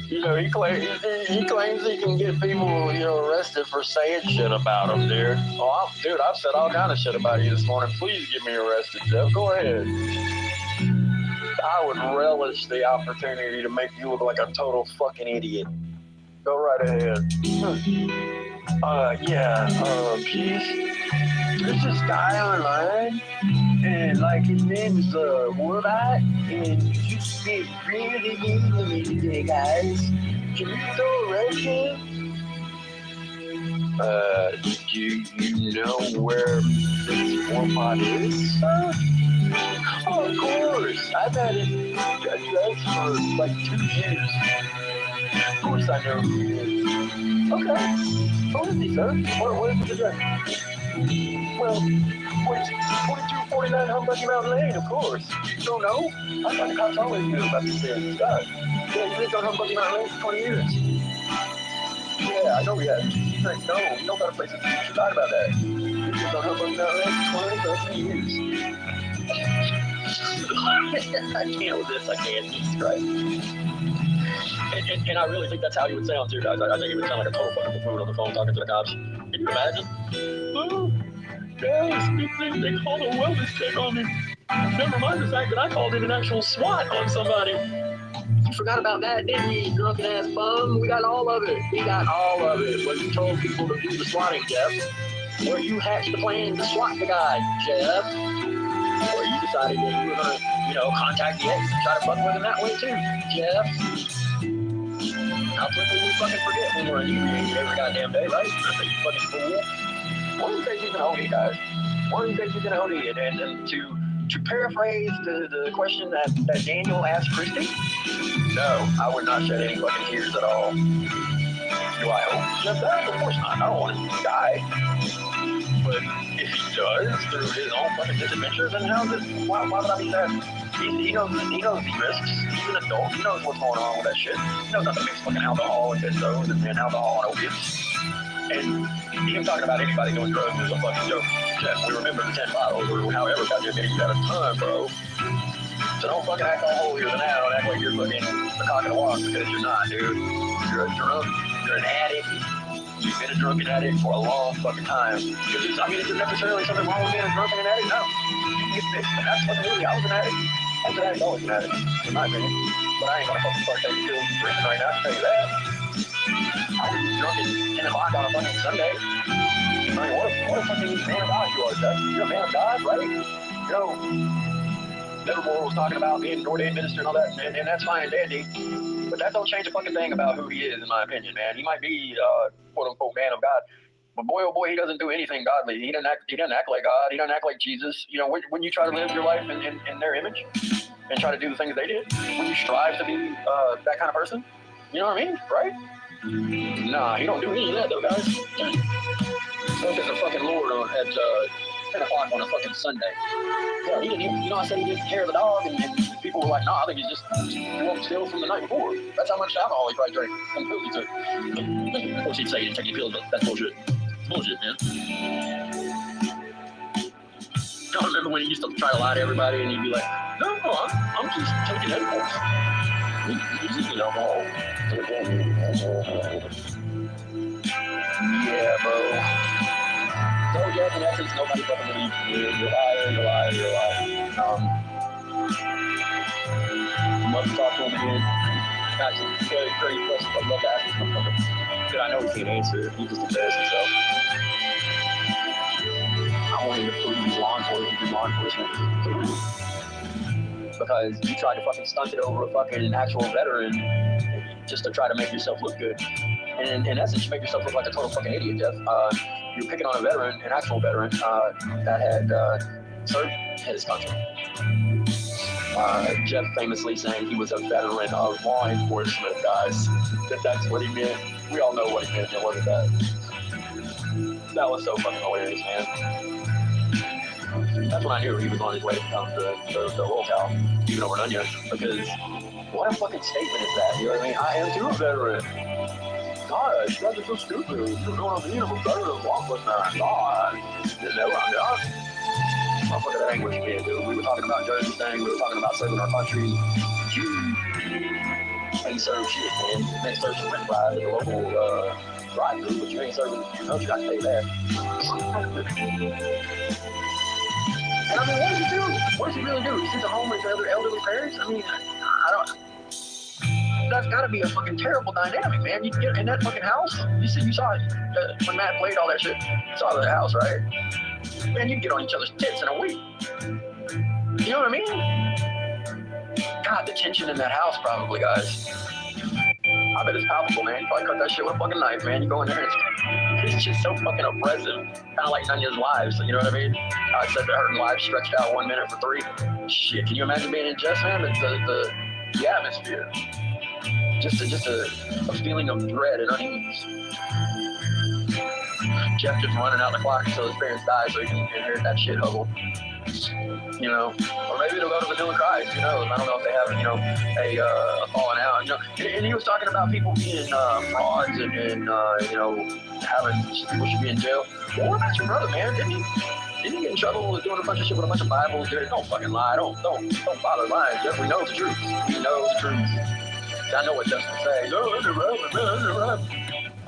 He claims he can get people, arrested for saying shit about him, dude. Oh, dude, I've said all kind of shit about you this morning. Please get me arrested, Jeff. Go ahead. I would relish the opportunity to make you look like a total fucking idiot. Go right ahead. Please. There's this guy online, and like his name is Warbot, and he just get really mean to me today, guys. Can you go arrest him? Do you know where this Warbot is, sir? Oh, of course. I've had it addressed for like 2 years. Of course I know who he is. Okay. Who is he, sir? What is his address? Well, 4249 Humbucky Mountain Lane, of course. You don't know? I thought the cops always knew about this thing. God. Yeah, he lived on Humbucky Mountain Lane for 20 years. Yeah, I know he has. No, you know better places. You forgot about that. He lived on Humbucky Mountain Lane for 20 years. I can't with this. I can't. Jesus Christ. And I really think that's how he would sound too, guys. I think he would sound like a total fucking buffoon on the phone talking to the cops. Can you imagine? Oh, guys, they called a wellness check on me. Never mind the fact that I called in an actual SWAT on somebody. You forgot about that, didn't you, drunken ass bum? We got all of it. We got all of it. When you told people to do the swatting, Jeff. Where you hatched the plan to swat the guy, Jeff. Or you decided that you were gonna, contact the ex and try to fuck with him that way too, Jeff. How quickly you fucking forget when we're inebriated every goddamn day, right? You fucking fool. One of the things you can OD, guys. One of the things you can OD, and to paraphrase the question that Daniel asked Christy, no, I would not shed any fucking tears at all. Do I hope he does that? Of course not. I don't want him to die. But if he does through his own fucking misadventures, then why would I be sad? He knows the risks. He's an adult. He knows what's going on with that shit. He knows not to mix fucking alcohol and benzos and alcohol and opiates. And him talking about anybody doing drugs is a fucking joke. Jeff, we remember the 10 bottles or however goddamn many you got a ton, bro. So don't fucking act all holier than thou and act like you're fucking the cock and the walk, because you're not, dude. You're a drunk. You're an addict. You've been a drunken addict for a long fucking time. Isn't necessarily something wrong with being a drunken addict? No. You can get fixed, and that's fucking really. I was an addict. I was an addict, always an addict, in my opinion. But I ain't gonna fucking start taking pills and drinking right now, I can tell you that. I was drunk at 10 o'clock on a fucking Sunday. I mean, what a fucking man of God you are, Jeff. You're a man of God, right? Livermore was talking about being an ordained minister and all that, and that's fine and dandy. But that don't change a fucking thing about who he is, in my opinion, man. He might be quote-unquote man of God, but boy, oh boy, he doesn't do anything godly. He doesn't act like God. He doesn't act like Jesus. When you try to live your life in their image and try to do the things they did, when you strive to be that kind of person, you know what I mean, right? Nah, he don't do any of that, though, guys. Look at the fucking Lord at 10 o'clock on a fucking Sunday. Yeah, he didn't even, I said he didn't care of the dog, and people were like, nah, I think he just woke still from the night before. That's how much alcohol he probably drank and pills he took. Of course, he'd say he didn't take any pills, but that's bullshit. Bullshit, man. I remember when he used to try to lie to everybody, and he'd be like, no, I'm just taking edibles. He's using alcohol. Yeah, bro. So, yeah, in essence, nobody fucking believes you. You're a liar. Must talk to him again. Got some very crazy questions. I'd love to ask this motherfucker. But I know he can't answer it. He just embarrassed himself. I want him to prove he's law enforcement. Because you tried to fucking stunt it over a fucking actual veteran just to try to make yourself look good. And in essence, you make yourself look like a total fucking idiot, Jeff. You're picking on a veteran, an actual veteran, that had served his country. Jeff famously saying he was a veteran of law enforcement, guys. That's what he meant. We all know what he meant, and wasn't that? That was so fucking hilarious, man. That's when I knew he was on his way to become the locale, even over an onion, because what a fucking statement is that? You know what I mean? I am too a veteran. God, you guys are so stupid. You don't know what I mean? I'm a veteran of law enforcement. God, is that what I'm doing? Motherfucker, that ain't what you did, dude. We were talking about Jersey thing. We were talking about saving our country. You ain't served shit, man. You ain't served some french fries at the local drive-thru, but you ain't serving your country. I can tell you that. And I mean, what does he do? What does he really do? He sends a home with other elderly parents? I mean, I don't. That's got to be a fucking terrible dynamic, man. You get in that fucking house. You saw it when Matt played all that shit. You saw the house, right? Man, you'd get on each other's tits in a week. You know what I mean? God, the tension in that house, probably, guys. I bet it's palpable, man. You probably cut that shit with a fucking knife, man. You go in there, it's just so fucking oppressive. Kind of like Nanya's lives, you know what I mean? I said that her life stretched out 1 minute for 3. Shit, can you imagine being in Jess, man? The atmosphere. Just a feeling of dread and unease. Jeff just running out the clock until his parents die so he can inherit that shit hovel. You know, or maybe they'll go to Vanilla Christ. Who knows? I don't know if they have, you know, a falling out. You know, and he was talking about people being frauds and you know, having people should be in jail. Well, what about your brother, man? Didn't he get in trouble with doing a bunch of shit with a bunch of Bibles? Don't fucking lie. Don't bother lying. Jeff, we know the truth. We know the truth. I know what Justin says. Oh, under rub.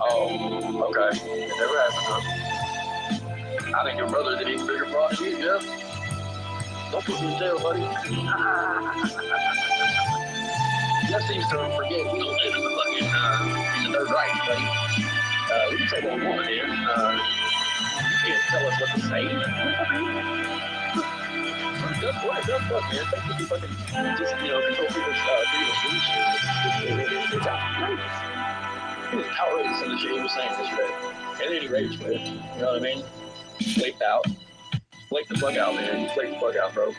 Oh, okay. It never happened, huh? I think your brother's an even bigger fraud than you, Jeff. Don't put me in jail, buddy. Jeff seems to forget we don't live in the fucking in the Third Reich, buddy. We can say what we want here. You can't tell us what to say. That's fuck, man. Thank you, fucking just, you know, control people's freedom of speech. It's outrageous. It was outrageous in the shit he was saying yesterday. And then he rage quit. You know what I mean? Flaked out. Flake the fuck out, man. Flake the fuck out, bro.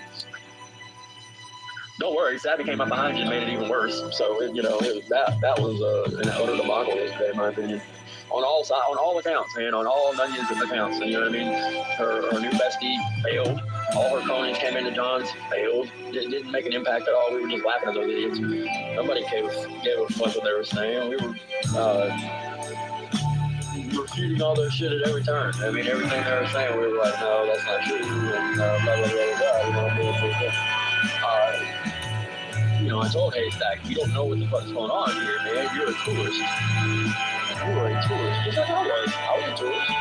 Don't worry, Savvy came up behind you and made it even worse. So, you know, that was an utter debacle yesterday, in my opinion. On all accounts, man. On all Nunion's accounts. And you know what I mean? Her new bestie failed. All her cronies came into John's, failed. Didn't make an impact at all. We were just laughing at those idiots. Nobody gave a fuck what they were saying. We were refuting all their shit at every turn. I mean, everything they were saying, we were like, no, that's not true. And blah, blah, blah, blah, blah. You know, I told Haystack, you don't know what the fuck's going on here, man. You're a tourist. You were a tourist. Just like I was. I was a tourist. I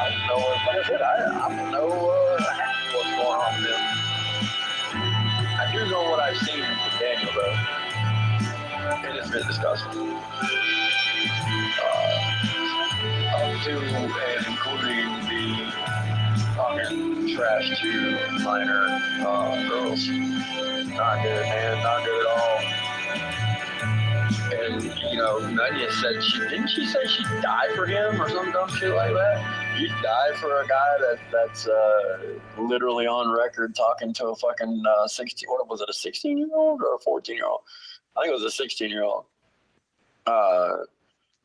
didn't know, like I said, I don't know what's going on with them. I do know what I've seen from Daniel, though. And it's been disgusting. Up to and including the fucking trash to minor girls. Not good, man. Not good at all. And, you know, Nadia said didn't she say she'd die for him or some dumb shit like that? You'd die for a guy that's literally on record talking to a fucking 16, what was it, a 16-year-old or a 14-year-old? I think it was a 16-year-old.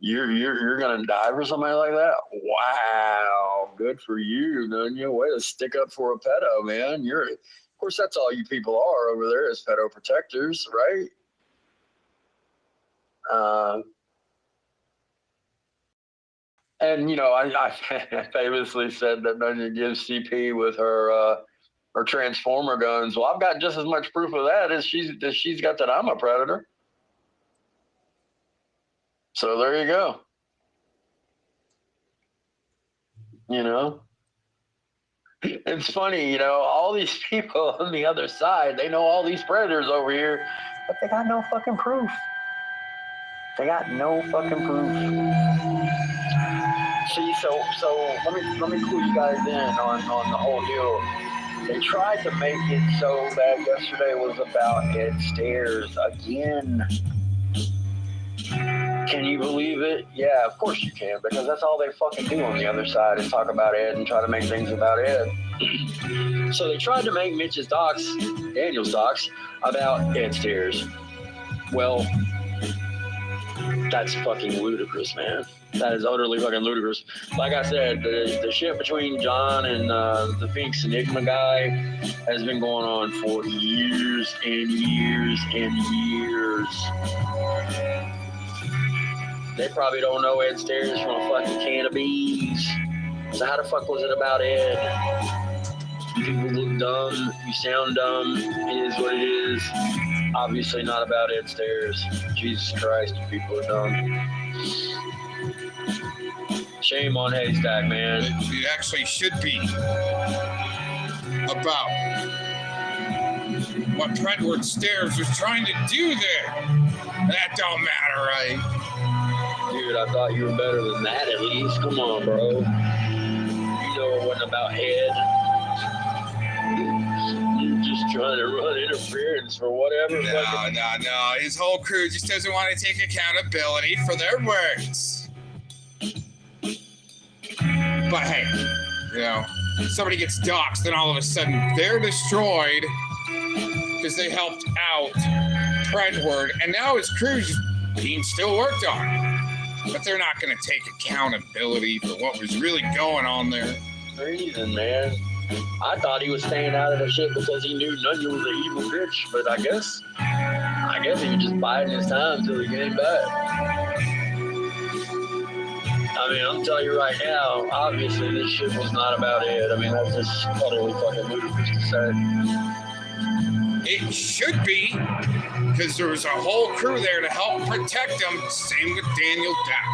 You're gonna die for somebody like that? Wow, good for you, Nadia. Way to stick up for a pedo, man. Of course, that's all you people are over there is pedo protectors, right? And you know, I famously said that Nadia gives CP with her transformer guns. Well, I've got just as much proof of that as she's got that I'm a predator. So there you go. You know, it's funny, you know, all these people on the other side, they know all these predators over here, but they got no fucking proof. They got no fucking proof. See, so let me clue you guys in on the whole deal. They tried to make it so that yesterday was about Ed Stairs again. Can you believe it? Yeah, of course you can, because that's all they fucking do on the other side is talk about Ed and try to make things about Ed. So they tried to make Mitch's docs, Daniel's docs, about Ed Stairs. Well, that's fucking ludicrous, man. That is utterly fucking ludicrous. Like I said, the shit between John and the Phoenix Enigma guy has been going on for years and years and years. They probably don't know Ed Stairs from a fucking can of beans. So how the fuck was it about Ed? You people dumb. You sound dumb. It is what it is. Obviously not about Ed Stairs. Jesus Christ, you people are dumb. Shame on Haystack, man. It actually should be about what Predward Stairs was trying to do there. That don't matter, right? Dude, I thought you were better than that at least. Come on, bro. You know it wasn't about Ed. You're just trying to run interference for whatever. No. His whole crew just doesn't want to take accountability for their words. But hey, you know, somebody gets doxxed, then all of a sudden they're destroyed because they helped out Predward, and now his crew's being still worked on. But they're not going to take accountability for what was really going on there. Reason, man. I thought he was staying out of the shit because he knew Nunya was an evil bitch, but I guess he was just biding his time until he came back. I mean, I'm telling you right now, obviously this shit was not about Ed. I mean, that's just totally fucking ludicrous to say. It should be, because there was a whole crew there to help protect him. Same with Daniel Dow.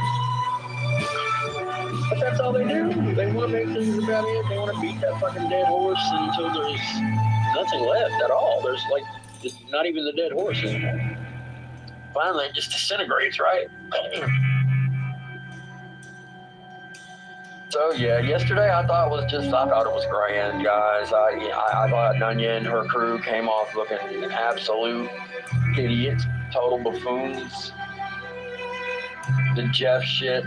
But that's all they do. They want to make things about Ed. They want to beat that fucking dead horse until there's nothing left at all. There's like not even the dead horse anymore. Finally, it just disintegrates, right? So yeah, yesterday I thought it was grand, guys. I thought Nunya and her crew came off looking absolute idiots, total buffoons. The Jeff shit.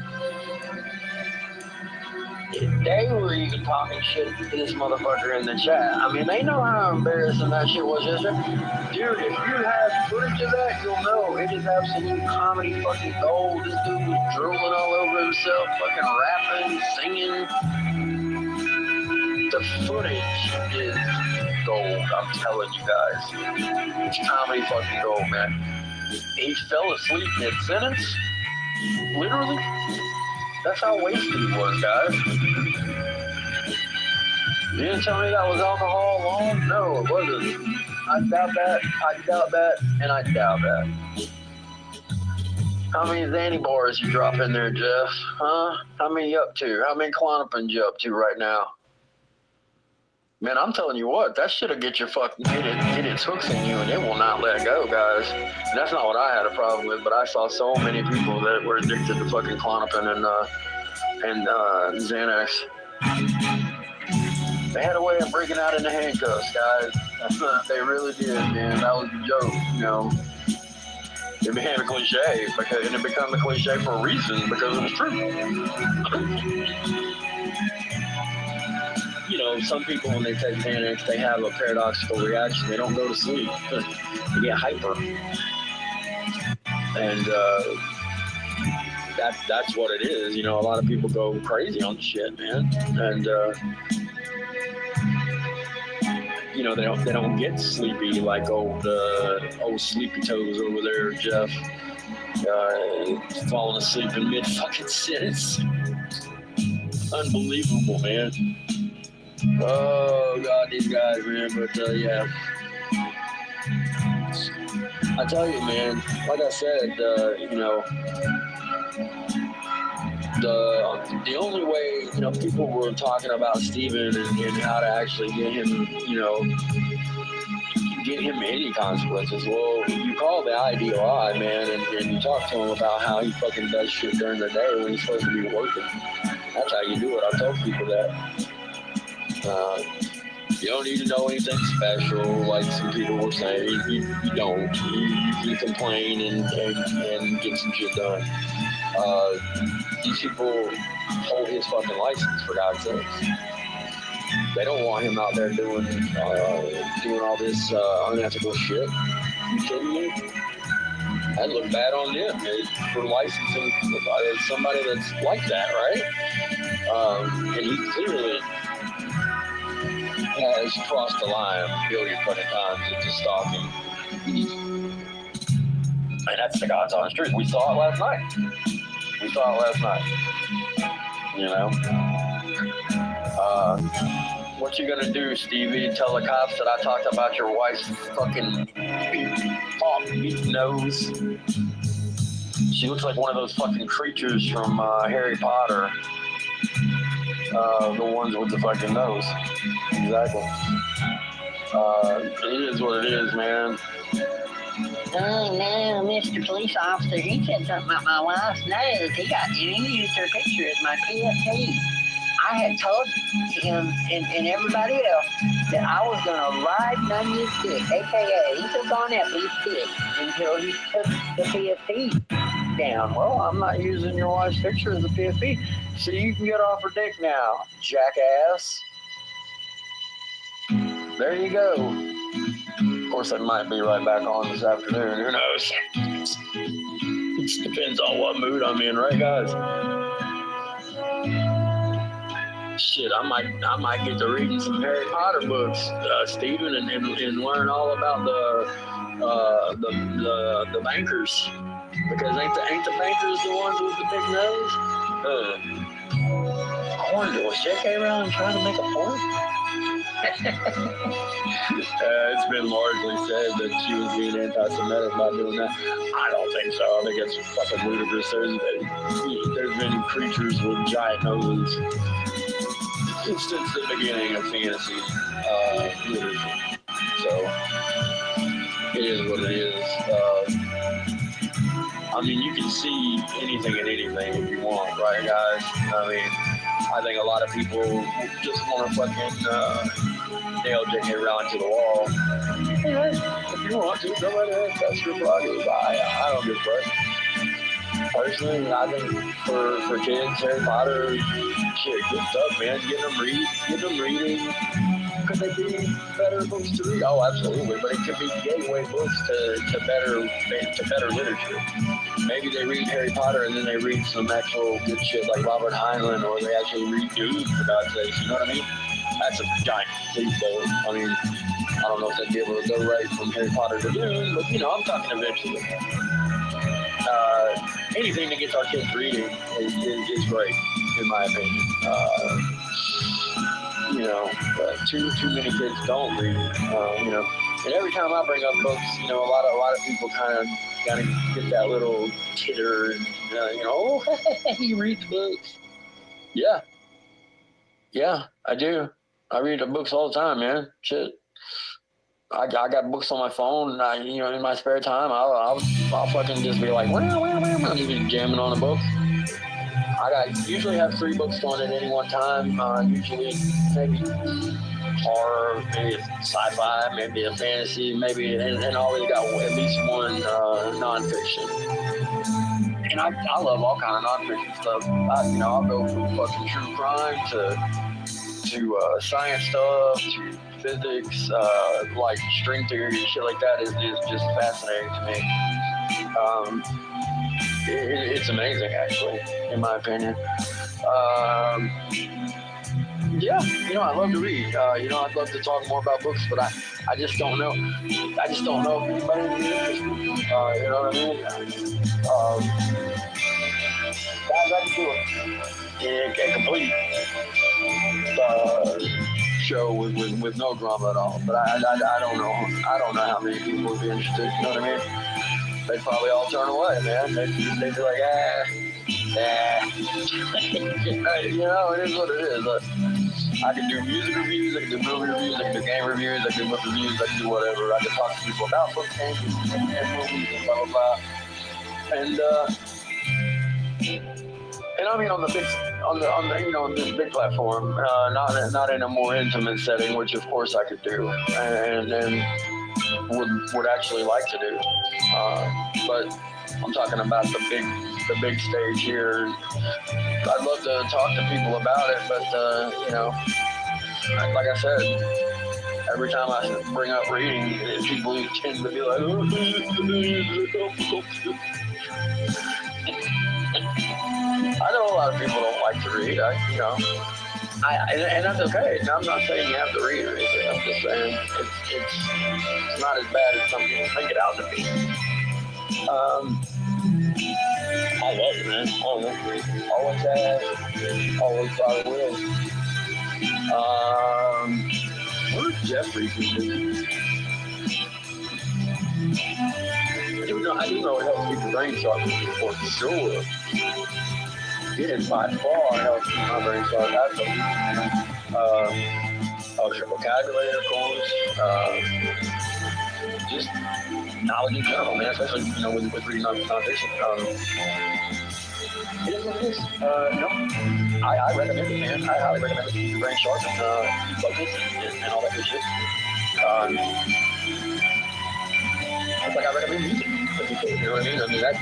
They were even talking shit to this motherfucker in the chat. I mean, they know how embarrassing that shit was yesterday. Dude, if you have footage of that, you'll know it is absolute comedy fucking gold. This dude was drooling all over himself, fucking rapping, singing. The footage is gold, I'm telling you guys. It's comedy fucking gold, man. He fell asleep mid-sentence. Literally. That's how wasted he was, guys. You didn't tell me that was alcohol alone? No, it wasn't. I doubt that, and I doubt that. How many Zanny bars you drop in there, Jeff? Huh? How many you up to? How many Klonopins you up to right now? Man, I'm telling you what, that shit'll get your fucking, get its hooks in you, and it will not let go, guys. And that's not what I had a problem with, but I saw so many people that were addicted to fucking Klonopin and Xanax. They had a way of breaking out into handcuffs, guys. They really did, man. That was the joke, you know. It became a cliche, and it became a cliche for a reason, because it was true. You know, some people, when they take Xanax, they have a paradoxical reaction. They don't go to sleep. They get hyper. And that's what it is. You know, a lot of people go crazy on the shit, man. And, you know, they don't get sleepy like old sleepy toes over there, Jeff. Falling asleep in mid-fucking sentence. Unbelievable, man. Oh, God, these guys, man. But, yeah. I tell you, man, like I said, you know, the only way, you know, people were talking about Steven and how to actually get him, you know, get him any consequences. Well, you call the IDOI, man, and you talk to him about how he fucking does shit during the day when he's supposed to be working. That's how you do it. I tell people that. You don't need to know anything special, like some people were saying. You don't. You complain and get some shit done. These people hold his fucking license, for God's sakes. They don't want him out there doing all this unethical shit. You kidding me? That look bad on them, man, for licensing somebody that's like that, right? And he clearly has crossed the line a billion fucking times into stalking. And that's the God's honest truth. We saw it last night. You know? What you gonna do, Stevie? Tell the cops that I talked about your wife's fucking meat nose? She looks like one of those fucking creatures from Harry Potter. The ones with the fucking nose. Exactly. It is what it is, man. Oh no, Mr. Police Officer, he said something about my wife's nose. He used her picture as my PFP. I had told him and everybody else that I was going to ride Nunya's dick, a.k.a. he took on that his dick until he took the PFP down. Well, I'm not using your wife's picture as a PFP, so you can get off her dick now, jackass. There you go. Of course, it might be right back on this afternoon. Who knows? It just depends on what mood I'm in, right, guys? Shit, I might get to reading some Harry Potter books, Stephen, and learn all about the bankers, because ain't the bankers the ones with the big nose? Corn, was J.K. Rowling trying to make a point? It's been largely said that she was being anti-Semitic by doing that. I don't think so. I think it's fucking ludicrous. There's been creatures with giant noses since the beginning of fantasy literature. So it is what it is. I mean, you can see anything and anything if you want, right, guys? I mean, I think a lot of people just want to fucking nail J.K. Rowling to the wall. Hey, if you want to, go right ahead. That's your prerogative. I don't give a fuck. Personally, I think for kids, Harry Potter, shit, good stuff, man. Get them reading. Could they be better books to read? Oh, absolutely. But it could be gateway books to better literature. Maybe they read Harry Potter and then they read some actual good shit like Robert Heinlein, or they actually read Dune, for God's sake. You know what I mean? That's a giant leap, though. I mean, I don't know if they'd be able to go right from Harry Potter to Dune, but, I'm talking eventually. Anything that gets our kids reading is great, in my opinion. But too many kids don't read. And every time I bring up books, a lot of people kind of get that little titter, and oh, you read the books. Yeah, I do. I read the books all the time, man. Shit. I got books on my phone, and in my spare time, I'll fucking just be like, I'm just jamming on a book. I usually have 3 books on at any one time. Usually, maybe horror, maybe a sci-fi, maybe a fantasy, maybe, and I always got at least one nonfiction. And I love all kind of nonfiction stuff. I'll go from fucking true crime to science stuff, to physics, like string theory and shit like that is just fascinating to me. It's amazing, actually, in my opinion. I love to read. I'd love to talk more about books, but I just don't know. I just don't know if anybody would be interested. You know what I mean? Guys, I can do it. A complete show with no drama at all. But I don't know. I don't know how many people would be interested. You know what I mean? They'd probably all turn away, man. They'd be like, it is what it is. I can do music reviews, I can do movie reviews, I can do game reviews, I can do book reviews, I can do whatever. I can talk to people about books, games, and movies, and blah, blah, blah. And I mean on this big platform, not in a more intimate setting, which of course I could do, and would actually like to do. But I'm talking about the big stage here. I'd love to talk to people about it, but like I said, every time I bring up reading, people tend to be like, I know a lot of people don't like to read. And that's okay. I'm not saying you have to read or anything. I'm just saying it's not as bad as some people make it out to be. I love it, man. Always have. Always thought I will. Where's Jeffrey? I do know it helps keep your brain sharp for sure. It is by far helps keep my brain sharp. Absolutely. Your vocabulary, of course. Just knowledge in general, man. Especially with reading nonfiction. It is what it is. No, I recommend it, man. I highly recommend it to keep your brain sharp and keep focused and all that good shit. It's like I recommend music. You know what I mean? I mean, that,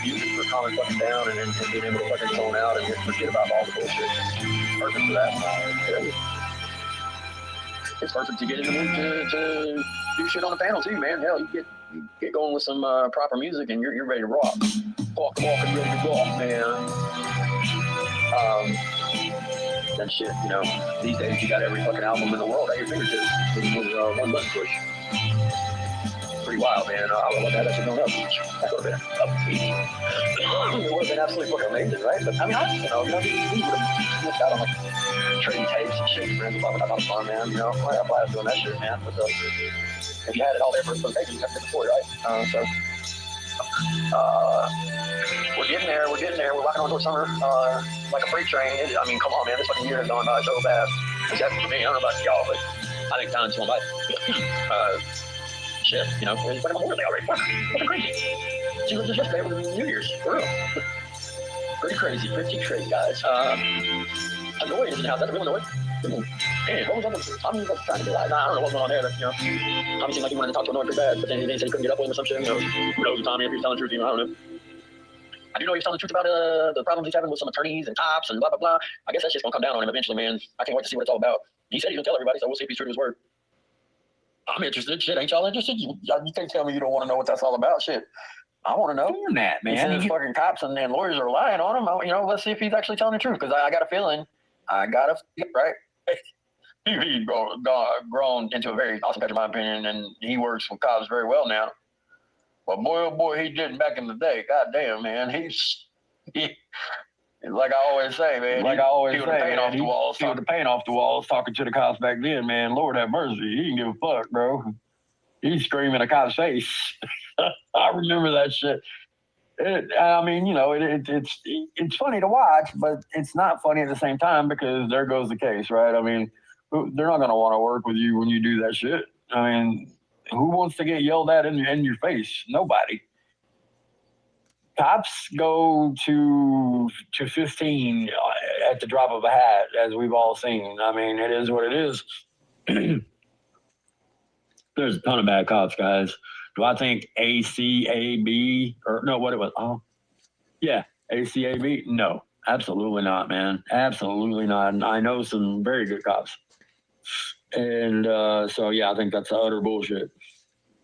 music for calming fucking down and being able to fucking zone out and forget about all the bullshit. It's perfect for that. It's perfect to get in the mood to do shit on the panel too, man. Hell, you get going with some proper music and you're ready to rock. Walk and ready to rock, man. That shit, these days you got every fucking album in the world at your fingertips with one button push. Pretty wild, man. I would love to have that shit going up. That would have been it would have been absolutely fucking amazing, right? But I mean, we would have missed out on like trading tapes and shit. Friends would have fun, man. I'm glad doing that shit, man. But if you had it all there for the tapes, you have to before, right? We're getting there. We're rocking on towards summer like a freight train. I mean, come on, man. This fucking year has gone by so fast. Except for me. I don't know about y'all, but I think time's going by. Shit, it's like a Memorial Day already. Fucking crazy. See, just yesterday was New Year's, for real. Pretty crazy, guys. Annoying in the house. That's a real annoying. Man, what was on the Tommy was trying to be like, I don't know what's going on there, but, Tommy seemed like he wanted to talk to Annoying pretty bad, but then he said he couldn't get up with him or some shit, who knows Tommy if he's telling the truth, I don't know. I do know he's telling the truth about the problems he's having with some attorneys and cops and blah, blah, blah. I guess that's just going to come down on him eventually, man. I can't wait to see what it's all about. He said he's going to tell everybody, so we'll see if he's true to his word. I'm interested. Shit, ain't y'all interested? You can't tell me you don't want to know what that's all about. Shit, I want to know. Doing that, man. These fucking cops and lawyers are lying on him. Let's see if he's actually telling the truth. Because I got a feeling, right? He's grown into a very awesome catch, in my opinion, and he works with cops very well now. But boy, oh boy, he didn't back in the day. God damn, man, like I always say, man. He was the paint off the walls, talking to the cops back then, man. Lord have mercy. He didn't give a fuck, bro. He's screaming a cop's face. I remember that shit. It's funny to watch, but it's not funny at the same time because there goes the case, right? I mean, they're not going to want to work with you when you do that shit. I mean, who wants to get yelled at in your face? Nobody. Cops go to 15 at the drop of a hat, as we've all seen. I mean, it is what it is. There's a ton of bad cops, guys. Do I think ACAB or no? What it was? Oh, yeah, ACAB. No, absolutely not, man. Absolutely not. And I know some very good cops, and so yeah, I think that's utter bullshit.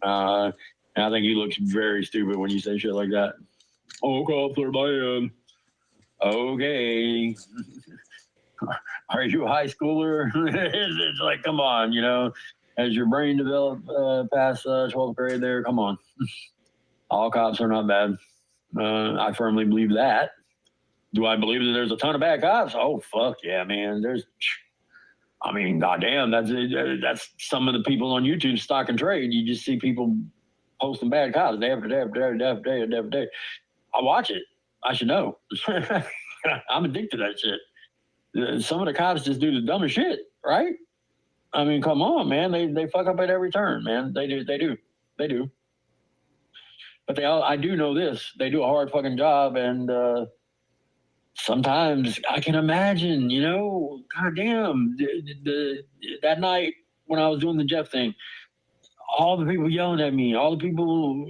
And I think you look very stupid when you say shit like that. Oh, cops are bad. Okay. Are you a high schooler? It's like, come on, as your brain developed past 12th grade there, come on. All cops are not bad. I firmly believe that. Do I believe that there's a ton of bad cops? Oh, fuck yeah, man. Goddamn, that's some of the people on YouTube stock and trade. You just see people posting bad cops day after day after day after day after day. I watch it. I should know. I'm addicted to that shit. Some of the cops just do the dumbest shit, right? I mean, come on, man. They fuck up at every turn, man. They do. But I do know this. They do a hard fucking job, and sometimes I can imagine, goddamn, that night when I was doing the Jeff thing, all the people yelling at me, all the people,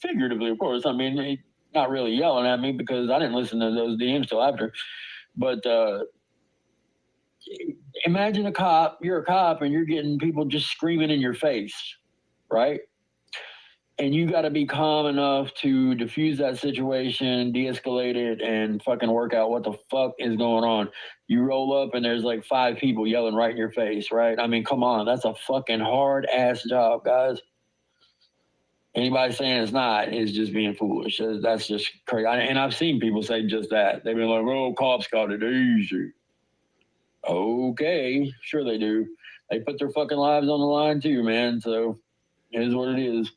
figuratively, of course. I mean, not really yelling at me because I didn't listen to those DMs till after. But imagine you're a cop and you're getting people just screaming in your face, right? And you got to be calm enough to diffuse that situation, de-escalate it, and fucking work out what the fuck is going on. You roll up and there's like 5 people yelling right in your face, right? I mean, come on. That's a fucking hard-ass job, guys. Anybody saying it's not is just being foolish. That's just crazy. And I've seen people say just that. They've been like, oh, cops got it easy. Okay, sure they do. They put their fucking lives on the line too, man. So it is what it is.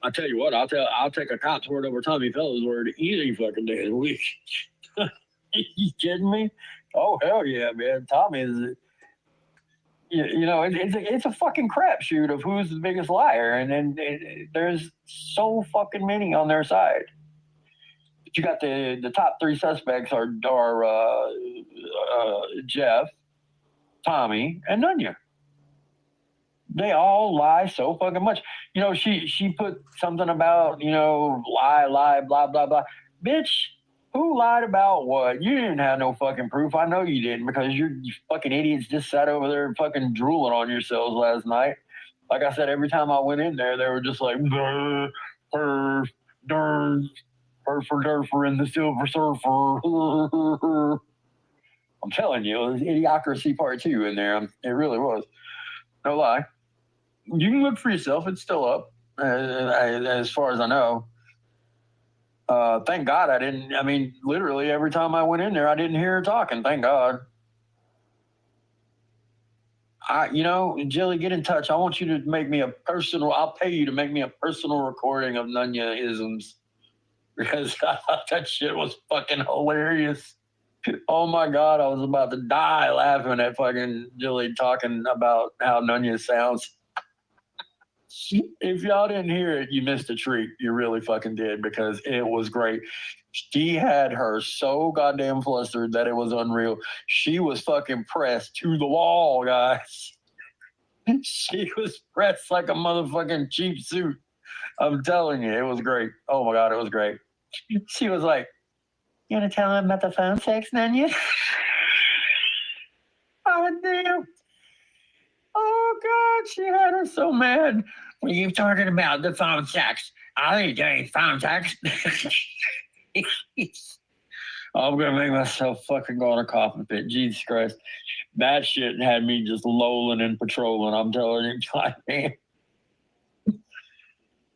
I tell you what, I'll take a cop's word over Tommy Fella's word any fucking day of the week. You kidding me? Oh hell yeah, man! Tommy is, it's a fucking crapshoot of who's the biggest liar, and then there's so fucking many on their side. But you got the top three suspects are Jeff, Tommy, and Nunya. They all lie so fucking much. She put something about, lie, blah, blah, blah. Bitch, who lied about what? You didn't have no fucking proof. I know you didn't, because you fucking idiots just sat over there fucking drooling on yourselves last night. Like I said, every time I went in there, they were just like, her, darn, her for Durfer and the Silver Surfer. I'm telling you, it was Idiocracy Part 2 in there. It really was. No lie. You can look for yourself. It's still up, as far as I know. Thank God I didn't. I mean, literally every time I went in there, I didn't hear her talking. Thank God. Jilly, get in touch. I want you to make me a personal. I'll pay you to make me a personal recording of Nunya isms, because that shit was fucking hilarious. Oh my God, I was about to die laughing at fucking Jilly talking about how Nunya sounds. If y'all didn't hear it, you missed a treat. You really fucking did, because it was great. She had her so goddamn flustered that it was unreal. She was fucking pressed to the wall, guys. She was pressed like a motherfucking cheap suit. I'm telling you, it was great. Oh my God, it was great. She was like, "You want to tell him about the phone sex, Nunya?" Oh, damn. Oh, God, she had her so mad. What are you talking about, the phone sex? I ain't doing phone sex. I'm going to make myself fucking go in a coffin pit. Jesus Christ. That shit had me just lolling and patrolling. I'm telling you, God damn.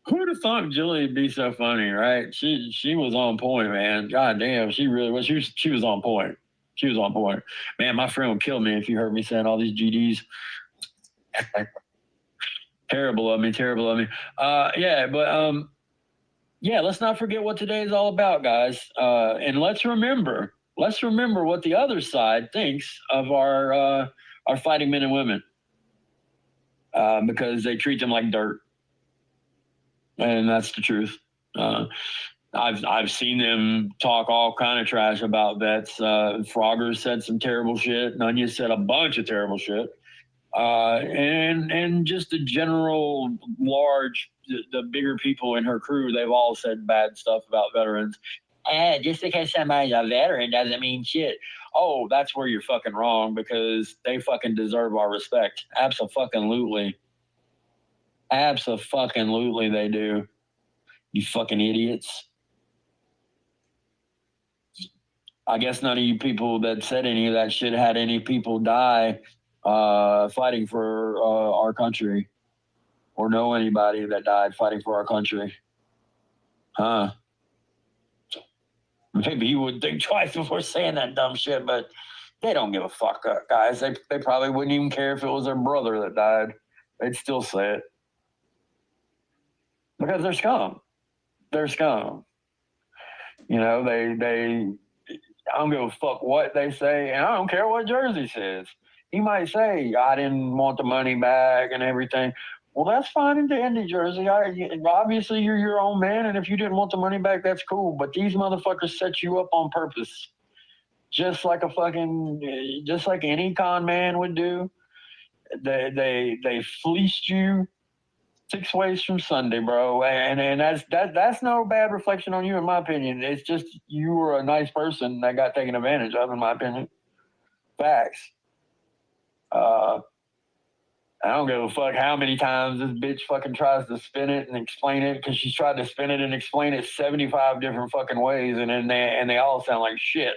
Who'd have thought Jilly would be so funny, right? She was on point, man. God damn, she really was. She was on point. She was on point. Man, my friend would kill me if you heard me saying all these GDs. Terrible of me. Let's not forget what today is all about, guys. And let's remember what the other side thinks of our fighting men and women, because they treat them like dirt. And that's the truth. I've seen them talk all kind of trash about vets. Frogger said some terrible shit. Nunya said a bunch of terrible shit. And just the general large, the bigger people in her crew, they've all said bad stuff about veterans. And just because somebody's a veteran doesn't mean shit. Oh, that's where you're fucking wrong, because they fucking deserve our respect. Absolutely. Absolutely they do. You fucking idiots. I guess none of you people that said any of that shit had any people die fighting for our country, or know anybody that died fighting for our country. Huh? Maybe you would think twice before saying that dumb shit, but they don't give a fuck, guys. They probably wouldn't even care if it was their brother that died. They'd still say it. Because they're scum. They're scum. They I don't give a fuck what they say, and I don't care what Jersey says. He might say, "I didn't want the money back and everything." Well, that's fine in Dandy, Jersey. Obviously, you're your own man, and if you didn't want the money back, that's cool. But these motherfuckers set you up on purpose, just like any con man would do. They fleeced you 6 ways from Sunday, bro, and that's no bad reflection on you, in my opinion. It's just you were a nice person that got taken advantage of, in my opinion. Facts. I don't give a fuck how many times this bitch fucking tries to spin it and explain it, because she's tried to spin it and explain it 75 different fucking ways, and then they all sound like shit.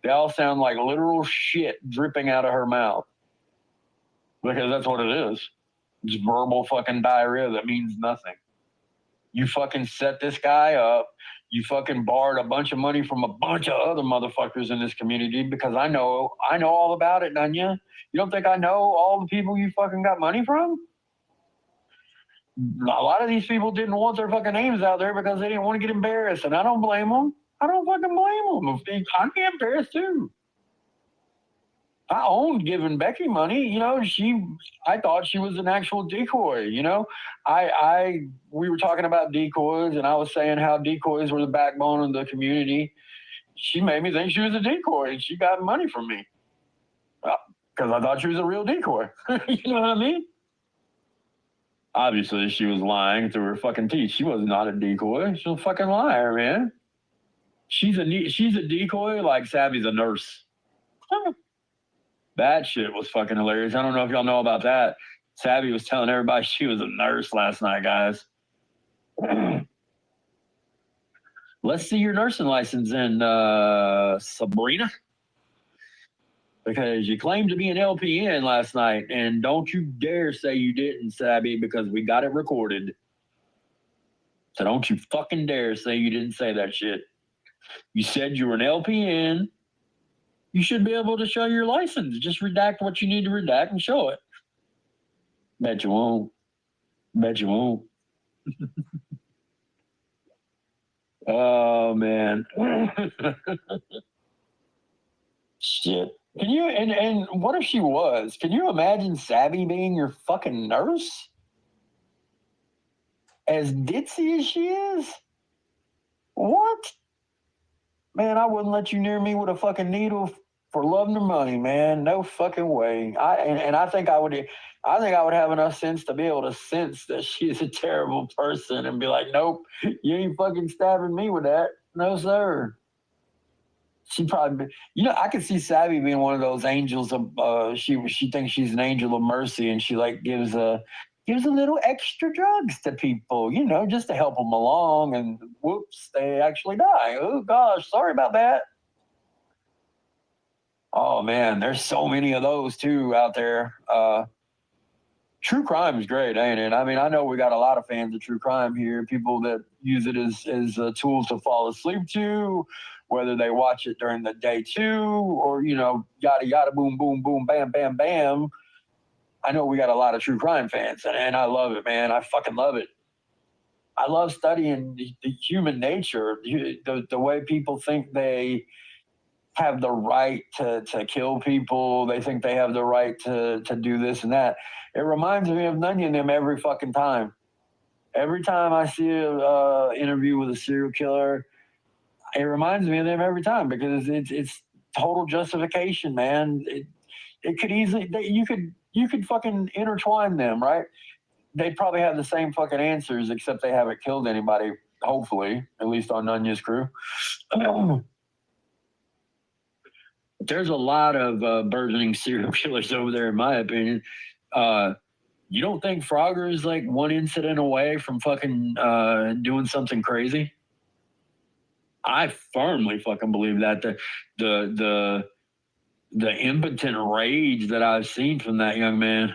They all sound like literal shit dripping out of her mouth, because that's what it is. Just verbal fucking diarrhea that means nothing. You fucking set this guy up. You fucking borrowed a bunch of money from a bunch of other motherfuckers in this community because I know all about it, Nunya. You don't think I know all the people you fucking got money from? A lot of these people didn't want their fucking names out there because they didn't want to get embarrassed, and I don't blame them. I don't fucking blame them. I get embarrassed too. I owned giving Becky money. You know, I thought she was an actual decoy. You know, we were talking about decoys, and I was saying how decoys were the backbone of the community. She made me think she was a decoy, and she got money from me because I thought she was a real decoy. You know what I mean? Obviously, she was lying through her fucking teeth. She was not a decoy. She's a fucking liar, man. She's a decoy like Savvy's a nurse. That shit was fucking hilarious. I don't know if y'all know about that. Savvy was telling everybody she was a nurse last night, guys. Let's see your nursing license in, Sabrina. Because you claimed to be an LPN last night, and don't you dare say you didn't, Savvy, because we got it recorded. So don't you fucking dare say you didn't say that shit. You said you were an LPN. You should be able to show your license. Just redact what you need to redact and show it. Bet you won't. Bet you won't. Oh, man. Shit. Can you, and what if she was? Can you imagine Savvy being your fucking nurse? As ditzy as she is? What? Man, I wouldn't let you near me with a fucking needle for love nor money, man. No fucking way. I think I would have enough sense to be able to sense that she's a terrible person and be like, nope, you ain't fucking stabbing me with that. No, sir. She probably, I could see Savvy being one of those angels of, she thinks she's an angel of mercy, and she like gives a little extra drugs to people, just to help them along, and whoops, they actually die. Oh gosh, sorry about that. Oh man, there's so many of those too out there. True crime is great, ain't it? I mean, I know we got a lot of fans of true crime here, people that use it as a tool to fall asleep to, whether they watch it during the day too, or, yada, yada, boom, boom, boom, bam, bam, bam. I know we got a lot of true crime fans, and I love it, man. I fucking love it. I love studying the human nature, the way people think they have the right to kill people. They think they have the right to do this and that. It reminds me of Nunya and them every fucking time. Every time I see an interview with a serial killer, it reminds me of them every time, because it's total justification, man. It could easily, you could fucking intertwine them, right? They'd probably have the same fucking answers, except they haven't killed anybody, hopefully, at least on Nunya's crew. There's a lot of burgeoning serial killers over there, in my opinion. You don't think Frogger is like one incident away from fucking doing something crazy? I firmly fucking believe that. The impotent rage that I've seen from that young man.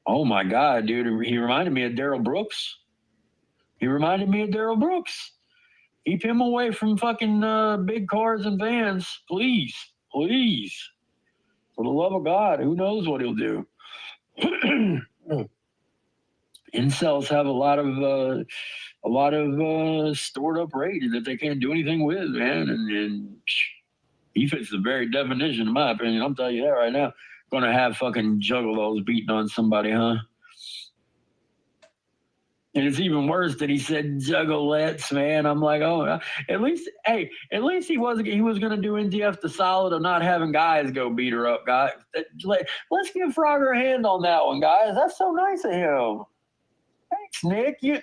Oh my God, dude. He reminded me of Daryl Brooks. Keep him away from fucking big cars and vans, please. Please. For the love of God, who knows what he'll do? Incels have a lot of stored up rage that they can't do anything with, man. And he fits the very definition, in my opinion. I'm telling you that right now. Gonna have fucking juggalos beating on somebody, huh? And it's even worse that he said juggalettes, man. I'm like, oh, at least he was going to do NTF the solid of not having guys go beat her up, guys. Let's give Frogger a hand on that one, guys. That's so nice of him. Thanks, Nick. You're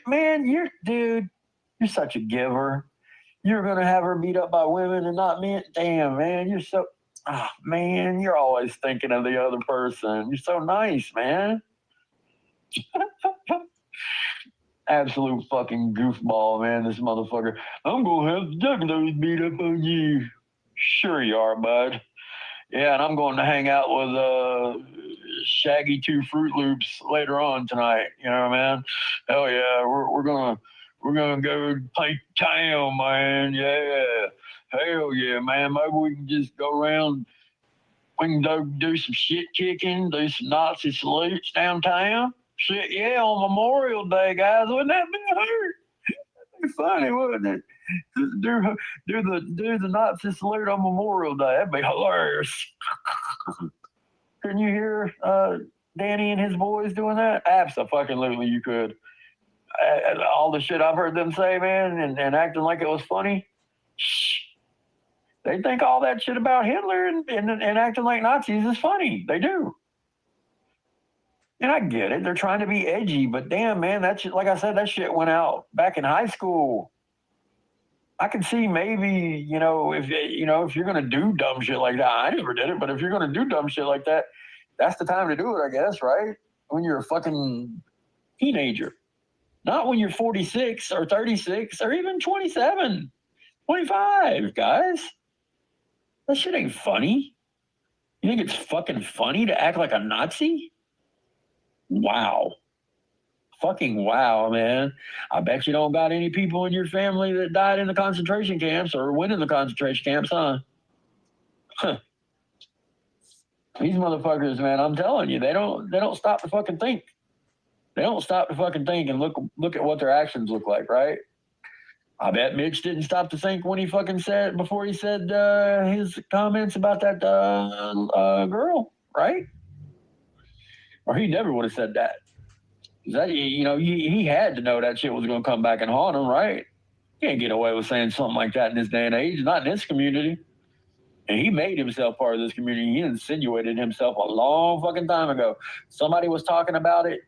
such a giver. You're going to have her beat up by women and not me. Damn, man. You're always thinking of the other person. You're so nice, man. Absolute fucking goofball, man, this motherfucker. I'm gonna have the juggalos beat up on you. Sure you are, bud. Yeah, and I'm going to hang out with Shaggy 2 Fruit Loops later on tonight. You know, man. Hell yeah, we're gonna We're gonna go paint town, man. Yeah. Hell yeah, man. Maybe we can just go around. We can go do some shit kicking, do some Nazi salutes downtown. Shit, yeah, on Memorial Day, guys. Wouldn't that be hurt? That'd be funny, wouldn't it? Do the Nazi salute on Memorial Day. That'd be hilarious. Couldn't you hear Danny and his boys doing that? Absolutely, you could. All the shit I've heard them say, man, and acting like it was funny. Shh. They think all that shit about Hitler and acting like Nazis is funny. They do. And I get it. They're trying to be edgy, but damn, man, that shit, like I said, that shit went out back in high school. I can see maybe, if you're going to do dumb shit like that, I never did it, but if you're going to do dumb shit like that, that's the time to do it, I guess, right? When you're a fucking teenager. Not when you're 46 or 36 or even 27, 25, guys. That shit ain't funny. You think it's fucking funny to act like a Nazi? Wow. Fucking wow, man. I bet you don't got any people in your family that died in the concentration camps or went in the concentration camps, huh? These motherfuckers, man, I'm telling you, they don't stop to fucking think. They don't stop to fucking think and look at what their actions look like, right? I bet Mitch didn't stop to think when he fucking said, before he said his comments about that girl, right? Or he never would have said that. That, he had to know that shit was going to come back and haunt him, right? He can't get away with saying something like that in this day and age, not in this community. And he made himself part of this community. He insinuated himself a long fucking time ago. Somebody was talking about it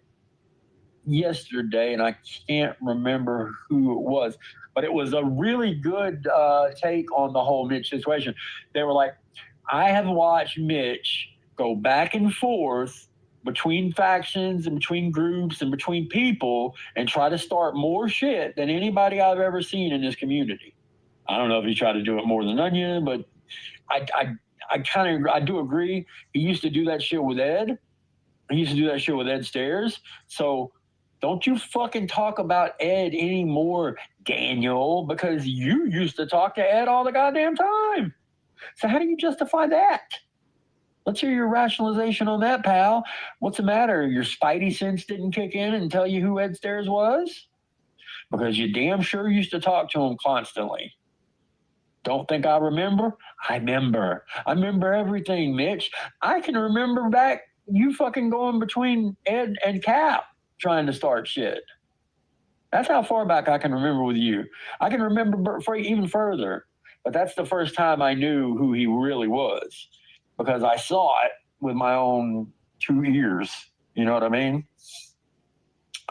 yesterday, and I can't remember who it was, but it was a really good take on the whole Mitch situation. They were like, I have watched Mitch go back and forth between factions and between groups and between people and try to start more shit than anybody I've ever seen in this community. I don't know if he tried to do it more than Onion, but I do agree. He used to do that shit with Ed. He used to do that shit with Ed Stairs. So don't you fucking talk about Ed anymore, Daniel, because you used to talk to Ed all the goddamn time. So how do you justify that? Let's hear your rationalization on that, pal. What's the matter? Your spidey sense didn't kick in and tell you who Ed Stairs was? Because you damn sure used to talk to him constantly. Don't think I remember? I remember. I remember everything, Mitch. I can remember back you fucking going between Ed and Cap trying to start shit. That's how far back I can remember with you. I can remember for even further, but that's the first time I knew who he really was because I saw it with my own 2 ears. You know what I mean?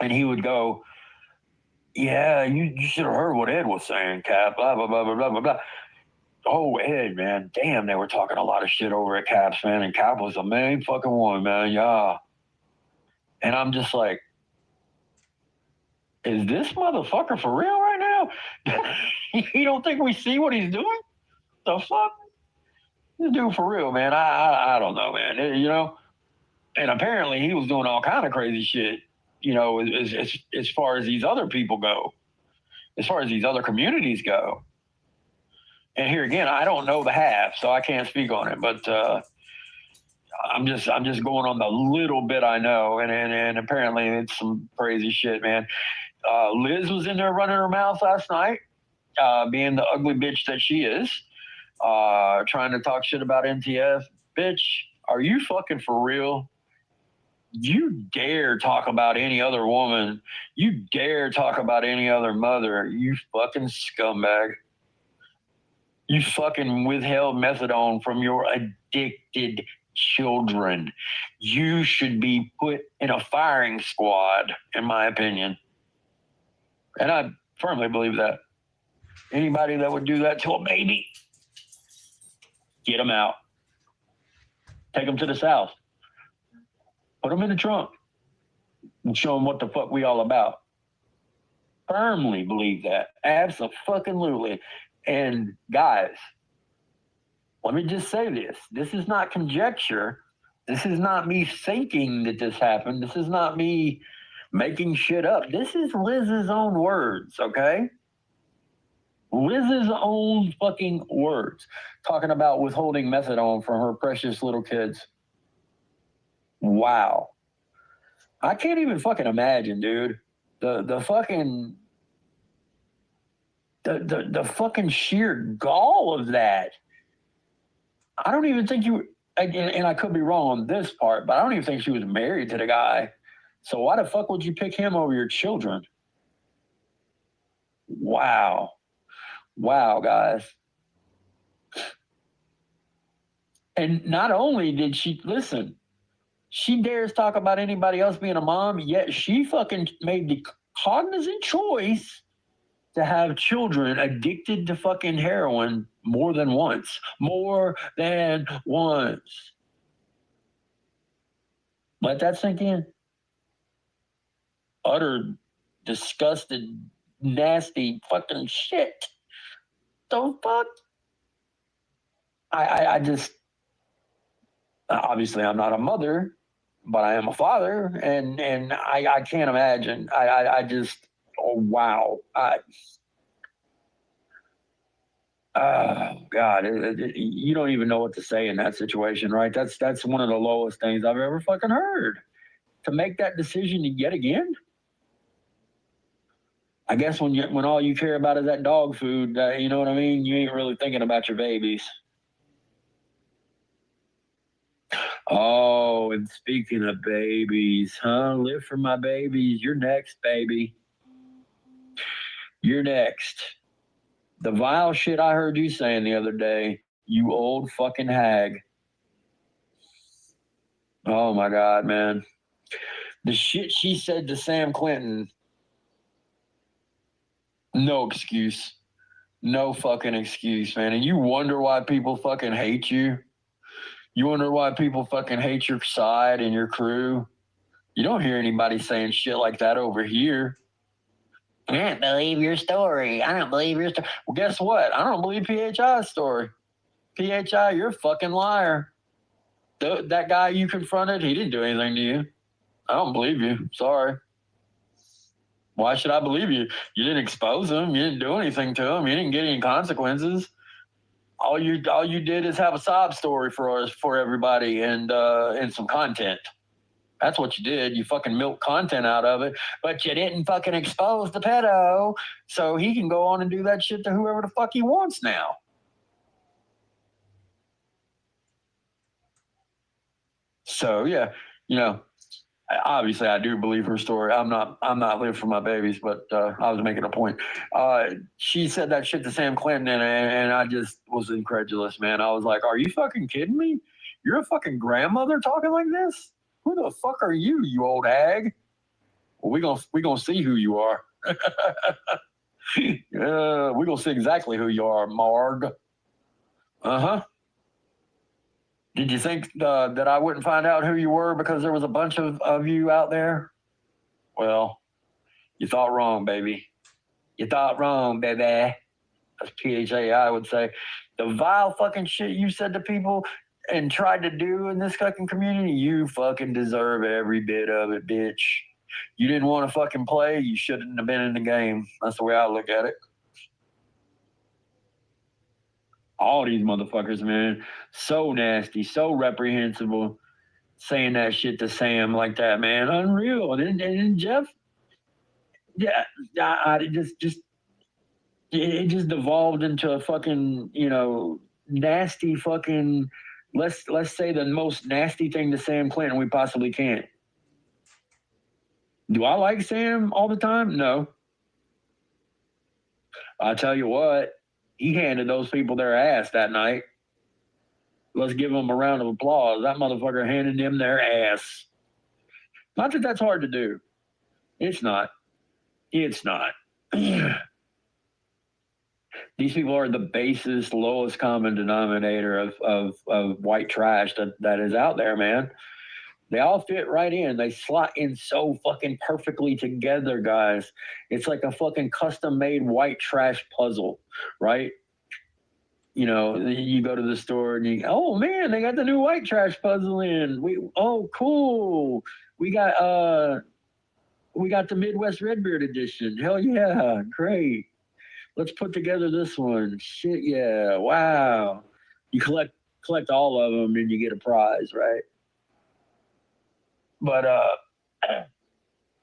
And he would go, yeah, you should have heard what Ed was saying, Cap, blah, blah, blah, blah, blah, blah, blah. Oh, Ed, man, damn, they were talking a lot of shit over at Cap's, man, and Cap was the main fucking one, man, yeah. And I'm just like, is this motherfucker for real right now? You don't think we see what he's doing? The fuck? This dude for real, man, I don't know, man, and apparently he was doing all kind of crazy shit, as far as these other people go, as far as these other communities go. And here again, I don't know the half, so I can't speak on it. But I'm just going on the little bit I know, and apparently it's some crazy shit, man. Liz was in there running her mouth last night, being the ugly bitch that she is, trying to talk shit about NTF. Bitch, are you fucking for real? You dare talk about any other woman? You dare talk about any other mother? You fucking scumbag. You fucking withheld methadone from your addicted children. You should be put in a firing squad, in my opinion. And I firmly believe that. Anybody that would do that to a baby, get them out. Take them to the South. Put them in the trunk and show them what the fuck we all about. Firmly believe that. Absolutely. And guys, let me just say this. This is not conjecture. This is not me thinking that this happened. This is not me making shit up. This is Liz's own words, okay? Liz's own fucking words. Talking about withholding methadone from her precious little kids. Wow. I can't even fucking imagine, dude. The fucking the fucking sheer gall of that. I don't even think you, and I could be wrong on this part, but I don't even think she was married to the guy. So why the fuck would you pick him over your children? Wow. Wow, guys. And not only did she, listen, she dares talk about anybody else being a mom, yet she fucking made the cognizant choice to have children addicted to fucking heroin more than once. More than once. Let that sink in. Utter, disgusted, nasty fucking shit. The fuck? I just, obviously I'm not a mother, but I am a father, and I can't imagine. I just, oh wow. Oh God, you don't even know what to say in that situation, right? That's one of the lowest things I've ever fucking heard. To make that decision yet again. I guess when all you care about is that dog food, you know what I mean? You ain't really thinking about your babies. Oh, and speaking of babies, huh? Live for my babies. You're next, baby. You're next. The vile shit I heard you saying the other day, you old fucking hag. Oh my God, man. The shit she said to Sam Clinton. No excuse. No fucking excuse, man. And you wonder why people fucking hate you? You wonder why people fucking hate your side and your crew? You don't hear anybody saying shit like that over here. I don't believe your story. I don't believe your story. Well, guess what? I don't believe PHI's story. PHI, you're a fucking liar. That guy you confronted, he didn't do anything to you. I don't believe you. Sorry. Why should I believe you? You didn't expose him. You didn't do anything to him. You didn't get any consequences. All you did is have a sob story for everybody and some content. That's what you did. You fucking milked content out of it, but you didn't fucking expose the pedo, so he can go on and do that shit to whoever the fuck he wants now. So yeah, you know, obviously I do believe her story. I'm not living for my babies, but I was making a point. She said that shit to Sam Clinton, and I just was incredulous, man. I was like, are you fucking kidding me? You're a fucking grandmother talking like this? Who the fuck are you, you old hag? Well, we gonna see who you are. We gonna see exactly who you are, Marg. Uh-huh. Did you think that I wouldn't find out who you were because there was a bunch of you out there? Well, you thought wrong, baby. You thought wrong, baby. As PHAI would say. The vile fucking shit you said to people and tried to do in this fucking community, you fucking deserve every bit of it, bitch. You didn't want to fucking play, you shouldn't have been in the game. That's the way I look at it. All these motherfuckers, man, so nasty, so reprehensible, saying that shit to Sam like that, man, unreal. And then Jeff, yeah, it just devolved into a fucking, nasty fucking. Let's say the most nasty thing to Sam Clinton we possibly can. Do I like Sam all the time? No. I'll tell you what. He handed those people their ass that night. Let's give him a round of applause. That motherfucker handed them their ass. Not that that's hard to do. It's not. It's not. These people are the basest, lowest common denominator of white trash that is out there, man. They all fit right in. They slot in so fucking perfectly together, guys. It's like a fucking custom-made white trash puzzle, right? You go to the store and oh man, they got the new white trash puzzle in. Oh, cool. We got We got the Midwest Redbeard edition. Hell yeah, great. Let's put together this one. Shit yeah, wow. You collect all of them and you get a prize, right? But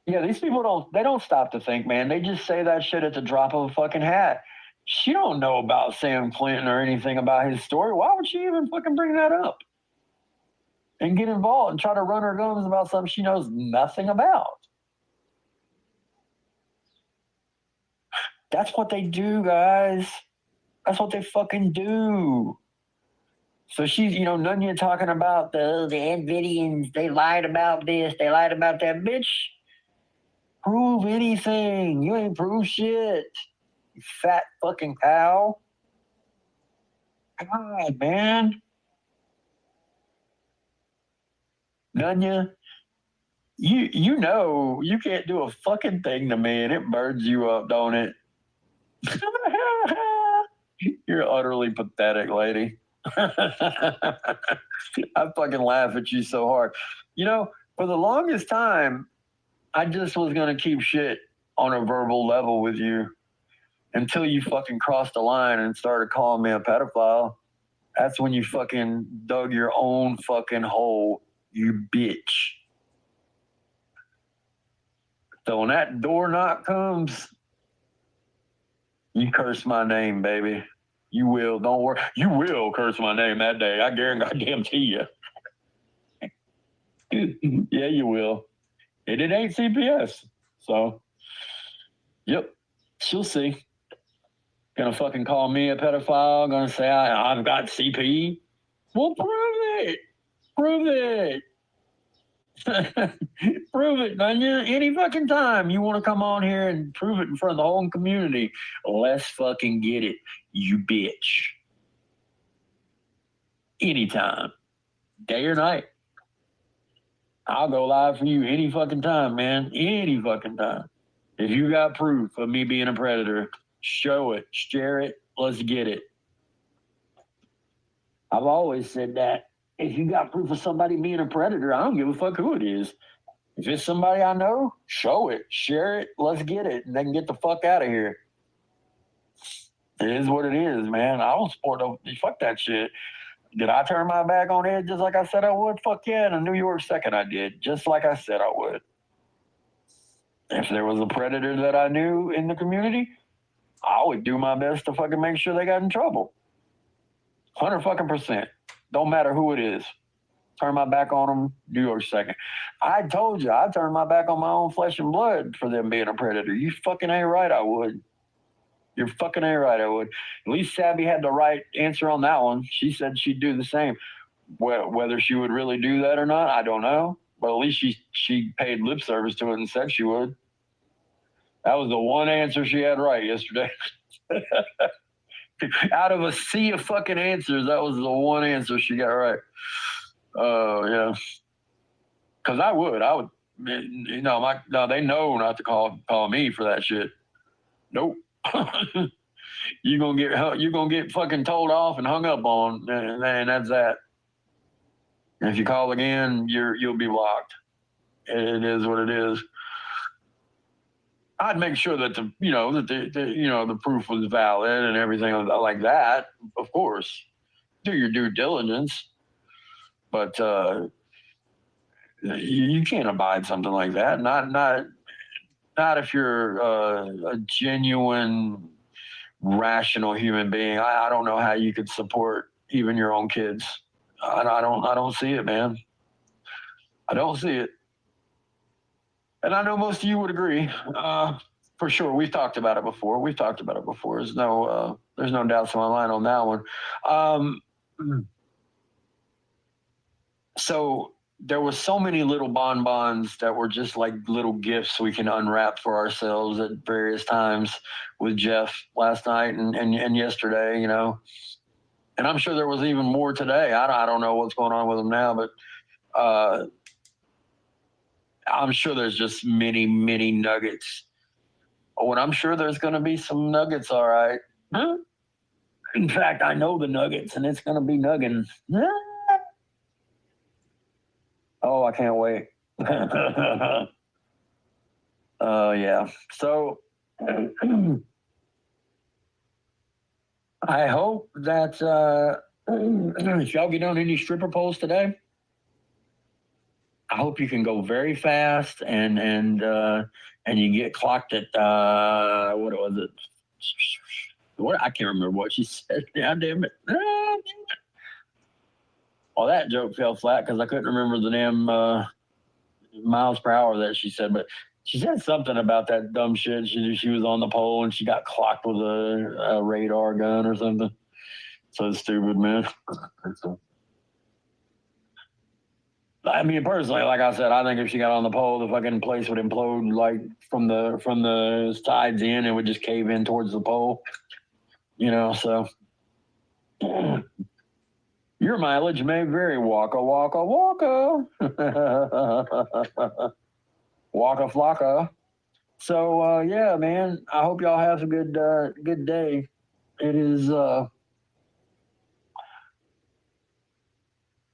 yeah, these people don't stop to think, man. They just say that shit at the drop of a fucking hat. She don't know about Sam Clinton or anything about his story. Why would she even fucking bring that up and get involved and try to run her guns about something she knows nothing about? That's what they do, guys. That's what they fucking do. So she's, Nunya talking about the NVIDIANs, they lied about this, they lied about that. Bitch, prove anything. You ain't prove shit. You fat fucking cow. God, man. Nunya, you know you can't do a fucking thing to me and it burns you up, don't it? You're utterly pathetic, lady. I fucking laugh at you so hard. For the longest time, I just was going to keep shit on a verbal level with you until you fucking crossed the line and started calling me a pedophile. That's when you fucking dug your own fucking hole, you bitch. So when that door knock comes, you curse my name, baby. You will. Don't worry. You will curse my name that day. I guarantee you. Yeah, you will. And it ain't CPS. So, yep. She'll see. Gonna fucking call me a pedophile. Gonna say I've got CP. Well, prove it. Prove it. Prove it, Nunya. Any fucking time you want to come on here and prove it in front of the whole community, let's fucking get it, you bitch. Anytime, day or night. I'll go live for you any fucking time, man. Any fucking time. If you got proof of me being a predator, show it, share it, let's get it. I've always said that. If you got proof of somebody being a predator, I don't give a fuck who it is. If it's somebody I know, show it, share it, let's get it, and they can get the fuck out of here. It is what it is, man. I don't support fuck that shit. Did I turn my back on it just like I said I would? Fuck yeah, in a New York second I did, just like I said I would. If there was a predator that I knew in the community, I would do my best to fucking make sure they got in trouble. 100%. Don't matter who it is. Turn my back on them, New York second. I told you, I turned my back on my own flesh and blood for them being a predator. You fucking ain't right, I would. You're fucking ain't right, I would. At least Sabby had the right answer on that one. She said she'd do the same. Whether she would really do that or not, I don't know. But at least she paid lip service to it and said she would. That was the one answer she had right yesterday. Out of a sea of fucking answers, that was the one answer she got right. Oh, yeah. Because I would. They know not to call me for that shit. Nope. You're gonna get fucking told off and hung up on, and that's that. And if you call again, you'll be blocked. It is what it is. I'd make sure that the proof was valid and everything like that. Of course, do your due diligence, but you can't abide something like that. Not if you're a genuine, rational human being. I don't know how you could support even your own kids. I don't see it, man. I don't see it. And I know most of you would agree, for sure. We've talked about it before. There's no doubts in my mind on that one. So there was so many little bonbons that were just like little gifts we can unwrap for ourselves at various times with Jeff last night and yesterday, And I'm sure there was even more today. I don't know what's going on with them now, but I'm sure there's just many, many nuggets. Oh, and I'm sure there's going to be some nuggets, all right. In fact, I know the nuggets, and it's going to be nugging. Oh, I can't wait. Yeah. So I hope that if y'all get on any stripper poles today, I hope you can go very fast and you get clocked at what was it? What I can't remember what she said. Yeah, damn it. Ah, damn it. Well, that joke fell flat because I couldn't remember the damn miles per hour that she said, but she said something about that dumb shit. She was on the pole and she got clocked with a radar gun or something. So stupid, man. I mean, personally, like I said, I think if she got on the pole, the fucking place would implode like from the sides in. It would just cave in towards the pole. You know, so your mileage may vary. Waka waka waka. Waka flocka. So yeah, man. I hope y'all have a good day. It is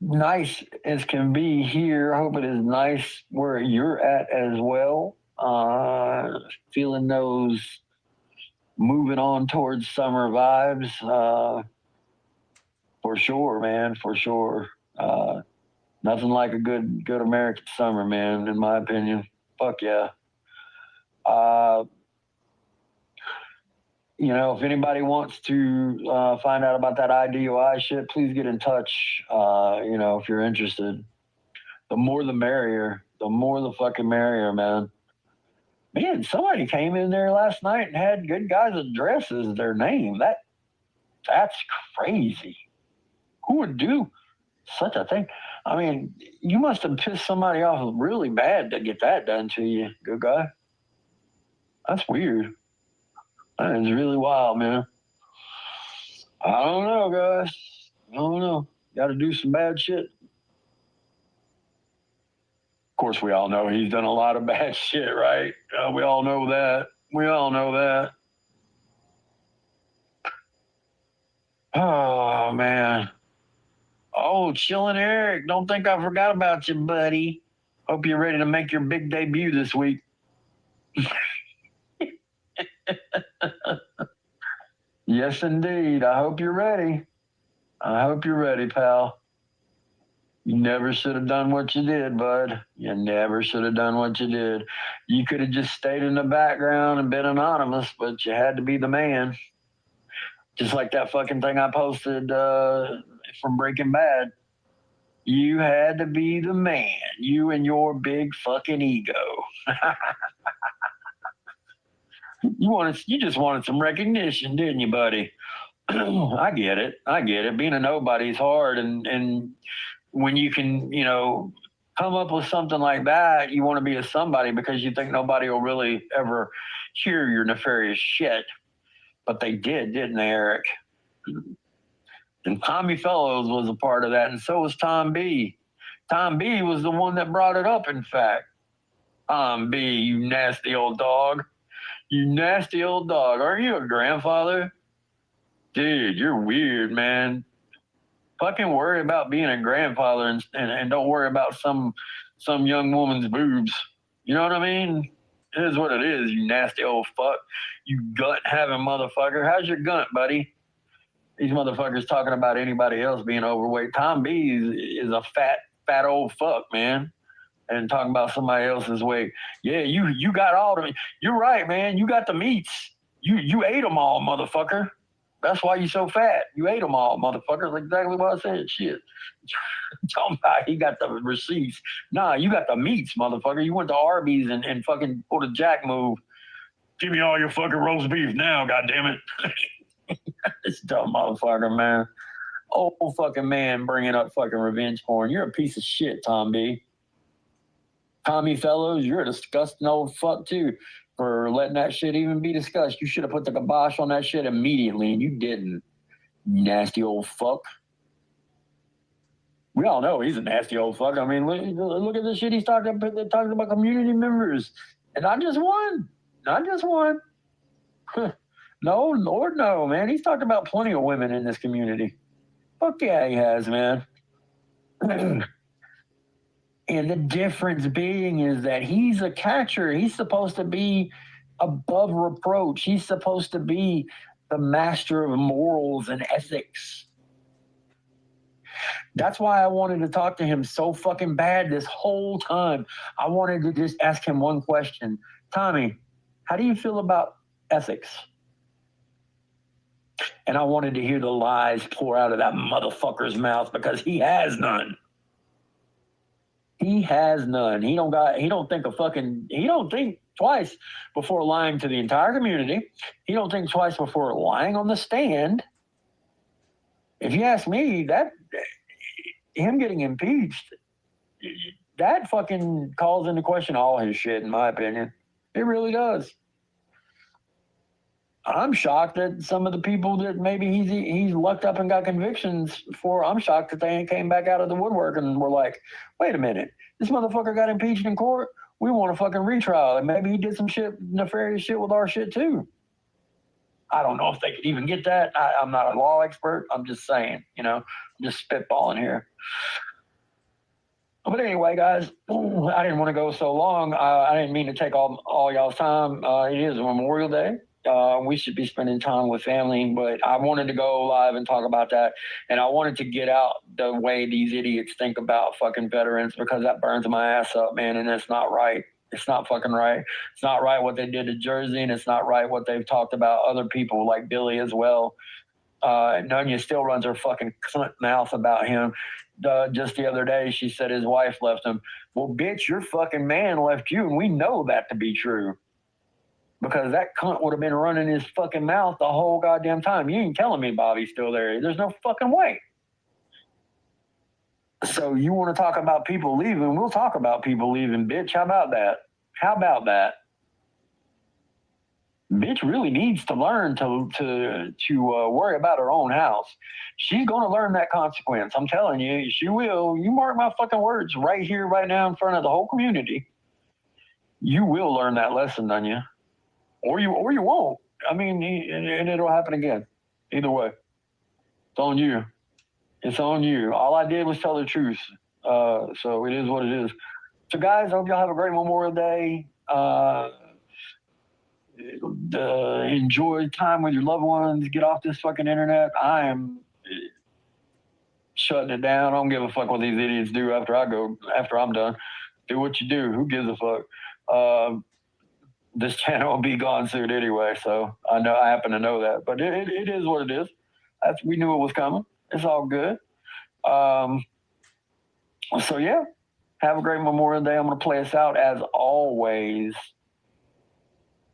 nice as can be here. I hope it is nice where you're at as well. Feeling those moving on towards summer vibes. For sure, man. For sure. Nothing like a good American summer, man. In my opinion. Fuck yeah. You know, if anybody wants to find out about that IDOI shit, please get in touch. You know, if you're interested, the more the merrier. The more the fucking merrier, man. Man, somebody came in there last night and had good guys' address as their name. That's crazy. Who would do such a thing? I mean, you must have pissed somebody off really bad to get that done to you, good guy. That's weird. That is really wild, man. I don't know, guys. I don't know. Got to do some bad shit. Of course, we all know he's done a lot of bad shit, right? We all know that. We all know that. Oh, man. Oh, chillin' Eric. Don't think I forgot about you, buddy. Hope you're ready to make your big debut this week. Yes, indeed. I hope you're ready. I hope you're ready, pal. You never should have done what you did, bud. You never should have done what you did. You could have just stayed in the background and been anonymous, but you had to be the man. Just like that fucking thing I posted from Breaking Bad. You had to be the man. You and your big fucking ego. You just wanted some recognition, didn't you, buddy? I get it. Being a nobody's hard, and when you can, you know, come up with something like that, you want to be a somebody because you think nobody will really ever hear your nefarious shit. But they did, didn't they, Eric? And Tommy Fellows was a part of that, and so was Tom B. Tom B was the one that brought it up, in fact. Tom B, you nasty old dog. You nasty old dog. Aren't you a grandfather? Dude, you're weird, man. Fucking worry about being a grandfather and don't worry about some young woman's boobs. You know what I mean? It is what it is, you nasty old fuck. You gut-having motherfucker. How's your gut, buddy? These motherfuckers talking about anybody else being overweight. Tom B is a fat old fuck, man. And talking about somebody else's weight. Yeah, you got all the. You're right, man. You got the meats. You ate them all, motherfucker. That's why you so fat. You ate them all, motherfucker. That's exactly what I said. Shit. Talking about he got the receipts. Nah, you got the meats, motherfucker. You went to Arby's and fucking pulled a jack move. Give me all your fucking roast beef now, goddammit. This dumb motherfucker, man. Old fucking man bringing up fucking revenge porn. You're a piece of shit, Tom B. Tommy Fellows, you're a disgusting old fuck too for letting that shit even be discussed. You should have put the kibosh on that shit immediately, and you didn't. Nasty old fuck. We all know he's a nasty old fuck. I mean, look at the shit he's talking about community members. And not just one. No, Lord, no, man. He's talked about plenty of women in this community. Fuck yeah, he has, man. And the difference being is that he's a catcher. He's supposed to be above reproach. He's supposed to be the master of morals and ethics. That's why I wanted to talk to him so fucking bad this whole time. I wanted to just ask him one question. Tommy, how do you feel about ethics? And I wanted to hear the lies pour out of that motherfucker's mouth because he has none. He has none. He don't think twice before lying to the entire community. He don't think twice before lying on the stand. If you ask me, that him getting impeached, that fucking calls into question all his shit, in my opinion. It really does. I'm shocked that some of the people that maybe he's lucked up and got convictions for, I'm shocked that they ain't came back out of the woodwork and were like, wait a minute, this motherfucker got impeached in court. We want a fucking retrial. And maybe he did some shit, nefarious shit with our shit too. I don't know if they could even get that. I'm not a law expert. I'm just saying, I'm just spitballing here. But anyway, guys, I didn't want to go so long. I didn't mean to take all y'all's time. It is Memorial Day. We should be spending time with family, but I wanted to go live and talk about that. And I wanted to get out the way these idiots think about fucking veterans, because that burns my ass up, man. And it's not right. It's not fucking right. It's not right what they did to Jersey, and it's not right what they've talked about other people like Billy as well. Nunya still runs her fucking cunt mouth about him. Just the other day, she said his wife left him. Well, bitch, your fucking man left you, and we know that to be true. Because that cunt would have been running his fucking mouth the whole goddamn time. You ain't telling me Bobby's still there. There's no fucking way. So you want to talk about people leaving? We'll talk about people leaving, bitch. How about that? How about that? Bitch really needs to learn to worry about her own house. She's going to learn that consequence. I'm telling you, she will. You mark my fucking words right here, right now in front of the whole community. You will learn that lesson, don't you? Or you won't. I mean, and it'll happen again. Either way, it's on you. It's on you. All I did was tell the truth. So it is what it is. So, guys, I hope y'all have a great Memorial Day. Enjoy time with your loved ones. Get off this fucking internet. I am shutting it down. I don't give a fuck what these idiots do after I'm done. Do what you do. Who gives a fuck? This channel will be gone soon anyway, so I happen to know that. But it is what it is. We knew it was coming. It's all good. So yeah, have a great Memorial Day. I'm gonna play us out as always.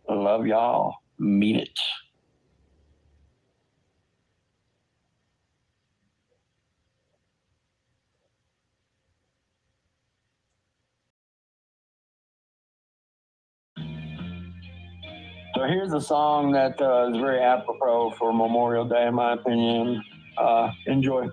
Love y'all. Mean it. So here's a song that is very apropos for Memorial Day, in my opinion. Enjoy.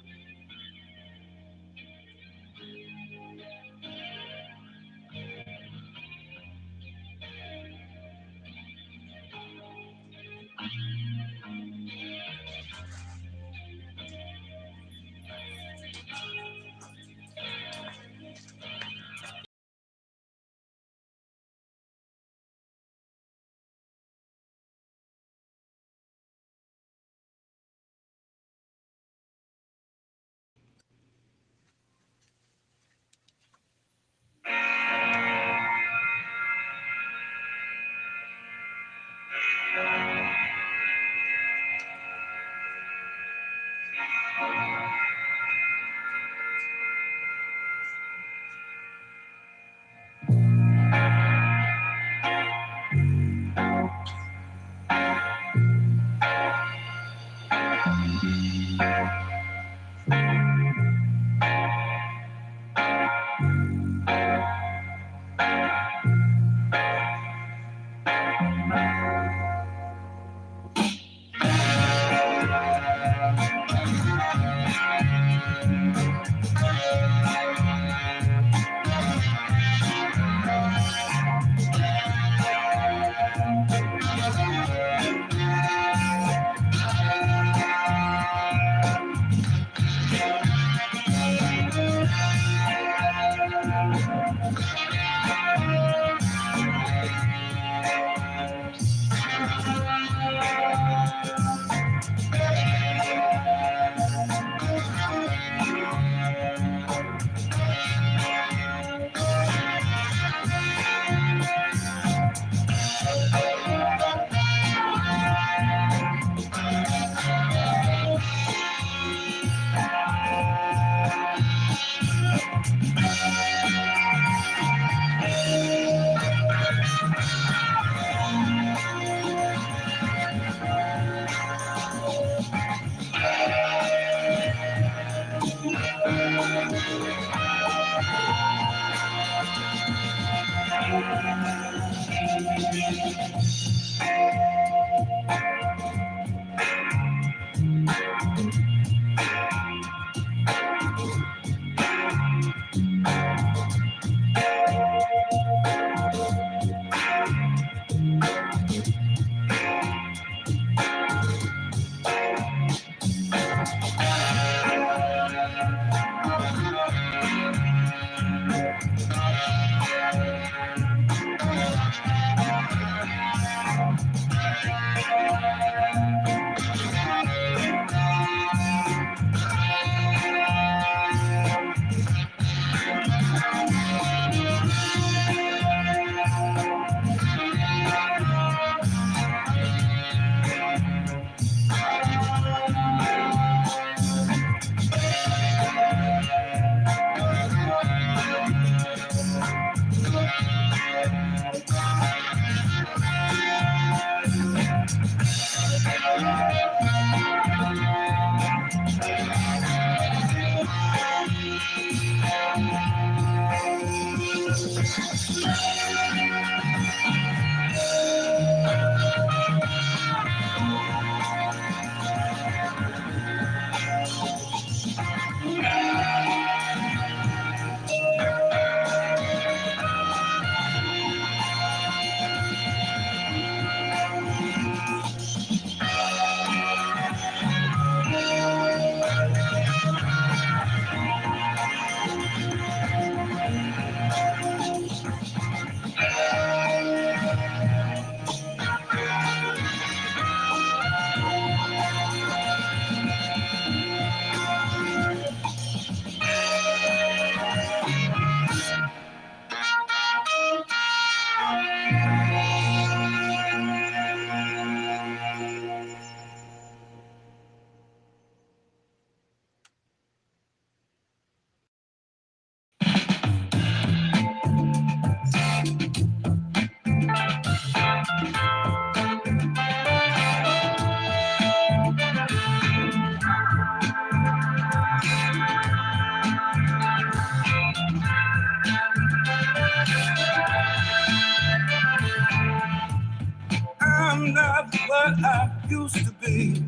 used to be.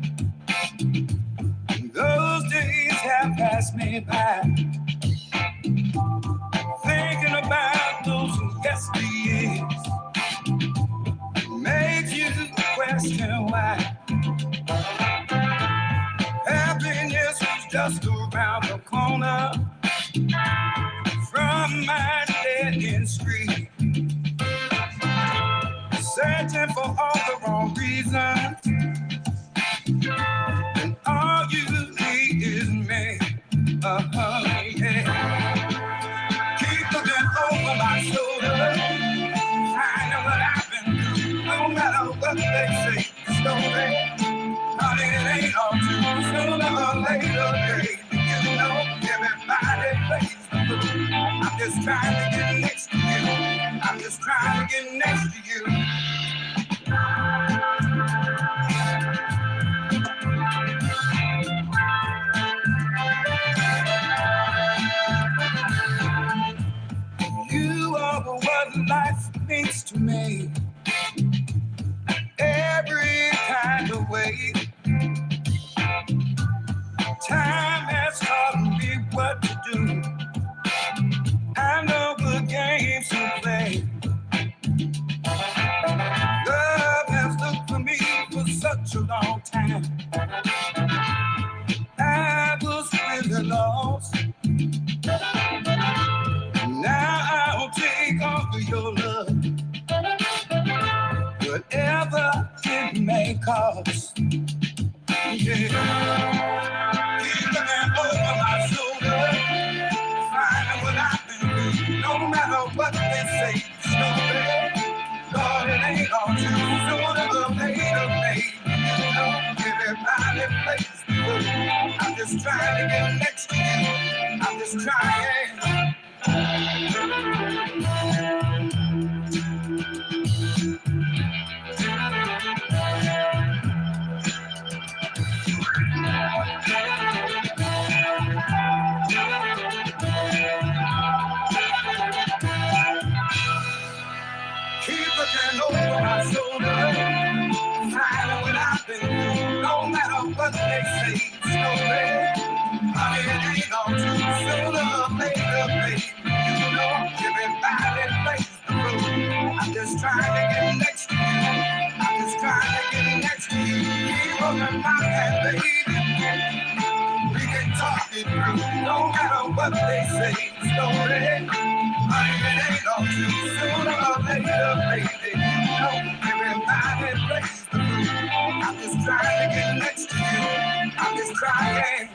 Those days have passed me by. Thinking about those yesteryears makes you question why. Happiness was just around the corner from my dead-end street. Searching for all the wrong reasons, and all you need is me. Yeah. Keep looking over my shoulder, finding what I've been through. No matter what they say, story, honey, it ain't all true. Sooner or later, baby, you know, everybody plays the fool. I'm just trying to get next to you. I'm just trying to get next to you. You are what life means to me. Every kind of way. Time has taught me what to do. I know the games to play. Love has looked for me for such a long time. I was really lost. Now I'll take off of your love, whatever it may cost. Yeah. Keep looking over my shoulder, finding what I've been through. No matter what they say, slowly, Lord, it ain't all true. Sooner or later, baby, you know, everybody plays the fool. I'm just trying to get next to you. I'm just trying. Keep looking over my shoulder, finding what I've been through. No matter what they say, slowly, honey, it ain't all true. Sooner or later, baby, you know, everybody plays the fool. I'm just trying to get next to you. I'm just trying to get next to you. Keep holding my hand, baby. We can talk it through. No matter what they say, slowly, honey, it ain't all true. Sooner or later, baby, you know, everybody plays the fool. I'm just trying to get next to you. I'm just trying.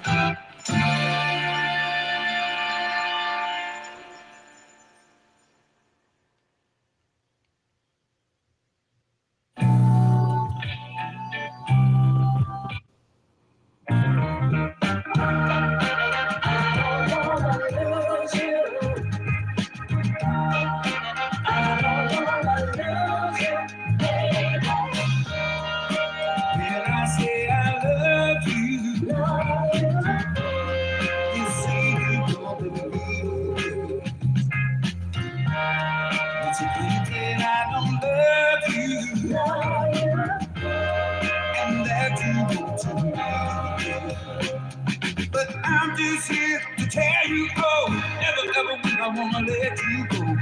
But I'm just here to tell you, oh, never ever will I wanna let you go.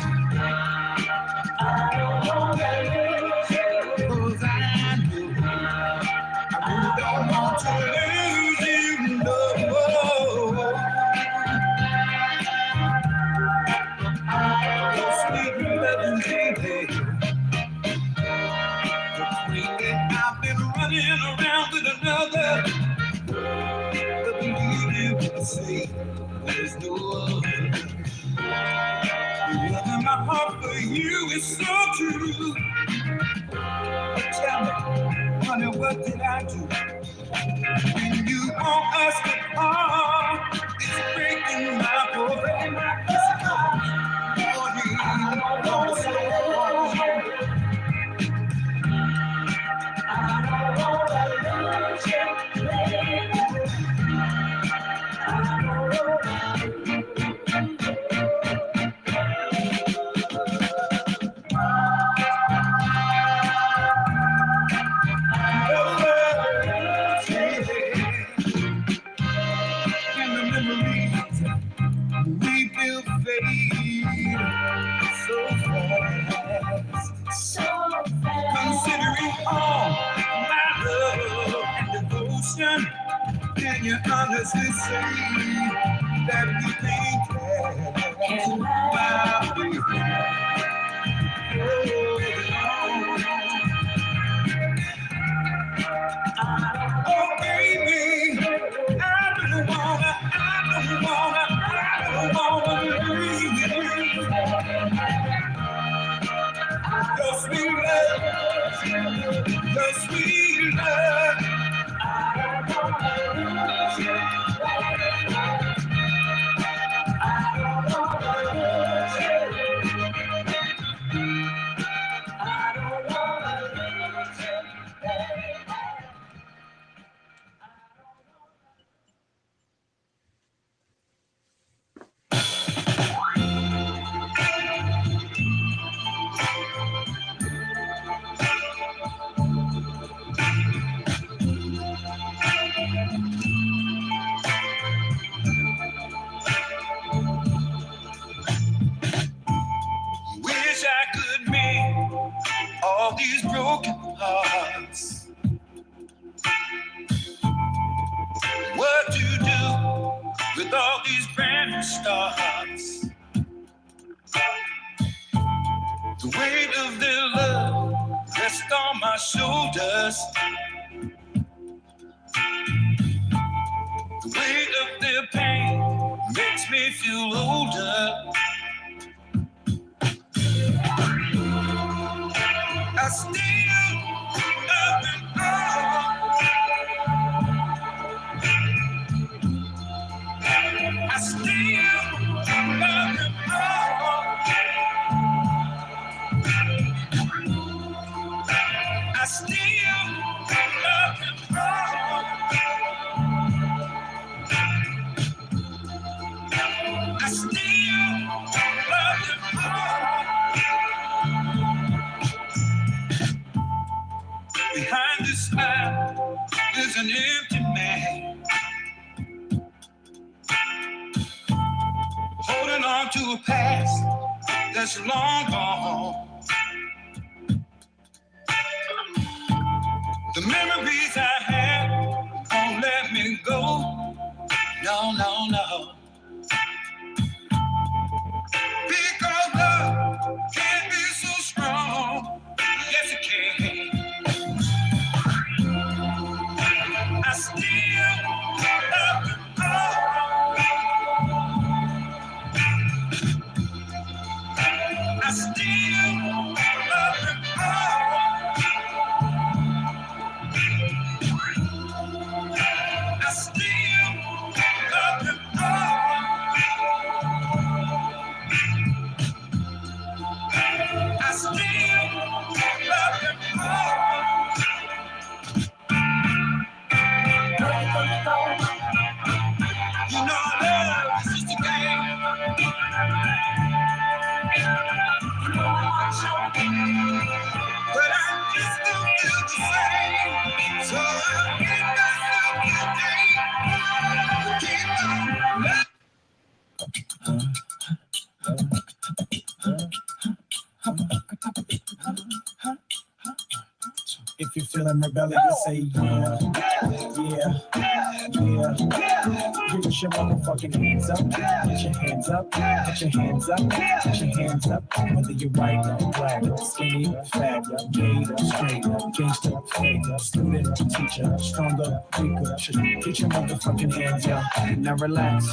I don't wanna lose you, 'cause I know I really don't want to lose you, no. Your sweet loving baby, the queen that I've been running around with another. Say there's no other. Loving my heart for you is so true. But tell me, honey, what did I do? When you want us to part, it's breaking my heart. Can you honestly say that we can't while we oh baby, I don't wanna leave you. Your sweet love, your sweet love. Wish I could mend all these broken hearts. What to do with all these brand new starts? The weight of their love rests on my shoulders. The weight of their pain makes me feel older. I still love them all. I still love them all. I still love them all. I still love them all. Behind this smile is an empty man, holding on to a past that's long gone. The memories I had won't let me go. No, no, no. Because love can be so strong. Yes, it can. I still love them all. I still love them all. I still love them all. I still love them all. You know love is just a game. But I just don't feel the same. So I'll give myself a day. Keep on loving. If you're feeling rebellious, say yeah, yeah, yeah. Get your motherfucking hands up, get your hands up, get your hands up, get your hands up. Whether you're white or black, skinny or fat, gay or straight, gangster or fake, student or teacher, stronger, weaker. Get your motherfucking hands up. Now relax.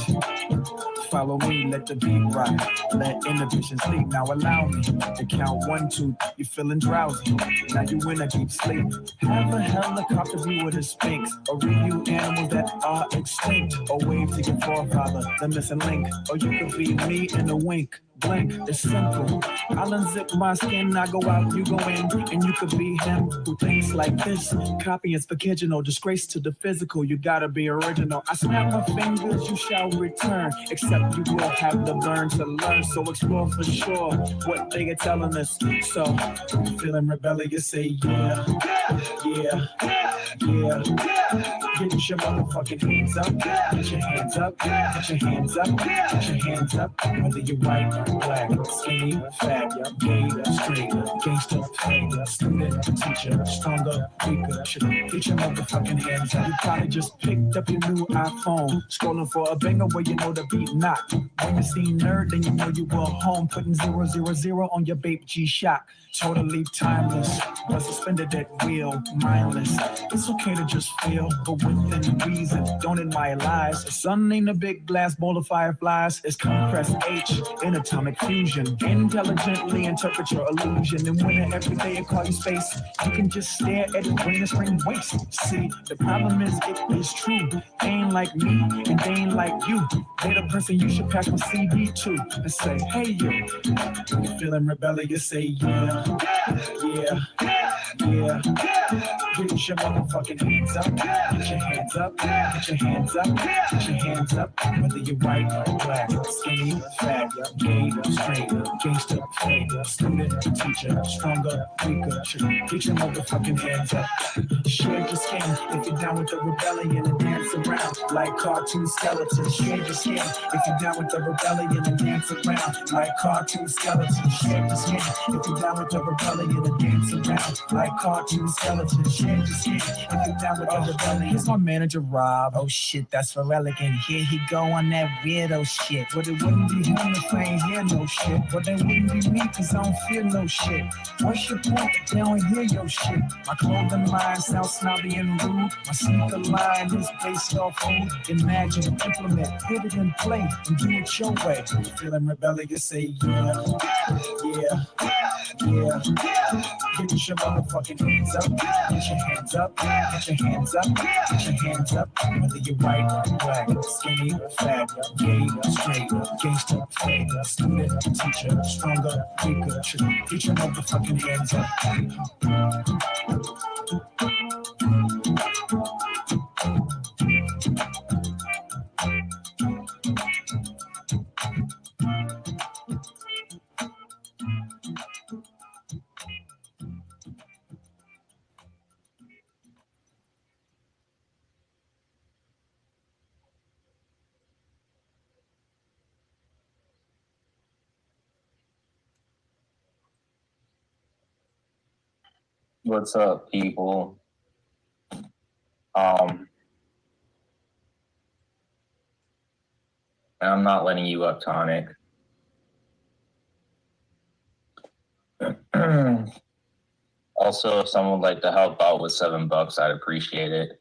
Follow me, let the beat rock. Let inhibitions leak. Now allow me to count 1, 2. You're feeling drowsy. Now you in a deep sleep. Have a helicopter view of the Sphinx, or review animals that are extinct, or wave to your forefather, the missing link. Or you could be me in a wink. Blink, it's simple. I'll unzip my skin, I go out, you go in, and you could be him who thinks like this. Copy is vacational, disgrace to the physical. You gotta be original. I snap my fingers, you shall return. Except you will have to learn to learn. So explore for sure what they are telling us. So, feeling rebellious, say yeah, yeah, yeah. Get your motherfucking hands up, get your hands up, get your hands up, get your hands up. Whether you're white black, skinny, fat, yeah, gay, straight, gangster, failure, student, teacher, stronger, weaker, should get your motherfucking hands up. You probably just picked up your new iPhone, scrolling for a banger where you know the beat not. When you see nerd, then you know you were home, putting 000 on your babe G-Shock. Totally timeless, but suspended at will, mindless. It's okay to just feel, but within reason. Don't admire lies. The sun ain't a big glass bowl of fireflies. It's compressed H in atomic fusion. Intelligently interpret your illusion. And when every day I call you space, you can just stare at it when the spring waste. See, the problem is it is true. They ain't like me, and they ain't like you. They're the person you should pass my CD to and say, hey, you feeling rebellious? Say, yeah. Yeah, yeah. Get your motherfucking hands up. Get your hands up. Get your hands up. Get your hands up. Whether you're white or black, skinny, fat, gay, straight, gangster, failure, student, teacher, stronger, weaker. Get your motherfucking hands up. Share your skin if you're down with the rebellion and dance around like cartoon skeletons. Share your skin if you're down with the rebellion and dance around like cartoon skeletons. Share your skin if you're down with the rebellion and dance around like cartoon skeletons. Share your skin if you're down with the rebellion. Here's my manager Rob. Oh shit, that's for elegant. Here he go on that weirdo shit. But it wouldn't be him if I ain't hear no shit. But they wouldn't be me cause I don't feel no shit. What's your point? They don't hear your shit. My clothing line sounds snobby and rude. My sneaker line is based off food. Imagine, implement, put it in play, and do it your way. Feeling rebellious, say yeah, yeah, yeah. Get your motherfucking hands up. Get your hands up. Get your hands up. Get your hands up. Whether you're white or black, skinny, fat, gay, straight, gangster, failure, student, teacher, stronger, weaker. Get your motherfucking hands up. What's up, people? I'm not letting you up, Tonic. Also, if someone would like to help out with $7, I'd appreciate it.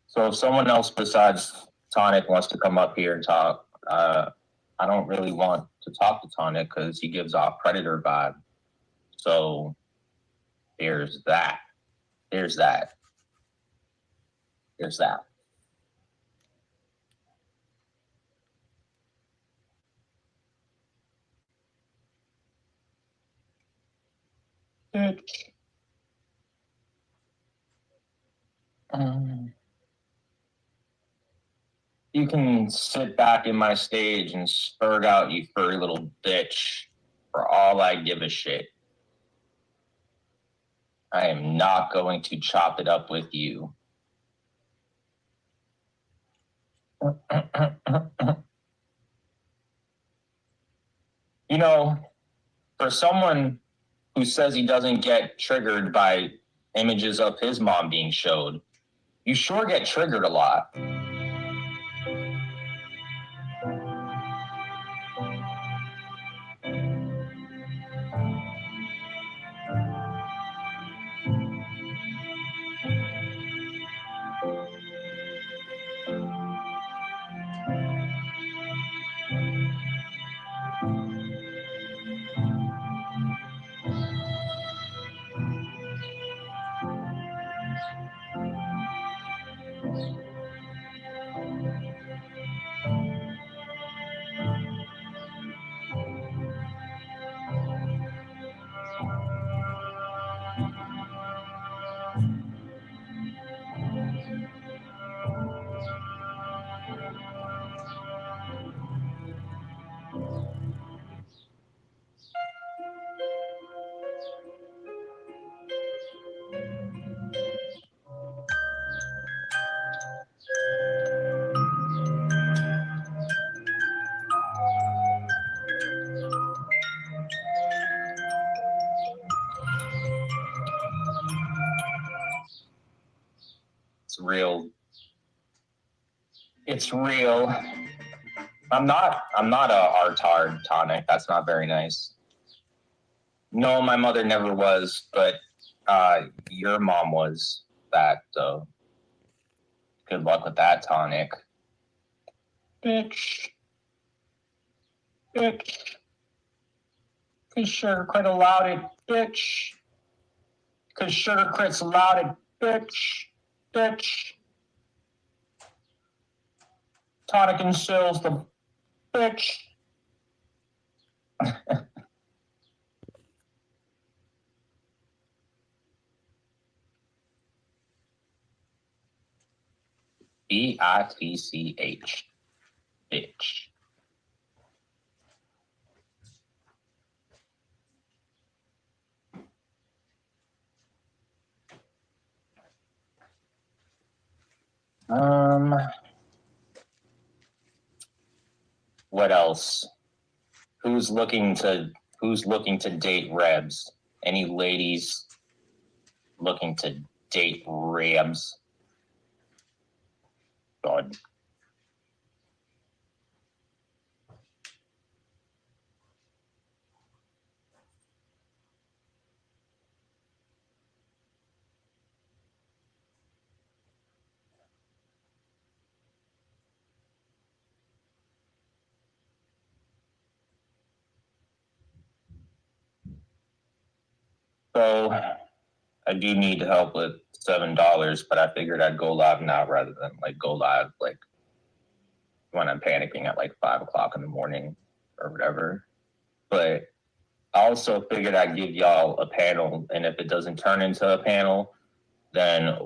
So if someone else besides Tonic wants to come up here and talk, I don't really want to talk to Tonic because he gives off predator vibe. So there's that. There's that. There's that. You can sit back in my stage and spurg out, you furry little bitch, for all I give a shit. I am not going to chop it up with you. You know, for someone who says he doesn't get triggered by images of his mom being showed, you sure get triggered a lot. It's real. It's real. I'm not a hard tonic. That's not very nice. No, my mother never was, but your mom was that, though. Good luck with that tonic. Bitch. Bitch. Cause Sugar Crit allowed it, bitch. Cause Sugar Crit's allowed it, bitch. Bitch. Tonic and Sills, the bitch. B-I-T-C-H. Bitch. What else? Who's looking to date Rebs? Any ladies looking to date Rebs? God. So I do need help with $7, but I figured I'd go live now rather than like go live like when I'm panicking at like 5 o'clock in the morning or whatever. But I also figured I'd give y'all a panel, and if it doesn't turn into a panel, then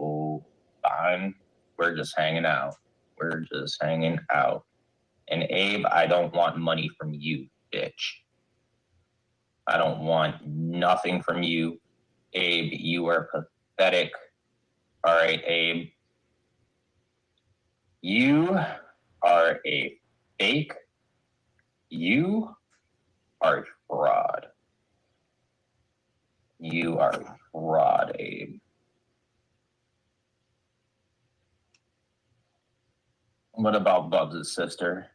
fine. We're just hanging out. We're just hanging out. And Abe, I don't want money from you, bitch. I don't want nothing from you. Abe, you are pathetic. All right, Abe. You are a fake. You are a fraud. You are a fraud, Abe. What about Bubs' sister?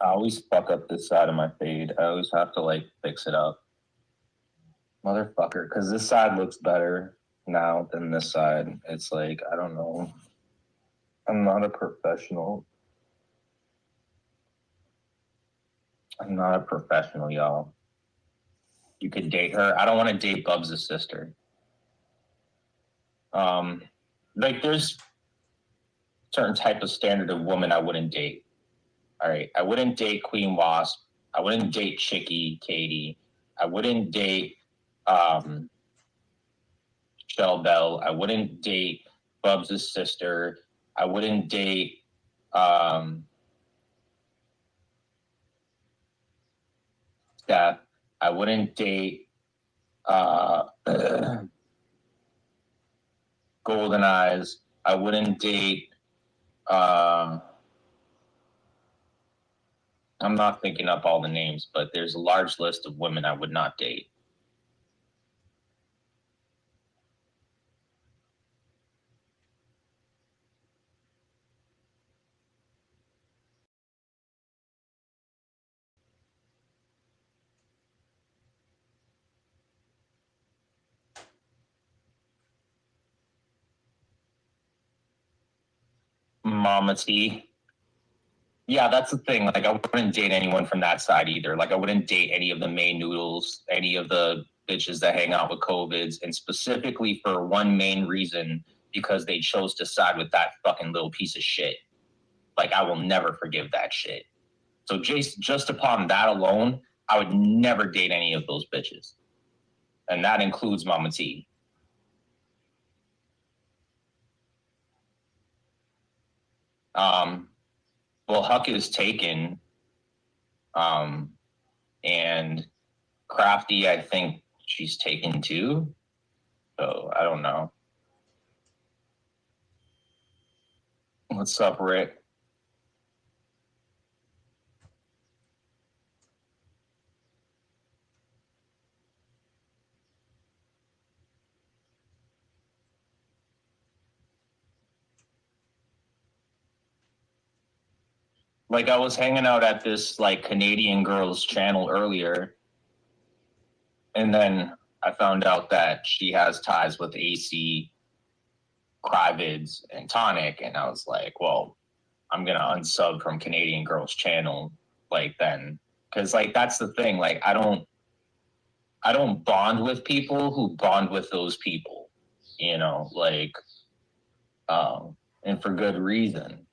I always fuck up this side of my fade. I always have to like fix it up. Motherfucker, because this side looks better now than this side. It's like, I don't know. I'm not a professional. I'm not a professional, y'all. You could date her. I don't want to date Bubs' sister. Like there's certain type of standard of woman I wouldn't date. All right, I wouldn't date Queen Wasp. I wouldn't date Chicky Katie. I wouldn't date Shell Bell. I wouldn't date Bubs' sister. I wouldn't date Steph. I wouldn't date Golden Eyes. I wouldn't date I'm not thinking up all the names, but there's a large list of women I would not date. Mama T. Yeah, that's the thing. Like, I wouldn't date anyone from that side either. Like, I wouldn't date any of the main noodles, any of the bitches that hang out with COVIDs, and specifically for one main reason, because they chose to side with that fucking little piece of shit. Like, I will never forgive that shit. So just upon that alone, I would never date any of those bitches. And that includes Mama T. Well, Huck is taken. And Crafty, I think she's taken too. So I don't know. What's up, Rick? Like I was hanging out at this like Canadian girl's channel earlier, and then I found out that she has ties with AC, Cryvids, and Tonic, and I was like, well, I'm gonna unsub from Canadian girl's channel, like then, because like that's the thing, like I don't bond with people who bond with those people, you know, like, and for good reason,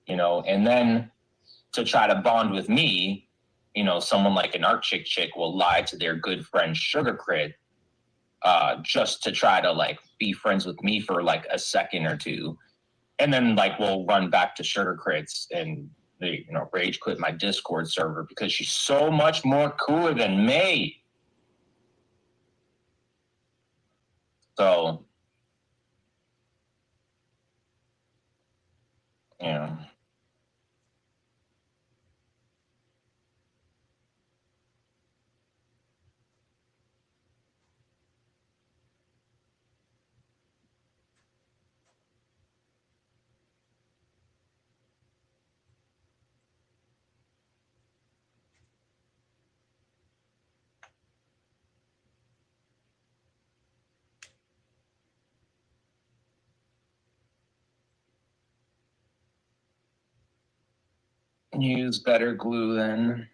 you know, and then to try to bond with me, you know, someone like an Art Chick will lie to their good friend Sugar Crit, just to try to like be friends with me for like a second or two. And then like we'll run back to Sugar Crits and they, you know, rage quit my Discord server because she's so much more cooler than me. So, yeah. Use better glue then.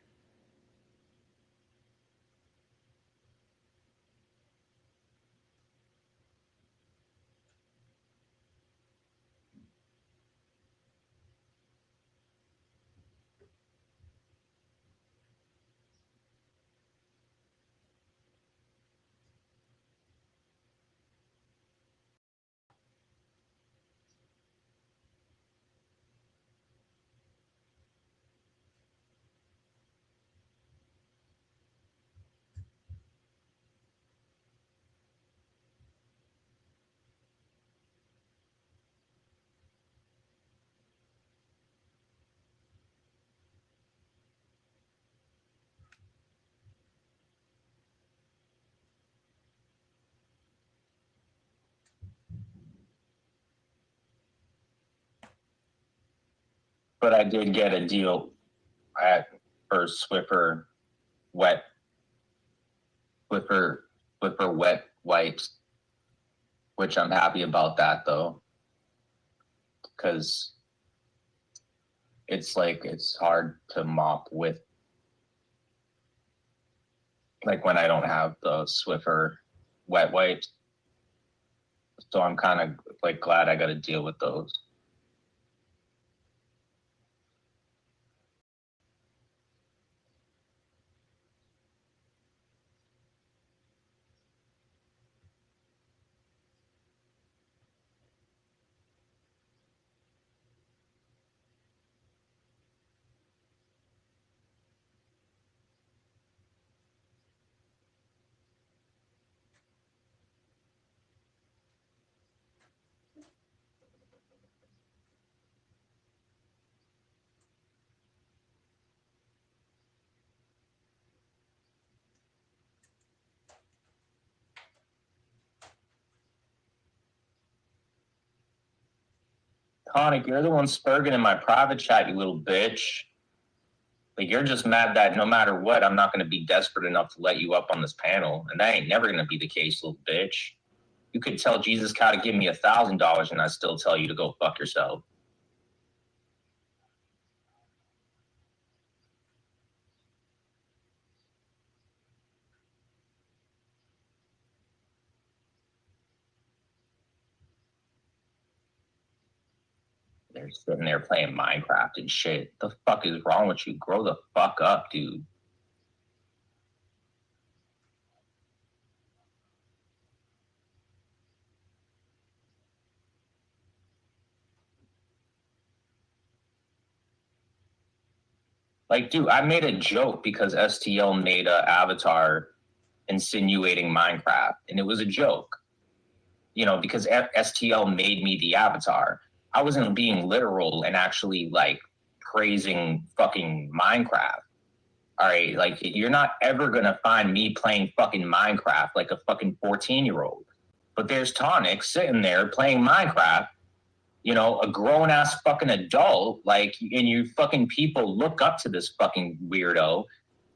But I did get a deal for Swiffer wet wet wipes, which I'm happy about that though, because it's like it's hard to mop with, like when I don't have the Swiffer wet wipes. So I'm kind of like glad I got to deal with those. Tonic, you're the one spurging in my private chat, you little bitch. Like, you're just mad that no matter what, I'm not going to be desperate enough to let you up on this panel. And that ain't never going to be the case, little bitch. You could tell Jesus Cow to give me $1,000 and I'd still tell you to go fuck yourself. They're sitting there playing Minecraft and shit. The fuck is wrong with you? Grow the fuck up, dude. Like, dude, I made a joke because STL made an avatar insinuating Minecraft, and it was a joke. You know, because STL made me the avatar. I wasn't being literal and actually like praising fucking Minecraft. All right, like you're not ever gonna find me playing fucking Minecraft like a fucking 14-year-old. But there's Tonic sitting there playing Minecraft, you know, a grown ass fucking adult, like, and you fucking people look up to this fucking weirdo.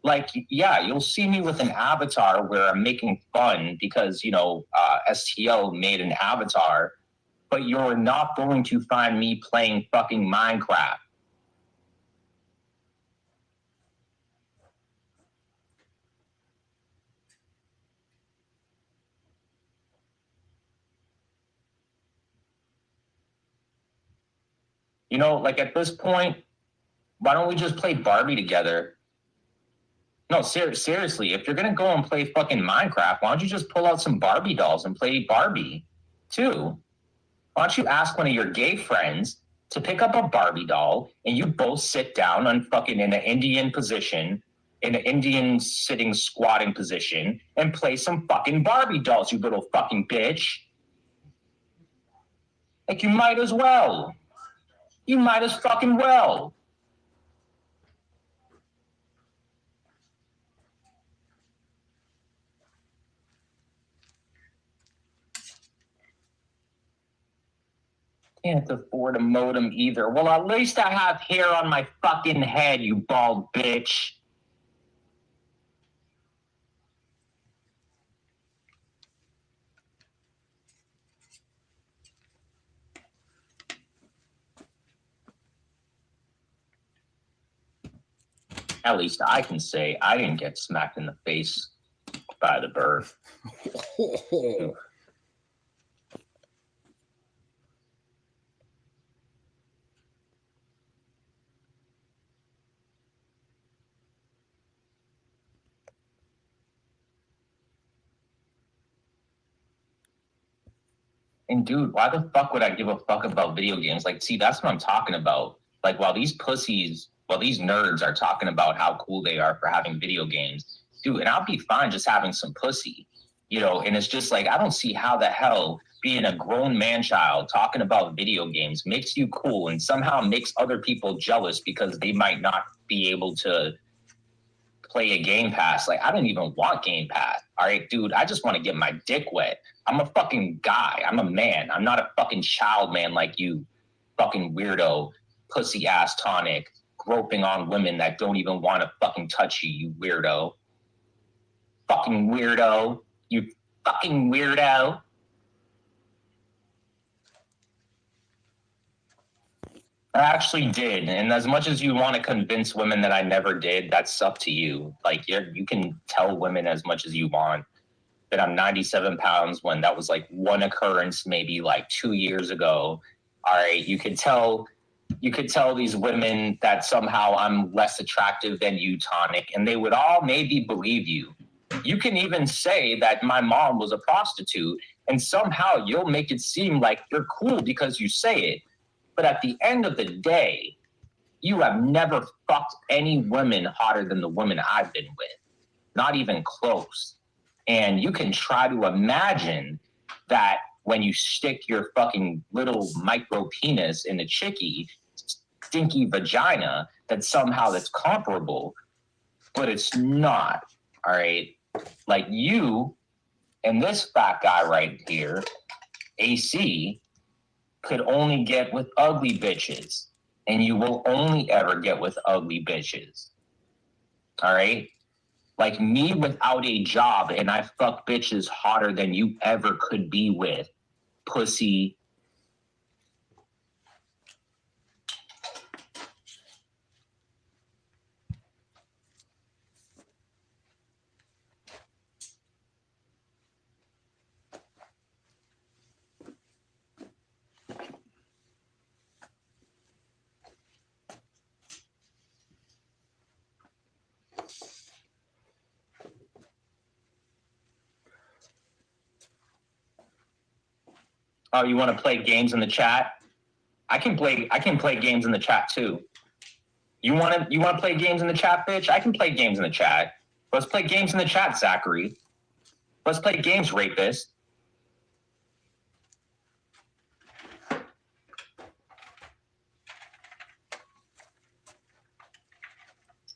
Like, yeah, you'll see me with an avatar where I'm making fun because, you know, STL made an avatar, but you're not going to find me playing fucking Minecraft. You know, like at this point, why don't we just play Barbie together? No, seriously, if you're going to go and play fucking Minecraft, why don't you just pull out some Barbie dolls and play Barbie too? Why don't you ask one of your gay friends to pick up a Barbie doll and you both sit down on fucking in an Indian position, in an Indian sitting squatting position and play some fucking Barbie dolls, you little fucking bitch. Like you might as well. You might as fucking well. Can't afford a modem either. Well, at least I have hair on my fucking head, you bald bitch. At least I can say I didn't get smacked in the face by the bird. And dude, why the fuck would I give a fuck about video games? Like, see, that's what I'm talking about. Like, while these nerds are talking about how cool they are for having video games, dude, and I'll be fine just having some pussy, you know, and it's just like, I don't see how the hell being a grown man child talking about video games makes you cool and somehow makes other people jealous because they might not be able to play a Game Pass. Like, I don't even want Game Pass. All right, dude, I just want to get my dick wet. I'm a fucking guy. I'm a man. I'm not a fucking child man like you, fucking weirdo, pussy ass Tonic, groping on women that don't even want to fucking touch you, you weirdo. Fucking weirdo. You fucking weirdo. I actually did, and as much as you want to convince women that I never did, that's up to you. Like, you can tell women as much as you want that I'm 97 pounds when that was like one occurrence maybe like 2 years ago. All right, you could tell these women that somehow I'm less attractive than you, Tonic, and they would all maybe believe you. You can even say that my mom was a prostitute, and somehow you'll make it seem like you're cool because you say it. But at the end of the day, you have never fucked any women hotter than the women I've been with. Not even close. And you can try to imagine that when you stick your fucking little micro penis in a chickie, stinky vagina, that somehow that's comparable, but it's not, all right? Like you and this fat guy right here, AC, could only get with ugly bitches, and you will only ever get with ugly bitches. All right? Like me without a job, and I fuck bitches hotter than you ever could be with. Pussy. Oh, you want to play games in the chat? I can play games in the chat too. You want to play games in the chat, bitch? I can play games in the chat. Let's play games in the chat, Zachary. Let's play games, rapist.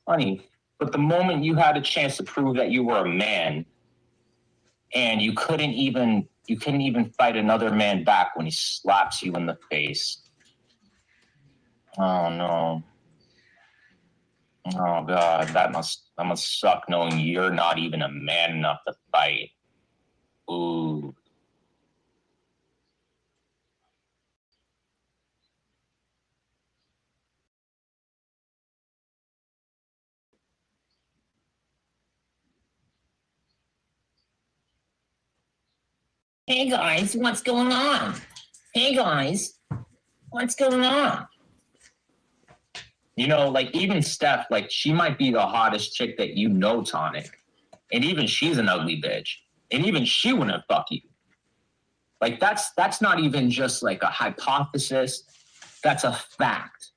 Funny, but the moment you had a chance to prove that you were a man, and you couldn't even fight another man back when he slaps you in the face. Oh no. Oh God, that must suck knowing you're not even a man enough to fight. Ooh. Hey guys, what's going on? Hey guys, what's going on? You know, like even Steph, like she might be the hottest chick that you know, Tonic. And even she's an ugly bitch. And even she wouldn't fuck you. Like that's not even just like a hypothesis. That's a fact.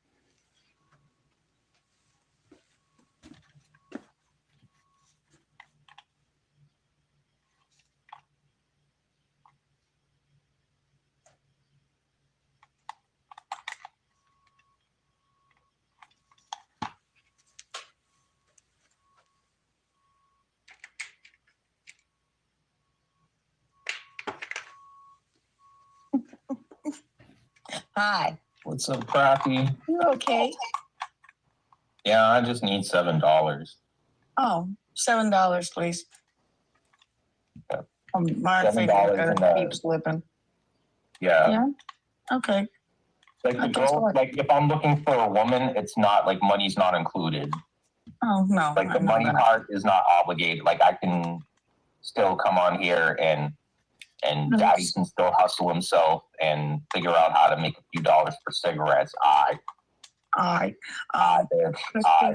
Hi. What's up, Crappy? You okay? Yeah, I just need $7. Oh, $7, please. Yeah. My $7 finger keeps slipping. Yeah. Yeah? Okay. Like the I guess girl, what? like if I'm looking for a woman, it's not like money's not included. Oh, no. Like the I'm money not. part is not obligated. Like I can still come on here and daddy can still hustle himself and figure out how to make a few dollars for cigarettes. Bitch. I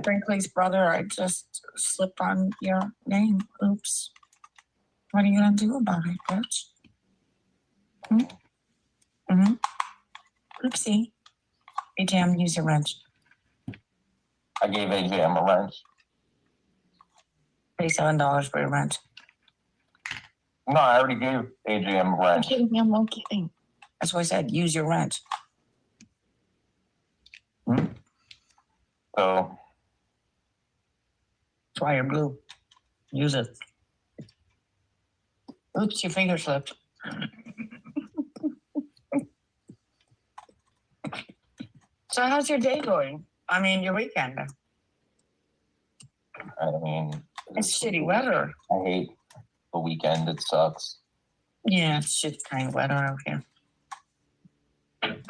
Brinkley's brother, I just slipped on your name. Oops. What are you going to do about it, bitch? Mm-hmm. Oopsie. AJM, use your wrench. I gave AJM a wrench. Pay $7 for your wrench. No, I already gave AJM a wrench. I'm kidding. That's why I said use your wrench. So Try your blue. Use it. Oops, your finger slipped. So how's your day going? I mean, your weekend. I mean, It's shitty weather. I hate the weekend. It sucks. Yeah, it's shit kind of weather out here.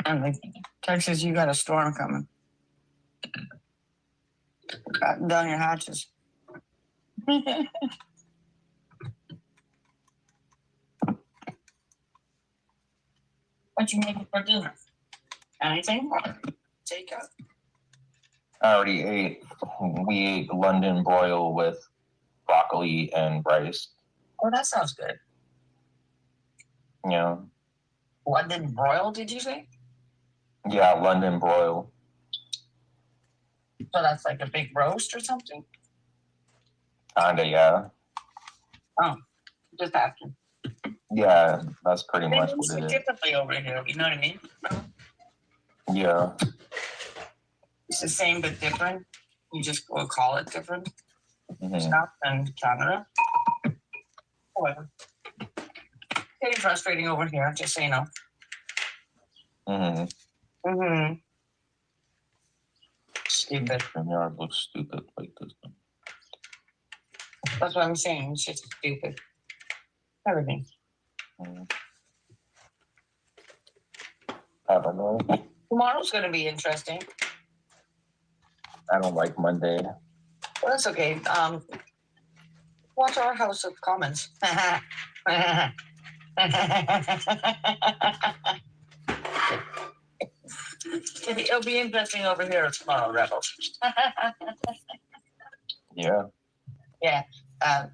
And like Texas, you got a storm coming. Batten down your hatches. What you making for dinner? Anything? Take out. I already ate. We ate London broil with broccoli and rice. Oh, that sounds good. Yeah. London broil, did you say? Yeah, London broil. So that's like a big roast or something? Kinda, yeah. Oh, just asking. Yeah, that's pretty They much do what shit it is. differently over here, you know what I mean? Yeah. It's the same but different. You just will call it different Mhm. stuff and Canada. Whatever. Getting frustrating over here, just so you know. Mhm. Mm-hmm. Stupid. StreamYard looks stupid like this. That's what I'm saying. It's just stupid. Everything. Mhm. I don't know. Tomorrow's going to be interesting. I don't like Monday. Well, that's okay. Watch our House of Commons. It'll be interesting over here tomorrow, Rebels. Yeah. Yeah.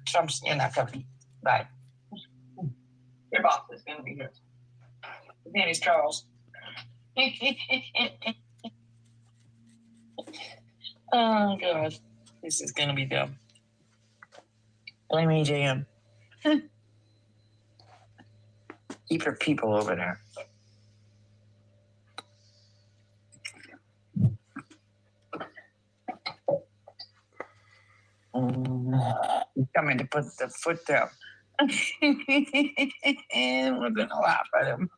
Trump's in that company. Right. Your boss is going to be here. His name is Oh gosh, this is gonna be dumb. Blame AJM. Keep your people over there. He's coming to put the foot down. We're gonna laugh at him.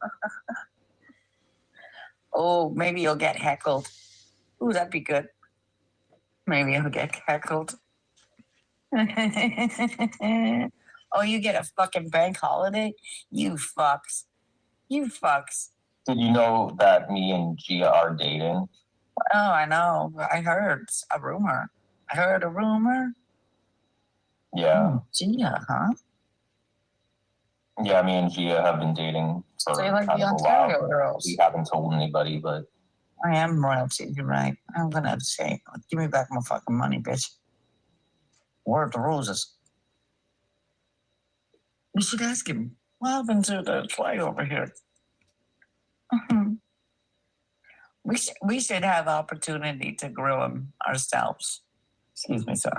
Oh, maybe you'll get heckled. Ooh, that'd be good. Maybe I'll get heckled. Oh, you get a fucking bank holiday? You fucks. You fucks. Did you know that me and Gia are dating? Oh, I know. I heard a rumor. I heard a rumor. Yeah. Gia, huh? Yeah, me and Gia have been dating for So you like kind the of a Ontario while. girls? We haven't told anybody, but I am royalty. You're right. I'm gonna say, give me back my fucking money, bitch. Where are the roses? We should ask him. What happened to the flag over here? We should have opportunity to grill him ourselves. Excuse me, sir.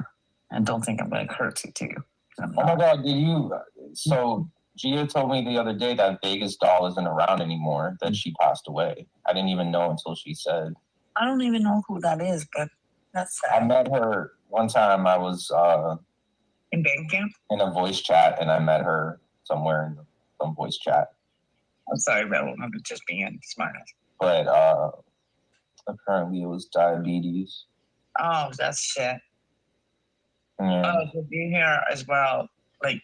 And don't think I'm going to curtsy to you. oh my God, did you? So Gia told me the other day that Vegas doll isn't around anymore, that she passed away. I didn't even know until she said. I don't even know who that is, but that's I sad. met her one time. I was In band camp? in a voice chat, and I met her somewhere in some voice chat. I'm sorry, Rebel. I'm just being smart. But apparently it was diabetes. Oh, that's shit. Yeah. Oh, did you hear as well? Like,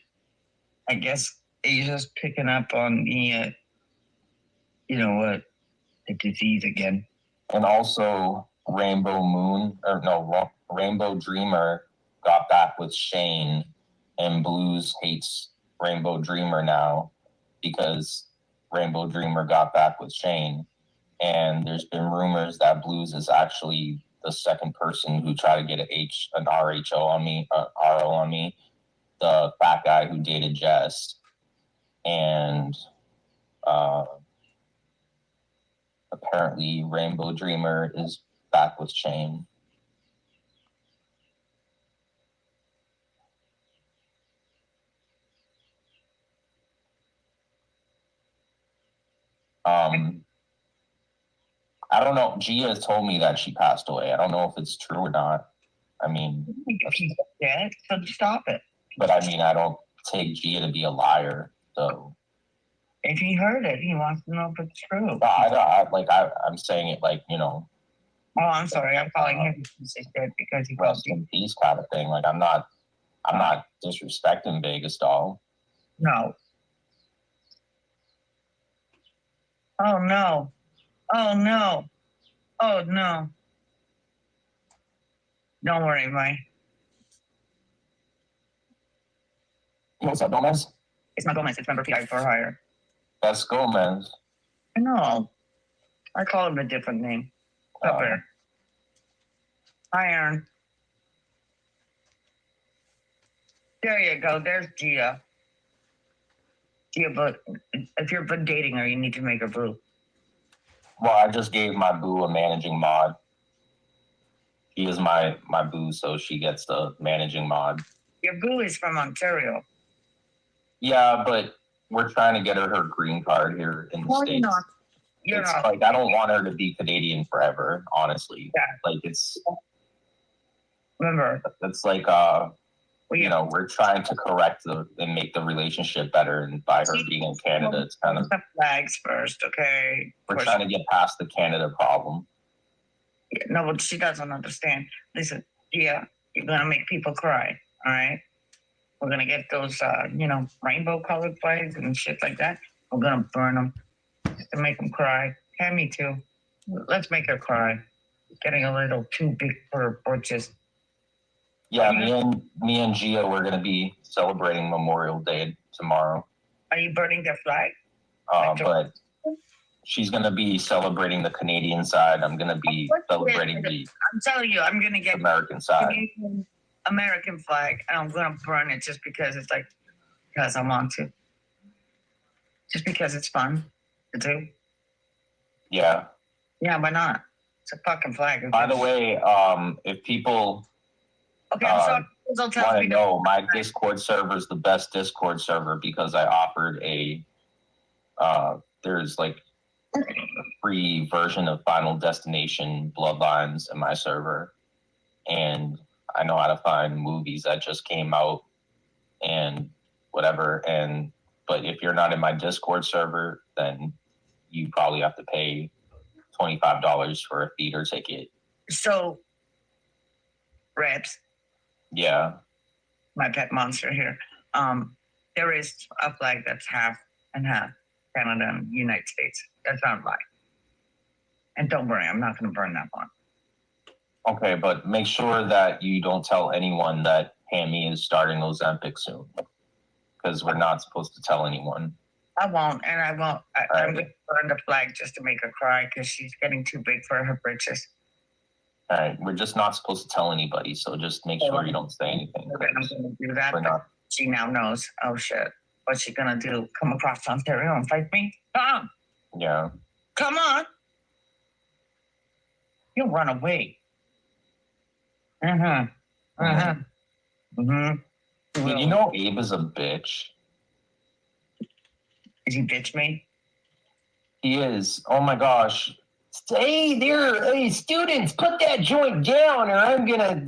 I guess Asia's picking up on the, you know what, the disease again. And also Rainbow Dreamer got back with Shane, and Blues hates Rainbow Dreamer now because Rainbow Dreamer got back with Shane. And there's been rumors that Blues is actually the second person who tried to get an RHO on me, RO on me, the fat guy who dated Jess. And apparently Rainbow Dreamer is back with Shane. I don't know. Gia has told me that she passed away. I don't know if it's true or not. I mean, Yeah, so stop it. but I mean, I don't take Gia to be a liar. So If he heard it, he wants to know if it's true. I'm saying it like, you know. Oh, I'm sorry. I'm calling him because he Rest in peace kind of thing. Like I'm not disrespecting Vegas doll. No. Oh no. Oh no. Oh no. Don't worry, Mike. What's up, Gomez? It's not Gomez, it's member PI for hire. That's Gomez. No. I call him a different name. Up there. Hi, Aaron. There you go. There's Gia. Gia, but if you're dating her, you need to make her boo. Well, I just gave my boo a managing mod. She is my boo, so she gets the managing mod. Your boo is from Ontario. Yeah, but we're trying to get her green card here in the No, States. you're not. You're It's not. like I don't want her to be Canadian forever, honestly. Yeah. Like it's Remember, like we we're trying to correct and make the relationship better, and by her being in Canada, it's kind of the flags first, okay? we're trying to get past the Canada problem. No, but she doesn't understand. Listen, Gia, you're gonna make people cry, all right? We're gonna get those, rainbow colored flags and shit like that. We're gonna burn them just to make them cry. And me too. Let's make her cry. Getting a little too big for her britches. Yeah, me and Gia, we're gonna be celebrating Memorial Day tomorrow. Are you burning their flag? But she's gonna be celebrating the Canadian side. I'm gonna be celebrating the I'm telling you, I'm gonna get American side. American flag, and I'm gonna burn it just because it's like, because I want to. Just because it's fun to do. Yeah. Yeah, why not? It's a fucking flag. By the way, if people Okay, I'm sorry. Don't tell want me to know, my Discord server is the best Discord server because I offered there's like a free version of Final Destination Bloodlines in my server. And I know how to find movies that just came out and whatever. But if you're not in my Discord server, then you probably have to pay $25 for a theater ticket. So, Rebs, Yeah. my pet monster here. There is a flag that's half and half, Canada and United States. That's not a lie. And don't worry, I'm not going to burn that one. Okay, but make sure that you don't tell anyone that Hammy is starting Ozempic soon, because we're not supposed to tell anyone. I won't, and I won't. I'm Right. going to burn the flag just to make her cry because she's getting too big for her britches. All right, we're just not supposed to tell anybody, so just make sure you don't say anything. Okay, I'm going to do that. We're not. She now knows. Oh shit! What's she gonna do? Come across Ontario and fight me? Come, Yeah. come on! You'll run away. Did you know Abe is a bitch? Is he bitch me? He is. Oh my gosh. Hey there, hey students, put that joint down or I'm gonna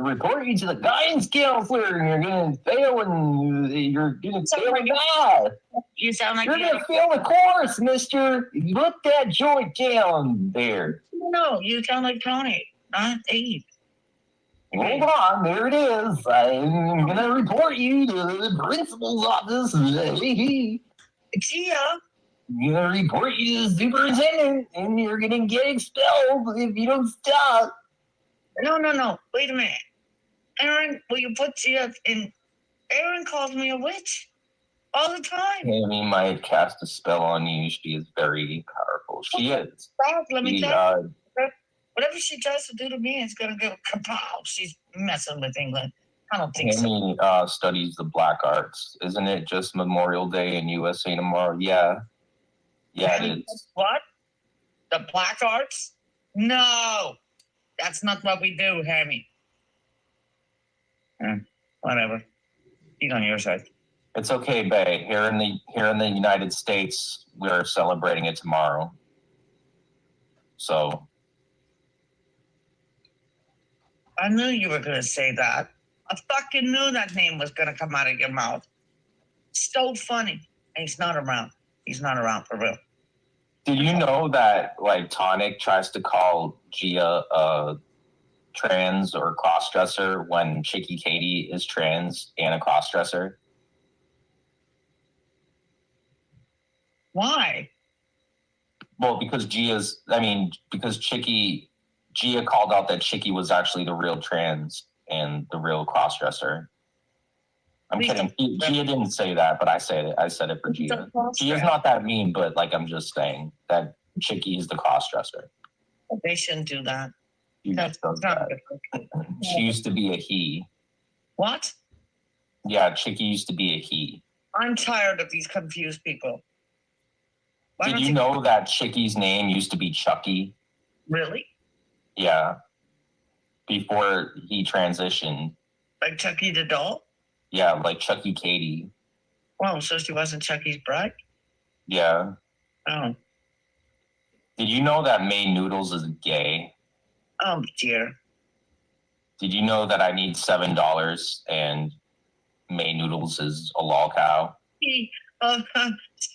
report you to the guidance counselor and you're gonna fail and you're gonna fail bad. You sound like You're gonna fail the course, mister. Put that joint down there. No, you sound like Tony, not Abe. Hold on, there it is. I'm gonna report you to the principal's office. Gia. I'm gonna report you to the superintendent, and you're gonna get expelled if you don't stop. No. Wait a minute. Aaron, will you put Gia in? Aaron calls me a witch all the time. Amy might cast a spell on you. She is very powerful. She is. Stop, let me tell you. She, Whatever she tries to do to me is gonna go kapow. She's messing with England. I don't think so. Amy studies the black arts. Isn't it just Memorial Day in USA tomorrow? Yeah. Yeah, it is. What? The black arts? No, that's not what we do, Hammy. Whatever. He's on your side. It's okay, Bay. Here in the United States, we're celebrating it tomorrow. So I knew you were gonna say that. I fucking knew that name was gonna come out of your mouth. So funny. And he's not around. He's not around for real. did you know that like Tonic tries to call Gia a trans or crossdresser when Chicky Katie is trans and a crossdresser? Why? Well, because Gia called out that Chicky was actually the real trans and the real crossdresser. I'm kidding. Gia didn't say that, but I said it. I said it for Gia. Gia's not that mean, but like I'm just saying that Chicky is the crossdresser. They shouldn't do that. She That's does not that. good. She used to be a he. What? Yeah, Chicky used to be a he. I'm tired of these confused people. Why Did don't you know that Chicky's name used to be Chucky? Really? Yeah. Before he transitioned. Like Chucky the doll? Yeah, like Chucky Katie. Oh, so she wasn't Chucky's bride? Yeah. Oh. Did you know that May Noodles is gay? Oh, dear. Did you know that I need $7 and May Noodles is a lol cow?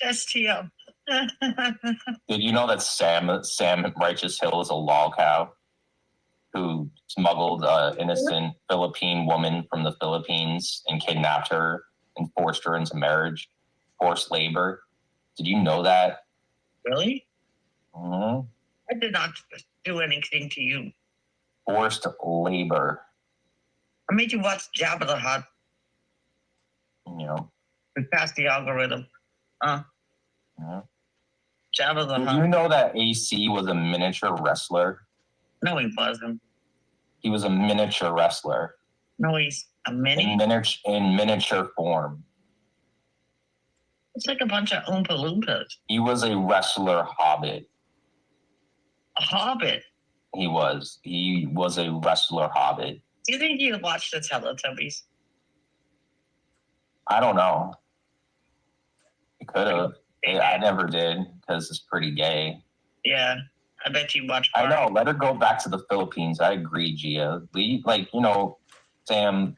STL. Did you know that Sam Righteous Hill is a lol cow who smuggled an innocent Philippine woman from the Philippines and kidnapped her and forced her into marriage, forced labor? Did you know that? Really? Mm-hmm. I did not do anything to you. Forced labor. I made you watch Jabba the Hutt. You know. We passed the algorithm. Yeah. Jabba the Did Hutt. you know that AC was a miniature wrestler? No, he wasn't. He was a miniature wrestler. No, he's a mini. In miniature form. It's like a bunch of Oompa Loompas. He was a wrestler hobbit. A hobbit. He was. He was a wrestler hobbit. Do you think you watched the Teletubbies? I don't know. He could have. I never did because it's pretty gay. Yeah, I bet you watched. I know. Let her go back to the Philippines. I agree, Gia. Sam,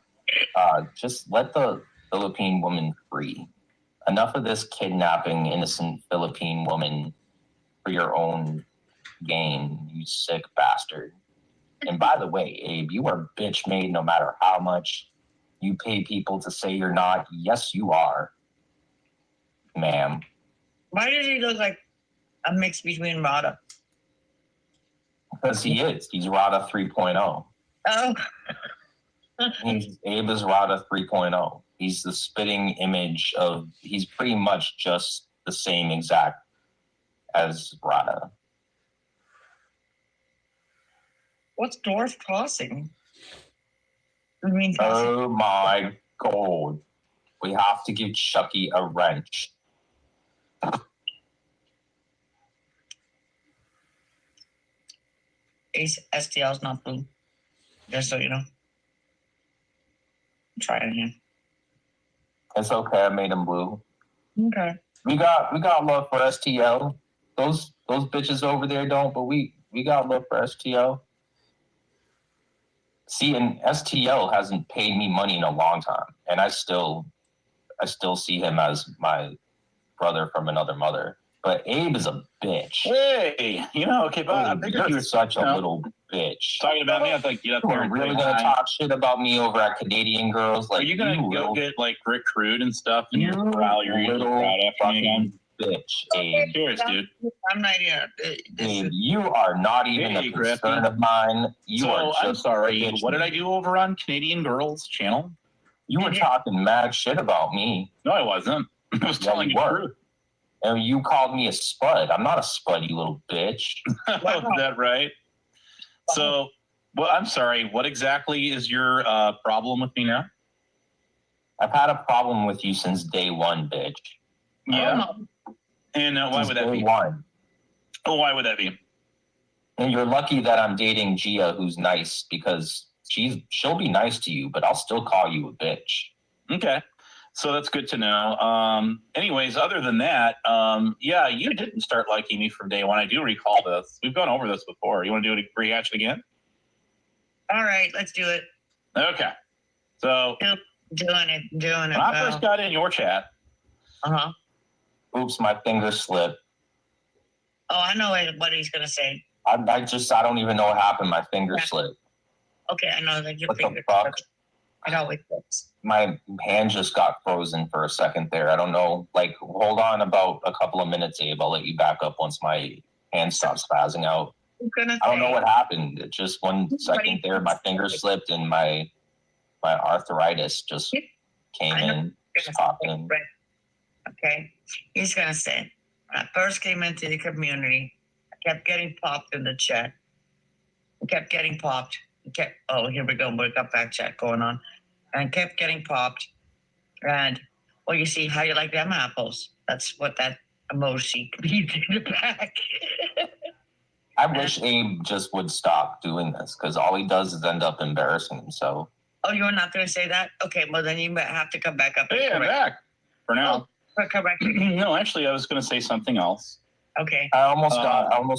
just let the Philippine woman free. Enough of this kidnapping innocent Philippine woman for your own gain, you sick bastard. And by the way, Abe, you are bitch made no matter how much you pay people to say you're not. Yes, you are, ma'am. Why does he look like a mix between Rada? Because he is. He's Rada 3.0. Oh. Abe is Rada 3.0. He's the spitting image of, he's pretty much just the same exact as Rada. What's Dwarf Crossing? Oh my God. We have to give Chucky a wrench. Ace STL's not blue. Just so you know. Try it again. It's okay, I made him blue. Okay. We got love for STL. Those bitches over there don't, but we got love for STL. See, and STL hasn't paid me money in a long time, and I still see him as my brother from another mother. But Abe is a bitch. Hey, okay, but you're such a little bitch. Talking about me, I think you're really gonna talk shit about me over at Canadian Girls. Like, are you gonna go get like recruit and stuff and you prowl your little crowd after me again? Bitch, Abe. Cheers, dude. I'm not here. Abe, you are not even a concern of mine. You are just I'm sorry. bitch. What did I do over on Canadian Girls channel? You were talking mad shit about me. No, I wasn't. I was telling you the truth. And you called me a spud. I'm not a spud, you little bitch. Is that right? So, well, I'm sorry. What exactly is your problem with me now? I've had a problem with you since day one, bitch. Yeah. And why would that be? One. Oh, why would that be? And you're lucky that I'm dating Gia, who's nice, because she'll be nice to you, but I'll still call you a bitch. Okay. So that's good to know. Anyways, other than that, yeah, you didn't start liking me from day one. I do recall this. We've gone over this before. You want to do it, rehash it again? All right, let's do it. Okay. So doing it. When I first got in your chat. Uh-huh. Oops, my finger slipped. Oh, I know what he's gonna say. I don't even know what happened. My finger slipped. Okay, I know that your what finger. The fuck? It always flips. My hand just got frozen for a second there. I don't know. Like, hold on about a couple of minutes, Abe. I'll let you back up once my hand stops spazzing out. I don't know what happened. It just 1 second there, my finger slipped and my arthritis just came in, just popped in. Okay. He's going to say, when I first came into the community, I kept getting popped in the chat. I kept getting popped. Oh, here we go. We got back chat going on. And I kept getting popped. And, well, you see, how you like them apples? That's what that emoji means in the back. I wish Abe just would stop doing this because all he does is end up embarrassing himself. Oh, you're not going to say that? Okay, well, then you might have to come back up. Hey, I'm back for now. Correct. No, actually, I was going to say something else. Okay. I almost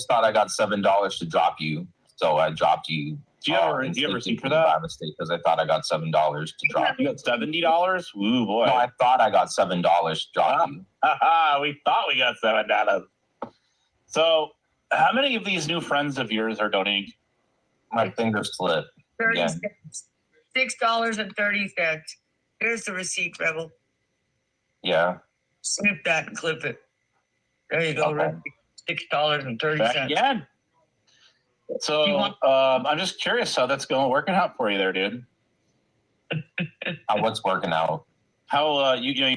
thought I got $7 to drop you, so I dropped you. Do you have a receipt for that? By mistake, because I thought I got $7 to drop you. You got $70? Ooh, boy. No, I thought I got $7 to drop you. We thought we got $7. So, how many of these new friends of yours are donating? My finger slipped. 30 cents. $6.30. Here's the receipt, Rebel. Yeah. Snip that and clip it. There you go, Okay. $6.30. Back again. So I'm just curious how that's working out for you there, dude. What's working out? How you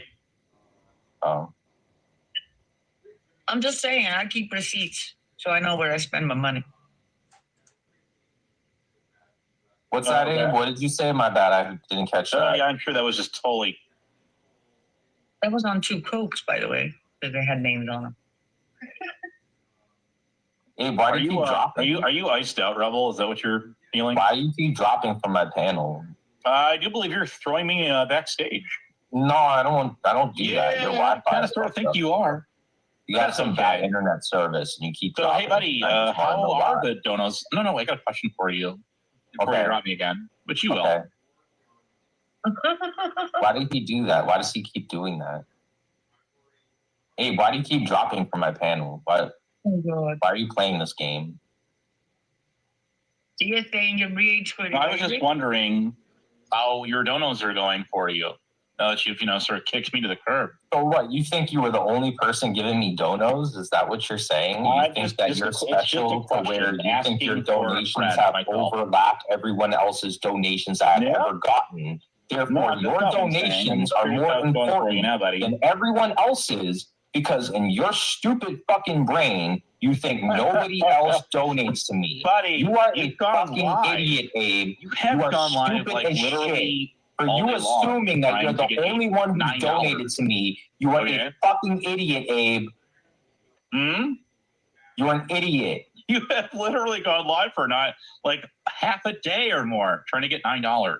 Oh. I'm just saying, I keep receipts so I know where I spend my money. What's that, Abe? What did you say? My bad, I didn't catch that. Yeah, I'm sure that was just totally. That was on 2 Cokes, by the way, because they had names on them. Hey, why do you keep dropping? Are you iced out, Rebel? Is that what you're feeling? Why do you keep dropping from my panel? I do believe you're throwing me backstage. No, I don't do that. Your Wi-Fi kind of sort of think you are. You got some bad internet service, and you keep. So, hey, buddy, how are the donos? No, I got a question for you before you drop me again, but you will. Why did he do that? Why does he keep doing that? Hey, why do you keep dropping from my panel? Why are you playing this game? Do you think you're rage for I was just wondering how your donos are going for you. Now that you've, sort of kicked me to the curb. So what? You think you were the only person giving me donos? Is that what you're saying? You think that you're special to where you think your donations have overlapped everyone else's donations I've ever gotten? Therefore, your donations are more important than everyone else's because in your stupid fucking brain, you think nobody else donates to me. Buddy, you are a fucking idiot, Abe. You have gone live like literally. For you assuming that you're the only one who donated to me, you are a fucking idiot, Abe. You're an idiot. You have literally gone live for like half a day or more trying to get $9.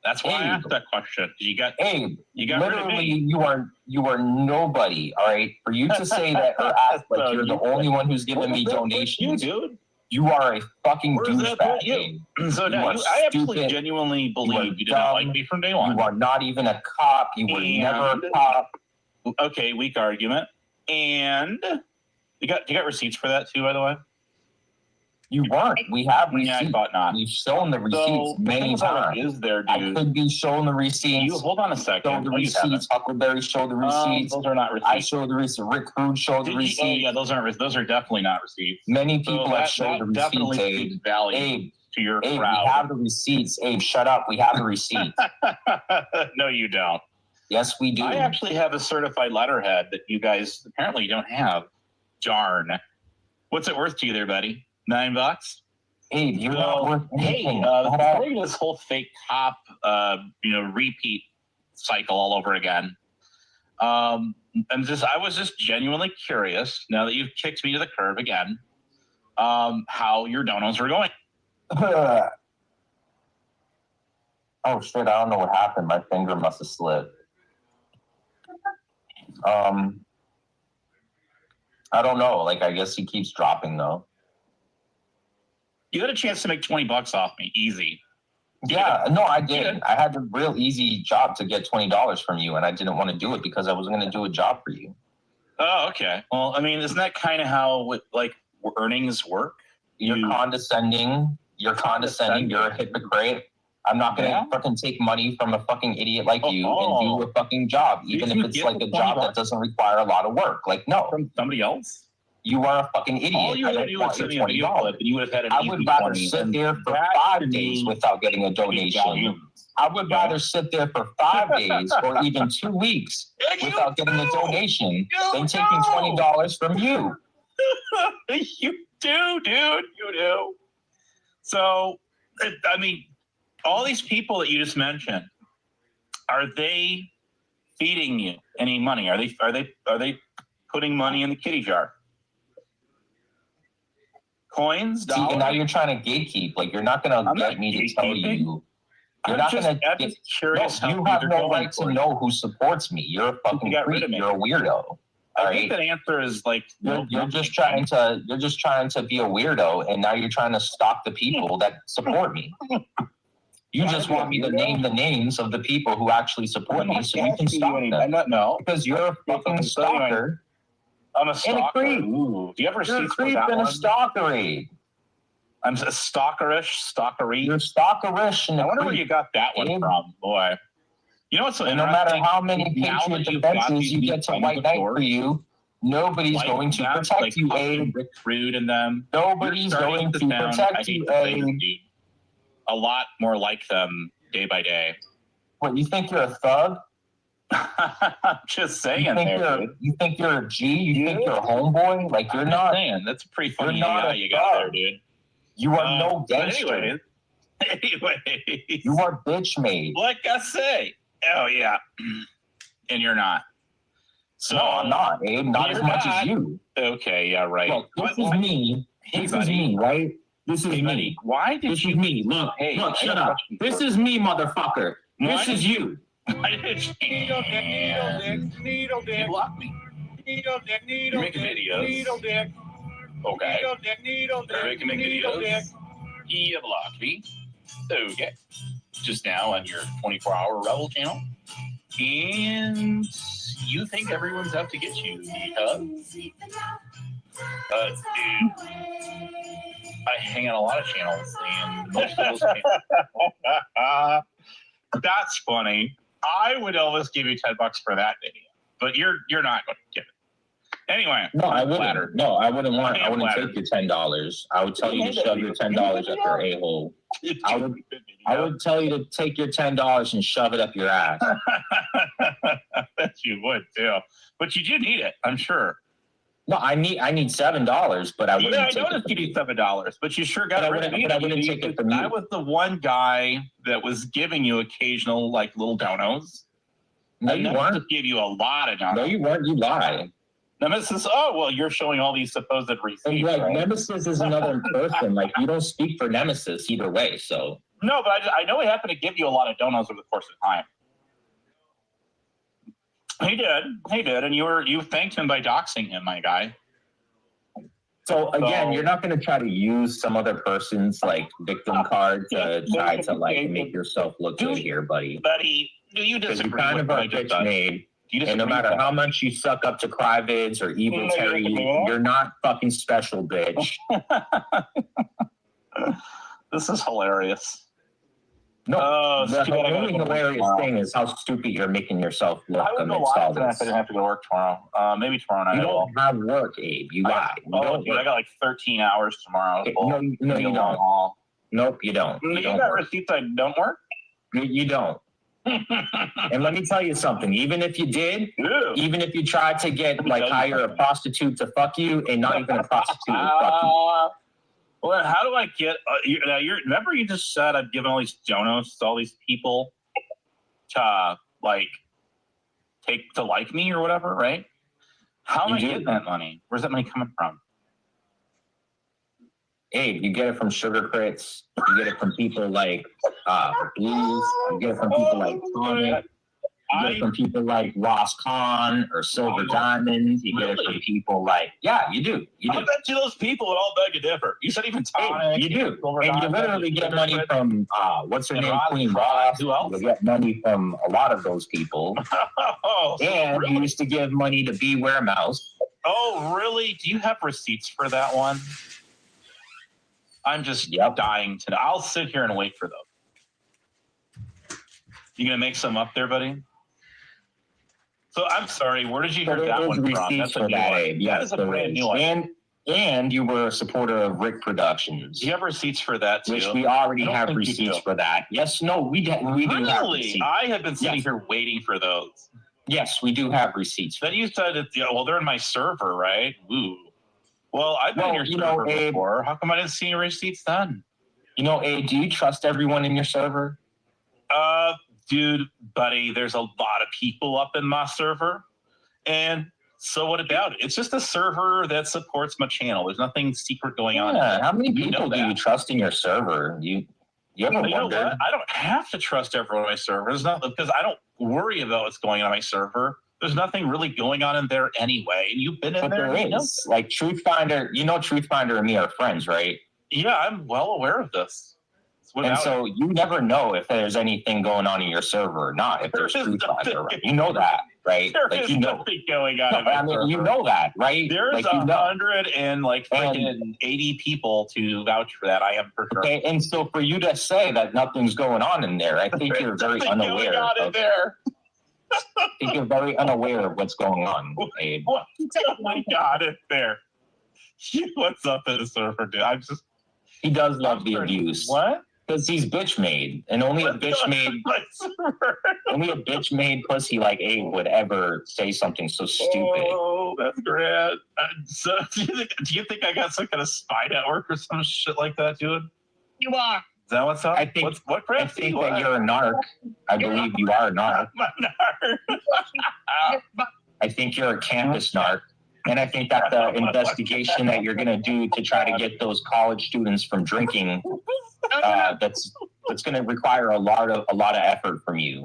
That's why I asked that question. You got literally you are nobody. All right, for you to say that or act like you're the only one who's giving me donations, dude. You are a fucking douchebag. So now I actually genuinely believe you did not like me from day one. You are not even a cop. You were never a cop. Okay, weak argument. And you got receipts for that too, by the way? You weren't. We have receipts. Yeah, I thought not. You've shown the receipts many times. Is there, dude? I could be showing the receipts. Hold on a second. Show the receipts. Huckleberry showed the receipts. Those are not receipts. I showed the receipts. Rick Rude showed the receipts. Yeah, those are definitely not receipts. Many people have showed the receipts. Definitely value Abe, to your Abe, crowd. We have the receipts. Abe, shut up. We have the receipts. No, you don't. Yes, we do. I actually have a certified letterhead that you guys apparently don't have. Darn. What's it worth to you there, buddy? $9? Hey, you're not worth anything. Hey, this whole fake cop, repeat cycle all over again. I was just genuinely curious. Now that you've kicked me to the curb again, how your donos were going. Oh shit! I don't know what happened. My finger must have slipped. I don't know. Like, I guess he keeps dropping though. You had a chance to make $20 off me, easy. Yeah, no, I did. I had a real easy job to get $20 from you, and I didn't want to do it because I wasn't going to do a job for you. Oh, okay. Well, I mean, isn't that kind of how earnings work? You're condescending. You're condescending. You're a hypocrite. I'm not going to fucking take money from a fucking idiot like you and do a fucking job, even if it's like a job that doesn't require a lot of work. Like, no. From somebody else? You are a fucking idiot. All you had to do was send me a video clip, and you would have had an I would rather sit there for 5 days without getting a donation. I would rather sit there for 5 days or even 2 weeks without getting a donation than taking $20 from you. You do, dude. You do. So, I mean, all these people that you just mentioned, are they feeding you any money? Are they putting money in the kitty jar? Coins, dollars? See, and now you're trying to gatekeep. Like, you're not going to get me to tell you. You're not going to get curious. No, you have no right to know who supports me. You're a fucking creep. You're a weirdo. I think that answer is like you're just trying to be a weirdo, and now you're trying to stop the people that support me. You just want me to name the names of the people who actually support me, so you can stop them. No, because you're a fucking stalker. I'm a stalker. Ooh, do you ever see a creep and a stalker, Abe? I'm a stalkery. You're stalkerish. And I wonder where you got that one from, boy. You know what's so no matter how many Patriot defenses you get to white knight for you, nobody's going to protect you, Abe. Rick Rude and them. Nobody's going to protect you, Abe. A lot more like them day by day. What, you think you're a thug? Just saying. You think you're a G? You think you're a homeboy? Like, you're not. Saying. That's a pretty funny guy you got there, dude. You are no gangster. Anyways. You are bitch made. Like I say. Oh, yeah. And you're not. So No, I'm not, Abe. Not as much as you. Okay, yeah, right. Look, this is me. Hey, This is buddy. me, right? This is Hey, me. buddy, why did This you? is me. Look, Hey, look, I shut got a up. question This for is me, motherfucker. Why This is you. I did Needle dick, needle dick, You blocked me. needle dick, needle You're making dick, videos. needle dick, Okay. needle dick, needle You're dick, making needle dick. videos. You blocked me. Okay. Just now on your 24-hour Rebel channel. And you think everyone's out to get you because dude, I hang on a lot of channels and most of those that's funny. I would always give you $10 for that video, but you're not going to give it. Anyway, No, I I'm wouldn't. flattered. No, I wouldn't want. I I am wouldn't flattered. take your $10. I would tell you to shove your $10 up your a-hole. I would tell you to take your $10 and shove it up your ass. Bet you would too, but you do need it, I'm sure. No, I need $7, but I wouldn't. Yeah, I take noticed you need $7, but you sure got But I rid of wouldn't- me. but I wouldn't take it from you. I was the one guy that was giving you occasional like little donos. No, And you Nemesis weren't. gave you a lot of donos. No, you weren't. You lie. Nemesis, oh well, you're showing all these supposed And receipts. like Right? Nemesis is another person. Like you don't speak for Nemesis either way. So No, but I know he happened to give you a lot of donos over the course of time. He did, and you thanked him by doxing him, my guy. So again, So- you're not going to try to use some other person's like victim card to try to like make yourself look good here, buddy. Buddy, do you Because you disagree kind with of what are I just bitch said? made, Do you and no disagree matter with how much you suck up to Cryvids or Evil No, Terry, you're- you're not fucking special, bitch. that? This is hilarious. No, Oh, the stupid, I gotta only go to work hilarious tomorrow. thing is how stupid you're making yourself look I would go amidst live all tonight this. if I didn't have to go to work tomorrow. Maybe tomorrow night You I will. don't have work, Abe. You lie. You Oh, don't dude, I work. got like 13 hours tomorrow. Okay, no, you don't. Haul. Nope, you don't. You You don't got work. receipts I don't work? You don't. And let me tell you something. Even if you did, Ew. even if you tried to get like tell you hire a something. prostitute to fuck you, and not even a prostitute would fuck you. Well, how do I get? Remember you just said I've given all these donos to all these people to like take to like me or whatever, right? How am You I do. getting that money? Where's that money coming from? Abe, you get it from Sugar Crits. You get it from people like Blues. You get it from people like Tonic. You get it from people like Ross Kahn or Silver Diamonds. You get it from Really? people like, yeah, you do. You I do. bet you those people would all beg to differ. You said even Hey, Tonic. you do. Silver And you Diamond, literally get Sugar money Crits. from, what's her And name? Ross- Queen Ross. Who else? You get money from a lot of those people. Oh, so And really? you used to give money to Beware Mouse. Oh, really? Do you have receipts for that one? I'm just Yep. dying to know. I'll sit here and wait for those. You gonna make some up there, buddy? So I'm sorry. Where did you So hear that there is one from? receipts That's a for new that, one. Abe. That Yes, is a there brand is. new one. And you were a supporter of Rick Productions, Do you have receipts for that too? which we already I don't have think you receipts do. for that. Yes, no, we do have Really? receipts. I have been sitting Yes. here waiting for those. Yes, we do have receipts. Then you said that, yeah, well, they're in my server, right? Ooh. Well, I've been in Well, your you know, server Abe- before. How come I didn't see any receipts then? You know, Abe, do you trust everyone in your server? Dude, buddy, there's a lot of people up in my server. And so what about it? It's just a server that supports my channel. There's nothing secret going on. Yeah. How many You know people do you that. trust in your server? You ever You know wondered? what? I don't have to trust everyone on my server. It's not because I don't worry about what's going on my server. There's nothing really going on in there anyway. And you've been in But there. there you know? is. Like Truthfinder, you know Truthfinder and me are friends, right? Yeah, I'm well aware of this. And Without so you never know if there's anything going on in your server or not, if there's There is Truthfinder. nothing. Right? You know that, right? there Like is you know. nothing going on No, in my I mean, server. you know that, right? There's like you know. 180 people to vouch for that. I am for sure. Okay, and so for you to say that nothing's going on in there, I think you're very Nothing going unaware. on in Of, there. I think you're very unaware of what's going on, Abe. What? Oh my God, it's there. What's up in the server, dude? I'm just. He does love the I'm pretty- abuse What? because he's bitch made, and only a bitch made, My server. only a bitch made pussy like Abe would ever say something so stupid. Oh, that's great. So, do you think I got some kind of spy network or some shit like that, dude? Is You are. that what's up? I think- what I crap think that you're a narc. I believe you are a narc. I think you're a campus narc. And I think that the investigation that you're going to do to try to get those college students from drinking, that's going to require a lot of effort from you.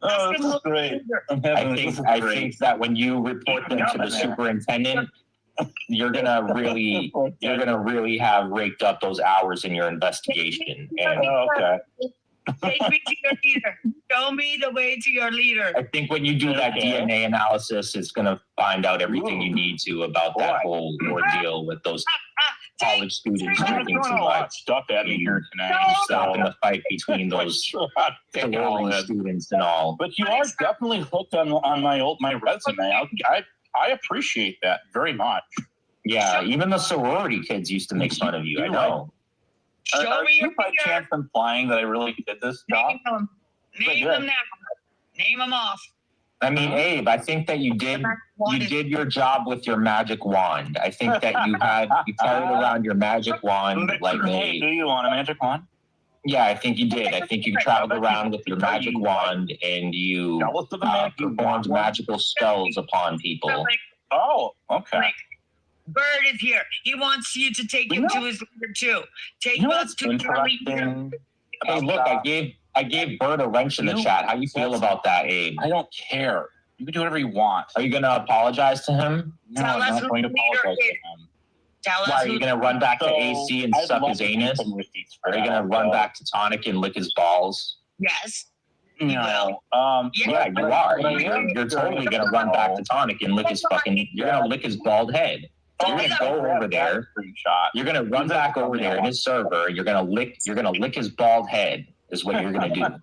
Oh, this is great. I think that when you report them to the superintendent, you're gonna really have raked up those hours in your investigation. And Okay. Take me to your leader. Show me the way to your leader. I think when you do that DNA analysis, it's gonna find out everything you need to about that whole ordeal with those college students drinking too much. Stuff out of here tonight. Stopping the fight between those sorority students and all. But you are definitely hooked on my resume. I appreciate that very much. Yeah, even the sorority kids used to make fun of you. I know. Show me your by leader. chance implying that I really did this job? Name them. Name them now. Name them off. I mean, Abe, I think that you did your job with your magic wand. I think that you carried around your magic wand like Hey, do you want a magic wand? Yeah, I think you did. I think you traveled around with your magic wand and you performed magical spells upon people. Oh, okay. Rick, Bird is here. He wants you to take him to his leader too. Take us to your leader. Hey, look, I gave Bird a wrench in the chat. How you feel about that, Abe? I don't care. You can do whatever you want. Are you going to apologize to him? No, I'm not going to apologize to him. Tell us Why, are you going to run back to AC and suck his anus? Are you going to run back to Tonic and lick his balls? Yes. No. Yeah, you are. You're totally going to run back to Tonic and lick his fucking... You're going to lick his bald head. You're going to go over there. You're going to run back over there in his server. You're going to lick his bald head is what you're going to do. No,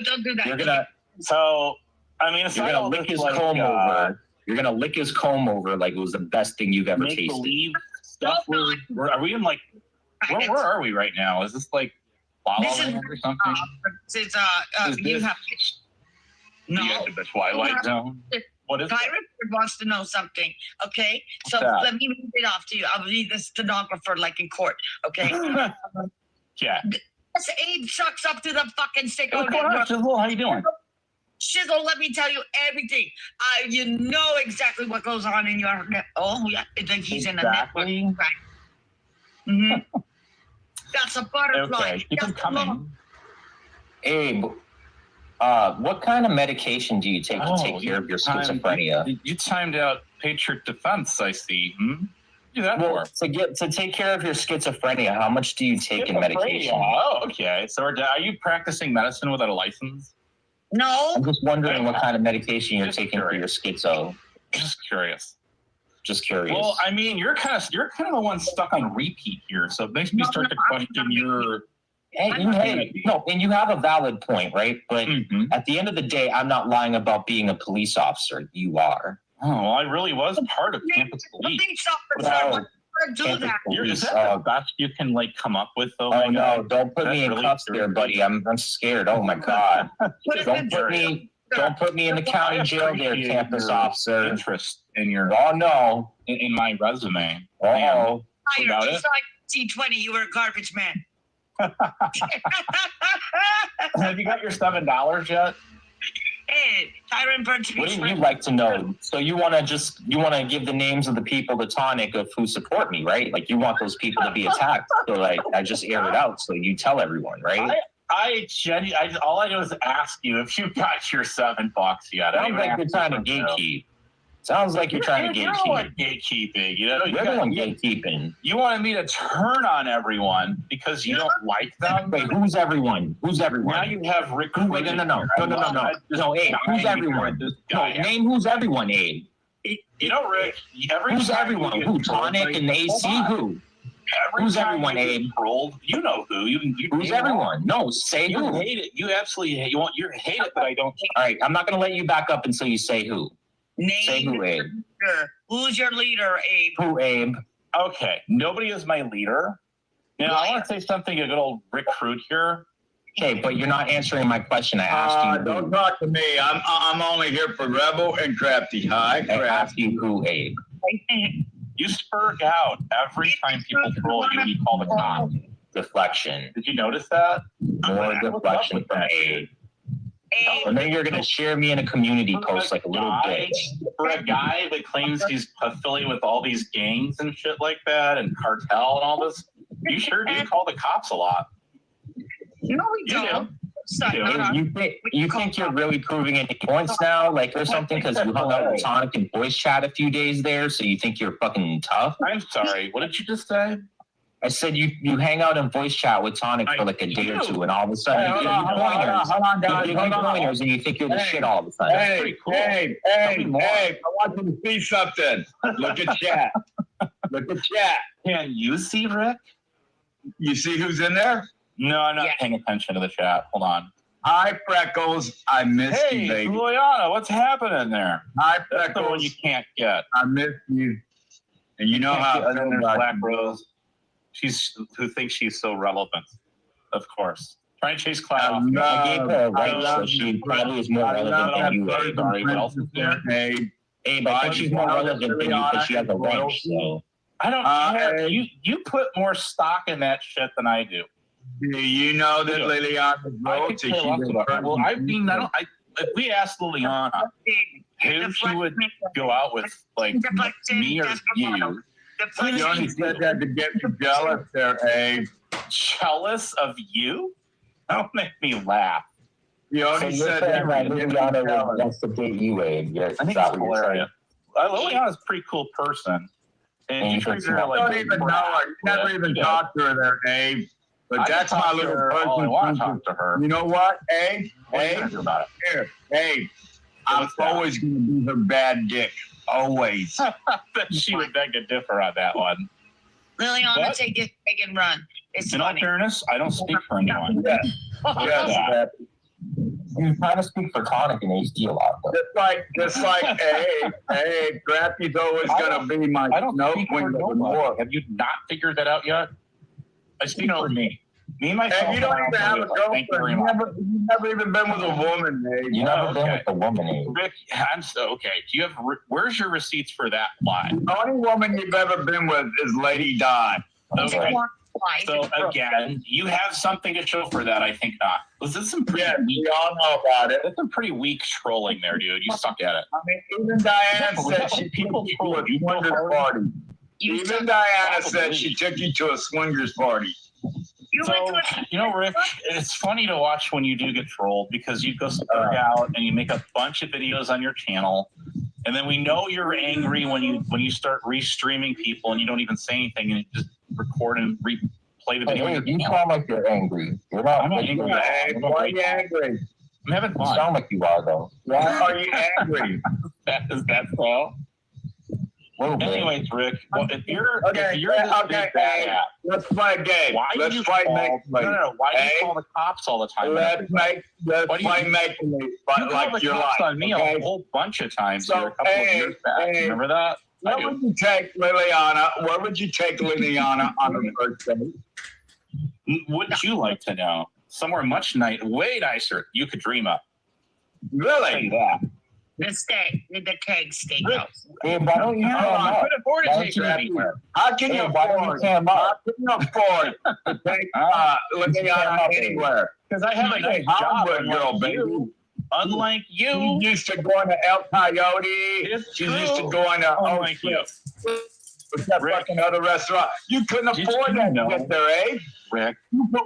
don't do that. You're going to... So, I mean, you're going to lick his comb over. You're going to lick his comb over like it was the best thing you've ever tasted. Believe stuff. Are we in like... Where are we right now? Is this like La La Land or something? You have no. The Twilight Zone. What is Pirate wants to know something. Okay, so let me read it off to you. I'll read the stenographer like in court. Okay. Yeah. This Abe sucks up to the fucking stick. What's going on, Shizzle? How you doing? Shizzle, let me tell you everything. You know exactly what goes on in your. Oh yeah, it's like he's in a network. Right. Mm-hmm. That's a butterfly. Okay, keep him coming. Abe, what kind of medication do you take to take care of your schizophrenia? You timed out Patriot Defense, I see. Do that well, to take care of your schizophrenia, how much do you take in medication? Oh, okay. So are you practicing medicine without a license? No. I'm just wondering what kind of medication you're taking for your schizo. Just curious. Just curious. Well, I mean, you're kind of the one stuck on repeat here, so it makes me start to question your. And you have a valid point, right? But at the end of the day, I'm not lying about being a police officer. You are. Oh, well, I really was part of campus police. Is that the best you can like come up with, though? Oh no! Don't put me in cuffs there, buddy. I'm scared. Oh my god! Don't put me in the county jail there, campus officer. Interest in your no in my resume. Oh, just like C20, you were a garbage man. Have you got your $7 yet? Hey, Tyron Burns. What do you like to know? So you want to give the names of the people, the Tonic, of who support me, right? Like you want those people to be attacked. So like I just air it out, so you tell everyone, right? All I do is ask you if you got your $7 yet. Sounds like you're trying to gatekeep. Sounds like you're trying to gatekeep. Gatekeeping, you're the one gatekeeping. You wanted me to turn on everyone because you don't like them. Wait, who's everyone? Who's everyone? Now you have Rick. Wait, no, Abe, who's everyone? No, name who's everyone, Abe. You know, Rick. Who's everyone? Who? Tonic and AC? Who? Who's everyone, Abe? You know who. Who's everyone? No, say who. You hate it. You absolutely hate. You hate it, but I don't. All right, I'm not going to let you back up until you say who. Say who, Abe. Who's your leader, Abe? Who, Abe? Okay, nobody is my leader. Now, I want to say something a good old recruit here. Okay, but you're not answering my question. I asked you. Don't talk to me. I'm only here for Rebel and Crafty. Hi, Crafty. I asked you who, Abe. You spurg out every time people troll you. You call the cops. Deflection. Did you notice that? More deflection from Abe. And then you're gonna share me in a community post like a little bitch. For a guy that claims he's affiliated with all these gangs and shit like that and cartel and all this, you sure do call the cops a lot. No, we You don't. do. Sorry, You think you're really proving any points now, like or something? Because you hung out with Tonic and voice chat a few days there, so you think you're fucking tough? I'm sorry. What did you just say? I said you hang out and voice chat with Tonic for like a day or two, and all of a sudden you give pointers, and you think you're the shit all of a sudden. Hey, pretty cool. hey, I want you to see something. Look at chat. Look at chat. Can you see Rick? You see who's in there? No, I'm not Yeah. paying attention to the chat. Hold on. Hi, Freckles. I missed Hey, you, baby. Juliana, what's happening there? Hi, That's the one Freckles. you can't get. I missed you. And you know Can't how get- I and then feel there's about Black you. Rose. Who thinks she's so relevant. Of course. Trying to chase clout. I off. love- I gave her a right, I so love she you. probably is more I relevant love than you. that Sorry, sorry, what else is there? Hey, Abe, I think she's more relevant than you because she has a range. So I don't care. hey. You put more stock in that shit than I do. do you know that Yeah. Liliana I wrote could that care she less was about her. Well, I mean, first- if we asked Liliana who she would go out with, like me or you, You only said that to get me jealous there, Abe. jealous of you? Don't make me laugh. You So only you're said saying that that to get me Liliana jealous. wants to date you, Abe. Yeah, I think is that it's what you're saying? hilarious. Liliana's a pretty cool person. And And you you treat think her so? I like don't even know her. You never even Yeah. talked to her there, Abe. But I can that's talk my to little her all I want to person. talk to her. You know what, Abe? What are you Abe, gonna do about it? here, Abe. I'm What's that? always going to be her bad dick. Always. Bet she would beg to differ on that one. Liliana, What? take and run. It's In all funny. fairness, I don't speak for anyone. Yes, Yeah. You kind of speak for Tonic and HD a lot, though. just like, hey, Scrappy's always going to be my I don't snow speak for queen of the nobody. north. Have you not figured that out yet? I speak for me. Me and myself. And you don't even have a Thank you very girlfriend. much. You've never even been with a woman, Abe. You never Oh, been okay. with a woman, Abe. Rick, I'm so okay. Do you have? Where's your receipts for that lie? The only woman you've ever been with is Lady Di. Okay. Why? So again, you have something to show for that. I think not. Was this some pretty Yes, weak? we all know about it. That's some pretty weak trolling there, dude. You suck at it. I mean, even Diana Was said that she what people took you to troll a you swingers for? party. You Even took- Diana said she took you to a swingers party. you So, went to a- you know, Rick, it's funny to watch when you do get trolled because you go stuck out and you make a bunch of videos on your channel. And then we know you're angry when you start restreaming people and you don't even say anything and you just record and replay the Hey, video. on Abe, your you channel. sound like you're angry. You're not. I'm not like, angry. Hey, why are you angry? I'm having You fun. sound like you are, though. Why are you angry? Is that so? Little bit. Anyways, Rick, well, if you're Okay, this okay, big bad ass, Let's play a game. why do Let's you play call, make no, no, why do Hey? you call the cops all the time? Let's Why play do you- make believe, You but called like the your cops life. on me Okay? a whole bunch of times So, here a couple of hey, years back. hey, Remember that? I Where do. would you take Liliana? Where would you take Liliana on the first date? Wouldn't you like to know? Somewhere much way nicer you could dream up. Really? Yeah. the steak, the keg steakhouse. Abe, why don't you I cam up? couldn't afford to Why take don't her you- anywhere. How can you Hey, why don't you afford? cam How up? can you afford to take Liliana anywhere? Because I have a nice job. Hollywood Unlike girl, baby. you. Unlike She's you. used to going to El Coyote. It's She's true. used to going to Unlike you. What's that Rick. fucking other restaurant? You couldn't Did afford you that know- to get there, eh? Rick,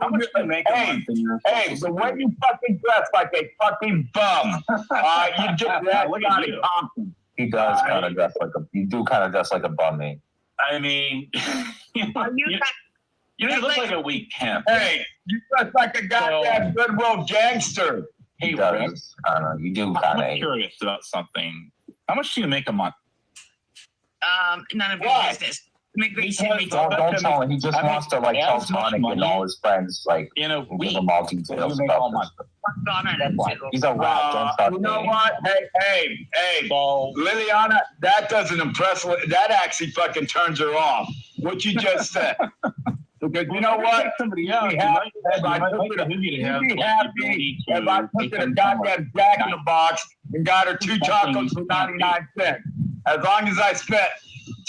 how much do you make a Hey, month in your Hey, the way you fucking dress like a fucking bum. You get that Look at Johnny you. Compton. He does kind of dress like a. You do kind of dress like a bum, Abe. I mean, you look like a weak pimp. Hey, you dress like a goddamn goodwill gangster. Hey, He Rick, does. Kind of. You do I'm kind of. curious about something. How much do you make a month? None of your Why? business. Make me Because- Don't tell him. He just I mean, wants to like tell as much Tonic money and all his friends like In a give week. them all that details you make all about month. this. on it. That's why. He's a rat. Don't start You know dating. what? Hey, So, Liliana, that doesn't impress. That actually fucking turns her off. What you just said. Because you know what? Somebody else. Be You happy might- if you I might took like her the to- movie to you'd have be the happy ability to if I took take her to them goddamn Jack in the nice. Box and got her two Something tacos for you can't 99 cents. As long as I spent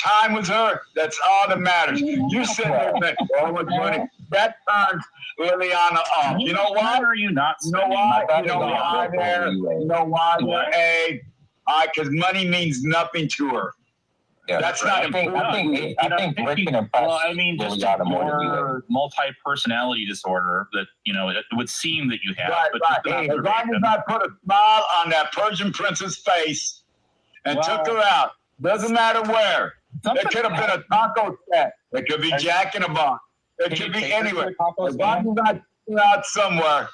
time with her, that's all that matters. You sit there and make so much money. That turns Liliana off. You know why? Are you not? You know why? You know why there? You know why there? Because money means nothing to her. Yeah, That's not important. I think Rick can impress. Well, I mean, just Liliana more than you would. your multi-personality disorder that, you know, it would seem that you have. Right, but right. As long as I put a smile on that Persian prince's face and took her out, doesn't matter where. It could have been a taco set. It could be Jack in a Box. It could be anywhere. As long as I took her out somewhere,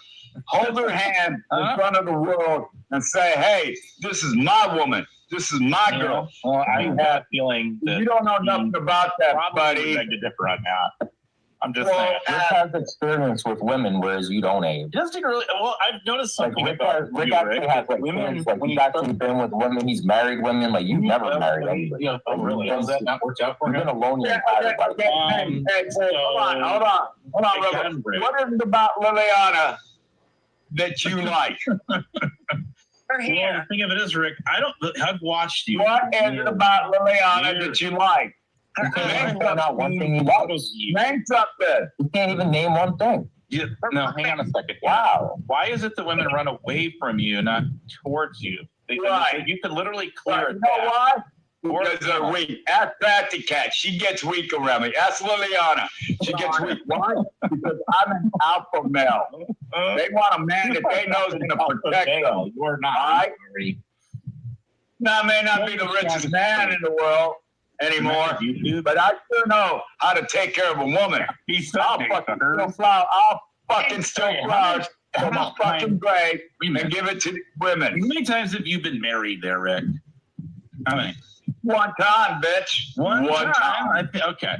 hold her hand in front of the world and say, hey, this is my woman. This is my girl. Well, I have a feeling that you don't know nothing about that, probably buddy. beg to differ on that. I'm just Well, saying. Rick has experience with women, whereas you don't, Abe. It doesn't really. Well, I've noticed Like something Rick, about Rick you, actually Rick. has like Women, women, like when he's you actually been with women. He's married women. Like you've never married anybody. Yeah, oh, really? Has that not worked out for You've him? been alone your entire life. Hey, hold on, Again, Rebel. Rick. What is it about Liliana that you like? Her Well, hair. the thing of it is, Rick, I've watched you. What is it about Liliana that you like? You can't Name even point out one thing he That loves. was you. Name something. You can't even name one thing. Yeah, no, hang on a second. Wow. Why is it that women run away from you, not towards you? Right. You could literally clear You it know back. why? Or- Because they're weak. Ask Patty Cat. She gets weak around me. Ask Liliana. She gets weak. Why? Because I'm an alpha male. They want a man that they know is going to protect them. You're not. All right? Very- Now, I may not be the richest man in the world anymore, You do, but I sure know how to take care of a woman. he's I'll fucking steal flowers. I'll fucking steal flowers from a fucking grave and give it to women. How many times have you been married there, Rick? How many? One time, bitch. One time? Okay.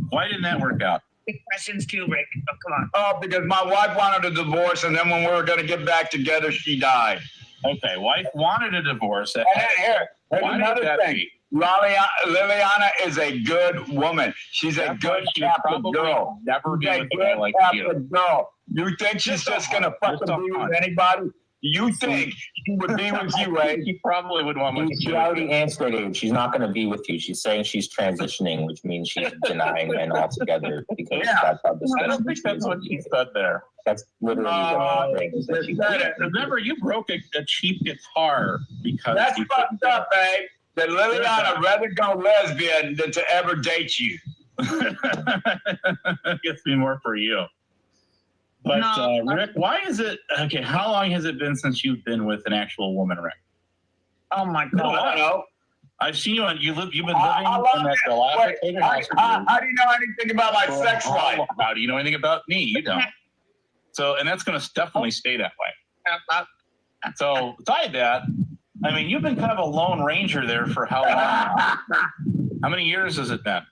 Why didn't that work out? Big questions too, Rick. Oh, come on. Oh, because my wife wanted a divorce, and then when we were going to get back together, she died. Okay, wife wanted a divorce. And then here's Why did another that thing. be? Liliana is a good woman. She's a That's why good she would Catholic probably girl. never be She's a with a guy good like you. Catholic girl. You think she's just going to fucking so be hot. with anybody? You think she would be with you, eh? She probably would want much She already answered it. She's not going to be with you. She's saying she's transitioning, which means she's denying men altogether because Yeah. that's how I don't think that's what she said there. That's literally what she's saying. is that she- Remember, you broke a cheap guitar because That's you fucked up, babe. That Liliana rather go lesbian than to ever date you. Gets me more for you. But No. Rick, why is it okay? How long has it been since you've been with an actual woman, Rick? Oh my I God. don't know. I've seen you on. You've been living How in long? that dilapidated house. for years. How do you know anything about my sex life? How do you know anything about me? You don't. So, and that's going to definitely stay that way. So, beside that, I mean, you've been kind of a lone ranger there for how long? How many years has it been?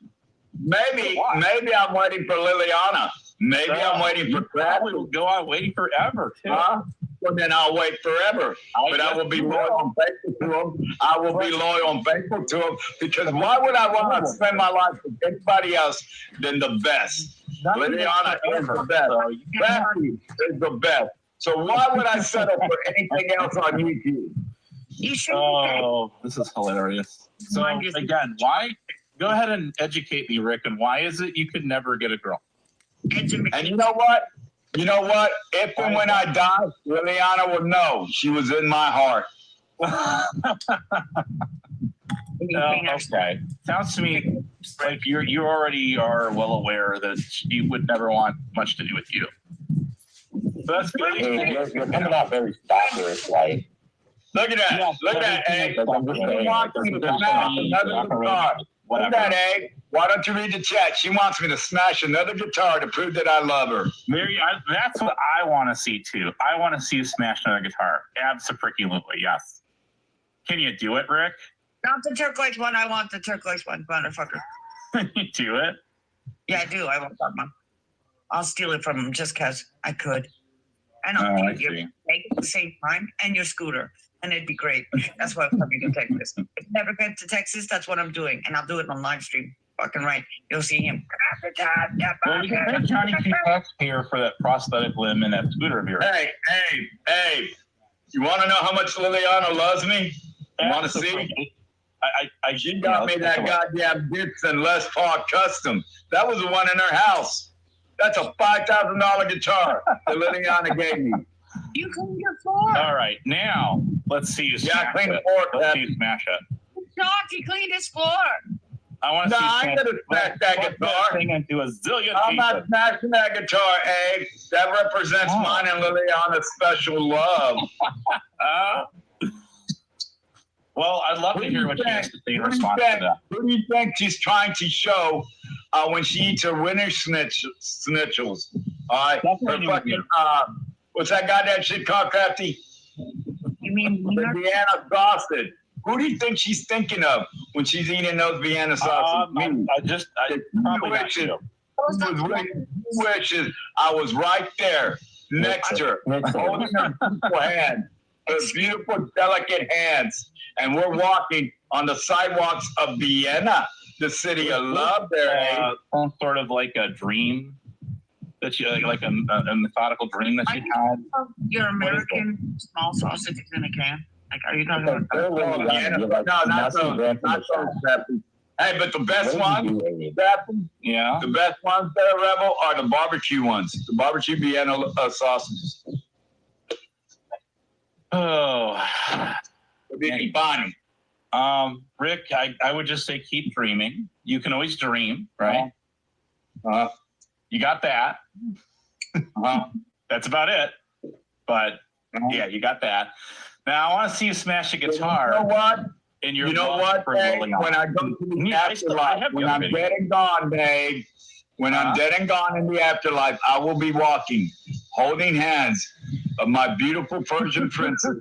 Maybe I'm waiting for Liliana. Maybe I'm waiting for Probably will go out waiting forever, too. Huh? Well, then I'll wait forever. But I will be loyal and faithful to him. I will be loyal and faithful to him because why would I want to spend my life with anybody else than the best? Liliana is the best. Matthew is the best. So why would I settle for anything else on YouTube? You should. Oh, this is hilarious. So, Mine is- again, why? Go ahead and educate me, Rick, and why is it you could never get a girl? And you know what? You know what? If and when I die, Liliana will know she was in my heart. Okay. Sounds to me like you already are well aware that she would never want much to do with you. So that's good. You're coming out very stalkerish, like. Look at that. Look at that, Egg. Like, I'm just saying, She wants me to smash another guitar. Look at that, Egg. Why don't you read the chat? She wants me to smash another guitar to prove that I love her. That's what I want to see too. I want to see you smash another guitar. Absolutely, yes. Can you do it, Rick? Not the turquoise one. I want the turquoise one, motherfucker. You do it? Yeah, I do. I want that one. I'll steal it from him just because I could. I know Oh, I you see. take it at the same time and your scooter, and it'd be great. That's why I'm coming to Texas. If I never get to Texas, that's what I'm doing, and I'll do it on live stream. Fucking right. You'll see him. Well, we can thank Johnny P. Taxpayer for that prosthetic limb and that scooter of yours. Hey. You want to know how much Liliana loves me? You want to see? She got me that goddamn Gibson Les Paul Custom. That was the one in her house. That's a $5,000 guitar that Liliana gave me. You cleaned your floor. All right, now let's see you smash clean the it. floor, Let's Pep. see you smash it. Doc, he cleaned his floor. I want to No, see you I ain't gonna smash that guitar. thing into a zillion I'm pieces. not smashing that guitar, Abe. That represents mine and Liliana's special love. Well, I'd love to hear what she has to say in response to that. Who do you think she's trying to show when she eats her winter snitchels? All right, her fucking, what's that goddamn shit called, Crafty? You mean The Vienna sausage. Who do you think she's thinking of when she's eating those Vienna sausage? I probably not wishes, you. wishes I was right there next to her, holding her beautiful hand, her beautiful, delicate hands. And we're walking on the sidewalks of Vienna, the city of love there. Some sort of like a dream that you like a methodical dream that you had. Your American small sausages in a can. Like, are you talking about that? Vienna? No, not those Crafty. Hey, but the best ones, Crafty, Yeah. the best ones there, Rebel, are the barbecue ones. The barbecue Vienna sausages. Oh. Bonnie. Rick, I would just say keep dreaming. You can always dream, right? You got that. That's about it. But yeah, you got that. Now I want to see you smash a guitar. You know what? In your You know what, Dave? When I go to the afterlife, when I'm dead and gone, Dave, when I'm dead and gone in the afterlife, I will be walking, holding hands of my beautiful Persian princess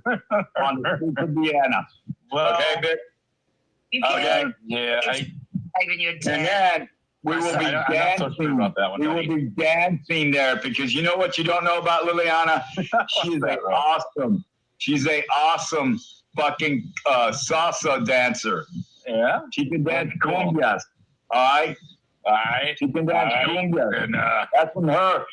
on the streets of Vienna. Well, okay, Vic? Okay. Yeah. Even your And then we will be dancing. We will be dancing there because you know what you don't know about Liliana? She's She's a awesome fucking salsa dancer. Yeah. She can dance cumbias. All right. All right. She can dance cumbias. And, that's from her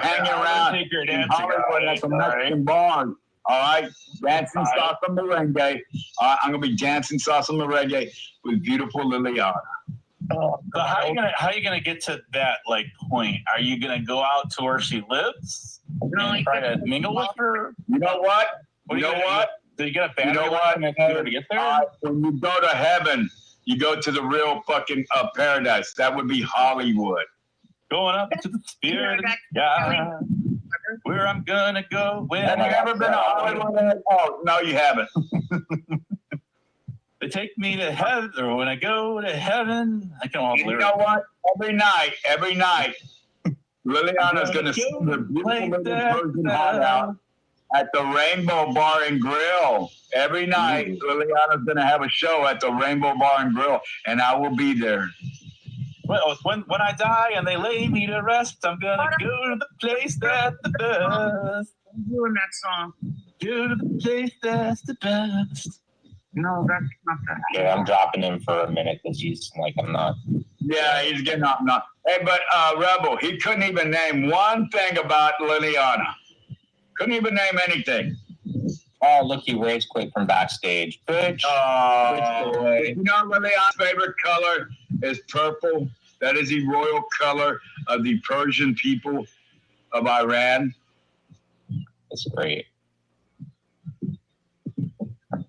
hanging around in Hollywood at some Mexican bars. All right. Dancing salsa merengue. I'm gonna be dancing salsa merengue with beautiful Liliana. So how are you gonna get to that like point? Are you gonna go out to where she lives and try to mingle with her? You know what? You know what? Do you get a battery? You know what? To get there? When you go to heaven, you go to the real fucking paradise. That would be Hollywood. Going up to the spirit of God, where I'm gonna go. Have you ever been to Hollywood? Oh, no, you haven't. They take me to heaven, or when I go to heaven, I can all You know what? Every night, Liliana's gonna sing the beautiful little Persian heart out at the Rainbow Bar and Grill. Every night, Liliana's gonna have a show at the Rainbow Bar and Grill, and I will be there. Well, when I die and they lay me to rest, I'm gonna go to the place that's the best. I'm doing that song. Go to the place that's the best. No, that's not that. Yeah, I'm dropping him for a minute because he's like, I'm not. Yeah, he's getting up now. Hey, but Rebel, he couldn't even name one thing about Liliana. Couldn't even name anything. Oh, look, he rage quit from backstage. Bitch. You know Liliana's favorite color is purple. That is the royal color of the Persian people of Iran. That's great.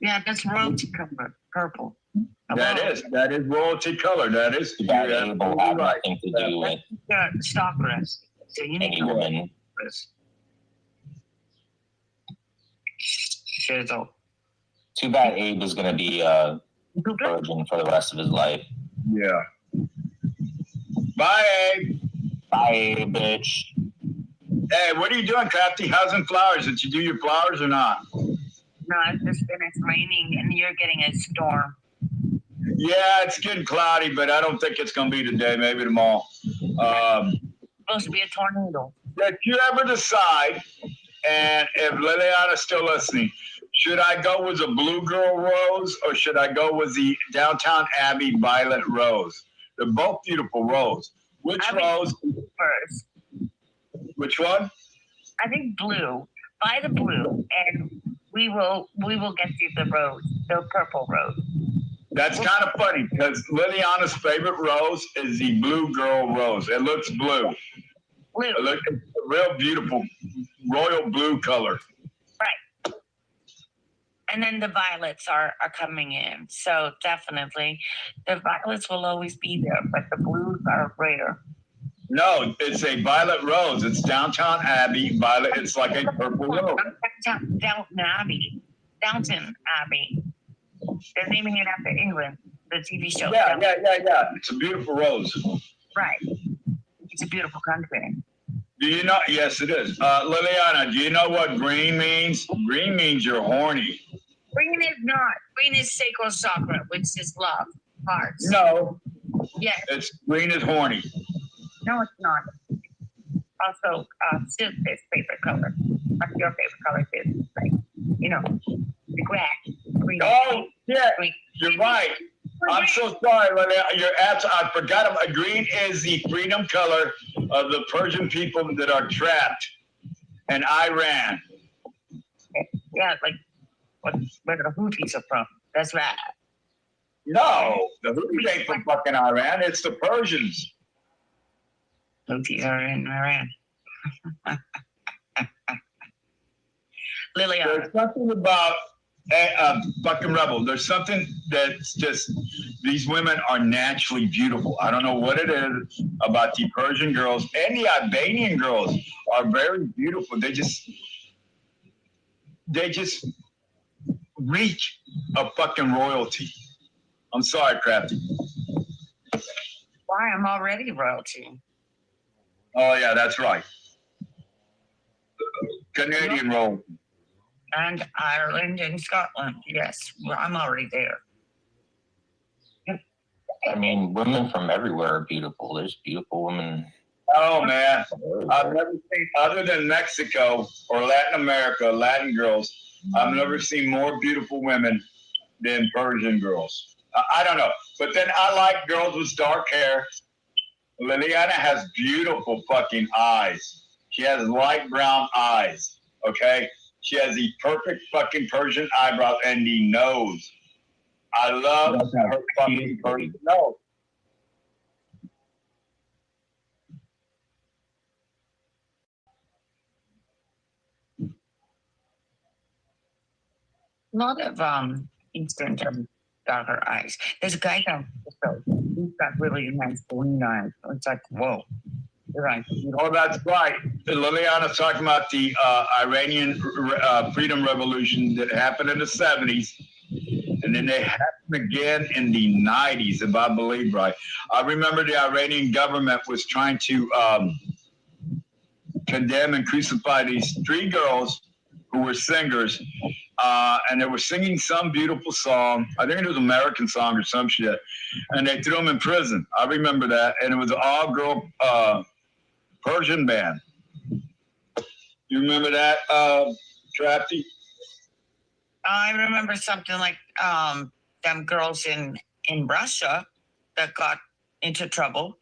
Yeah, that's royalty color, purple. That is royalty color. That is. That will have nothing to do with stock risk. So you need anyone. risk. Shizzle. Too bad Abe is going to be a virgin for the rest of his life. Yeah. Bye, Abe. Bye, Abe, bitch. Hey, what are you doing, Crafty? How's in flowers? Did you do your flowers or not? No, it's just been it's raining and you're getting a storm. Yeah, it's getting cloudy, but I don't think it's going to be today. Maybe tomorrow. It's supposed to be a tornado. Did you ever decide, and if Liliana's still listening, should I go with the Blue Girl Rose or should I go with the Downtown Abbey Violet Rose? They're both beautiful roses. Which rose? First. Which one? I think blue. Buy the blue, and we will get you the rose, the purple rose. That's kind of funny because Liliana's favorite rose is the blue girl rose. It looks blue. Blue. It looks a real beautiful royal blue color. Right. And then the violets are coming in. So definitely the violets will always be there, but the blues are rare. No, it's a violet rose. It's Downtown Abbey violet. It's like a purple rose. Downton Abbey. Downton Abbey. They're naming it after England, the TV show. Yeah. It's a beautiful rose. Right. It's a beautiful country. Do you know? Yes, it is. Liliana, do you know what green means? Green means you're horny. Green is not. Green is sacral chakra, which is love, hearts. No. Yes. It's green is horny. No, it's not. Also, Sid's favorite color. What's your favorite color, Sid? Like, you know, the grass. Green. Oh, yeah. Green. You're right. I'm so sorry, Liliana. You're absolutely. I forgot. Green is the freedom color of the Persian people that are trapped in Iran. Yeah, like where the Houthis are from. That's right. No, the Houthis ain't from fucking Iran. It's the Persians. Houthis are in Iran. Liliana. There's something about a fucking rebel. There's something that's just, these women are naturally beautiful. I don't know what it is about the Persian girls, and the Albanian girls are very beautiful. They just reach a fucking royalty. I'm sorry, Crafty. Why? I'm already royalty. Oh yeah, that's right. Canadian royalty. And Ireland and Scotland. Yes, well, I'm already there. I mean, women from everywhere are beautiful. There's beautiful women. Oh man, I've never seen, other than Mexico or Latin America, Latin girls, I've never seen more beautiful women than Persian girls. I don't know, but then I like girls with dark hair. Liliana has beautiful fucking eyes. She has light brown eyes. Okay, she has the perfect fucking Persian eyebrows and the nose. I love her fucking Persian nose. A lot of Easterns have darker eyes. There's a guy down the show. He's got really nice green eyes. It's like, whoa. You're right. Oh, that's right. Liliana's talking about the Iranian freedom revolution that happened in the 70s. And then they happened again in the 90s, if I believe right. I remember the Iranian government was trying to condemn and crucify these 3 girls who were singers. And they were singing some beautiful song. I think it was an American song or some shit. And they threw them in prison. I remember that. And it was an all-girl Persian band. You remember that, Trapty? I remember something like them girls in Russia that got into trouble.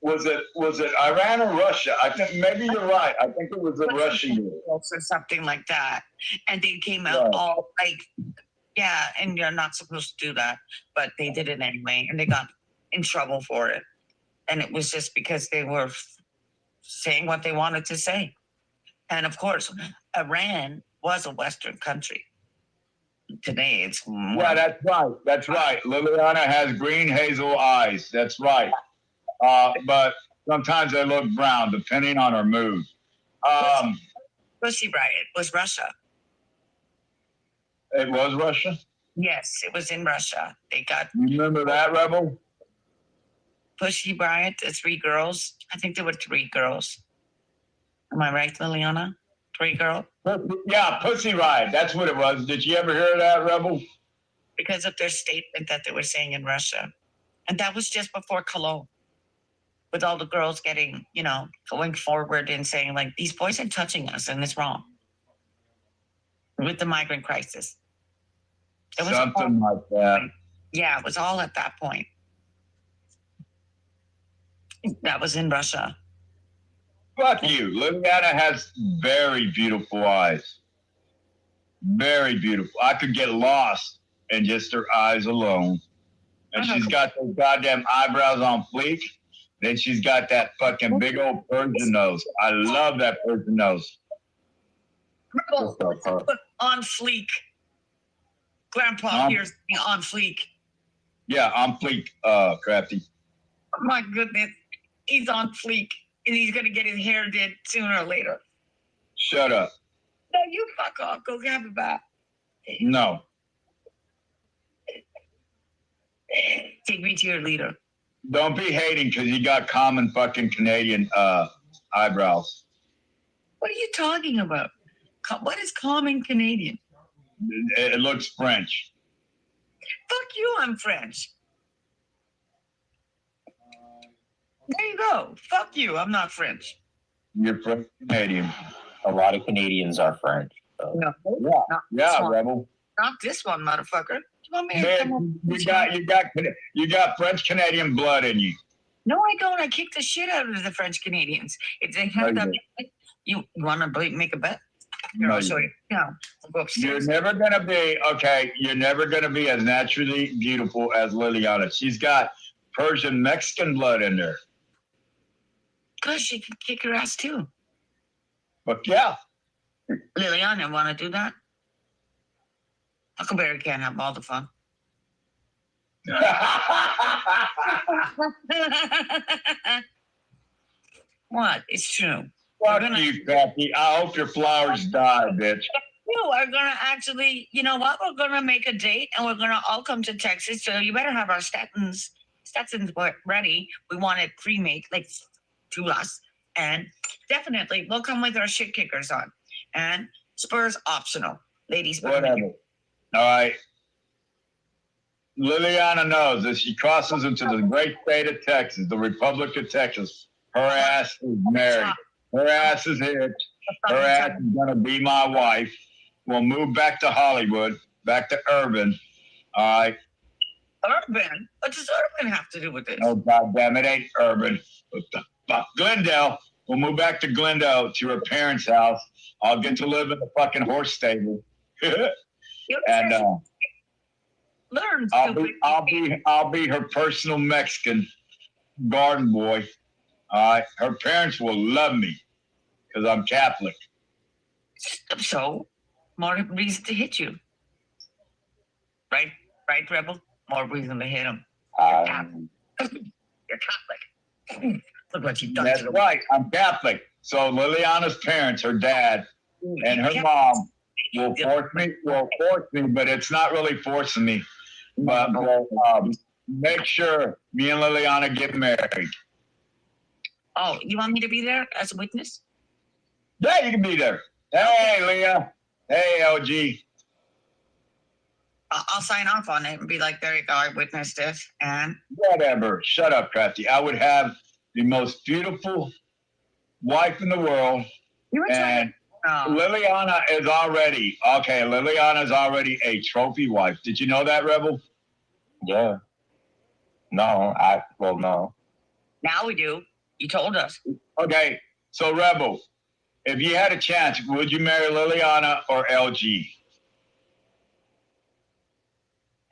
Was it Iran or Russia? I think maybe you're right. I think it was the Russian girl. Or something like that. And they came out all like, yeah, and you're not supposed to do that. But they did it anyway, and they got in trouble for it. And it was just because they were saying what they wanted to say. And of course, Iran was a Western country. Today it's more. Yeah, that's right. That's right. Liliana has green hazel eyes. That's right. But sometimes they look brown, depending on her mood. Pussy Riot was Russia. It was Russia? Yes, it was in Russia. They got. You remember that, Rebel? Pussy Riot, the 3 girls. I think there were 3 girls. Am I right, Liliana? 3 girls? Yeah, Pussy Riot. That's what it was. Did you ever hear that, Rebel? Because of their statement that they were saying in Russia. And that was just before Cologne. With all the girls getting, going forward and saying, like, these boys are touching us and it's wrong. With the migrant crisis. It was something like that. Yeah, it was all at that point. That was in Russia. Fuck you. Liliana has very beautiful eyes. Very beautiful. I could get lost in just her eyes alone. and she's got those goddamn eyebrows on fleek. Then she's got that fucking big old Persian nose. I love that Persian nose. Rebel, on fleek. Grandpa here's on fleek. Yeah, on fleek, Crafty. Oh my goodness. He's on fleek. And he's gonna get his hair did sooner or later. Shut up. No, you fuck off. Go have a bath. No. Take me to your leader. Don't be hating because you got common fucking Canadian eyebrows. What are you talking about? What is common Canadian? It looks French. Fuck you, I'm French. There you go. Fuck you, I'm not French. You're French Canadian. A lot of Canadians are French. So. No, Yeah, not yeah, this one. Rebel. Not this one, motherfucker. You want me to come up Man, with you got French Canadian blood in you. No, I don't. I kick the shit out of the French Canadians. If they have No, that, you want to make a bet? Here, No, I'll show you. No, I'll go You're upstairs. never gonna be okay. You're never gonna be as naturally beautiful as Liliana. She's got Persian Mexican blood in there. Cause she can kick her ass too. But yeah, Liliana, want to do that? Huckleberry can't have all the fun. What? It's true. fuck gonna- you, Kathy. I hope your flowers die, bitch. You are gonna actually, you know what? We're gonna make a date, and we're gonna all come to Texas. So you better have our Stetsons ready. We want it pre-made, like to us, and definitely we'll come with our shit kickers on, and spurs optional, ladies. Whatever. All right. Liliana knows if she crosses into the great state of Texas, the Republic of Texas, her ass is married. Her ass is hitched. Her ass is gonna be my wife. We'll move back to Hollywood, back to urban. All right. Urban? What does urban have to do with this? Oh goddamn, it ain't urban. What the fuck? Glendale. We'll move back to Glendale to her parents' house. I'll get to live in the fucking horse stable. And learn. I'll be her personal Mexican garden boy. All right. Her parents will love me because I'm Catholic. So, more reason to hit you. Right, Rebel? More reason to hit him. You're Catholic. Look what you've done That's to the right. I'm Catholic. So Liliana's parents, her dad and her mom, will force me, but it's not really forcing me. But make sure me and Liliana get married. Oh, you want me to be there as a witness? Yeah, you can be there. Hey, Leah. Hey, LG. I'll sign off on it and be like, there you go, I witnessed this. And Whatever. Shut up, Crafty. I would have the most beautiful wife in the world. you were trying And Liliana is already a trophy wife. Did you know that, Rebel? Yeah. No. Now we do. You told us. Okay, so Rebel, if you had a chance, would you marry Liliana or LG?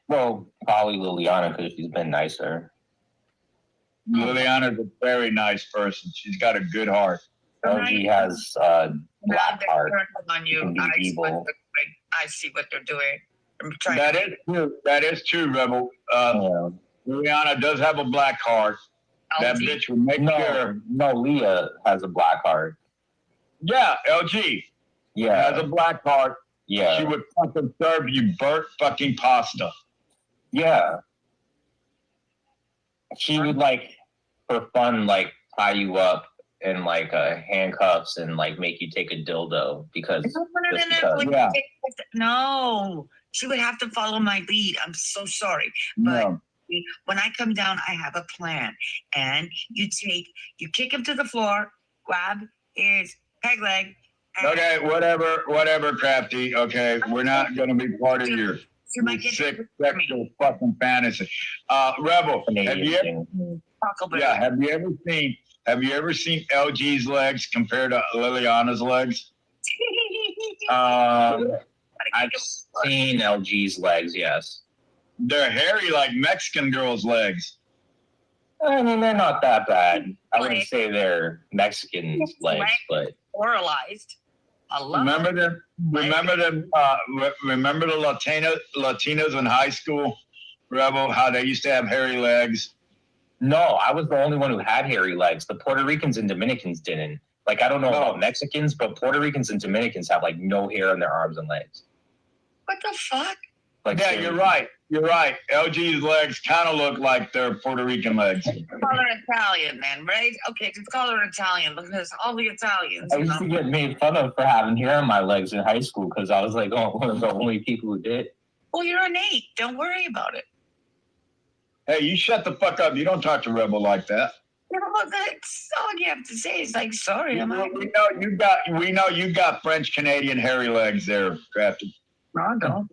Well, probably Liliana because she's been nicer. Liliana's a very nice person. She's got a good heart. LG has black heart. On you. Can be evil. I see what they're doing. I'm trying That is true. That is true, Rebel. Yeah. Liliana does have a black heart. That LG. bitch will make sure. No, Leah has a black heart. Yeah, LG Yeah. has a black heart. Yeah. She would fucking serve you burnt fucking pasta. Yeah. She would for fun, tie you up in handcuffs and make you take a dildo because. Yeah. No, she would have to follow my lead. I'm so sorry. But No. when I come down, I have a plan. And you kick him to the floor, grab his peg leg. And Okay, whatever, Crafty. Okay, we're not gonna be part of your you might get sick sexual fucking fantasy. Rebel, have you ever seen LG's legs compared to Liliana's legs? I've seen LG's legs, yes. They're hairy like Mexican girls' legs. I mean, they're not that bad. I wouldn't say they're Mexican legs, but Oralized. I love Remember it. them? Remember them? Remember the Latinos in high school, Rebel? How they used to have hairy legs. no, I was the only one who had hairy legs. The Puerto Ricans and Dominicans didn't. Like, I don't know about Mexicans, but Puerto Ricans and Dominicans have like no hair on their arms and legs. What the fuck? Like, Yeah, you're right. You're right. LG's legs kind of look like their Puerto Rican legs. Call her Italian, man, right? Okay, just call her Italian because all the Italians. I used to get made fun of for having hair on my legs in high school because I was like one of the only people who did. Well, you're an 8. Don't worry about it. Hey, you shut the fuck up. You don't talk to Rebel like that. You know what? That's all you have to say is like, sorry, I'm not. We know you got French Canadian hairy legs there, Crafty. No, I don't.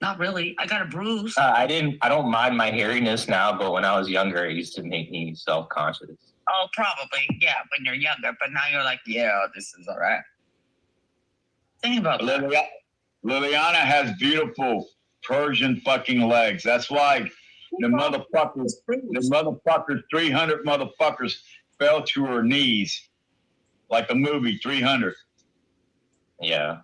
Not really. I got a bruise. I don't mind my hairiness now, but when I was younger, it used to make me self-conscious. Oh, probably. Yeah, when you're younger. But now you're like, yeah, this is all right. Think about that. Liliana has beautiful Persian fucking legs. That's why the motherfuckers, 300 motherfuckers fell to her knees. Like the movie 300. Yeah.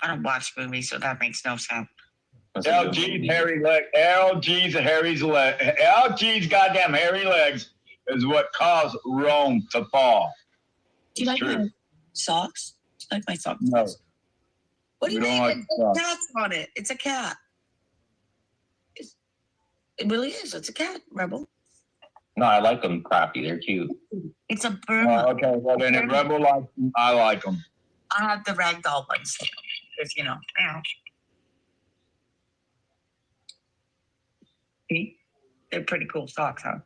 I don't watch movies, so that makes no sense. LG's hairy leg. LG's goddamn hairy legs is what caused Rome to fall. Do you like True. my socks? Do you like my socks? No. What do you We don't mean? like It's socks. cats on it. It's a cat. It really is. It's a cat, Rebel. No, I like them crappy. They're cute. It's a Burma. Okay, well then if Rebel likes them, I like them. I have the ragdoll ones. Because, you know, ow. See? They're pretty cool socks, huh?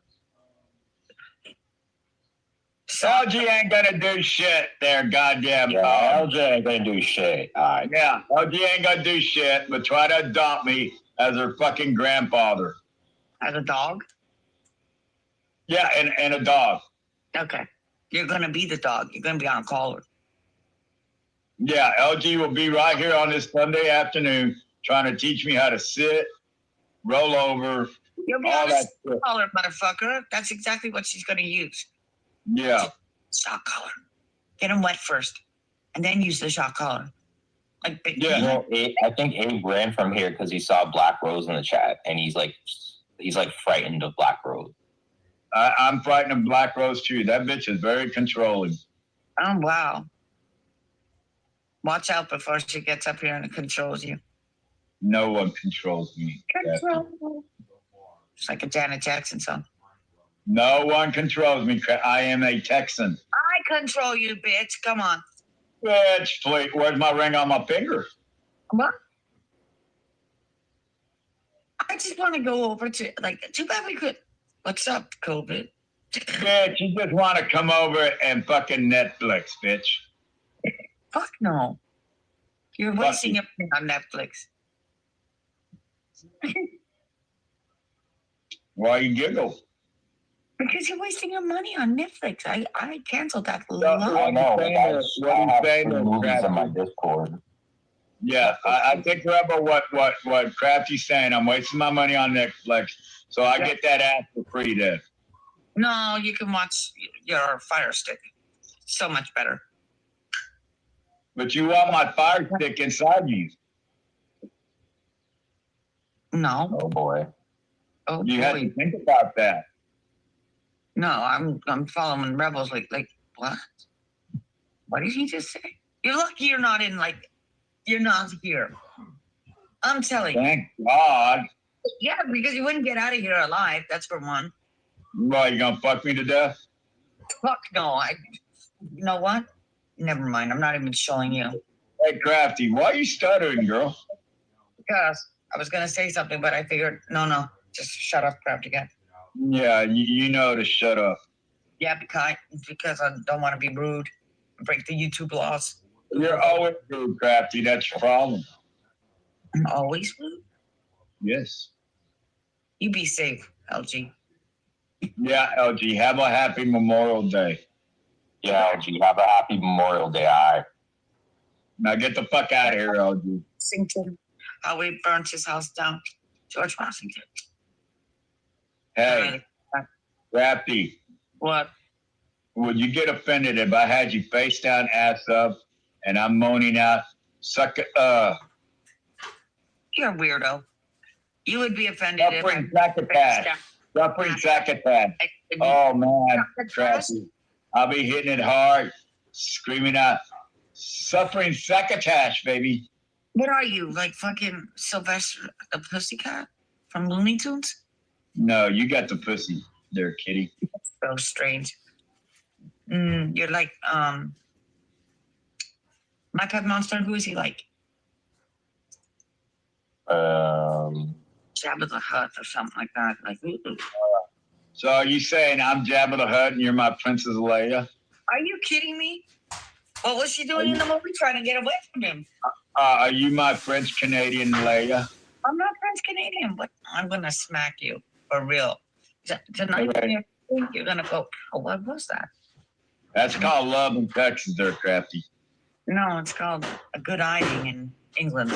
LG ain't gonna do shit there, goddamn. Yeah, LJ ain't gonna do shit. All right. Yeah, LG ain't gonna do shit, but try to adopt me as her fucking grandfather. As a dog? Yeah, and a dog. Okay. You're going to be the dog. You're going to be on a collar. Yeah, LG will be right here on this Sunday afternoon trying to teach me how to sit, roll over, You'll be all on a that shit. collar, motherfucker. That's exactly what she's going to use. Yeah. Shock collar. Get them wet first, and then use the shock collar. Like big. Yeah. You know, I think Abe ran from here because he saw Black Rose in the chat, and he's like frightened of Black Rose. I'm frightened of Black Rose too. That bitch is very controlling. Oh wow. Watch out before she gets up here and controls you. No one controls me. Control. It's like a Janet Jackson song. No one controls me. I am a Texan. I control you, bitch. Come on. Bitch, please. Where's my ring on my finger? What? I just want to go over to, like, too bad we could. What's up, COVID? Bitch, you just want to come over and fucking Netflix, bitch. Fuck no. You're Fuck wasting you. your money on Netflix. Why you giggle? Because you're wasting your money on Netflix. I canceled that No, long. I know. saying I is- what he's have saying free is movies crap. on my Discord. Yeah, I think Rebel, what Crafty's saying, I'm wasting my money on Netflix, so I get that ass for free then. No, you can watch your Fire Stick. So much better. But you want my fire stick inside you. No. Oh boy. Oh You have boy. to think about that. No, I'm following Rebels like what? What did he just say? You're lucky you're not here. I'm telling you. Thank God. Yeah, because you wouldn't get out of here alive. That's for one. What, you gonna fuck me to death? Fuck no. You know what? Never mind. I'm not even showing you. Hey, Crafty, why are you stuttering, girl? Because I was gonna say something, but I figured no. Just shut up, crap again. Yeah, you know to shut up. Yeah, because I don't want to be rude. Break the YouTube laws. You're always rude, Crafty. That's your problem. I'm always rude. Yes. You be safe, LG. Yeah, LG, have a happy Memorial Day. Yeah, LG, have a happy Memorial Day. All right. Now get the fuck out of here, LG. Washington. how we burnt his house down. George Washington. Hey, Crafty, What? would you get offended if I had you face down, ass up, and I'm moaning out, suck it, You're a weirdo. You would be offended if suffering succotash, suffering succotash. Oh man, Crafty, I'll be hitting it hard, screaming out, suffering succotash, baby. What are you, like fucking Sylvester the Pussycat from Looney Tunes? No, you got the pussy there, kitty. So strange. You're like My Pet Monster. Who is he like? Jabba the Hutt or something like that. Like, ooh. So are you saying I'm Jabba the Hutt and you're my Princess Leia? Are you kidding me? What was she doing in the movie trying to get away from him? Are you my French Canadian Leia? I'm not French Canadian, but I'm gonna smack you for real. Tonight when you're gonna go, oh, what was that? That's called love in Texas there, Crafty. No, it's called a good hiding in England.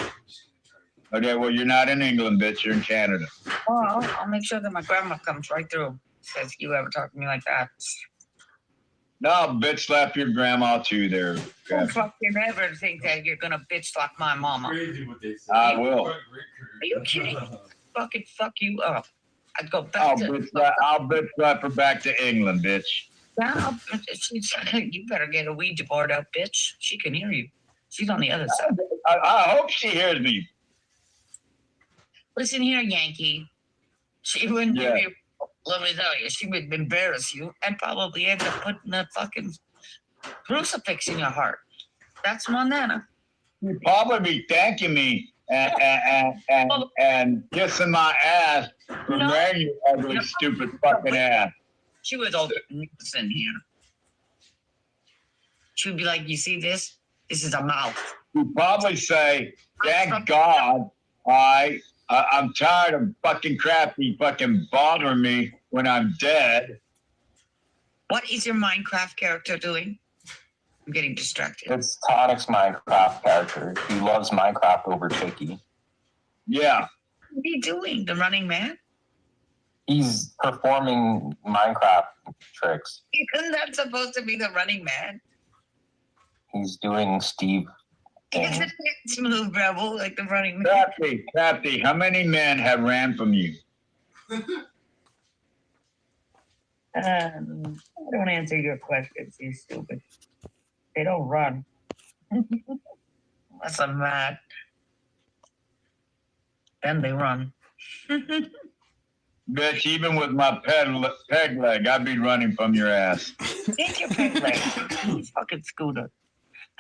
Okay, well, you're not in England, bitch. You're in Canada. Oh, I'll make sure that my grandma comes right through. Says you ever talk to me like that. No, bitch slap your grandma too there, Don't Crafty. fucking ever think that you're gonna bitch slap my mama. Crazy what they say. I will. Are you kidding? Fucking fuck you up. I'd go back I'll to bitch slap her back to England, bitch. now. You better get a Ouija board out, bitch. She can hear you. She's on the other side. I hope she hears me. Listen here, Yankee. She wouldn't Yeah. give you. Let me tell you, she would embarrass you and probably end up putting a fucking crucifix in your heart. That's Montana. She'd probably be thanking me and kissing my ass for No. marrying your ugly, stupid fucking ass. She would go, listen here. She would be like, you see this? This is a mouth. She'd probably say, thank God, I'm tired of fucking Crafty fucking bothering me when I'm dead. What is your Minecraft character doing? I'm getting distracted. It's Tonic's Minecraft character. He loves Minecraft over Chicky. Yeah. What are you doing? The running man? He's performing Minecraft tricks. Isn't that supposed to be the running man? He's doing Steve It's things. a smooth rebel, like the running man. Crafty, how many men have ran from you? I don't answer your questions, you stupid. They don't run. Unless I'm mad. Then they run. Bitch, even with my peg leg, I'd be running from your ass. Take your peg leg, you fucking scooter.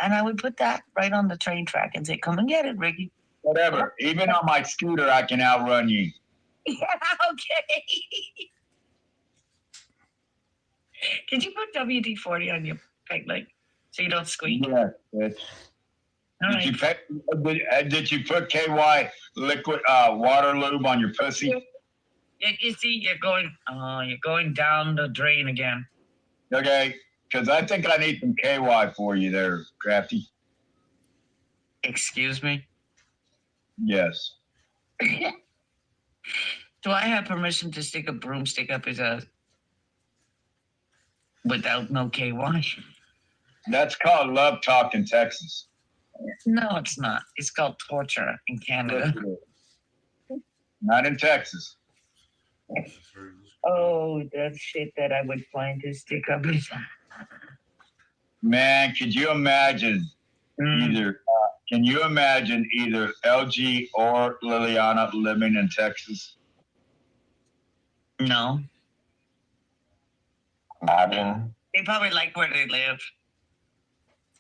And I would put that right on the train track and say, come and get it, Ricky. Whatever. Even on my scooter, I can outrun you. Yeah, okay. Did you put WD-40 on your peg leg so you don't squeak? Yeah, bitch. All right. Did you put KY liquid water lube on your pussy? You see, you're going down the drain again. Okay, because I think I need some KY for you there, Crafty. Excuse me? Yes. Do I have permission to stick a broomstick up his ass without no KY? That's called love talk in Texas. No, it's not. It's called torture in Canada. Not in Texas. Oh, that shit that I would find to stick up his ass. Man, could you imagine can you imagine either LG or Liliana living in Texas? No. Imagine. They probably like where they live.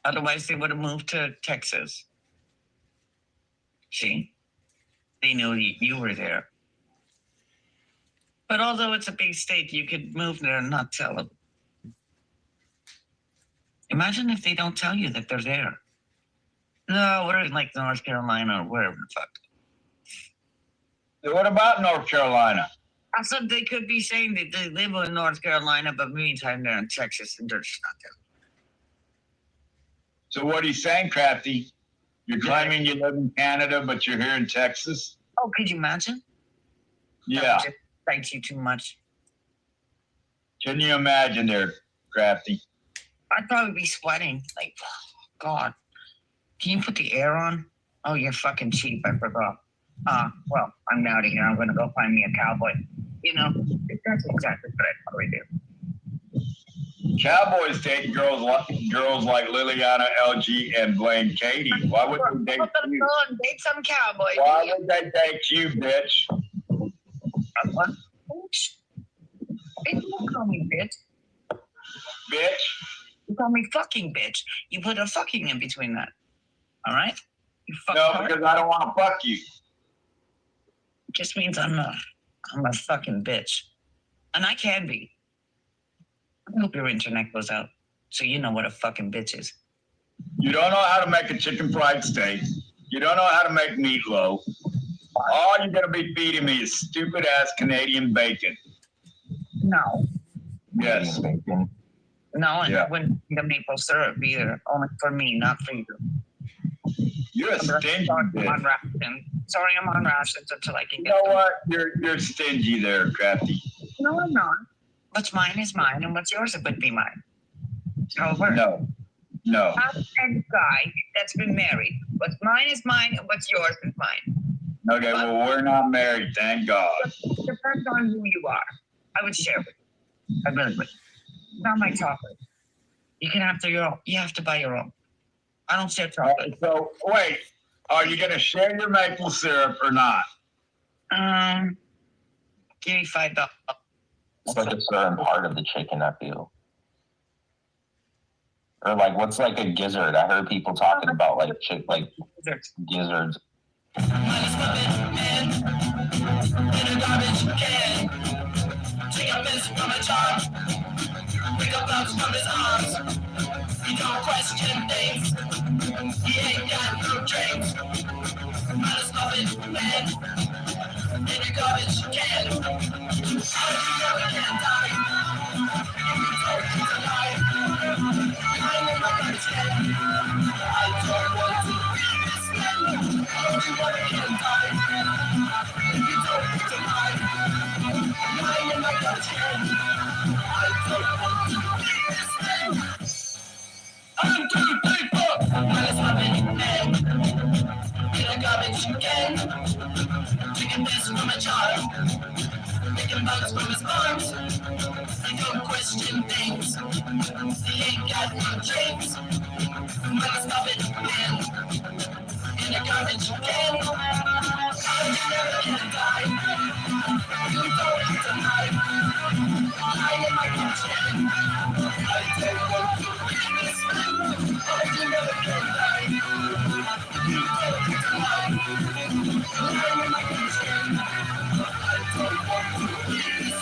Otherwise, they would have moved to Texas. See? They knew you were there. But although it's a big state, you could move there and not tell them. Imagine if they don't tell you that they're there. No, we're in like North Carolina or wherever the fuck. What about North Carolina? I said they could be saying that they live in North Carolina, but meantime they're in Texas and they're just not there. So what are you saying, Crafty? You're claiming you live in Canada, but you're here in Texas? Oh, could you imagine? Yeah. That would just excite you too much. Can you imagine there, Crafty? I'd probably be sweating. Like, God. Can you put the air on? Oh, you're fucking cheap. I forgot. Well, I'm out of here. I'm going to go find me a cowboy. You know, that's exactly what I'd probably do. Cowboys date girls like Liliana, LG, and Blaine Katie. Why would they date you? Go and date some cowboy. Why would they date you, bitch? What? Bitch. Bitch, don't call me bitch. Bitch. You call me fucking bitch. You put a fucking in between that. All right? You fucking No, because I don't want to fuck you. just means I'm a fucking bitch. And I can be. I hope your internet goes out so you know what a fucking bitch is. You don't know how to make a chicken fried steak. You don't know how to make meatloaf. All you're going to be feeding me is stupid ass Canadian bacon. No. Yes. Bacon. No, and Yeah. I wouldn't eat the maple syrup either. Only for me, not for you. You're a stingy I'm bitch. on rations. Sorry, I'm on rations until I can You get know them. what? You're stingy there, Crafty. No, I'm not. What's mine is mine, and what's yours would be mine. Over. No. No. I'm a guy that's been married. What's mine is mine, and what's yours is mine. Okay, well, we're not married, thank God. It depends on who you are. I would share with you. I really would. Not my chocolate. You can have your own. You have to buy your own. I don't share chocolate. So, wait. Are you going to share your maple syrup or not? Give me $5. It's like a certain part of the chicken, I feel. Or like, what's like a gizzard? I heard people talking about like gizzards. You don't question things. He ain't got no dreams. Might as well be man in a garbage can. How do you know he can't die? You told me to lie. I know my garbage can. I don't want to be this man. How do you know he can't die? You told me to lie. I know my garbage can. I don't want to be this man. 1, 2, 3, 4. Might as well be man in a garbage can. Chicken best from a jar. Making bugs from his arms. He don't question things. He ain't got no dreams. Might as well be man in a garbage can. How you never can die? You don't have to lie. I am my kitchen. I don't want to be this man. How you never can die? You don't have to lie. I am my kitchen. I don't want to be this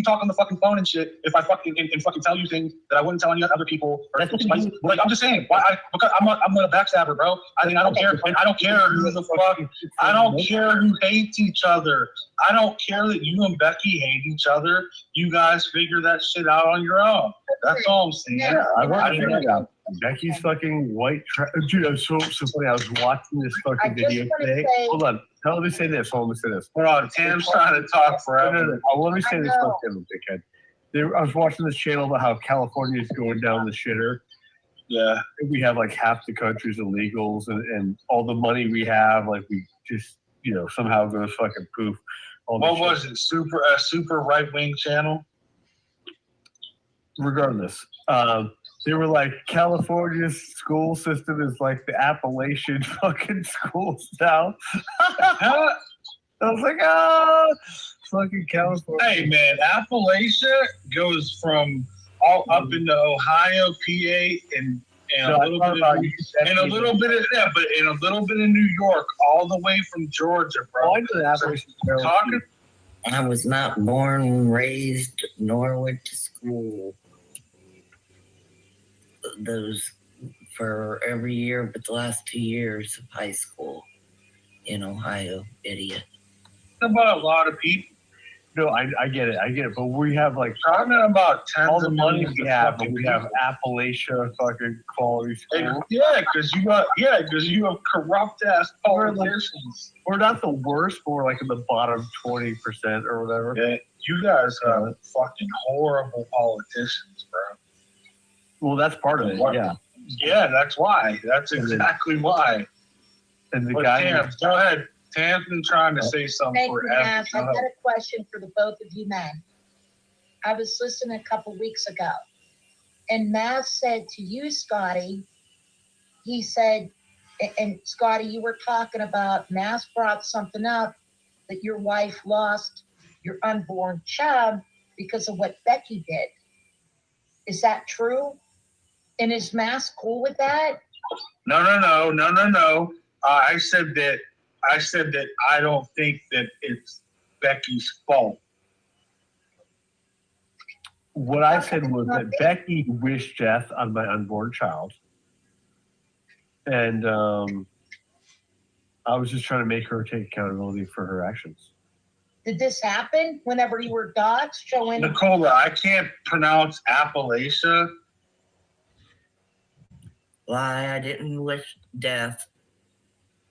talk on the fucking phone and shit if I fucking and fucking tell you things that I wouldn't tell any other people. Or like I'm just saying, because I'm a backstabber, bro. I mean, I don't care. I don't care who the fuck. I don't care who hates each other. I don't care that you and Becky hate each other. You guys figure that shit out on your own. That's all I'm saying. Yeah, Becky's fucking white trash. Dude, it was so funny. I was watching this fucking video today. Hold on. Let me say this. Hold on. Tim's trying to talk forever. No. Let me say this, fucking dickhead. I was watching this channel about how California is going down the shitter. Yeah. We have like half the country's illegals, and all the money we have, like we just, somehow goes fucking poof. What was it? A super right wing channel? Regardless. They were like, California's school system is like the Appalachian fucking schools now. I was like, fucking California. Hey man, Appalachia goes from all up into Ohio, PA, and a little bit of and a little bit of but in a little bit of New York, all the way from Georgia, bro. Talking. I was not born, raised, nor went to school. Those for every year but the last 2 years of high school in Ohio, idiot. About a lot of people. No, I get it, but we have like talking about all the money we have, but we have Appalachia fucking quality schools. Yeah, because you have corrupt ass politicians. We're not the worst, but we're like in the bottom 20% or whatever. Yeah, you guys are fucking horrible politicians, bro. Well, that's part of it. Yeah. Yeah, that's why. That's exactly why. And the but guy. Tam, go ahead. Tam's been trying to say something Thank you, forever. Matt. I got a question for the both of you men. I was listening a couple weeks ago, and Matt said to you, Scotty, he said, and Scotty, you were talking about, Matt brought something up that your wife lost your unborn child because of what Becky did. Is that true? And is Matt cool with that? No. I said that I don't think that it's Becky's fault. What I said was that Becky wished death on my unborn child. And I was just trying to make her take accountability for her actions. Did this happen whenever you were dogs showing? Nicola, I can't pronounce Appalachia. Lie, I didn't wish death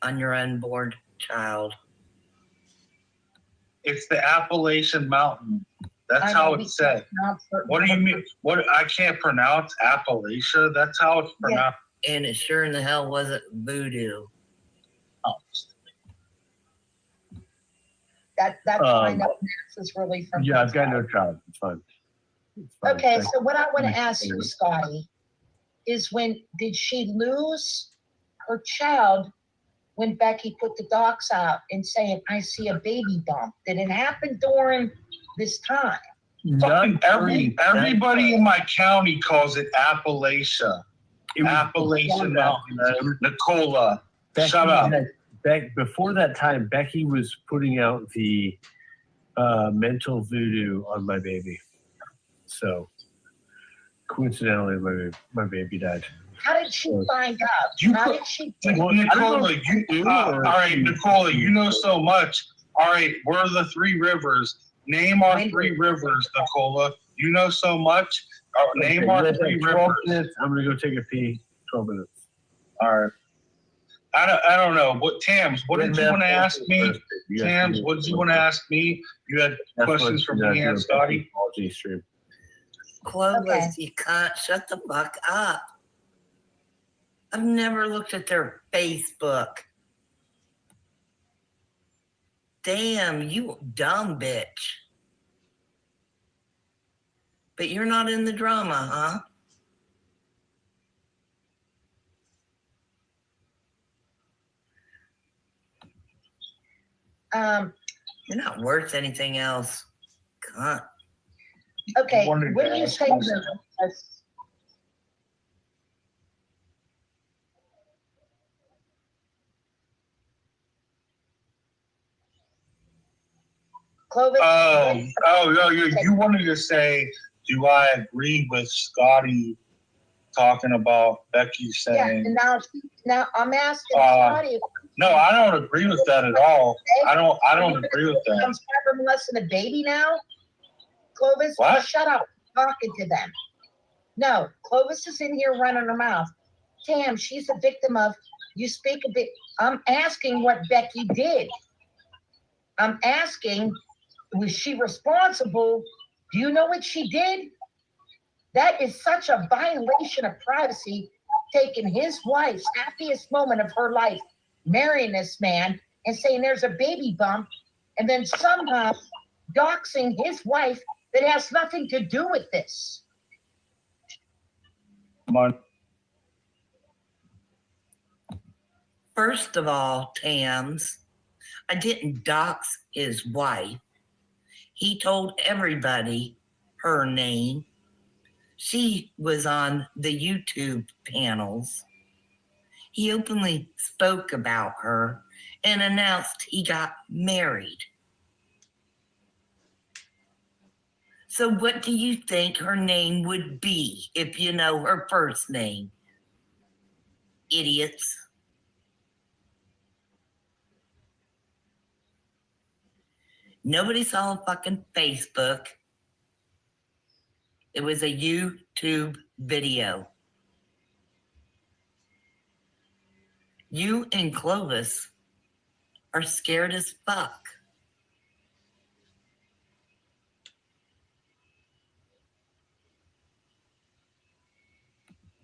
on your unborn child. It's the Appalachian Mountain. That's how it's said. What do you mean? What? I can't pronounce Appalachia. That's how it's pronounced. Yeah. And it sure in the hell wasn't voodoo. Oh. That's fine. That is really from. Yeah, I've got no child. It's fine. Okay, so what I want to ask you, Scotty, is did she lose her child when Becky put the docs out and saying, I see a baby bump? Did it happen during this time? Everybody in my county calls it Appalachia. Appalachian Mountain. Nicola, shut up. Before that time, Becky was putting out the mental voodoo on my baby. So coincidentally, my baby died. How did she find out? How did she? Nicola, all right, Nicola, you know so much. All right, we're the Three Rivers. Name our three rivers, Nicola. You know so much. Name our three rivers. Minutes. I'm gonna go take a pee. 12 minutes. All right. I don't know. Tams, what did you want to ask me? Tams, what did you want to ask me? You had questions from me and Scotty? Clovis, okay. You can't shut the fuck up. I've never looked at their Facebook. Damn, you dumb bitch. But you're not in the drama, huh? You're not worth anything else. God. Okay, what do you say? Clovis? You wanted to say, do I agree with Scotty talking about Becky saying? Yeah, now I'm asking Scotty. No, I don't agree with that at all. I don't agree with that. I'm cyber molesting a baby now? Clovis, what? Shut up. Talking to them. No, Clovis is in here running her mouth. Tam, she's a victim of, you speak a bit. I'm asking what Becky did. I'm asking, was she responsible? Do you know what she did? That is such a violation of privacy, taking his wife's happiest moment of her life, marrying this man and saying there's a baby bump, and then somehow doxing his wife that has nothing to do with this. Come on. First of all, Tams, I didn't dox his wife. He told everybody her name. She was on the YouTube panels. He openly spoke about her and announced he got married. So what do you think her name would be if you know her first name? Idiots. Nobody saw a fucking Facebook. It was a YouTube video. You and Clovis are scared as fuck.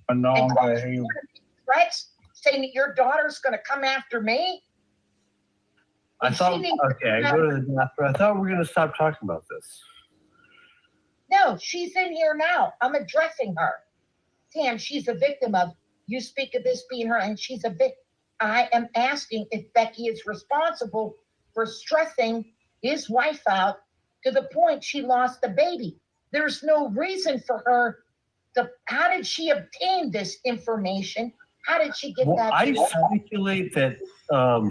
Threats saying that your daughter's going to come after me. I thought, okay, I go to the doctor. I thought we were going to stop talking about this. No, she's in here now. I'm addressing her. Tam, she's a victim of, you speak of this being her, and she's a victim. I am asking if Becky is responsible for stressing his wife out to the point she lost the baby. There's no reason for her to, how did she obtain this information? How did she get that? I speculate that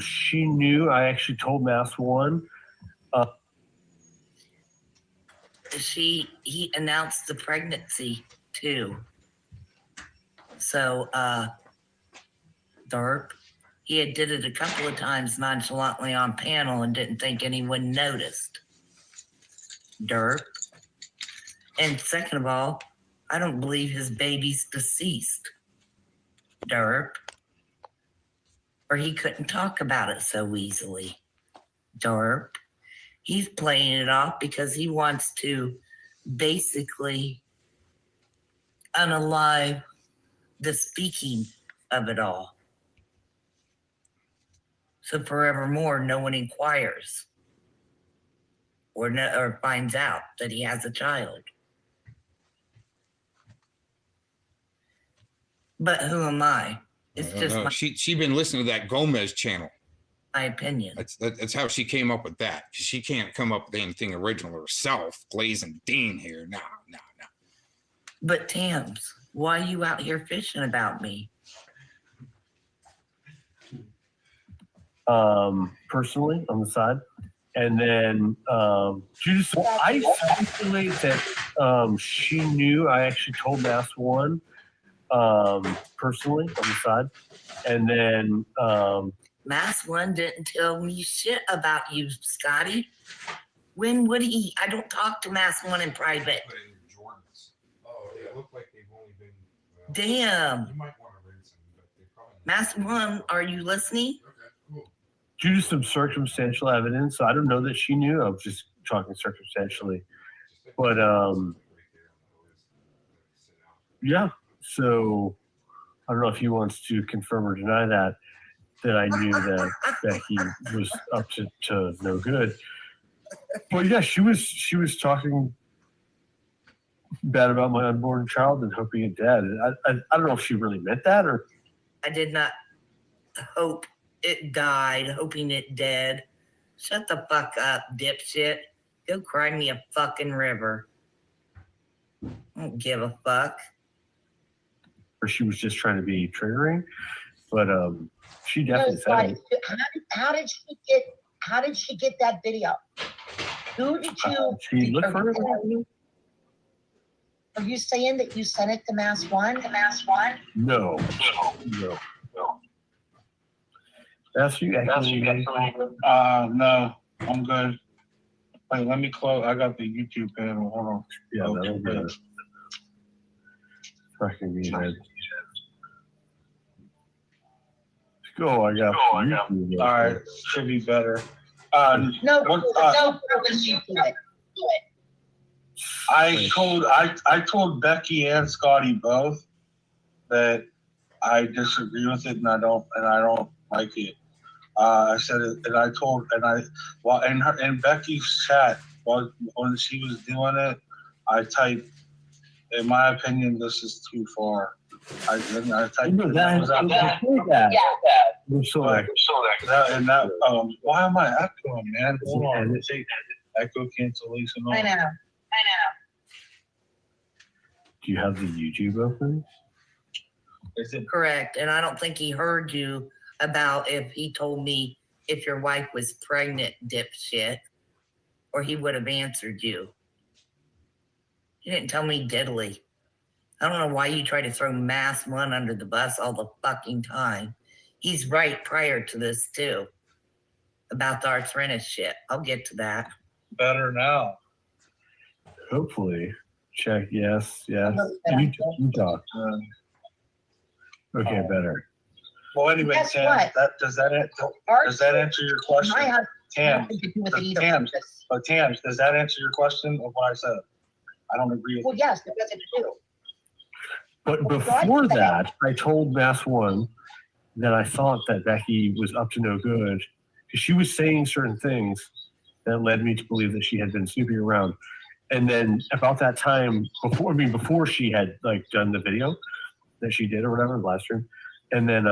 she knew. I actually told Mass One. He announced the pregnancy too. So Derp, he had did it a couple of times nonchalantly on panel and didn't think anyone noticed. Derp. And second of all, I don't believe his baby's deceased. Derp. Or he couldn't talk about it so easily. Derp. He's playing it off because he wants to basically unalive the speaking of it all. So forevermore, no one inquires or finds out that he has a child. But who am I? It's just she been listening to that Gomez channel. My opinion. That's how she came up with that. She can't come up with anything original herself. Glazing Dean here. No. But Tams, why are you out here fishing about me? Personally, on the side. And then I speculate that she knew. I actually told Mass One personally on the side. And then Mass One didn't tell me shit about you, Scotty. When would he? I don't talk to Mass One in private. Oh, yeah, look like they've only been. Damn. You might want to rinse them, but they probably. Mass One, are you listening? Okay, cool. Due to some circumstantial evidence, so I don't know that she knew. I was just talking circumstantially, but yeah. So I don't know if he wants to confirm or deny that I knew that he was up to no good. But yeah, she was talking bad about my unborn child and hoping it dead. I don't know if she really meant that or. I did not hope it died, hoping it dead. Shut the fuck up, dipshit. Go cry me a fucking river. I don't give a fuck. Or she was just trying to be triggering, but she definitely said it. How did she get that video? Who did you? She looked for it. Are you saying that you sent it to Mass One? No. That's you. No, I'm good. Wait, let me close. I got the YouTube panel. Hold on. Yeah, that'll be it. Fucking me, man. Go, I got. All right, should be better. No purpose you do it. I told Becky and Scotty both that I disagree with it and I don't like it. I said it, and in Becky's chat when she was doing it, I typed, in my opinion, this is too far. I typed that. We're so why am I echoing, man? Hold on. Echo cancellation on. I know. Do you have the YouTube open? Is it Correct. And I don't think he heard you about if he told me if your wife was pregnant, dipshit, or he would have answered you. You didn't tell me diddly. I don't know why you try to throw Mass One under the bus all the fucking time. He's right prior to this too. About the arthritis shit. I'll get to that. better now? Hopefully. Check. Yes. Yes. Yeah. You talk. Okay. Better. Well, anyway, Guess Tam, what? does that answer your question? I have Tam, nothing to do with it either. Tam, does that answer your question of what I said? I don't agree with Well, yes, because it's true. But before that, I told Mass One that I thought that Becky was up to no good because she was saying certain things that led me to believe that she had been snooping around. And then about that time, before she had like done the video that she did or whatever, last stream, and then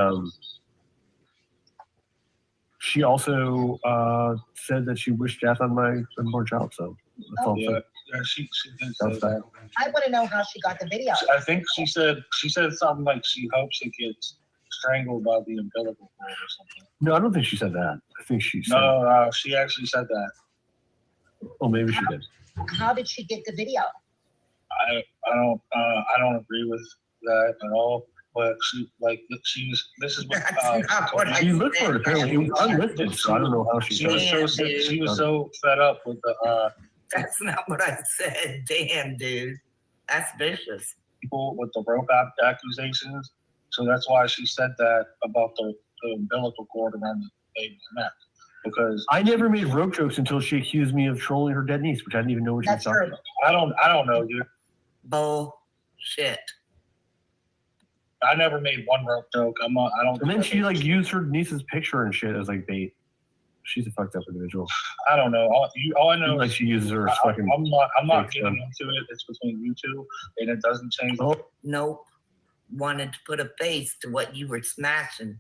she also said that she wished death on my unborn child. So that's all. Yeah, she did say that. I want to know how she got the video. I think she said something like she hopes it gets strangled by the umbilical cord or something. No, I don't think she said that. I think she said. No, she actually said that. Oh, maybe she did. How did she get the video? I don't agree with that at all. But this is what That's not what I You looked for it apparently. It was unlifted, so I don't know how she got it. she was so fed up with the That's not what I said. Damn, dude. That's vicious. people with the rope accusations. So that's why she said that about the umbilical cord around the baby's neck. Because I never made rope jokes until she accused me of trolling her dead niece, which I didn't even know what she was That's talking true. about. I don't know, dude. Bullshit. I never made one rope joke. I don't. And then she like used her niece's picture and shit as like bait. She's a fucked up individual. I don't know. All I know Like is she uses her as fucking. I'm not fake getting stuff. into it. It's between you two, and it doesn't change. Oh, Nope. Wanted to put a face to what you were smashing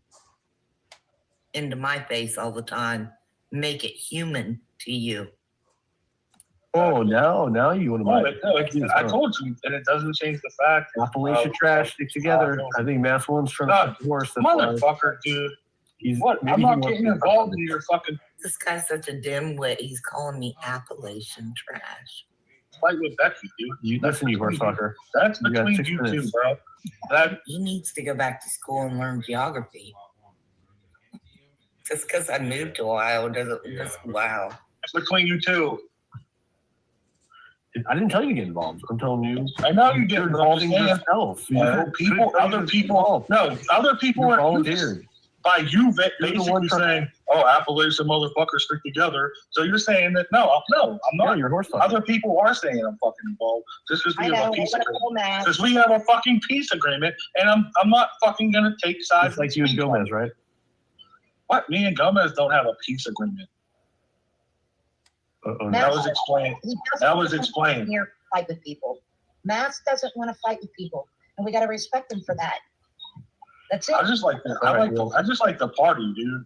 into my face all the time. Make it human to you. oh, now you want to I told you, and it doesn't change the fact. Appalachia trash stick together. I think Mass One's trying to divorce. Motherfucker, dude. What? I'm not getting involved in your fucking This guy's such a dimwit. He's calling me Appalachian trash. fight with Becky, dude. You listen, you horse fucker. That's You got between 6 you minutes. two, bro. He needs to go back to school and learn geography. Just because I moved to Ohio doesn't just wow. It's between you two. I didn't tell you to get involved. I'm telling you. I know you You're did, but I'm involving saying, yourself. other people You are volunteered. by you You're the one basically trying- saying, "Oh, Appalachian motherfuckers stick together." So you're saying that I'm No, not. you're horse fucker. Other people are saying I'm fucking involved just because I we have know. a peace What a agreement. cool man. Because we have a fucking peace agreement, and I'm not fucking gonna take sides. It's like you and Gomez, right? What? Me and Gomez don't have a peace agreement. Uh-oh. That was explained. He doesn't That was want to explained. Here, fight with people. Mass doesn't want to fight with people, and we got to respect him for that. That's it. I just like the I just like the party, dude,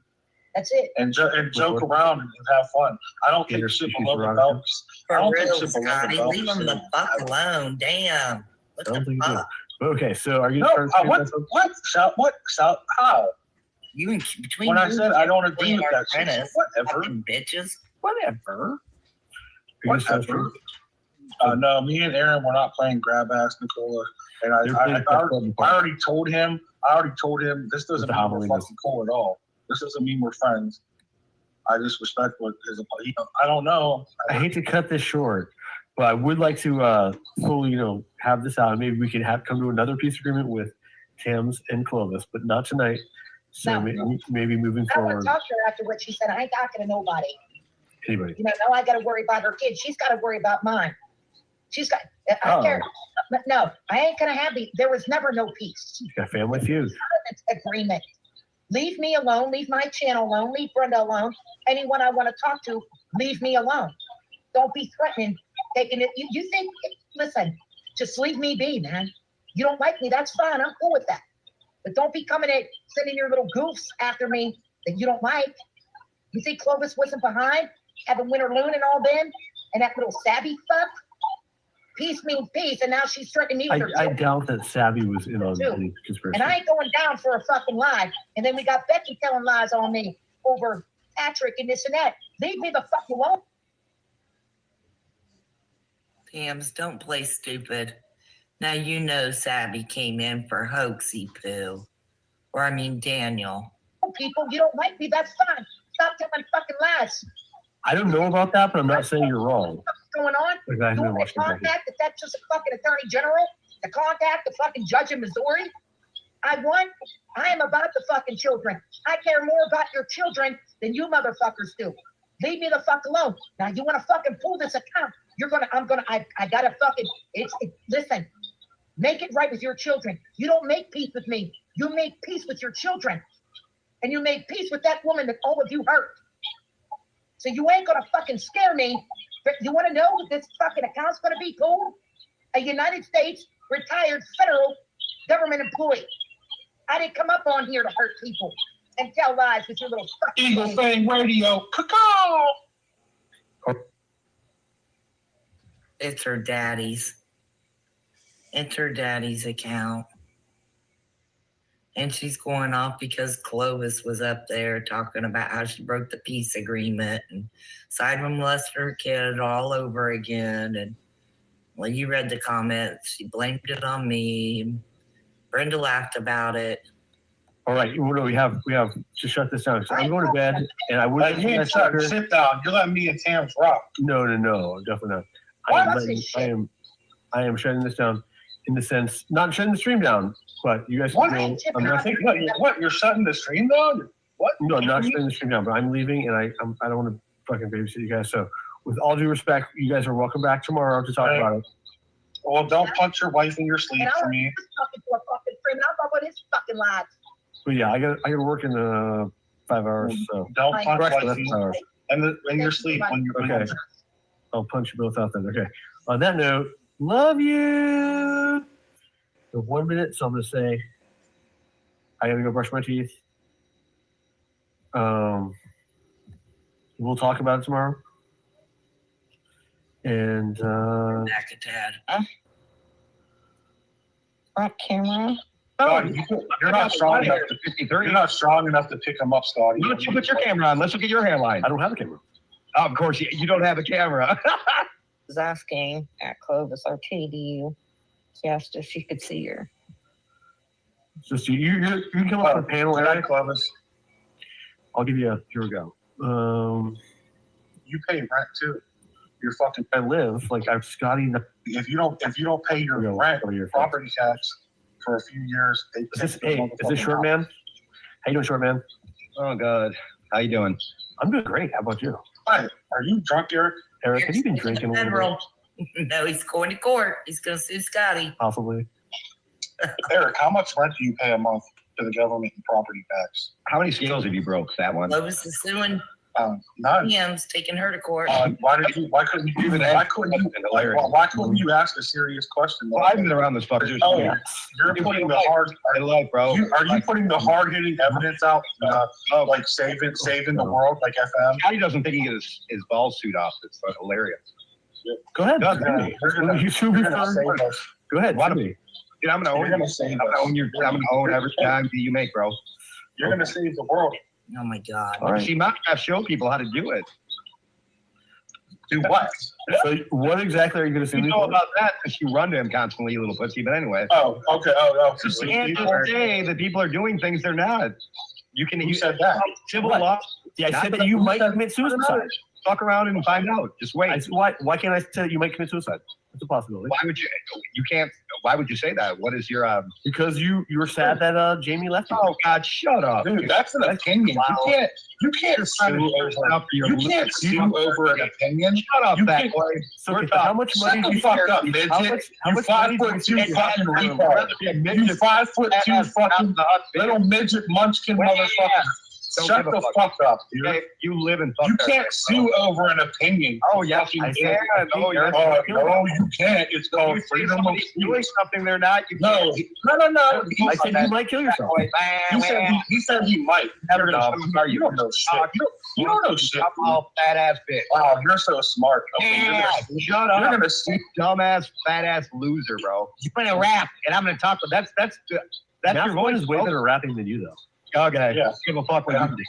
That's it. and joke around and have fun. I don't Gator think shit species below the prerogative. belt. I For don't think real, shit below the Scotty. belt Leave him the is- fuck alone. Damn. What I don't the think you do. fuck? Okay, so are you No, trying to say what? that's- What? How? You and between When I you said and I don't agree Jeffrey with that shit, Martinez, whatever. fucking bitches. Whatever. Are you just Whatever. No, me and Aaron were not playing grab ass Nicola, and They're playing I already told him. this doesn't The mean we're Halloween fucking cool at all. This doesn't mean we're friends. I just respect what his. I don't know. I hate to cut this short, but I would like to fully, have this out. Maybe we can come to another peace agreement with Tams and Clovis, but not tonight. So No. maybe moving I don't want forward, to talk to her after what she said. I ain't talking to nobody. anybody. Now I got to worry about her kids. She's got to worry about mine. She's got. I Oh. care. But no, I ain't gonna have the. There was never no peace. You got family feud. Agreement. Leave me alone. Leave my channel alone. Leave Brenda alone. Anyone I want to talk to, leave me alone. Don't be threatening. Taking it. You think? Listen, just leave me be, man. You don't like me? That's fine. I'm cool with that. But don't be coming at sending your little goofs after me that you don't like. You think Clovis wasn't behind? having Winter Loon and all them, and that little Savvy fuck. Peace means peace, and now she's threatening me with her I children. doubt that Savvy was in on Too. the conspiracy. And I ain't going down for a fucking lie. And then we got Becky telling lies on me over Patrick and this and that. Leave me the fuck alone. Tams, don't play stupid. Now you know Savvy came in for hoaxy poo. Or I mean Daniel. People, you don't like me, that's fine. Stop telling fucking lies. I don't know about that, but I'm not saying you're wrong. What's going on? The guy You who want me watched to the contact the Texas fucking attorney general? To contact the fucking judge in Missouri? I am about the fucking children. I care more about your children than you motherfuckers do. Leave me the fuck alone. Now you want to fucking pull this account? I gotta fucking, listen, make it right with your children. You don't make peace with me. You make peace with your children. And you make peace with that woman that all of you hurt. So you ain't gonna fucking scare me. But you want to know what this fucking account's gonna be pulled? A United States retired federal government employee. I didn't come up on here to hurt people and tell lies with your little fucking Eagle Fang Radio. Caw. It's her daddy's. It's her daddy's account. And she's going off because Clovis was up there talking about how she broke the peace agreement and Simon molested her kid all over again. And well, you read the comments. She blamed it on me. Brenda laughed about it. All right, we have to shut this down. So I'm going to bed, and I would. Hey, sit down. You're letting me and Tams rock. No, definitely not. I am shutting this down in the sense, not shutting the stream down, but you guys. What? Know, I'm not, What? You're shutting the stream down? What? No, I'm not shutting the stream down, but I'm leaving, and I don't want to fucking babysit you guys. So, with all due respect, you guys are welcome back tomorrow to talk about it. Well, don't punch your wife in your sleep for me. Talking to a fucking friend. I don't know what his fucking lies. But yeah, I got to work in 5 hours. So Don't punch Correct, wife that's hours. in your sleep when you're Okay. I'll punch you both out then. Okay. On that note, love you. For 1 minute, so I'm gonna say I gotta go brush my teeth. We'll talk about it tomorrow. And Back a tad. Front camera. Scotty, you're not strong enough to 53. You're not strong enough to pick him up, Scotty. Why don't you put your camera on? Let's look at your hairline. I don't have a camera. Oh, of course, you don't have a camera. Was asking at Clovis RTD. She asked if she could see her. Just you can come up on the panel, Eric. Clovis. I'll give you here we go. You pay rent too. You're fucking. I live like I've Scotty. If you don't pay your rent, property tax for a few years, they is this short man? How you doing, short man? Oh God, how you doing? I'm doing great. How about you? Hi, are you drunk, Eric? Eric, have you been drinking a little Federal. No, he's going to court. He's going to sue Scotty. bit? Possibly. Eric, how much rent do you pay a month to the government in property tax? How many scales have you broke? That one. Lovis is suing None. Tim's taking her to court. Why couldn't you ask a serious question? Well, I've been around this fucker. Oh, you're putting the hard. Bro. Are you putting the hard hitting evidence out? Like saving the world, like FM. Scotty doesn't think he gets his balls suit off. It's hilarious. Go ahead. You're gonna save us. Go ahead. Why don't we? Dude, I'm gonna own you. I'm gonna own every time you make, bro. You're gonna save the world. Oh my God. All right. See, Minecraft show people how to do it. Do what? So what exactly are you going to say? You know about that because you run to him constantly, you little pussy. But anyway. Oh, okay. Oh. You can't just say that people are doing things they're not. You can. Who said that? Civil What? law. Yeah, I said that you might commit suicide. Fuck around and find out. Just wait. Why can't I say that you might commit suicide? It's a possibility. Why would you? You can't. Why would you say that? What is your? Because you were sad that Jamie left you. Oh God, shut up, dude. That's an opinion. Wow. You can't sue over an opinion. Shut up, that boy. So how much money do you fucked up, midget? You 5'2" fucking retard. You 5'2" fucking little midget munchkin motherfucker. Shut the fuck up, dude. Hey, you live in fuck You that can't shit, sue over an opinion. Oh, yeah. Fucking I idiot. can. Oh, yeah. No, you can't. It's called freedom of Somebody's doing speech. something they're not. You No, no. I said you might kill yourself. He said he might. Never You're know. gonna- Sorry, You don't know shit. You don't know shit. Oh, fat ass bitch. Wow, you're so smart. Okay, Yeah, shut up. You're gonna see. Dumbass, fat ass loser, bro. You're gonna rap, and I'm gonna talk. That's Matt your Floyd voice. is way better rapping than you, though. Okay. Yeah. Give a fuck what you think.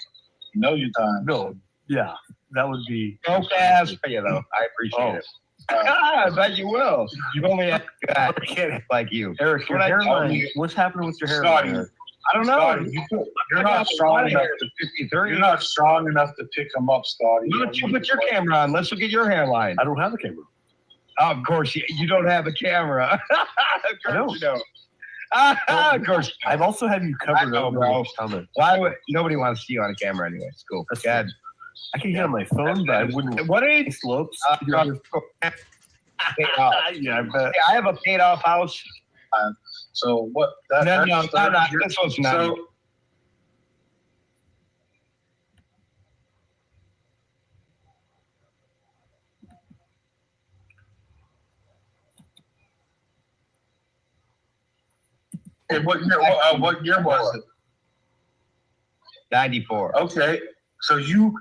Million times. No, yeah, that would be. Broke ass for you though. I appreciate it. I bet you will. You've only had a guy like you. Eric, your What I hairline. tell you- What's happening with your Scotty, hairline? I don't know. Scotty, you're not strong enough to. You're not strong enough to pick him up, Scotty. Why don't you put your camera on? Let's look at your hairline. I don't have a camera. Oh, of course, you don't have a camera. Of I know. course you don't. Of course. I've also had you I covered know, over bro. comment. Why would nobody wants to see you on a camera anyway? It's cool. That's God. I can get on my phone, but I wouldn't. What age? Slopes. Paid off. Yeah, I bet. Hey, I have a paid off house. So what? No, this one's not. So and what year was it? 94. Okay, so you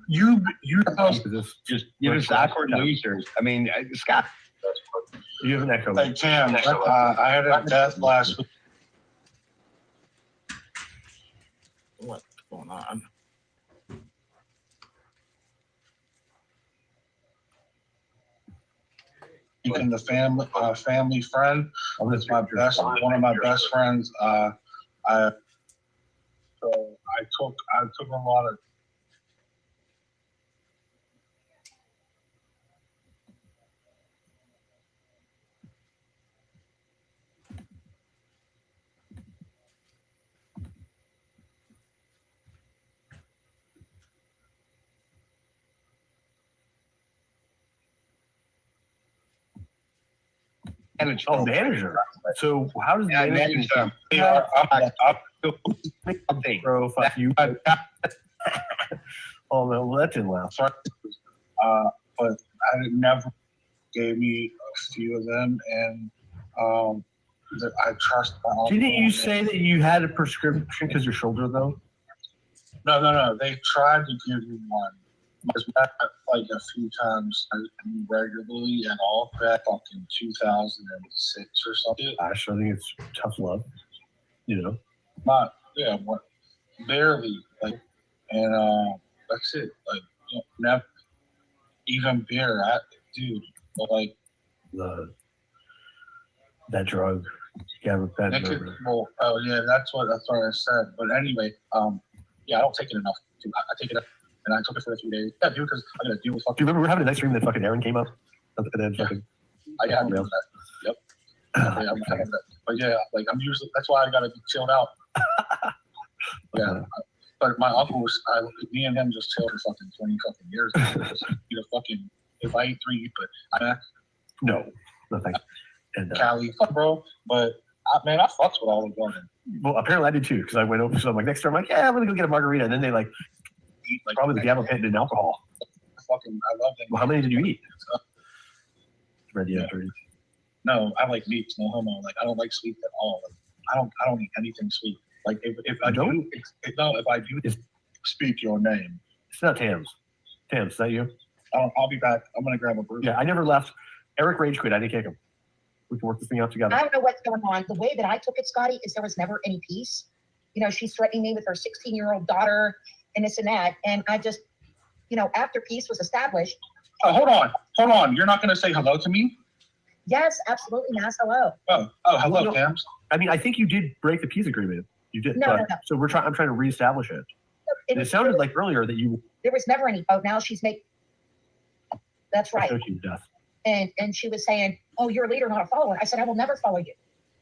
Just You're just awkward losers. I mean, Scott. You have an echo. Hey Cam, I had a death last week. What's going on? And the family friend. It's my one of my best friends. I took a lot of. Oh, manager. So how does Yeah, manager? Bro, fuck you. Oh no, well, that didn't last. But I never gave me a few of them, and I trust. Didn't you say that you had a prescription because your shoulder though? No. They tried to give me one. Because back like a few times regularly and all back in 2006 or something. I sure think it's tough love. You know. Not barely like, and that's it. Like never even beer, dude. But like that drug. Yeah, that drug. Well, oh yeah, that's what I said. But anyway, yeah, I don't take it enough. I take it up. And I took it for a few days. Yeah, dude, because I got to deal with fucking. Do you remember we were having a nice dream that fucking Aaron came up? And then fucking. I got that. Yep. But yeah, like I'm usually. That's why I got to be chilled out. Yeah. But my uncle was. Me and him just chilled for fucking 20 fucking years. You know, fucking. If I eat 3, but no, nothing. And Cali, fuck, bro. But man, I fucks with all of them. Well, apparently I did too, because I went over. So I'm like, next time, I'm like, yeah, I'm gonna go get a margarita, and then they like. Like probably the gavel pit and alcohol. Fucking, I love them. Well, how many did you eat? Yeah. No, I like meats. No homo. Like I don't like sweet at all. Like, I don't eat anything sweet. Like if I do, if I do speak your name. It's not Tams. Tams, is that you? I'll be back. I'm gonna grab a burger. Yeah, I never left. Eric rage quit. I didn't kick him. We can work this thing out together. I don't know what's going on. The way that I took it, Scotty, is there was never any peace. You know, she's threatening me with her 16-year-old daughter and this and that. And I just, you know, after peace was established. Oh, hold on. You're not going to say hello to me? Yes, absolutely. Mass hello. Oh, hello, Tams. I mean, I think you did break the peace agreement. You did. No. So I'm trying to reestablish it. And it sounded like earlier that you. There was never any. Oh, now she's making. That's right. Death. And she was saying, oh, you're a leader, not a follower. I said, I will never follow you.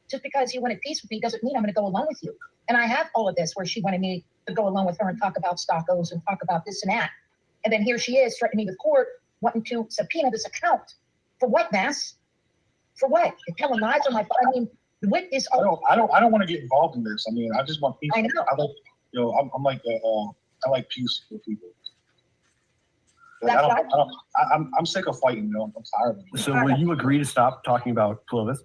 Just because you wanted peace with me doesn't mean I'm going to go along with you. And I have all of this where she wanted me to go along with her and talk about stockos and talk about this and that. And then here she is threatening me with court, wanting to subpoena this account. For what, Mass? For what? You're telling lies on my phone. I mean, what is all? I don't want to get involved in this. I mean, I just want peace. I know. I like, I'm like I like peaceful people. That's right. I'm sick of fighting. I'm tired of it. So will you agree to stop talking about Clovis?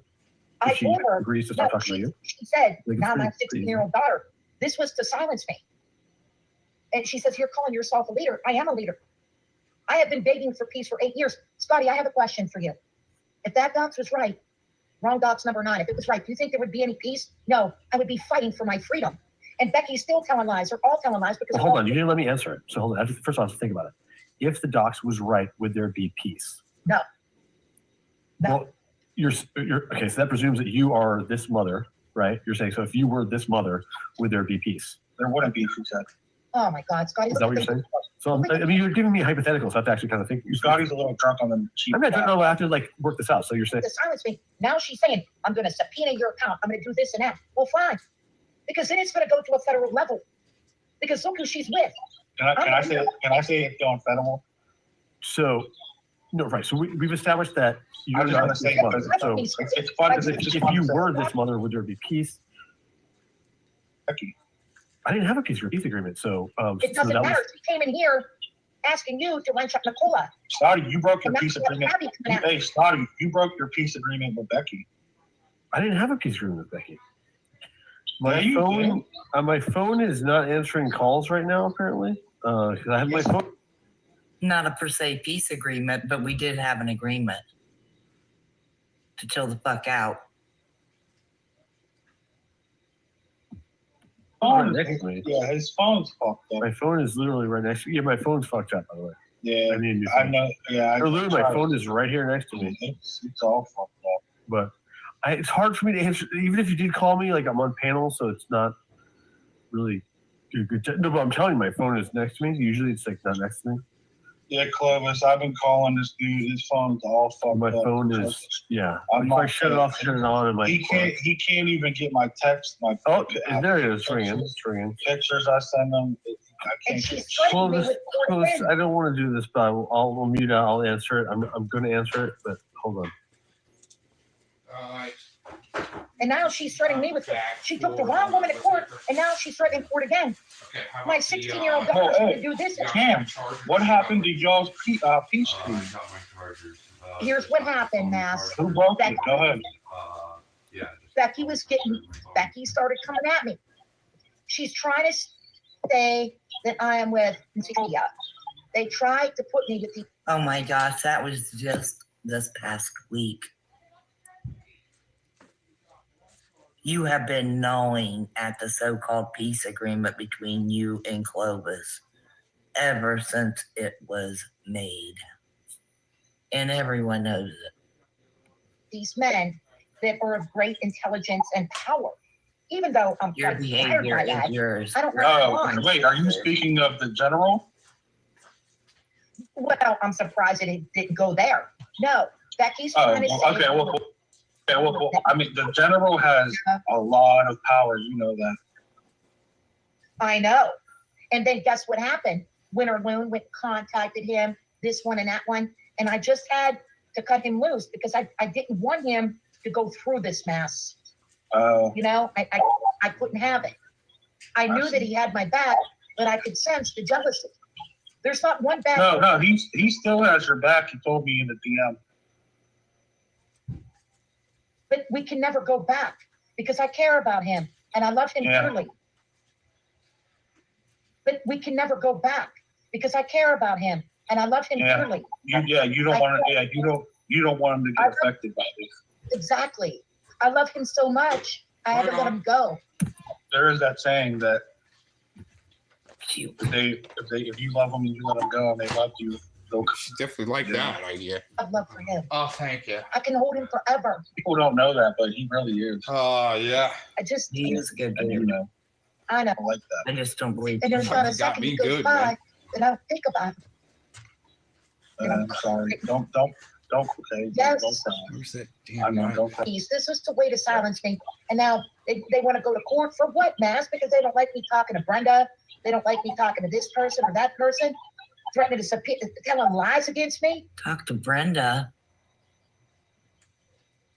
I If she told her. agrees to stop talking about you? She said, Like, it's now my pretty 16-year-old daughter, this was to silence me. And she says, you're calling yourself a leader. I am a leader. I have been begging for peace for 8 years. Scotty, I have a question for you. If that docs was right, wrong docs number 9, if it was right, do you think there would be any peace? No, I would be fighting for my freedom. And Becky's still telling lies. They're all telling lies because. Well, hold on, you didn't let me answer it. So hold on. First of all, I have to think about it. If the docs was right, would there be peace? No. Well, you're okay. So that presumes that you are this mother, right? You're saying so. If you were this mother, would there be peace? There wouldn't be, she said. Oh my God, Scotty. Is that what you're saying? So I mean, you're giving me hypotheticals. I have to actually kind of think. Scotty's a little drunk on the cheap. I'm not drunk. No, I have to like work this out. So you're saying To silence me. Now she's saying, I'm going to subpoena your account. I'm going to do this and that. Well, fine. Because then it's going to go to a federal level. Because look who she's with. Can I say it's going federal? so. No, right. So we've established that you're I was not gonna this say, mother. So it's fun. if you were this mother, would there be peace? Becky. I didn't have a peace agreement, so It doesn't matter. She came in here asking you to wrench up Nicola. Scotty, you broke your And peace that's what agreement. Abby coming out. Hey, Scotty, you broke your peace agreement with Becky. I didn't have a peace agreement with Becky. My Yeah, you phone, my phone is not answering calls right now. Apparently, because I have my phone. Not a per se peace agreement, but we did have an agreement to chill the fuck out. Right next to me. Yeah, his phone's fucked up. My phone is literally right next to me. Yeah, my phone's fucked up, by the way. Yeah, I need a new I phone. know. Yeah, Or literally, my phone is right here next to me. It's all fucked up. But it's hard for me to answer. Even if you did call me, like I'm on panel, so it's not really a good. No, but I'm telling you, my phone is next to me. Usually, it's like not next to me. Yeah, Clovis, I've been calling this dude. His phone's all fucked My up. phone is I'm If I not- shut it off, shut it on, and like He can't even get my text. My there it is. It's ringing. It's ringing. pictures I send him. I can't get Well, I don't want to do this, but I'll mute out. I'll answer it. I'm going to answer it, but hold on. And now she's threatening me with it. She took the wrong woman to court, and now she's threatening court again. My 16-year-old daughter's going to do this. Cam, what happened to y'all's peace treaty? Here's what happened, Mass. Who broke it? Go ahead. Becky started coming at me. She's trying to say that I am with Tia. They tried to put me with the. Oh my gosh, that was just this past week. You have been gnawing at the so-called peace agreement between you and Clovis ever since it was made. And everyone knows it. These men that are of great intelligence and power. Even though I'm Your quite tired behavior by is that, yours. I don't know why. Wait, are you speaking of the general? Well, I'm surprised that it didn't go there. No, Becky's trying to say. Okay, well, I mean, the general has a lot of power. You know that. I know. And then guess what happened? Winter Loon contacted him, this one and that one. And I just had to cut him loose because I didn't want him to go through this mess. Oh. You know, I couldn't have it. I knew that he had my back, but I could sense the jealousy. There's not one back. No, he still has your back. He told me in the DM. But we can never go back because I care about him and I love him truly. But we can never go back because I care about him and I love him truly. You don't want to. You don't want him to get affected by this. Exactly. I love him so much. I haven't let him go. There is that saying that if you love them and you let them go and they love you, they'll definitely like that idea. I have love for him. Oh, thank you. I can hold him forever. People don't know that, but he really is. Oh, yeah. He is a good dude. You know. I know. I like that. I just don't believe And there's not a second he goes by that I don't think about him. I'm sorry. Don't. Okay. Yes. Don't cry. This was the way to silence me. And now they want to go to court for what, Mass? Because they don't like me talking to Brenda. They don't like me talking to this person or that person. Threatening to tell them lies against me. Talk to Brenda.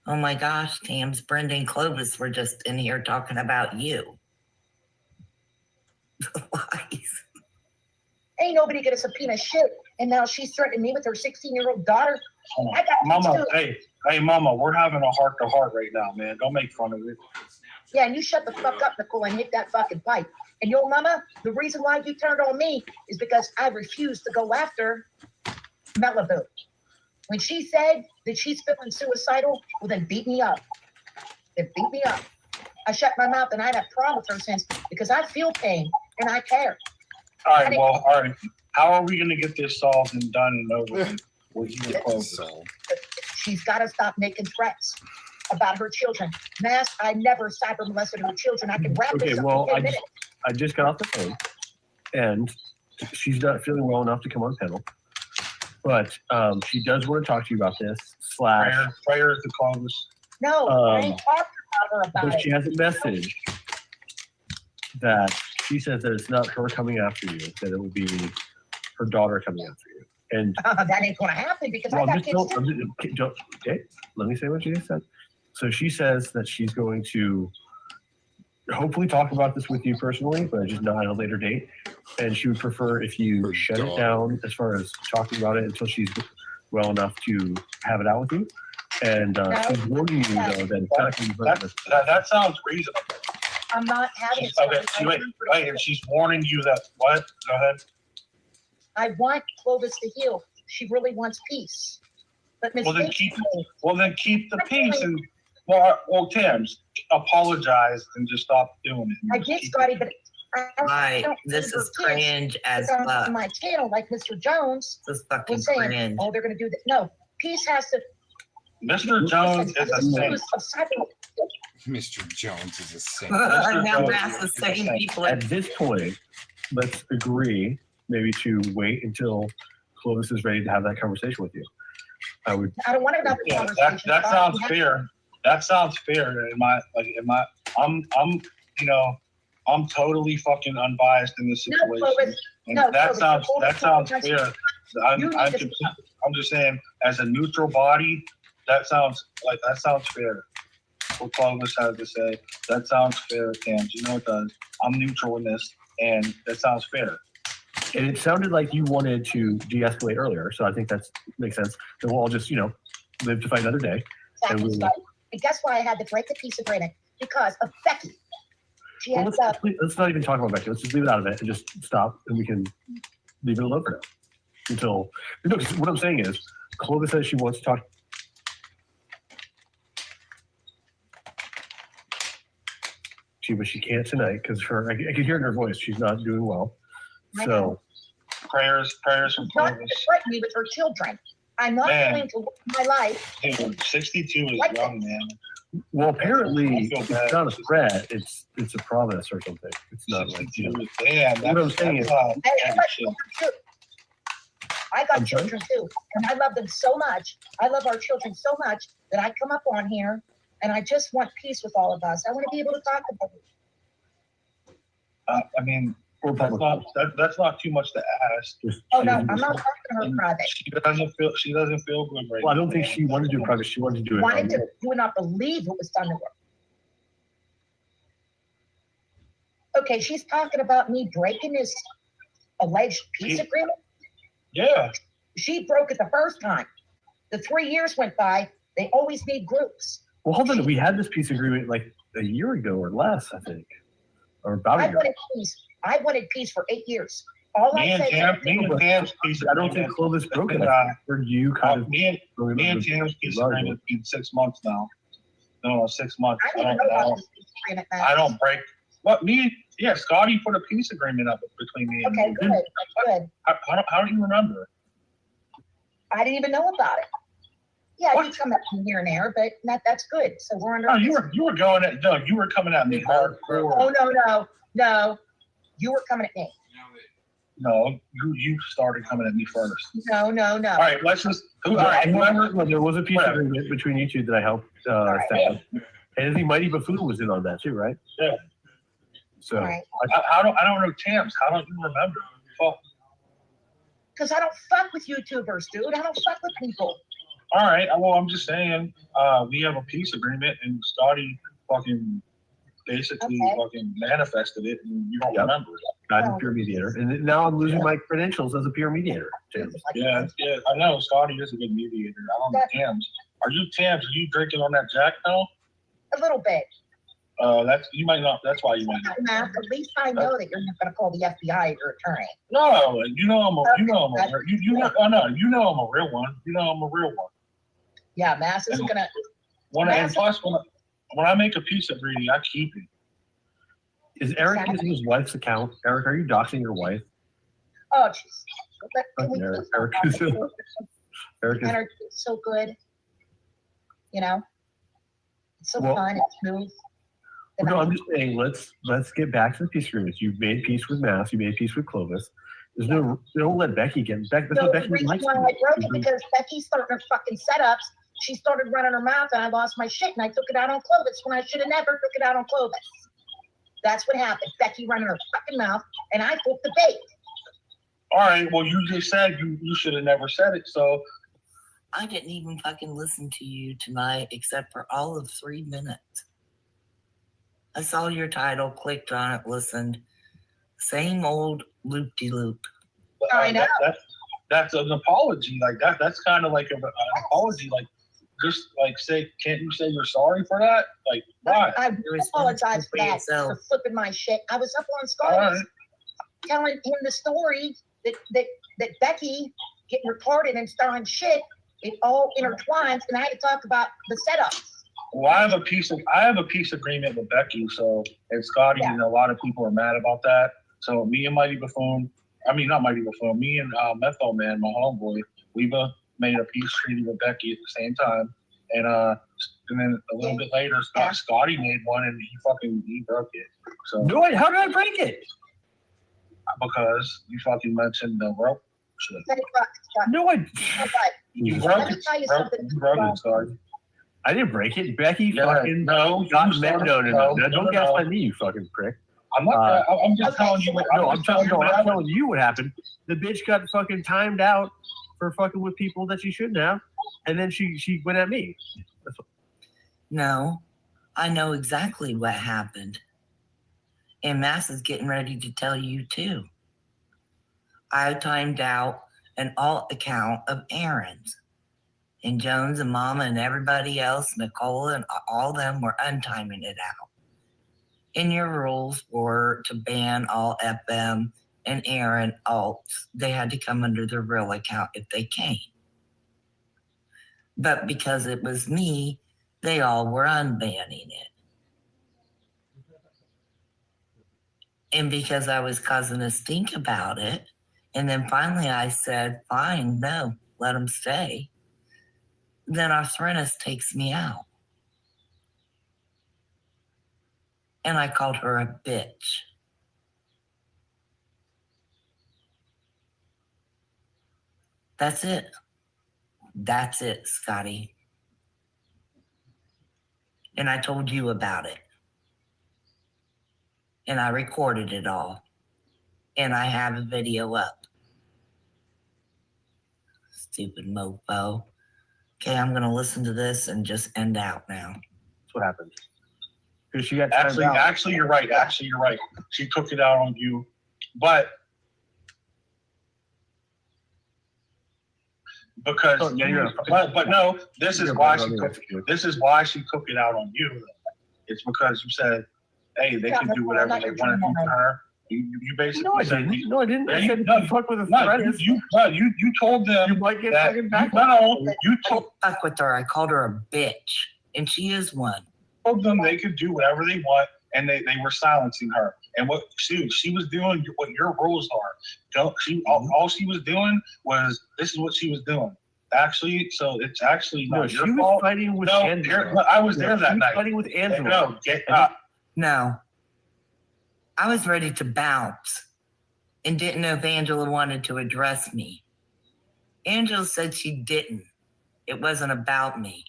Oh my gosh, Tams, Brenda and Clovis were just in here talking about you. Lies. Ain't nobody gonna subpoena shit. And now she's threatening me with her 16-year-old daughter. I got Mama, kids too. hey, Mama, we're having a heart-to-heart right now, man. Don't make fun of it. Yeah, and you shut the fuck up, Nicole, and hit that fucking pipe. And your mama, the reason why you turned on me is because I refused to go after Malibu. When she said that she's feeling suicidal, well, then beat me up. Then beat me up. I shut my mouth and I had a problem with her since because I feel pain and I care. All right. How are we going to get this solved and done and over with you and Clovis? She's got to stop making threats about her children. Mass, I never cyber molested her children. I can wrap this up in 10 minutes. I just got off the phone, and she's not feeling well enough to come on panel. But she does want to talk to you about this. Prayers to Clovis. No, I ain't talking about her about But it. she has a message that she says that it's not her coming after you, that it will be her daughter coming after you. And that ain't gonna happen because I got kids too. Okay, let me say what she said. So she says that she's going to hopefully talk about this with you personally, but just not at a later date. And she would prefer if you shut it down as far as talking about it until she's well enough to have it out with you. And she's warning you though That sounds reasonable. I'm not having it. Okay, wait, and she's warning you that what? Go ahead. I want Clovis to heal. She really wants peace. But Well then keep the peace and Tams, apologize and just stop doing it. I did, Scotty, but Right, this is cringe as fuck. on my channel, like Mr. Jones This is fucking was saying, cringe. oh, they're gonna do that. No, peace has to. Mr. Jones is a saint. Mr. Jones is a saint. Now that's the second people. At this point, let's agree maybe to wait until Clovis is ready to have that conversation with you. I would. I don't want to have the conversation. That sounds fair. That sounds fair. I'm totally fucking unbiased in this situation. That sounds fair. I'm just saying, as a neutral body, that sounds fair. What Clovis has to say, that sounds fair, Tams. You know it does. I'm neutral in this, and that sounds fair. And it sounded like you wanted to de-escalate earlier, so I think that makes sense. Then we'll all just, live to fight another day. And And guess why I had to break the peace agreement? Because of Becky. She well, has let's not even talk about Becky. Let's just leave it out of it and just stop, and we can leave it alone for now. Until, because what I'm saying is, Clovis says she wants to talk. But she can't tonight because I can hear in her voice she's not doing well. So prayers from not Clovis. to threaten me with her children. I'm not going to live my life. Dude, 62 is young, man. Well, apparently it's not a threat. It's a promise or something. It's not like what I'm saying is. I got children too, and I love them so much. I love our children so much that I come up on here and I just want peace with all of us. I want to be able to talk about it. I mean, that's not too much to ask. Oh no, I'm not talking to her private. She doesn't feel good right now. Well, I don't think she wanted to do it private. She wanted to do it. You would not believe what was done to her. Okay, she's talking about me breaking this alleged peace agreement. Yeah. She broke it the first time. The 3 years went by. They always need groups. Well, hold on. We had this peace agreement like a year ago or less, I think, or about a year. I wanted peace for 8 years. All I said. I don't think Clovis broke it. Or you kind of. Me and Tam's peace agreement in 6 months now. No, 6 months. I didn't know about this peace agreement. I don't break. What Scotty put a peace agreement up between me and you. Okay, good. How do you remember? I didn't even know about it. Yeah, you come at me here and there, but that's good. So we're under. No, you were going at Doug. You were coming at me hardcore. Oh no. You were coming at me. No, you started coming at me first. No. All right, let's just. Well, there was a peace agreement between you two that I helped establish. And I think Mighty Buffoon was in on that too, right? Yeah. So right. I don't know Tams. How don't you remember? Because I don't fuck with YouTubers, dude. I don't fuck with people. All right. Well, I'm just saying, we have a peace agreement, and Scotty fucking basically Okay. fucking manifested it, and you don't Yep. remember it. I'm a peer mediator, and now I'm losing my credentials as a peer mediator. James. Yeah, I know. Scotty is a good mediator. I don't know Tams. Are you drinking on that Jack now? A little bit. That's you might not. That's why you might not. Matt, at least I know that you're not going to call the FBI your attorney. No, you know I'm a real one. You know I'm a real one. Yeah, Mass isn't going to. And plus, when I make a piece of Greedy, I keep it. Is Eric using his wife's account? Eric, are you doxing your wife? Oh, jeez. Okay, Eric is. Eric is. Energy is so good. You know, it's so Well- fun. It's smooth. No, I'm just saying. Let's get back to the peace agreements. You've made peace with Mass. You made peace with Clovis. There's no. Don't let Becky get back. That's So what the Becky reason likes. why I broke it because Becky started her fucking setups. She started running her mouth, and I lost my shit, and I took it out on Clovis when I should have never took it out on Clovis. That's what happened. Becky running her fucking mouth, and I took the bait. All right. Well, you just said you should have never said it. So I didn't even fucking listen to you tonight except for all of 3 minutes. I saw your title, clicked on it, listened. Same old loop-de-loop. I know. That's an apology. Like that. That's kind of like an apology. Like just like say, can't you say you're sorry for that? Like why? I apologize for that, for flipping my shit. I was up on Scotty's telling him the story that Becky getting retarded and starting shit. It all intertwines, and I had to talk about the setup. Well, I have a peace agreement with Becky, so and Scotty, and a lot of people are mad about that. So me and Mighty Buffoon, not Mighty Buffoon, me and Metho Man, my homeboy, we both made a peace treaty with Becky at the same time, and then a little bit later, Scotty made one, and he broke it. So No, how did I break it? Because you fucking mentioned the rope shit. No, You broke it. You broke it, Scotty. I didn't break it. Becky Yeah, fucking no, got you mad. started- No, no, don't no, gaslight no. me, you fucking prick. I'm not. I'm just telling you. I'm telling you what happened. The bitch got fucking timed out for fucking with people that she shouldn't have, and then she went at me. No, I know exactly what happened. And Mass is getting ready to tell you too. I timed out an alt account of Aaron's. And Jones and Mama and everybody else, Nicole and all them were untiming it out. And your rules were to ban all FM and Aaron alts. They had to come under their real account if they came. But because it was me, they all were unbanning it. And because I was causing a stink about it, and then finally I said, fine, no, let them stay. Then Arthrenus takes me out. And I called her a bitch. That's it. That's it, Scotty. And I told you about it. And I recorded it all. And I have a video up. Stupid mofo. Okay, I'm going to listen to this and just end out now. That's what happened. Because she got actually, you're right. Actually, you're right. She took it out on you, but because but no, this is why she took it out on you. It's because you said, "Hey, they can do whatever they want to do to her." You basically said, No, I didn't. I said, fuck with a friend. You told them you might get that, fucking back. you told fuck with her. I called her a bitch, and she is one. Told them they could do whatever they want, and they were silencing her. And what she was doing, what your rules are. All she was doing was this is what she was doing. Actually, so it's actually not your fault. She was fighting with Angela. I was there that night. Fighting with Angela. No. I was ready to bounce and didn't know if Angela wanted to address me. Angela said she didn't. It wasn't about me.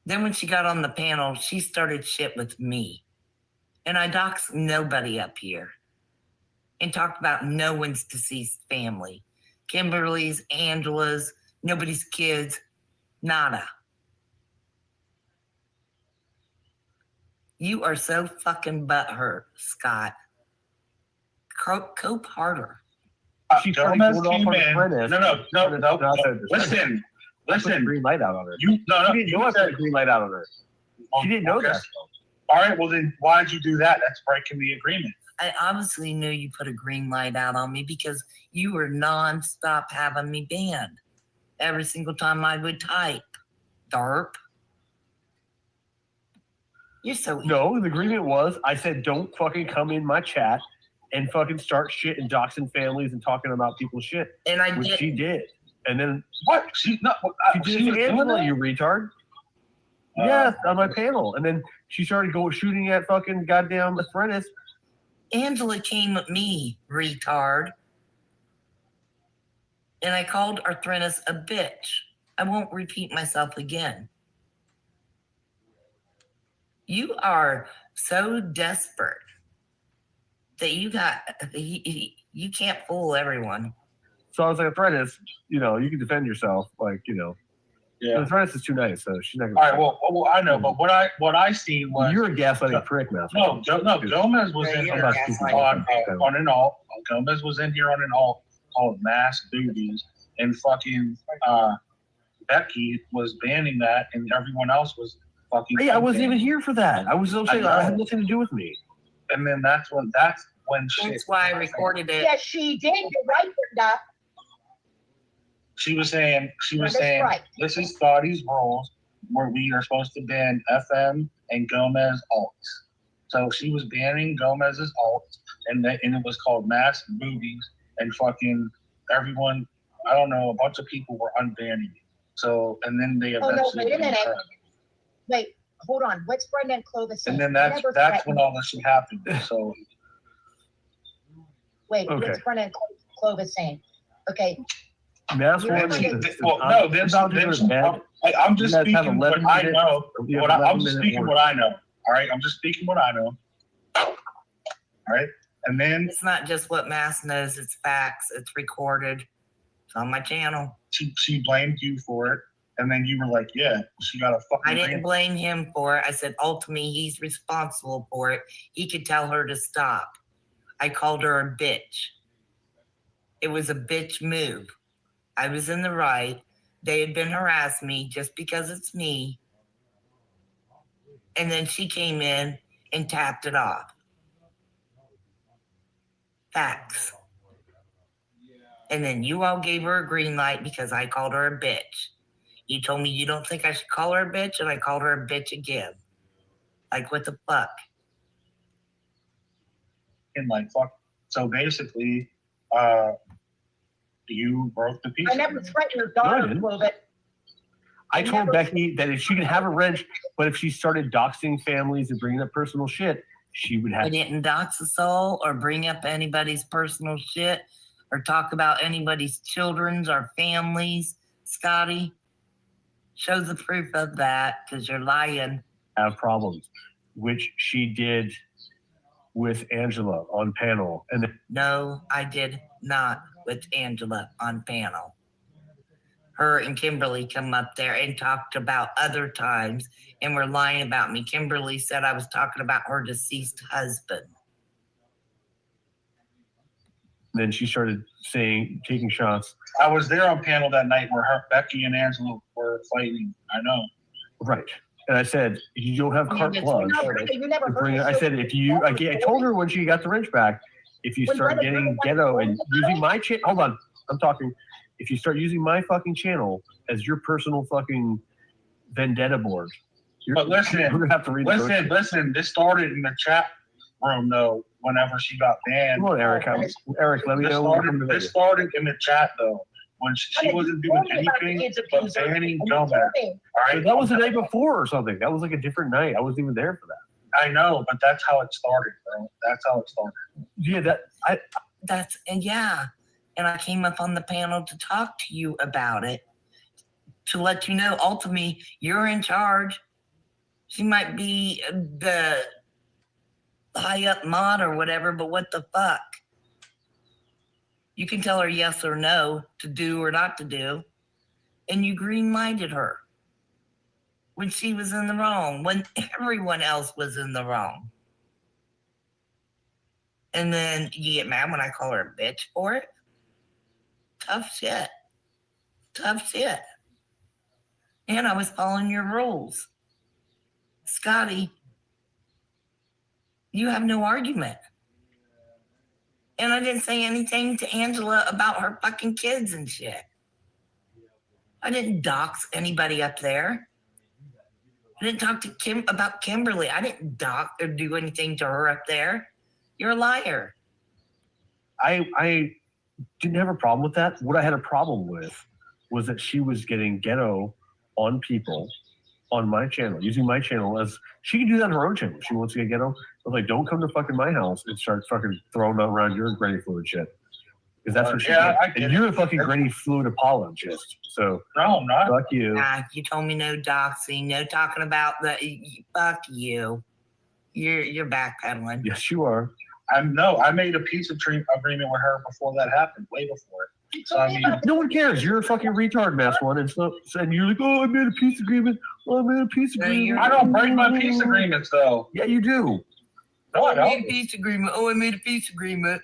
Then when she got on the panel, she started shit with me. And I doxed nobody up here and talked about no one's deceased family. Kimberly's, Angela's, nobody's kids, nada. You are so fucking butthurt, Scott. Cope harder. She Gomez started came going off on in. a No. Listen. I put a green light out on her. You no. She didn't know I put a green light out on her. She didn't know that. All right. Well, then why did you do that? That's breaking the agreement. I obviously knew you put a green light out on me because you were nonstop having me banned every single time I would type. Derp. You're so No, the agreement was I said don't fucking come in my chat and fucking start shit and doxing families and talking about people's shit. And I which did. she did. And then what? She did it to Angela, you retard. Yes, on my panel. And then she started shooting at fucking goddamn apprentice. Angela came at me, retard. And I called Arthrentis a bitch. I won't repeat myself again. You are so desperate that you can't fool everyone. So I was like, apprentice, you can defend yourself. Like, Yeah. Apprentice is too nice, so she's not gonna. All right. Well, I know, but what I seen was you're a gaslighting prick, man. No. Gomez was in here on an alt. Gomez was in here on an alt called mass boobies, and fucking Becky was banning that, and everyone else was fucking. Hey, I wasn't even here for that. I was so saying it had nothing to do with me. And then that's when shit. That's why I recorded it. Yes, she did. You're right, Doc. She was saying, right. This is Scotty's rules where we are supposed to ban FM and Gomez alts. So she was banning Gomez's alts, and it was called mass boobies, and fucking everyone, I don't know, a bunch of people were unbanning it. So, and then they Oh, no, eventually. wait a minute. Wait, hold on. What's Brenda and Clovis saying? And then that's when all this shit happened. So. Wait, Okay. what's Brenda and Clovis saying? Okay. Mass You're one. not gonna- I'm just speaking what I know. I'm just speaking what I know. All right, I'm just speaking what I know. All right, and then It's not just what Mass knows, it's facts, it's recorded. It's on my channel. she blamed you for it, and then you were like, "Yeah, she got a fucking." I didn't blame him for it. I said, ultimately, he's responsible for it. He could tell her to stop. I called her a bitch. It was a bitch move. I was in the right. They had been harassing me just because it's me. And then she came in and tapped it off. Facts. And then you all gave her a green light because I called her a bitch. You told me you don't think I should call her a bitch, and I called her a bitch again. Like, what the fuck? And like fuck. So basically, you broke the peace. I never threatened her daughter, Clovis. I told Becky that if she could have a wrench, but if she started doxing families and bringing up personal shit, she would have. I didn't dox a soul or bring up anybody's personal shit or talk about anybody's children's or families. Scotty, show the proof of that because you're lying. Have problems, which she did with Angela on panel. And then, No, I did not with Angela on panel. Her and Kimberly come up there and talked about other times and were lying about me. Kimberly said I was talking about her deceased husband. then she started taking shots. I was there on panel that night where Becky and Angela were fighting. I know. Right. And I said, you don't have carte blanche. You never heard I said, I told her when she got the wrench back, if you start getting ghetto and using my channel, hold on, I'm talking. If you start using my fucking channel as your personal fucking vendetta board, but listen, you're gonna have to read listen. This started in the chat room though. Whenever she got banned. Come on, Eric. Eric, let me know. This started in the chat though. When she wasn't doing anything but banning Gomez. All right. So that was the night before or something. That was like a different night. I wasn't even there for that. I know, but that's how it started, bro. That's how it started. Yeah, yeah. And I came up on the panel to talk to you about it, to let you know, ultimately, you're in charge. She might be the high up mod or whatever, but what the fuck? You can tell her yes or no to do or not to do, and you green-lighted her. when she was in the wrong, when everyone else was in the wrong. And then you get mad when I call her a bitch for it? Tough shit. Tough shit. And I was following your rules. Scotty, you have no argument. And I didn't say anything to Angela about her fucking kids and shit. I didn't dox anybody up there. I didn't talk to Kim about Kimberly. I didn't dox or do anything to her up there. You're a liar. I didn't have a problem with that. What I had a problem with was that she was getting ghetto on people on my channel, using my channel as she can do that on her own channel. If she wants to get ghetto. I was like, don't come to fucking my house and start fucking throwing around your granny fluid shit. Because that's what she did. And you're a fucking granny fluid apologist. So no, I'm not. Fuck you. Nah, you told me no doxing, no talking about the fuck you. You're backpedaling. Yes, you are. I made a peace agreement with her before that happened, way before it. So I mean, no one cares. You're a fucking retard, Mass One, and so and you're like, oh, I made a peace agreement. Oh, I made a peace agreement. I don't break my peace agreements though. Yeah, you do. No, I I don't. made a peace agreement. Oh, I made a peace agreement.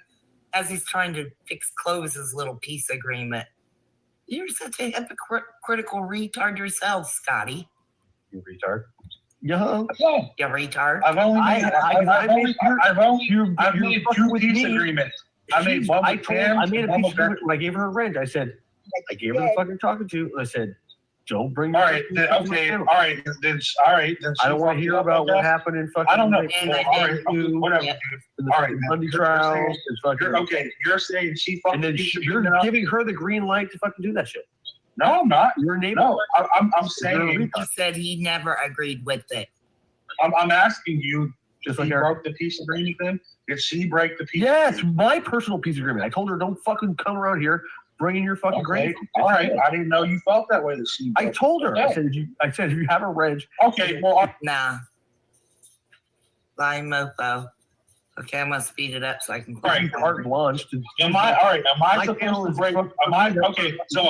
As he's trying to fix Clovis's little peace agreement. You're such a hypocritical retard yourself, Scotty. You retard. Yeah. You retard. I've only made two peace agreements. I made one with Pam. I made a peace agreement when I gave her a rent. I said, I gave her the fucking talking to, and I said, don't bring. All right. Then I don't want to hear about what happened in fucking. I don't know. Whatever. All right. Monday trials. Okay. You're saying she fucking. And then you're giving her the green light to fucking do that shit. No, I'm not. Your neighbor. No, I'm saying. He said he never agreed with it. I'm asking you. Just like like broke the peace agreement. Then did she break the peace? Yes, my personal peace agreement. I told her don't fucking come around here bringing your fucking grade. All right, I didn't know you felt that way. That she. I told her. I said if you have a wrench. Okay, well, nah. Lying mofo. Okay, I'm gonna speed it up so I can. All right, carte blanche. Am I supposed to break? Am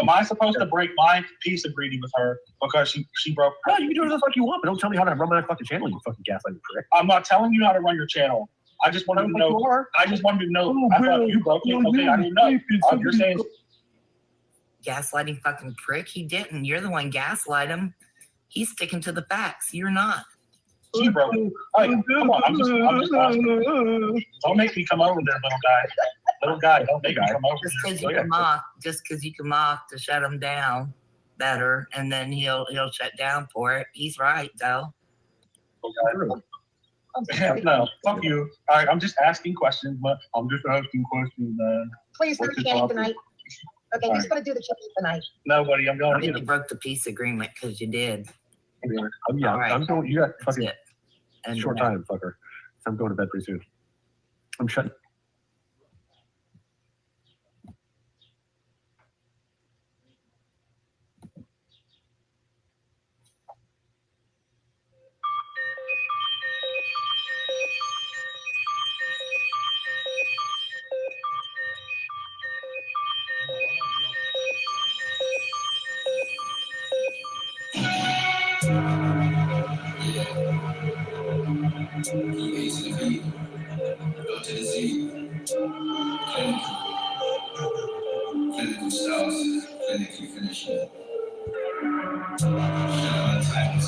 I supposed to break my peace agreement with her because she broke? No, you can do whatever the fuck you want, but don't tell me how to run my fucking channel. You fucking gaslighting prick. I'm not telling you how to run your channel. I just wanted to know. I just wanted to know. I thought you broke it. Okay, I didn't know. You're saying. Gaslighting fucking prick. He didn't. You're the one gaslight him. He's sticking to the facts. You're not. She broke it. Hey, come on. I'm just asking. Don't make me come over there, little guy. Little guy, don't make me come over Just there. because you can mock to shut him down better, and then he'll shut down for it. He's right though. No, fuck you. All right, I'm just asking questions, but I'm just asking questions. Please do chanting tonight. Okay, who's going to do the chanting tonight? Nobody. I'm going to. You broke the peace agreement because you did. Yeah, right. I'm going. You got fucking And short time, fucker. I'm going to bed pretty soon. I'm shutting. Clinical styles, clinically finishing. Time is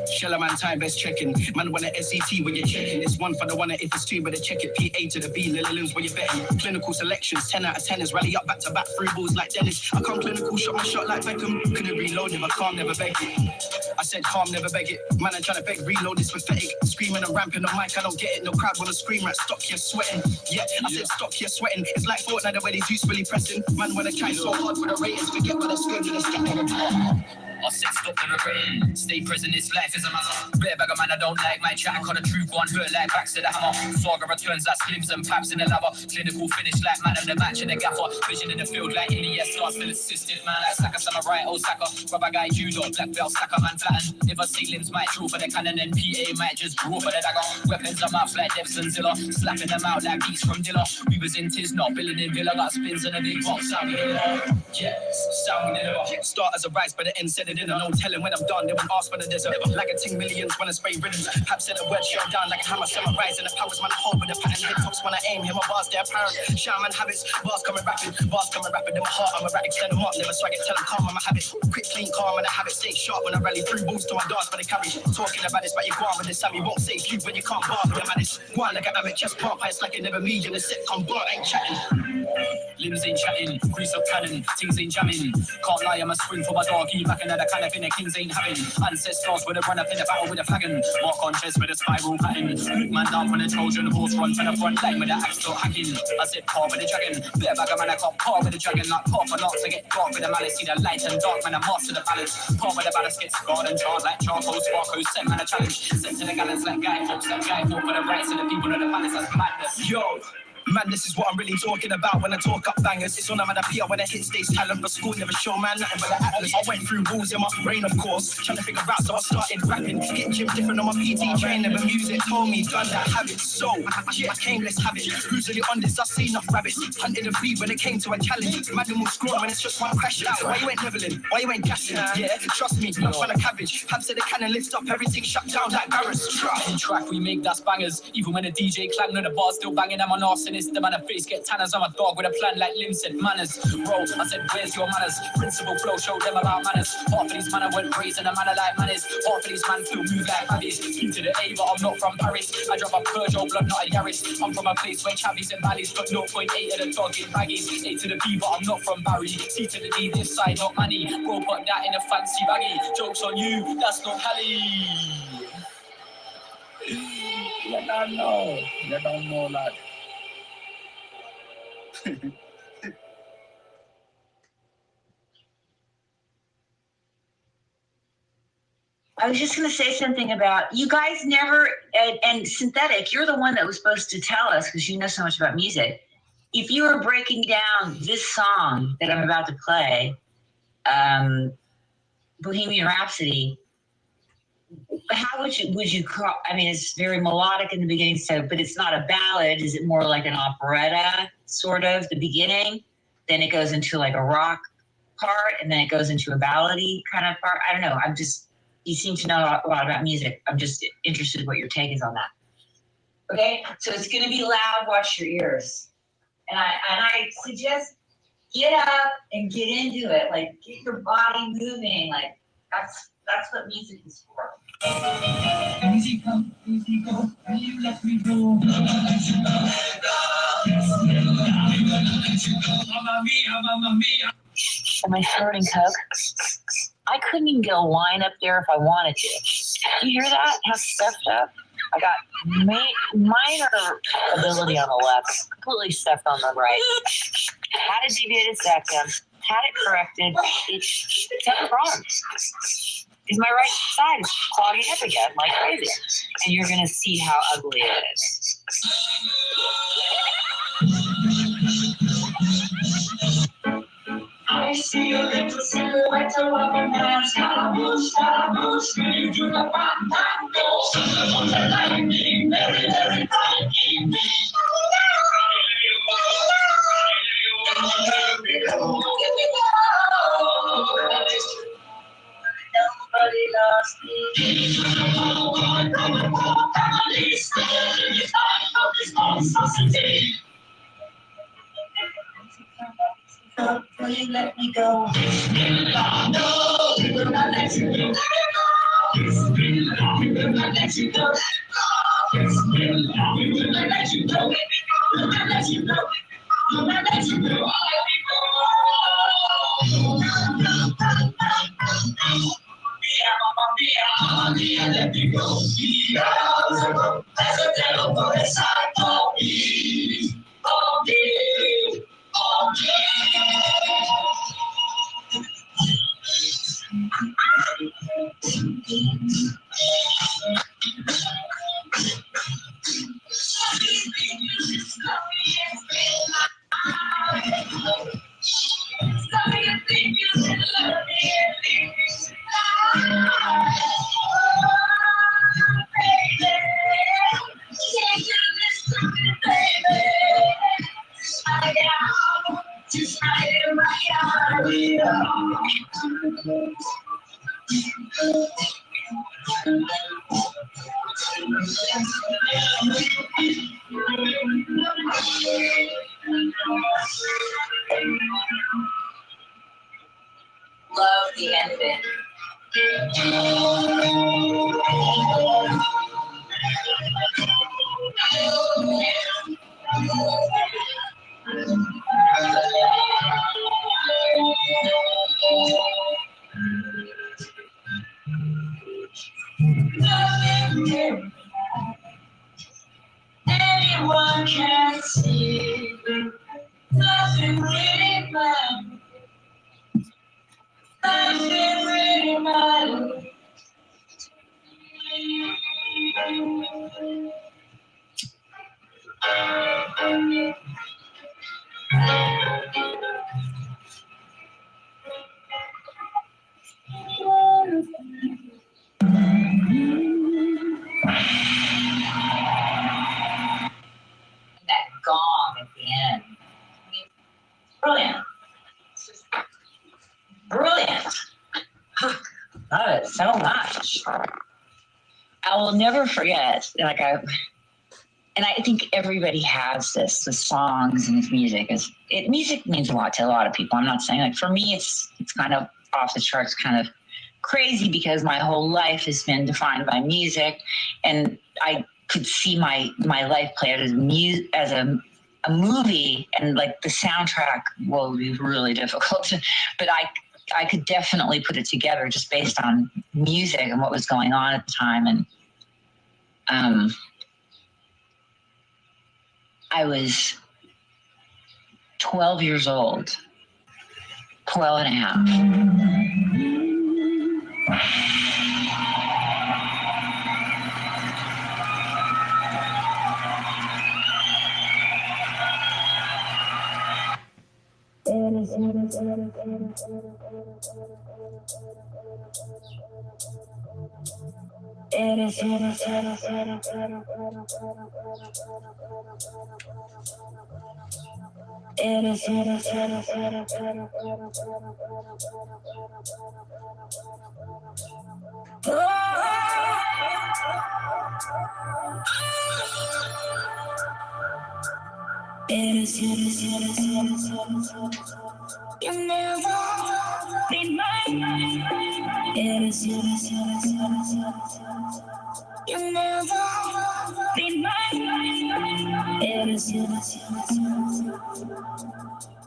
Shellaman time best checking. Man want a SET when you're checking. It's one for the one if it's two, but check it. PA to the B, little limbs when you're betting. Clinical selections, 10 out of 10 is rally up back to back, 3 balls like Dennis. I come clinical, shot my shot like Beckham. Couldn't reload it, but calm, never beg it. I said calm, never beg it. Man, I'm trying to beg, reload is pathetic. Screaming and ramping on mic, I don't get it. No crowd wanna scream right, stop here sweating. Yeah, I said stop here sweating. It's like Fortnite, the way these juice really pressing. Man wanna try so hard with the ratings, forget what they're screaming, they're scattering. I said stop the regretting. Stay present, this life is a matter. Better bag of man, I don't like my chat. Got a true one, hurt like backs to the hammer. Saga returns like slims and paps in the lava. Clinical finish like man of the match in the gaffer. Vision in the field like Ilias starts still assisted. Man like Saka, samurai, Osaka. Rubber guy, judo, black belt, stacker, man flatten. If I see limbs might draw for the cannon and PA might just draw for the dagger. Weapons are mouth like Debs and Zilla. Slapping them out like beats from Dilla. We was in Tisnot, billing in Villa. Got spins in a big box. Sound we deliver. Yes, sound we deliver. Start as a rise, but the end said it in. No telling when I'm done. They won't ask for the desert. Like a ting millions when I spray rhythms. Pap said the word shut down like a hammer. Summer rise and the powers man hold with the pattern. Head tops when I aim. Hear my bars, they're apparent. Shaman habits. Bars coming rapid. Bars coming rapid in my heart. I'm a rat, extend them up. Never swag it, tell them calm. I'm a habit. Quick, clean, calm, and a habit. Stay sharp when I rally through balls to my dance, but they carry. Talking about this, but you go on with this time. You won't save you when you can't bar with the madness. One like an average chest pump. It's like it never me in the set. Come bar, ain't chatting. Limbs ain't chatting. Grease up cannon. Things ain't jamming. Can't lie, I'm a swing for my doggy. Back another kind of in the kings ain't having. Ancestors with a run up in the battle with a flagon. Walk on chest with a spiral pattern. Look man down from the Trojan horse run to the front line with the axe still hacking. I said par with the dragon. Better bag of man, I can't par with the dragon. Like par for knocks, I get dark with the malice. See the light and dark, man, I master the balance. Par with the balance gets scarred and charred like charcoal. Sparkle, send man a challenge. Sent to the gallons like guy folks. That guy fought for the rights of the people of the palace. That's madness. Yo. Man, this is what I'm really talking about when I talk up bangers. It's on I'm at a PR when I hit stage talent, but school never show man nothing but the atlas. I went through rules in my brain, of course, trying to figure out, so I started rapping. Getting gym different on my PT training, but music told me, done that habit. So, yeah, I came, let's have it. Who's really on this? I've seen enough rabbits. Hunted a breed when it came to a challenge. Madam will scroll when it's just one crash out. Why you ain't leveling? Why you ain't gassing? Yeah, trust me, I'm trying to cabbage. Pam said the cannon lift up, everything shut down like Barris. Track we make, that's bangers. Even when the DJ clang, no, the bar's still banging. I'm on our sinister man, a face get tanners. I'm a dog with a plan like Lim said, manners. Bro, I said, where's your manners? Principal flow, show them about manners. Half of these man I went crazy in a manner like manners. Half of these man still move like babbies. Keep to the A, but I'm not from Paris. I drop a Peugeot, blood, not a Yaris. I'm from a place where Chavis and Valleys got 0.8 of the dog in baggies. A to the B, but I'm not from Barry. C to the D, this side, not money. Bro, put that in a fancy baggy. Joke's on you, that's not Hallie. You don't know. You don't know that. I was just going to say something about you guys never, and Synthetic, you're the one that was supposed to tell us because you know so much about music. If you were breaking down this song that I'm about to play, Bohemian Rhapsody, how would you call, I mean, it's very melodic in the beginning, so, but it's not a ballad. Is it more like an operetta, sort of, the beginning? Then it goes into like a rock part, and then it goes into a ballady kind of part. I don't know. I'm just, you seem to know a lot about music. I'm just interested in what your take is on that. Okay, so it's going to be loud. Watch your ears. And I suggest get up and get into it. Like, get your body moving. Like, that's what music is for. Easy come, easy go, and you let me go. Am I snorting coke? I couldn't even get a line up there if I wanted to. You hear that? How stuffed up? I got minor ability on the left, completely stuffed on the right. Had to deviate a second, had it corrected. It's something wrong. Because my right side is clogging up again like crazy. And you're going to see how ugly it is. I see a little silhouette of a man. Scaramouche, Scaramouche, you do the fandango. On the lightning, very, very frightening me. Nobody loves me. Family still in the time of this monstrosity. Will you let me go? No, we will not let you go. We will not let you go. We will not let you go. We will not let you go. We will not let you go. Mia, let me go. There's a devil for the side of me. Oh, me. Oh, me. Love the ending. Anyone can see, nothing really matters. Nothing really matters. That gong at the end. Brilliant. Brilliant. Love it so much. I will never forget, and I think everybody has this with songs and with music. Music means a lot to a lot of people. I'm not saying, like, for me, it's kind of off the charts, kind of crazy, because my whole life has been defined by music, and I could see my life play out as a movie, and like the soundtrack will be really difficult, but I could definitely put it together just based on music and what was going on at the time. And I was 12 years old, 12 and a half. You never be mine. You never be mine.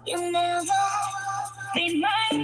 You never be mine.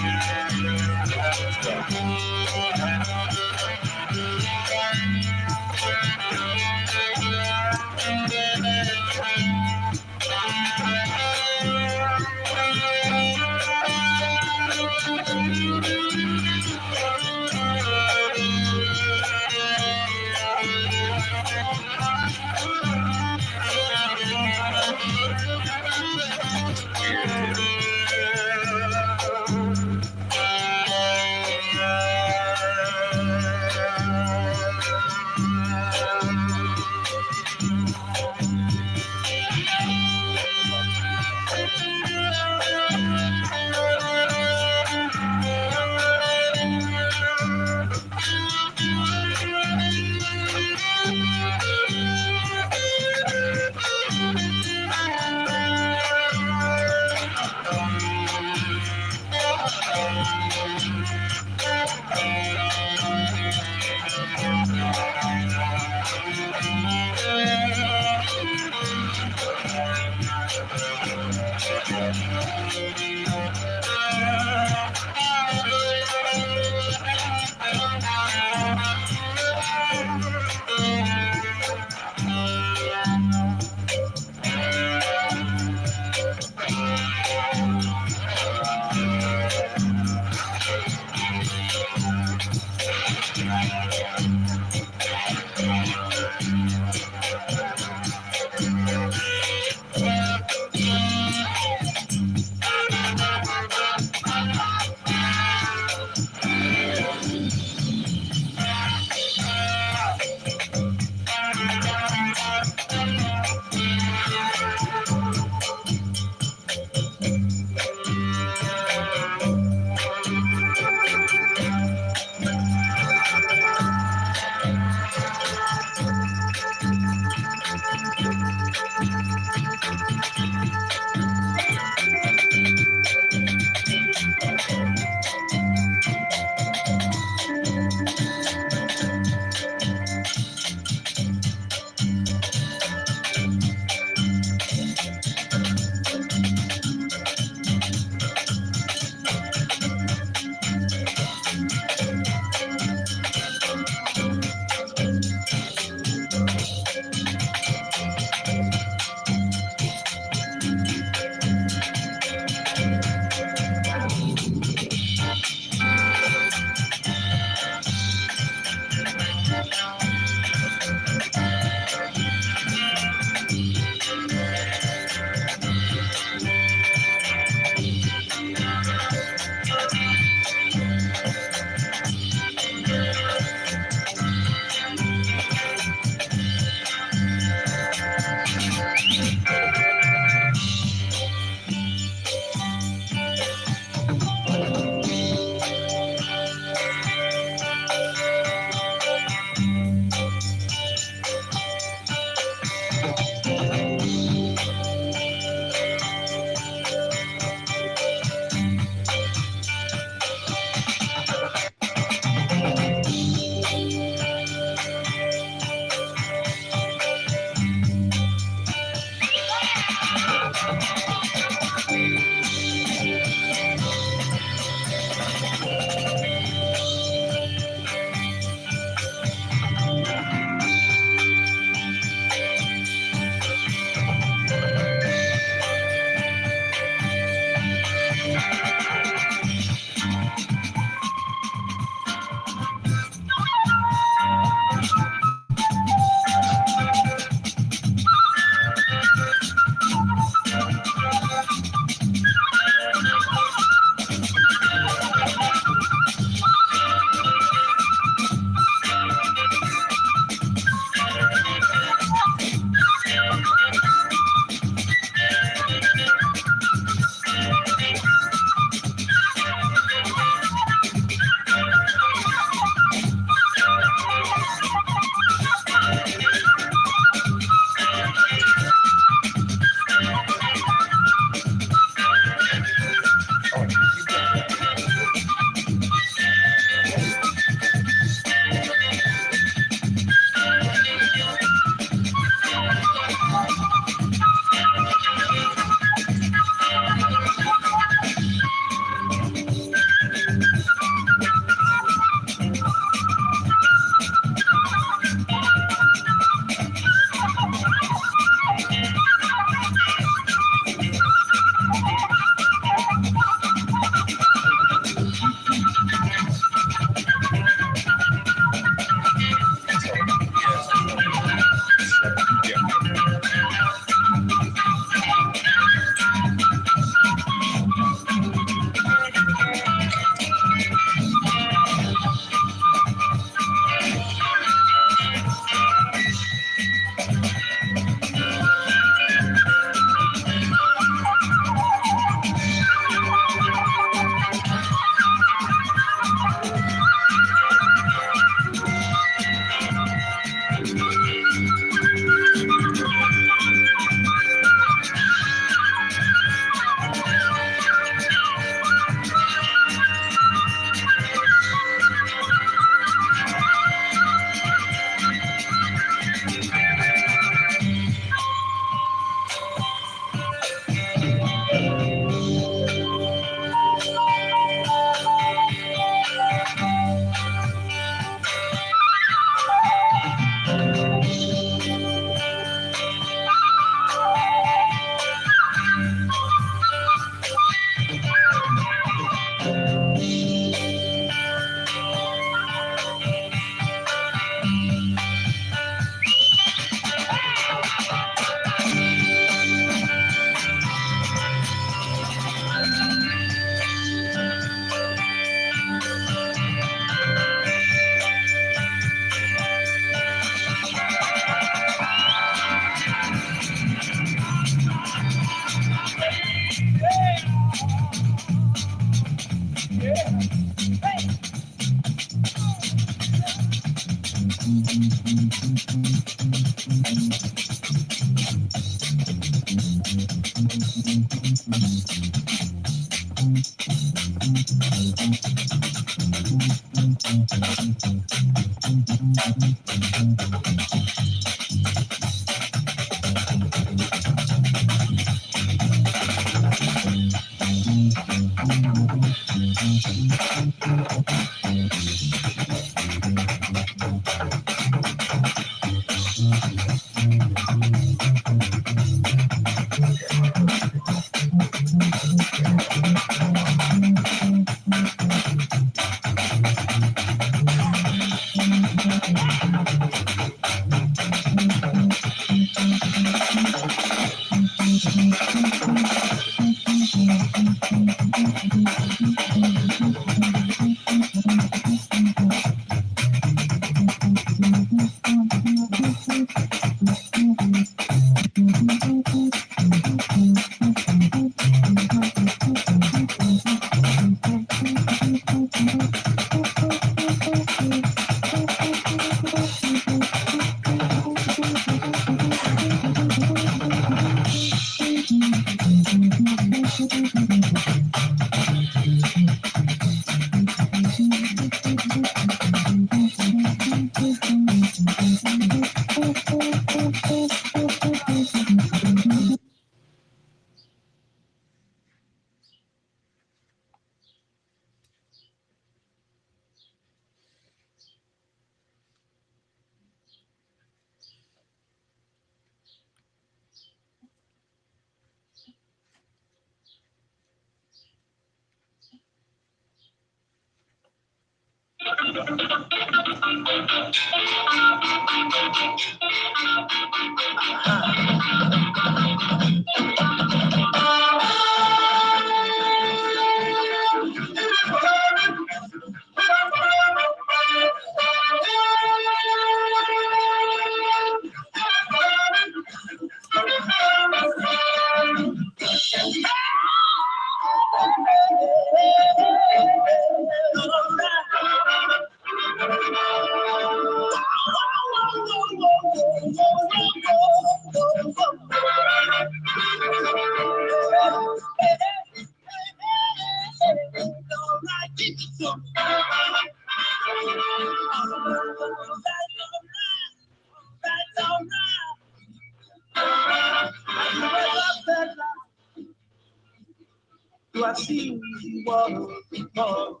Do I see you walk?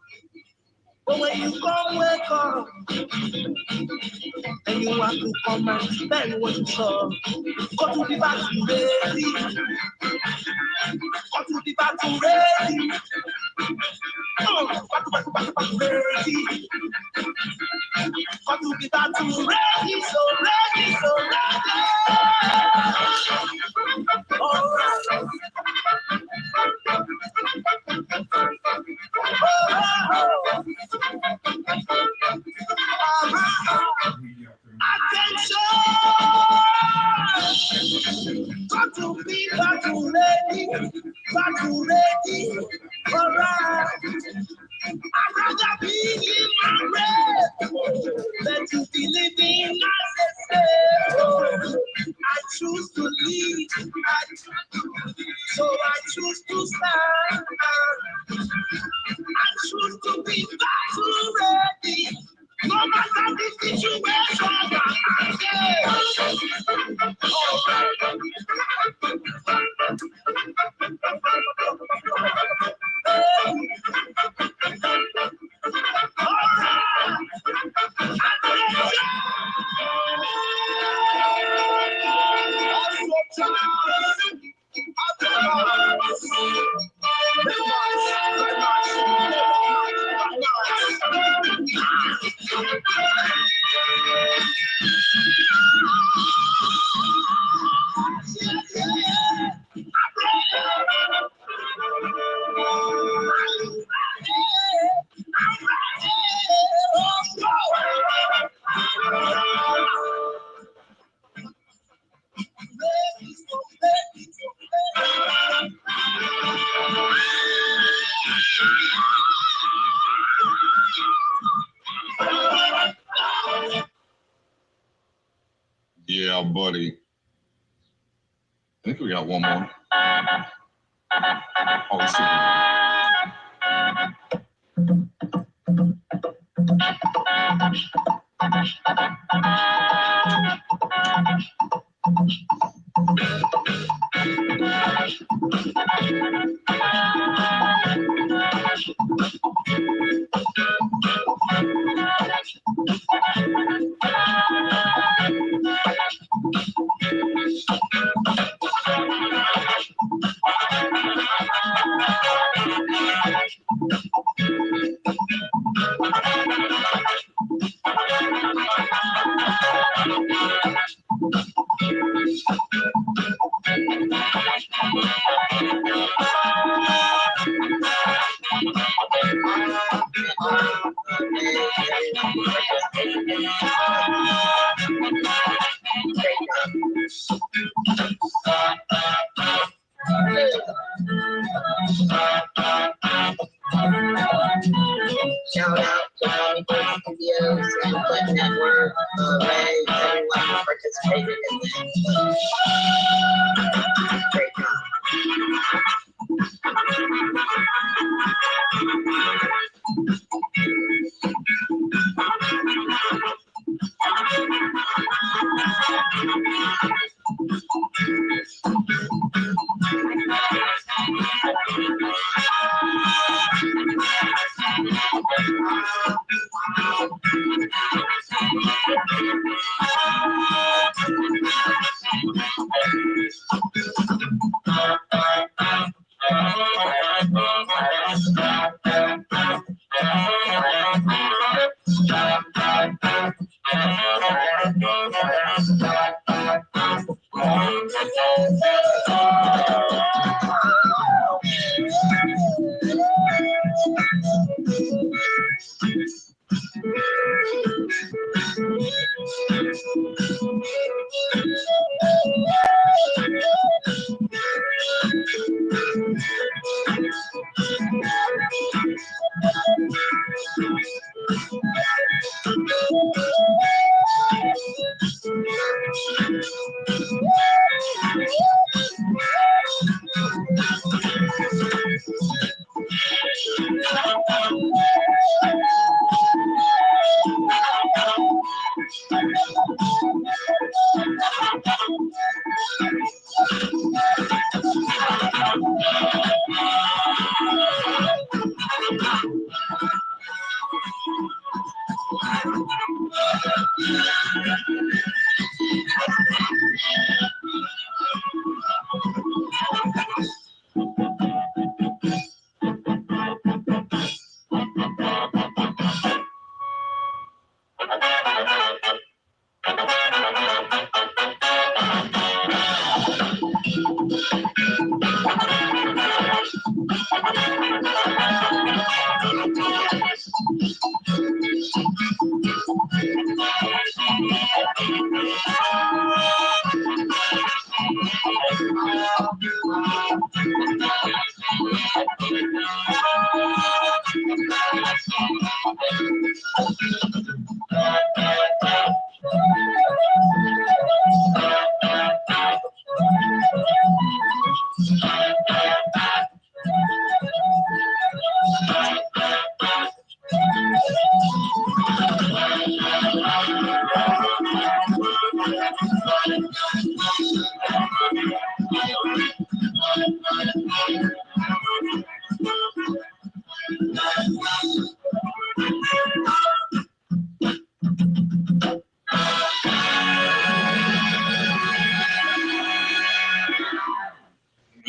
But when you come, wake up, and you have to come and spend what you saw. Go to the bathroom, ready. Go to the bathroom, ready. Bathroom, ready. Go to the bathroom, ready, so ready, so ready. All right. Attention! Got to be back to ready, all right. I'd rather be in my red than to be living as a slave. I choose to lead, so I choose to stand. I choose to be battle ready, no matter the situation I'm in. Yeah, buddy. I think we got one more. Oh, Shout out to all the studios and Clip Network, Ray, everyone participated in that. Great job.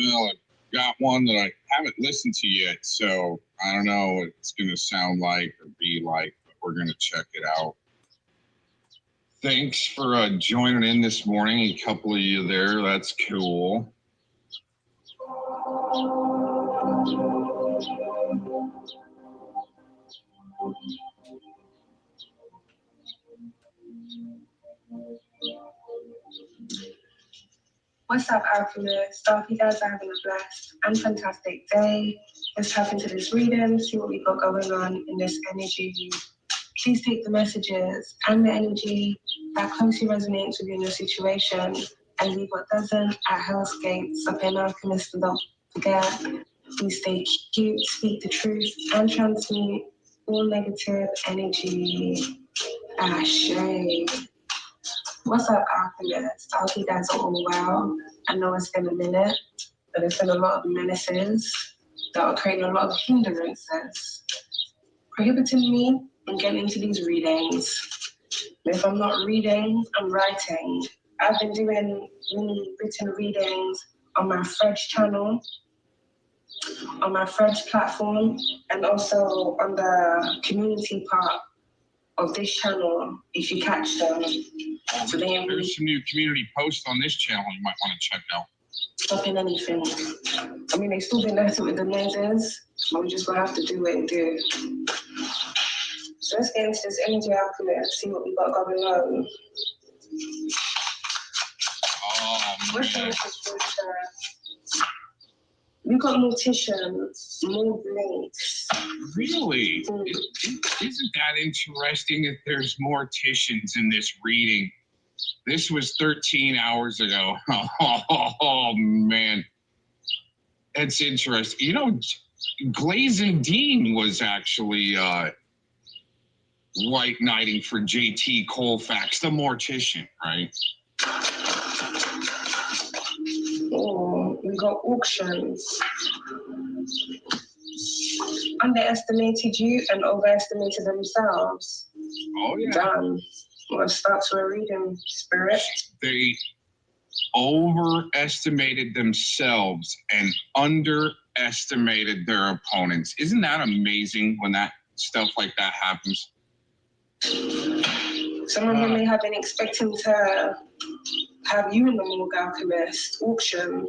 Well, I've got one that I haven't listened to yet, so I don't know what it's going to sound like or be like, but we're going to check it out. Thanks for joining in this morning. A couple of you there. That's cool. What's up, Alchemist? Hope you guys are having a blessed and fantastic day. Let's tap into this reading, see what we got going on in this energy. Please take the messages and the energy that closely resonates with you in your situation and leave what doesn't at Hell's Gates. Up in Alchemist, and don't forget, please stay cute, speak the truth, and transmute all negative energy. Ashe. What's up, Alchemist? I hope you guys are all well. I know it's been a minute, but it's been a lot of menaces that are creating a lot of hindrances, prohibiting me from getting into these readings. And if I'm not reading, I'm writing. I've been doing mini written readings on my French channel, on my French platform, and also on the community part of this channel, if you catch them. So they ain't really There's some new community posts on this channel you might want to check out. stopping anything. I mean, they still didn't let it with the noses, but we're just gonna have to do what it do. So let's get into this energy alchemist, see what we got going on. What's the message for this? We got morticians, more blinks. Really? Isn't that interesting that there's morticians in this reading? This was 13 hours ago. Oh, man. That's interesting. You know, Glazin Dean was actually white knighting for JT Colfax, the mortician, right? Oh, we got auctions. Underestimated you and overestimated themselves. Oh, yeah. Damn. Let's start to a reading, spirit. They overestimated themselves and underestimated their opponents. Isn't that amazing when that stuff like that happens? Some of them may have been expecting to have you in the morgue alchemist auction.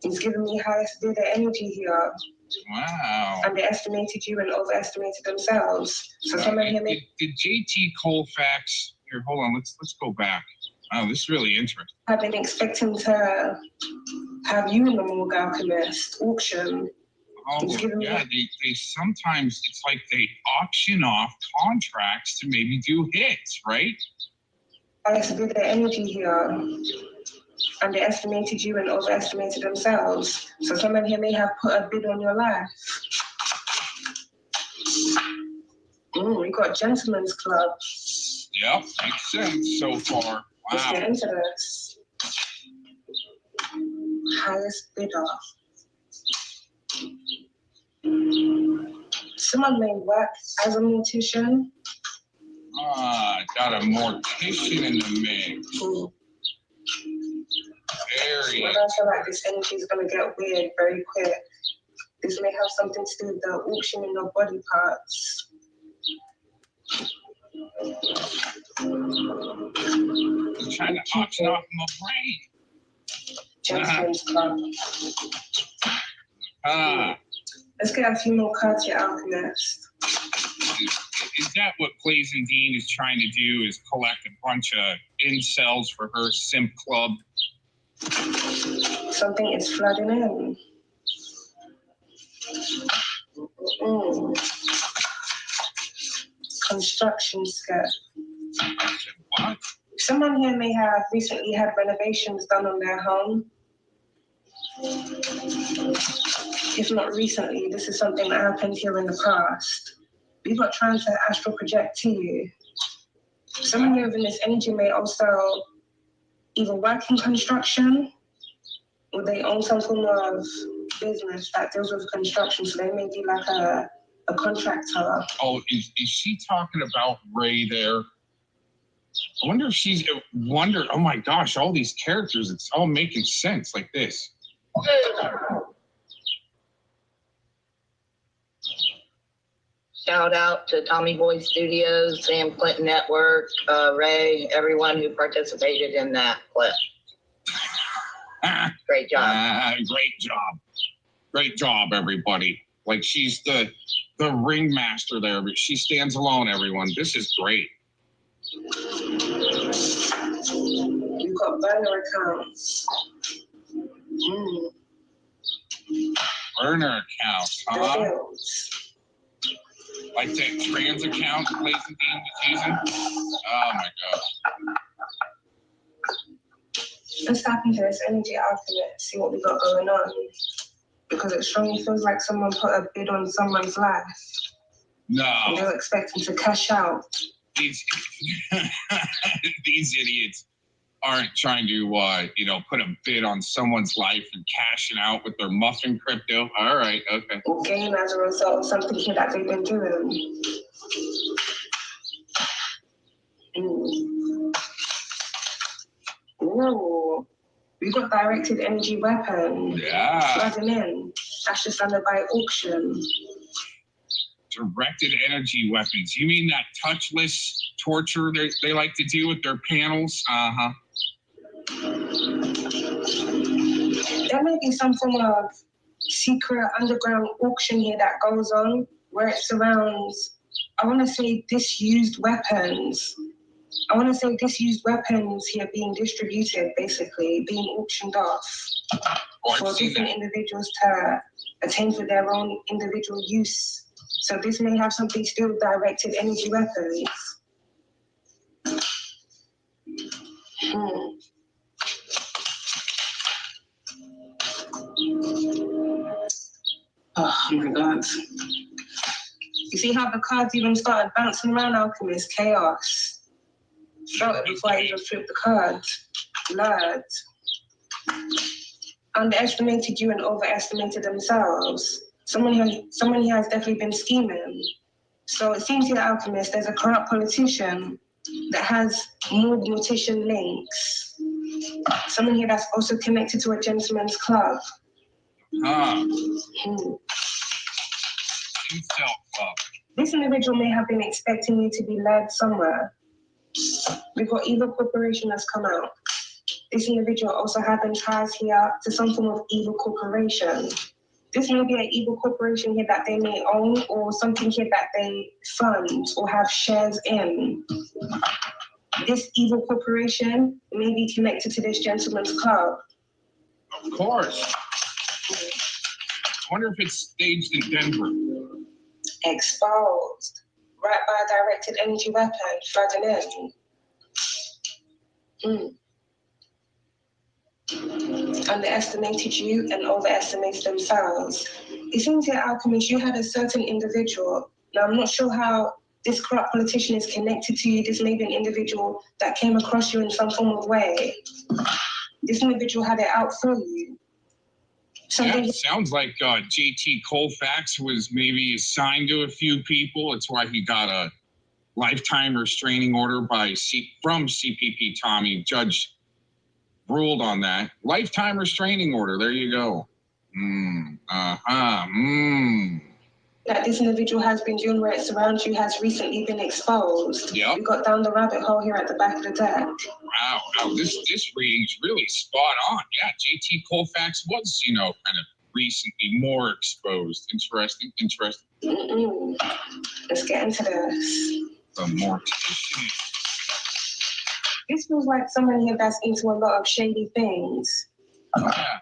He's giving me highest bidder energy here. Wow. Underestimated you and overestimated themselves. So someone here may Did JT Colfax here? Hold on, let's go back. Wow, this is really interesting. have been expecting to have you in the morgue alchemist auction. Oh, yeah, they sometimes, it's like they auction off contracts to maybe do hits, right? Highest bidder energy here. Underestimated you and overestimated themselves. So someone here may have put a bid on your life. We got Gentlemen's Club. Yep, makes sense so far. Let's get Wow. into this. Highest bidder. Someone may work as a mortician. Got a mortician in the mix. Very. I feel like this energy is going to get weird very quick. This may have something to do with the auction in your body parts. I'm trying to auction off my brain. Gentlemen's Club. Let's get a few more cards here, Alchemist. Is that what Blazing Dean is trying to do, is collect a bunch of incels for her simp club? Something is flooding in. Construction skirt. What? Someone here may have recently had renovations done on their home. If not recently, this is something that happened here in the past. We've got trying to astral project to you. Someone here within this energy may also either work in construction or they own some form of business that deals with construction. So they may be like a contractor. Oh, is she talking about Ray there? I wonder if she's, oh my gosh, all these characters, it's all making sense like this. Shout out to Tommy Boy Studios, Sam Clinton Network, Ray, everyone who participated in that clip. Great job. Great job. Great job, everybody. Like, she's the ringmaster there, but she stands alone, everyone. This is great. You've got burner accounts. Burner accounts, huh? Like that trans account Blazing Dean was using? Oh my gosh. Let's tap into this energy alphabet, see what we got going on. Because it strongly feels like someone put a bid on someone's life. No. And they're expecting to cash out. These idiots aren't trying to, put a bid on someone's life and cashing out with their muffin crypto. All right, okay. Or gain as a result of something here that they've been doing. Ooh. We got directed energy weapon. Yeah. Flooding in. That's just under by auction. Directed energy weapons. You mean that touchless torture they like to do with their panels? Uh-huh. There may be some form of secret underground auction here that goes on where it surrounds, I want to say, disused weapons. I want to say disused weapons here being distributed, basically, being auctioned off for different individuals to attain for their own individual use. So this may have something to do with directed energy weapons. Oh my God. You see how the cards even started bouncing around, Alchemist? Chaos. Felt it before I even flipped the cards. Blood. Underestimated you and overestimated themselves. Someone here has definitely been scheming. So it seems here, Alchemist, there's a corrupt politician that has more mortician links. Someone here that's also connected to a gentleman's club. This individual may have been expecting you to be led somewhere. We've got Evil Corporation that's come out. this individual also having ties here to some form of evil corporation. This may be an evil corporation here that they may own, or something here that they fund or have shares in. This evil corporation may be connected to this gentleman's club. Of course. I wonder if it's staged in Denver. Exposed. Right by a directed energy weapon, flooding in. Underestimated you and overestimated themselves. It seems here, Alchemist, you had a certain individual. Now, I'm not sure how this corrupt politician is connected to you. This may be an individual that came across you in some form of way. This individual had it out for you. Yeah, it sounds like JT Colfax was maybe assigned to a few people. It's why he got a lifetime restraining order from CPP Tommy. Judge ruled on that. Lifetime restraining order. There you go. That this individual has been doing where it surrounds you has recently been exposed. Yep. We got down the rabbit hole here at the back of the deck. Wow, this reading's really spot on. Yeah, JT Colfax was, kind of recently more exposed. Interesting. Let's get into this. The mortician. This feels like someone here that's into a lot of shady things. Yeah.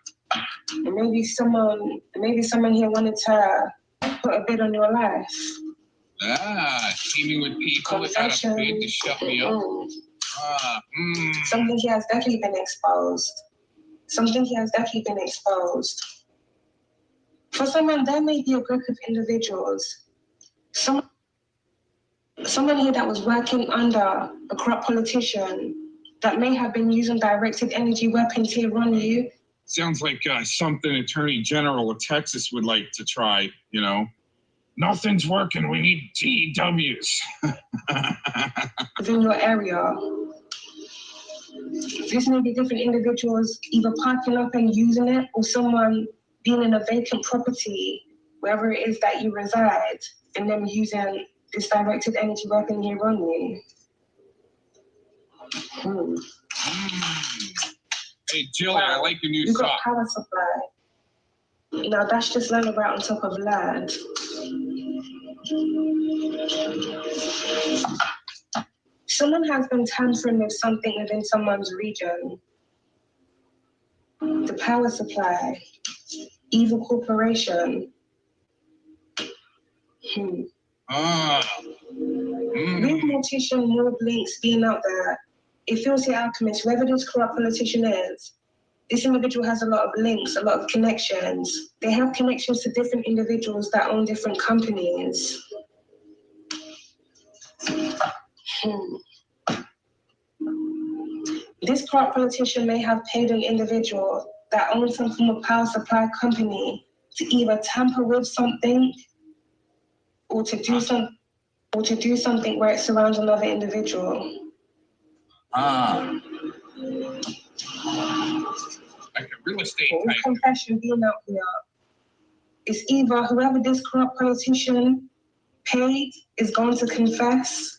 And maybe someone here wanted to put a bid on your life. Teaming with people that got a bid to shut me up. Something here has definitely been exposed. For someone, there may be a group of individuals. Someone here that was working under a corrupt politician that may have been using directed energy weapons here on you. Sounds like something Attorney General of Texas would like to try, Nothing's working. We need TEWs. Within your area. This may be different individuals either parking up and using it, or someone being in a vacant property, wherever it is that you reside, and them using this directed energy weapon here on you. Hey, Jillian, I like your new You got sock. power supply. Now that's just laying right on top of land. Someone has been tampering with something within someone's region. The power supply, evil corporation. With mortician, more blinks being out there, it feels the alchemist, whoever this corrupt politician is, this individual has a lot of links, a lot of connections. They have connections to different individuals that own different companies. This corrupt politician may have paid an individual that owns some form of power supply company to either tamper with something or to do something where it surrounds another individual. Like a real estate With type. confession being out here, it's either whoever this corrupt politician paid is going to confess,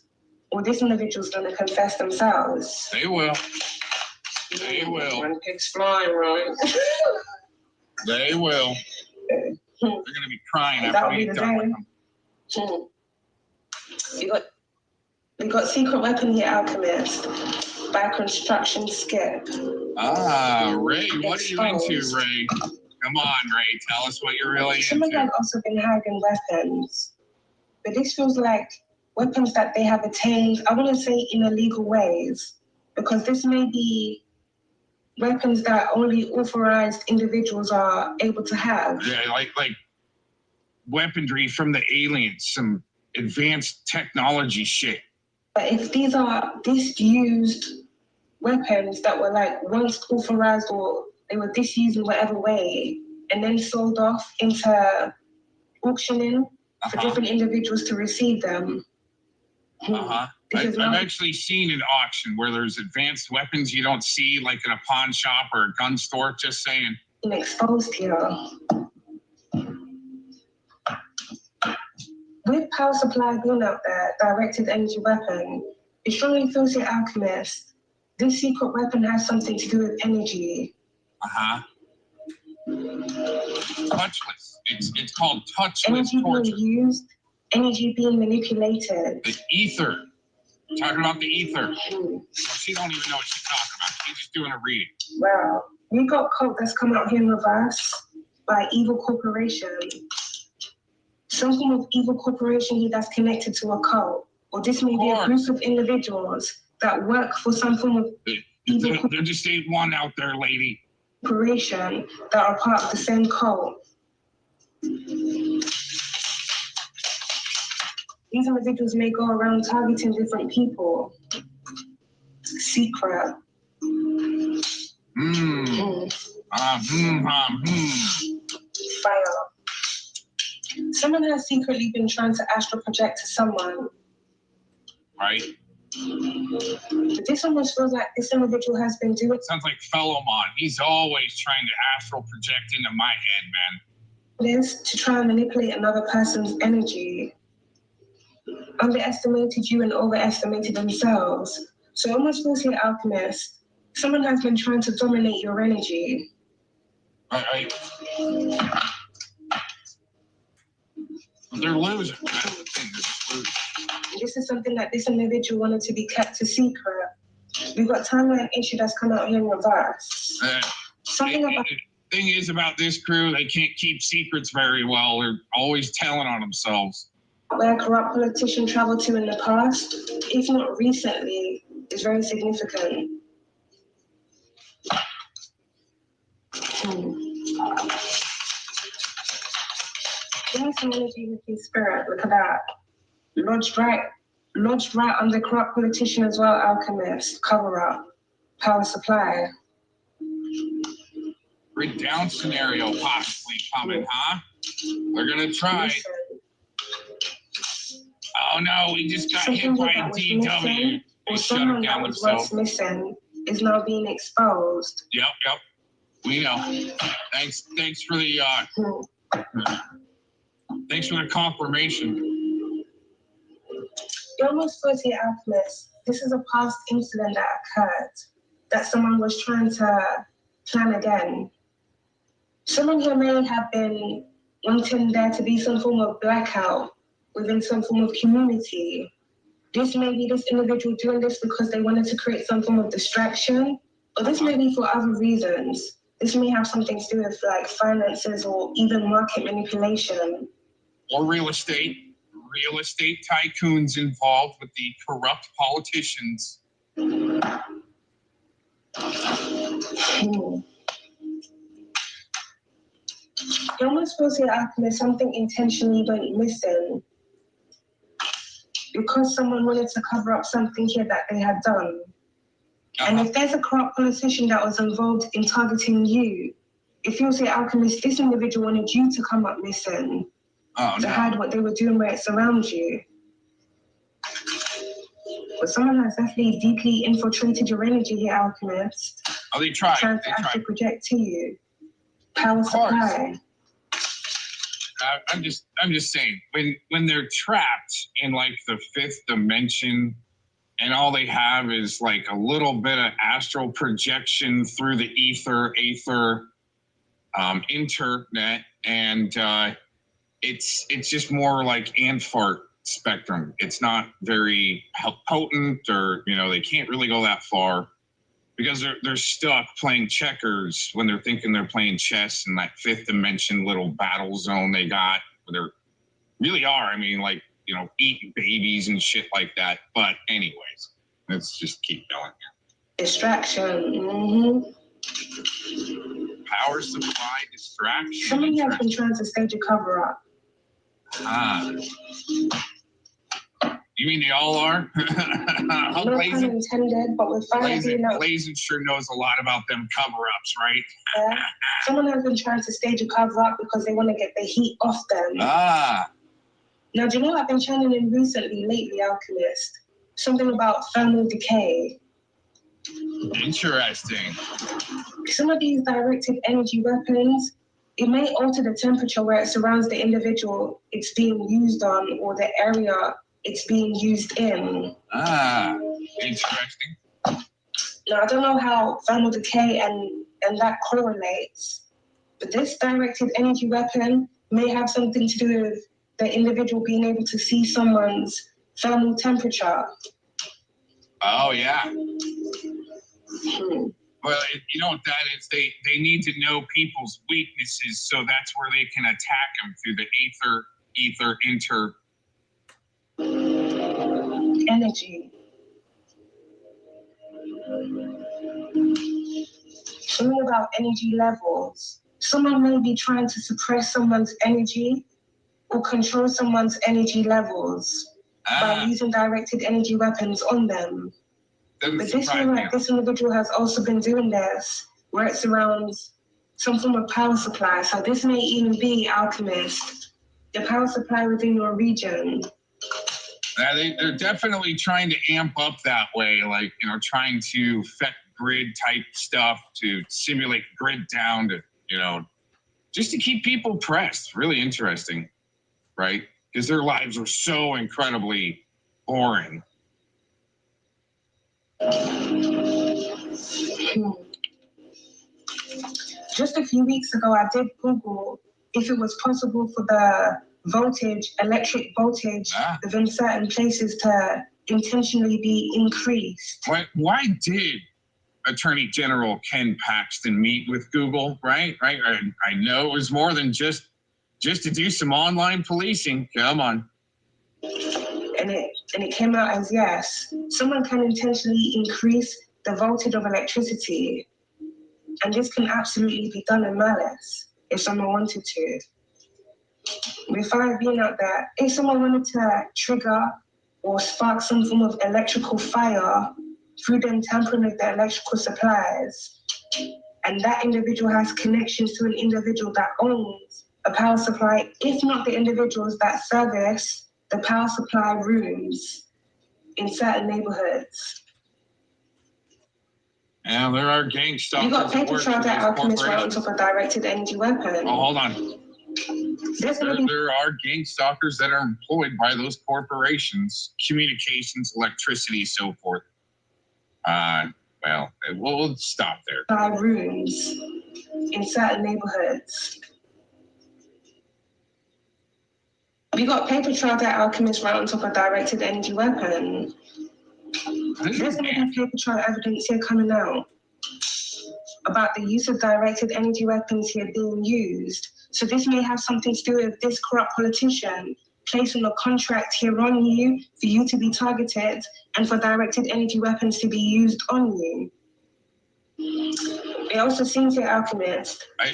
or this individual's going to confess themselves. They will. When pigs fly, right? They will. They're going to be crying That after would be we the done with day. them. We got secret weapon here, alchemist, by construction skip. Ray, what are you into, Ray? Come on, Ray, tell us what you're really Someone into. has also been hiding weapons, but this feels like weapons that they have attained, I wouldn't say in illegal ways, because this may be weapons that only authorized individuals are able to have. Yeah, like weaponry from the aliens, some advanced technology shit. But if these are disused weapons that were like once authorized or they were disused in whatever way and then sold off into auctioning for different individuals to receive them. I've actually seen an auction where there's advanced weapons you don't see, like in a pawn shop or a gun store, just saying. And exposed here. With power supply being out there, directed energy weapon, it strongly feels the alchemist. This secret weapon has something to do with energy. Touchless. It's called touchless Energy torture. being used, energy being manipulated. The ether. Talking about the ether. Well, she don't even know what she's talking about. She's just doing a reading. Well, we got cult that's come out here in reverse by evil corporation. Some form of evil corporation here that's connected to a cult. Or this may be a group of individuals that work for some form of evil There just ain't one out there, lady. corporation that are part of the same cult. These individuals may go around targeting different people. Secret. Fire. Someone has secretly been trying to astral project to someone. Right? But this almost feels like this individual has been doing. Sounds like Fellowmon. He's always trying to astral project into my head, man. This to try and manipulate another person's energy. Underestimated you and overestimated themselves. So almost feels here, Alchemist. Someone has been trying to dominate your energy. They're losing. That's the thing. They're just losing. This is something that this individual wanted to be kept a secret. We've got timeline issue that's come out here in reverse. Something about the thing is about this crew, they can't keep secrets very well. They're always telling on themselves. where a corrupt politician traveled to in the past, if not recently, is very significant. Give me some energy with your spirit. Look at that. Lodged right on the corrupt politician as well, alchemist. Cover up. Power supply. Break down scenario possibly coming, huh? They're gonna try. Listen. Oh no, we just got hit Something by that a was DW. missing, They or shut someone them that down was themselves. once missing is now being exposed. Yep. We know. Thanks for the thanks for the confirmation. It almost feels here, alchemist. This is a past incident that occurred that someone was trying to plan again. Someone here may have been wanting there to be some form of blackout within some form of community. This may be this individual doing this because they wanted to create some form of distraction, or this may be for other reasons. This may have something to do with like finances or even market manipulation. Or real estate tycoons involved with the corrupt politicians. It almost feels here, alchemist, something intentionally went missing because someone wanted to cover up something here that they had done. And if there's a corrupt politician that was involved in targeting you, it feels here, alchemist, this individual wanted you to come up missing to hide what they were doing where it's around you. But someone has definitely deeply infiltrated your energy here, alchemist. Oh, they tried. Trying to actually project to you. Power supply. I'm just saying, when they're trapped in like the fifth dimension and all they have is like a little bit of astral projection through the aether, internet, and it's just more like Anfart spectrum. It's not very potent, or they can't really go that far because they're stuck playing checkers when they're thinking they're playing chess in that fifth dimension little battle zone they got, where they really are. I mean, like, eating babies and shit like that. But anyways, let's just keep going here. Distraction. Power supply distraction. Someone has been trying to stage a cover up. You mean they all are? No pun intended, but with Blazin sure knows a lot about them cover-ups, right? Yeah. Someone has been trying to stage a cover up because they want to get the heat off them. Now, do you know what I've been channeling lately, alchemist? Something about thermal decay. Interesting. Some of these directed energy weapons, it may alter the temperature where it surrounds the individual it's being used on, or the area it's being used in. Interesting. Now, I don't know how thermal decay and that correlates, but this directed energy weapon may have something to do with the individual being able to see someone's thermal temperature. Oh, yeah. Well, you know what that is? They need to know people's weaknesses, so that's where they can attack them through the energy. Something about energy levels. Someone may be trying to suppress someone's energy or control someone's energy levels by using directed energy weapons on them. But this way, like, this individual has also been doing this, where it surrounds some form of power supply. So this may even be, Alchemist, the power supply within your region. They're definitely trying to amp up that way, like, you know, trying to affect grid type stuff to simulate grid down to, you know, just to keep people pressed. Really interesting, right? Because their lives are so incredibly boring. Just a few weeks ago, I did Google if it was possible for the electric voltage within certain places to intentionally be increased. Why did Attorney General Ken Paxton meet with Google, right? I know it was more than just to do some online policing. Come on. And it came out as yes. Someone can intentionally increase the voltage of electricity. And this can absolutely be done in malice if someone wanted to. Without being out there, if someone wanted to trigger or spark some form of electrical fire through them tampering with the electrical supplies, and that individual has connections to an individual that owns a power supply, if not the individuals that service the power supply rooms in certain neighborhoods. Yeah, there are gang stalkers. You got paper trail that Alchemist right on top of directed energy weapon. Oh, hold on. There are gang stalkers that are employed by those corporations, communications, electricity, so forth. Well, we'll stop there. By rooms in certain neighborhoods. We got paper trail that Alchemist right on top of directed energy weapon. There's going to be paper trail evidence here coming out about the use of directed energy weapons here being used. So this may have something to do with this corrupt politician placing a contract here on you for you to be targeted and for directed energy weapons to be used on you. It also seems here, Alchemist. I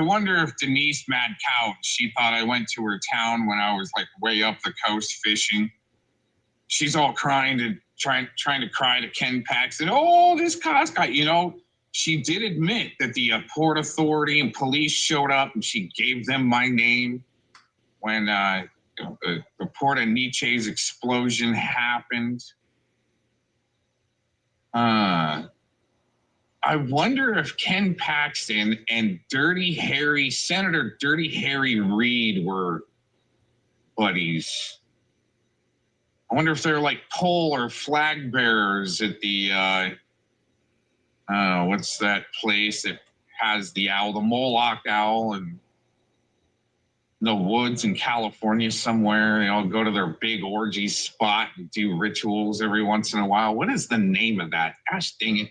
wonder if Denise Mad Cow, she thought I went to her town when I was like way up the coast fishing. She's all trying to cry to Ken Paxton. Oh, this cost guy, you know. She did admit that the Port Authority and police showed up, and she gave them my name when the report of Nietzsche's explosion happened. I wonder if Ken Paxton and Senator Dirty Harry Reid were buddies. I wonder if they're like pole or flag bearers at the what's that place that has the owl, the Moloch owl, and the woods in California somewhere. They all go to their big orgy spot and do rituals every once in a while. What is the name of that? Gosh dang it.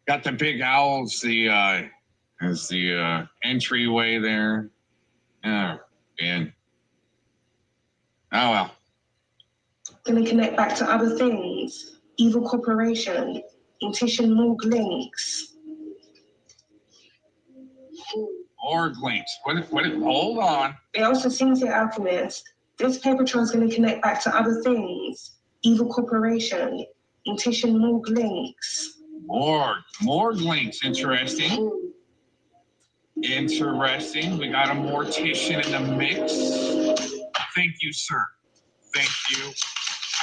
Got the big owls, as the entryway there. Oh, man. Oh, well. Going to connect back to other things. Evil Corporation, Intuition Morgue links. Morgue links. Hold on. It also seems here, Alchemist. This paper trail is going to connect back to other things. Evil Corporation, Intuition Morgue links. Morgue links. Interesting. Interesting. We got a mortician in the mix. Thank you, sir. Thank you.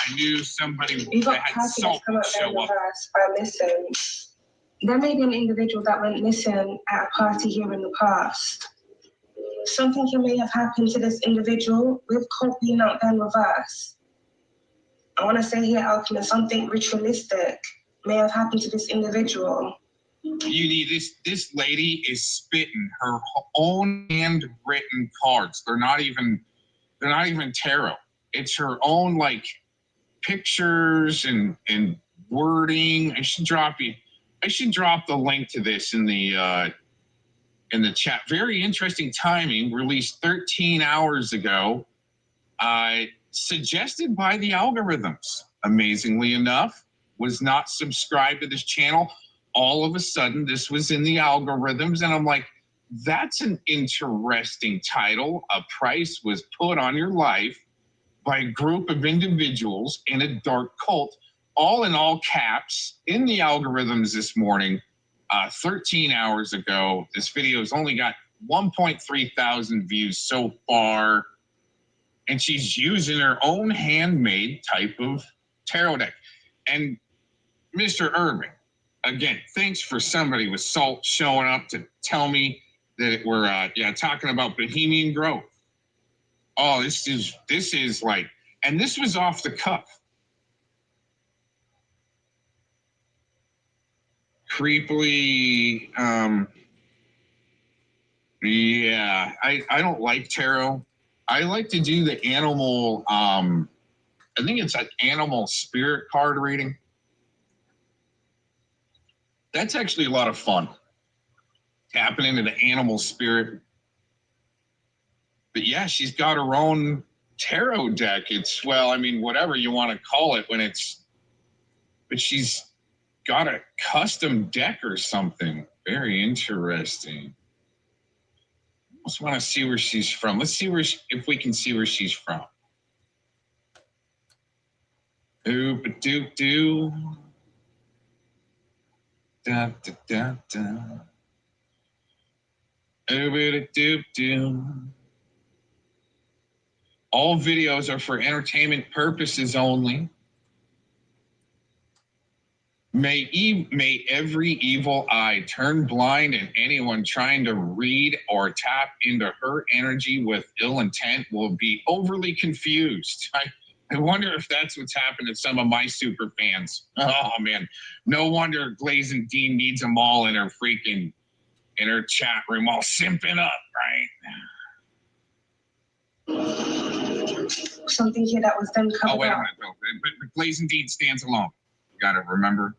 I knew somebody that had salt would show up. By missing. There may be an individual that went missing at a party here in the past. Something may have happened to this individual with Colt being out there in reverse. I want to say here, Alchemist, something ritualistic may have happened to this individual. You need this lady is spitting her own handwritten cards. They're not even tarot. It's her own like pictures and wording. I should drop the link to this in the chat. Very interesting timing, released 13 hours ago. Suggested by the algorithms. Amazingly enough, was not subscribed to this channel. All of a sudden, this was in the algorithms, and I'm like, that's an interesting title. A price was put on your life by a group of individuals in a dark cult, all in all caps, in the algorithms this morning, 13 hours ago. This video has only got 1.3 thousand views so far, and she's using her own handmade type of tarot deck. And Mr. Irving, again, thanks for somebody with salt showing up to tell me that we're talking about Bohemian Grove. Oh, this is like, and this was off the cuff. Creepily, yeah, I don't like tarot. I like to do the animal, I think it's an animal spirit card reading. That's actually a lot of fun. Tapping into the animal spirit. But yeah, she's got her own tarot deck. It's, well, I mean, whatever you want to call it when it's, but she's got a custom deck or something. Very interesting. I just want to see where she's from. Let's see if we can see where she's from. Oop-a-doop-doo. Da da da da. Oop-a-doop-doo. All videos are for entertainment purposes only. May every evil eye turn blind, and anyone trying to read or tap into her energy with ill intent will be overly confused. I wonder if that's what's happened to some of my super fans. Oh man, no wonder Glazing Dean needs them all in her chat room, all simping up, right? Something here that was then covered up. Oh, wait a minute, no. But Glazing Dean stands alone. You gotta remember.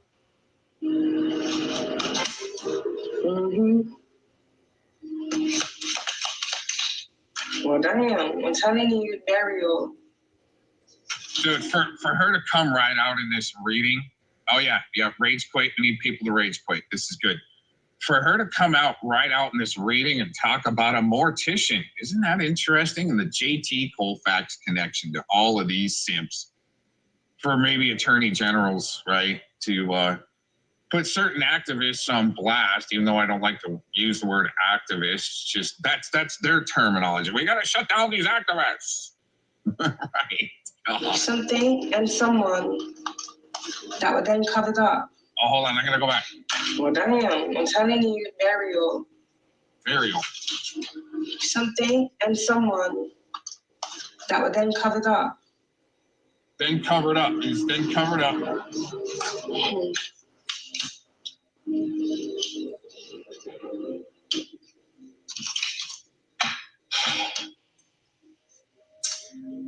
Well, damn, I'm telling you, burial. Dude, for her to come right out in this reading, oh yeah, rage quit. We need people to rage quit. This is good. For her to come right out in this reading and talk about a mortician, isn't that interesting? And the JT Colfax connection to all of these simps, for maybe attorney generals, right, to put certain activists on blast, even though I don't like to use the word activists. Just that's their terminology. We got to shut down these activists, right? Something and someone that were then covered up. Oh, hold on, I'm gonna go back. Well, damn, I'm telling you, burial. Burial. Something and someone that were then covered up. Then covered up is then covered up.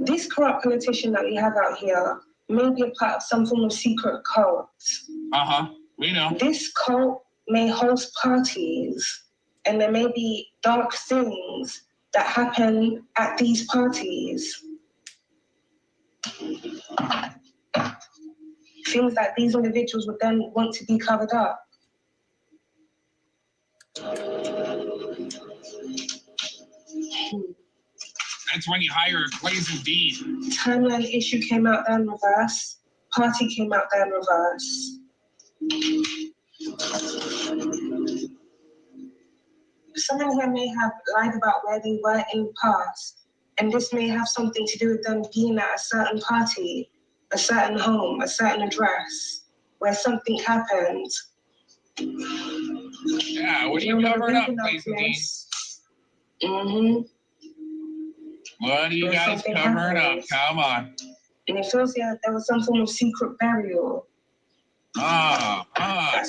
This corrupt politician that we have out here may be a part of some form of secret cult. We know. This cult may host parties, and there may be dark things that happen at these parties. Things that these individuals would then want to be covered up. That's when you hire a Glazing Dean. Timeline issue came out there in reverse. Party came out there in reverse. Someone here may have lied about where they were in the past, and this may have something to do with them being at a certain party, a certain home, a certain address, where something happened. Yeah, what are you covering up, Glazing Dean? What are you guys covering up? Come on. And it feels like there was some form of secret burial. That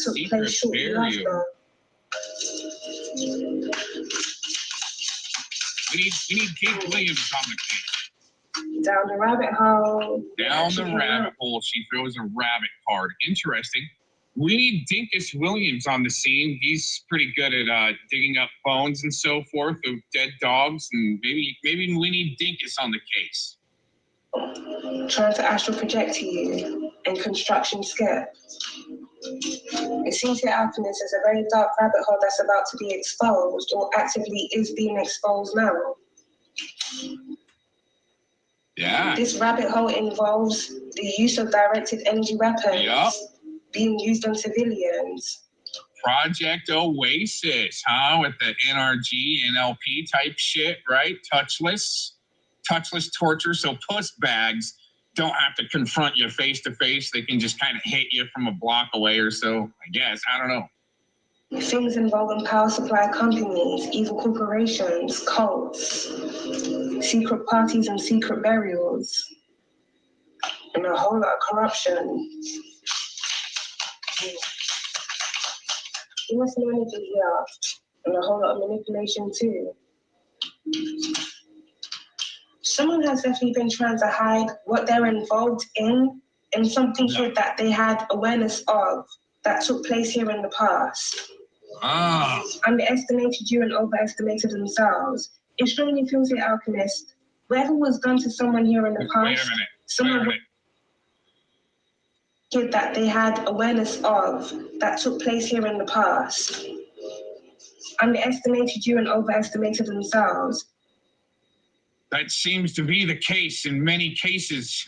took place shortly after. We need Kate Williams on the case. Down the rabbit hole. Down the rabbit hole, she throws a rabbit card. Interesting. We need Dinkus Williams on the scene. He's pretty good at digging up bones and so forth of dead dogs, and maybe we need Dinkus on the case. Trying to astral project to you and construction skip. It seems the alchemist is a very dark rabbit hole that's about to be exposed or actively is being exposed now. Yeah. This rabbit hole involves the use of directed energy weapons being used on civilians. Project Oasis, huh? With the NRG, NLP type shit, right? Touchless torture, so puss bags don't have to confront you face to face. They can just kind of hit you from a block away or so, I guess. I don't know. Things involving power supply companies, evil corporations, cults, secret parties and secret burials, and a whole lot of corruption. You must manage it here, and a whole lot of manipulation too. Someone has definitely been trying to hide what they're involved in something that they had awareness of that took place here in the past. Underestimated you and overestimated themselves. It strongly feels the alchemist. Whatever was done to someone here in the past, someone that they had awareness of that took place here in the past. Underestimated you and overestimated themselves. That seems to be the case in many cases.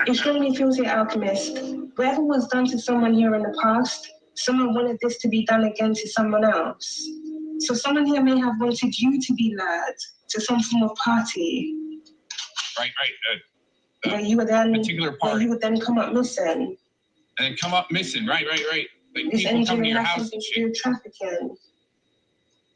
It strongly feels the alchemist. Whatever was done to someone here in the past, someone wanted this to be done again to someone else. So someone here may have wanted you to be led to some form of party. Right. Where you would then particular party. Where you would then come up missing. And then come up missing. Right. Like This people come to your has house something and to shit. do with trafficking.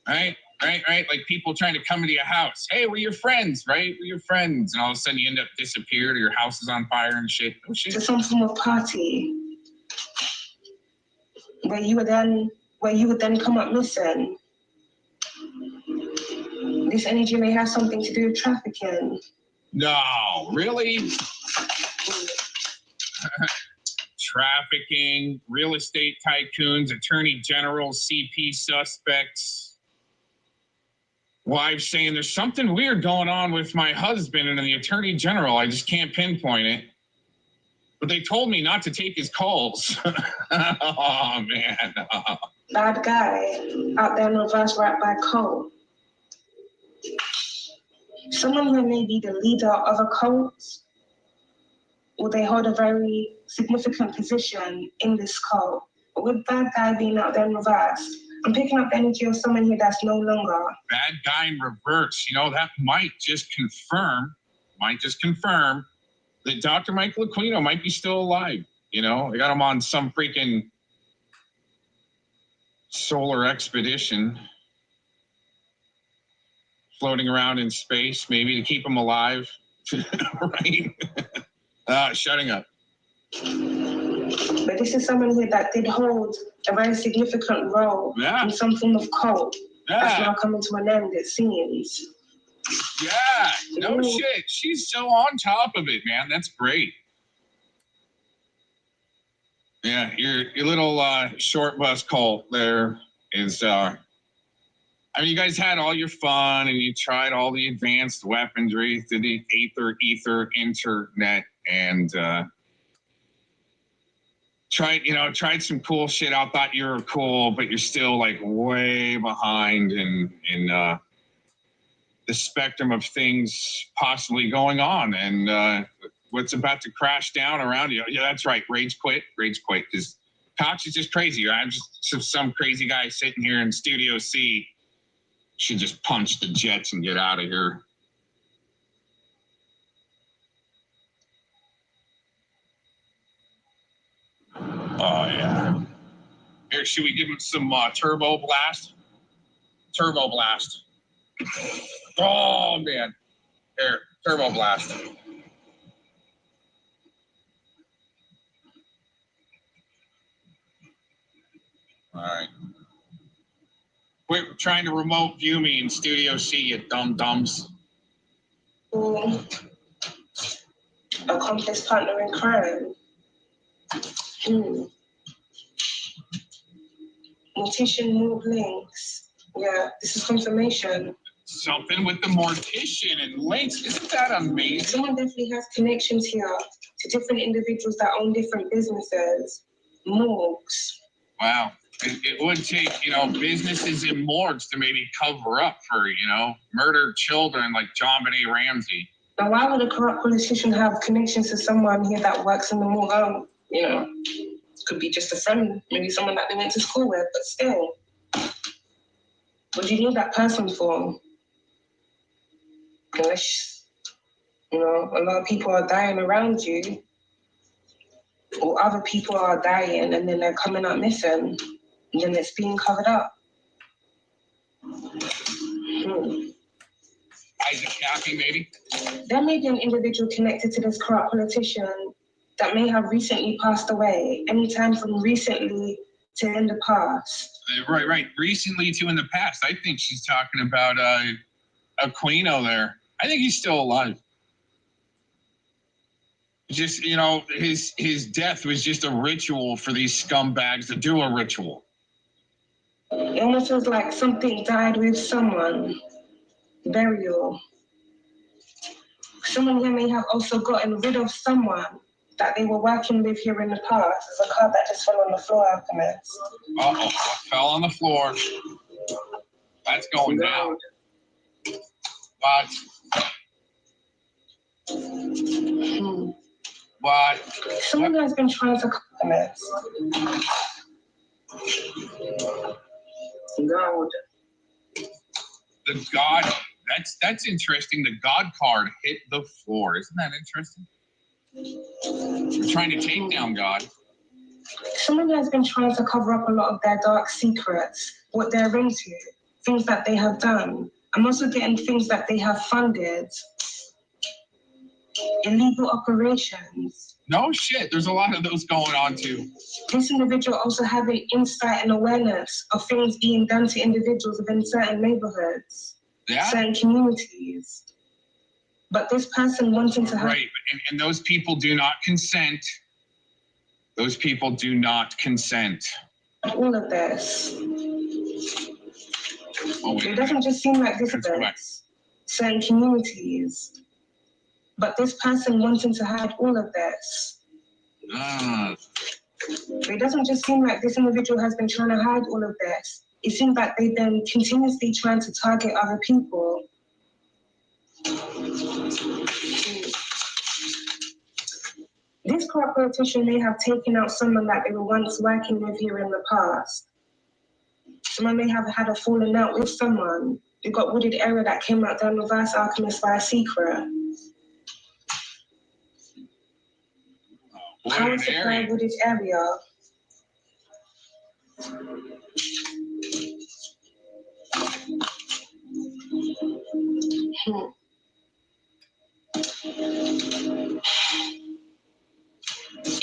Right. Like people trying to come into your house. Hey, we're your friends, right? We're your friends. And all of a sudden you end up disappeared or your house is on fire and shit. Oh, shit. To some form of party. Where you would then come up missing. This energy may have something to do with trafficking. No, really? Trafficking, real estate tycoons, attorney generals, CP suspects. Wives saying there's something weird going on with my husband and the attorney general. I just can't pinpoint it. But they told me not to take his calls. Oh, man. Bad guy out there in reverse right by cult. Someone who may be the leader of a cult, or they hold a very significant position in this cult. But with bad guy being out there in reverse, I'm picking up the energy of someone here that's no longer. Bad guy in reverse. You know, that might just confirm that Dr. Michael Aquino might be still alive. You know, I got him on some freaking solar expedition, floating around in space, maybe to keep him alive. Right? Shutting up. But this is someone here that did hold a very significant role in some form of cult. That's now coming to an end, it seems. Yeah, no shit. She's so on top of it, man. That's great. Yeah, your little short bus cult there is I mean, you guys had all your fun and you tried all the advanced weaponry through the ether internet and tried some cool shit out, thought you were cool, but you're still like way behind in the spectrum of things possibly going on and what's about to crash down around you. Yeah, that's right. Rage quit, because Cox is just crazy. I'm just some crazy guy sitting here in Studio C. Should just punch the jets and get out of here. Oh, yeah. Here, should we give him some Turbo Blast? Turbo Blast. Oh, man. Here, Turbo Blast. All right. Quit trying to remote view me in Studio C, you dum-dums. Accomplice partner in crime. Mortician move links. Yeah, this is confirmation. Something with the mortician and links. Isn't that amazing? Someone definitely has connections here to different individuals that own different businesses. Morgues. Wow. It would take, businesses in morgues to maybe cover up for, murdered children like John Benet Ramsey. Now, why would a corrupt politician have connections to someone here that works in the morgue? Could be just a friend, maybe someone that they went to school with, but still. What do you need that person for? Unless, a lot of people are dying around you, or other people are dying and then they're coming up missing, and then it's being covered up. Isaac Cappy, maybe? There may be an individual connected to this corrupt politician that may have recently passed away, anytime from recently to in the past. Right. Recently to in the past. I think she's talking about Aquino there. I think he's still alive. Just, his death was just a ritual for these scumbags to do a ritual. It almost feels like something died with someone. Burial. Someone here may have also gotten rid of someone that they were working with here in the past. There's a card that just fell on the floor, Alchemist. Uh-oh, fell on the floor. That's going down. What? What? Someone has been trying to comment. God. The God, that's interesting. The God card hit the floor. Isn't that interesting? We're trying to take down God. Someone has been trying to cover up a lot of their dark secrets, what they're into, things that they have done. I'm also getting things that they have funded. Illegal operations. No shit, there's a lot of those going on too. This individual also having insight and awareness of things being done to individuals within certain neighborhoods, certain communities. But this person wanting to have... Right, and those people do not consent. Those people do not consent. All of this. Oh, it doesn't just seem like this affects certain communities. But this person wanting to hide all of this. It doesn't just seem like this individual has been trying to hide all of this. It seems like they've been continuously trying to target other people. This corrupt politician may have taken out someone that they were once working with here in the past. Someone may have had a falling out with someone. You've got wooded area that came out down reverse alchemist by a secret. Power supply wooded area.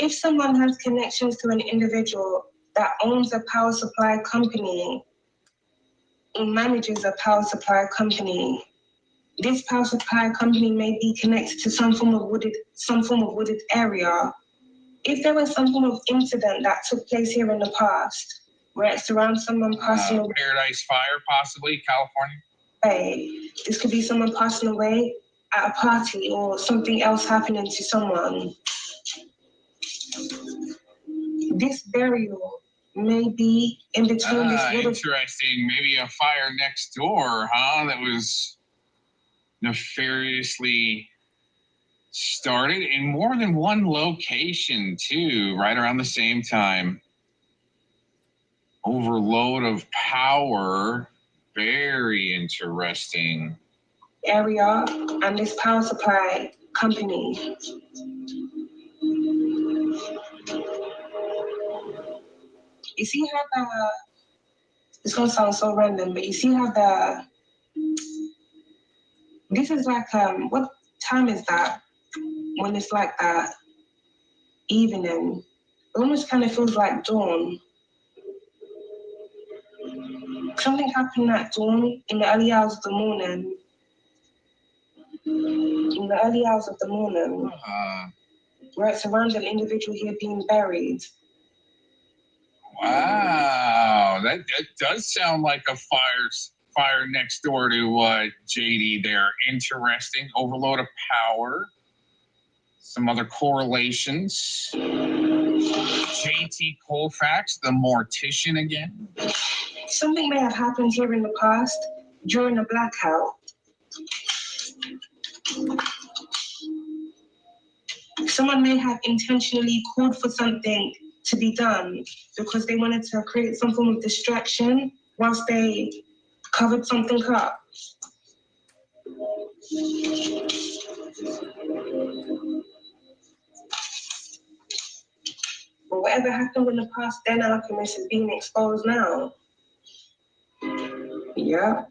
If someone has connections to an individual that owns a power supply company or manages a power supply company, this power supply company may be connected to some form of wooded area. If there was some form of incident that took place here in the past, where it's around someone passing away, Paradise Fire, possibly, California. This could be someone passing away at a party or something else happening to someone. This burial may be in between this wooded... Interesting. Maybe a fire next door, huh? That was nefariously started in more than one location too, right around the same time. Overload of power. Very interesting. Area and this power supply company. You see how it's gonna sound so random, but you see how this is like, what time is that? When it's like that evening, it almost kind of feels like dawn. Something happened at dawn in the early hours of the morning. In the early hours of the morning, where it's around an individual here being buried. Wow, that does sound like a fire next door to JD there. Interesting. Overload of power. Some other correlations. JT Colfax, the mortician again. Something may have happened here in the past during a blackout. Someone may have intentionally called for something to be done because they wanted to create some form of distraction whilst they covered something up. But whatever happened in the past, then alchemist is being exposed now. Yeah.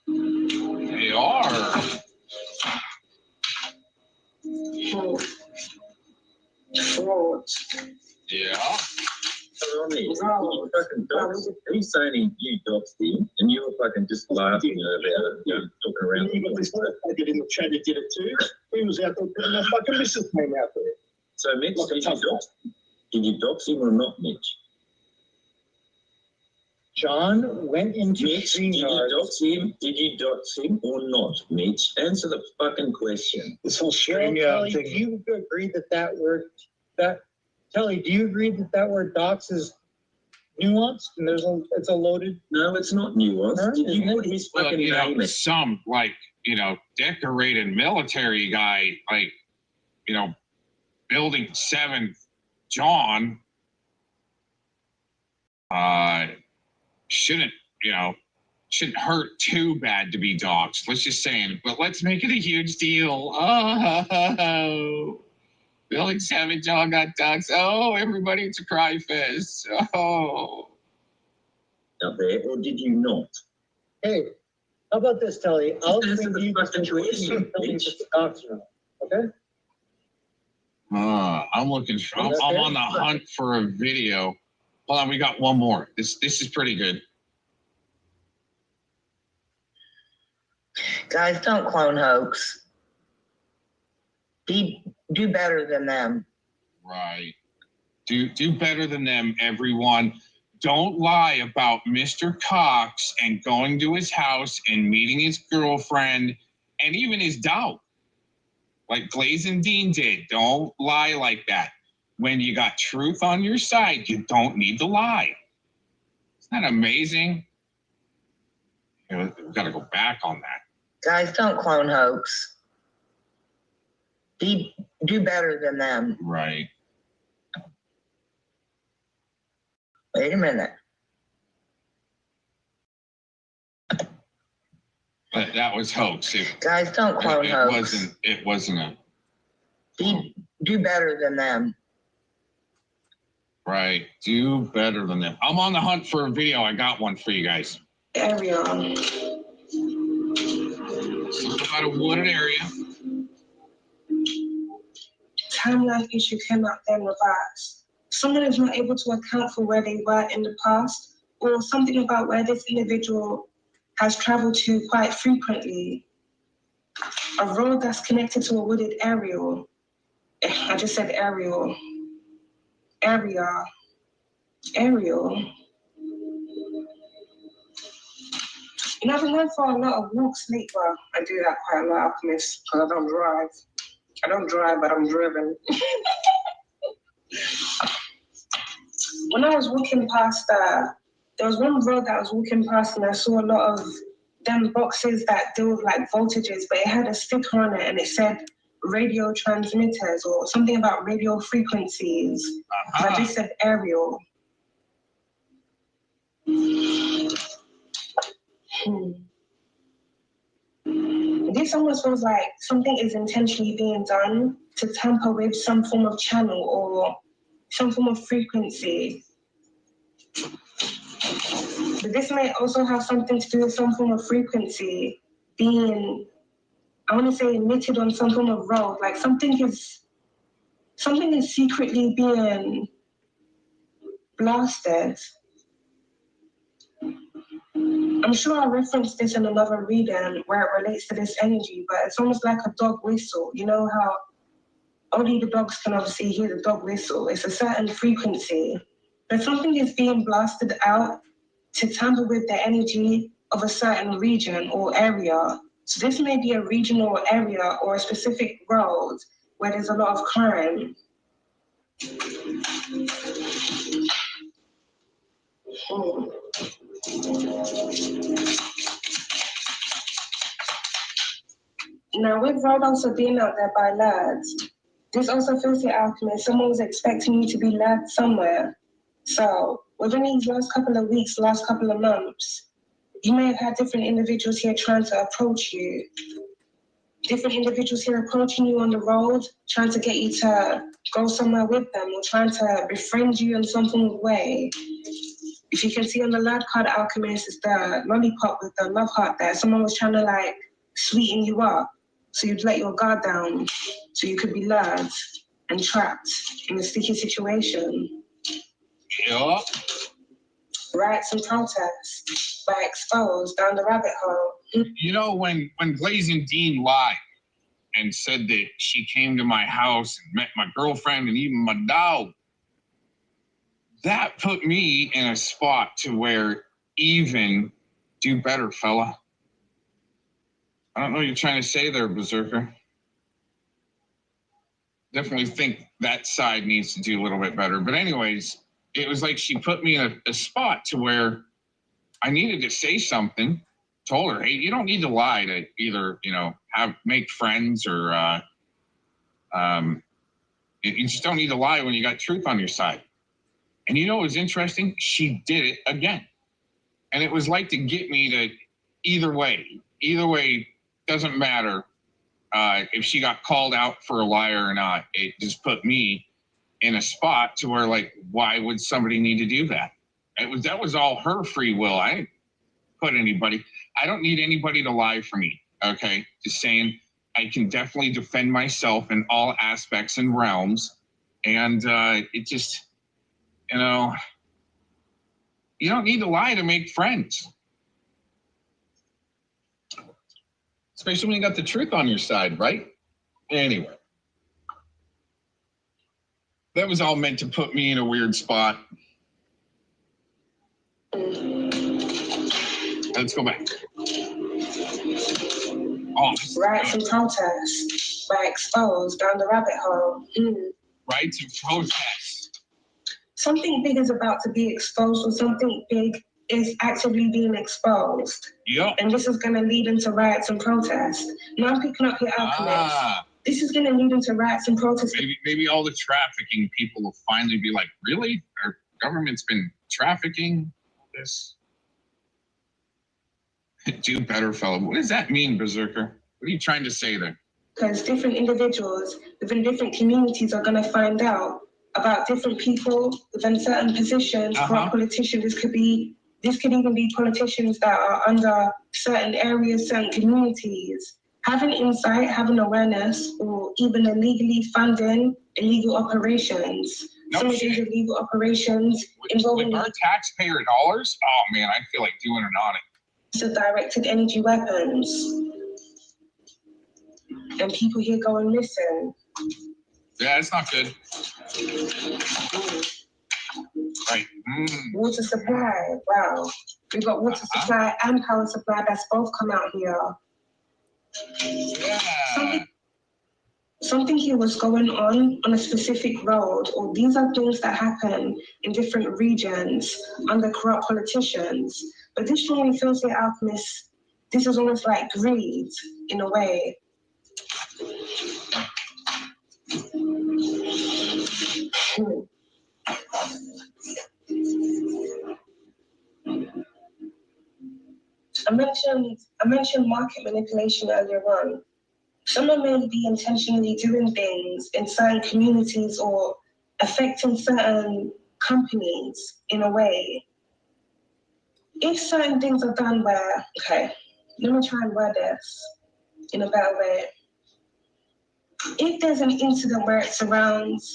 They are. Fraud. Yeah. He's saying you doxed him, and you were fucking just laughing about it, talking around. You got this fucker in the chat that did it too. He was out there putting a fucking missus name out there. So, Mitch, did you dox him or not, Mitch? John went into Mitch, did you dox him or not, Mitch? Answer the fucking question. This whole Telly, do you agree that Telly, do you agree that word dox is nuanced and it's a loaded? No, it's not nuanced. Did you put his fucking name in? Some decorated military guy, Building 7 John, shouldn't hurt too bad to be doxxed. Let's just say, but let's make it a huge deal. Oh, Building 7 John got doxxed. Oh, everybody, it's a cry fest. Oh. Out there, or did you not? Hey, how about this, Telly? I'll answer the fucking question, okay? I'm looking for. I'm on the hunt for a video. Hold on, we got one more. This is pretty good. Guys, don't clone hoax. Do better than them. Right. Do better than them, everyone. Don't lie about Mr. Cox and going to his house and meeting his girlfriend and even his dog, like Glaze and Dean did. Don't lie like that. When you got truth on your side, you don't need to lie. Isn't that amazing? We've got to go back on that. Guys, don't clone hoax. Do better than them. Right. Wait a minute. But that was hoax. Guys, don't clone hoax. It wasn't a. Do better than them. Right. Do better than them. I'm on the hunt for a video. I got one for you guys. Area. Something about a wooded area. Timeline issue came out then reversed. Someone is not able to account for where they were in the past, or something about where this individual has traveled to quite frequently. A road that's connected to a wooded area. I just said aerial. Area. Aerial. You know, I've been going for a lot of walks lately. Well, I do that quite a lot, Alchemist, because I don't drive. I don't drive, but I'm driven. When I was walking past, there was one road that I was walking past and I saw a lot of them boxes that deal with like voltages, but it had a sticker on it and it said radio transmitters or something about radio frequencies. I just said aerial. This almost feels like something is intentionally being done to tamper with some form of channel or some form of frequency. But this may also have something to do with some form of frequency being, I want to say, emitted on some form of road. Like something is secretly being blasted. I'm sure I referenced this in another reading where it relates to this energy, but it's almost like a dog whistle. You know how only the dogs can obviously hear the dog whistle. It's a certain frequency. But something is being blasted out to tamper with the energy of a certain region or area. So this may be a regional area or a specific road where there's a lot of crime. Now with Rod also being out there by lads, this also feels the alchemist. Someone was expecting you to be led somewhere. So within these last couple of weeks, last couple of months, you may have had different individuals here trying to approach you. Different individuals here approaching you on the road, trying to get you to go somewhere with them or trying to befriend you in some form of way. If you can see on the lad card alchemist, it's the lollipop with the love heart there. Someone was trying to like sweeten you up so you'd let your guard down so you could be lured and trapped in a sticky situation. Yeah. Riots and protests by exposed down the rabbit hole. You know, when Glazing Dean lied and said that she came to my house and met my girlfriend and even my dog, that put me in a spot to where even do better, fella. I don't know what you're trying to say there, Berserker. Definitely think that side needs to do a little bit better. But anyways, it was like she put me in a spot to where I needed to say something. Told her, hey, you don't need to lie to either, you know, make friends or you just don't need to lie when you got truth on your side. And you know what was interesting? She did it again. And it was like to get me to either way, doesn't matter if she got called out for a liar or not. It just put me in a spot to where, like, why would somebody need to do that? That was all her free will. I didn't put anybody. I don't need anybody to lie for me. Okay, just saying. I can definitely defend myself in all aspects and realms, and it just, you know, you don't need to lie to make friends, especially when you got the truth on your side, right? Anyway, that was all meant to put me in a weird spot. Let's go back. Oh, Riots and protests by exposed down the rabbit hole. Riots and protests. Something big is about to be exposed, or something big is actively being exposed. Yeah. And this is going to lead into riots and protests. Now I'm picking up your alchemist. This is going to lead into riots and protests. Maybe all the trafficking people will finally be like, really? Our government's been trafficking this? Do better, fellow. What does that mean, Berserker? What are you trying to say there? Because different individuals within different communities are going to find out about different people within certain positions. For politicians, this could even be politicians that are under certain areas, certain communities. Having insight, having awareness, or even illegally funding illegal operations. No Some shit. of these illegal operations involving with our taxpayer dollars? Oh man, I feel like doing an audit. of directed energy weapons. And people here going missing. Yeah, it's not good. Right. Water supply, wow. We've got water supply and power supply that's both come out here. Yeah. Something here was going on a specific road, or these are things that happen in different regions under corrupt politicians. But this strongly feels like alchemists, this is almost like greed in a way. I mentioned market manipulation earlier on. Someone may be intentionally doing things in certain communities or affecting certain companies in a way. If certain things are done where, okay, let me try and word this in a better way. If there's an incident where it surrounds,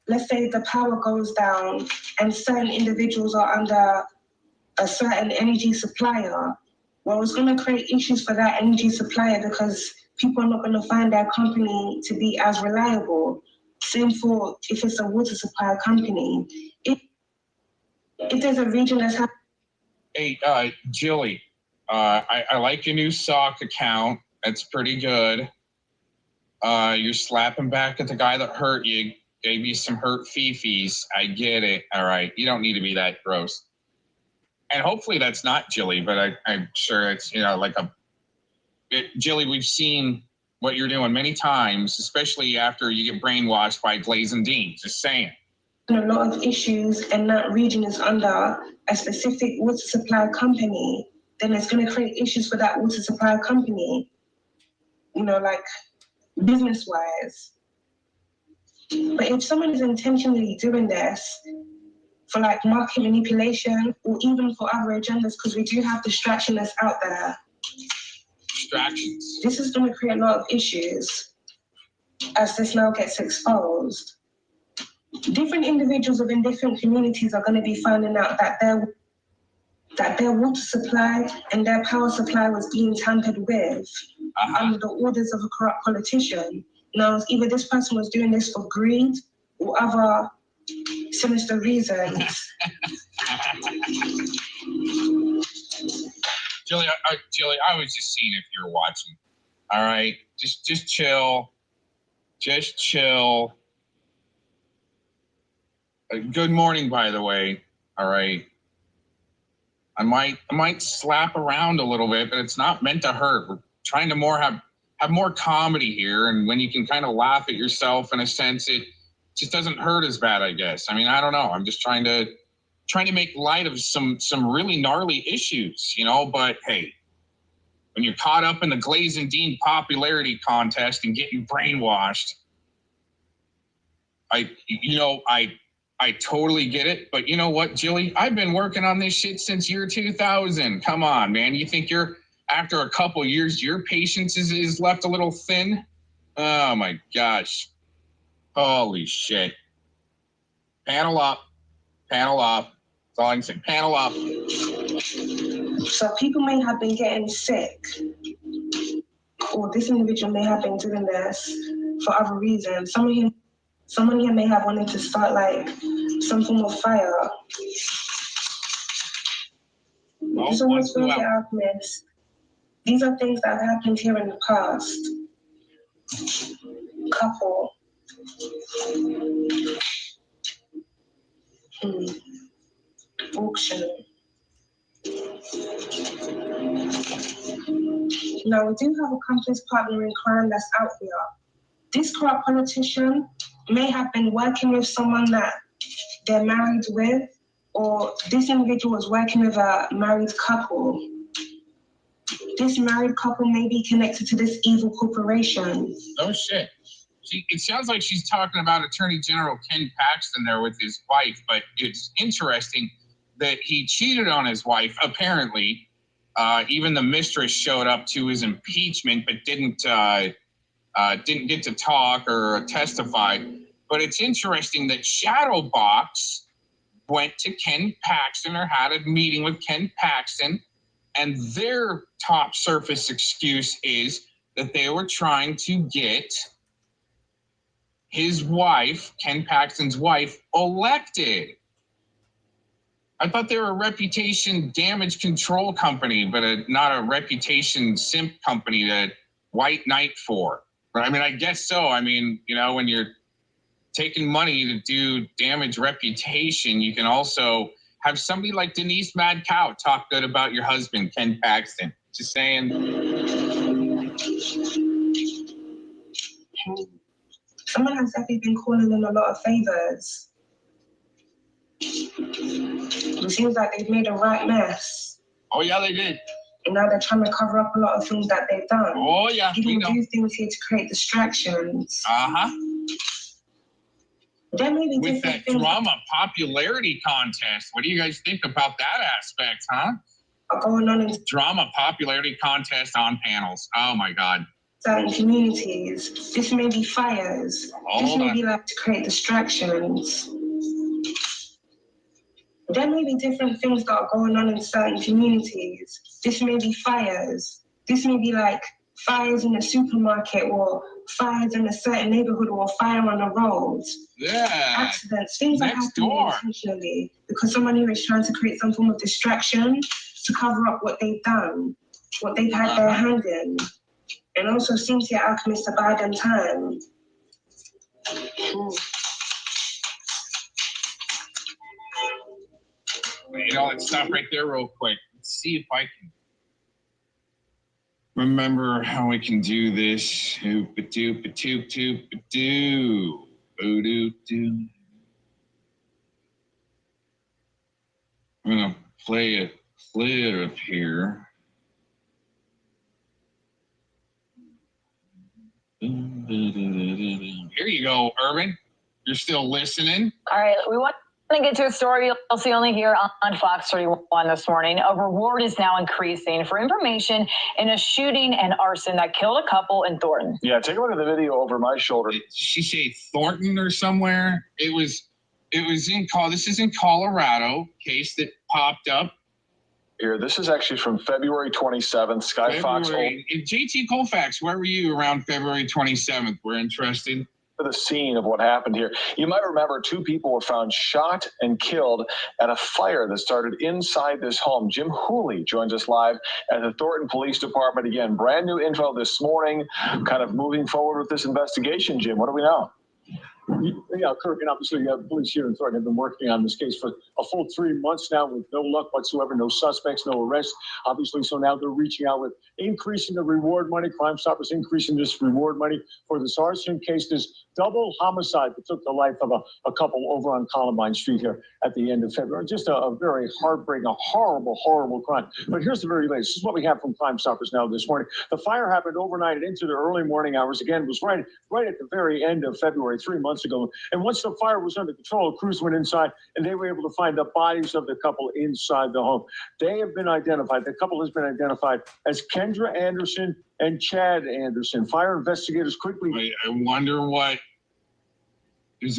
let's say the power goes down and certain individuals are under a certain energy supplier, well, it's going to create issues for that energy supplier because people are not going to find their company to be as reliable. Same for if it's a water supply company. If there's a region that's having... Hey, Jilly, I like your new sock account. That's pretty good. You're slapping back at the guy that hurt you, gave you some hurt fifis. I get it. All right. You don't need to be that gross. And hopefully that's not Jilly, but I'm sure it's, Jilly, we've seen what you're doing many times, especially after you get brainwashed by Glaze and Dean. Just saying. A lot of issues and that region is under a specific water supply company, then it's going to create issues for that water supply company, like business-wise. But if someone is intentionally doing this for like market manipulation or even for other agendas, because we do have distraction that's out there. Distractions. This is going to create a lot of issues as this now gets exposed. Different individuals within different communities are going to be finding out that their water supply and their power supply was being tampered with under the orders of a corrupt politician. Now, either this person was doing this for greed or other sinister reasons. Jilly, I was just seeing if you're watching. All right, just chill. Just chill. Good morning, by the way. All right. I might slap around a little bit, but it's not meant to hurt. We're trying to have more comedy here, and when you can kind of laugh at yourself in a sense, it just doesn't hurt as bad, I guess. I mean, I don't know. I'm just trying to make light of some really gnarly issues, but hey, when you're caught up in the Glaze and Dean popularity contest and getting brainwashed, I totally get it, but you know what, Jilly? I've been working on this shit since year 2000. Come on, man. You think after a couple years, your patience is left a little thin? Oh my gosh. Holy shit. Panel up. Panel up. That's all I can say. Panel up. So people may have been getting sick, or this individual may have been doing this for other reasons. Someone here may have wanted to start like some form of fire. This almost feels like alchemist. These are things that have happened here in the past. Couple. Auction. Now we do have a company's partner in crime that's out here. This corrupt politician may have been working with someone that they're married with, or this individual was working with a married couple. This married couple may be connected to this evil corporation. Oh shit. It sounds like she's talking about Attorney General Ken Paxton there with his wife, but it's interesting that he cheated on his wife, apparently. Even the mistress showed up to his impeachment, but didn't get to talk or testify. But it's interesting that Shadowbox went to Ken Paxton or had a meeting with Ken Paxton, and their top surface excuse is that they were trying to get his wife, Ken Paxton's wife, elected. I thought they were a reputation damage control company, but not a reputation simp company to white knight for. I mean, I guess so. I mean, when you're taking money to do damage reputation, you can also have somebody like Denise Mad Cow talk good about your husband, Ken Paxton. Just saying. Someone has definitely been calling in a lot of favors. It seems like they've made a right mess. Oh, yeah, they did. And now they're trying to cover up a lot of things that they've done. Oh, yeah. People do things here to create distractions. Uh-huh. There may be with that drama popularity contest. What do you guys think about that aspect, huh? Going on in drama popularity contest on panels. Oh my God. Certain communities. This may be fires. This may be like to create distractions. There may be different things that are going on in certain communities. This may be fires. This may be like fires in a supermarket or fires in a certain neighborhood or fire on the roads. Yeah. Accidents, things are happening intentionally because someone here is trying to create some form of distraction to cover up what they've done, what they've had their hand in. And also seems to alchemists to buy them time. Wait, all that stuff right there real quick. Let's see if I can remember how we can do this. Oop-a-doop-a-toop-toop-a-doo. Boo-doo-doo. I'm gonna play a clip here. Here you go, Urban. You're still listening? All right, we want to get to a story you'll see only here on Fox 31 this morning. A reward is now increasing for information in a shooting and arson that killed a couple in Thornton. Yeah, take a look at the video over my shoulder. Did she say Thornton or somewhere? It was this is in Colorado, case that popped up. Here, this is actually from February 27th. Fox. JT Colfax, where were you around February 27th? We're interested. The scene of what happened here. You might remember 2 people were found shot and killed at a fire that started inside this home. Jim Hooley joins us live at the Thornton Police Department. Again, brand new info this morning, kind of moving forward with this investigation. Jim, what do we know? Yeah, Kirk, and obviously police here in Thornton have been working on this case for a full 3 months now with no luck whatsoever, no suspects, no arrests. Obviously, so now they're reaching out with increasing the reward money. Crime Stoppers increasing this reward money for this arson case, this double homicide that took the life of a couple over on Columbine Street here at the end of February. Just a very heartbreaking, a horrible, horrible crime. But here's the very latest. This is what we have from Crime Stoppers now this morning. The fire happened overnight and into the early morning hours. Again, it was right at the very end of February, 3 months ago. And once the fire was under control, crews went inside and they were able to find the bodies of the couple inside the home. They have been identified. The couple has been identified as Kendra Anderson and Chad Anderson. Fire investigators quickly. I wonder what.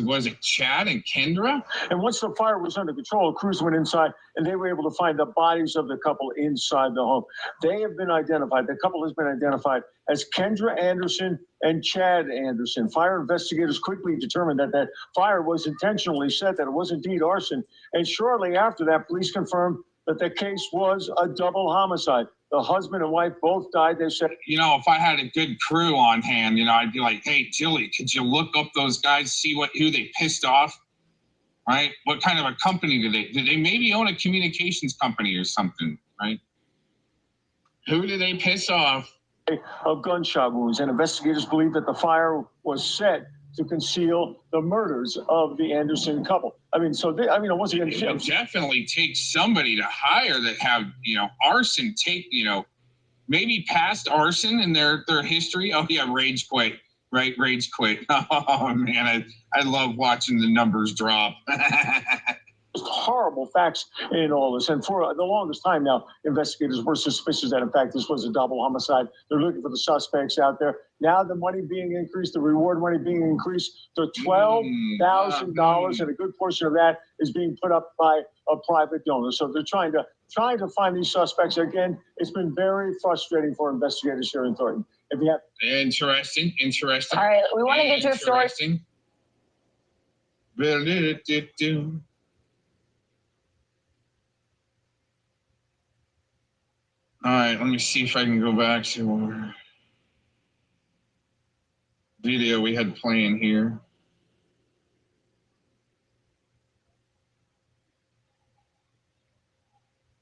Was it Chad and Kendra? And once the fire was under control, crews went inside and they were able to find the bodies of the couple inside the home. They have been identified. The couple has been identified as Kendra Anderson and Chad Anderson. Fire investigators quickly determined that that fire was intentionally set, that it was indeed arson. And shortly after that, police confirmed that the case was a double homicide. The husband and wife both died. They said, if I had a good crew on hand, I'd be like, hey, Jilly, could you look up those guys, see who they pissed off, right? What kind of a company do they maybe own a communications company or something, right? Who do they piss off? Of gunshot wounds, and investigators believe that the fire was set to conceal the murders of the Anderson couple. Once again, it would definitely take somebody to hire that have, arson take, maybe past arson in their history. Oh yeah, rage quit, right? Rage quit. Oh man, I love watching the numbers drop. Just horrible facts in all this. And for the longest time now, investigators were suspicious that, in fact, this was a double homicide. They're looking for the suspects out there. Now the money being increased, the reward money being increased to $12,000, and a good portion of that is being put up by a private donor. So they're trying to find these suspects. Again, it's been very frustrating for investigators here in Thornton. If you have Interesting. All right, we want to get to a story. All right, let me see if I can go back to our video we had playing here.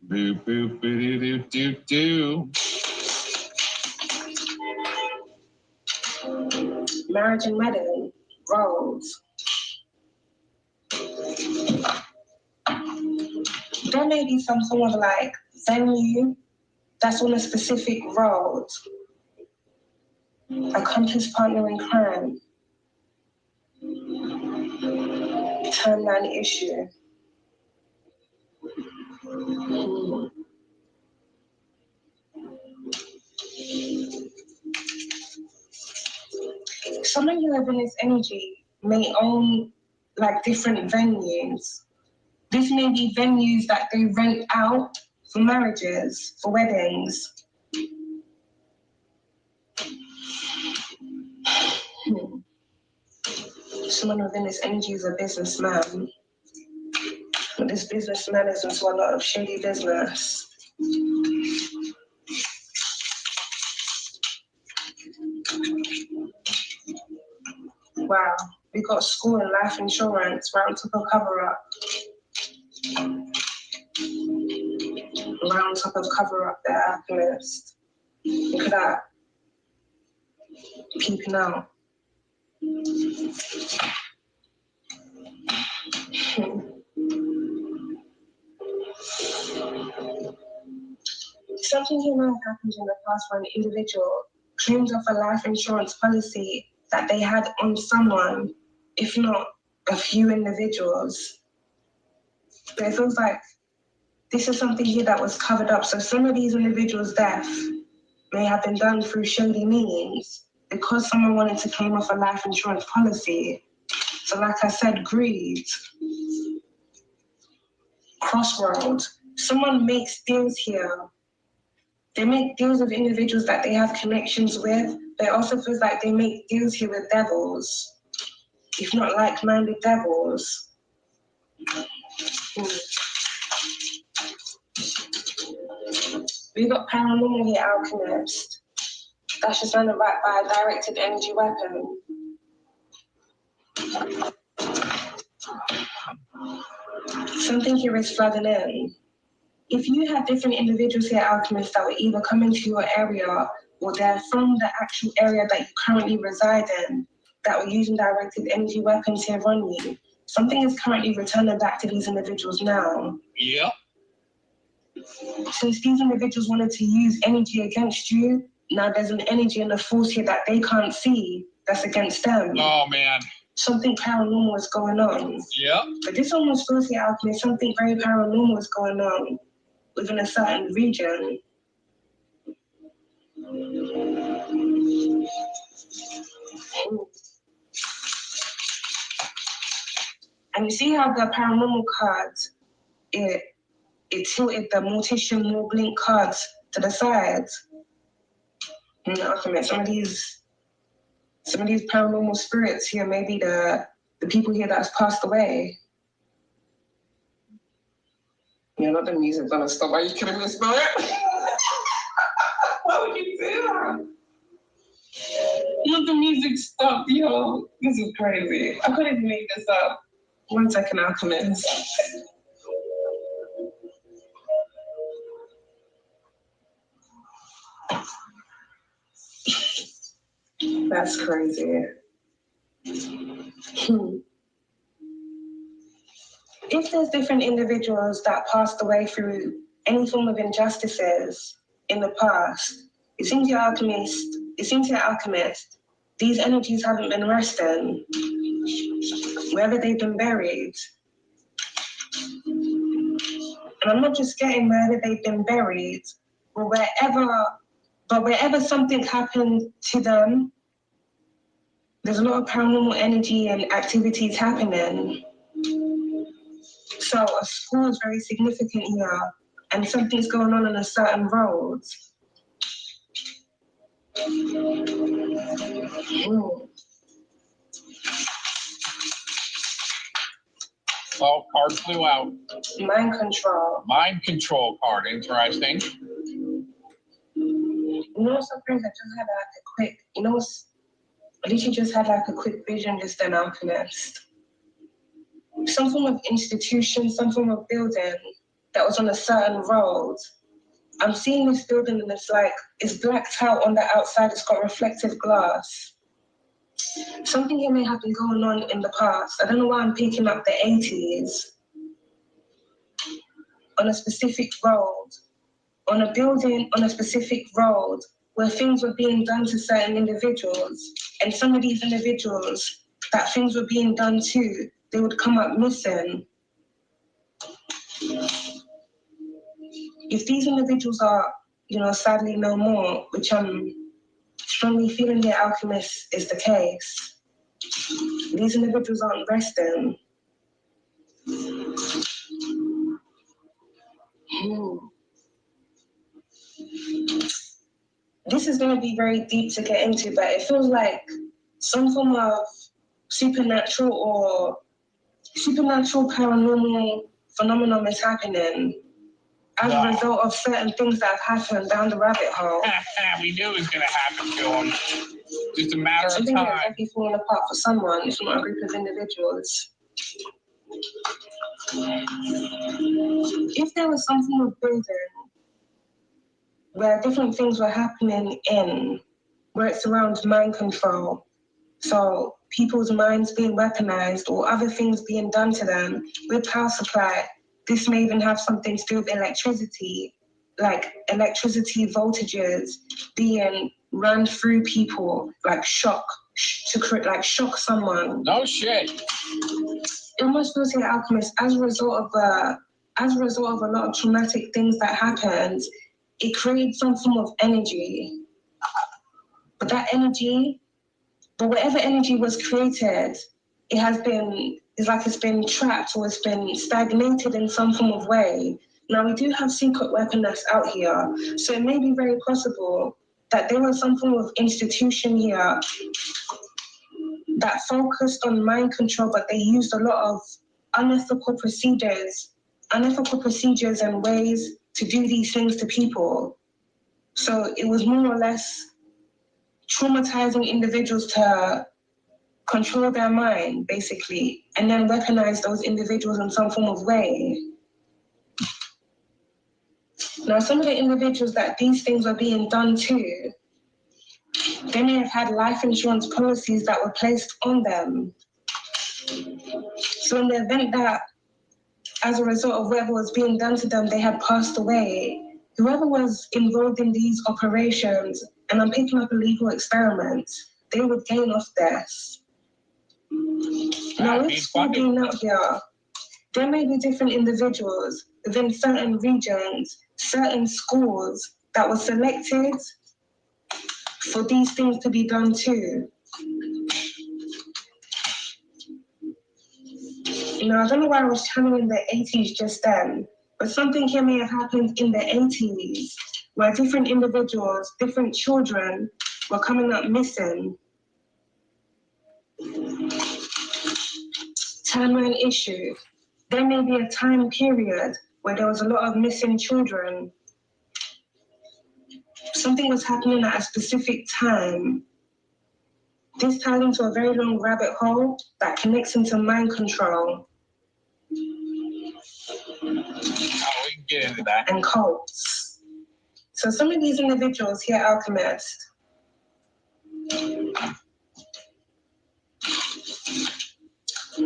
Boop, boop, boop, doop, doop, doop. Marriage and wedding, roles. There may be some sort of venue that's on a specific road. Accomplice partner in crime. Timeline issue. Someone who has in this energy may own different venues. This may be venues that they rent out for marriages, for weddings. Someone within this energy is a businessman. But this businessman is into a lot of shady business. Wow, we got school and life insurance right on top of cover-up. Right on top of cover-up there, Alchemist. Look at that. Peeping out. Something you know happened in the past for an individual claimed off a life insurance policy that they had on someone, if not a few individuals. But it feels like this is something here that was covered up. So some of these individuals' death may have been done through shady means because someone wanted to claim off a life insurance policy. So like I said, greed, crossroad. Someone makes deals here. They make deals with individuals that they have connections with, but it also feels like they make deals here with devils, if not like-minded devils. We got paranormal here, Alchemist. That's just run it right by a directed energy weapon. Something here is flooding in. If you have different individuals here, Alchemists, that will either come into your area or they're from the actual area that you currently reside in, that were using directed energy weapons here on you, something is currently returning back to these individuals now. Yep. Since these individuals wanted to use energy against you, now there's an energy and a force here that they can't see that's against them. Oh, man. Something paranormal is going on. Yep. But this almost feels here, Alchemist, something very paranormal is going on within a certain region. And you see how the paranormal cards, it tilted the mortician, more blink cards to the sides. And Alchemist, some of these paranormal spirits here, maybe the people here that's passed away. You know, the music's gonna stop. Are you kidding me, Spirit? Why would you do that? Let the music stop, yo. This is crazy. I couldn't even make this up. 1 second, Alchemist. That's crazy. If there's different individuals that passed away through any form of injustices in the past, it seems your alchemist, these energies haven't been resting, wherever they've been buried. And I'm not just getting wherever they've been buried, but wherever something happened to them, there's a lot of paranormal energy and activities happening. So a school is very significant here, and something's going on a certain road. Oh, card flew out. Mind control. Mind control card, interesting. You know, sometimes I just had like a quick, I literally just had like a quick vision just then, Alchemist. Some form of institution, some form of building that was on a certain road. I'm seeing this building and it's blacked out on the outside, it's got reflective glass. Something here may have been going on in the past. I don't know why I'm picking up the 80s. On a specific road, on a building, on a specific road, where things were being done to certain individuals. And some of these individuals that things were being done to, they would come up missing. If these individuals are, sadly no more, which I'm strongly feeling the alchemist is the case, these individuals aren't resting. This is going to be very deep to get into, but it feels like some form of supernatural or supernatural paranormal phenomenon is happening as a result of certain things that have happened down the rabbit hole. We knew it was going to happen to him. Just a matter of Something time. that's actually falling apart for someone, if not a group of individuals. If there was some form of building where different things were happening in, where it surrounds mind control, so people's minds being weaponized or other things being done to them with power supply, this may even have something to do with electricity, like electricity voltages being run through people, like shock, to create, like shock someone. No shit. It almost feels like Alchemist, as a result of a lot of traumatic things that happened, it creates some form of energy. But that energy, but whatever energy was created, it's been trapped or it's been stagnated in some form of way. Now we do have secret weaponists out here, so it may be very possible that there was some form of institution here that focused on mind control, but they used a lot of unethical procedures and ways to do these things to people. So it was more or less traumatizing individuals to control their mind, basically, and then weaponize those individuals in some form of way. Now, some of the individuals that these things are being done to, they may have had life insurance policies that were placed on them. So in the event that, as a result of whatever was being done to them, they had passed away, whoever was involved in these operations, and I'm picking up illegal experiments, they would gain off this. Now, with school being out here, there may be different individuals within certain regions, certain schools that were selected for these things to be done too. Now, I don't know why I was channeling the 80s just then, but something here may have happened in the 80s where different individuals, different children were coming up missing. Timeline issue. There may be a time period where there was a lot of missing children. Something was happening at a specific time. This ties into a very long rabbit hole that connects into mind control. We can get into that. And cults. So some of these individuals here, Alchemist,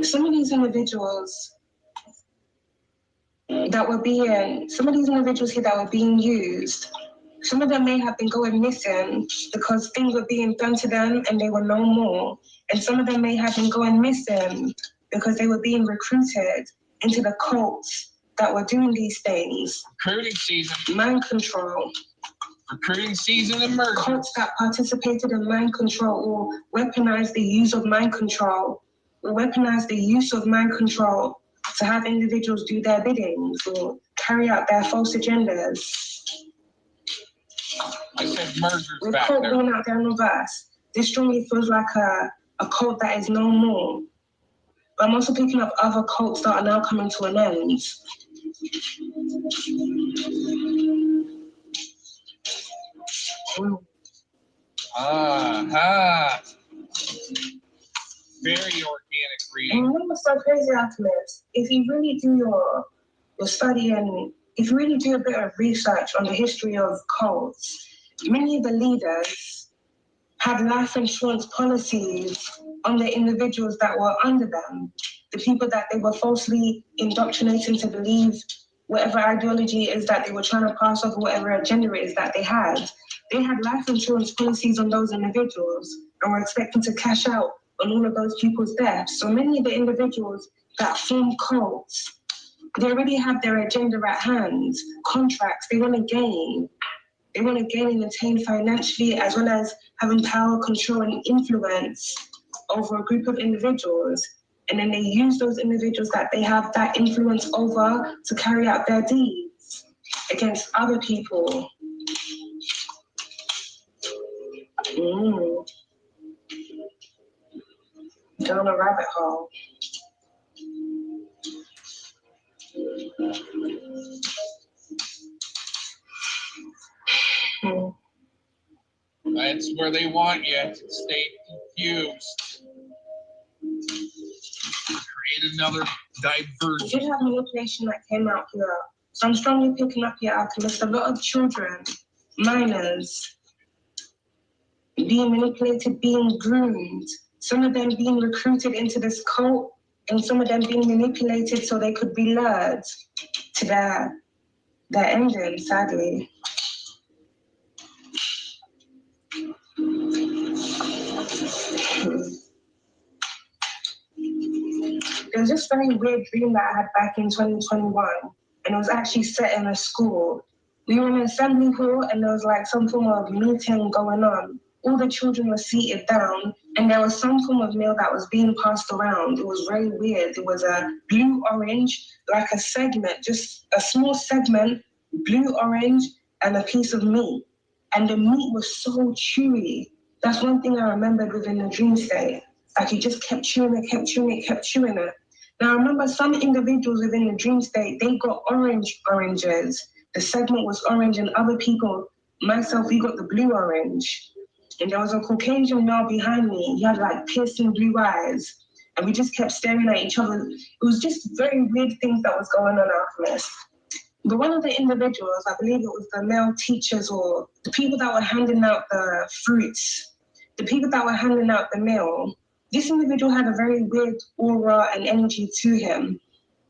some of these individuals here that were being used, some of them may have been going missing because things were being done to them and they were no more. And some of them may have been going missing because they were being recruited into the cults that were doing these things. Recruiting season. Mind control. Recruiting season emerged. Cults that participated in mind control or weaponized the use of mind control. Or weaponize the use of mind control to have individuals do their biddings or carry out their false agendas. I said mergers With back cult there. being out there in the verse, this strongly feels like a cult that is no more. But I'm also picking up other cults that are now coming to an end. Very organic reading. And remember, so crazy, Alchemist, if you really do your study and if you really do a bit of research on the history of cults, many of the leaders had life insurance policies on the individuals that were under them, the people that they were falsely indoctrinating to believe whatever ideology it is that they were trying to pass off, whatever agenda it is that they had. They had life insurance policies on those individuals and were expecting to cash out on all of those people's deaths. So many of the individuals that form cults, they already have their agenda at hand, contracts, they want to gain. They want to gain and attain financially, as well as having power, control, and influence over a group of individuals. and then they use those individuals that they have that influence over to carry out their deeds against other people. Down a rabbit hole. That's where they want you to stay confused. Create another diversion. We did have manipulation that came out here. So I'm strongly picking up here, Alchemist. A lot of children, minors, being manipulated, being groomed. Some of them being recruited into this cult, and some of them being manipulated so they could be lured to their ending, sadly. There was this very weird dream that I had back in 2021, and it was actually set in a school. We were in an assembly hall, and there was like some form of meeting going on. All the children were seated down, and there was some form of meal that was being passed around. It was very weird. It was a blue-orange, like a segment, just a small segment, blue-orange, and a piece of meat. And the meat was so chewy. That's one thing I remembered within the dream state. Like he just kept chewing it, kept chewing it, kept chewing it. Now I remember some individuals within the dream state, they got oranges. The segment was orange, and other people, myself, we got the blue-orange. And there was a Caucasian male behind me. He had like piercing blue eyes. And we just kept staring at each other. It was just very weird things that was going on after this. But one of the individuals, I believe it was the male teachers or the people that were handing out the fruits, the people that were handing out the meal, this individual had a very weird aura and energy to him.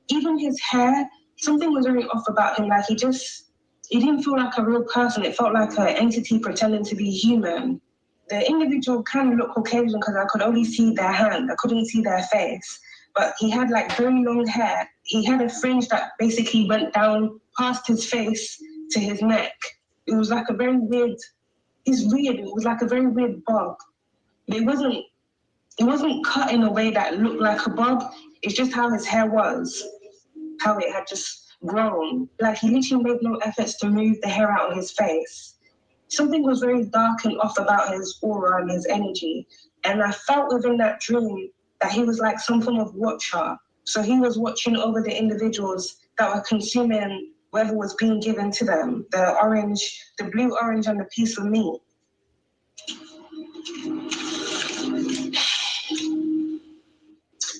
Even his hair, something was very off about him. Like he didn't feel like a real person. It felt like an entity pretending to be human. The individual kind of looked Caucasian because I could only see their hand. I couldn't see their face. But he had like very long hair. He had a fringe that basically went down past his face to his neck. It was like a very weird, it was like a very weird bob. It wasn't cut in a way that looked like a bob. It's just how his hair was, how it had just grown. Like he literally made no efforts to move the hair out of his face. Something was very dark and off about his aura and his energy. And I felt within that dream that he was like some form of watcher. So he was watching over the individuals that were consuming whatever was being given to them, the blue orange and the piece of meat.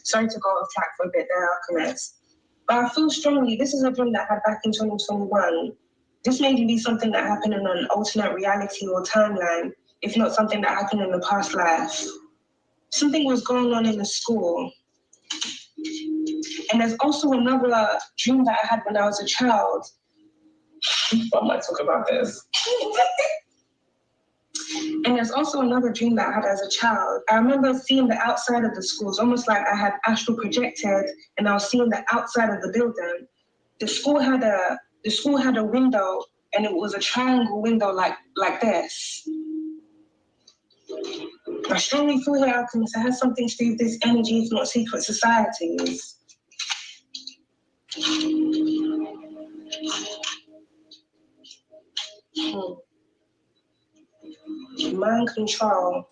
Sorry to go off track for a bit there, Alchemist. But I feel strongly, this is a dream that I had back in 2021. This may be something that happened in an alternate reality or timeline, if not something that happened in the past life. Something was going on in the school. And there's also another dream that I had when I was a child. I might talk about this. And there's also another dream that I had as a child. I remember seeing the outside of the school. It's almost like I had astral projected and I was seeing the outside of the building. The school had a window, and it was a triangle window like this. I strongly feel here, Alchemist, it has something to do with this energy, if not secret societies. Mind control.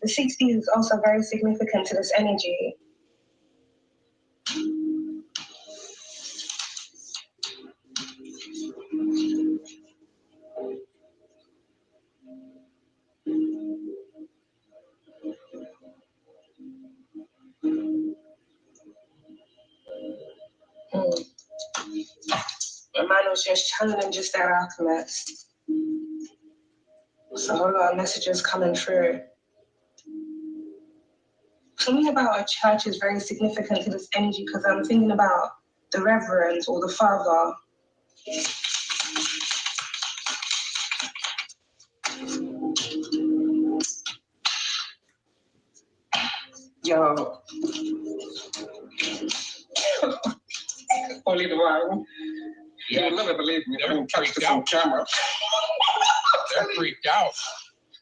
The 60s is also very significant to this energy. My mind was just channeling just that, Alchemist. There's a whole lot of messages coming through. Something about a church is very significant to this energy because I'm thinking about the reverend or the father. Yo. Holy Divine. Yeah, You'll never believe me. They're I'm catch freaked this on out. camera. They're freaked out.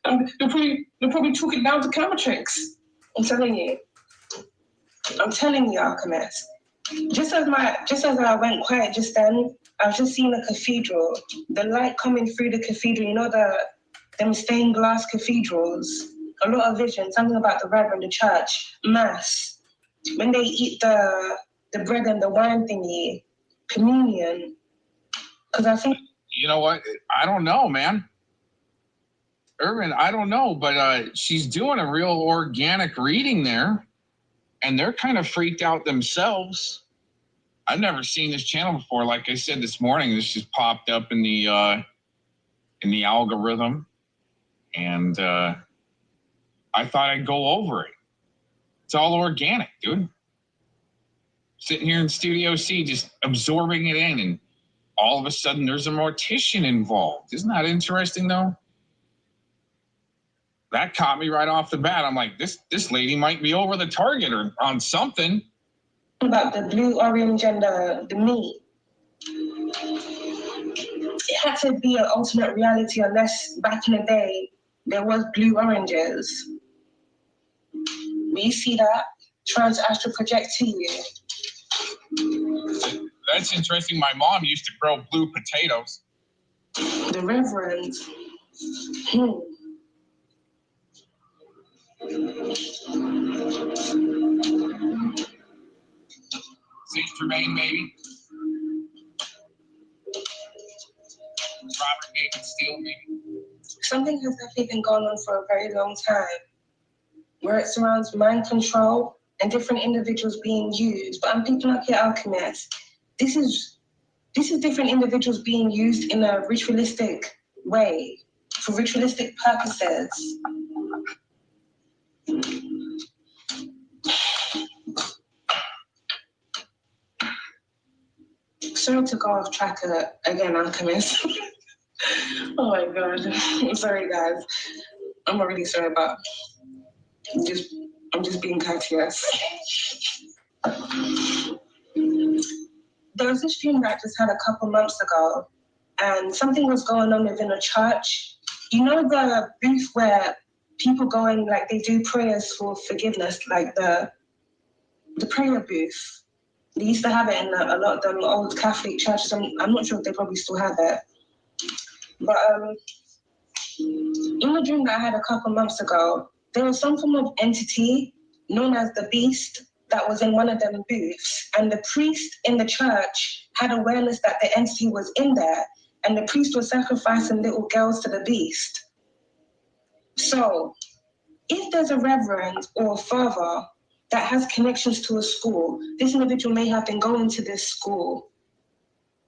They're probably talking down to camera tricks. I'm telling you, Alchemist. Just as I went quiet just then, I was just seeing a cathedral. The light coming through the cathedral. You know them stained glass cathedrals. A lot of vision. Something about the reverend, the church, mass. When they eat the bread and the wine thingy, communion. Because I think. You know what? I don't know, man. Irvin, I don't know, but she's doing a real organic reading there, and they're kind of freaked out themselves. I've never seen this channel before. Like I said this morning, this just popped up in the algorithm, and I thought I'd go over it. It's all organic, dude. Sitting here in Studio C, just absorbing it in, and all of a sudden there's a mortician involved. Isn't that interesting, though? That caught me right off the bat. I'm like, this lady might be over the target or on something. About the blue, orange, and the meat. It had to be an alternate reality unless back in the day there was blue oranges. We see that trans-astral project to you. That's interesting. My mom used to grow blue potatoes. The Reverend. Saint Germain, maybe. Robert Nathan Steele, maybe. Something has definitely been going on for a very long time, where it surrounds mind control and different individuals being used. But I'm picking up here, Alchemist. This is different individuals being used in a ritualistic way, for ritualistic purposes. Sorry to go off track again, Alchemist. Oh my God. I'm sorry, guys. I'm not really sorry about I'm just being courteous. There was this dream that I just had a couple months ago, and something was going on within a church. You know the booth where people go in, like they do prayers for forgiveness, like the prayer booth. They used to have it in a lot of them old Catholic churches. I'm not sure if they probably still have it. But in the dream that I had a couple months ago, there was some form of entity known as the Beast that was in one of them booths. And the priest in the church had awareness that the entity was in there. And the priest was sacrificing little girls to the Beast. So if there's a reverend or a father that has connections to a school, this individual may have been going to this school.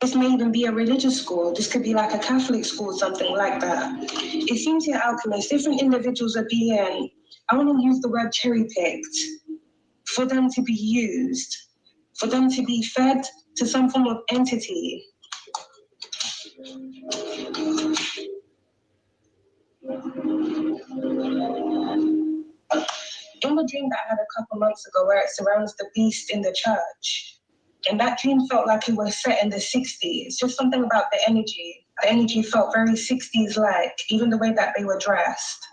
This may even be a religious school. This could be like a Catholic school, something like that. It seems here, Alchemist, different individuals are being, I want to use the word cherry-picked, for them to be used, for them to be fed to some form of entity. In the dream that I had a couple months ago, where it surrounds the Beast in the church, and that dream felt like it was set in the 60s. Just something about the energy. The energy felt very 60s-like, even the way that they were dressed.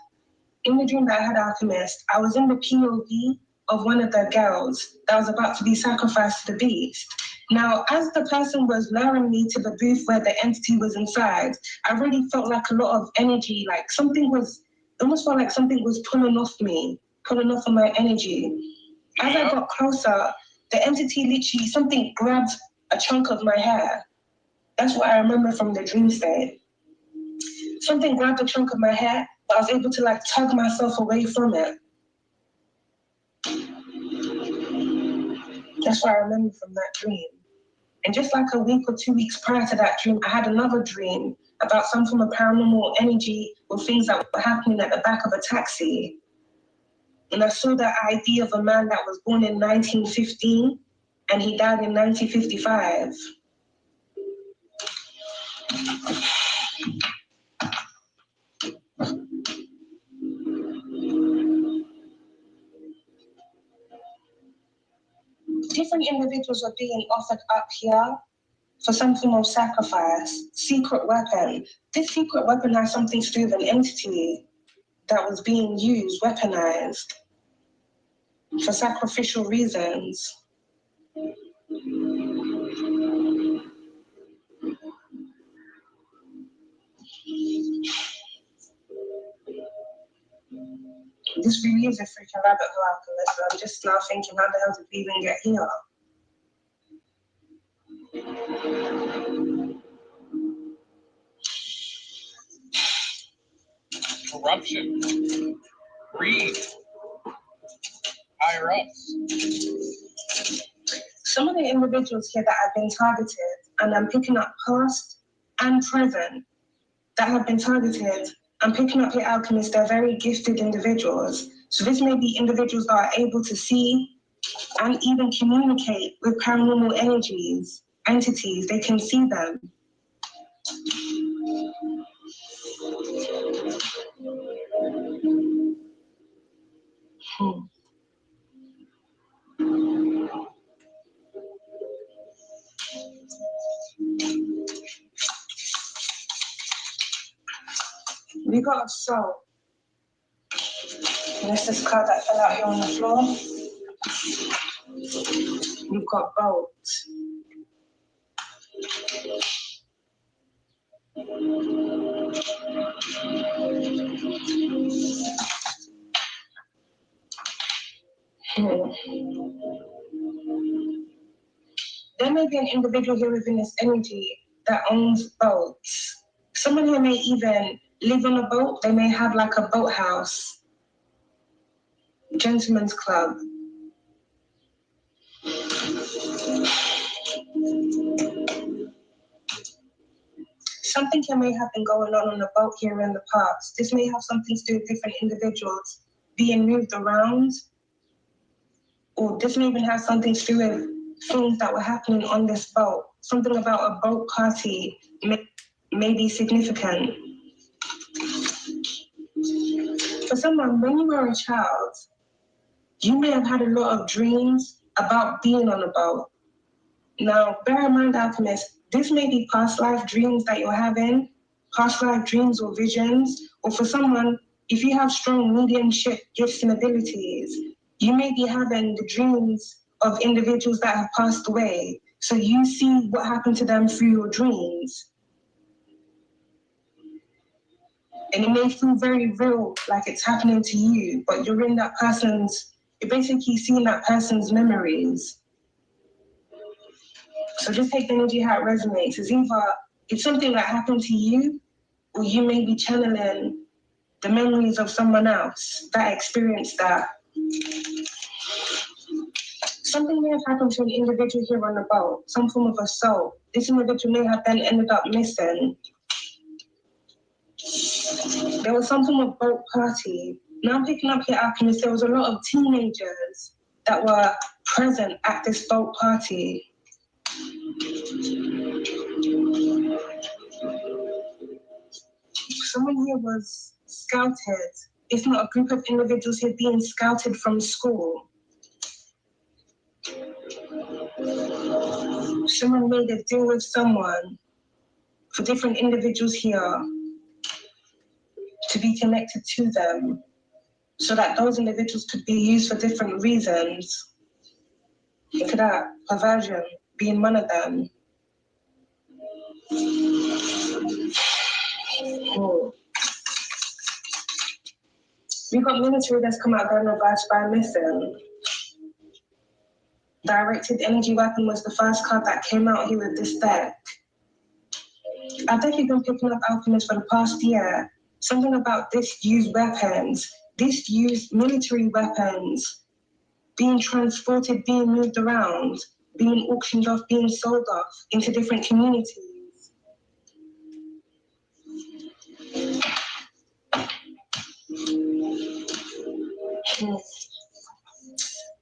In the dream that I had, Alchemist, I was in the POV of one of the girls that was about to be sacrificed to the Beast. Now, as the person was luring me to the booth where the entity was inside, I really felt like a lot of energy, like almost felt like something was pulling off me, pulling off of my energy. As I got closer, the entity literally, something grabbed a chunk of my hair. That's what I remember from the dream state. Something grabbed a chunk of my hair, but I was able to like tug myself away from it. That's what I remember from that dream. And just like a week or 2 weeks prior to that dream, I had another dream about some form of paranormal energy or things that were happening at the back of a taxi. And I saw that ID of a man that was born in 1915 and he died in 1955. Different individuals are being offered up here for some form of sacrifice, secret weapon. This secret weapon has something to do with an entity that was being used, weaponized, for sacrificial reasons. This really is a freaking rabbit hole, Alchemist. I'm just now thinking, how the hell did we even get here? Corruption, greed, higher ups. Some of the individuals here that have been targeted, and I'm picking up past and present, that have been targeted, I'm picking up here, Alchemists, they're very gifted individuals. So this may be individuals that are able to see and even communicate with paranormal energies, entities, they can see them. We got a soul. And that's this card that fell out here on the floor. We've got boat. There may be an individual here within this energy that owns boats. Someone here may even live on a boat. They may have like a boathouse, gentleman's club. Something here may have been going on the boat here in the past. This may have something to do with different individuals being moved around, or this may even have something to do with things that were happening on this boat. Something about a boat party may be significant. For someone, when you were a child, you may have had a lot of dreams about being on a boat. Now, bear in mind, Alchemist, this may be past life dreams that you're having, past life dreams or visions, or for someone, if you have strong mediumship gifts and abilities, you may be having the dreams of individuals that have passed away. So you see what happened to them through your dreams. And it may feel very real, like it's happening to you, but you're in that person's, you're basically seeing that person's memories. So just take the energy how it resonates. It's either it's something that happened to you, or you may be channeling the memories of someone else that experienced that. Something may have happened to an individual here on the boat, some form of a soul. This individual may have then ended up missing. There was some form of boat party. Now I'm picking up here, Alchemist, there was a lot of teenagers that were present at this boat party. Someone here was scouted, if not a group of individuals here being scouted from school. Someone made a deal with someone for different individuals here to be connected to them so that those individuals could be used for different reasons. Look at that, perversion being one of them. Oh. We got military that's come out there reversed by missing. Directed energy weapon was the first card that came out here with this deck. I've definitely been picking up Alchemist for the past year. Something about disused weapons, disused military weapons, being transported, being moved around, being auctioned off, being sold off into different communities.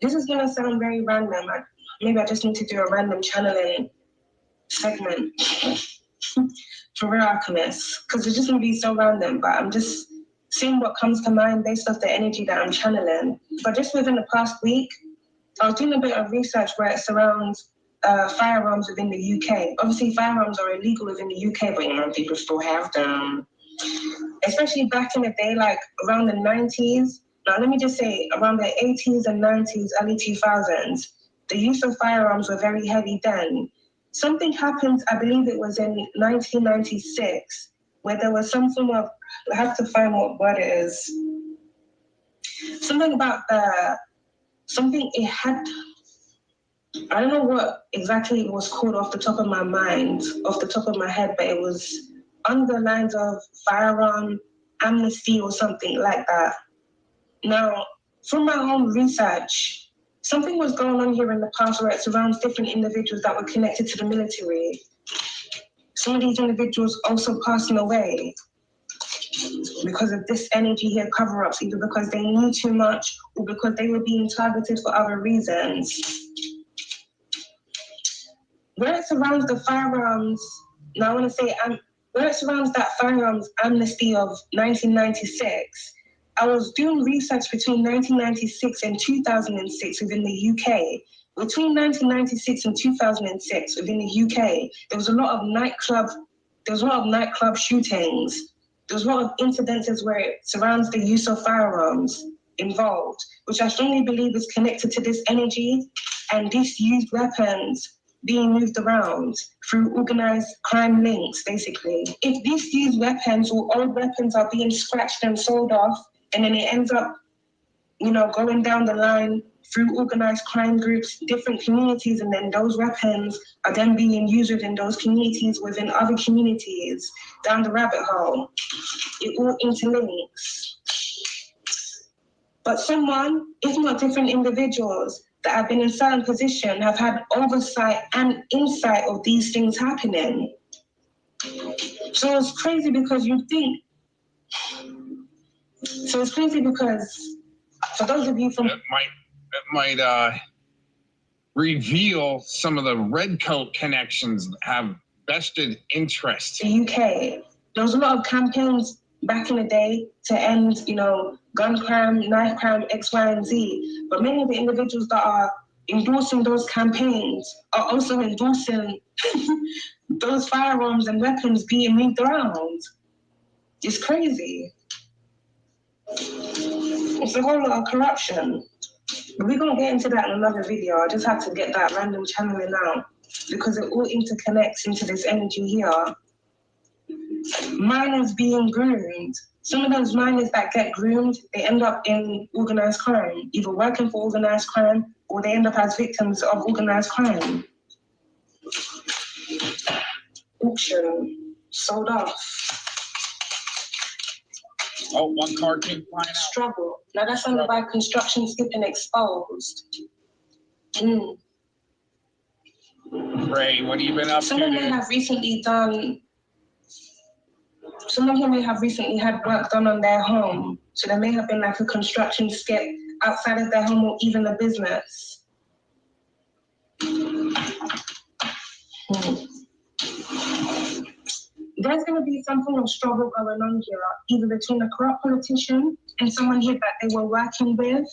This is gonna sound very random. Maybe I just need to do a random channeling segment for real, Alchemists, because it's just gonna be so random, but I'm just seeing what comes to mind based off the energy that I'm channeling. But just within the past week, I was doing a bit of research where it surrounds firearms within the UK. Obviously, firearms are illegal within the UK, but you know, people still have them. Especially back in the day, like around the 90s. Now, let me just say, around the 80s and 90s, early 2000s, the use of firearms were very heavy then. Something happened, I believe it was in 1996, where there was some form of, I have to find what word it is. Something about something it had, I don't know what exactly it was called off the top of my mind, off the top of my head, but it was on the lines of firearm amnesty or something like that. Now, from my own research, something was going on here in the past where it surrounds different individuals that were connected to the military. Some of these individuals also passing away because of this energy here cover-ups, either because they knew too much or because they were being targeted for other reasons. Where it surrounds the firearms, now I want to say, where it surrounds that firearms amnesty of 1996, I was doing research between 1996 and 2006 within the UK. Between 1996 and 2006 within the UK, there was a lot of nightclub shootings. There was a lot of incidences where it surrounds the use of firearms involved, which I strongly believe is connected to this energy and disused weapons being moved around through organized crime links, basically. If these used weapons or old weapons are being scratched and sold off, and then it ends up, you know, going down the line through organized crime groups, different communities, and then those weapons are then being used within those communities, within other communities, down the rabbit hole. It all interlinks. But someone, if not different individuals, that have been in certain position have had oversight and insight of these things happening. So it's crazy because you think, for those of you from... It might reveal some of the redcoat connections that have vested interest. The UK, there was a lot of campaigns back in the day to end, you know, gun crime, knife crime, X, Y, and Z. But many of the individuals that are endorsing those campaigns are also endorsing those firearms and weapons being moved around. It's crazy. It's a whole lot of corruption. But we're going to get into that in another video. I just have to get that random channeling out because it all interconnects into this energy here. Minors being groomed. Some of those minors that get groomed, they end up in organized crime, either working for organized crime or they end up as victims of organized crime. Auction, sold off. Oh, one card came flying out. Struggle. Now that's under by construction skipping exposed. Ray, what have you been up to? Someone here may have recently had work done on their home. So there may have been like a construction skip outside of their home or even a business. There's going to be some form of struggle going on here, either between a corrupt politician and someone here that they were working with,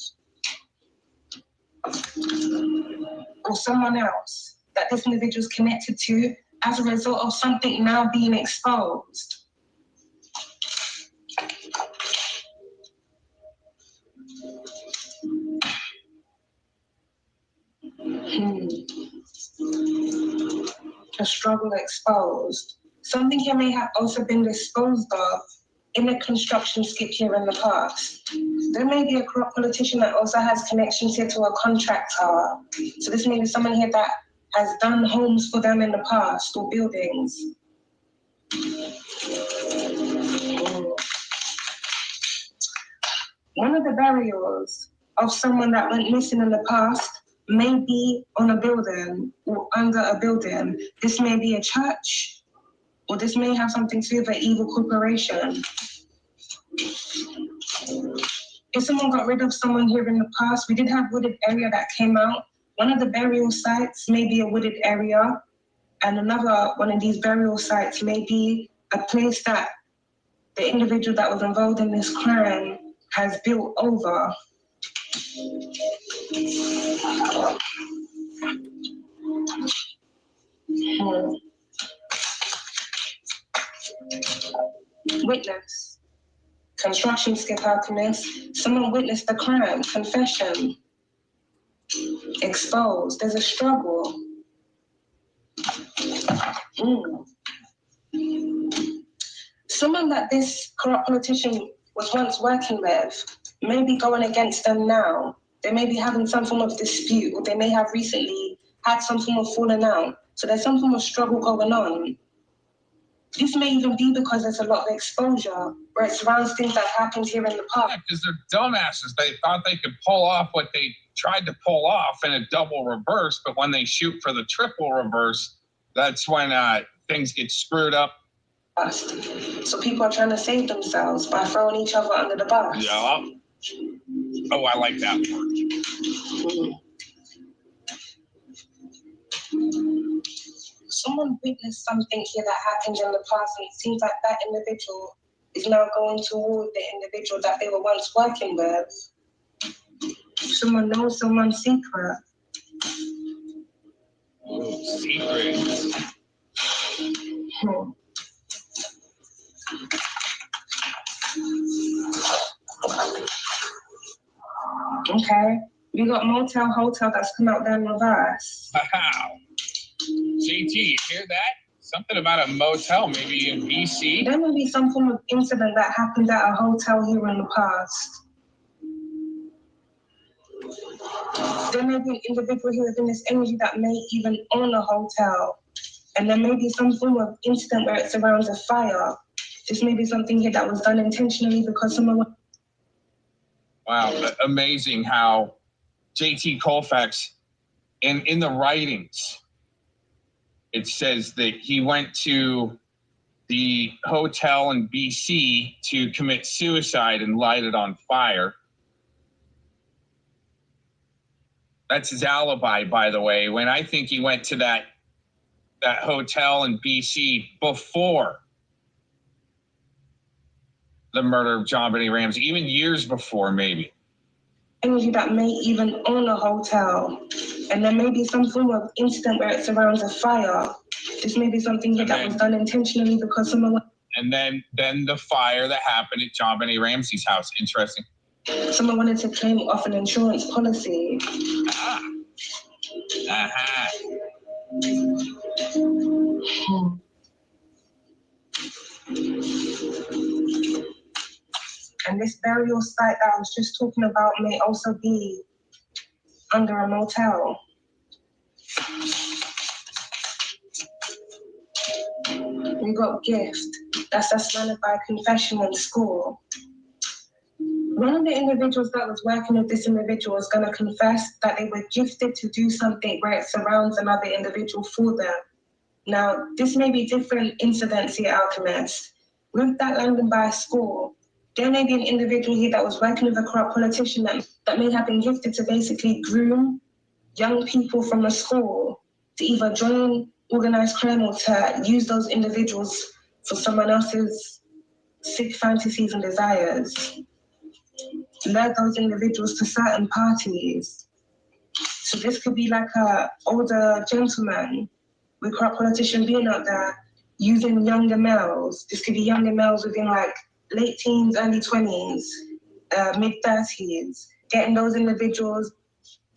or someone else that this individual is connected to as a result of something now being exposed. A struggle exposed. Something here may have also been disposed of in a construction skip here in the past. There may be a corrupt politician that also has connections here to a contractor. So this may be someone here that has done homes for them in the past or buildings. One of the burials of someone that went missing in the past may be on a building or under a building. This may be a church, or this may have something to do with an evil corporation. If someone got rid of someone here in the past, we did have wooded area that came out. One of the burial sites may be a wooded area, and another one of these burial sites may be a place that the individual that was involved in this crime has built over. witness. Construction skip alchemist. Someone witnessed the crime. Confession. Exposed. There's a struggle. Someone that this corrupt politician was once working with may be going against them now. They may be having some form of dispute, or they may have recently had some form of falling out. So there's some form of struggle going on. This may even be because there's a lot of exposure where it surrounds things that happened here in the past. Yeah, because they're dumbasses. They thought they could pull off what they tried to pull off in a double reverse, but when they shoot for the triple reverse, that's when things get screwed up. So people are trying to save themselves by throwing each other under the bus. Yeah. Oh, I like that word. Someone witnessed something here that happened in the past, and it seems like that individual is now going toward the individual that they were once working with. Someone knows someone's secret. Oh, secrets. Okay, we got motel, hotel that's come out there in reverse. Wow. JT, you hear that? Something about a motel, maybe in BC? There may be some form of incident that happened at a hotel here in the past. There may be an individual here within this energy that may even own a hotel. And there may be some form of incident where it surrounds a fire. This may be something here that was done intentionally because someone... Wow, amazing how JT Colfax, in the writings, it says that he went to the hotel in BC to commit suicide and light it on fire. That's his alibi, by the way. When I think he went to that hotel in BC before the murder of John Benny Ramsey, even years before, maybe. Energy that may even own a hotel. And there may be some form of incident where it surrounds a fire. This may be something that was done intentionally because someone... And then the fire that happened at John Benny Ramsey's house. Interesting. Someone wanted to claim off an insurance policy. Ah. Uh-huh. And this burial site that I was just talking about may also be under a motel. We got gift. That's surrounded by confession in school. One of the individuals that was working with this individual is going to confess that they were gifted to do something where it surrounds another individual for them. Now, this may be different incidents here, Alchemist. With that landing by school, there may be an individual here that was working with a corrupt politician that may have been gifted to basically groom young people from the school to either join organized crime or to use those individuals for someone else's sick fantasies and desires. Led those individuals to certain parties. So this could be like a older gentleman with corrupt politician being out there using younger males. This could be younger males within like late teens, early 20s, mid 30s, getting those individuals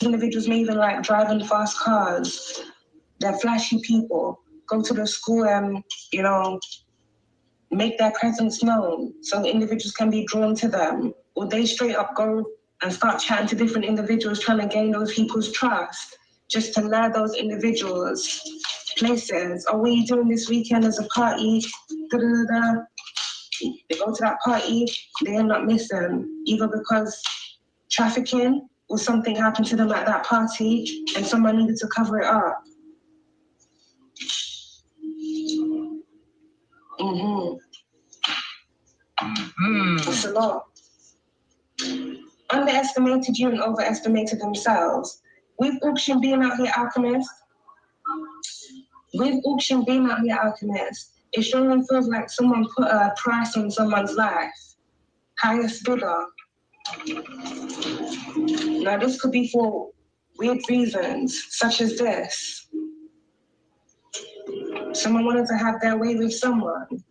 may even like driving fast cars. They're flashy people, go to the school and, make their presence known so individuals can be drawn to them. Or they straight up go and start chatting to different individuals, trying to gain those people's trust, just to lure those individuals places. Oh, what are you doing this weekend as a party? Da-da-da-da. They go to that party, they end up missing, either because trafficking or something happened to them at that party and someone needed to cover it up. It's a lot. Underestimated you and overestimated themselves. With auction being out here, Alchemist, it surely feels like someone put a price on someone's life. Highest bidder. Now this could be for weird reasons, such as this. Someone wanted to have their way with someone.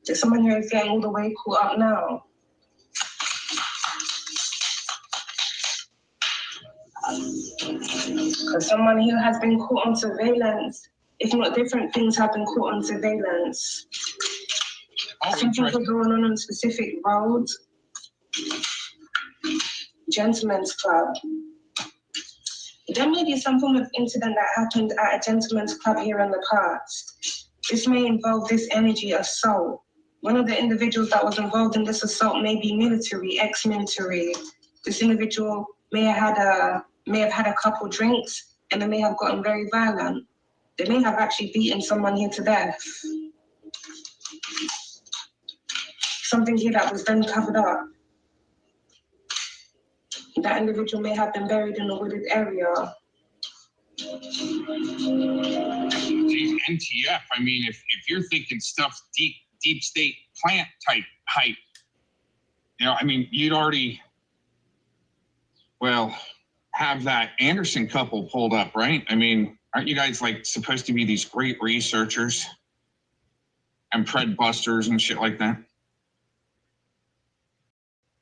There's someone here is getting all the way caught up now. Because someone here has been caught on surveillance. If not, different things have been caught on surveillance. Some things are going on specific roads. Gentleman's club. There may be some form of incident that happened at a gentleman's club here in the past. This may involve this energy assault. One of the individuals that was involved in this assault may be military, ex-military. This individual may have had a couple drinks and they may have gotten very violent. They may have actually beaten someone here to death. Something here that was then covered up. That individual may have been buried in a wooded area. Geez, NTF, I mean, if you're thinking stuff deep state plant type hype, you know, I mean, you'd already, well, have that Anderson couple pulled up, right? I mean, aren't you guys like supposed to be these great researchers and pred busters and shit like that?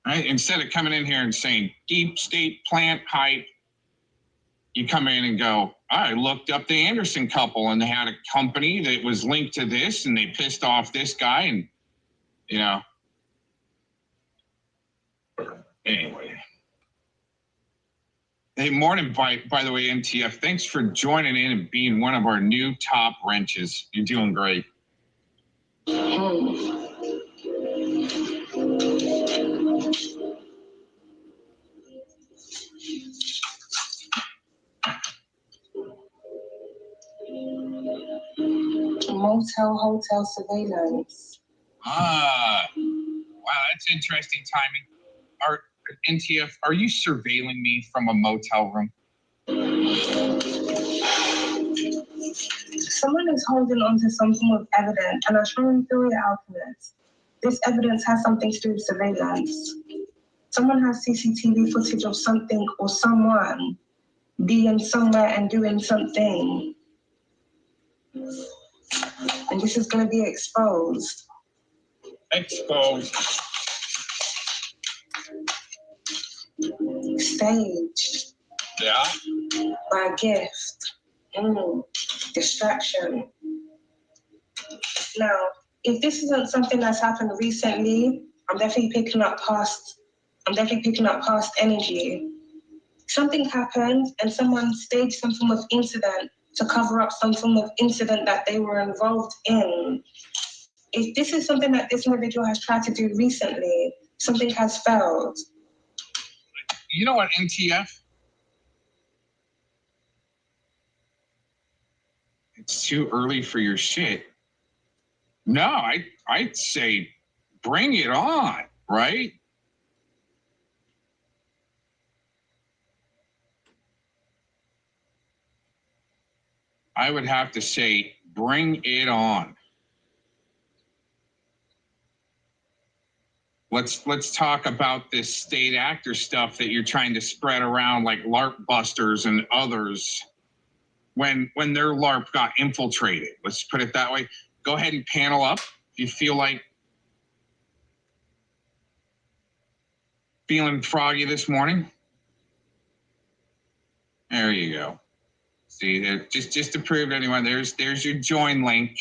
Right? Instead of coming in here and saying deep state plant hype, you come in and go, I looked up the Anderson couple and they had a company that was linked to this and they pissed off this guy and, you know. Anyway. Hey, morning, by the way, NTF. Thanks for joining in and being one of our new top wrenches. You're doing great. Motel, hotel surveillance. Ah, wow, that's interesting timing. NTF, are you surveilling me from a motel room? Someone is holding on to some form of evidence, and I'm showing through it, Alchemist. This evidence has something to do with surveillance. Someone has CCTV footage of something or someone being somewhere and doing something. And this is going to be exposed. Exposed. Staged. Yeah. By a gift. Distraction. Now, if this isn't something that's happened recently, I'm definitely picking up past energy. Something happened and someone staged some form of incident to cover up some form of incident that they were involved in. If this is something that this individual has tried to do recently, something has failed. You know what, NTF? It's too early for your shit. No, I'd say bring it on, right? I would have to say bring it on. Let's talk about this state actor stuff that you're trying to spread around like LARP busters and others when their LARP got infiltrated. Let's put it that way. Go ahead and panel up if you feel like feeling froggy this morning. There you go. See, there, just to prove to anyone, there's your join link.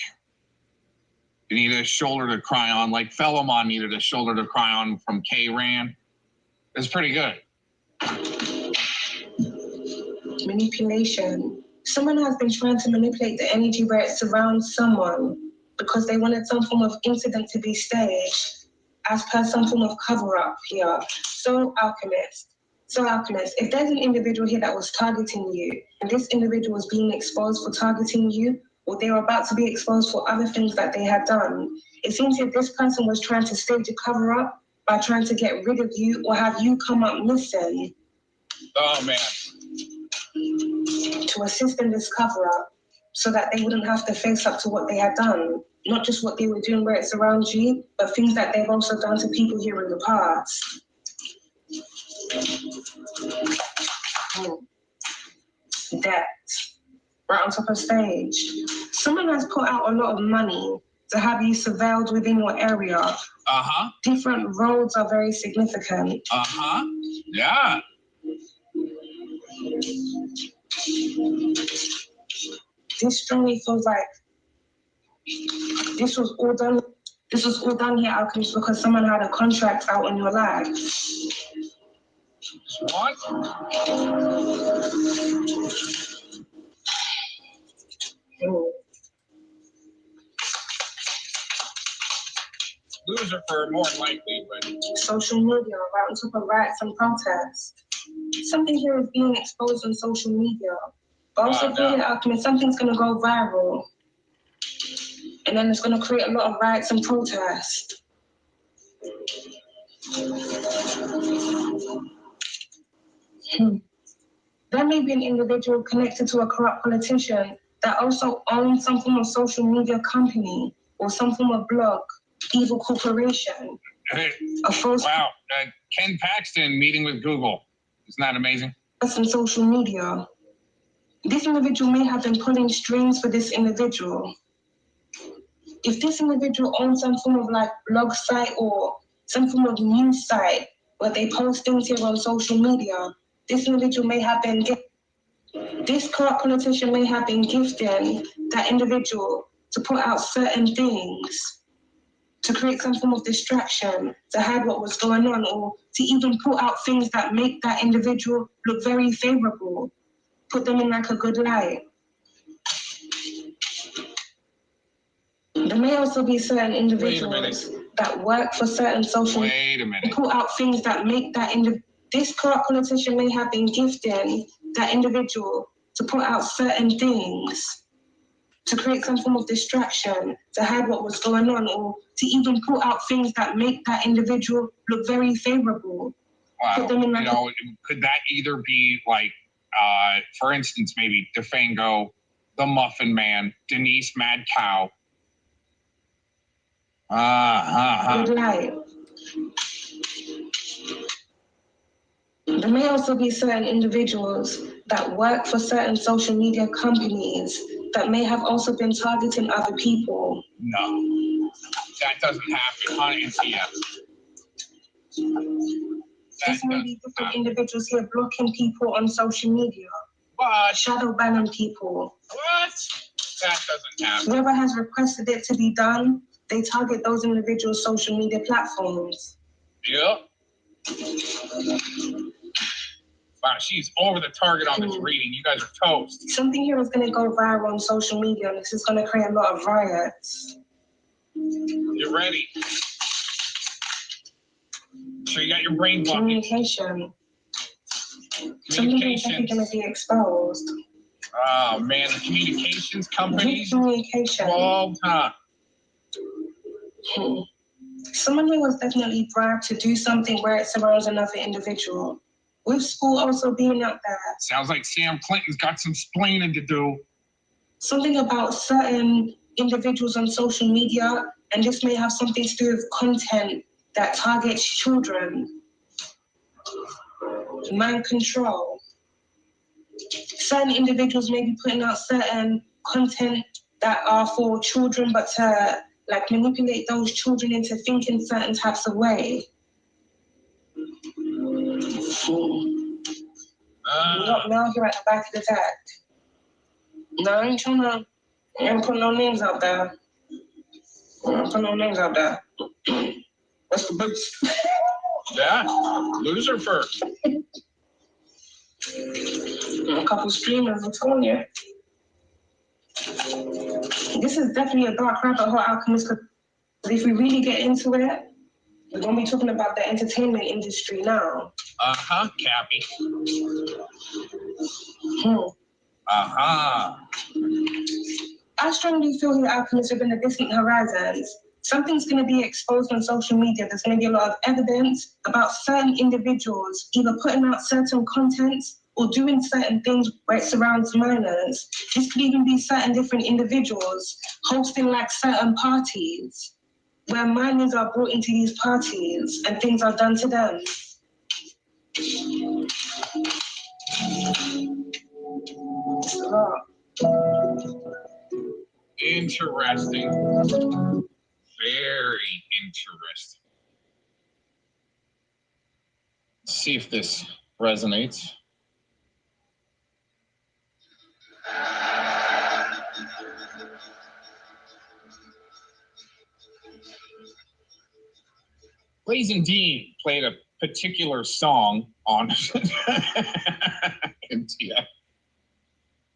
You need a shoulder to cry on, like Fellomon needed a shoulder to cry on from K-Ran. It's pretty good. Manipulation. Someone has been trying to manipulate the energy where it surrounds someone because they wanted some form of incident to be staged as per some form of cover-up here. So Alchemist, if there's an individual here that was targeting you and this individual was being exposed for targeting you, or they were about to be exposed for other things that they had done, it seems that this person was trying to stage a cover-up by trying to get rid of you or have you come up missing. Oh, man. To assist in this cover-up so that they wouldn't have to face up to what they had done. Not just what they were doing where it surrounds you, but things that they've also done to people here in the past. Debt. Right on top of stage. Someone has put out a lot of money to have you surveilled within your area. Uh-huh. Different roads are very significant. Uh-huh. Yeah. This strongly feels like this was all done. This was all done here, Alchemist, because someone had a contract out on your life. What? Loser for more likely, but social media, right on top of riots and protests. Something here is being exposed on social media. But also feel it, Alchemist, something's gonna go viral. And then it's gonna create a lot of riots and protests. There may be an individual connected to a corrupt politician that also owns some form of social media company or some form of blog, evil corporation. A false Ken Paxton meeting with Google. Isn't that amazing? On social media. This individual may have been pulling strings for this individual. If this individual owns some form of like blog site or some form of news site where they post things here on social media, this individual may have been, this corrupt politician may have been gifting that individual to put out certain things, to create some form of distraction, to hide what was going on, or to even put out things that make that individual look very favorable, put them in like a good light. There may also be certain individuals that work for certain social media, put out things that make that this corrupt politician may have been gifting that individual to put out certain things, to create some form of distraction, to hide what was going on, or to even put out things that make that individual look very favorable. Wow. Put them in like could that either be like, for instance, maybe DeFango, the Muffin Man, Denise Mad Cow? Good light. There may also be certain individuals that work for certain social media companies that may have also been targeting other people. No, that doesn't happen, honey. There's maybe different individuals here blocking people on social media. What? Shadow banning people. What? That doesn't happen. Whoever has requested it to be done, they target those individuals' social media platforms. Yep. Wow, she's over the target on this reading. You guys are toast. Something here is going to go viral on social media, and this is going to create a lot of riots. You're ready. So you got your brain blocked. Communication. Something is definitely going to be exposed. Oh, man, the communications companies. Communication. All time. Someone who was definitely bribed to do something where it surrounds another individual. With school also being out there. Sounds like Sam Clinton's got some splaining to do. Something about certain individuals on social media, and this may have something to do with content that targets children. Mind control. Certain individuals may be putting out certain content that are for children, but to like manipulate those children into thinking certain types of way. Not now here at the back of the deck. No, I ain't put no names out there. What's the boots? Yeah, loser first. A couple streamers, I'm telling you. This is definitely a dark rabbit hole, Alchemist, because if we really get into it, we're going to be talking about the entertainment industry now. Uh-huh, Cappy. Uh-huh. I strongly feel here, Alchemist, within the distant horizons, something's going to be exposed on social media. There's going to be a lot of evidence about certain individuals either putting out certain contents or doing certain things where it surrounds minors. This could even be certain different individuals hosting like certain parties where minors are brought into these parties and things are done to them. It's a lot. Interesting. Very interesting. Let's see if this resonates. Blazing Dean played a particular song on MTF.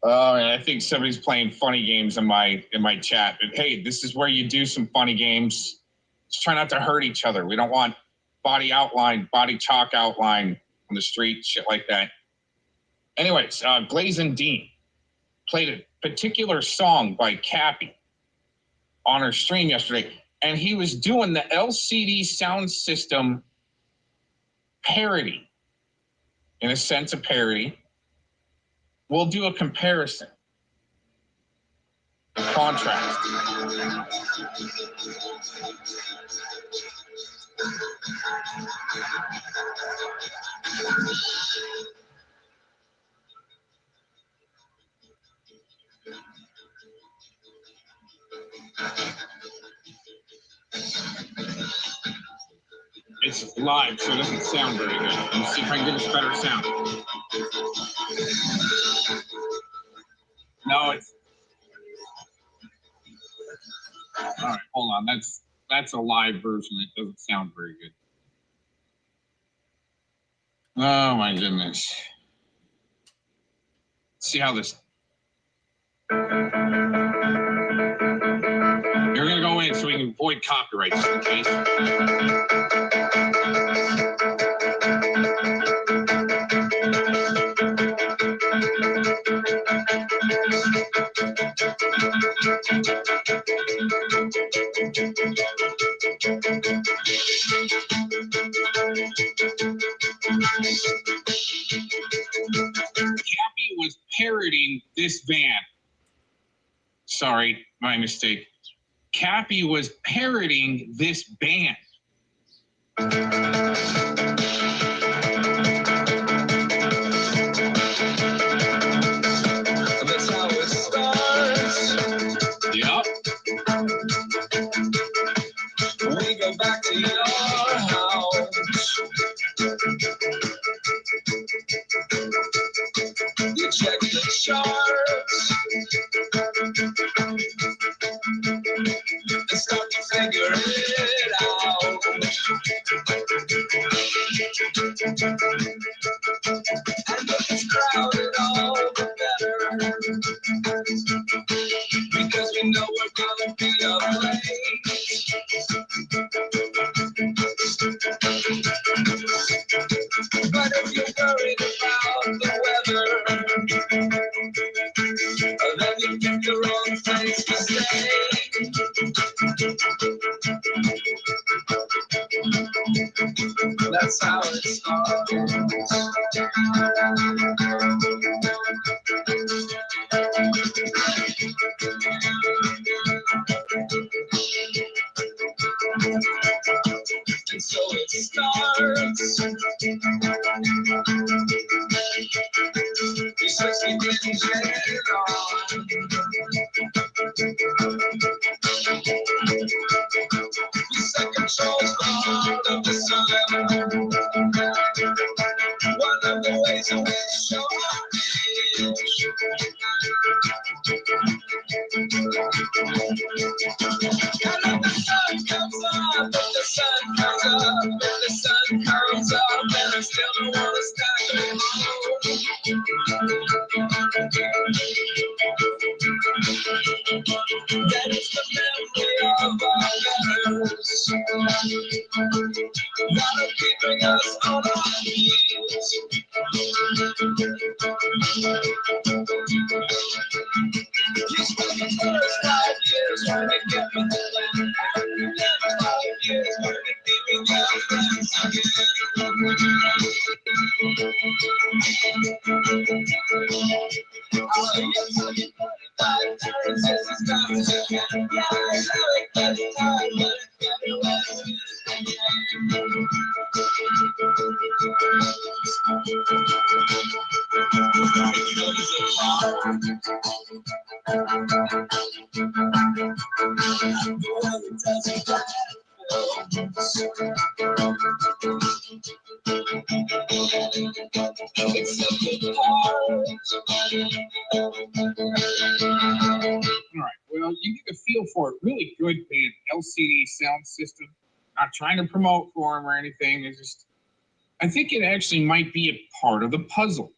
Oh, and I think somebody's playing funny games in my chat. But hey, this is where you do some funny games. Just try not to hurt each other. We don't want body chalk outline on the street, shit like that. Anyways, Blazing Dean played a particular song by Cappy on her stream yesterday, and he was doing the LCD sound system parody. In a sense, a parody. We'll do a comparison. Contrast. It's live, so it doesn't sound very good. Let's see if I can get us better sound. No, it's... All right, hold on. That's a live version. It doesn't sound very good. Oh, my goodness. Let's see how this... You're going to go in so we can avoid copyright just in case. Cappy was parodying this band. Sorry, my mistake. Cappy was parodying this band. That's how it starts. Yup. We go back to your house. You check the charts. And start to figure it out. And if it's crowded, all the better. Because we know we're gonna be up late. But if you're worried about the weather, then you pick the wrong place to stay. That's how it starts. And so it starts. You sexy binge it on. You set controls all of the sun. One of the ways in which you're and if the sun comes up, if the sun comes up, if the sun comes up, then I still don't want to stop it That is the memory of our letters, that are keeping us on our feet. You spent the first 5 years trying to get me the land, and the next 5 years trying to keep me your friends again. Oh, yes, so you put it back there, it's just as fast as you can. Yeah, I know it gets tired, but it's getting worse. It goes apart. It's a big heart. All right. Well, you get a feel for it. Really good band, LCD Sound System. Not trying to promote for them or anything. It's just, I think it actually might be a part of the puzzle.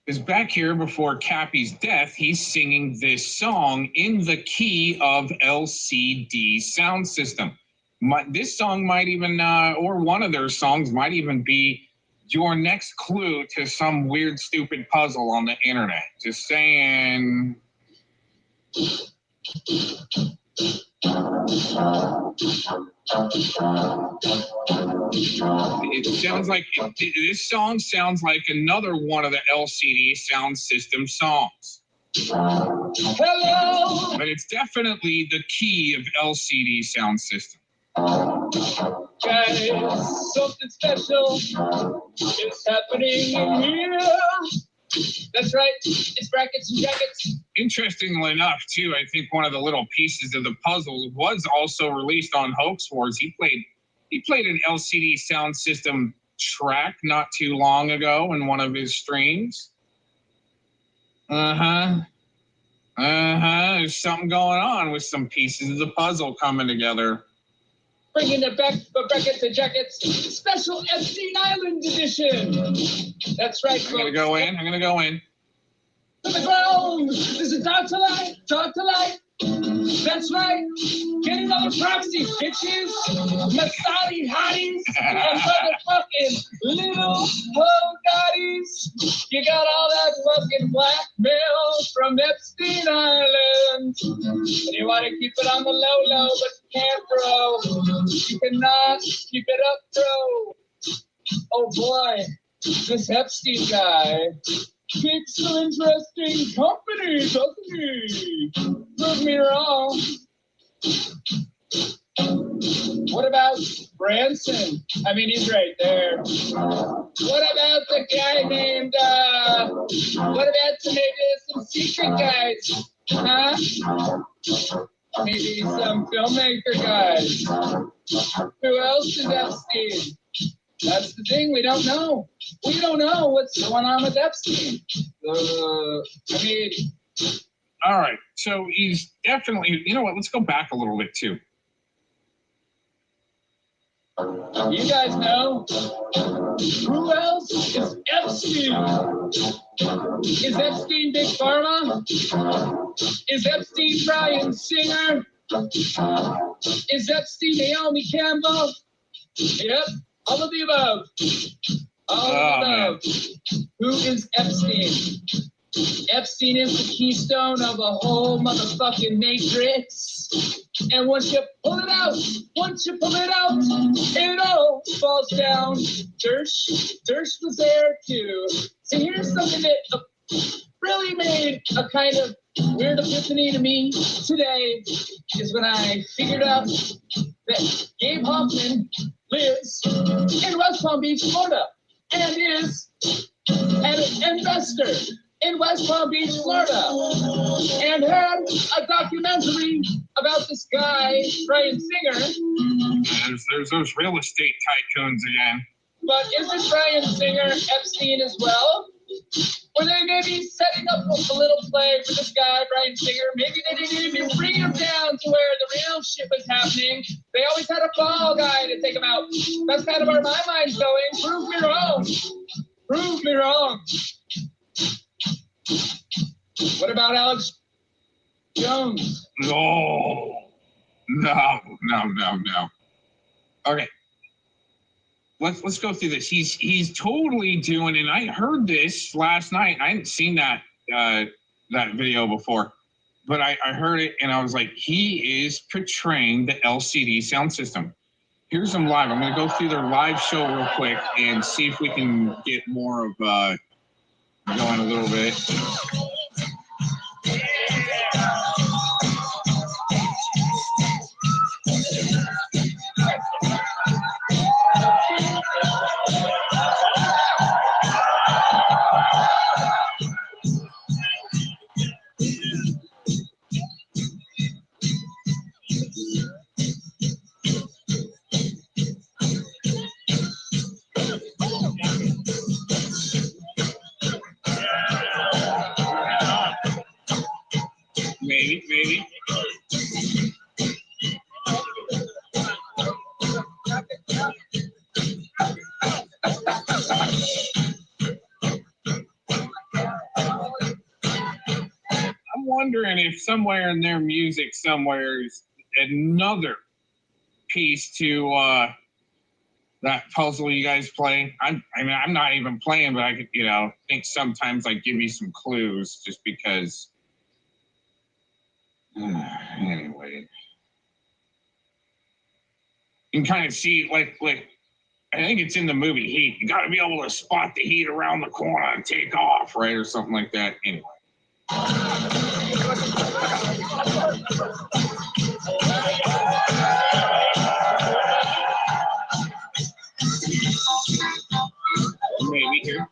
Because back here before Cappy's death, he's singing this song in the key of LCD Sound System. This song might even, or one of their songs might even be your next clue to some weird, stupid puzzle on the internet. Just saying. It sounds like this song sounds like another one of the LCD Sound System songs. Hello. But it's definitely the key of LCD Sound System. Guys, something special is happening in here. That's right, it's brackets and jackets. Interestingly enough, too, I think one of the little pieces of the puzzle was also released on Hoax Wars. He played an LCD Sound System track not too long ago in one of his streams. There's something going on with some pieces of the puzzle coming together. Bringing it back for brackets and jackets, special Epstein Island edition. That's right, folks. I'm gonna go in. To the ground. This is Talk to Light. That's right. Get another proxy, bitches. Masadi hotties and motherfucking little hotties. You got all that fucking blackmail from Epstein Island. And you want to keep it on the low, but you can't, bro. You cannot keep it up, bro. Oh boy, this Epstein guy keeps some interesting company, doesn't he? Prove me wrong. What about Branson? I mean, he's right there. What about the guy named, what about some secret guys? Huh? Maybe some filmmaker guys. Who else is Epstein? That's the thing, we don't know. We don't know what's going on with Epstein. All right, so he's definitely, you know what, let's go back a little bit too. You guys know who else is Epstein? Is Epstein Big Pharma? Is Epstein Bryan Singer? Is Epstein Naomi Campbell? Yep, all of the above. All of the above. Who is Epstein? Epstein is the keystone of a whole motherfucking matrix. And once you pull it out, it all falls down. Dersh was there too. So here's something that really made a kind of weird epiphany to me today, is when I figured out that Gabe Hoffman lives in West Palm Beach, Florida, and is an investor in West Palm Beach, Florida, and had a documentary about this guy, Bryan Singer. There's those real estate tycoons again. But isn't Bryan Singer Epstein as well? Were they maybe setting up a little play for this guy, Bryan Singer? Maybe they didn't even bring him down to where the real shit was happening. They always had a fall guy to take him out. That's kind of where my mind's going. Prove me wrong. Prove me wrong. What about Alex Jones? No. Okay. Let's go through this. He's totally doing, and I heard this last night. I hadn't seen that video before, but I heard it and I was like, he is portraying the LCD Sound System. Here's them live. I'm going to go through their live show real quick and see if we can get more of going a little bit. Maybe. I'm wondering if somewhere in their music somewhere is another piece to that puzzle you guys play. I mean, I'm not even playing, but I could, think sometimes I give you some clues just because. Anyway, you can kind of see, like I think it's in the movie Heat. You got to be able to spot the heat around the corner and take off, right, or something like that. Anyway. Maybe here.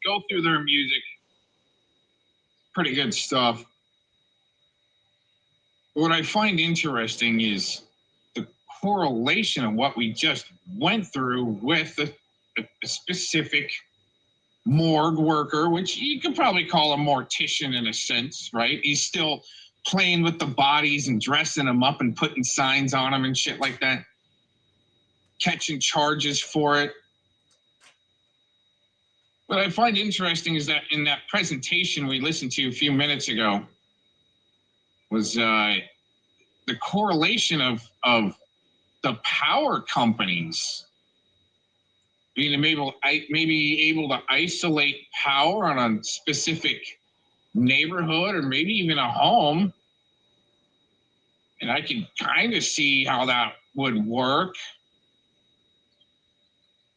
Go through their music. Pretty good stuff. What I find interesting is the correlation of what we just went through with a specific morgue worker, which you could probably call a mortician in a sense, right? He's still playing with the bodies and dressing them up and putting signs on them and shit like that. Catching charges for it. What I find interesting is that in that presentation we listened to a few minutes ago was the correlation of the power companies being maybe able to isolate power on a specific neighborhood or maybe even a home. And I can kind of see how that would work.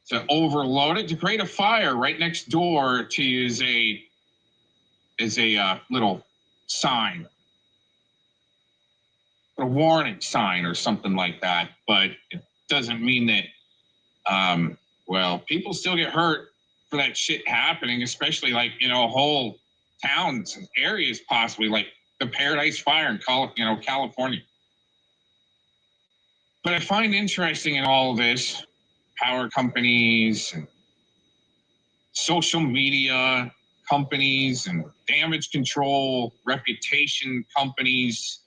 To overload it, to create a fire right next door to use a little sign, a warning sign or something like that. But it doesn't mean that, people still get hurt for that shit happening, especially like, whole towns and areas possibly like the Paradise Fire in California. But I find interesting in all of this, power companies, social media companies and damage control reputation companies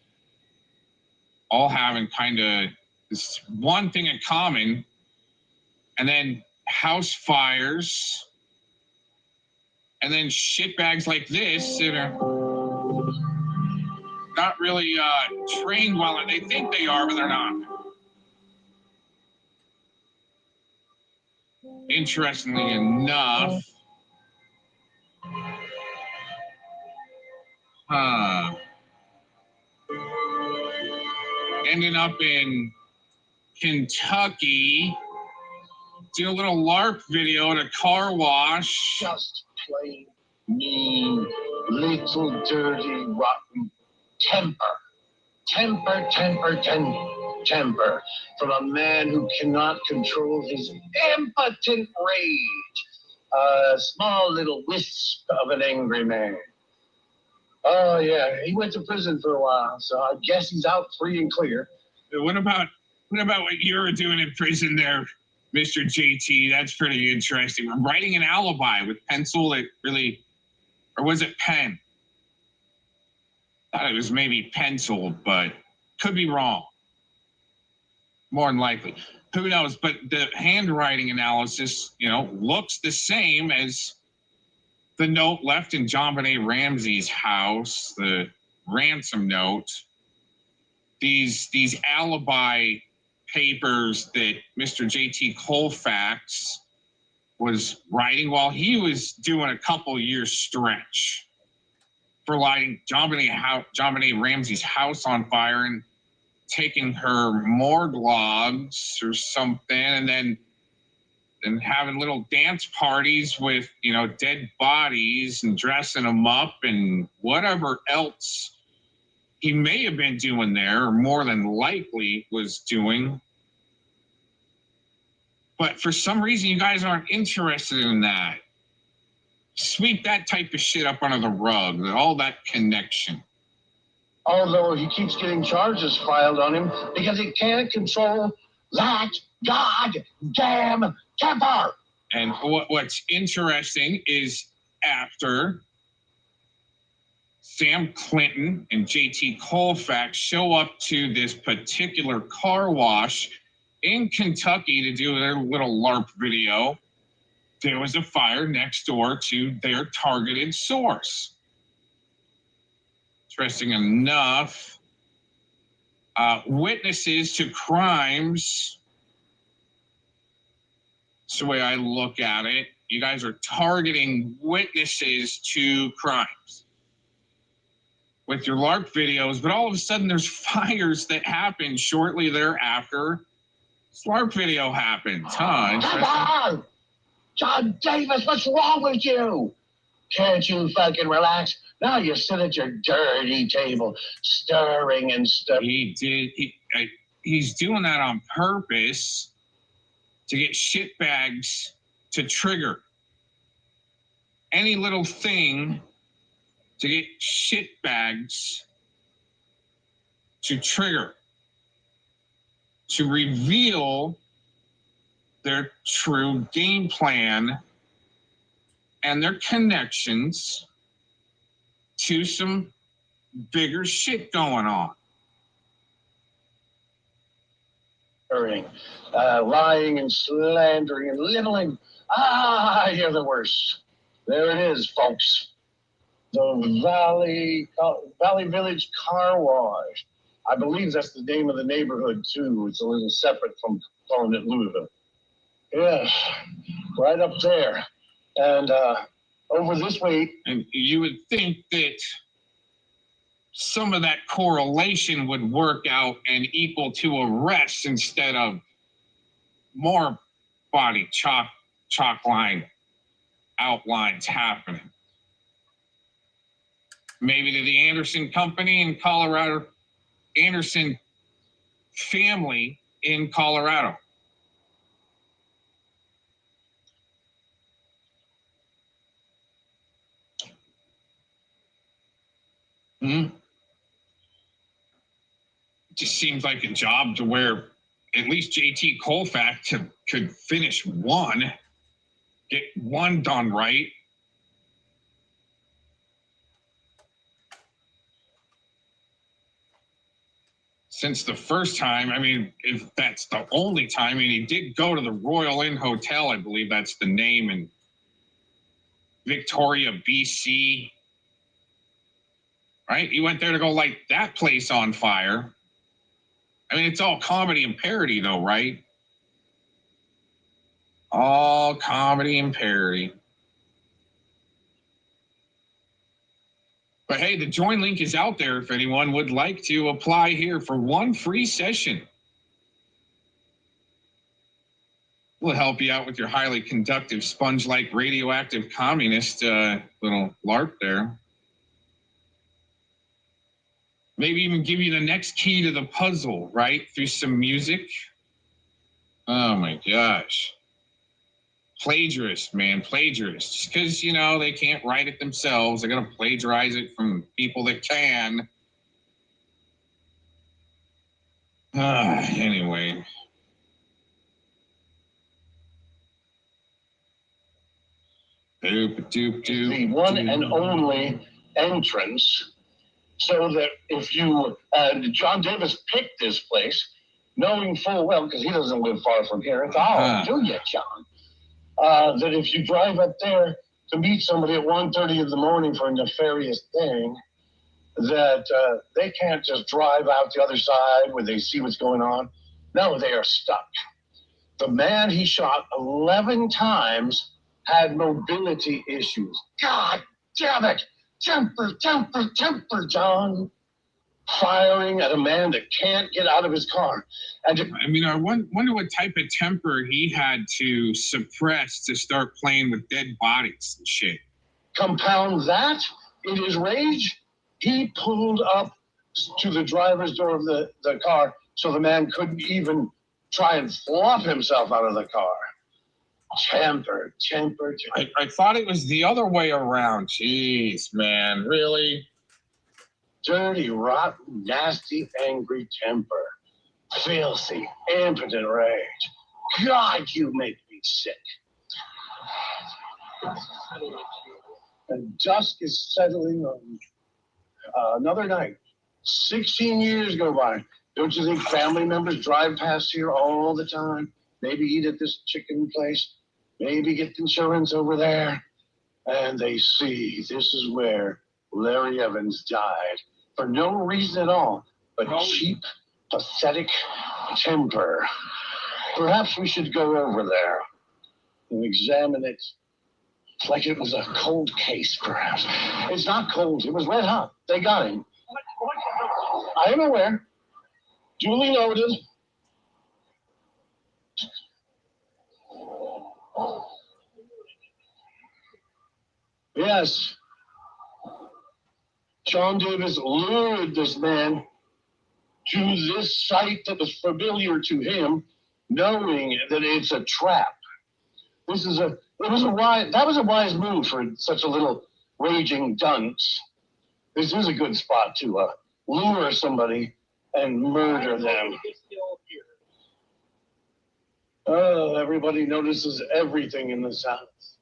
all having kind of this one thing in common, and then house fires, and then shitbags like this that are not really trained well. They think they are, but they're not. Interestingly enough, ending up in Kentucky, did a little LARP video at a car wash. Just plain mean, little dirty, rotten temper. Temper from a man who cannot control his impotent rage. A small little wisp of an angry man. Oh, yeah, he went to prison for a while, so I guess he's out free and clear. What about what you were doing in prison there, Mr. JT? That's pretty interesting. I'm writing an alibi with pencil that really, or was it pen? I thought it was maybe pencil, but could be wrong. More than likely. Who knows? But the handwriting analysis, looks the same as the note left in JonBenet Ramsey's house, the ransom note. These alibi papers that Mr. JT Colfax was writing while he was doing a couple years stretch for lighting JonBenet Ramsey's house on fire and taking her morgue logs or something, and then having little dance parties with dead bodies and dressing them up and whatever else he may have been doing there, or more than likely was doing. But for some reason, you guys aren't interested in that. Sweep that type of shit up under the rug, all that connection. Although he keeps getting charges filed on him because he can't control that goddamn temper. And what's interesting is after Sam Clinton and JT Colfax show up to this particular car wash in Kentucky to do their little LARP video, there was a fire next door to their targeted source. Interesting enough, witnesses to crimes, that's the way I look at it. You guys are targeting witnesses to crimes with your LARP videos, but all of a sudden there's fires that happen shortly thereafter. This LARP video happens, huh? Come on! John Davis, what's wrong with you? Can't you fucking relax? Now you sit at your dirty table, stirring and stuff. He's doing that on purpose to get shitbags to trigger. Any little thing to get shitbags to trigger. To reveal their true game plan and their connections to some bigger shit going on. Lying and slandering and littling. You're the worst. There it is, folks. The Valley Village Car Wash. I believe that's the name of the neighborhood, too. It's a little separate from calling it Louisville. Yes, right up there. And over this way. And you would think that some of that correlation would work out and equal to arrests instead of more body chalk line outlines happening. Maybe to the Anderson Company in Colorado, Anderson family in Colorado. It just seems like a job to where at least JT Colfax could finish one. get one done right. Since the first time, I mean, if that's the only time, I mean, he did go to the Royal Inn Hotel, I believe that's the name, in Victoria, BC. Right? He went there to go light that place on fire. I mean, it's all comedy and parody, though, right? All comedy and parody. But hey, the join link is out there if anyone would like to apply here for one free session. We'll help you out with your highly conductive, sponge-like, radioactive communist little LARP there. Maybe even give you the next key to the puzzle, right? Through some music. Oh my gosh. Plagiarists, man, plagiarists. Just because, you know, they can't write it themselves, they're going to plagiarize it from people that can. Anyway. The one and only entrance, so that if you, John Davis picked this place, knowing full well, because he doesn't live far from here, do you, John? That if you drive up there to meet somebody at 1:30 in the morning for a nefarious thing, that they can't just drive out the other side where they see what's going on. No, they are stuck. The man he shot 11 times had mobility issues. God damn it! Temper, temper, temper, John. Firing at a man that can't get out of his car. And I mean, I wonder what type of temper he had to suppress to start playing with dead bodies and shit. Compound that in his rage, he pulled up to the driver's door of the car so the man couldn't even try and flop himself out of the car. Temper, temper, temper. I thought it was the other way around. Jeez, man, really? Dirty, rotten, nasty, angry temper. Filthy, impotent rage. God, you make me sick. And dusk is settling on another night. 16 years go by. Don't you think family members drive past here all the time? Maybe eat at this chicken place. Maybe get insurance over there. And they see this is where Larry Evans died. For no reason at all, but cheap, pathetic temper. Perhaps we should go over there and examine it like it was a cold case, perhaps. It's not cold. It was red hot. They got him. I am aware. Duly noted. Yes. John Davis lured this man to this site that was familiar to him, knowing that it's a trap. That was a wise move for such a little raging dunce. This is a good spot to lure somebody and murder them. Oh, everybody notices everything in this house.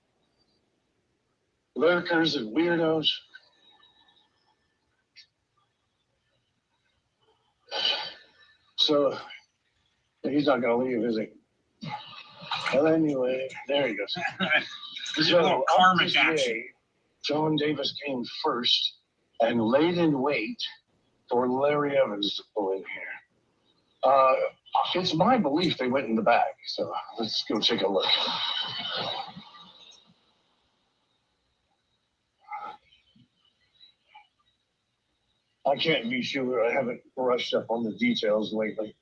Lurkers and weirdos. So he's not going to leave, is he? Well, anyway, there he goes. This is a little karmic action. John Davis came first and laid in wait for Larry Evans to pull in here. It's my belief they went in the back, so let's go take a look. I can't be sure. I haven't brushed up on the details lately.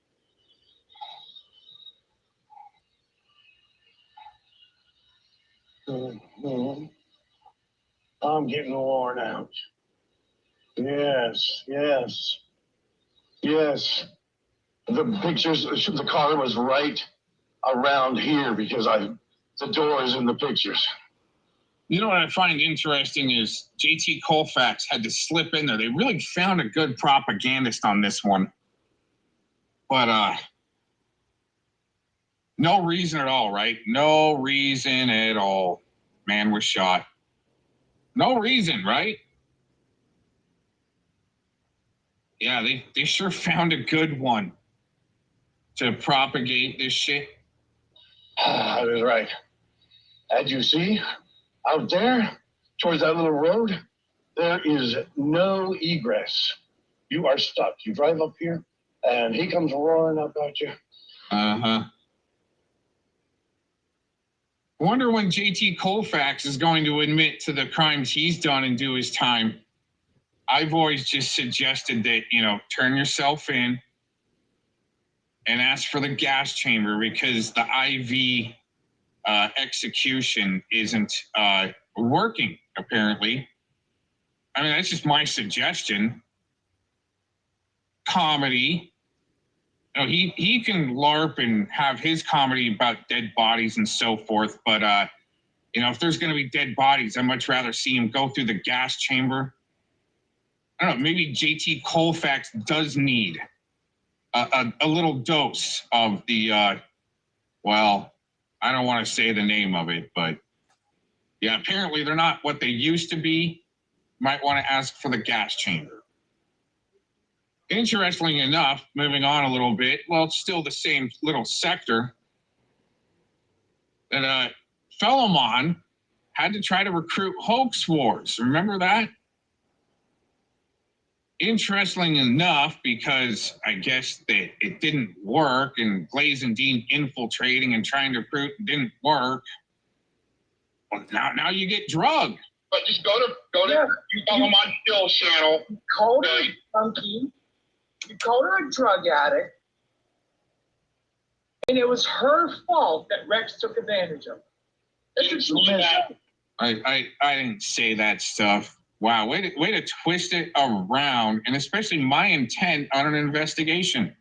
I'm getting worn out. Yes. The pictures, the car was right around here because the door is in the pictures. You know what I find interesting is JT Colfax had to slip in there. They really found a good propagandist on this one. But No reason at all, right? No reason at all. Man was shot. No reason, right? Yeah, they sure found a good one to propagate this shit. I was right. As you see, out there, towards that little road, there is no egress. You are stuck. You drive up here, and he comes roaring up at you. Uh-huh. I wonder when JT Colfax is going to admit to the crimes he's done and do his time. I've always just suggested that, turn yourself in and ask for the gas chamber because the IV execution isn't working, apparently. I mean, that's just my suggestion. Comedy. He can LARP and have his comedy about dead bodies and so forth, but if there's going to be dead bodies, I'd much rather see him go through the gas chamber. I don't know, maybe JT Colfax does need a little dose of the, I don't want to say the name of it, but yeah, apparently they're not what they used to be. Might want to ask for the gas chamber. Interestingly enough, moving on a little bit, well, it's still the same little sector, that Philemon had to try to recruit Hoax Wars. Remember that? Interestingly enough, because I guess that it didn't work and Glaze and Dean infiltrating and trying to recruit didn't work, well, now you get drugged. But just go to Philemon Still channel. Called her a junkie. You called her a drug addict. And it was her fault that Rex took advantage of her. That's what she said. I didn't say that stuff. Wow, way to twist it around, and especially my intent on an investigation.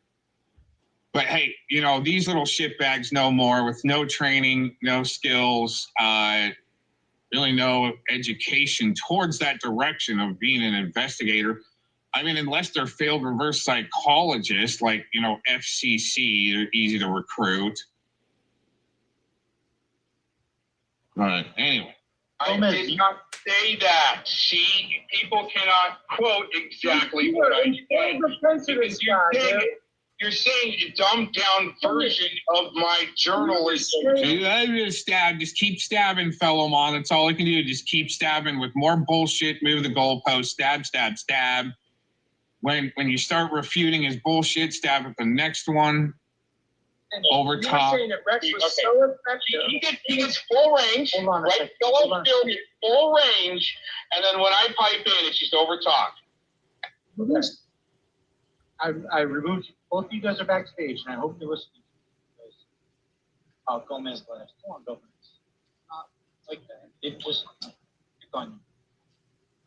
But hey, these little shitbags know more with no training, no skills, really no education towards that direction of being an investigator. I mean, unless they're failed reverse psychologists like, FCC, they're easy to recruit. But anyway. I did not say that. See, people cannot quote exactly what I said. Because you're saying a dumbed down version of my journalism. Just keep stabbing, Philemon. That's all I can do. Just keep stabbing with more bullshit, move the goalpost, stab, stab, stab. When you start refuting his bullshit, stab at the next one. Over top. You're saying that Rex was so effective. He gets full range, right? Fellow still gets full range, and then when I pipe in, it's just over top. I removed both of you guys are backstage, and I hope you're listening to Gomez last. Come on, Gomez. Not like that. It just pick on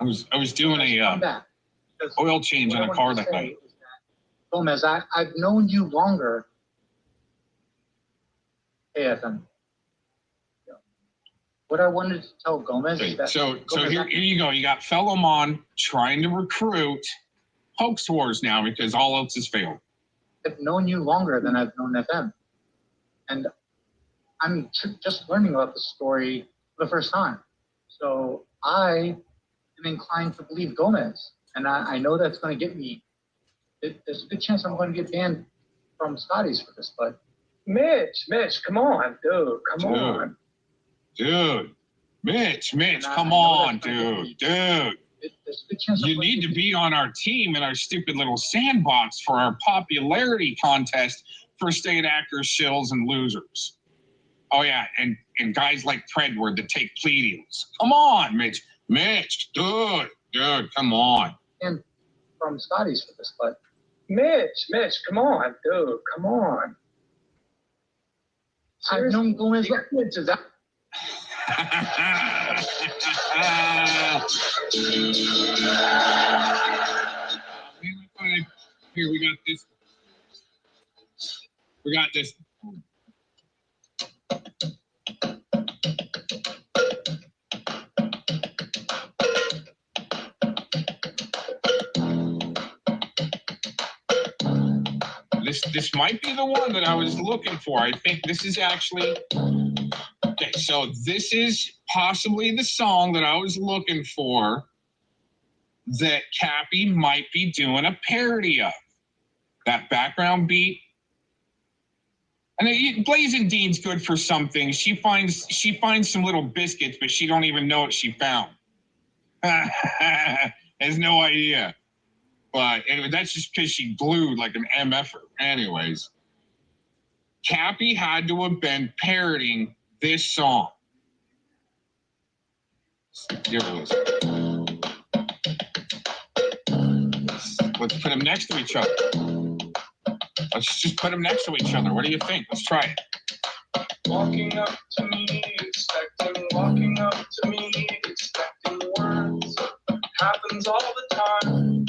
you. I was doing a oil change on a car that night. Gomez, I've known you longer. AFM. What I wanted to tell Gomez is that... So here you go. You got Philemon trying to recruit Hoax Wars now because all else has failed. I've known you longer than I've known FM. And I'm just learning about the story for the first time. So I am inclined to believe Gomez. And I know that's going to get me... There's a good chance I'm going to get banned from Scotty's for this, but... Mitch, come on, dude, come on. Dude, Mitch, come on, dude. You need to be on our team in our stupid little sandbox for our popularity contest for state actors, shills, and losers. Oh, yeah, and guys like Predward that take plea deals. Come on, Mitch, dude, come on. And from Scotty's for this, but... Mitch, come on, dude, come on. I've known Gomez to that. Here, we got this. This might be the one that I was looking for. I think this is actually okay. So this is possibly the song that I was looking for that Cappy might be doing a parody of. That background beat. And Blazing Dean's good for something. She finds some little biscuits, but she don't even know what she found. Has no idea. But anyway, that's just because she glued like an MFer. Anyways, Cappy had to have been parodying this song. Give it a listen. Let's put them next to each other. Let's just put them next to each other. What do you think? Let's try it. Walking up to me, expecting, walking up to me, expecting words. Happens all the time.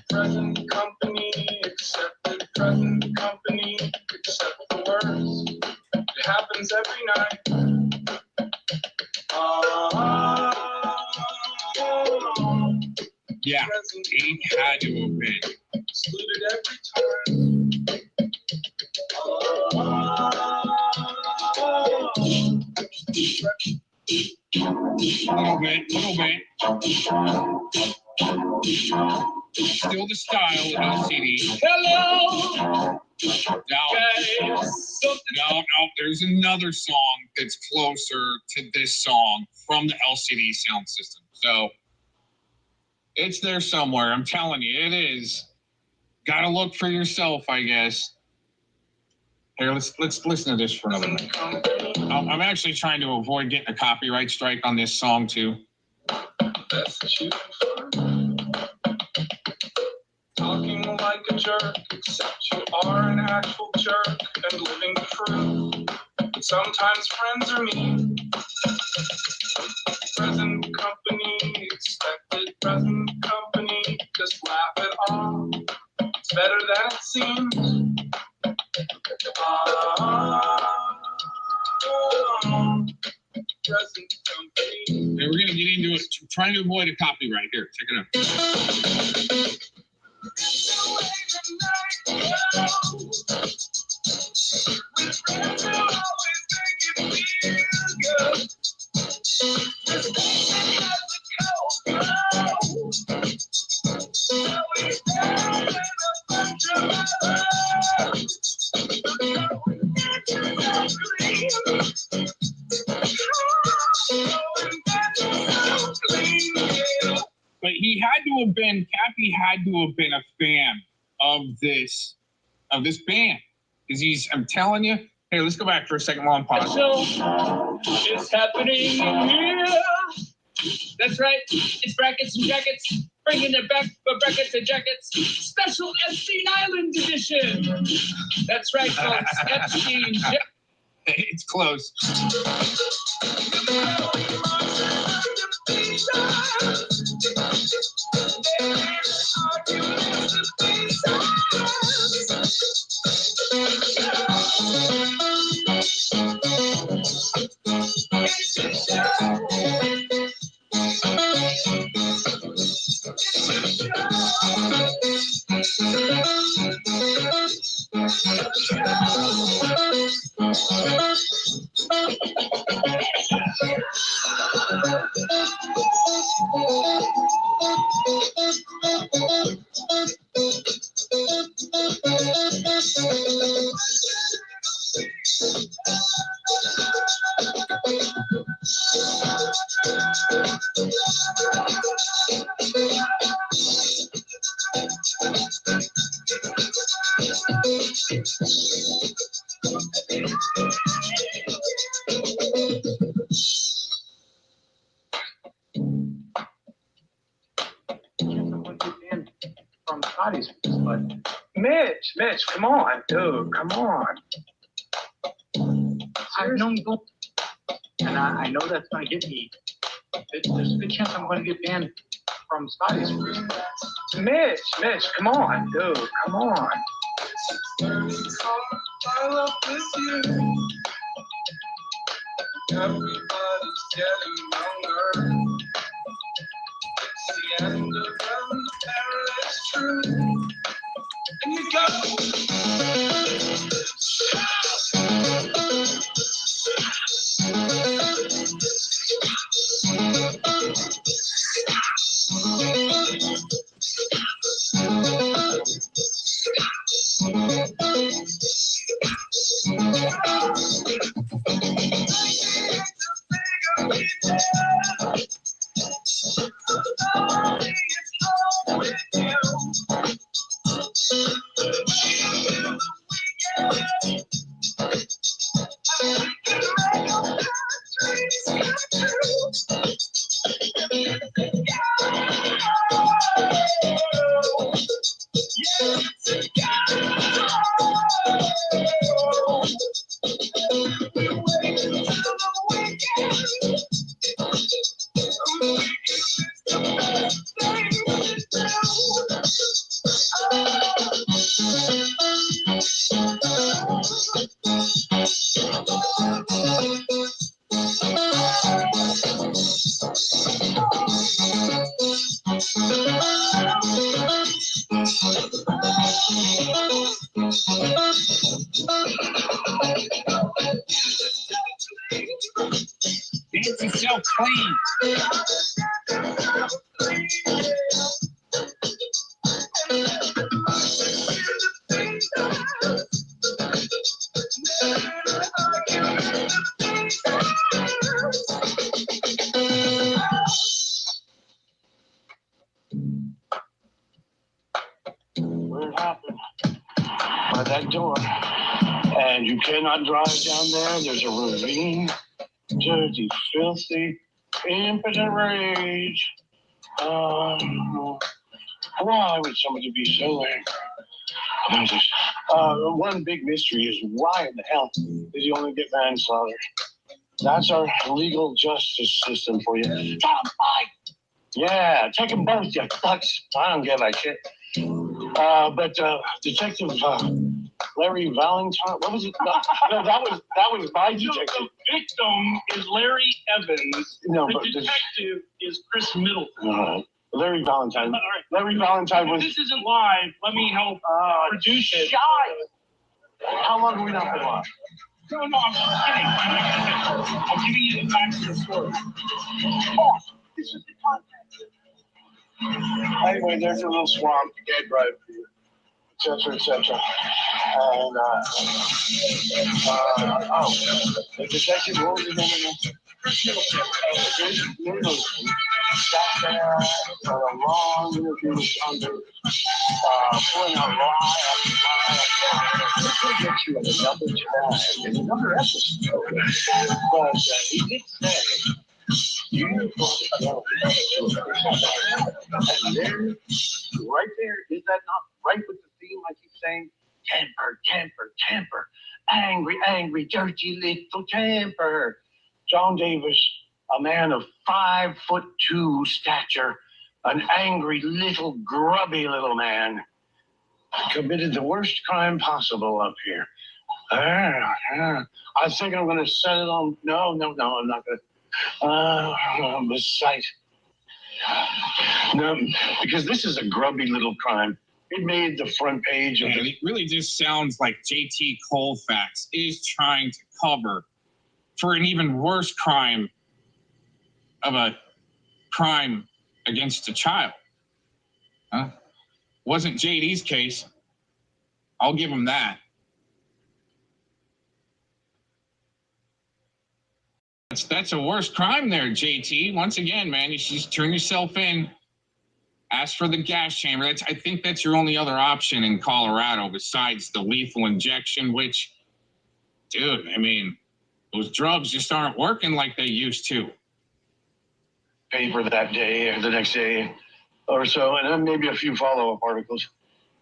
Present company, accepted, present company, accept the words. It happens every night. Yeah, he had to have been. Excluded every time. Little bit. Still the style of LCD. Hello. No, there's another song that's closer to this song from the LCD sound system. So it's there somewhere. I'm telling you, it is. Gotta look for yourself, I guess. Here, let's listen to this for another minute. I'm actually trying to avoid getting a copyright strike on this song too. That's what you prefer. Talking like a jerk, except you are an actual jerk and living the truth. But sometimes friends are mean. Present company, expected present company. Just laugh it off. It's better than it seems. Present company. And we're gonna get into it. Trying to avoid a copyright. Here, check it out. But Cappy had to have been a fan of this band. Because I'm telling you, hey, let's go back for a second while I'm pausing. So, it's happening here. That's right, it's brackets and jackets. Bringing it back for brackets and jackets. Special Epstein Island edition. That's right, folks, Epstein. It's close. From Scotty's, but Mitch, come on, dude, come on. I know you don't, and I know that's going to get me. There's a good chance I'm going to get banned from Scotty's. Mitch, come on, dude, come on. I love this year. Everybody's getting younger. It's the end of the era, it's true. And you Dance yourself clean. Where it happened? By that door. And you cannot drive down there. There's a ravine. Dirty, filthy, impotent rage. Why would somebody be so angry about this? One big mystery is why in the hell did you only get manslaughter? That's our legal justice system for you. Tom, fight! Yeah, take them both, you fucks. I don't give a shit. But Detective Larry Valentine, what was it? No, that was my detective. The victim is Larry Evans. No, the but detective is Chris Middleton. Larry Valentine. All right. Larry Valentine was. This isn't live. Let me help produce it. How long have we not been live? No, I'm just kidding. I'm giving you the facts of the story. Oh, this is the content. Anyway, there's a little swamp, dead right, etc., etc. And the detective, what was his name? Chris Middleton. Sat there for a long interview with Under, pulling out lie after lie after lie. We'll get you in another episode. But he did say, you know, and there, right there, is that not right with the theme I keep saying? Temper, temper, temper. Angry, angry, dirty little temper. John Davis, a man of 5'2" stature, an angry little grubby little man, committed the worst crime possible up here. I think I'm going to set it on. No, I'm not going to. Recite. No, because this is a grubby little crime. It made the front page of it really just sounds like JT Colfax is trying to cover for an even worse crime of a crime against a child. Huh? Wasn't JD's case. I'll give him that. That's a worse crime there, JT. Once again, man, you should just turn yourself in. Ask for the gas chamber. I think that's your only other option in Colorado besides the lethal injection, which, dude, I mean, those drugs just aren't working like they used to. Paper that day or the next day or so, and then maybe a few follow-up articles.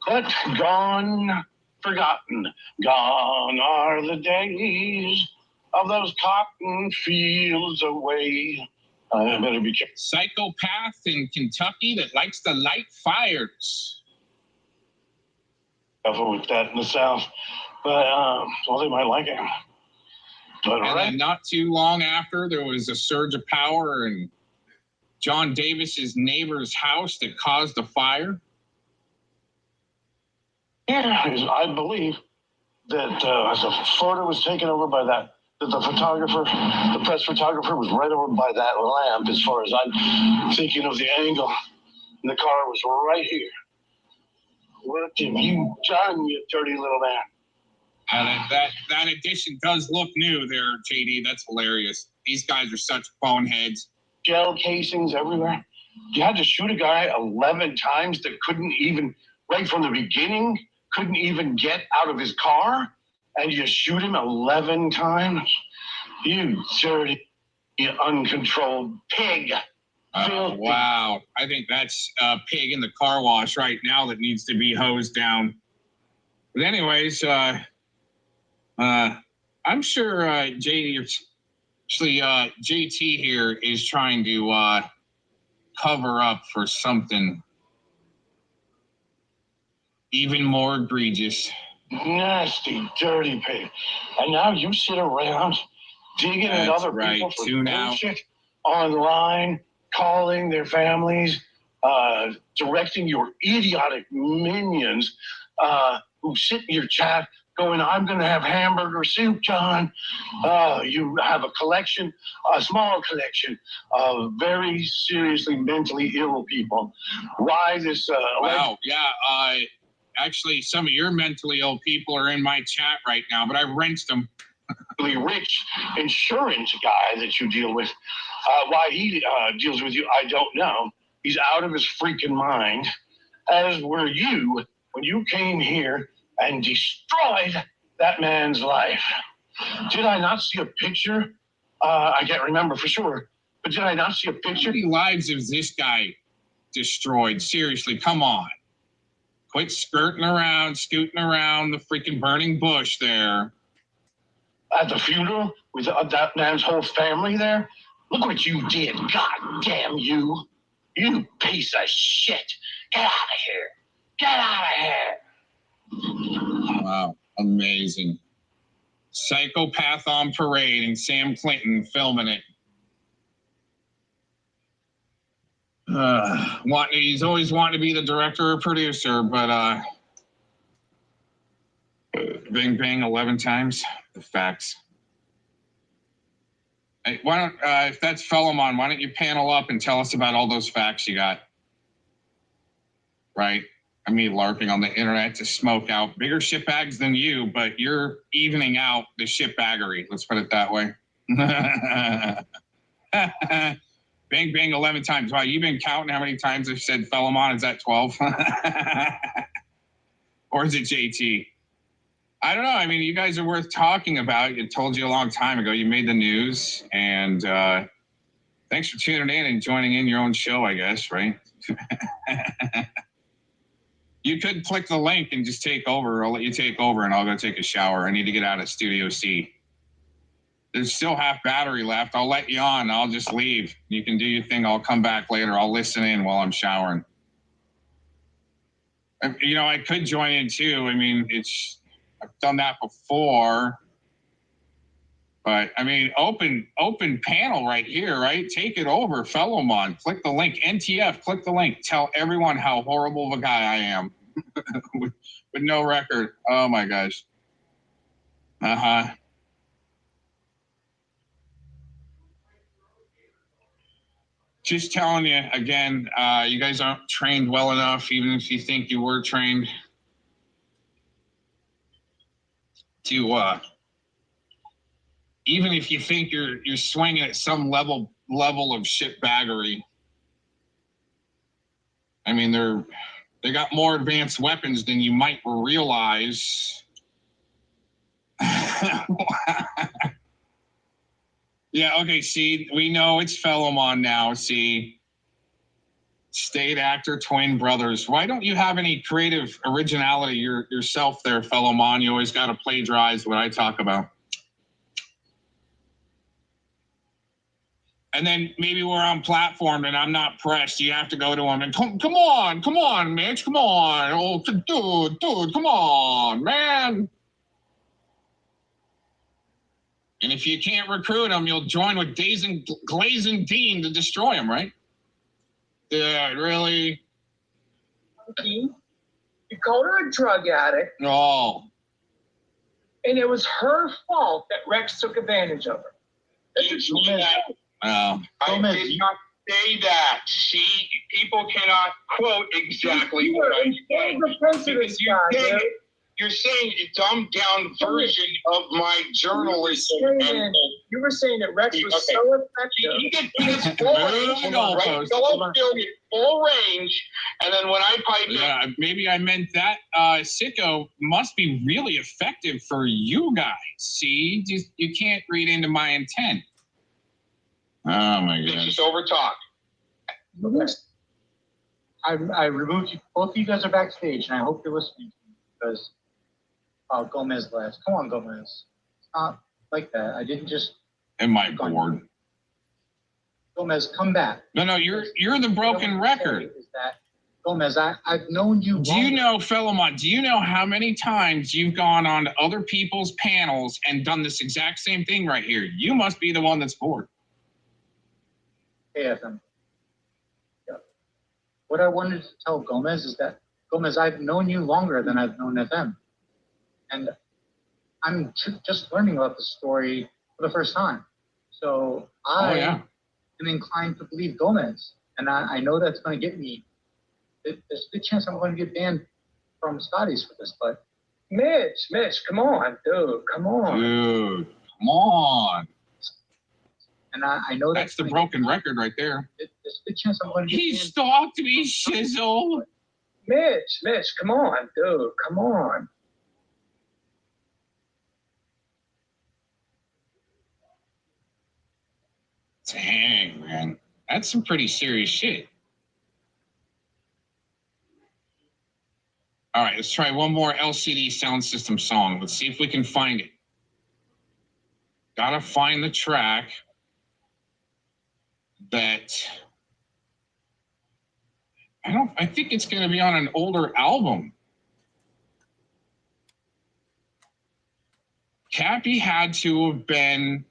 But gone, forgotten, gone are the days of those cotton fields away. I better be careful. Psychopath in Kentucky that likes to light fires. Careful with that in the South, but well, they might like it. But and then not too long after, there was a surge of power in John Davis's neighbor's house that caused the fire. Here is, I believe, that the photo was taken over by that the photographer, the press photographer, was right over by that lamp. As far as I'm thinking of the angle, and the car was right here. What have you done, you dirty little man? That addition does look new there, JD. That's hilarious. These guys are such boneheads. Gel casings everywhere. You had to shoot a guy 11 times that couldn't even, right from the beginning, couldn't even get out of his car, and you shoot him 11 times? You dirty, you uncontrolled pig. Wow. I think that's a pig in the car wash right now that needs to be hosed down. But anyways, I'm sure JD, actually, JT here is trying to cover up for something even more egregious. Nasty, dirty pig. And now you sit around digging at other people for bullshit online, calling their families, directing your idiotic minions who sit in your chat going, I'm going to have hamburger soup, John. You have a collection, a small collection of very seriously mentally ill people. Why this? Wow, yeah. Actually, some of your mentally ill people are in my chat right now, but I rinsed them. Rich insurance guy that you deal with. Why he deals with you, I don't know. He's out of his freaking mind, as were you when you came here and destroyed that man's life. Did I not see a picture? I can't remember for sure, but did I not see a picture? How many lives has this guy destroyed? Seriously, come on. Quit skirting around, scooting around the freaking burning bush there. At the funeral with that man's whole family there? Look what you did. God damn you. You piece of shit. Get out of here. Get out of here. Wow, amazing. Psychopath on parade and Sam Clinton filming it. He's always wanted to be the director or producer, but bang bang 11 times. The facts. Hey, why don't if that's Philemon, why don't you panel up and tell us about all those facts you got? Right? I mean, LARPing on the internet to smoke out bigger shitbags than you, but you're evening out the shitbaggery. Let's put it that way. Bang, bang, 11 times. Wow, you've been counting how many times I've said Philemon? Is that 12? Or is it JT? I don't know. I mean, you guys are worth talking about. I told you a long time ago. You made the news. And thanks for tuning in and joining in your own show, I guess, right? You could click the link and just take over. I'll let you take over and I'll go take a shower. I need to get out of Studio C. There's still half battery left. I'll let you on. I'll just leave. You can do your thing. I'll come back later. I'll listen in while I'm showering. You know, I could join in too. I mean, I've done that before. But I mean, open panel right here, right? Take it over, Philemon. Click the link. NTF, click the link. Tell everyone how horrible of a guy I am. with no record. Oh my gosh. Uh-huh. Just telling you again, you guys aren't trained well enough, even if you think you were trained, to even if you think you're swinging at some level of shitbaggery. I mean, they got more advanced weapons than you might realize. Yeah, okay, see, we know it's Philemon now, see. State actor, twin brothers. Why don't you have any creative originality yourself there, Philemon? You always got to plagiarize what I talk about. And then maybe we're on platform and I'm not pressed. You have to go to him and come on, Mitch, come on. Oh, dude, come on, man. And if you can't recruit him, you'll join with Glazing Dean to destroy him, right? Yeah, really? He called her a drug addict. Oh. And it was her fault that Rex took advantage of her. I did not say that. People cannot quote exactly what I said. Because you're saying a dumbed down version of my journalism. You were saying that Rex was so effective. He gets full range, right? Fellow still get full range, and then when I pipe Yeah, maybe I meant that. Sicko must be really effective for you guys. See, you can't read into my intent. Oh my it's god. just over talk. I removed you. Both of you guys are backstage, and I hope you're listening to me because Gomez last. Come on, Gomez. It's not like that. I didn't just. Am I bored? Gomez, come back. No, you're the broken record. Is that Gomez? I've known you. Do you know, Philemon, do you know how many times you've gone on to other people's panels and done this exact same thing right here? You must be the one that's bored. AFM. Yeah. What I wanted to tell Gomez is that, Gomez, I've known you longer than I've known FM. And I'm just learning about the story for the first time. So I am inclined to believe Gomez. And I know that's going to get me. There's a good chance I'm going to get banned from Scotty's for this, but. Mitch, come on, dude, come on. Dude, come on. And I know that's the broken record right there. There's a good chance I'm going to get He stalked me, shizzle. Mitch, come on, dude, come on. Dang, man. That's some pretty serious shit. All right, let's try one more LCD sound system song. Let's see if we can find it. Gotta find the track that I think it's going to be on an older album. Cappy had to have been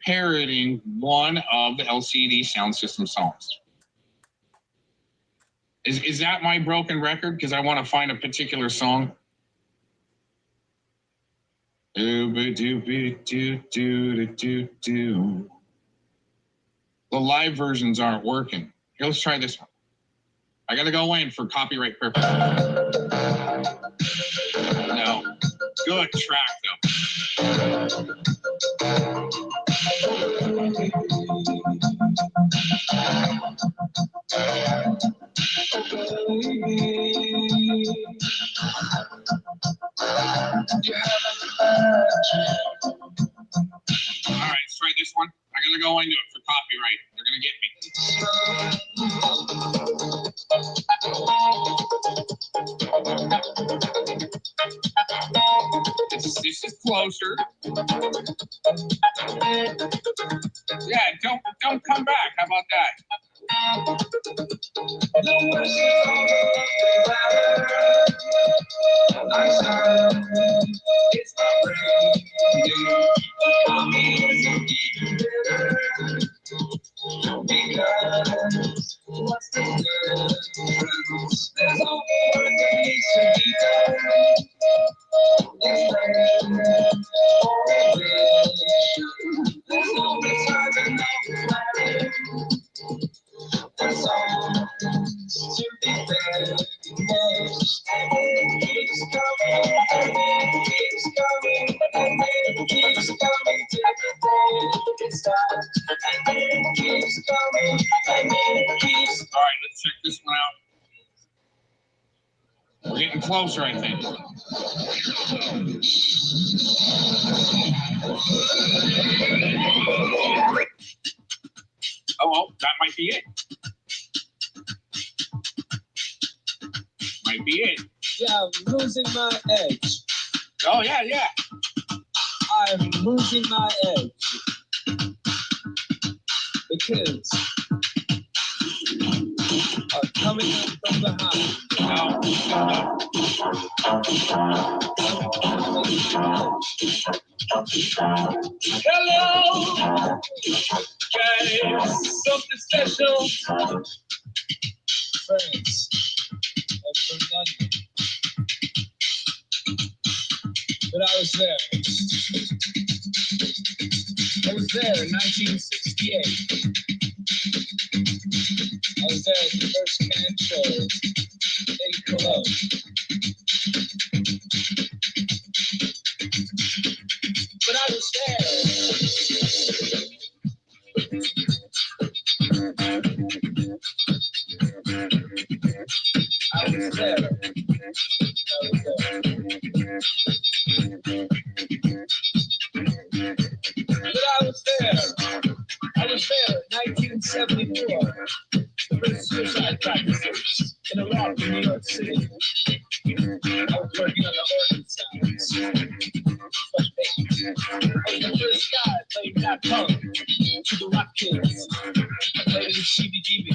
parodying one of the LCD sound system songs. Is that my broken record? Because I want to find a particular song. Do-ba-do-ba-do-do-do-do. The live versions aren't working. Here, let's try this one. I gotta go in for copyright purposes. No. Good track though. All right, let's try this one. I gotta go into it for copyright. They're gonna get me. This is closer. Yeah, don't come back. How about that? What's the difference? There's only one thing needs to be done. There's no return to no planning. There's always to be fair. It keeps coming, and it keeps coming, and it keeps coming to the day it starts. And it keeps coming, and it keeps. All right, let's check this one out. We're getting closer, I think. Oh, that might be it. Might be it. Yeah, I'm losing my edge. Oh, yeah. I'm losing my edge. The kids are coming up from behind. Hello, guys, something special. Friends, and from London. but I was there. I was there in 1968. I was there at the first can show in Cologne. But I was there. I was there. But I was there. I was there in 1974. The first suicide practices in a loft in New York City. I was working on the organ sounds. Much pain. I was the first guy playing that punk to the rock kids. I played it in CBGB.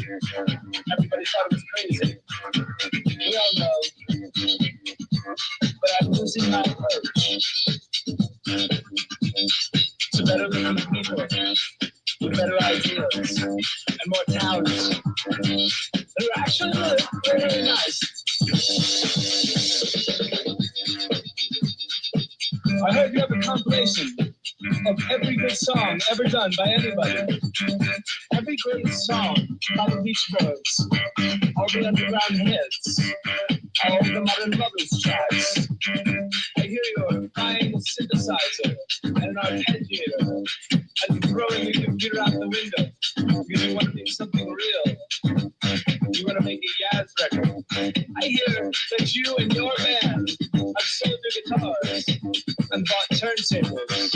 Everybody thought it was crazy. We all know. But I'm losing my urge to better looking people with better ideas and more talents. They're actually very nice. I heard you have a compilation of every good song ever done by anybody. Every great song by the Beach Boys, all the underground hits, all the modern lovers tracks. I hear you're buying a synthesizer and an arpeggiator and throwing your computer out the window because you want to make something real. You want to make a jazz record. I hear that you and your band have sold your guitars and bought turntables.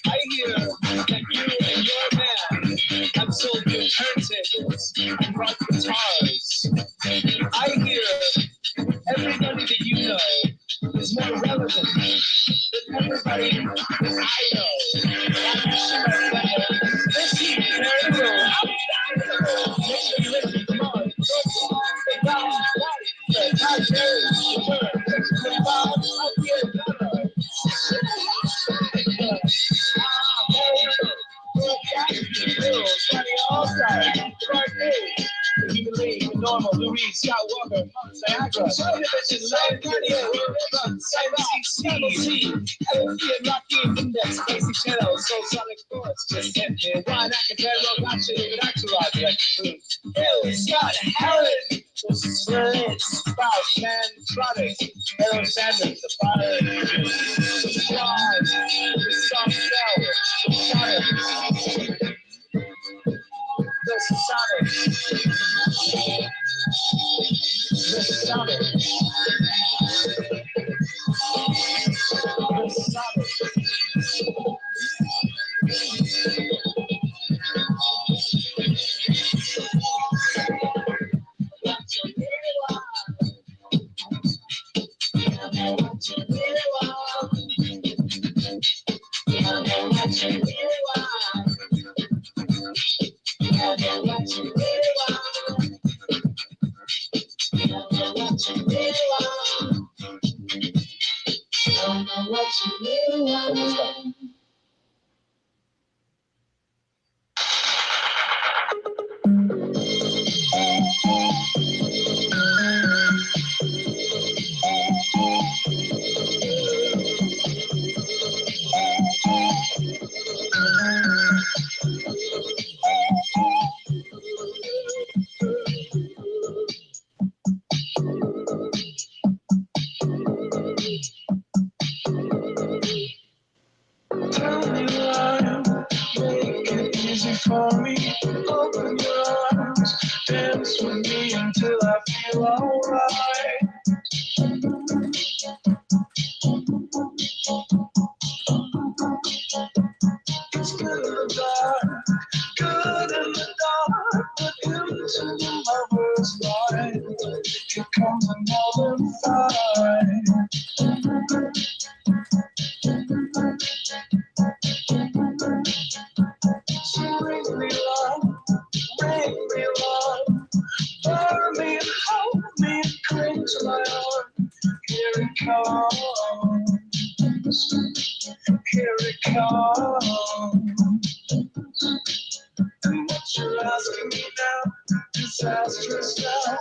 I hear that you and your band have sold your turntables and bought guitars. I hear everybody that you know is more relevant than everybody I know. This is terrible. Outside of the room. Make sure you listen. Come on. If you believe in normal, Louise, Scott Walker, Niagara, Television, Live Cardio, CC, Elliot, Rocky, Index, Basic Channel, Soul Sonic Force, just hit me. Why not compare rock action, even actualize like the Hill, Scott, Helen, the Slits, Spout, Man, Tronic, Arrow Sanders, the Fire, the Drive, the Soft Cell, the Sonic, the Sonic, the Sonic, the Sonic. Tell me why, make it easy for me. Open your arms, dance with me until I feel alright. It's good in the dark, good in the dark, but into the lover's light, here comes another fight. So bring me love, burn me and hold me and cling to my heart. Here it comes, here it comes. And what you're asking me now, disastrous now.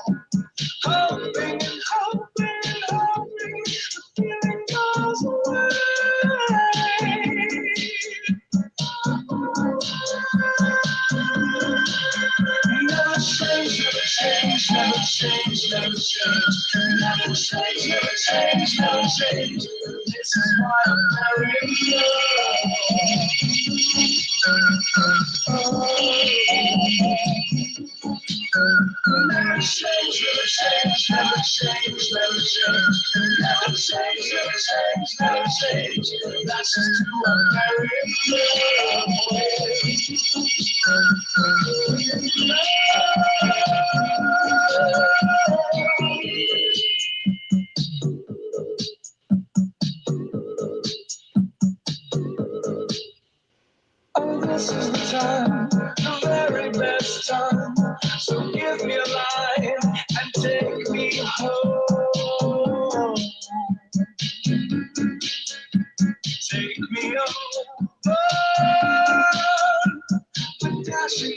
Hoping and hoping and hoping, the feeling goes away. never change, never change, never change, never change, never change. This is why I'm married. Never change, never change, never change, never change, never change, never change, never change. That's just who I'm married. Oh, this is the time, the very best time. So give me a line and take me home. Take me home. We're dashing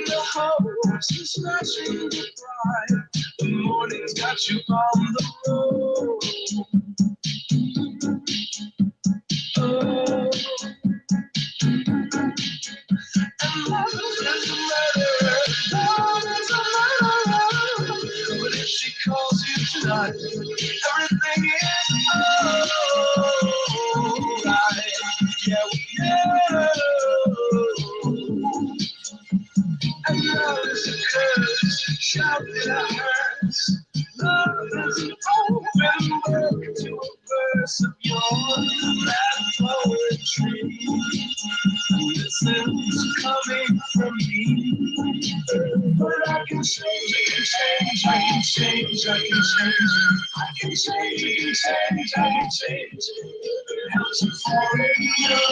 the hopes, smashing the pride. The morning's got you on the road. Oh. And love is a murderer, love is a murderer. But if she calls you tonight, everything is alright. Yeah, we know. And love is a curse, shouted at hers. Love is an open book to a verse of your bad poetry. This is coming from me. But I can change, I can change, I can change, I can change. I can change, I can change, I can change. It helps you fall in love.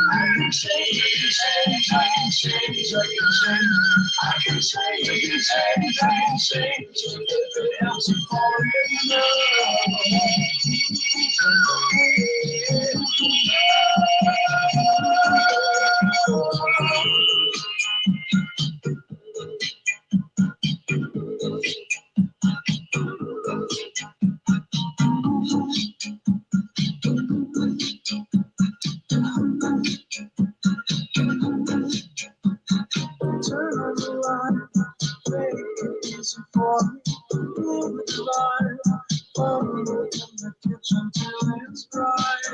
I can change, I can change, I can change, I can change. I can change, I can change, I can change. It helps you fall in turn on the light, make it easy for me. Move the light, follow me in the kitchen till it's bright.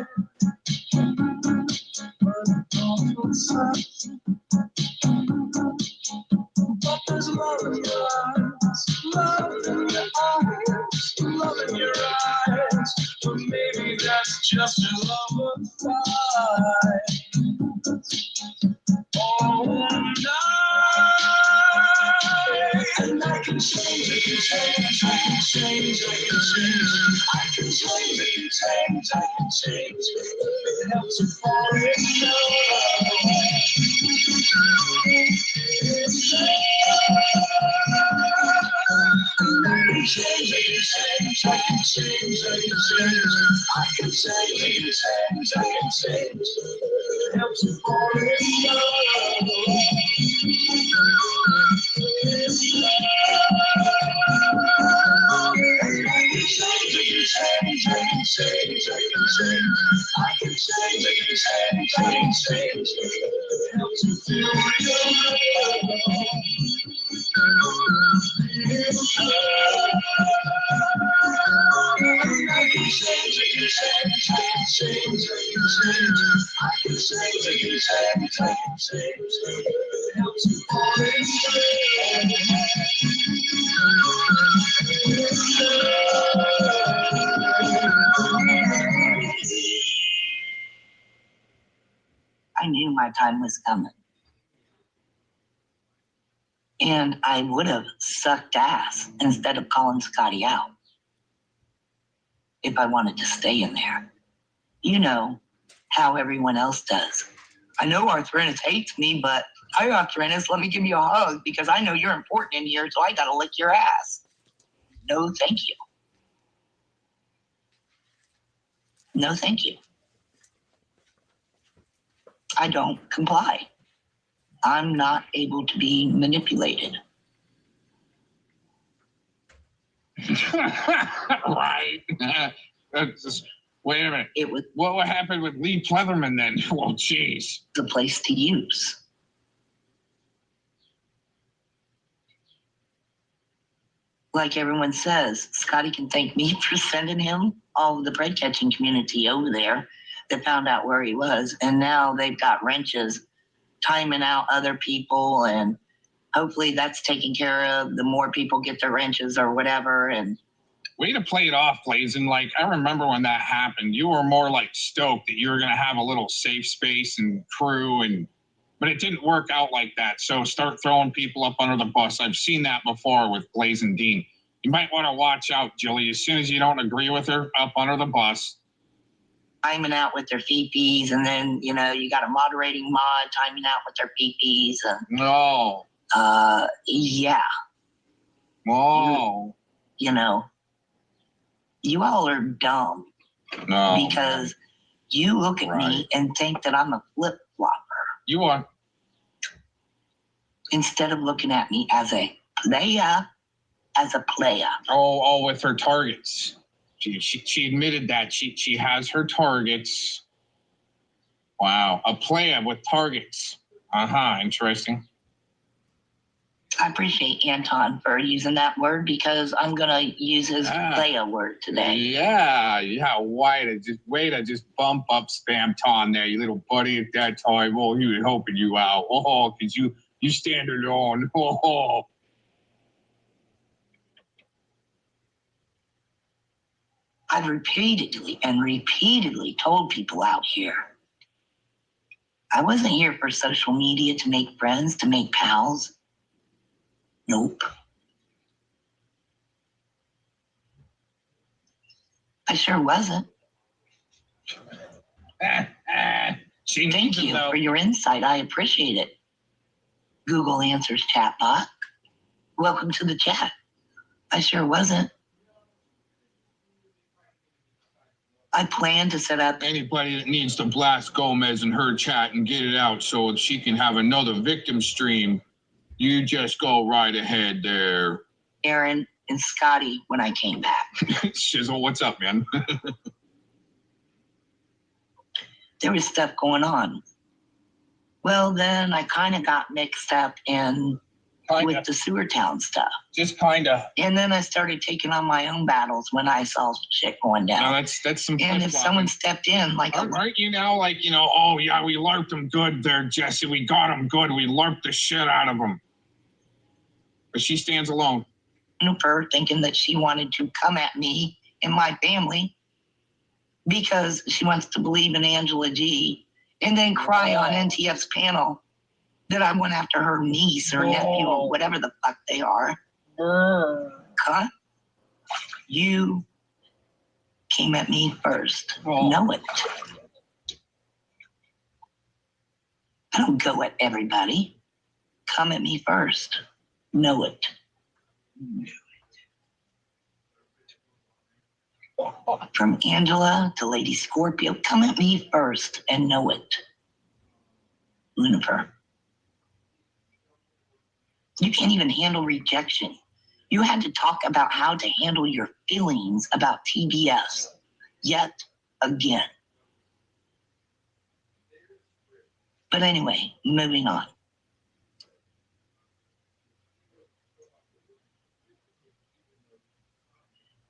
But it don't feel safe. But there's love in your eyes, love in your eyes, love in your eyes. But maybe that's just your love of life. All night. And I can change, I can change, I can change, I can change. I can change, I can change, I can change. It helps you fall in love. I can change, I can change, I can change, I can change. I can change, I can change, I can change. It helps you fall in love. I can change, I can change, I can change, I can change, I can change. It helps you feel real. I can change, I can change, I can change, I can change. I can change, I can change, I can change. It helps you fall in I knew my time was coming. And I would have sucked ass instead of calling Scotty out if I wanted to stay in there. You know how everyone else does. I know Arthrenus hates me, but hi, Arthrenus, let me give you a hug because I know you're important in here, so I gotta lick your ass. No, thank you. No, thank you. I don't comply. I'm not able to be manipulated. Right. Wait a minute. It was What happened with Lee Pleatherman then? Well, jeez. the place to use. Like everyone says, Scotty can thank me for sending him all of the bread catching community over there that found out where he was. And now they've got wrenches timing out other people, and hopefully that's taken care of. The more people get their wrenches or whatever. And Way to play it off, Blazin'. Like, I remember when that happened, you were more like stoked that you were going to have a little safe space and crew, but it didn't work out like that. So start throwing people up under the bus. I've seen that before with Blazin' Dean. You might want to watch out, Jilly. As soon as you don't agree with her, up under the bus. timing out with their fee-fees, and then, you got a moderating mod timing out with their fee-fees. And, No. yeah. Oh. You all are dumb. No. Because you look at me and think that I'm a flip-flopper. You are. Instead of looking at me as a player. Oh, with her targets. She admitted that she has her targets. Wow, a player with targets. Interesting. I appreciate Anton for using that word, because I'm gonna use his player word today. Yeah. Way to just bump up Spam Ton there, you little buddy at that time. Oh, he was helping you out. Oh, because you stand alone. Oh. I've repeatedly told people out here, I wasn't here for social media to make friends, to make pals. Nope. I sure wasn't. Thank you for your insight. I appreciate it. Google Answers chatbot. Welcome to the chat. I sure wasn't. I plan to set up anybody that needs to blast Gomez in her chat and get it out so she can have another victim stream. You just go right ahead there. Aaron and Scotty when I came back. Shizzle, what's up, man? There was stuff going on. Well, then I kind of got mixed up with the Sewer Town stuff. Just kind of. And then I started taking on my own battles when I saw shit going down. No, that's some. And if someone stepped in, like, aren't you now like, oh yeah, we LARPed them good there, Jesse. We got them good. We LARPed the shit out of them. But she stands alone. Her thinking that she wanted to come at me and my family because she wants to believe in Angela G, and then cry on NTF's panel that I went after her niece or nephew or whatever the fuck they are. Huh? You came at me first. Know it. I don't go at everybody. Come at me first. Know it. From Angela to Lady Scorpio, come at me first and know it. Lucifer. You can't even handle rejection. You had to talk about how to handle your feelings about TBS yet again. But anyway, moving on.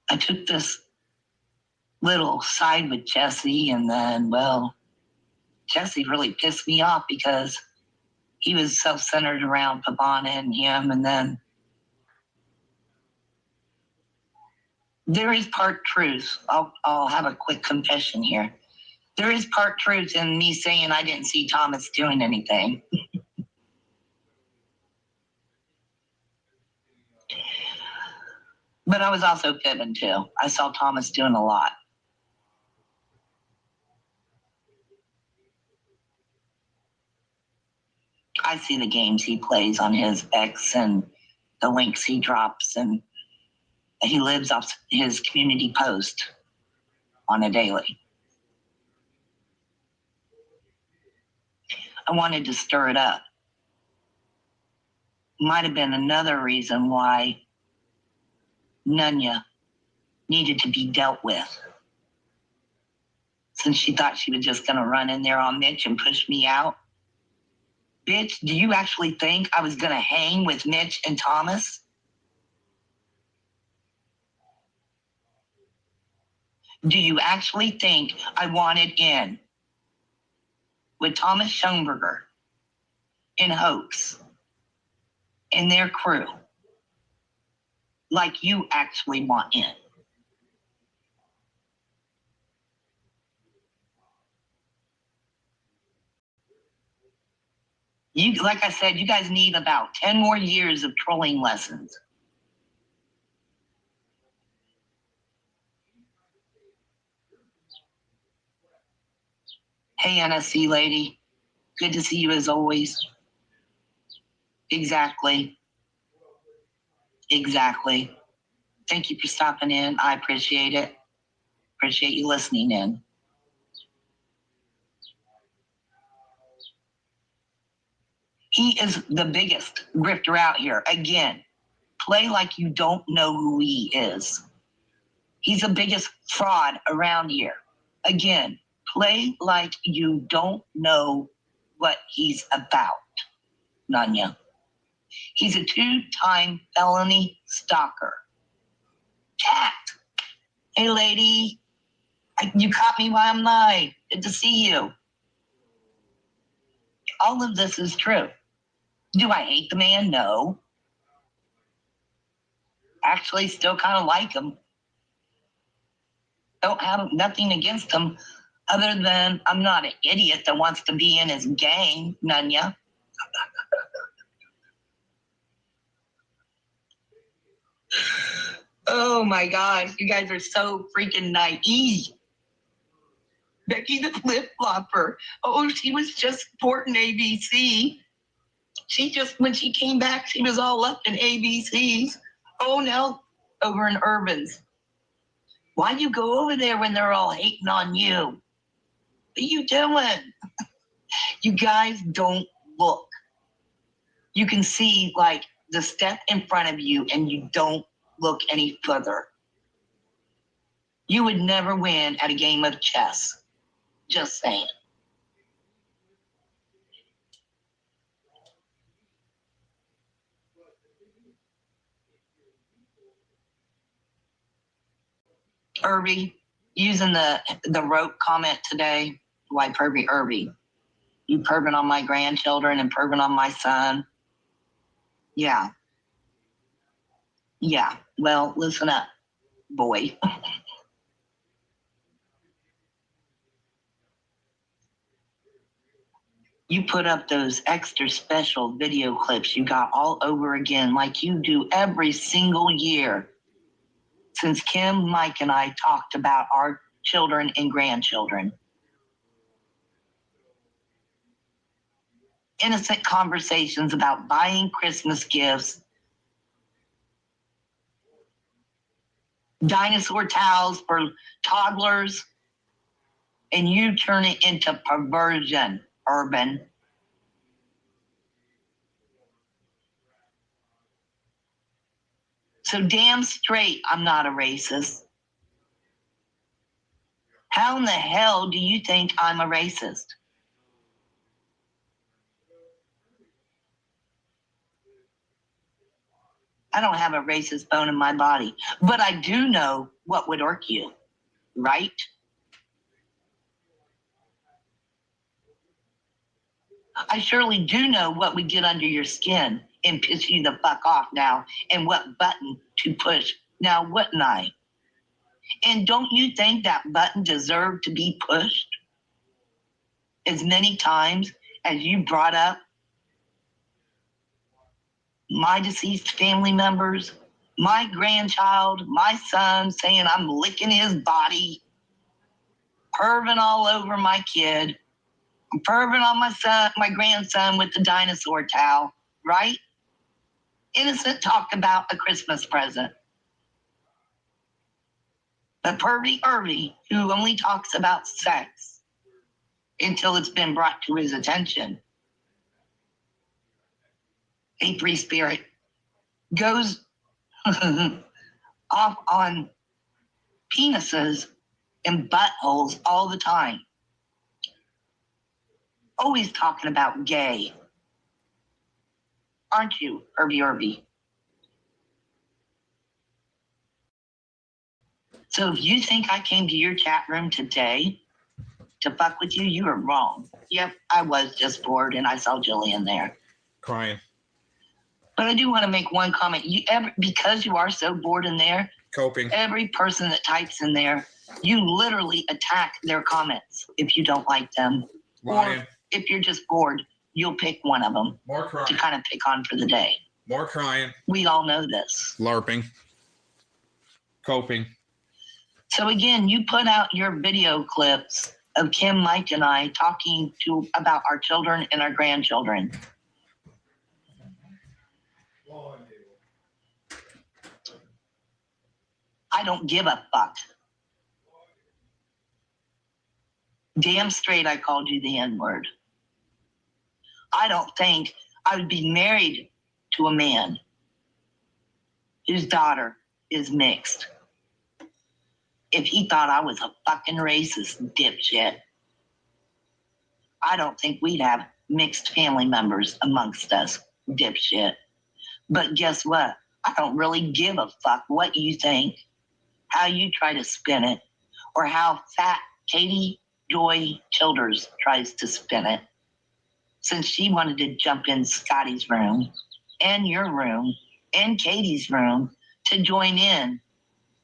I took this little side with Jesse, and then, well, Jesse really pissed me off because he was self-centered around Pavana and him, and then there is part truth. I'll have a quick confession here. There is part truth in me saying I didn't see Thomas doing anything. But I was also fibbing too. I saw Thomas doing a lot. I see the games he plays on his X and the links he drops, and he lives off his community post on a daily. I wanted to stir it up. Might have been another reason why Nunya needed to be dealt with. since she thought she was just going to run in there on Mitch and push me out. Bitch, do you actually think I was going to hang with Mitch and Thomas? Do you actually think I wanted in with Thomas Schoenberger and Hoax and their crew like you actually want in? You, like I said, you guys need about 10 more years of trolling lessons. Hey, NSC lady. Good to see you as always. Exactly. Exactly. Thank you for stopping in. I appreciate it. Appreciate you listening in. He is the biggest grifter out here. Again, play like you don't know who he is. He's the biggest fraud around here. Again, play like you don't know what he's about, Nanya. He's a 2-time felony stalker. Cat. Hey, lady. You caught me while I'm live. Good to see you. All of this is true. Do I hate the man? No. Actually, still kind of like him. Don't have nothing against him other than I'm not an idiot that wants to be in his gang, Nanya. Oh my gosh, you guys are so freaking naive. Becky the flip-flopper. Oh, she was just supporting ABC. She just, when she came back, she was all up in ABCs. Oh, now over in Urban's. Why you go over there when they're all hating on you? What are you doing? You guys don't look. You can see like the step in front of you and you don't look any further. You would never win at a game of chess. Just saying. Irby, using the rope comment today. Why pervy Irby? You perving on my grandchildren and perving on my son. Yeah. Yeah. Well, listen up, boy. You put up those extra special video clips you got all over again like you do every single year since Kim, Mike, and I talked about our children and grandchildren. Innocent conversations about buying Christmas gifts, dinosaur towels for toddlers, and you turn it into perversion, Urban. So damn straight, I'm not a racist. How in the hell do you think I'm a racist? I don't have a racist bone in my body, but I do know what would irk you, right? I surely do know what would get under your skin and piss you the fuck off now and what button to push now, wouldn't I? And don't you think that button deserved to be pushed as many times as you brought up my deceased family members, my grandchild, my son saying I'm licking his body, perving all over my kid, perving on my son, my grandson with the dinosaur towel, right? Innocent talk about a Christmas present. But pervy Irby, who only talks about sex until it's been brought to his attention, a free spirit, goes off on penises and buttholes all the time. Always talking about gay. Aren't you, Irby? So if you think I came to your chat room today to fuck with you, you are wrong. Yep, I was just bored and I saw Jillian there. Crying. But I do want to make one comment. Because you are so bored in there, coping. Every person that types in there, you literally attack their comments if you don't like them. Lying. Or if you're just bored, you'll pick one of them More crying. to kind of pick on for the day. More crying. We all know this. LARPing. Coping. So again, you put out your video clips of Kim, Mike, and I talking about our children and our grandchildren. I don't give a fuck. Damn straight I called you the N-word. I don't think I would be married to a man whose daughter is mixed if he thought I was a fucking racist dipshit. I don't think we'd have mixed family members amongst us, dipshit. But guess what? I don't really give a fuck what you think, how you try to spin it, or how fat Katie Joy Childers tries to spin it. Since she wanted to jump in Scotty's room and your room and Katie's room to join in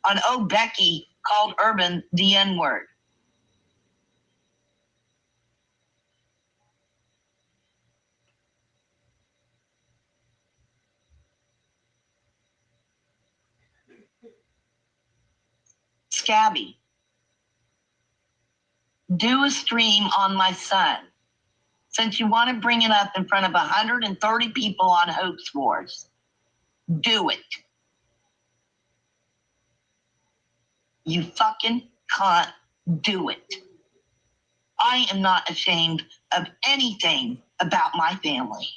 on, oh, Becky called Urban the N-word. Scabby, do a stream on my son. Since you want to bring it up in front of 130 people on Hoax Wars, do it. You fucking can't do it. I am not ashamed of anything about my family.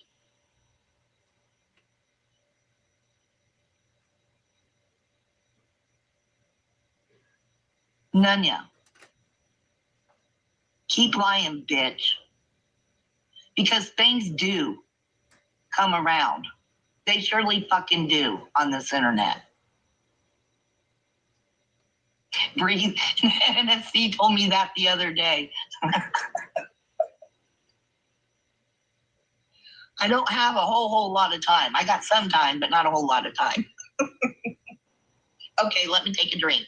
Nunya, keep lying, bitch. Because things do come around. They surely fucking do on this internet. Breathe. NSC told me that the other day. I don't have a whole lot of time. I got some time, but not a whole lot of time. Okay, let me take a drink.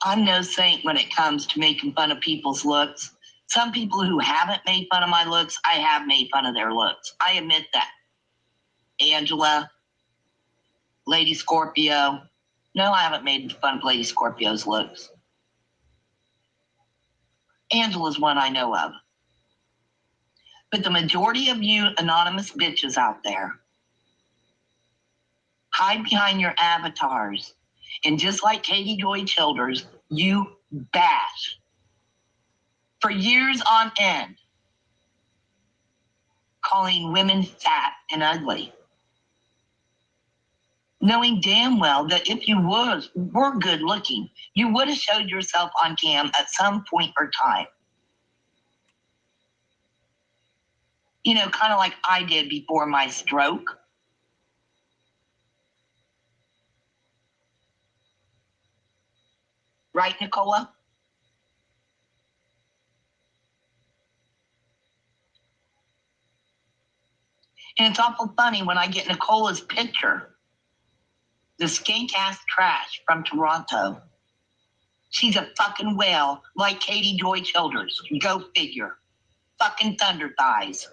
I'm no saint when it comes to making fun of people's looks. Some people who haven't made fun of my looks, I have made fun of their looks. I admit that. Angela, Lady Scorpio. No, I haven't made fun of Lady Scorpio's looks. Angela's one I know of. But the majority of you anonymous bitches out there hide behind your avatars. And just like Katie Joy Childers, you bash for years on end, calling women fat and ugly. Knowing damn well that if you were good looking, you would have showed yourself on cam at some point or time. You know, kind of like I did before my stroke. Right, Nicola? And it's awful funny when I get Nicola's picture, the skink-ass trash from Toronto. She's a fucking whale like Katie Joy Childers. Go figure. Fucking thunder thighs.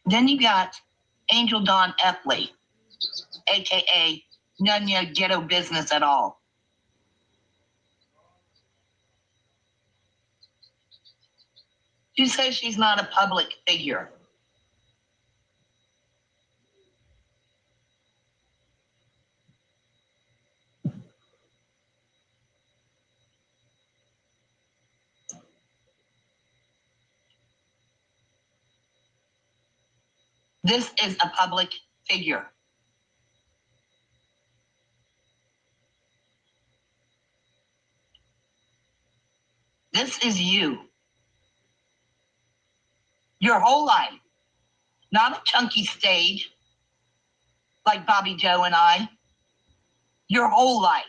Then you got Angel Dawn Epley, a.k.a. Nunya Ghetto Business at All. Who says she's not a public figure? This is a public figure. This is you. Your whole life. Not a chunky stage like Bobby Joe and I. Your whole life.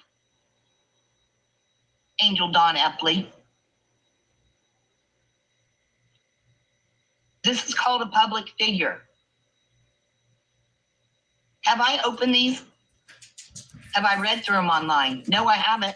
Angel Dawn Epley. This is called a public figure. Have I opened these? Have I read through them online? No, I haven't.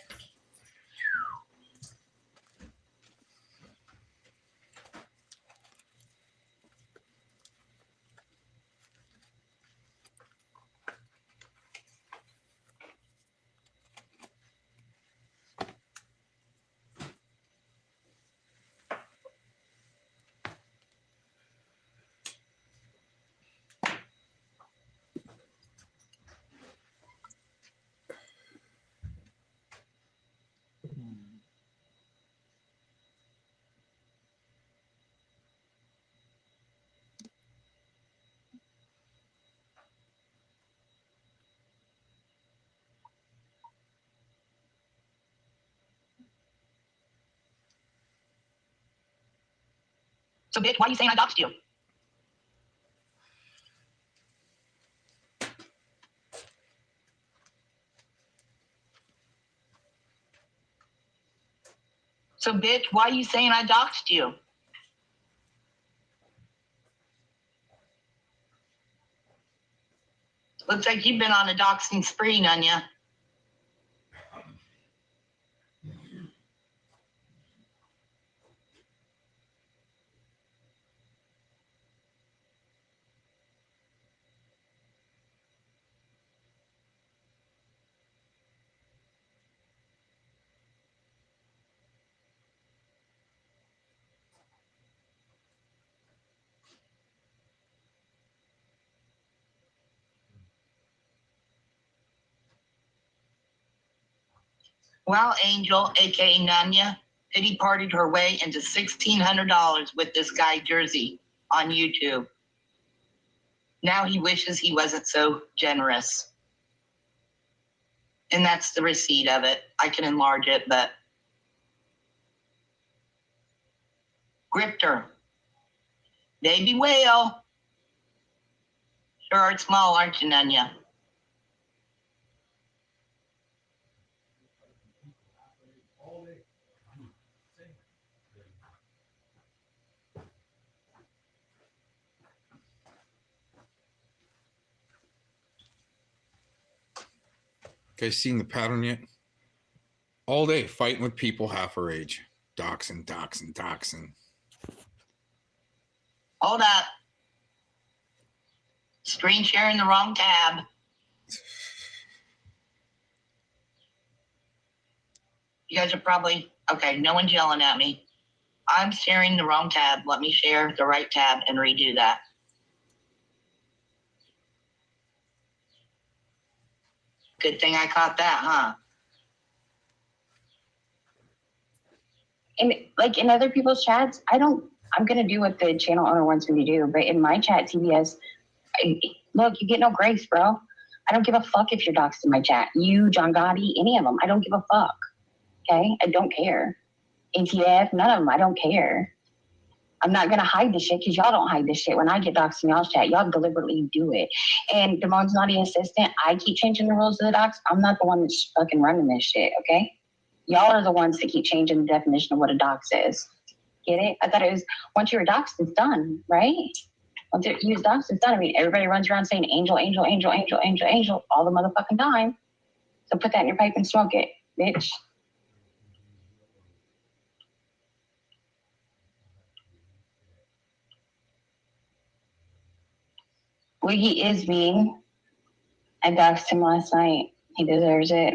So, bitch, why are you saying I doxed you? So, bitch, why are you saying I doxed you? Looks like you've been on a doxing spree, Nunya. Well, Angel, aka Nunya, pity partied her way into $1,600 with this guy Jersey on YouTube. Now he wishes he wasn't so generous. And that's the receipt of it. I can enlarge it, but Grifter. Baby whale. Sure are small, aren't you, Nunya? Guys seen the pattern yet? All day fighting with people half her age. Doxing. Hold up. Screen sharing the wrong tab. You guys are probably, okay, no one's yelling at me. I'm sharing the wrong tab. Let me share the right tab and redo that. Good thing I caught that, huh? And like in other people's chats, I'm going to do what the channel owner wants me to do. But in my chat, TBS, look, you get no grace, bro. I don't give a fuck if you're doxed in my chat. You, John Gotti, any of them. I don't give a fuck. Okay? I don't care. ATF, none of them. I don't care. I'm not going to hide this shit because y'all don't hide this shit. When I get doxed in y'all's chat, y'all deliberately do it. And Damon's not the assistant. I keep changing the rules of the dox. I'm not the one that's fucking running this shit, okay? Y'all are the ones that keep changing the definition of what a dox is. Get it? I thought it was, once you're doxed, it's done, right? Once you use doxed, it's done. I mean, everybody runs around saying angel, angel, angel, angel, angel, angel all the motherfucking time. So put that in your pipe and smoke it, bitch. Well, he is mean. I doxed him last night. He deserves it.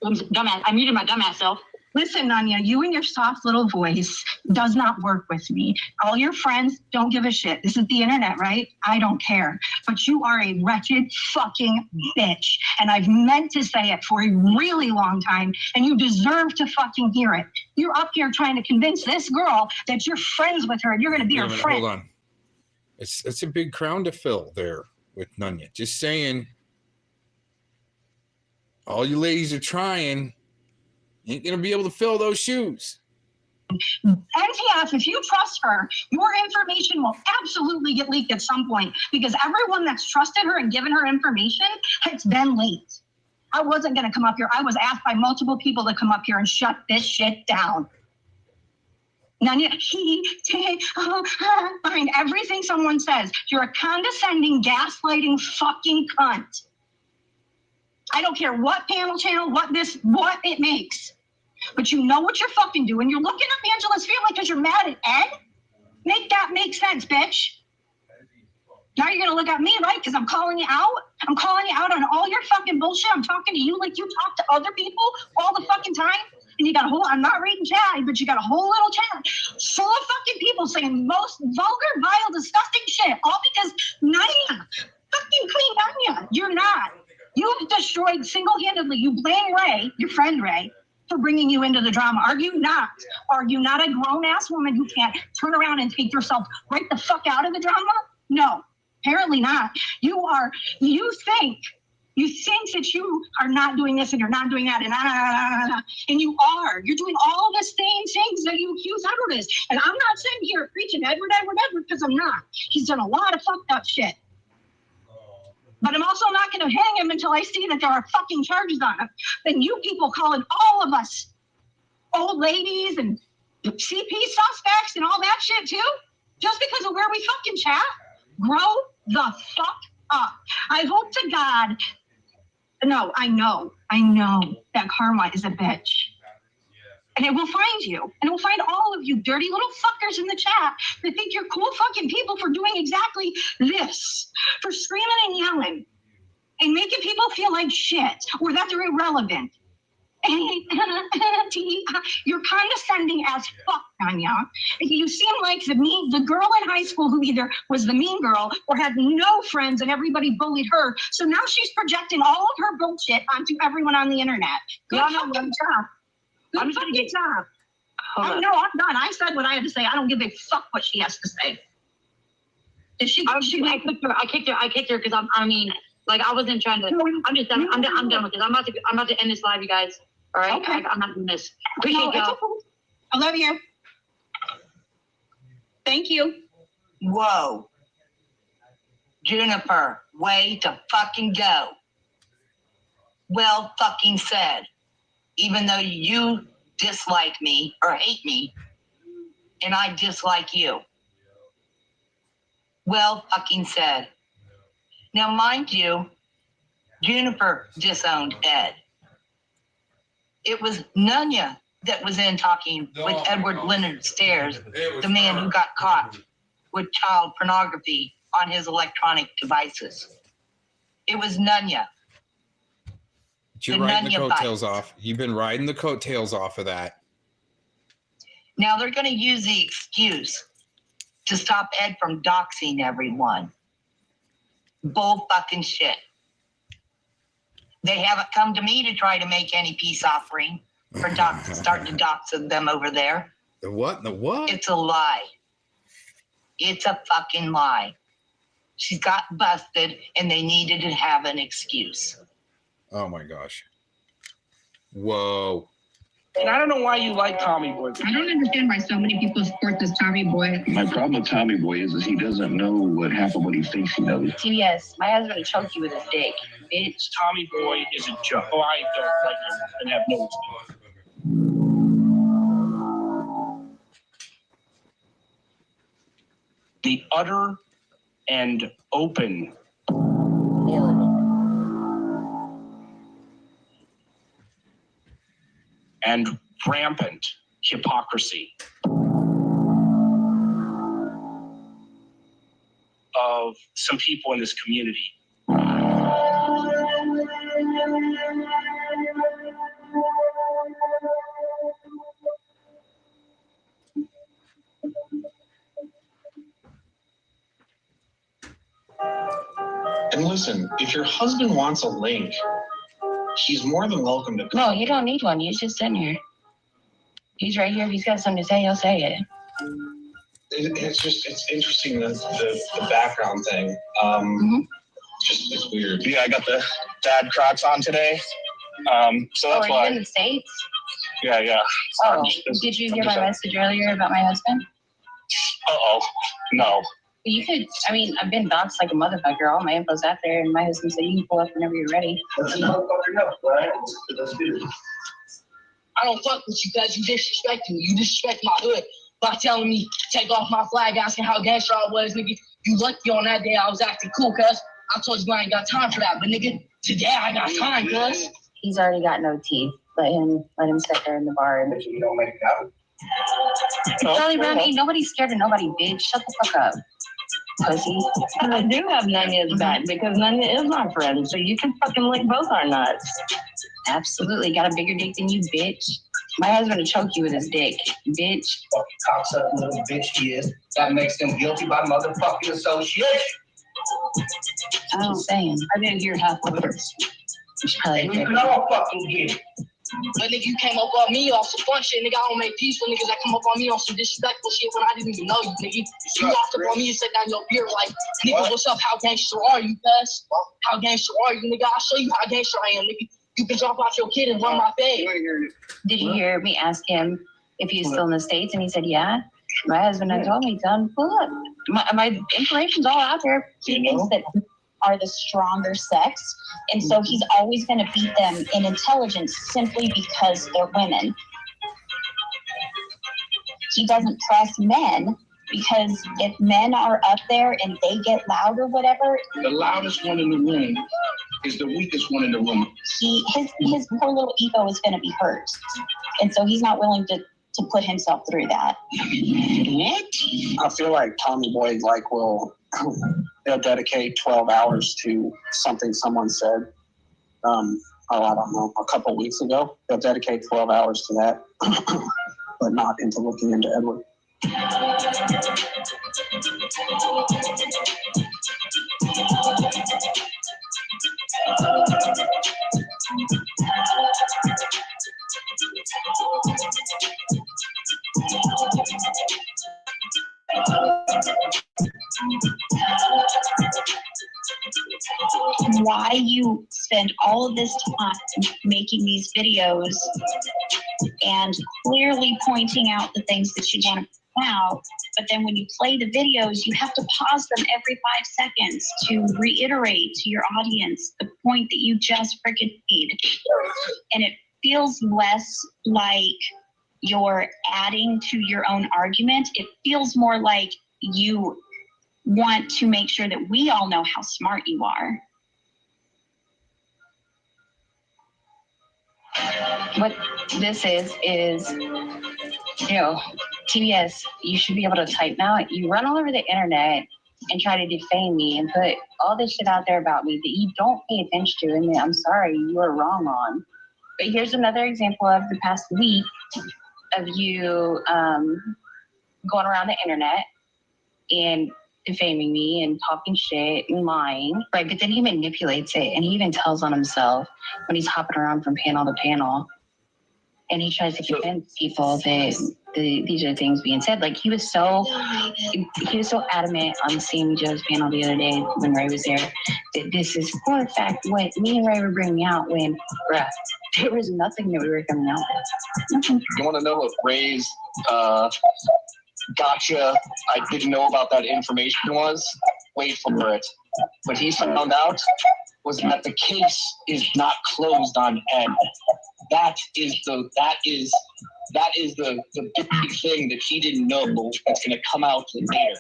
Dumbass. I muted my dumbass self. Listen, Nanya, you and your soft little voice does not work with me. All your friends don't give a shit. This is the internet, right? I don't care. But you are a wretched fucking bitch. And I've meant to say it for a really long time, and you deserve to fucking hear it. You're up here trying to convince this girl that you're friends with her and you're going to be her friend. Hold on. It's a big crown to fill there with Nanya. Just saying, all you ladies are trying. Ain't gonna be able to fill those shoes. NTF, if you trust her, your information will absolutely get leaked at some point because everyone that's trusted her and given her information, it's been leaked. I wasn't gonna come up here. I was asked by multiple people to come up here and shut this shit down. Nanya, behind everything someone says, you're a condescending, gaslighting fucking cunt. I don't care what panel channel, what it makes. But you know what you're fucking doing. You're looking up Angela's family because you're mad at Ed? Make that make sense, bitch. Now you're going to look at me, right? Because I'm calling you out. I'm calling you out on all your fucking bullshit. I'm talking to you like you talk to other people all the fucking time. And you got a whole, I'm not reading chat, but you got a whole little chat full of fucking people saying most vulgar, vile, disgusting shit. All because Nanya, fucking Queen Nanya, you're not. You've destroyed single-handedly. You blame Ray, your friend Ray, for bringing you into the drama. Are you not? Are you not a grown-ass woman who can't turn around and take yourself right the fuck out of the drama? No, apparently not. You think that you are not doing this and you're not doing that and you are. You're doing all the same things that you accuse Edward is. And I'm not sitting here preaching Edward, because I'm not. He's done a lot of fucked up shit. But I'm also not going to hang him until I see that there are fucking charges on him. Then you people calling all of us old ladies and CP suspects and all that shit too, just because of where we fucking chat? Grow the fuck up. I hope to God. No, I know that karma is a bitch. And it will find you. And it will find all of you dirty little fuckers in the chat that think you're cool fucking people for doing exactly this. For screaming and yelling. And making people feel like shit. Or that they're irrelevant. You're condescending as fuck, Tanya. You seem like the girl in high school who either was the mean girl or had no friends and everybody bullied her. So now she's projecting all of her bullshit onto everyone on the internet. Good fucking job. I'm fucking job. No, I'm done. I said what I had to say. I don't give a fuck what she has to say. Did she? I kicked her because I wasn't trying to. I'm just done. I'm done with this. I'm about to end this live, you guys. All right. Okay. I'm not doing this. Appreciate y'all. Okay. I love you. Thank you. Whoa. Juniper, way to fucking go. Well fucking said. Even though you dislike me or hate me, and I dislike you. Well fucking said. Now, mind you, Juniper disowned Ed. It was Nanya that was in talking with Edward Leonard Stairs, the man who got caught with child pornography on his electronic devices. It was Nanya. You're riding the coattails off. You've been riding the coattails off of that. Now they're going to use the excuse to stop Ed from doxing everyone. Bull fucking shit. They haven't come to me to try to make any peace offering for starting to dox them over there. The what? The what? It's a lie. It's a fucking lie. She got busted and they needed to have an excuse. Oh my gosh. Whoa. And I don't know why you like Tommy Boy. I don't understand why so many people support this Tommy Boy. My problem with Tommy Boy is he doesn't know what half of what he thinks he knows. TBS, my husband would choke you with his dick, bitch. Tommy Boy is a joke. Oh, I don't like him and have no respect. The utter and open and rampant hypocrisy of some people in this community. And listen, if your husband wants a link, he's more than welcome to. No, you don't need one. He's just in here. He's right here. If he's got something to say, he'll say it. It's interesting the background thing. It's weird. Yeah, I got the dad Crocs on today. So that's are why. you in the States? Yeah. Oh, did you hear my message earlier about my husband? No. You could, I mean, I've been doxxed like a motherfucker. All my info's out there, and my husband said you can pull up whenever you're ready. I don't fuck with you because you disrespecting me. You disrespect my hood by telling me take off my flag, asking how gangster I was, nigga. You lucky on that day I was acting cool, cuz. I told you I ain't got time for that, but nigga, today I got time, cuz. He's already got no teeth. Let him sit there in the bar and you don't make it out. Charlie Brown, ain't nobody scared of nobody, bitch. Shut the fuck up. Pussy. And I do have Nanya's back because Nanya is my friend, so you can fucking lick both our nuts. Absolutely. Got a bigger dick than you, bitch. My husband will choke you with his dick, bitch. Fucking cocksucker little bitch he is. That makes him guilty by motherfucking association. I'm saying. I didn't hear half of it. You can all fucking get it. But nigga, you came up on me off some fun shit, nigga. I don't make peace with niggas that come up on me on some disrespectful shit when I didn't even know you, nigga. You walked up on me and said down your beer like, nigga, what's up? How gangster are you, cuz? How gangster are you, nigga? I'll show you how gangster I am, nigga. You can drop out your kid and run my fade. Did you hear me ask him if he's still in the States? And he said, yeah. My husband had told me, tell him, pull up. My information's all out there. He thinks that are the stronger sex, and so he's always going to beat them in intelligence simply because they're women. He doesn't trust men because if men are up there and they get loud or whatever, the loudest one in the room is the weakest one in the room. his poor little ego is going to be hurt, and so he's not willing to put himself through that. What? I feel like Tommy Boy they'll dedicate 12 hours to something someone said. I don't know, a couple weeks ago. They'll dedicate 12 hours to that, but not into looking into Edward. Why you spend all of this time making these videos and clearly pointing out the things that you want to point out, but then when you play the videos, you have to pause them every 5 seconds to reiterate to your audience the point that you just freaking made. And it feels less like you're adding to your own argument. It feels more like you want to make sure that we all know how smart you are. What this is, TBS, you should be able to type now. You run all over the internet and try to defame me and put all this shit out there about me that you don't pay attention to, and I'm sorry, you are wrong on. But here's another example of the past week of you going around the internet and defaming me and talking shit and lying. Right, but then he manipulates it, and he even tells on himself when he's hopping around from panel to panel. And he tries to convince people that these are things being said. Like he was so adamant on Sammy Joe's panel the other day when Ray was there that this is for a fact what me and Ray were bringing out when, bruh, there was nothing that we were coming out with. You want to know what Ray's gotcha, I didn't know about that information was? Wait for it. What he found out was that the case is not closed on Ed. That is the big thing that he didn't know that's going to come out later.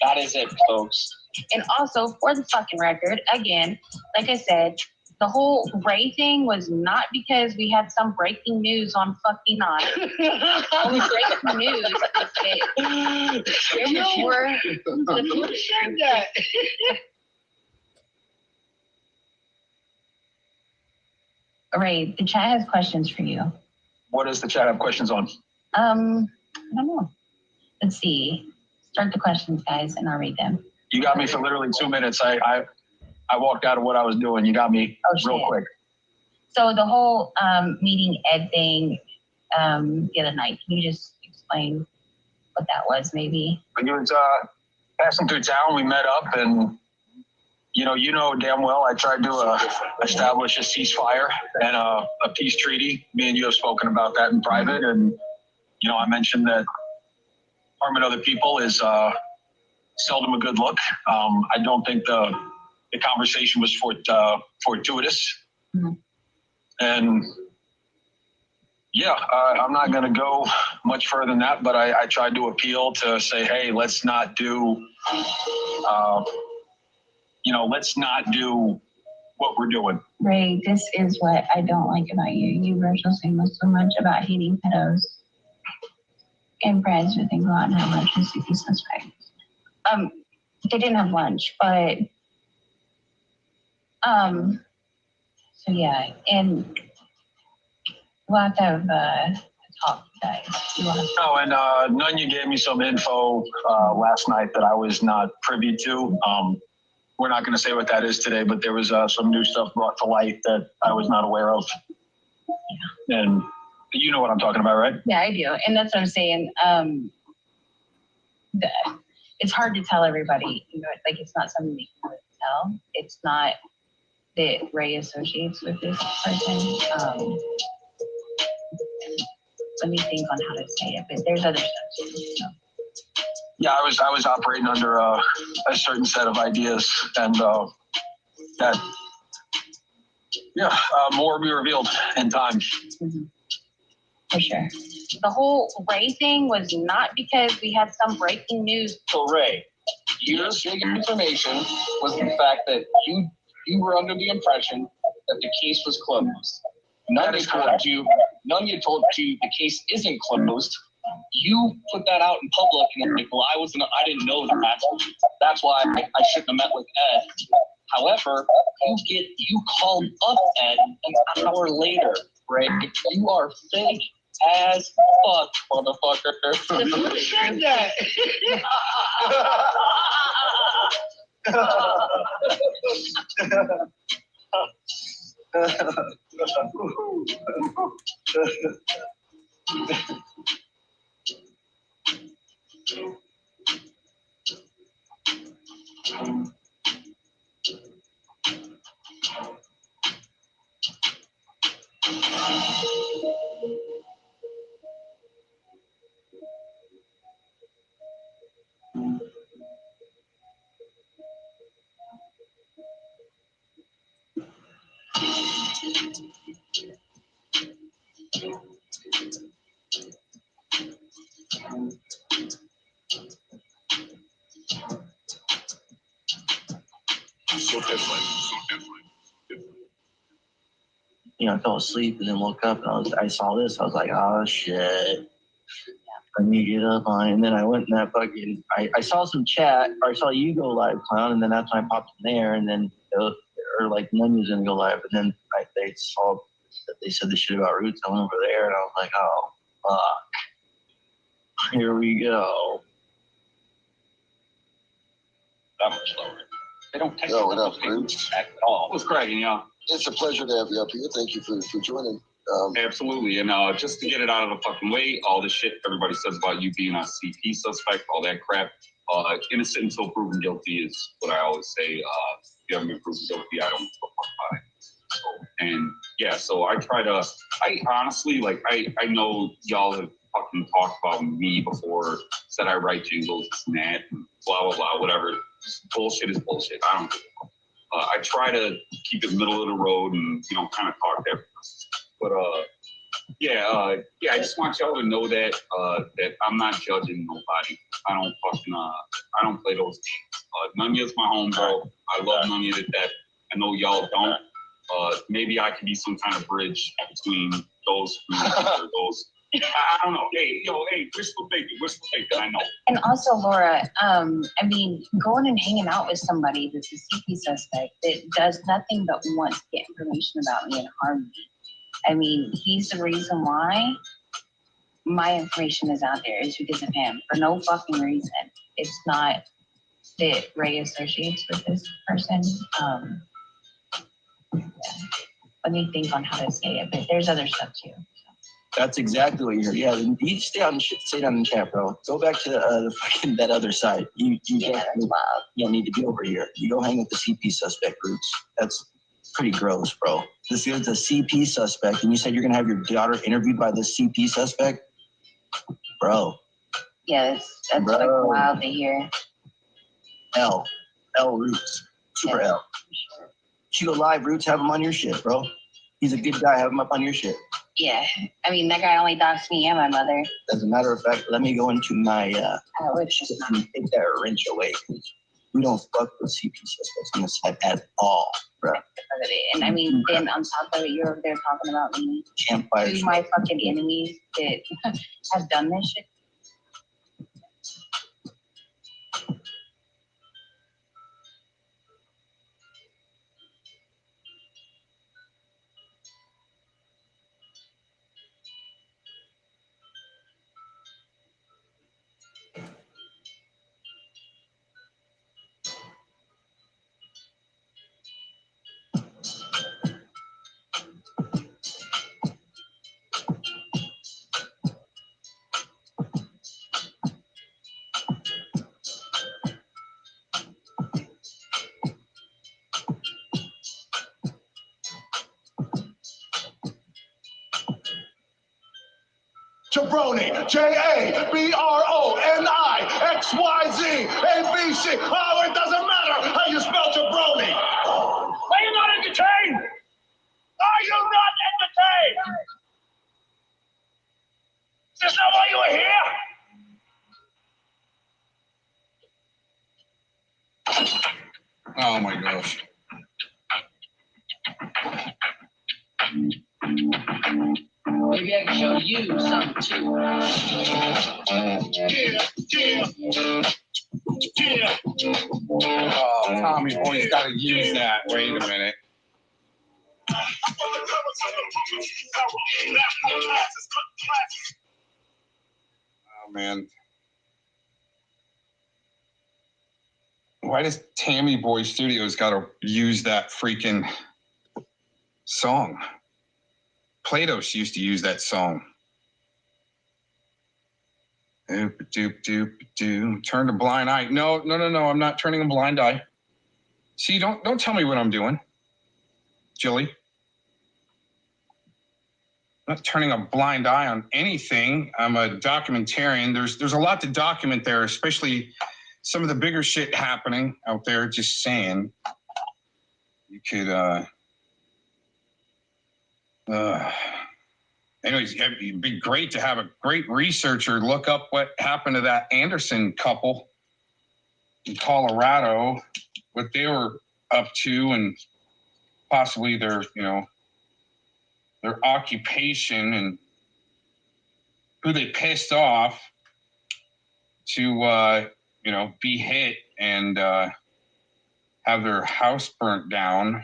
That is it, folks. And also, for the fucking record, again, like I said, the whole Ray thing was not because we had some breaking news on fucking night. Only breaking news is that there were... Who said that? Ray, the chat has questions for you. What does the chat have questions on? I don't know. Let's see. Start the questions, guys, and I'll read them. You got me for literally 2 minutes. I walked out of what I was doing. You got me real quick. So the whole meeting Ed thing the other night, can you just explain what that was, maybe? When you was passing through town, we met up, and you know damn well I tried to establish a ceasefire and a peace treaty. Me and you have spoken about that in private, and I mentioned that harming other people is seldom a good look. I don't think the conversation was fortuitous. Mm-hmm. And I'm not going to go much further than that, but I tried to appeal to say, hey, let's not do what we're doing. Ray, this is what I don't like about you. You were saying so much about hating pedos and Brad's with and go out and have lunch with CP suspects. They didn't have lunch, but so yeah, and we'll have to have a talk, guys. Oh, and Nunya gave me some info last night that I was not privy to. We're not going to say what that is today, but there was some new stuff brought to light that I was not aware of. Yeah. And you know what I'm talking about, right? Yeah, I do. And that's what I'm saying. It's hard to tell everybody, like it's not something that you want to tell. It's not that Ray associates with this person. Let me think on how to say it, but there's other stuff too. So. Yeah, I was operating under a certain set of ideas, and that more will be revealed in time. Mm-hmm. For sure. The whole Ray thing was not because we had some breaking news. So Ray, your big information was the fact that you were under the impression that the case was closed. Nunya told you the case isn't closed. You put that out in public, and like, well, I didn't know that. That's why I shouldn't have met with Ed. However, you called up Ed an hour later, Ray. You are fake as fuck, motherfucker. Who said that? So different. I fell asleep and then woke up and I saw this. I was like, oh shit. I need to get up on it. And then I went in that fucking, I saw some chat, or I saw you go live, Clown, and then that's when I popped in there, and then, or like none was gonna go live, and then they saw that they said the shit about Roots. I went over there and I was like, oh, fuck. Here we go. That much lower. They don't text what up, Roots? at all. What's cracking, y'all? It's a pleasure to have you up here. Thank you for joining. Absolutely. And just to get it out of the fucking way, all the shit everybody says about you being a CP suspect, all that crap, innocent until proven guilty is what I always say. If you haven't been proven guilty, I don't give a fuck about it. So I honestly, I know y'all have fucking talked about me before, said I write jingles, and that, and blah, blah, blah, whatever. Bullshit is bullshit. I don't give a fuck. I try to keep it middle of the road and, kind of talk to everyone. But, I just want y'all to know that that I'm not judging nobody. I don't play those games. Nunya's my homegirl. I love Nunya to death. I know y'all don't. Maybe I can be some kind of bridge between those who or those. I don't know. Hey, wishful thinking, I know. And also, Laura, going and hanging out with somebody that's a CP suspect that does nothing but wants to get information about me and harm me. I mean, he's the reason why my information is out there is because of him for no fucking reason. It's not that Ray associates with this person. Let me think on how to say it, but there's other stuff too. That's exactly what you're. Yeah, you stay on the chat, bro. Go back to the fucking that other side. You don't need to be over here. You go hang with the CP suspect groups. That's pretty gross, bro. This is a CP suspect, and you said you're gonna have your daughter interviewed by this CP suspect, bro. Yeah, that's like wild to hear. L Roots, super L. You go live, Roots. Have him on your shit, bro. He's a good guy. Have him up on your shit. Yeah, I mean that guy only doxed me and my mother. As a matter of fact, let me go into my take that wrench away. We don't fuck with CP suspects on this side at all, bro. And I mean, then on top of it, you're over there talking about me. Campfire. Who's my fucking enemies that have done this shit. Jabroni, JABRONIXYZ ABC. Oh, it doesn't matter how you spell jabroni. Are you not entertained? Are you not entertained? Is this not why you were here? Oh my gosh. Maybe I can show you something too. Oh, Tommy Boy's got to use that. Wait a minute. Oh man. Why does Tammy Boy Studios got to use that freaking song? Platos used to use that song. Doop, doop, doop, doop. Turn a blind eye. No. I'm not turning a blind eye. See, don't tell me what I'm doing, Jilly. I'm not turning a blind eye on anything. I'm a documentarian. There's a lot to document there, especially some of the bigger shit happening out there. Just saying. You could anyways, it'd be great to have a great researcher look up what happened to that Anderson couple in Colorado, what they were up to, and possibly their occupation and who they pissed off to, be hit and have their house burnt down.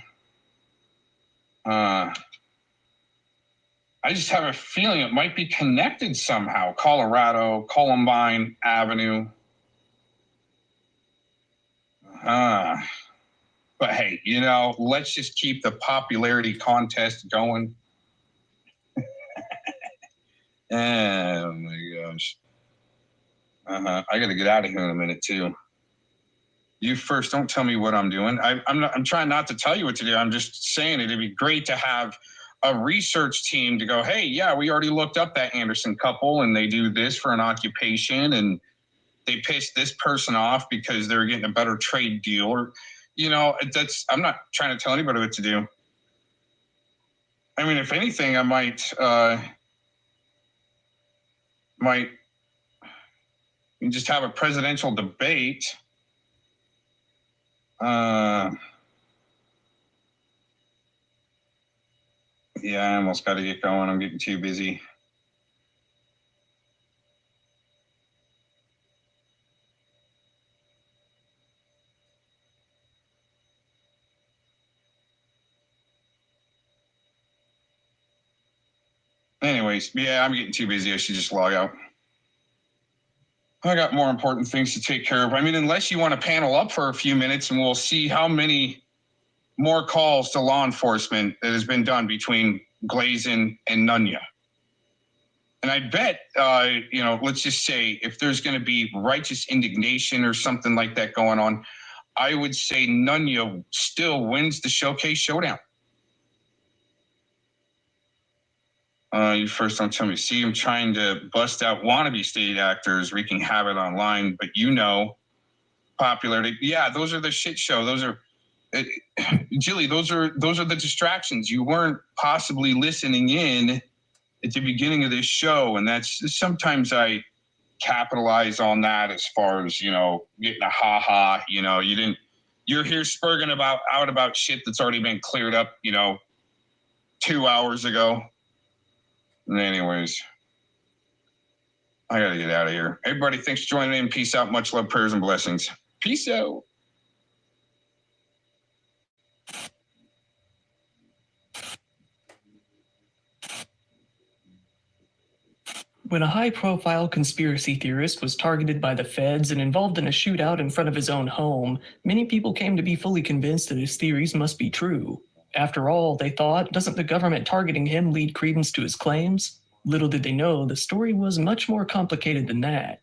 I just have a feeling it might be connected somehow. Colorado, Columbine Avenue. But hey, let's just keep the popularity contest going. Oh my gosh. I gotta get out of here in a minute too. You first, don't tell me what I'm doing. I'm trying not to tell you what to do. I'm just saying it'd be great to have a research team to go, hey, yeah, we already looked up that Anderson couple and they do this for an occupation and they pissed this person off because they're getting a better trade deal. Or, I'm not trying to tell anybody what to do. I mean, if anything, I might just have a presidential debate. Yeah, I almost got to get going. I'm getting too busy. Anyways, yeah, I'm getting too busy. I should just log out. I got more important things to take care of. I mean, unless you want to panel up for a few minutes and we'll see how many more calls to law enforcement that has been done between Glazin and Nunya. And I bet, let's just say if there's going to be righteous indignation or something like that going on, I would say Nunya still wins the showcase showdown. You first don't tell me. See him trying to bust out wannabe state actors wreaking havoc online, but popularity. Yeah, those are the shit show. Those are, Jilly. Those are the distractions. You weren't possibly listening in at the beginning of this show, and that's sometimes I capitalize on that as far as getting a ha-ha. You're here spurging about shit that's already been cleared up 2 hours ago. Anyways, I gotta get out of here. Everybody, thanks for joining in. Peace out. Much love, prayers, and blessings. Peace out. When a high-profile conspiracy theorist was targeted by the feds and involved in a shootout in front of his own home, many people came to be fully convinced that his theories must be true. After all, they thought, doesn't the government targeting him lead credence to his claims? Little did they know, the story was much more complicated than that.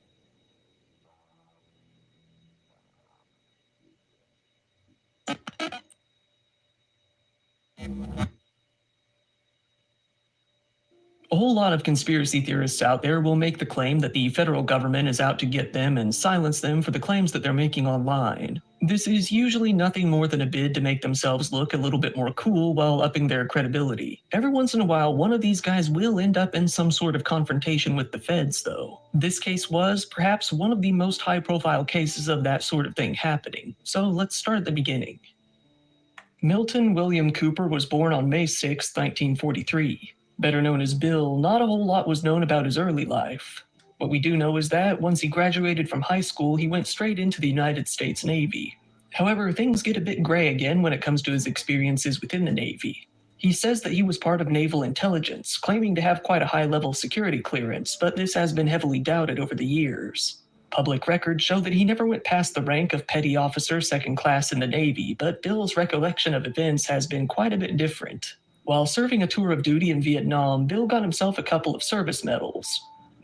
A whole lot of conspiracy theorists out there will make the claim that the federal government is out to get them and silence them for the claims that they're making online. This is usually nothing more than a bid to make themselves look a little bit more cool while upping their credibility. Every once in a while, one of these guys will end up in some sort of confrontation with the feds, though. This case was, perhaps, one of the most high-profile cases of that sort of thing happening. So let's start at the beginning. Milton William Cooper was born on May 6, 1943. Better known as Bill, not a whole lot was known about his early life. What we do know is that once he graduated from high school, he went straight into the United States Navy. However, things get a bit gray again when it comes to his experiences within the Navy. He says that he was part of naval intelligence, claiming to have quite a high-level security clearance, but this has been heavily doubted over the years. Public records show that he never went past the rank of petty officer second class in the Navy, but Bill's recollection of events has been quite a bit different. While serving a tour of duty in Vietnam, Bill got himself a couple of service medals.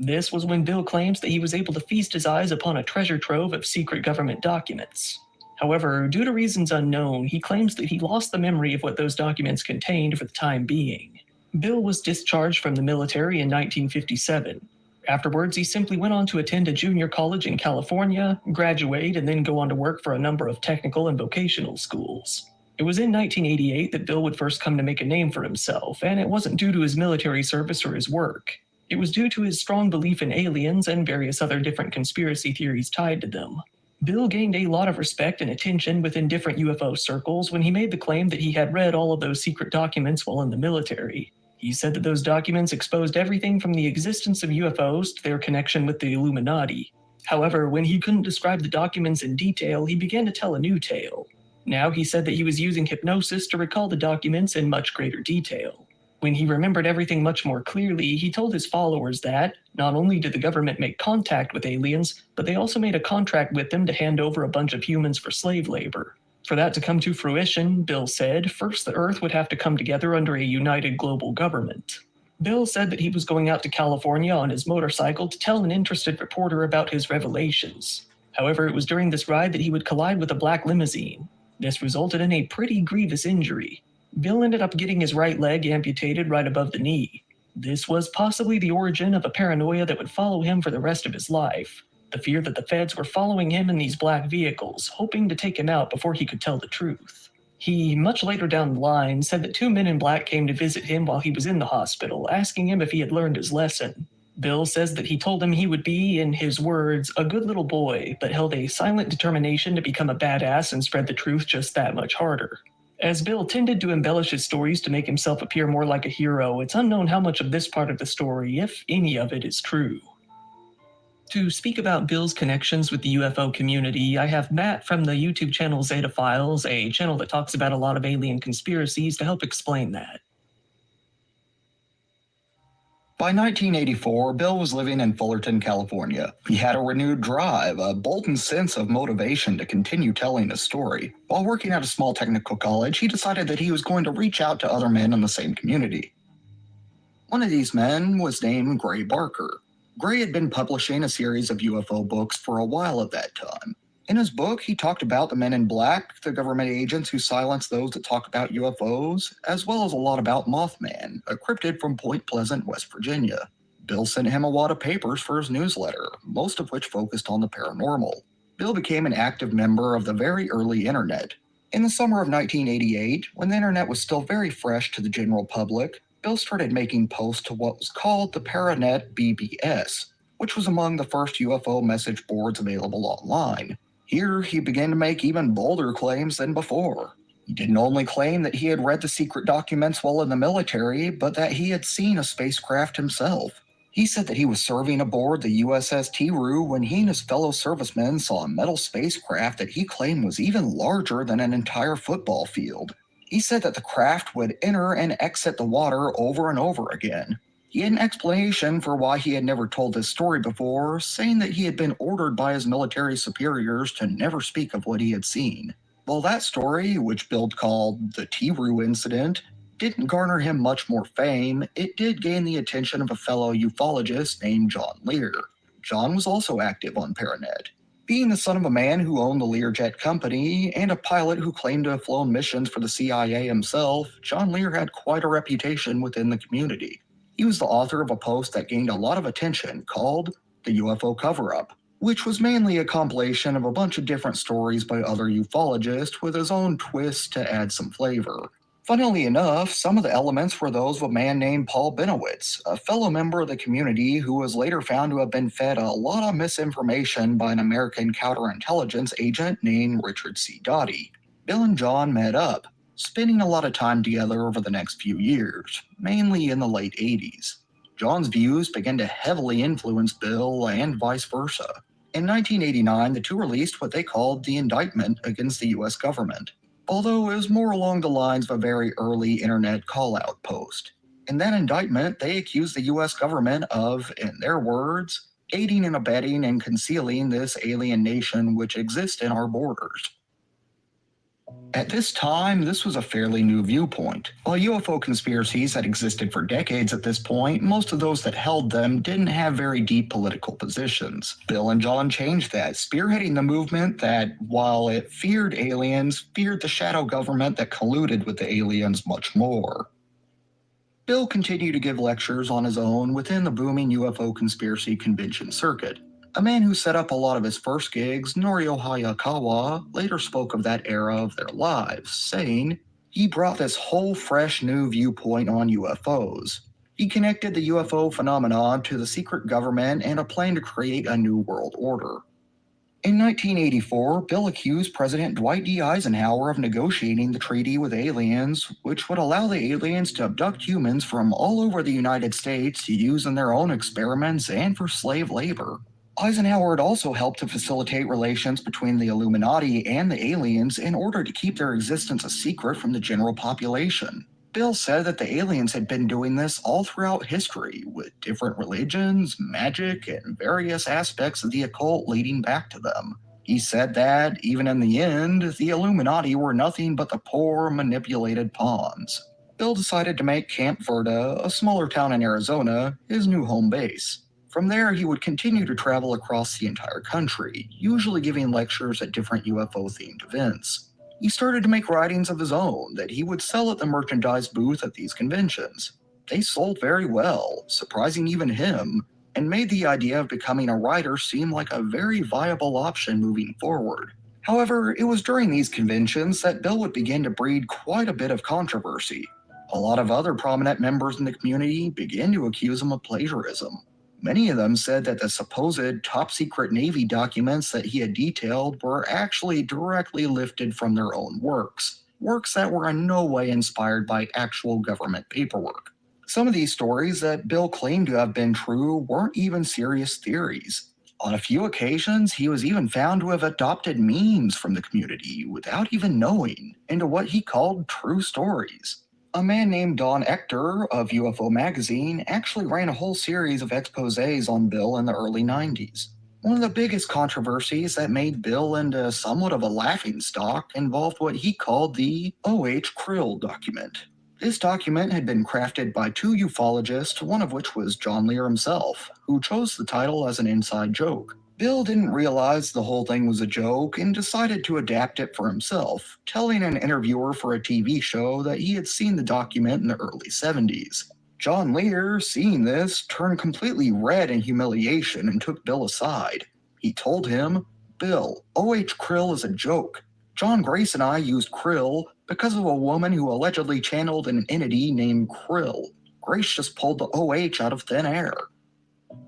This was when Bill claims that he was able to feast his eyes upon a treasure trove of secret government documents. However, due to reasons unknown, he claims that he lost the memory of what those documents contained for the time being. Bill was discharged from the military in 1957. Afterwards, he simply went on to attend a junior college in California, graduate, and then go on to work for a number of technical and vocational schools. It was in 1988 that Bill would first come to make a name for himself, and it wasn't due to his military service or his work. It was due to his strong belief in aliens and various other different conspiracy theories tied to them. Bill gained a lot of respect and attention within different UFO circles when he made the claim that he had read all of those secret documents while in the military. He said that those documents exposed everything from the existence of UFOs to their connection with the Illuminati. However, when he couldn't describe the documents in detail, he began to tell a new tale. Now he said that he was using hypnosis to recall the documents in much greater detail. When he remembered everything much more clearly, he told his followers that not only did the government make contact with aliens, but they also made a contract with them to hand over a bunch of humans for slave labor. For that to come to fruition, Bill said, first the Earth would have to come together under a united global government. Bill said that he was going out to California on his motorcycle to tell an interested reporter about his revelations. However, it was during this ride that he would collide with a black limousine. This resulted in a pretty grievous injury. Bill ended up getting his right leg amputated right above the knee. This was possibly the origin of a paranoia that would follow him for the rest of his life. The fear that the feds were following him in these black vehicles, hoping to take him out before he could tell the truth. He, much later down the line, said that 2 men in black came to visit him while he was in the hospital, asking him if he had learned his lesson. Bill says that he told him he would be, in his words, a good little boy, but held a silent determination to become a badass and spread the truth just that much harder. As Bill tended to embellish his stories to make himself appear more like a hero, it's unknown how much of this part of the story, if any of it, is true. To speak about Bill's connections with the UFO community, I have Matt from the YouTube channel Zeta Files, a channel that talks about a lot of alien conspiracies, to help explain that. By 1984, Bill was living in Fullerton, California. He had a renewed drive, a bolden sense of motivation to continue telling his story. While working at a small technical college, he decided that he was going to reach out to other men in the same community. One of these men was named Gray Barker. Gray had been publishing a series of UFO books for a while at that time. In his book, he talked about the men in black, the government agents who silence those that talk about UFOs, as well as a lot about Mothman, a cryptid from Point Pleasant, West Virginia. Bill sent him a lot of papers for his newsletter, most of which focused on the paranormal. Bill became an active member of the very early internet. In the summer of 1988, when the internet was still very fresh to the general public, Bill started making posts to what was called the Paranet BBS, which was among the first UFO message boards available online. Here, he began to make even bolder claims than before. He didn't only claim that he had read the secret documents while in the military, but that he had seen a spacecraft himself. He said that he was serving aboard the USS Tiru when he and his fellow servicemen saw a metal spacecraft that he claimed was even larger than an entire football field. He said that the craft would enter and exit the water over and over again. He had an explanation for why he had never told this story before, saying that he had been ordered by his military superiors to never speak of what he had seen. Well, that story, which Bill called the Tiru incident, didn't garner him much more fame. It did gain the attention of a fellow ufologist named John Lear. John was also active on Paranet. Being the son of a man who owned the Learjet Company and a pilot who claimed to have flown missions for the CIA himself, John Lear had quite a reputation within the community. He was the author of a post that gained a lot of attention called The UFO Cover-Up, which was mainly a compilation of a bunch of different stories by other ufologists with his own twist to add some flavor. Funnily enough, some of the elements were those of a man named Paul Benowitz, a fellow member of the community who was later found to have been fed a lot of misinformation by an American counterintelligence agent named Richard C. Doty. Bill and John met up, spending a lot of time together over the next few years, mainly in the late 80s. John's views began to heavily influence Bill and vice versa. In 1989, the two released what they called the indictment against the U.S. government, although it was more along the lines of a very early internet call-out post. In that indictment, they accused the U.S. government of, in their words, aiding and abetting and concealing this alien nation which exists in our borders. At this time, this was a fairly new viewpoint. While UFO conspiracies had existed for decades at this point, most of those that held them didn't have very deep political positions. Bill and John changed that, spearheading the movement that, while it feared aliens, feared the shadow government that colluded with the aliens much more. Bill continued to give lectures on his own within the booming UFO conspiracy convention circuit. A man who set up a lot of his first gigs, Norio Hayakawa, later spoke of that era of their lives, saying, he brought this whole fresh new viewpoint on UFOs. He connected the UFO phenomenon to the secret government and a plan to create a new world order. In 1984, Bill accused President Dwight D. Eisenhower of negotiating the treaty with aliens, which would allow the aliens to abduct humans from all over the United States to use in their own experiments and for slave labor. Eisenhower had also helped to facilitate relations between the Illuminati and the aliens in order to keep their existence a secret from the general population. Bill said that the aliens had been doing this all throughout history, with different religions, magic, and various aspects of the occult leading back to them. He said that, even in the end, the Illuminati were nothing but the poor, manipulated pawns. Bill decided to make Camp Verde, a smaller town in Arizona, his new home base. From there, he would continue to travel across the entire country, usually giving lectures at different UFO-themed events. He started to make writings of his own that he would sell at the merchandise booth at these conventions. They sold very well, surprising even him, and made the idea of becoming a writer seem like a very viable option moving forward. However, it was during these conventions that Bill would begin to breed quite a bit of controversy. A lot of other prominent members in the community began to accuse him of plagiarism. Many of them said that the supposed top-secret Navy documents that he had detailed were actually directly lifted from their own works that were in no way inspired by actual government paperwork. Some of these stories that Bill claimed to have been true weren't even serious theories. On a few occasions, he was even found to have adopted memes from the community without even knowing into what he called true stories. A man named Don Ector of UFO Magazine actually ran a whole series of exposés on Bill in the early 90s. One of the biggest controversies that made Bill into somewhat of a laughingstock involved what he called the O.H. Krill document. This document had been crafted by two ufologists, one of which was John Lear himself, who chose the title as an inside joke. Bill didn't realize the whole thing was a joke and decided to adapt it for himself, telling an interviewer for a TV show that he had seen the document in the early 70s. John Lear, seeing this, turned completely red in humiliation and took Bill aside. He told him, "Bill, O.H. Krill is a joke. John Grace and I used Krill because of a woman who allegedly channeled an entity named Krill. Grace just pulled the OH out of thin air."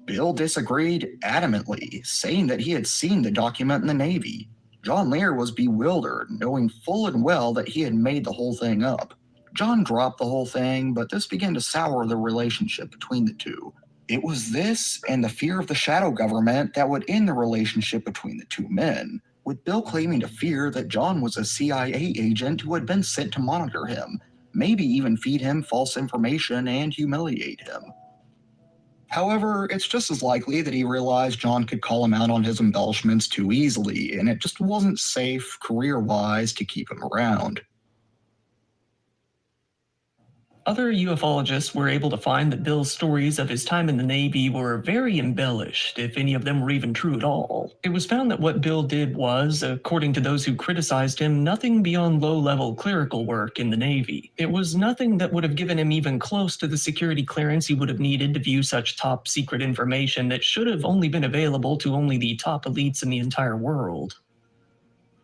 Bill disagreed adamantly, saying that he had seen the document in the Navy. John Lear was bewildered, knowing full and well that he had made the whole thing up. John dropped the whole thing, but this began to sour the relationship between the two. It was this and the fear of the shadow government that would end the relationship between the two men, with Bill claiming to fear that John was a CIA agent who had been sent to monitor him, maybe even feed him false information and humiliate him. However, it's just as likely that he realized John could call him out on his embellishments too easily, and it just wasn't safe, career-wise, to keep him around. Other ufologists were able to find that Bill's stories of his time in the Navy were very embellished, if any of them were even true at all. It was found that what Bill did was, according to those who criticized him, nothing beyond low-level clerical work in the Navy. It was nothing that would have given him even close to the security clearance he would have needed to view such top-secret information that should have only been available to only the top elites in the entire world.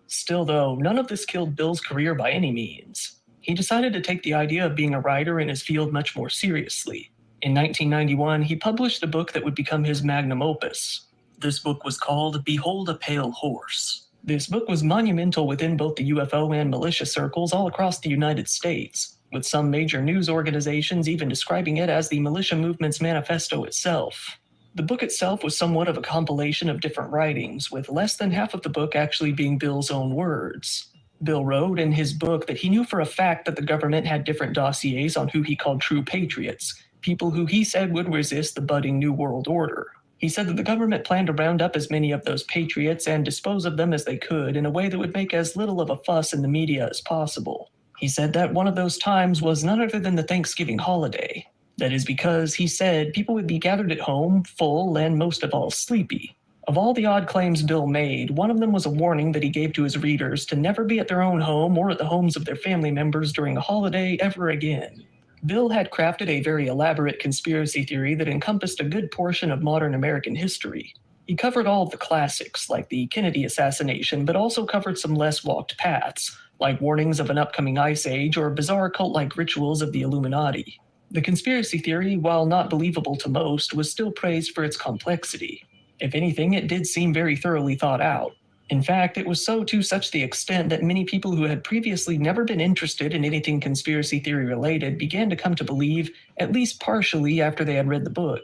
Still, though, none of this killed Bill's career by any means. He decided to take the idea of being a writer in his field much more seriously. In 1991, he published a book that would become his magnum opus. This book was called Behold a Pale Horse. This book was monumental within both the UFO and militia circles all across the United States, with some major news organizations even describing it as the militia movement's manifesto itself. The book itself was somewhat of a compilation of different writings, with less than half of the book actually being Bill's own words. Bill wrote in his book that he knew for a fact that the government had different dossiers on who he called true patriots, people who he said would resist the budding New World Order. He said that the government planned to round up as many of those patriots and dispose of them as they could in a way that would make as little of a fuss in the media as possible. He said that one of those times was none other than the Thanksgiving holiday. That is because, he said, people would be gathered at home, full, and most of all sleepy. Of all the odd claims Bill made, one of them was a warning that he gave to his readers to never be at their own home or at the homes of their family members during a holiday ever again. Bill had crafted a very elaborate conspiracy theory that encompassed a good portion of modern American history. He covered all of the classics, like the Kennedy assassination, but also covered some less walked paths, like warnings of an upcoming ice age or bizarre cult-like rituals of the Illuminati. The conspiracy theory, while not believable to most, was still praised for its complexity. If anything, it did seem very thoroughly thought out. In fact, it was so to such the extent that many people who had previously never been interested in anything conspiracy theory related began to come to believe, at least partially after they had read the book.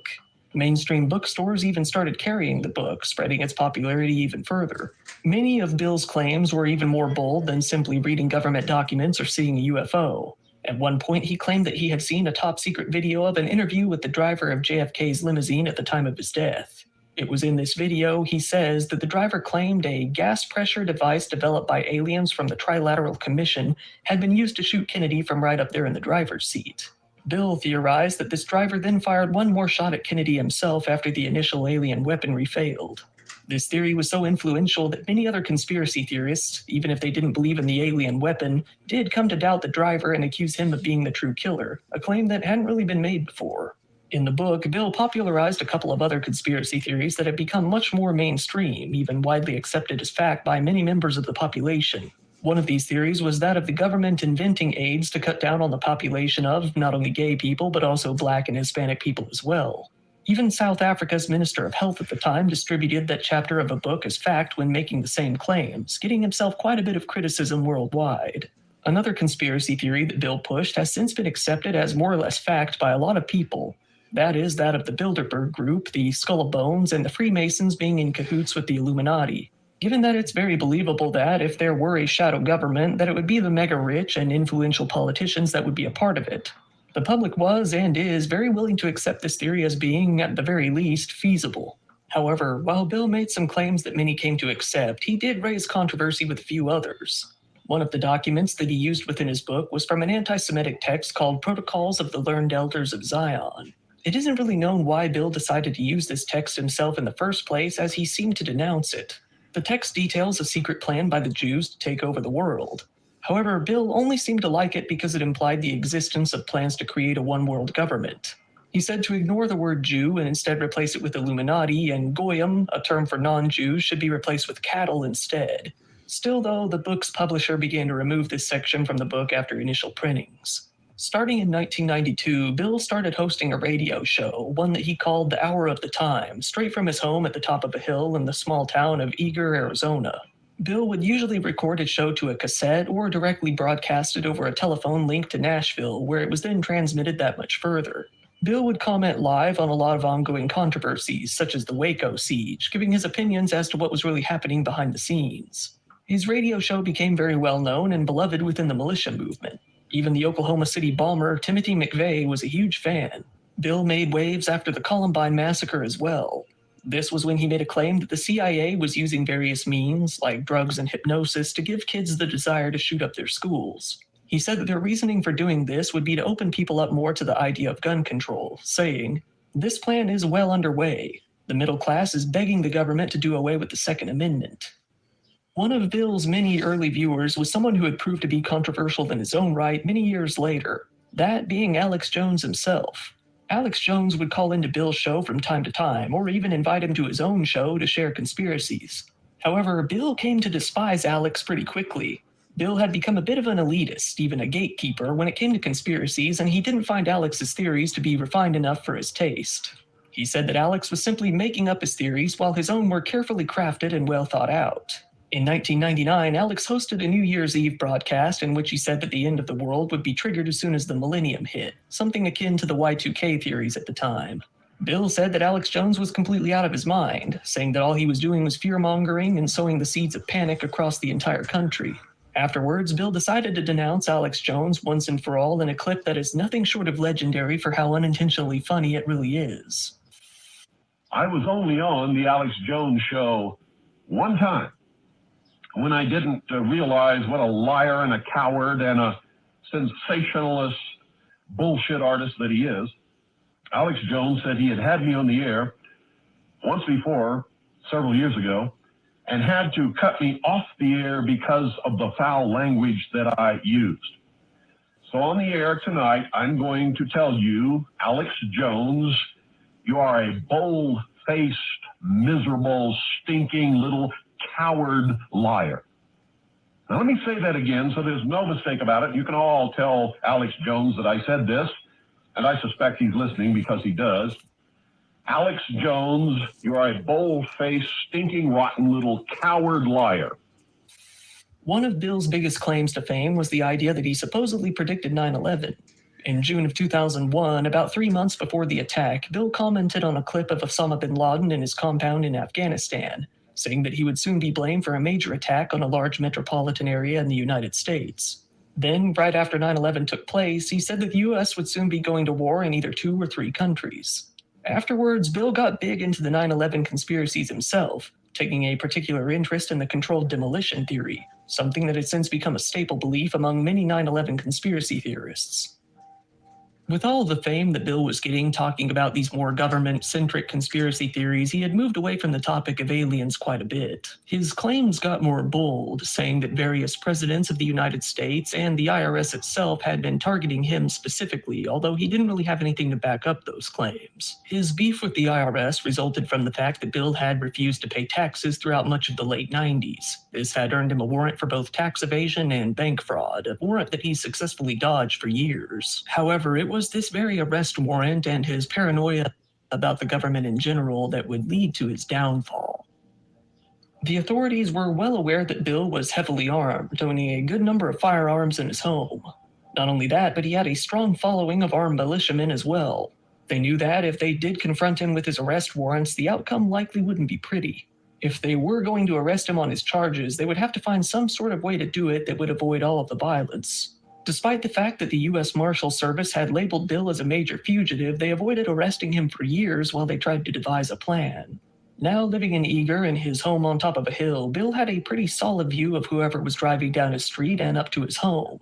Mainstream bookstores even started carrying the book, spreading its popularity even further. Many of Bill's claims were even more bold than simply reading government documents or seeing a UFO. At one point, he claimed that he had seen a top-secret video of an interview with the driver of JFK's limousine at the time of his death. It was in this video, he says, that the driver claimed a gas pressure device developed by aliens from the Trilateral Commission had been used to shoot Kennedy from right up there in the driver's seat. Bill theorized that this driver then fired one more shot at Kennedy himself after the initial alien weaponry failed. This theory was so influential that many other conspiracy theorists, even if they didn't believe in the alien weapon, did come to doubt the driver and accuse him of being the true killer, a claim that hadn't really been made before. In the book, Bill popularized a couple of other conspiracy theories that have become much more mainstream, even widely accepted as fact by many members of the population. One of these theories was that of the government inventing AIDS to cut down on the population of not only gay people, but also Black and Hispanic people as well. Even South Africa's Minister of Health at the time distributed that chapter of a book as fact when making the same claims, getting himself quite a bit of criticism worldwide. Another conspiracy theory that Bill pushed has since been accepted as more or less fact by a lot of people. That is that of the Bilderberg Group, the Skull of Bones, and the Freemasons being in cahoots with the Illuminati. given that it's very believable that if there were a shadow government, that it would be the mega-rich and influential politicians that would be a part of it. The public was and is very willing to accept this theory as being, at the very least, feasible. However, while Bill made some claims that many came to accept, he did raise controversy with a few others. One of the documents that he used within his book was from an anti-Semitic text called Protocols of the Learned Elders of Zion. It isn't really known why Bill decided to use this text himself in the first place, as he seemed to denounce it. The text details a secret plan by the Jews to take over the world. However, Bill only seemed to like it because it implied the existence of plans to create a one-world government. He said to ignore the word Jew and instead replace it with Illuminati, and Goyim, a term for non-Jews, should be replaced with cattle instead. Still, though, the book's publisher began to remove this section from the book after initial printings. Starting in 1992, Bill started hosting a radio show, one that he called The Hour of the Time, straight from his home at the top of a hill in the small town of Eager, Arizona. Bill would usually record his show to a cassette or directly broadcast it over a telephone link to Nashville, where it was then transmitted that much further. Bill would comment live on a lot of ongoing controversies, such as the Waco siege, giving his opinions as to what was really happening behind the scenes. His radio show became very well known and beloved within the militia movement. Even the Oklahoma City bomber Timothy McVeigh was a huge fan. Bill made waves after the Columbine massacre as well. This was when he made a claim that the CIA was using various means, like drugs and hypnosis, to give kids the desire to shoot up their schools. He said that their reasoning for doing this would be to open people up more to the idea of gun control, saying, "This plan is well underway. The middle class is begging the government to do away with the Second Amendment." One of Bill's many early viewers was someone who had proved to be controversial in his own right many years later, that being Alex Jones himself. Alex Jones would call into Bill's show from time to time, or even invite him to his own show to share conspiracies. However, Bill came to despise Alex pretty quickly. Bill had become a bit of an elitist, even a gatekeeper, when it came to conspiracies, and he didn't find Alex's theories to be refined enough for his taste. He said that Alex was simply making up his theories while his own were carefully crafted and well thought out. In 1999, Alex hosted a New Year's Eve broadcast in which he said that the end of the world would be triggered as soon as the millennium hit, something akin to the Y2K theories at the time. Bill said that Alex Jones was completely out of his mind, saying that all he was doing was fear-mongering and sowing the seeds of panic across the entire country. Afterwards, Bill decided to denounce Alex Jones once and for all in a clip that is nothing short of legendary for how unintentionally funny it really is. I was only on the Alex Jones show one time, when I didn't realize what a liar and a coward and a sensationalist bullshit artist that he is. Alex Jones said he had me on the air once before, several years ago, and had to cut me off the air because of the foul language that I used. So on the air tonight, I'm going to tell you, Alex Jones, you are a bold-faced, miserable, stinking little coward liar. Now let me say that again so there's no mistake about it. You can all tell Alex Jones that I said this, and I suspect he's listening because he does. Alex Jones, you are a bold-faced, stinking, rotten little coward liar. One of Bill's biggest claims to fame was the idea that he supposedly predicted 9/11. In June of 2001, about 3 months before the attack, Bill commented on a clip of Osama bin Laden in his compound in Afghanistan, saying that he would soon be blamed for a major attack on a large metropolitan area in the United States. Then, right after 9/11 took place, he said that the U.S. would soon be going to war in either 2 or 3 countries. Afterwards, Bill got big into the 9/11 conspiracies himself, taking a particular interest in the controlled demolition theory, something that has since become a staple belief among many 9/11 conspiracy theorists. With all the fame that Bill was getting talking about these more government-centric conspiracy theories, he had moved away from the topic of aliens quite a bit. His claims got more bold, saying that various presidents of the United States and the IRS itself had been targeting him specifically, although he didn't really have anything to back up those claims. His beef with the IRS resulted from the fact that Bill had refused to pay taxes throughout much of the late 90s. This had earned him a warrant for both tax evasion and bank fraud, a warrant that he successfully dodged for years. However, it was this very arrest warrant and his paranoia about the government in general that would lead to his downfall. The authorities were well aware that Bill was heavily armed, owning a good number of firearms in his home. Not only that, but he had a strong following of armed militiamen as well. They knew that if they did confront him with his arrest warrants, the outcome likely wouldn't be pretty. If they were going to arrest him on his charges, they would have to find some sort of way to do it that would avoid all of the violence. Despite the fact that the U.S. Marshal Service had labeled Bill as a major fugitive, they avoided arresting him for years while they tried to devise a plan. Now living in Eager in his home on top of a hill, Bill had a pretty solid view of whoever was driving down his street and up to his home.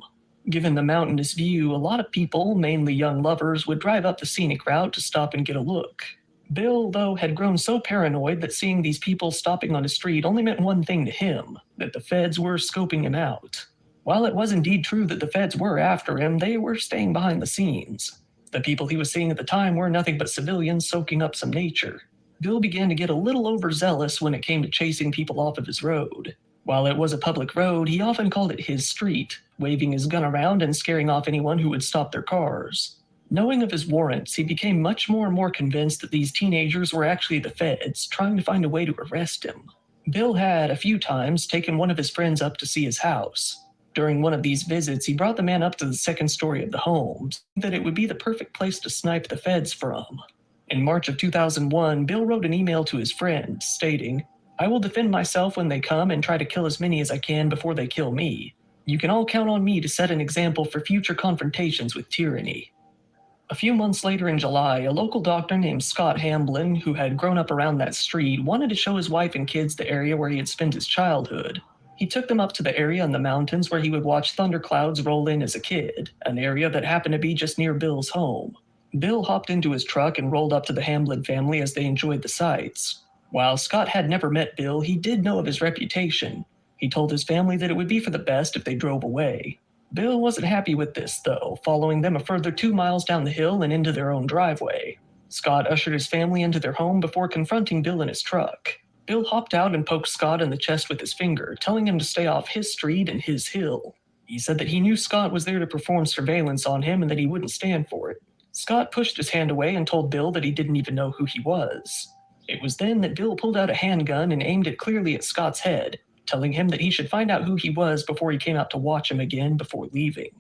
Given the mountainous view, a lot of people, mainly young lovers, would drive up the scenic route to stop and get a look. Bill, though, had grown so paranoid that seeing these people stopping on his street only meant one thing to him, that the feds were scoping him out. While it was indeed true that the feds were after him, they were staying behind the scenes. The people he was seeing at the time were nothing but civilians soaking up some nature. Bill began to get a little overzealous when it came to chasing people off of his road. While it was a public road, he often called it his street, waving his gun around and scaring off anyone who would stop their cars. Knowing of his warrants, he became much more and more convinced that these teenagers were actually the feds, trying to find a way to arrest him. Bill had, a few times, taken one of his friends up to see his house. During one of these visits, he brought the man up to the second story of the home, saying that it would be the perfect place to snipe the feds from. In March of 2001, Bill wrote an email to his friend, stating, "I will defend myself when they come and try to kill as many as I can before they kill me. You can all count on me to set an example for future confrontations with tyranny." A few months later in July, a local doctor named Scott Hamblin, who had grown up around that street, wanted to show his wife and kids the area where he had spent his childhood. He took them up to the area in the mountains where he would watch thunderclouds roll in as a kid, an area that happened to be just near Bill's home. Bill hopped into his truck and rolled up to the Hamblin family as they enjoyed the sights. While Scott had never met Bill, he did know of his reputation. He told his family that it would be for the best if they drove away. Bill wasn't happy with this, though, following them a further 2 miles down the hill and into their own driveway. Scott ushered his family into their home before confronting Bill in his truck. Bill hopped out and poked Scott in the chest with his finger, telling him to stay off his street and his hill. He said that he knew Scott was there to perform surveillance on him and that he wouldn't stand for it. Scott pushed his hand away and told Bill that he didn't even know who he was. It was then that Bill pulled out a handgun and aimed it clearly at Scott's head, telling him that he should find out who he was before he came out to watch him again before leaving.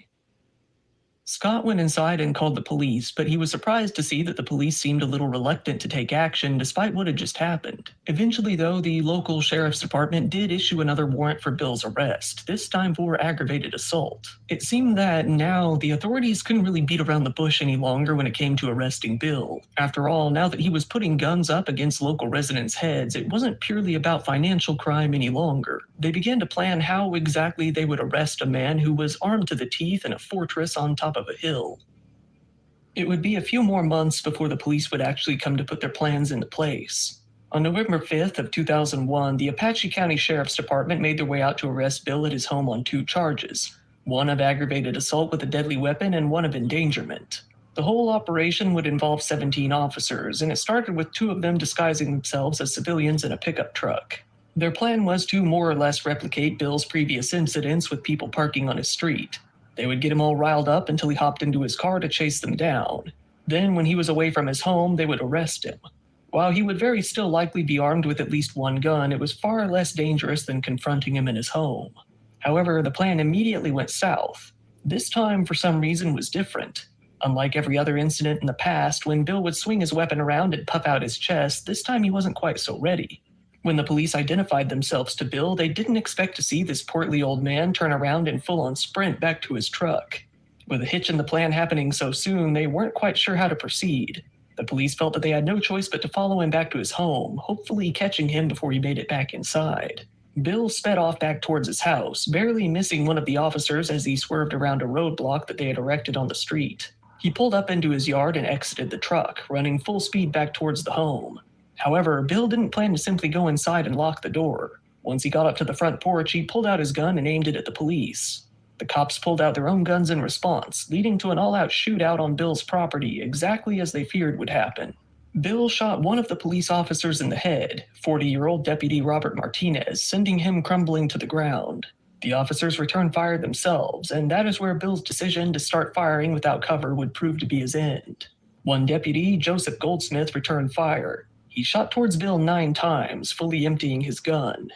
Scott went inside and called the police, but he was surprised to see that the police seemed a little reluctant to take action despite what had just happened. Eventually, though, the local sheriff's department did issue another warrant for Bill's arrest, this time for aggravated assault. It seemed that now the authorities couldn't really beat around the bush any longer when it came to arresting Bill. After all, now that he was putting guns up against local residents' heads, it wasn't purely about financial crime any longer. They began to plan how exactly they would arrest a man who was armed to the teeth in a fortress on top of a hill. It would be a few more months before the police would actually come to put their plans into place. On November 5th of 2001, the Apache County Sheriff's Department made their way out to arrest Bill at his home on 2 charges, one of aggravated assault with a deadly weapon and one of endangerment. The whole operation would involve 17 officers, and it started with 2 of them disguising themselves as civilians in a pickup truck. Their plan was to more or less replicate Bill's previous incidents with people parking on his street. They would get him all riled up until he hopped into his car to chase them down. Then, when he was away from his home, they would arrest him. While he would very still likely be armed with at least 1 gun, it was far less dangerous than confronting him in his home. However, the plan immediately went south. This time, for some reason, was different. Unlike every other incident in the past, when Bill would swing his weapon around and puff out his chest, this time he wasn't quite so ready. When the police identified themselves to Bill, they didn't expect to see this portly old man turn around and full-on sprint back to his truck. With a hitch in the plan happening so soon, they weren't quite sure how to proceed. The police felt that they had no choice but to follow him back to his home, hopefully catching him before he made it back inside. Bill sped off back towards his house, barely missing one of the officers as he swerved around a roadblock that they had erected on the street. He pulled up into his yard and exited the truck, running full speed back towards the home. However, Bill didn't plan to simply go inside and lock the door. Once he got up to the front porch, he pulled out his gun and aimed it at the police. The cops pulled out their own guns in response, leading to an all-out shootout on Bill's property, exactly as they feared would happen. Bill shot one of the police officers in the head, 40-year-old Deputy Robert Martinez, sending him crumbling to the ground. The officers returned fire themselves, and that is where Bill's decision to start firing without cover would prove to be his end. One deputy, Joseph Goldsmith, returned fire. He shot towards Bill 9 times, fully emptying his gun.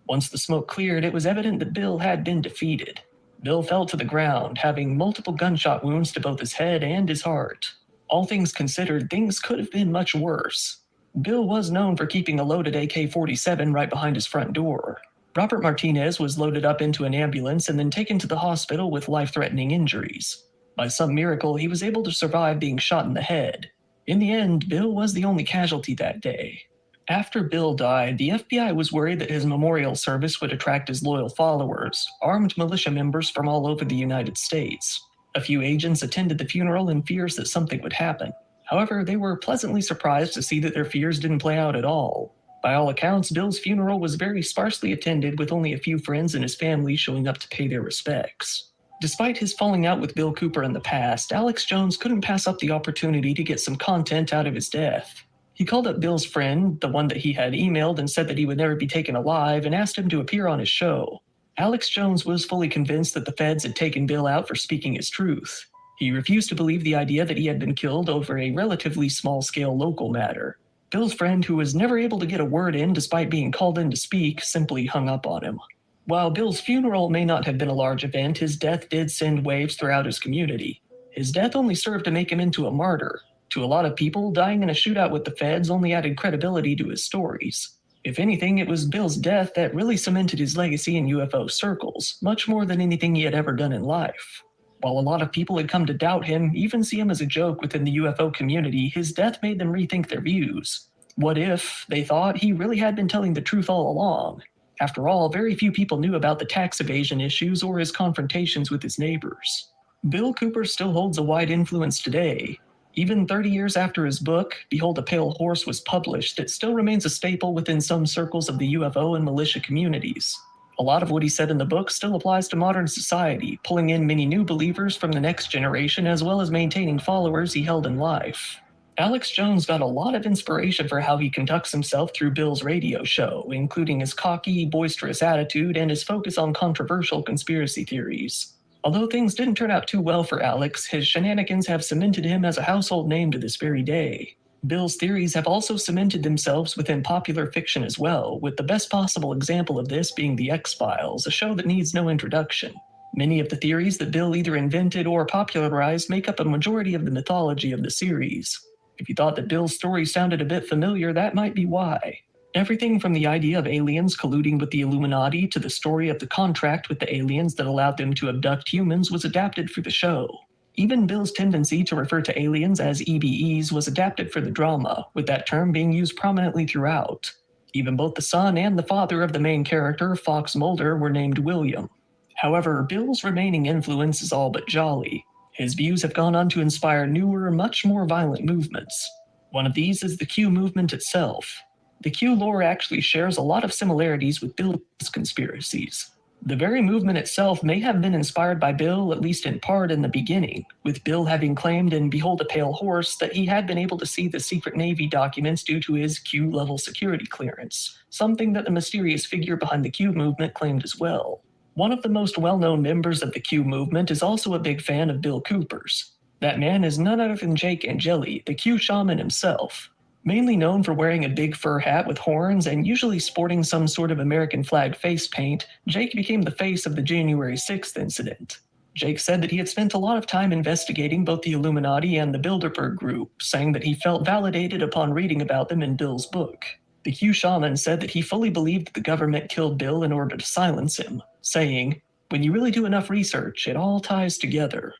Once the smoke cleared, it was evident that Bill had been defeated. Bill fell to the ground, having multiple gunshot wounds to both his head and his heart. All things considered, things could have been much worse. Bill was known for keeping a loaded AK-47 right behind his front door. Robert Martinez was loaded up into an ambulance and then taken to the hospital with life-threatening injuries. By some miracle, he was able to survive being shot in the head. In the end, Bill was the only casualty that day. After Bill died, the FBI was worried that his memorial service would attract his loyal followers, armed militia members from all over the United States. A few agents attended the funeral in fears that something would happen. However, they were pleasantly surprised to see that their fears didn't play out at all. By all accounts, Bill's funeral was very sparsely attended, with only a few friends and his family showing up to pay their respects. Despite his falling out with Bill Cooper in the past, Alex Jones couldn't pass up the opportunity to get some content out of his death. He called up Bill's friend, the one that he had emailed, and said that he would never be taken alive, and asked him to appear on his show. Alex Jones was fully convinced that the feds had taken Bill out for speaking his truth. He refused to believe the idea that he had been killed over a relatively small-scale local matter. Bill's friend, who was never able to get a word in despite being called in to speak, simply hung up on him. While Bill's funeral may not have been a large event, his death did send waves throughout his community. His death only served to make him into a martyr. To a lot of people, dying in a shootout with the feds only added credibility to his stories. If anything, it was Bill's death that really cemented his legacy in UFO circles, much more than anything he had ever done in life. While a lot of people had come to doubt him, even see him as a joke within the UFO community, his death made them rethink their views. What if, they thought, he really had been telling the truth all along? After all, very few people knew about the tax evasion issues or his confrontations with his neighbors. Bill Cooper still holds a wide influence today. Even 30 years after his book, Behold a Pale Horse, was published, it still remains a staple within some circles of the UFO and militia communities. A lot of what he said in the book still applies to modern society, pulling in many new believers from the next generation as well as maintaining followers he held in life. Alex Jones got a lot of inspiration for how he conducts himself through Bill's radio show, including his cocky, boisterous attitude and his focus on controversial conspiracy theories. Although things didn't turn out too well for Alex, his shenanigans have cemented him as a household name to this very day. Bill's theories have also cemented themselves within popular fiction as well, with the best possible example of this being The X-Files, a show that needs no introduction. Many of the theories that Bill either invented or popularized make up a majority of the mythology of the series. If you thought that Bill's story sounded a bit familiar, that might be why. Everything from the idea of aliens colluding with the Illuminati to the story of the contract with the aliens that allowed them to abduct humans was adapted for the show. Even Bill's tendency to refer to aliens as EBEs was adapted for the drama, with that term being used prominently throughout. Even both the son and the father of the main character, Fox Mulder, were named William. However, Bill's remaining influence is all but jolly. His views have gone on to inspire newer, much more violent movements. One of these is the Q movement itself. The Q lore actually shares a lot of similarities with Bill's conspiracies. The very movement itself may have been inspired by Bill, at least in part, in the beginning, with Bill having claimed in Behold a Pale Horse that he had been able to see the secret Navy documents due to his Q-level security clearance, something that the mysterious figure behind the Q movement claimed as well. One of the most well-known members of the Q movement is also a big fan of Bill Cooper's. That man is none other than Jake Angeli, the Q shaman himself. Mainly known for wearing a big fur hat with horns and usually sporting some sort of American flag face paint, Jake became the face of the January 6th incident. Jake said that he had spent a lot of time investigating both the Illuminati and the Bilderberg Group, saying that he felt validated upon reading about them in Bill's book. The Q shaman said that he fully believed that the government killed Bill in order to silence him, saying, "When you really do enough research, it all ties together."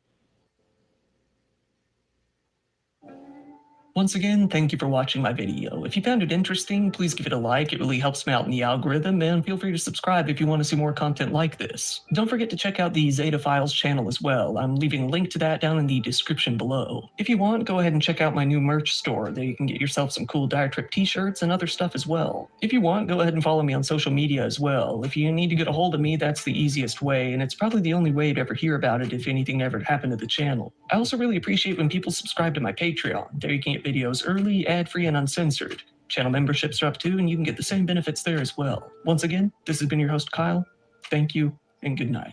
Once again, thank you for watching my video. If you found it interesting, please give it a like. It really helps me out in the algorithm, and feel free to subscribe if you want to see more content like this. Don't forget to check out the Zeta Files channel as well. I'm leaving a link to that down in the description below. If you want, go ahead and check out my new merch store. There you can get yourself some cool Dire Trip t-shirts and other stuff as well. If you want, go ahead and follow me on social media as well. If you need to get a hold of me, that's the easiest way, and it's probably the only way to ever hear about it if anything ever happened to the channel. I also really appreciate when people subscribe to my Patreon. There you can get videos early, ad-free, and uncensored. Channel memberships are up too, and you can get the same benefits there as well. Once again, this has been your host, Kyle. Thank you, and good night.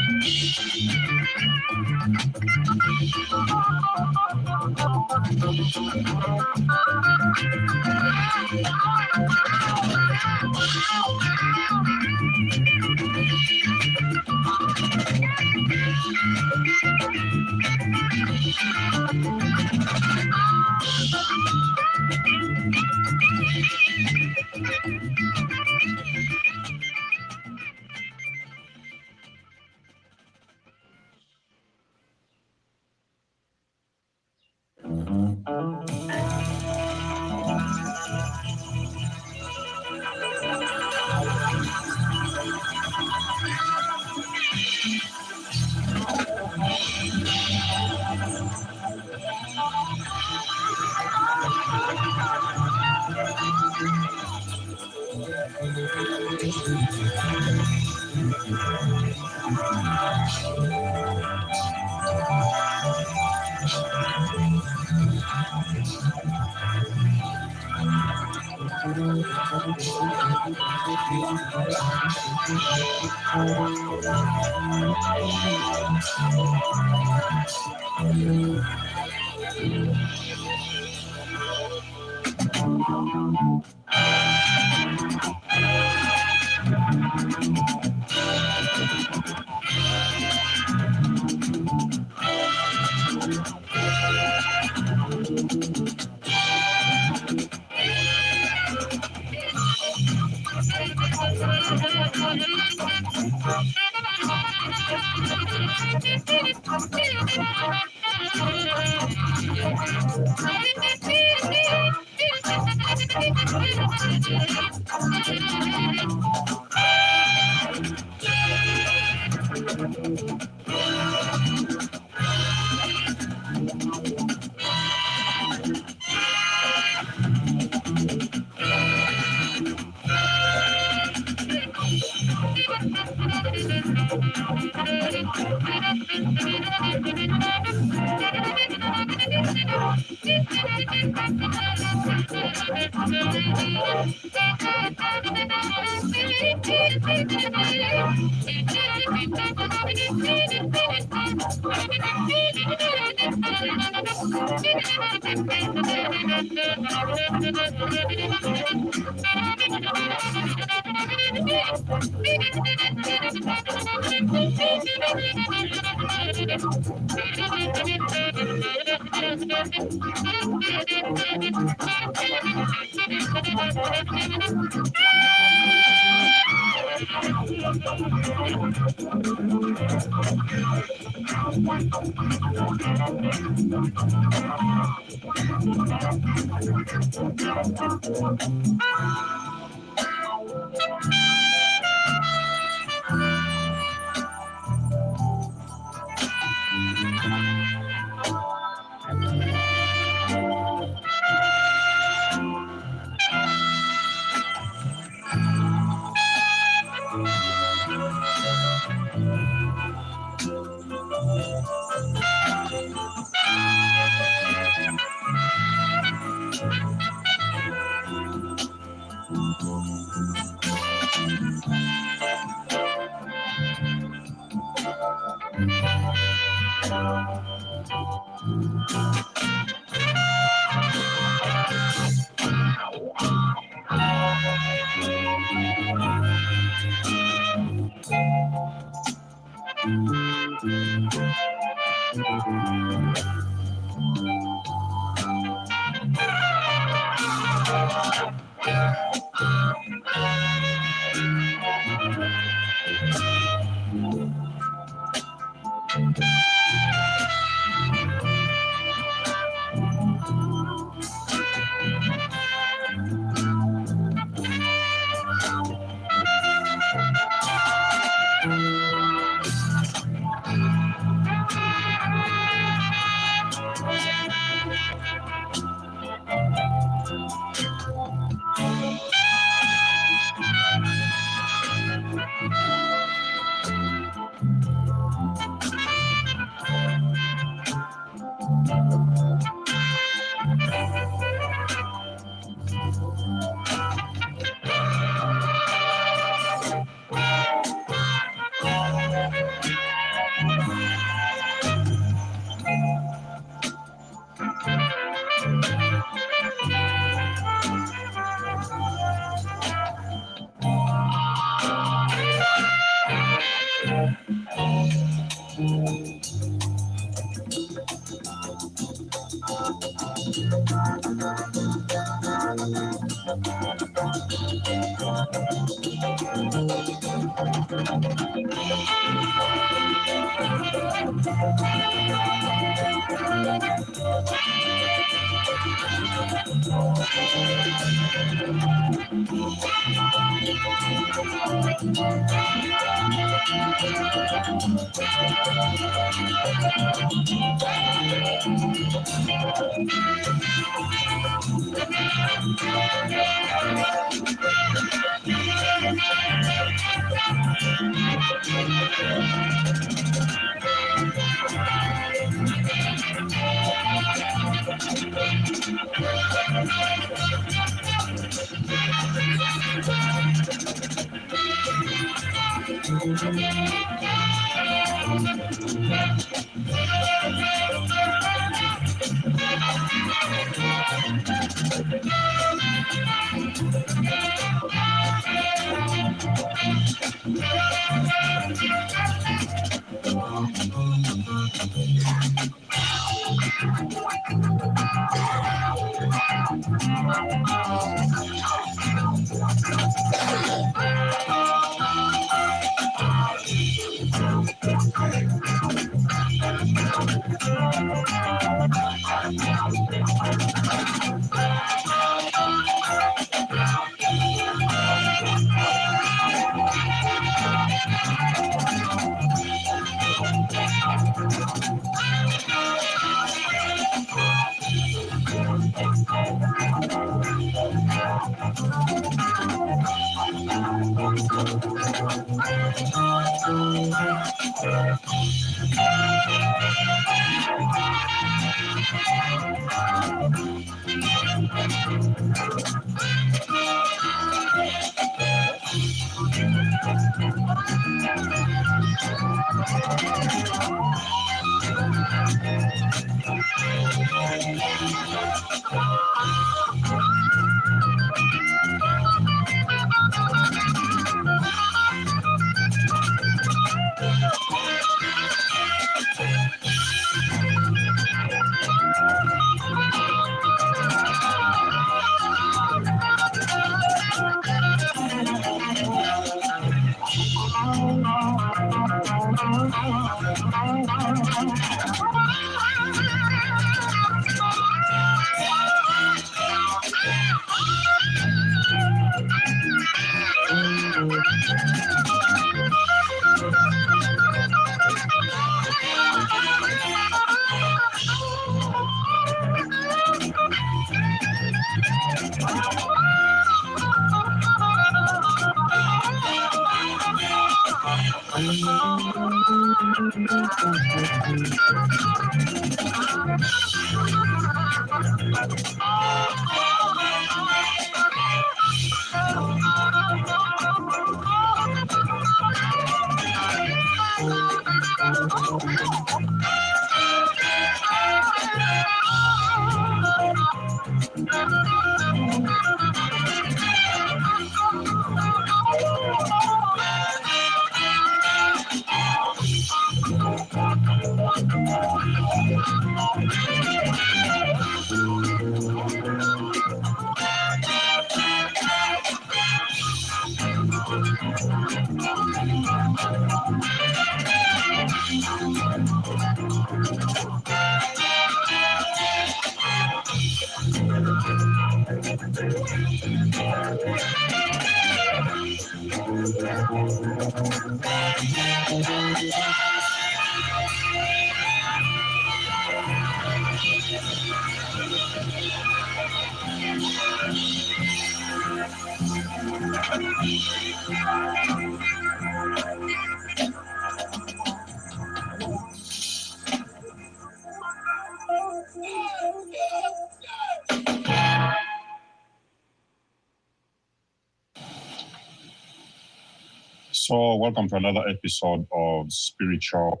So, welcome to another episode of Spiritual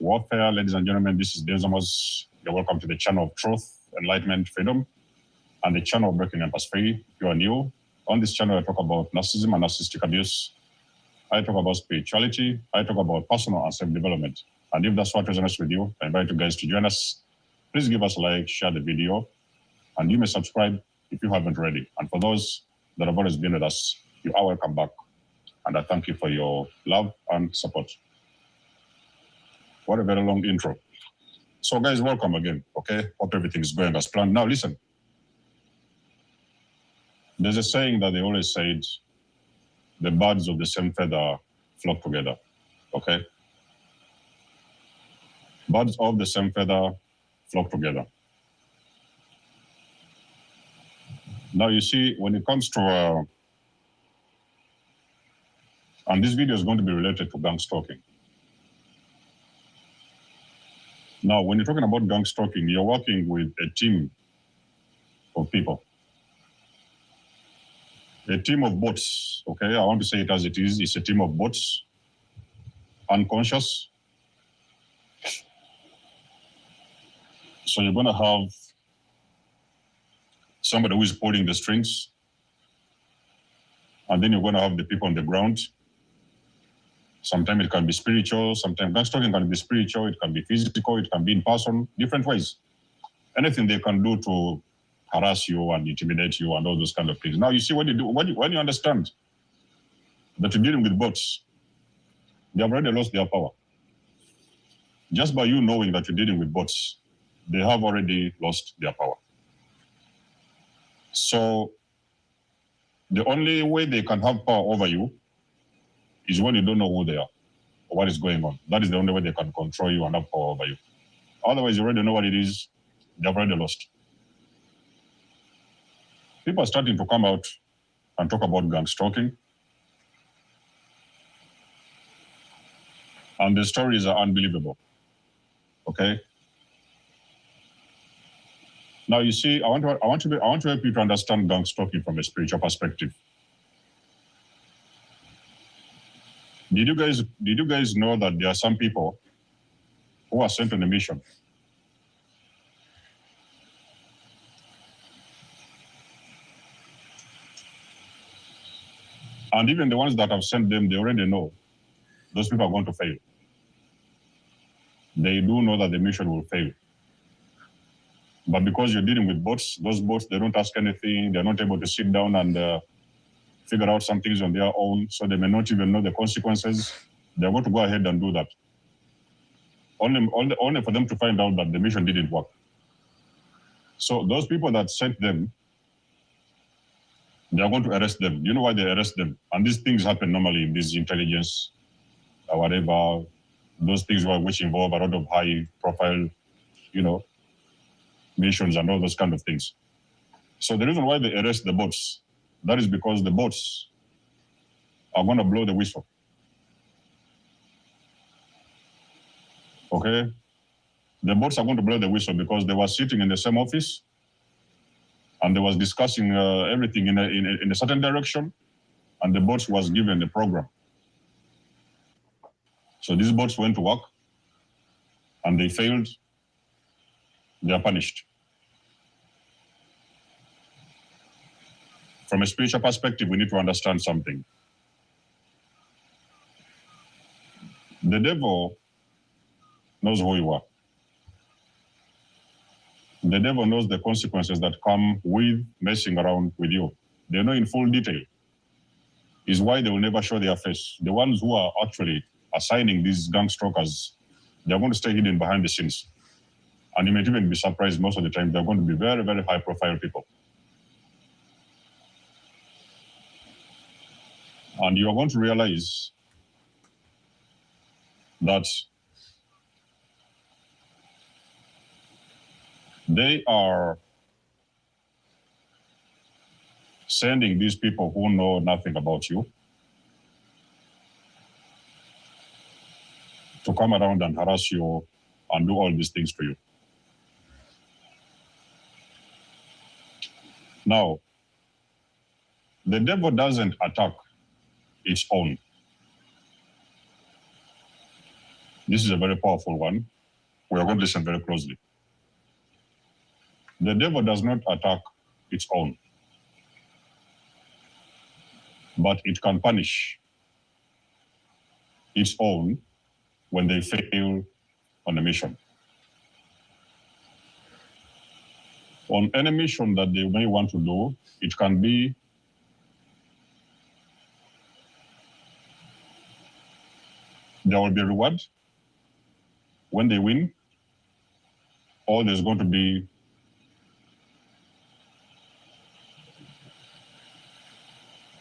Warfare. Ladies and gentlemen, this is Desamos. You're welcome to the channel of Truth, Enlightenment, Freedom, and the channel of Breaking Empires Free. If you are new, on this channel, I talk about narcissism and narcissistic abuse. I talk about spirituality. I talk about personal and self-development. And if that's what resonates with you, I invite you guys to join us. Please give us a like, share the video, and you may subscribe if you haven't already. And for those that have always been with us, you are welcome back. And I thank you for your love and support. What a very long intro. So guys, welcome again, okay? Hope everything is going as planned. Now listen, there's a saying that they always said, the birds of the same feather flock together, okay? Birds of the same feather flock together. Now you see, when it comes to, and this video is going to be related to gang stalking. Now, when you're talking about gang stalking, you're working with a team of people. a team of bots, okay? I want to say it as it is. It's a team of bots, unconscious. So you're going to have somebody who is pulling the strings, and then you're going to have the people on the ground. Sometimes it can be spiritual, sometimes gun stalking can be spiritual, it can be physical, it can be in person, different ways. Anything they can do to harass you and intimidate you and all those kind of things. Now you see when you understand that you're dealing with bots, they have already lost their power. Just by you knowing that you're dealing with bots, they have already lost their power. So the only way they can have power over you is when you don't know who they are or what is going on. That is the only way they can control you and have power over you. Otherwise, you already know what it is, they have already lost. People are starting to come out and talk about gang stalking. And the stories are unbelievable, okay? Now you see, I want to help you to understand gang stalking from a spiritual perspective. Did you guys know that there are some people who are sent on a mission? And even the ones that have sent them, they already know those people are going to fail. They do know that the mission will fail. But because you're dealing with bots, those bots, they don't ask anything. They're not able to sit down and figure out some things on their own, so they may not even know the consequences. They're going to go ahead and do that. Only for them to find out that the mission didn't work. So those people that sent them, they are going to arrest them. You know why they arrest them? And these things happen normally in this intelligence or whatever, those things which involve a lot of high profile, missions and all those kind of things. So the reason why they arrest the bots, that is because the bots are going to blow the whistle. Okay? The bots are going to blow the whistle because they were sitting in the same office and they was discussing everything in a certain direction, and the bots was given a program. So these bots went to work and they failed. They are punished. From a spiritual perspective, we need to understand something. The devil knows who you are. The devil knows the consequences that come with messing around with you. They know in full detail. Is why they will never show their face. The ones who are actually assigning these gang stalkers, they're going to stay hidden behind the scenes. And you may even be surprised most of the time, they're going to be very, very high profile people. And you are going to realize that they are sending these people who know nothing about you to come around and harass you and do all these things to you. Now, the devil doesn't attack its own. This is a very powerful one. We are going to listen very closely. The devil does not attack its own, but it can punish its own when they fail on a mission. On any mission that they may want to do, it can be there will be a reward when they win, or there's going to be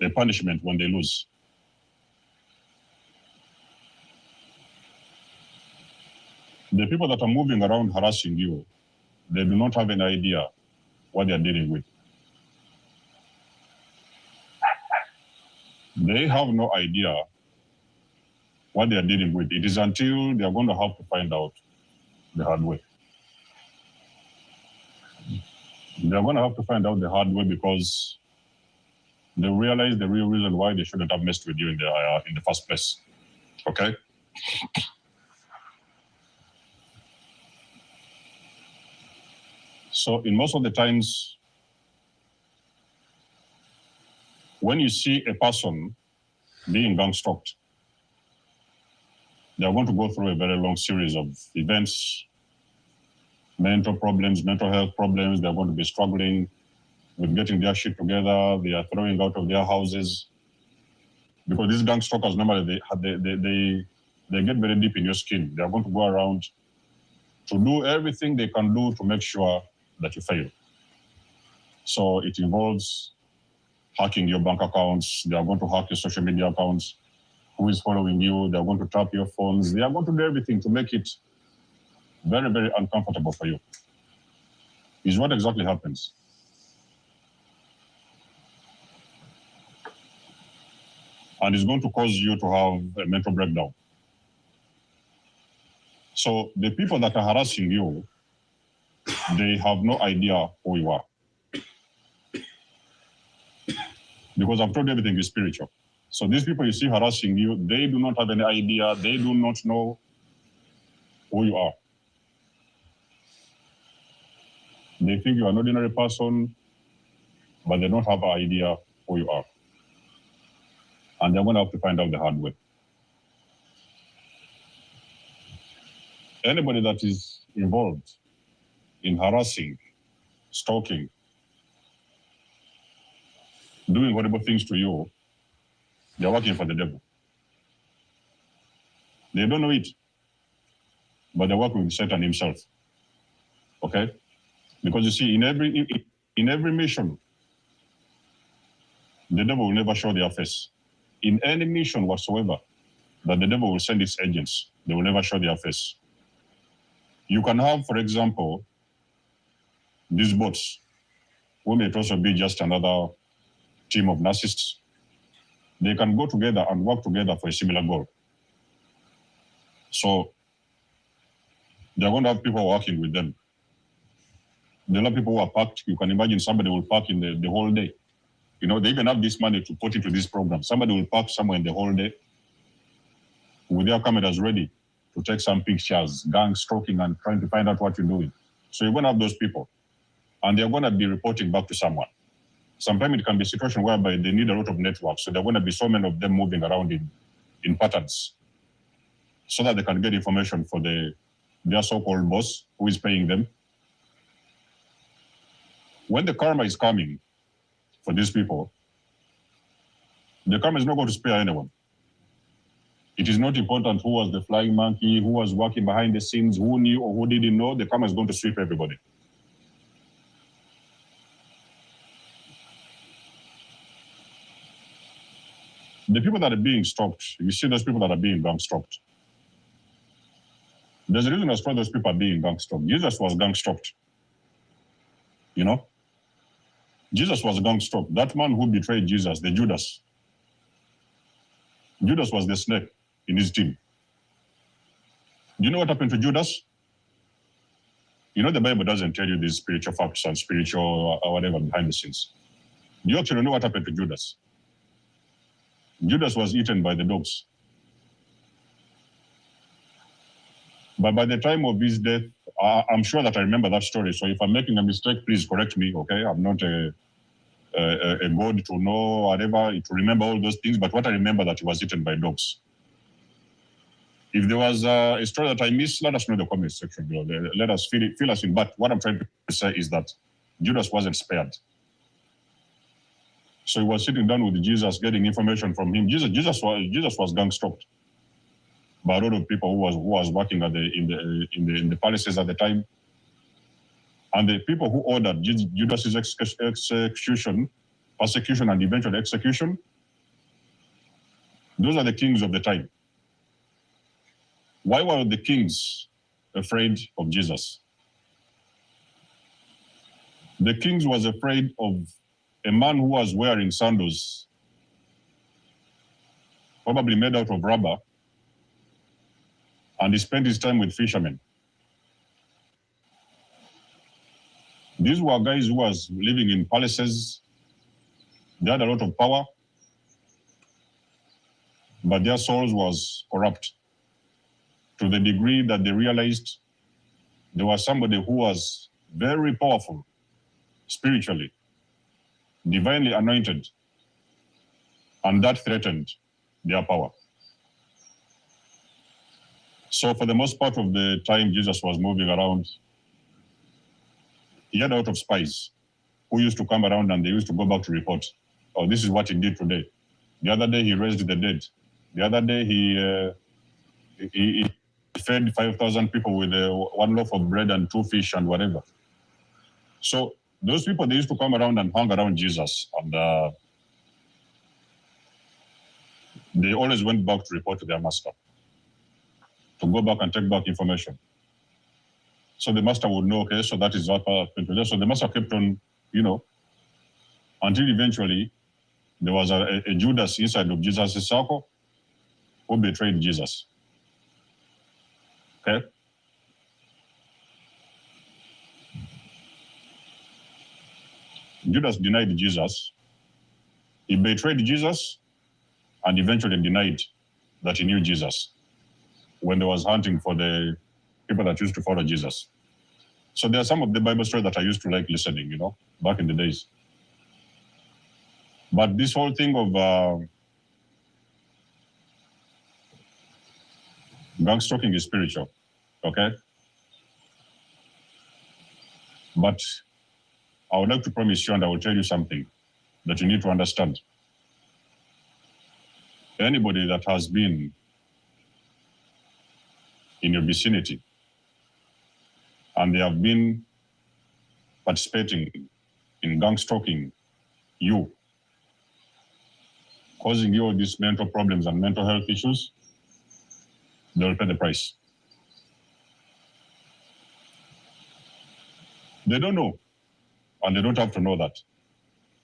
a punishment when they lose. The people that are moving around harassing you, they do not have an idea what they are dealing with. They have no idea what they are dealing with. It is until they are going to have to find out the hard way. They are going to have to find out the hard way because they realize the real reason why they shouldn't have messed with you in the first place. Okay? So in most of the times, when you see a person being gang-stalked, they are going to go through a very long series of events, mental problems, mental health problems. They're going to be struggling with getting their shit together. They are throwing out of their houses. Because these gang stalkers, normally they get very deep in your skin. They are going to go around to do everything they can do to make sure that you fail. So it involves hacking your bank accounts. They are going to hack your social media accounts. Who is following you? They are going to tap your phones. They are going to do everything to make it very, very uncomfortable for you. Is what exactly happens. And it's going to cause you to have a mental breakdown. So the people that are harassing you, they have no idea who you are. Because I've told you everything is spiritual. So these people you see harassing you, they do not have any idea. They do not know who you are. They think you are an ordinary person, but they don't have an idea who you are. And they're going to have to find out the hard way. Anybody that is involved in harassing, stalking, doing horrible things to you, they're working for the devil. They don't know it, but they're working with Satan himself. Okay? Because you see, in every mission, the devil will never show their face. In any mission whatsoever, that the devil will send its agents, they will never show their face. You can have, for example, these bots, who may also be just another team of narcissists. They can go together and work together for a similar goal. So they're going to have people working with them. There are people who are packed. You can imagine somebody will park in the whole day. You know, they even have this money to put into this program. Somebody will park somewhere in the whole day with their cameras ready to take some pictures, gang stalking and trying to find out what you're doing. So you're going to have those people. And they're going to be reporting back to someone. Sometimes it can be a situation whereby they need a lot of networks. So there are going to be so many of them moving around in patterns so that they can get information for their so-called boss who is paying them. When the karma is coming for these people, the karma is not going to spare anyone. It is not important who was the flying monkey, who was working behind the scenes, who knew or who didn't know. The karma is going to sweep everybody. The people that are being stalked, you see those people that are being gang stalked. There's a reason as why those people are being gang stalked. Jesus was gang stalked. You know? Jesus was gang stalked. That man who betrayed Jesus, the Judas. Judas was the snake in his team. Do you know what happened to Judas? You know the Bible doesn't tell you these spiritual facts and spiritual or whatever behind the scenes. Do you actually know what happened to Judas? Judas was eaten by the dogs. But by the time of his death, I'm sure that I remember that story. So if I'm making a mistake, please correct me, okay? I'm not a god to know whatever, to remember all those things, but what I remember that he was eaten by dogs. If there was a story that I missed, let us know in the comment section below. Let us fill us in. But what I'm trying to say is that Judas wasn't spared. So he was sitting down with Jesus, getting information from him. Jesus was gang stalked by a lot of people who was working in the palaces at the time. And the people who ordered Judas's execution, persecution, and eventual execution, those are the kings of the time. Why were the kings afraid of Jesus? The kings was afraid of a man who was wearing sandals, probably made out of rubber, and he spent his time with fishermen. These were guys who was living in palaces. They had a lot of power, but their souls was corrupt to the degree that they realized there was somebody who was very powerful spiritually, divinely anointed, and that threatened their power. So for the most part of the time Jesus was moving around, he had a lot of spies who used to come around and they used to go back to report, oh, this is what he did today. The other day he raised the dead. The other day he fed 5,000 people with 1 loaf of bread and 2 fish and whatever. So those people, they used to come around and hang around Jesus, and they always went back to report to their master, to go back and take back information. So the master would know, okay, so that is what happened today. So the master kept on, until eventually there was a Judas inside of Jesus' circle who betrayed Jesus. Okay? Judas denied Jesus. He betrayed Jesus and eventually denied that he knew Jesus when they was hunting for the people that used to follow Jesus. So there are some of the Bible stories that I used to like listening, back in the days. But this whole thing of gang stalking is spiritual, okay? But I would like to promise you, and I will tell you something that you need to understand. Anybody that has been in your vicinity and they have been participating in gang stalking you, causing you all these mental problems and mental health issues, they will pay the price. They don't know, and they don't have to know that,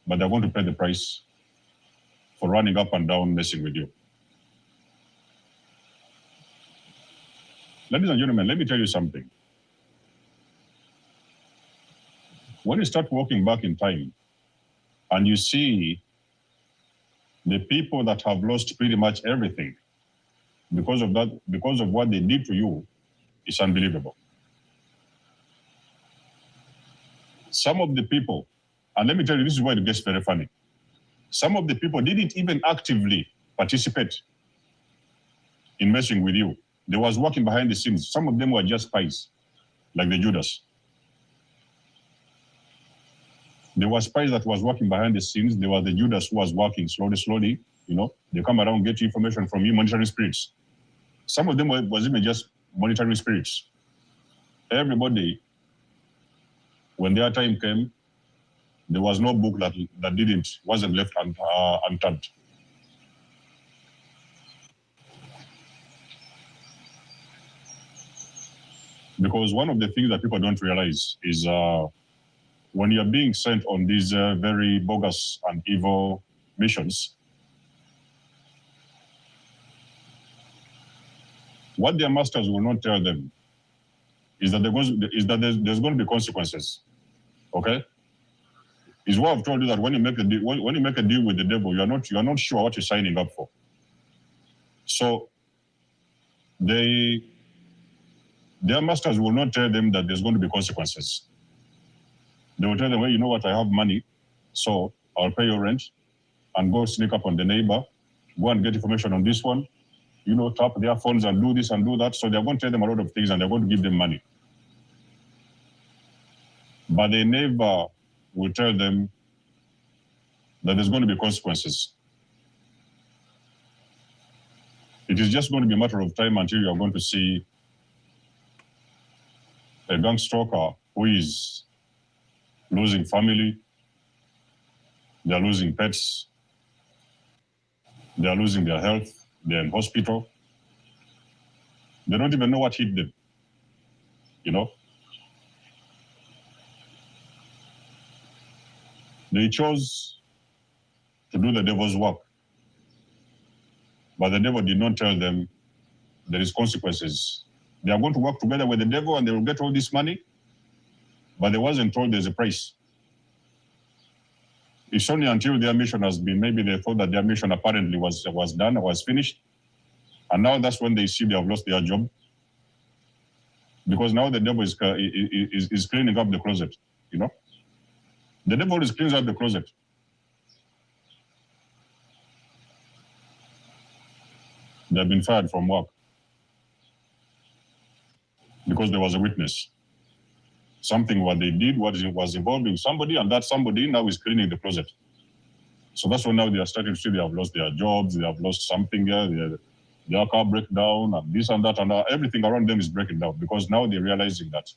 but they're going to pay the price for running up and down messing with you. Ladies and gentlemen, let me tell you something. When you start walking back in time and you see the people that have lost pretty much everything because of that, because of what they did to you, it's unbelievable. Some of the people, and let me tell you, this is where it gets very funny. Some of the people didn't even actively participate in messing with you. They was working behind the scenes. Some of them were just spies, like the Judas. There were spies that was working behind the scenes. There was the Judas who was working slowly. They come around, get information from you, monitoring spirits. Some of them was even just monitoring spirits. Everybody, when their time came, there was no book that wasn't left unturned. Because one of the things that people don't realize is when you're being sent on these very bogus and evil missions, what their masters will not tell them is that there's going to be consequences. Okay? Is what I've told you, that when you make a deal, when you make a deal with the devil, you're not sure what you're signing up for. So their masters will not tell them that there's going to be consequences. They will tell them, well, you know what, I have money, so I'll pay your rent and go sneak up on the neighbor, go and get information on this one, tap their phones and do this and do that. So they're going to tell them a lot of things and they're going to give them money. But they never will tell them that there's going to be consequences. It is just going to be a matter of time until you're going to see a gang stalker who is losing family, they're losing pets, they're losing their health, they're in hospital. They don't even know what hit them, They chose to do the devil's work, but the devil did not tell them there is consequences. They are going to work together with the devil and they will get all this money, but they wasn't told there's a price. It's only until their mission has been, maybe they thought that their mission apparently was done, was finished. And now that's when they see they have lost their job. Because now the devil is cleaning up the closet, you know? The devil is cleaning up the closet. They've been fired from work because there was a witness. Something what they did was involving somebody, and that somebody now is cleaning the closet. So that's when now they are starting to see they have lost their jobs, they have lost something here, their car break down, and this and that, and everything around them is breaking down because now they're realizing that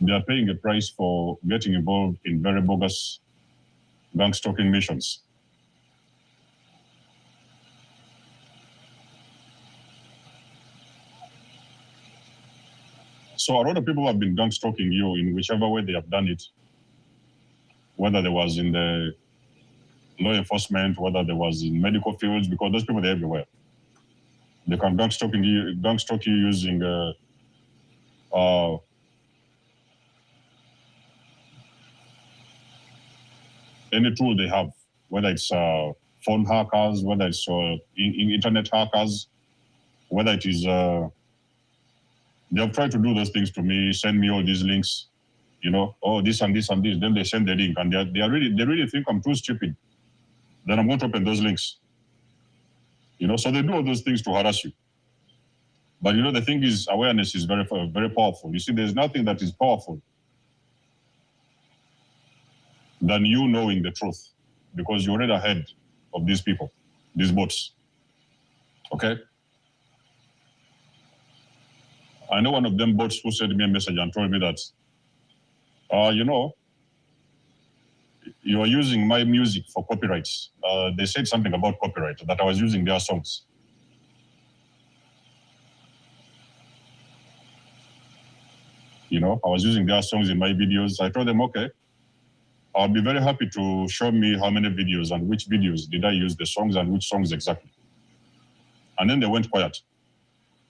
they are paying a price for getting involved in very bogus gang stalking missions. So a lot of people have been gang stalking you in whichever way they have done it, whether there was in the law enforcement, whether there was in medical fields, because those people, they're everywhere. They can gang stalk you using any tool they have, whether it's phone hackers, whether it's internet hackers, whether it is, they have tried to do those things to me, send me all these links, you know, oh, this and this and this, then they send the link, and they really think I'm too stupid. Then I'm going to open those links. You know, so they do all those things to harass you. But you know, the thing is, awareness is very, very powerful. You see, there's nothing that is powerful than you knowing the truth, because you're already ahead of these people, these bots. Okay? I know one of them bots who sent me a message and told me that, you know, you are using my music for copyrights. They said something about copyright, that I was using their songs. You know, I was using their songs in my videos. I told them, okay, I'll be very happy to show me how many videos and which videos did I use the songs and which songs exactly. And then they went quiet.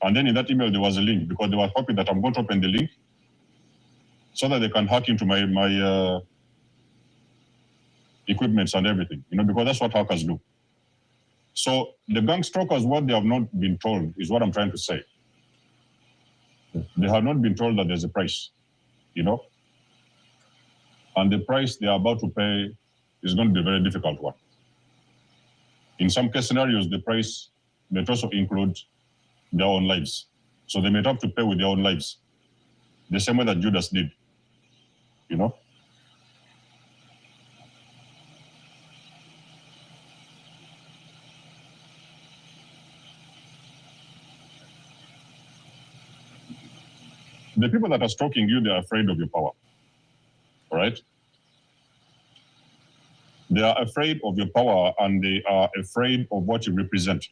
And then in that email, there was a link because they were hoping that I'm going to open the link so that they can hack into my equipments and everything, you know, because that's what hackers do. So the gang stalkers, what they have not been told is what I'm trying to say. They have not been told that there's a price, you know, and the price they are about to pay is going to be a very difficult one. In some case scenarios, the price may also include their own lives. So they may have to pay with their own lives, the same way that Judas did, you know. The people that are stalking you, they are afraid of your power, all right? They are afraid of your power and they are afraid of what you represent.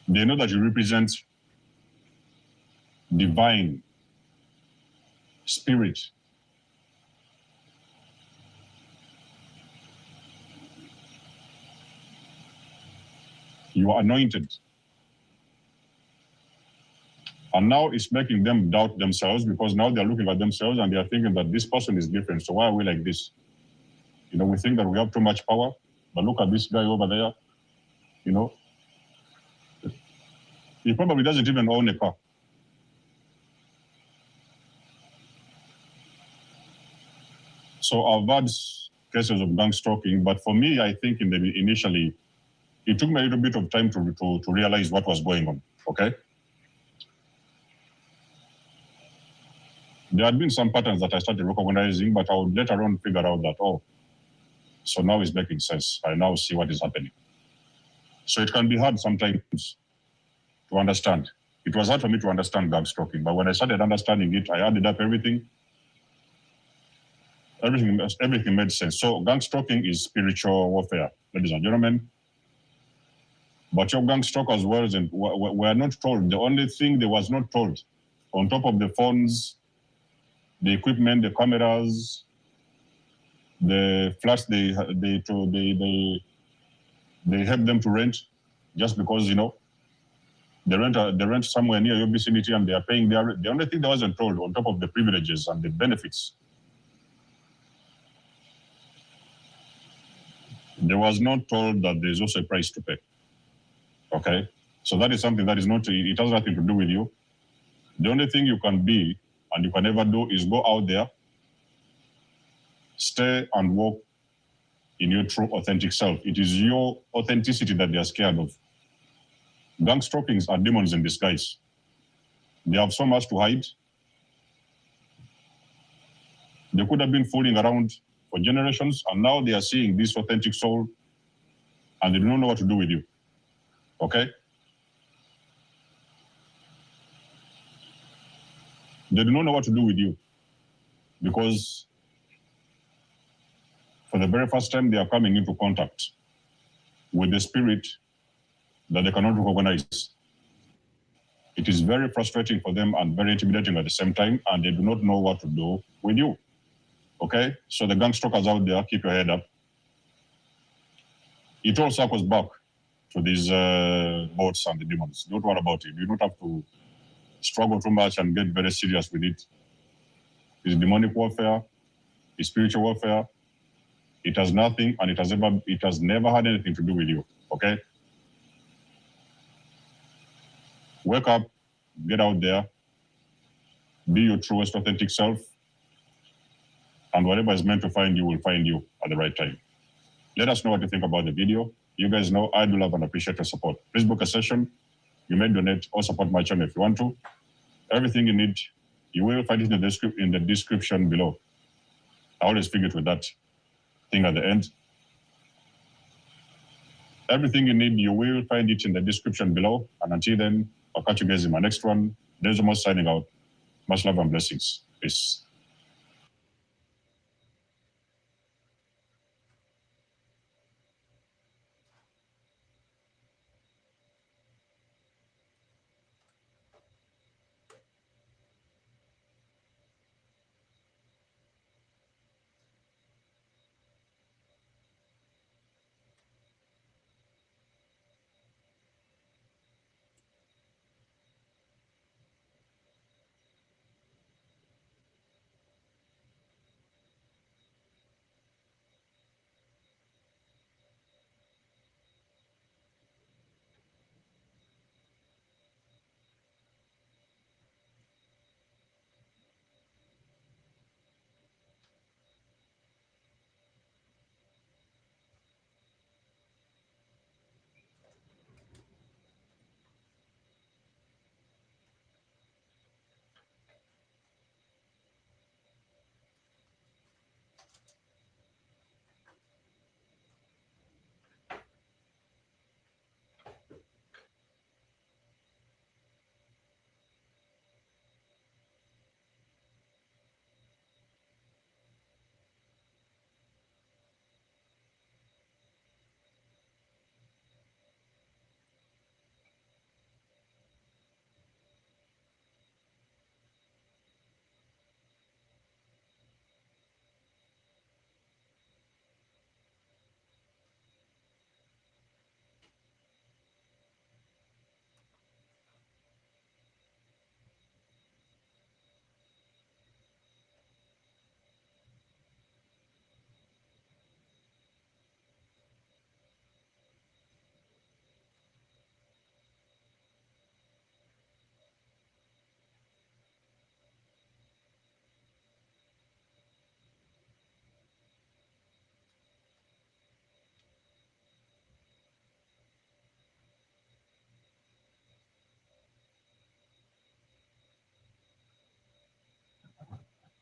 They know that you represent divine spirit. You are anointed. And now it's making them doubt themselves because now they're looking at themselves and they are thinking that this person is different. So why are we like this? You know, we think that we have too much power, but look at this guy over there, you know. He probably doesn't even own a car. So I've had cases of gang stalking, but for me, I think initially, it took me a little bit of time to realize what was going on, okay? There had been some patterns that I started recognizing, but I would later on figure out that, oh, so now it's making sense. I now see what is happening. So it can be hard sometimes to understand. It was hard for me to understand gang stalking, but when I started understanding it, I added up everything. Everything made sense. So gang stalking is spiritual warfare, ladies and gentlemen. But your gang stalkers were not told. The only thing they was not told, on top of the phones, the equipment, the cameras, the flats they help them to rent, just because, you know, They rent somewhere near your vicinity and they are paying their rent. The only thing that wasn't told on top of the privileges and the benefits, there was not told that there's also a price to pay. Okay? So that is something that is not, it has nothing to do with you. The only thing you can be and you can never do is go out there, stay and walk in your true authentic self. It is your authenticity that they are scared of. Gang stalkings are demons in disguise. They have so much to hide. They could have been fooling around for generations, and now they are seeing this authentic soul, and they do not know what to do with you. Okay? They do not know what to do with you because for the very first time, they are coming into contact with the spirit that they cannot recognize. It is very frustrating for them and very intimidating at the same time, and they do not know what to do with you. Okay? So the gang stalkers out there, keep your head up. It all circles back to these bots and the demons. Don't worry about it. You don't have to struggle too much and get very serious with it. It's demonic warfare, it's spiritual warfare. It has nothing and it has never had anything to do with you. Okay? Wake up, get out there, be your truest authentic self, and whatever is meant to find you will find you at the right time. Let us know what you think about the video. You guys know I do love and appreciate your support. Please book a session. You may donate or support my channel if you want to. Everything you need, you will find it in the description below. I always figure it with that thing at the end. Everything you need, you will find it in the description below. And until then, I'll catch you guys in my next one. There's almost signing out. Much love and blessings. Peace.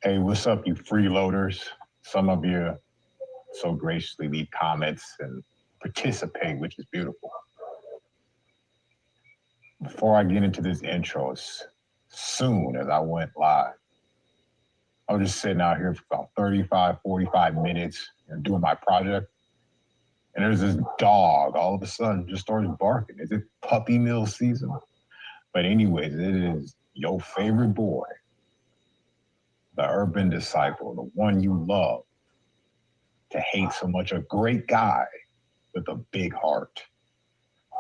Hey, what's up, you freeloaders? Some of you so graciously leave comments and participate, which is beautiful. Before I get into this intro, as soon as I went live, I was just sitting out here for about 35, 45 minutes doing my project. And there's this dog all of a sudden just starts barking. Is it puppy mill season? But anyways, it is your favorite boy, the urban disciple, the one you love to hate so much, a great guy with a big heart.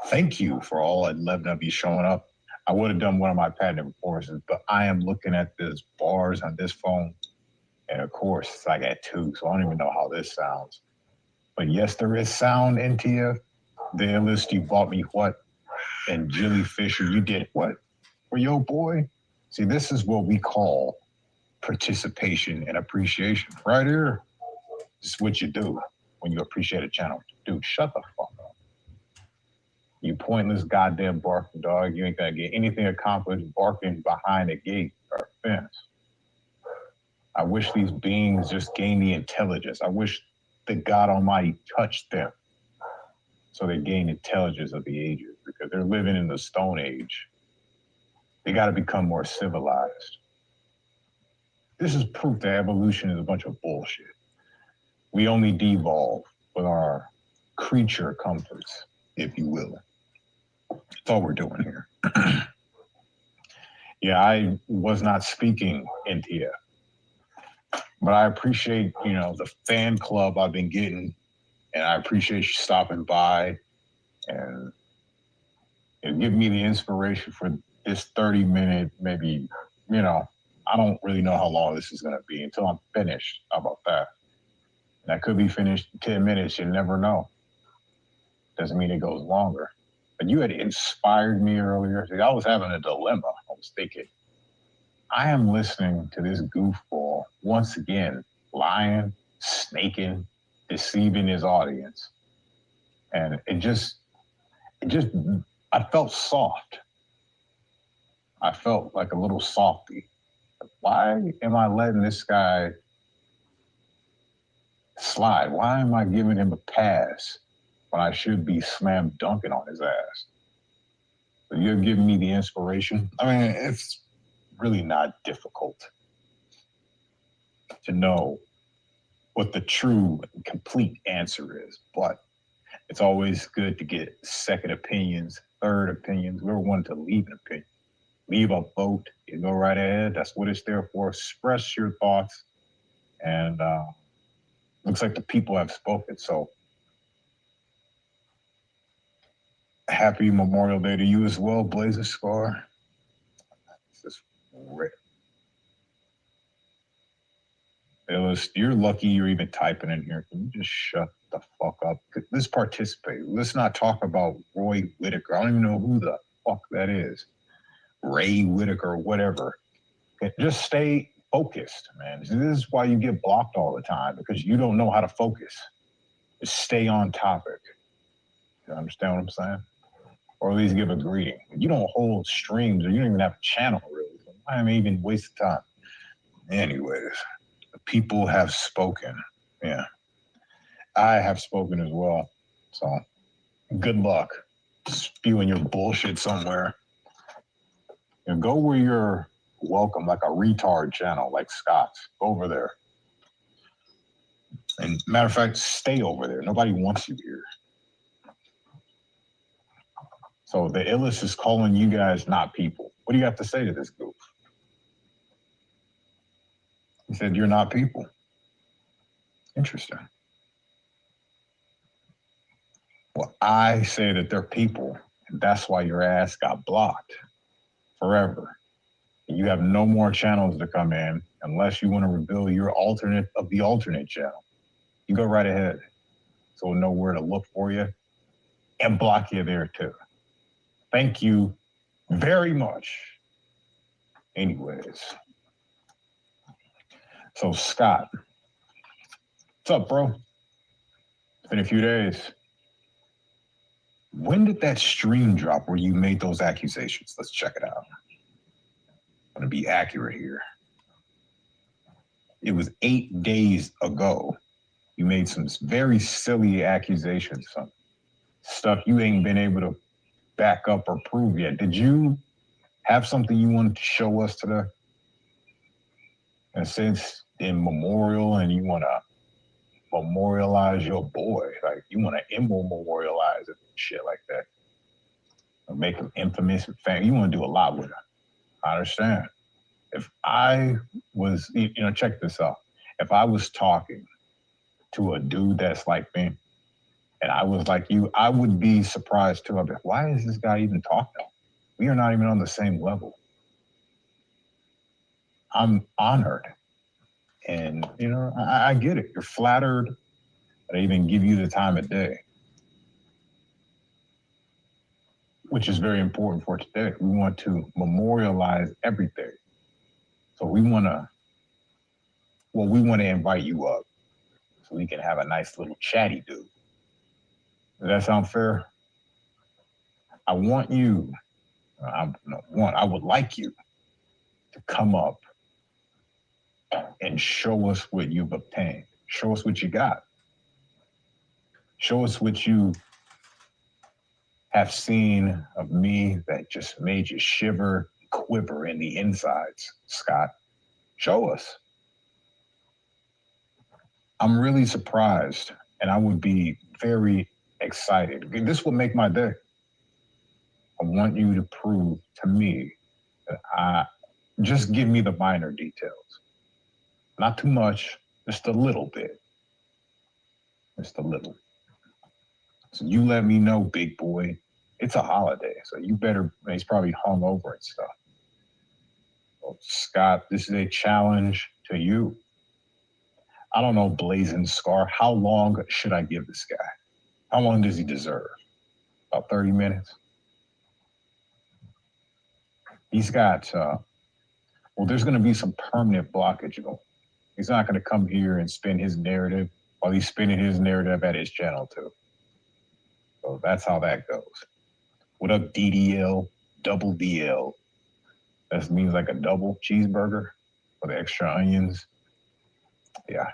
Thank you for all 11 of you showing up I would have done one of my patent courses, but I am looking at this bars on this phone, and of course it's like at 2, so I don't even know how this sounds. But yes, there is sound into you. The illest, you bought me what? And Jilly Fisher, you did what? For your boy? See, this is what we call participation and appreciation. Right here, this is what you do when you appreciate a channel. Dude, shut the fuck up. You pointless goddamn barking dog. You ain't gonna get anything accomplished barking behind a gate or a fence. I wish these beings just gained the intelligence. I wish the God Almighty touched them so they gain intelligence of the ages, because they're living in the Stone Age. They got to become more civilized. This is proof that evolution is a bunch of bullshit. We only devolve with our creature comforts, if you will. That's all we're doing here. Yeah, I was not speaking into you, but I appreciate, the fan club I've been getting, and I appreciate you stopping by and giving me the inspiration for this 30-minute, maybe, I don't really know how long this is going to be until I'm finished. How about that? And I could be finished in 10 minutes. You never know. Doesn't mean it goes longer. But you had inspired me earlier. I was having a dilemma. I was thinking, I am listening to this goofball once again, lying, snaking, deceiving his audience. And I felt soft. I felt like a little softy. Why am I letting this guy slide? Why am I giving him a pass when I should be slam dunking on his ass? So you're giving me the inspiration. I mean, it's really not difficult to know what the true and complete answer is, but it's always good to get second opinions, third opinions. We're one to leave an opinion. Leave a vote. You go right ahead. That's what it's there for. Express your thoughts. And looks like the people have spoken. So happy Memorial Day to you as well, Blazer Scar. This is rip. You're lucky you're even typing in here. Can you just shut the fuck up? Let's participate. Let's not talk about Roy Whitaker. I don't even know who the fuck that is. Ray Whitaker, whatever. Just stay focused, man. This is why you get blocked all the time, because you don't know how to focus. Just stay on topic. You understand what I'm saying? Or at least give a greeting. You don't hold streams, or you don't even have a channel, really. So why am I even wasting time? Anyways, the people have spoken. Yeah. I have spoken as well. So good luck spewing your bullshit somewhere. And go where you're welcome, like a retard channel, like Scott's. Go over there. And matter of fact, stay over there. Nobody wants you here. So the illest is calling you guys not people. What do you have to say to this goof? He said, you're not people. Interesting. Well, I say that they're people, and that's why your ass got blocked forever. You have no more channels to come in unless you want to reveal your alternate of the alternate channel. You go right ahead. So we'll know where to look for you and block you there too. Thank you very much. Anyways. So Scott, what's up, bro? It's been a few days. When did that stream drop where you made those accusations? Let's check it out. I'm gonna be accurate here. It was 8 days ago. You made some very silly accusations, some stuff you ain't been able to back up or prove yet. Did you have something you wanted to show us today? And since in memorial, and you want to memorialize your boy, like you want to immemorialize it and shit like that, or make him infamous and famous. You want to do a lot with him. I understand. If I was, check this out. If I was talking to a dude that's like me, and I was like you, I would be surprised too. I'd be like, why is this guy even talking? We are not even on the same level. I'm honored. And, you know, I get it. You're flattered. I even give you the time of day, which is very important for today. We want to memorialize everything. So we want to invite you up so we can have a nice little chatty do. Does that sound fair? I want you, I would like you to come up and show us what you've obtained. Show us what you got. Show us what you have seen of me that just made you shiver, quiver in the insides, Scott. Show us. I'm really surprised, and I would be very excited. This will make my day. I want you to prove to me that just give me the minor details. Not too much, just a little bit. Just a little. So you let me know, big boy. It's a holiday, so you better, he's probably hungover and stuff. Well, Scott, this is a challenge to you. I don't know, Blazing Scar, how long should I give this guy? How long does he deserve? About 30 minutes? He's got, there's going to be some permanent blockage going. He's not going to come here and spin his narrative while he's spinning his narrative at his channel too. So that's how that goes. What up, DDL, double DL? That means like a double cheeseburger with extra onions. Yeah.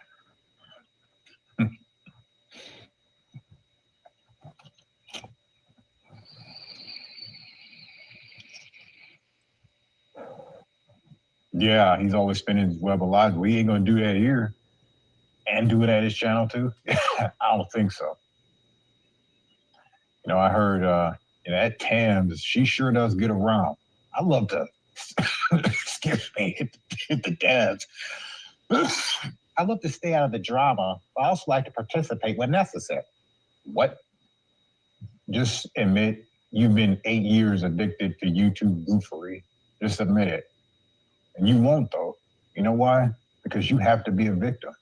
Yeah, he's always spinning his web alive. We ain't gonna do that here and do it at his channel too. I don't think so. You know, I heard at Tams, she sure does get around. I love to, excuse me, hit the dabs. I love to stay out of the drama, but I also like to participate when necessary. What? Just admit you've been 8 years addicted to YouTube goofery. Just admit it. And you won't, though. You know why? Because you have to be a victim.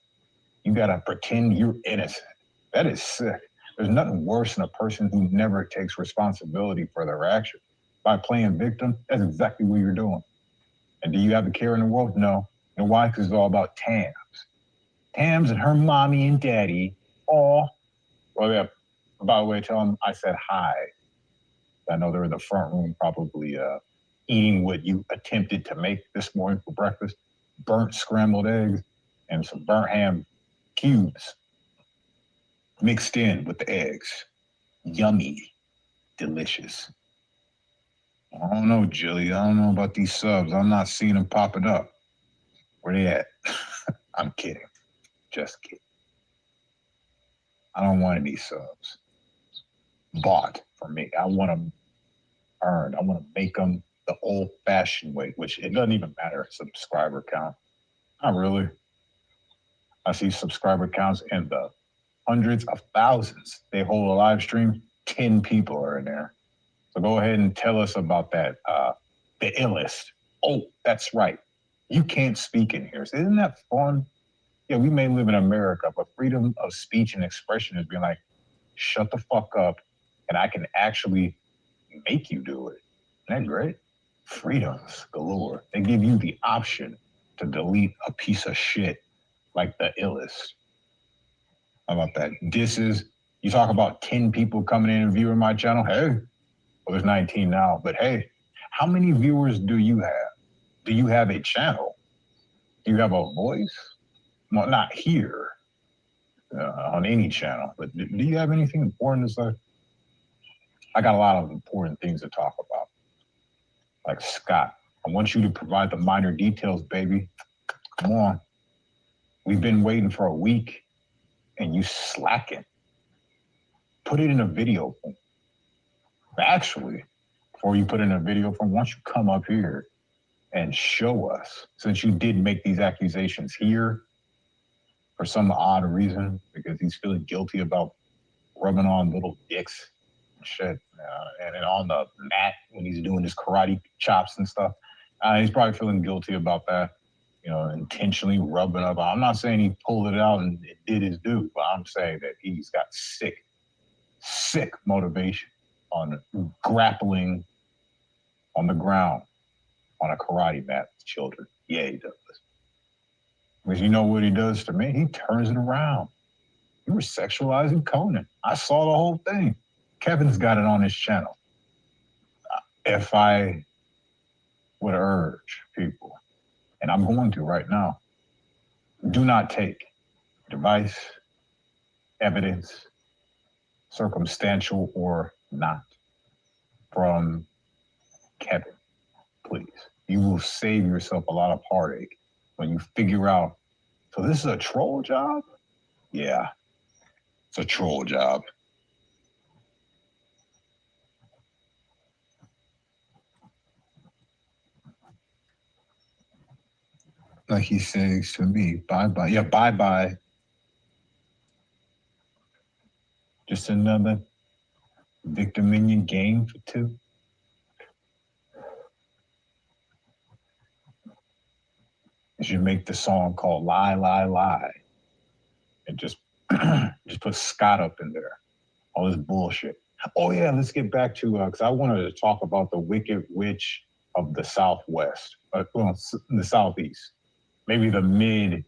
You gotta pretend you're innocent. That is sick. There's nothing worse than a person who never takes responsibility for their actions. By playing victim, that's exactly what you're doing. And do you have the care in the world? No. You know why? Because it's all about Tams. Tams and her mommy and daddy all, well, yeah, by the way, tell them I said hi. I know they're in the front room probably eating what you attempted to make this morning for breakfast. Burnt scrambled eggs and some burnt ham cubes mixed in with the eggs. Yummy, delicious. I don't know, Jilly. I don't know about these subs. I'm not seeing them popping up. Where they at? I'm kidding. Just kidding. I don't want any subs bought for me. I want them earned. I want to make them the old-fashioned way, which it doesn't even matter subscriber count. Not really. I see subscriber counts in the hundreds of thousands. They hold a live stream, 10 people are in there. So go ahead and tell us about that, the illest. Oh, that's right. You can't speak in here. So isn't that fun? Yeah, we may live in America, but freedom of speech and expression is being like, shut the fuck up, and I can actually make you do it. Isn't that great? Freedoms galore. They give you the option to delete a piece of shit like the illest. How about that? You talk about 10 people coming in and viewing my channel. Hey, well, there's 19 now, but hey, how many viewers do you have? Do you have a channel? Do you have a voice? Well, not here, on any channel, but do you have anything important to say? I got a lot of important things to talk about. Like, Scott, I want you to provide the minor details, baby. Come on. We've been waiting for a week and you slacking. Put it in a video form. Actually, before you put it in a video form, why don't you come up here and show us, since you did make these accusations here for some odd reason, because he's feeling guilty about rubbing on little dicks shit, and on the mat when he's doing his karate chops and stuff. He's probably feeling guilty about that, you know, intentionally rubbing up. I'm not saying he pulled it out and it did his due, but I'm saying that he's got sick motivation on grappling on the ground on a karate mat with children. Yeah, he does. Because you know what he does to me? He turns it around. You were sexualizing Conan. I saw the whole thing. Kevin's got it on his channel. If I would urge people, and I'm going to right now, do not take advice, evidence, circumstantial or not, from Kevin, please. You will save yourself a lot of heartache when you figure out, so this is a troll job? Yeah, it's a troll job. Like he says to me, bye-bye. Yeah, bye-bye. Just another victim in your game for two. You should make the song called Lie, Lie, Lie. And just put Scott up in there. All this bullshit. Oh yeah, let's get back to, because I wanted to talk about the Wicked Witch of the Southwest. Well, the Southeast. Maybe the Mid-East.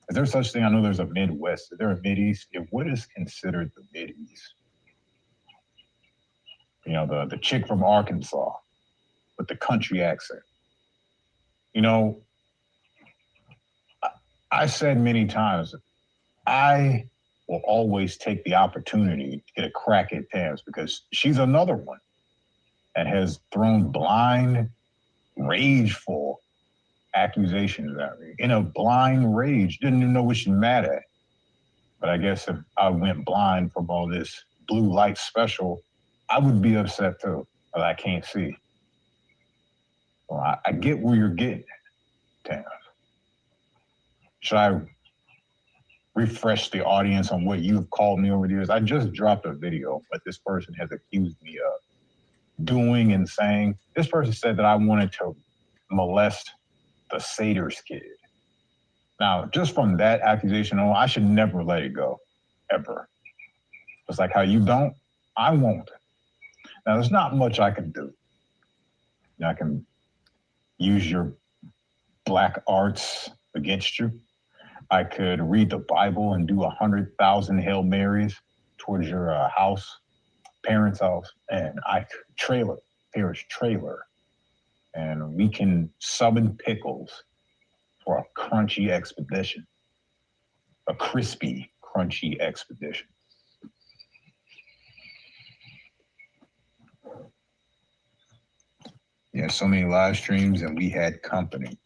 Is there such thing? I know there's a Midwest. Is there a Mid-East? What is considered the Mid-East? You know, the chick from Arkansas with the country accent. You know, I said many times, I will always take the opportunity to get a crack at Tams because she's another one that has thrown blind, rageful accusations at me. In a blind rage, didn't even know what she's mad at. But I guess if I went blind from all this blue light special, I would be upset too, but I can't see. Well, I get where you're getting at, Tam. Should I refresh the audience on what you've called me over the years? I just dropped a video what this person has accused me of doing and saying. This person said that I wanted to molest the Satyrs kid. Now, just from that accusation alone, I should never let it go, ever. It's like how you don't, I won't. Now, there's not much I can do. I can use your black arts against you. I could read the Bible and do 100,000 Hail Marys towards your house, parents' house, and I could parish trailer, and we can summon pickles for a crunchy expedition, a crispy, crunchy expedition. Yeah, so many live streams and we had company.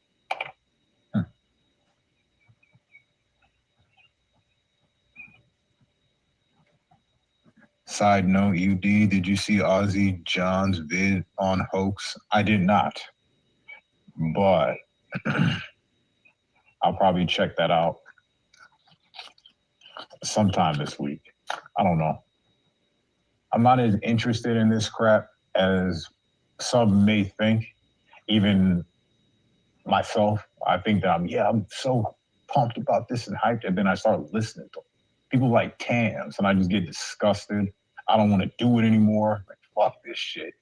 Side note, UD, did you see Ozzy John's vid on hoax? I did not, but I'll probably check that out sometime this week. I don't know. I'm not as interested in this crap as some may think. Even myself, I think that I'm so pumped about this and hyped, and then I start listening to people like Tams, and I just get disgusted. I don't want to do it anymore. Like, fuck this shit.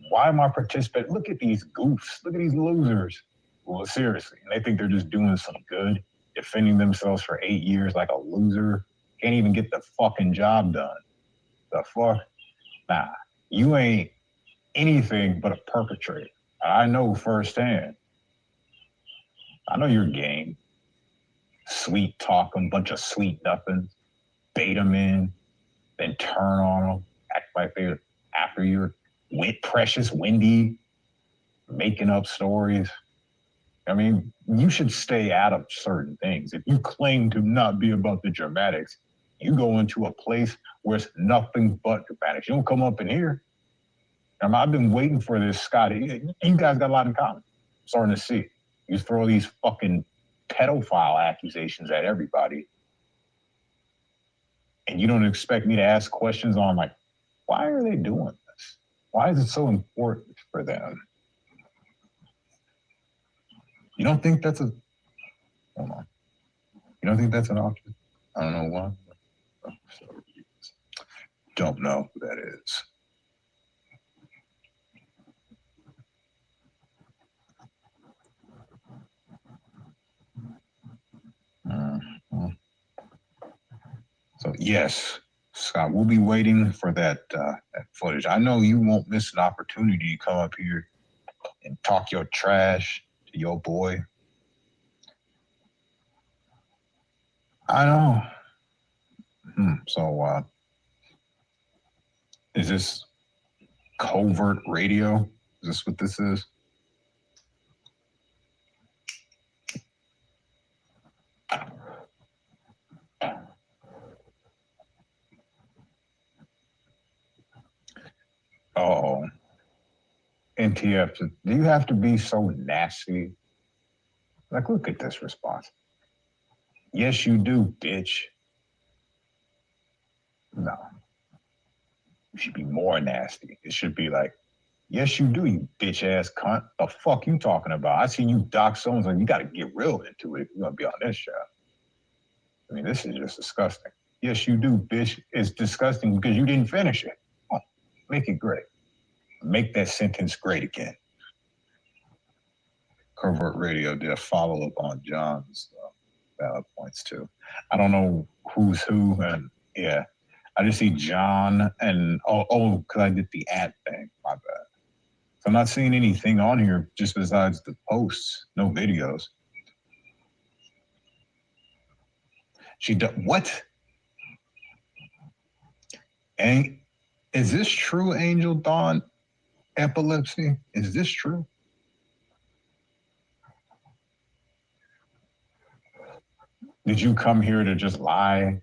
Why am I participating? Look at these goofs. Look at these losers. Well, seriously, and they think they're just doing some good, defending themselves for 8 years like a loser. Can't even get the fucking job done. The fuck? Nah, you ain't anything but a perpetrator. I know firsthand. I know your game. Sweet talking, bunch of sweet nothings. Bait them in, then turn on them, act like they're after your precious Wendy, making up stories. I mean, you should stay out of certain things. If you claim to not be about the dramatics, you go into a place where it's nothing but dramatics. You don't come up in here. I've been waiting for this, Scott. You guys got a lot in common. I'm starting to see. You throw these fucking pedophile accusations at everybody. And you don't expect me to ask questions on like, why are they doing this? Why is it so important for them? You don't think that's a, hold on. You don't think that's an option? I don't know why. Don't know who that is. So yes, Scott, we'll be waiting for that footage. I know you won't miss an opportunity to come up here and talk your trash to your boy. I know. So is this covert radio? Is this what this is? Oh, NTF, do you have to be so nasty? Like, look at this response. Yes, you do, bitch. No. You should be more nasty. It should be like, yes, you do, you bitch ass cunt. The fuck you talking about? I seen you dock someone, like, you got to get real into it if you're going to be on this show. I mean, this is just disgusting. Yes, you do, bitch. It's disgusting because you didn't finish it. Oh, make it great. Make that sentence great again. Covert Radio did a follow-up on John's valid points, too. I don't know who's who, and yeah. I just see John and, because I did the ad thing, my bad. So I'm not seeing anything on here just besides the posts, no videos. She does, what? And is this true, Angel Dawn? Epilepsy? Is this true? Did you come here to just lie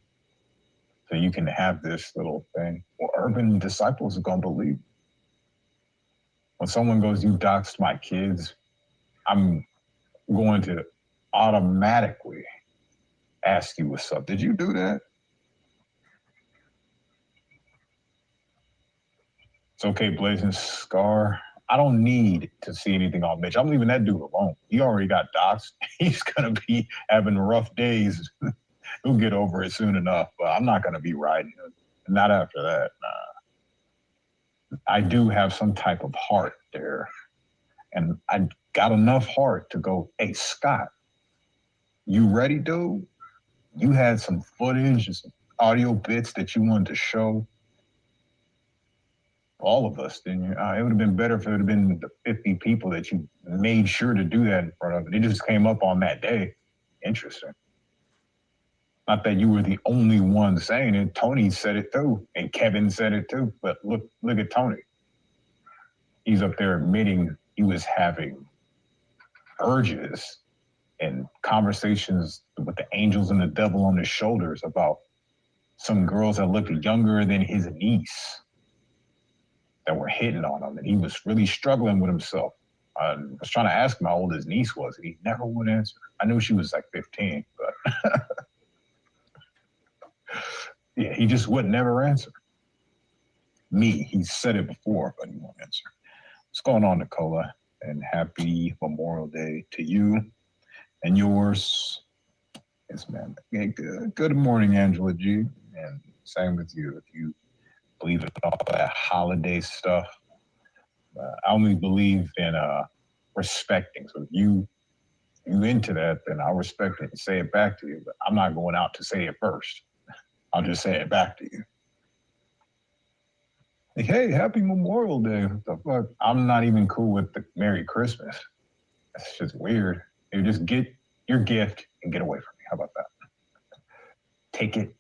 so you can have this little thing? Well, urban disciples are going to believe. When someone goes, you doxed my kids, I'm going to automatically ask you what's up. Did you do that? It's okay, Blazing Scar. I don't need to see anything on Mitch. I'm leaving that dude alone. He already got doxed. He's going to be having rough days. He'll get over it soon enough, but I'm not going to be riding him. Not after that, nah. I do have some type of heart there. And I got enough heart to go, hey, Scott, you ready, dude? You had some footage and some audio bits that you wanted to show all of us, didn't you? It would have been better if it would have been the 50 people that you made sure to do that in front of. It just came up on that day. Interesting. Not that you were the only one saying it. Tony said it too, and Kevin said it too. But look at Tony. He's up there admitting he was having urges and conversations with the angels and the devil on his shoulders about some girls that looked younger than his niece that were hitting on him, and he was really struggling with himself. I was trying to ask him how old his niece was, and he never would answer. I knew she was like 15, but yeah, he just would never answer. Me, he said it before, but he won't answer. What's going on, Nicola? And happy Memorial Day to you and yours. Yes, man. Yeah, good morning, Angela G. And same with you. If you believe in all that holiday stuff, I only believe in respecting. So if you into that, then I'll respect it and say it back to you. But I'm not going out to say it first. I'll just say it back to you. Like, hey, happy Memorial Day. What the fuck? I'm not even cool with the Merry Christmas. That's just weird. You just get your gift and get away from me. How about that? Take it.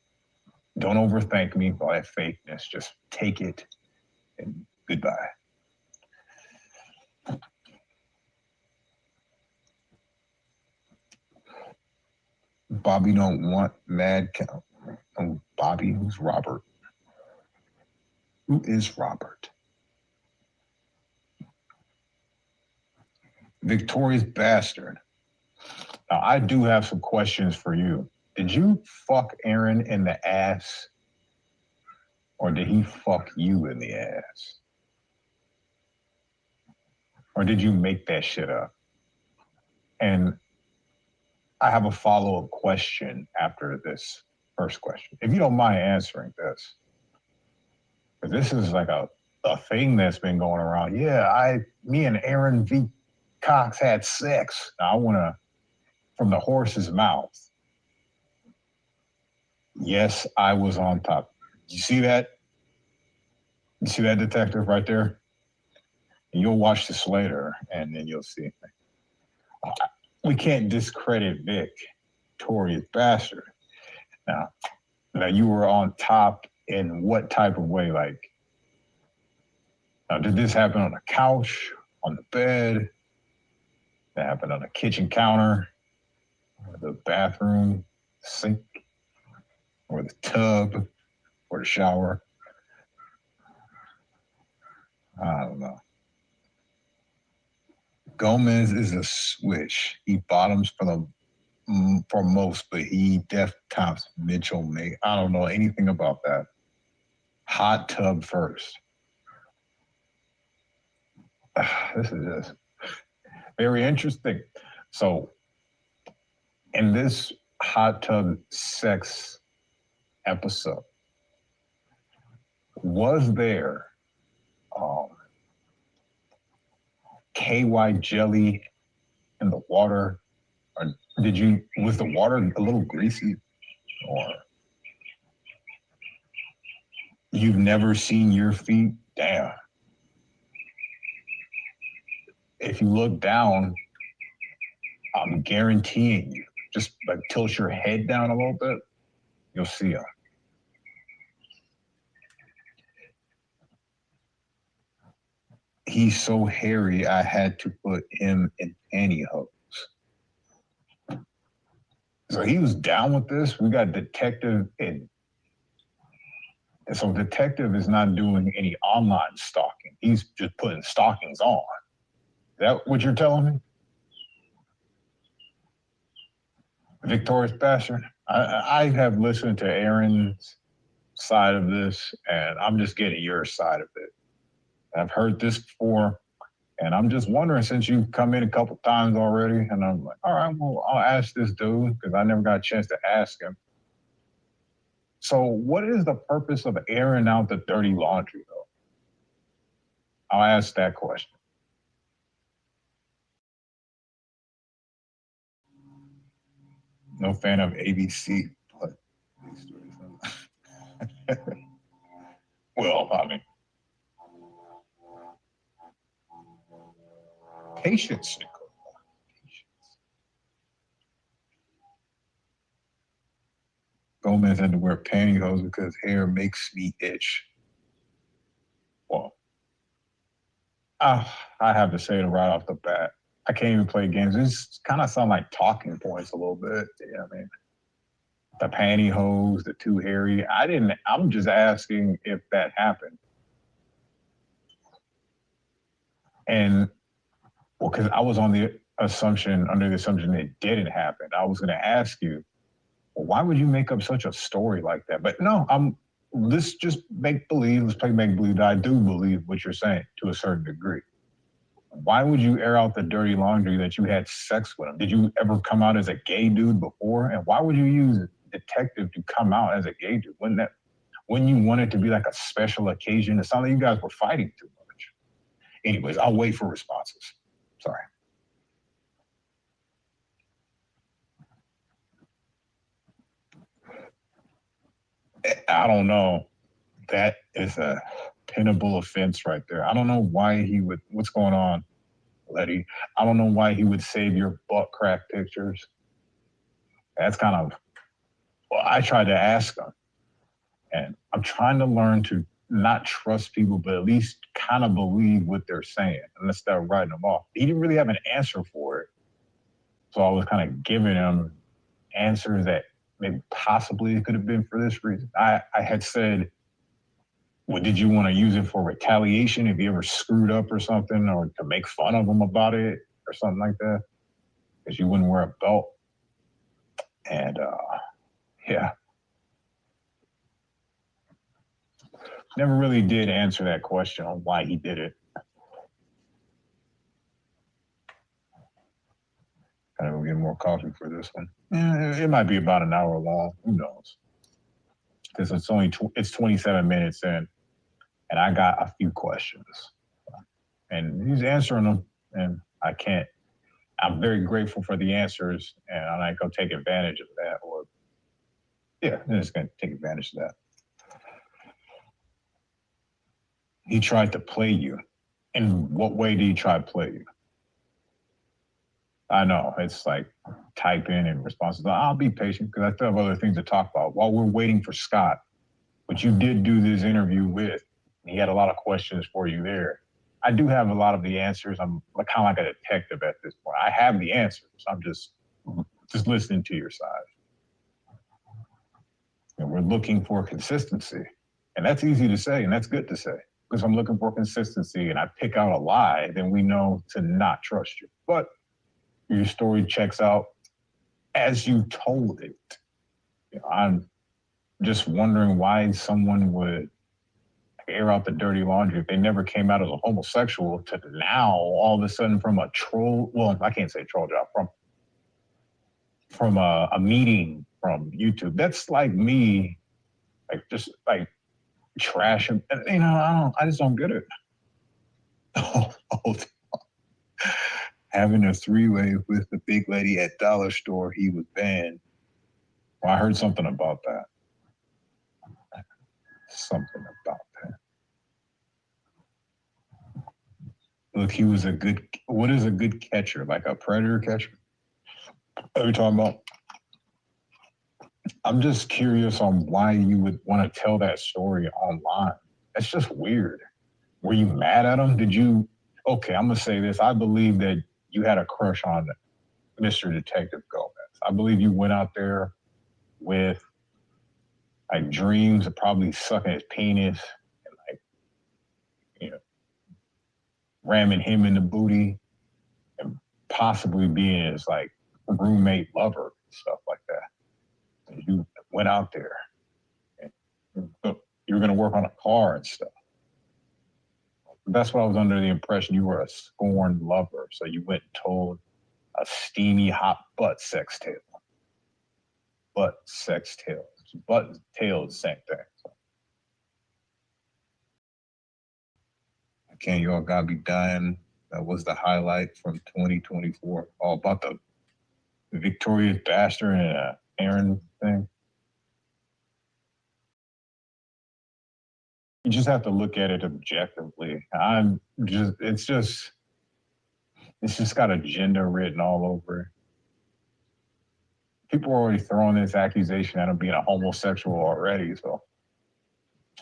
Don't overthink me for that fakeness. Just take it and goodbye. Bobby don't want mad count. Oh, Bobby, who's Robert? Who is Robert? Victorious bastard. Now, I do have some questions for you. Did you fuck Aaron in the ass Or did he fuck you in the ass? Or did you make that shit up? And I have a follow-up question after this first question. If you don't mind answering this. Because this is like a thing that's been going around. Yeah, me and Aaron V. Cox had sex. Now I want to, from the horse's mouth. Yes, I was on top. You see that? You see that, detective, right there? And you'll watch this later, and then you'll see. We can't discredit Victorious bastard. Now, you were on top in what type of way? Like, now, did this happen on the couch, on the bed? That happened on the kitchen counter, or the bathroom sink, or the tub, or the shower? I don't know. Gomez is a switch. He bottoms for most, but he tops Mitchell May. I don't know anything about that. Hot tub first. This is just very interesting. So, in this hot tub sex episode, was there KY jelly in the water? Or was the water a little greasy? Or you've never seen your feet? Damn. If you look down, I'm guaranteeing you, just like tilt your head down a little bit, you'll see them. He's so hairy, I had to put him in pantyhose. So he was down with this. We got detective in. And so detective is not doing any online stalking. He's just putting stockings on. Is that what you're telling me? Victorious bastard. I have listened to Aaron's side of this, and I'm just getting your side of it. I've heard this before, and I'm just wondering, since you've come in a couple times already, and I'm like, all right, well, I'll ask this dude, because I never got a chance to ask him. So what is the purpose of airing out the dirty laundry, though? I'll ask that question. No fan of ABC, but well, I mean, patience, Nicole. Gomez had to wear pantyhose because hair makes me itch. Well, I have to say it right off the bat. I can't even play games. These kind of sound like talking points a little bit. Yeah, I mean, the pantyhose, the too hairy. I'm just asking if that happened. And, well, because I was under the assumption that it didn't happen. I was going to ask you, well, why would you make up such a story like that? But no, let's just make believe. Let's play make believe that I do believe what you're saying to a certain degree. Why would you air out the dirty laundry that you had sex with him? Did you ever come out as a gay dude before? And why would you use a detective to come out as a gay dude? When you want it to be like a special occasion? It sounded like you guys were fighting too much. Anyways, I'll wait for responses. Sorry. I don't know. That is a pinnable offense right there. I don't know why he would. What's going on, Letty? I don't know why he would save your butt crack pictures. That's kind of. Well, I tried to ask him, and I'm trying to learn to not trust people, but at least kind of believe what they're saying, unless they're writing them off. He didn't really have an answer for it, so I was kind of giving him answers that maybe possibly it could have been for this reason. I had said, well, did you want to use it for retaliation if you ever screwed up or something, or to make fun of them about it or something like that? Because you wouldn't wear a belt. And yeah. never really did answer that question on why he did it. Gotta go get more coffee for this one. It might be about an hour long. Who knows? Because it's only it's 27 minutes in, and I got a few questions, and he's answering them, and I can't. I'm very grateful for the answers, and I'm not gonna take advantage of that, or yeah, I'm just gonna take advantage of that. He tried to play you. In what way did he try to play you? I know it's like type in and responses. I'll be patient because I still have other things to talk about while we're waiting for Scott. But you did do this interview with. He had a lot of questions for you there. I do have a lot of the answers. I'm kind of like a detective at this point. I have the answers. I'm just listening to your side. And we're looking for consistency. And that's easy to say, and that's good to say. Because I'm looking for consistency and I pick out a lie, then we know to not trust you. But your story checks out as you told it. You know, I'm just wondering why someone would air out the dirty laundry if they never came out as a homosexual to now all of a sudden from a troll, well, I can't say troll job, from a meeting from YouTube. That's like me, like just like trash, and you know, I just don't get it. Having a three-way with the big lady at Dollar Store, he was banned. Well, I heard something about that. Something about that. Look, he was a good, what is a good catcher? Like a predator catcher? What are you talking about? I'm just curious on why you would want to tell that story online. That's just weird. Were you mad at him? Did you, okay, I'm gonna say this. I believe that you had a crush on Mr. Detective Gomez. I believe you went out there with like dreams of probably sucking his penis and like, you know, ramming him in the booty and possibly being his like roommate lover and stuff like that. And you went out there and you were gonna work on a car and stuff. That's what I was under the impression you were a scorned lover. So you went and told a steamy hot butt sex tale. Butt sex tale. Butt tail is the same thing. So. Okay, you all gotta be dying. That was the highlight from 2024. All about the Victorious Bastard and Aaron thing. You just have to look at it objectively. It's just got agenda written all over it. People are already throwing this accusation at him being a homosexual already. So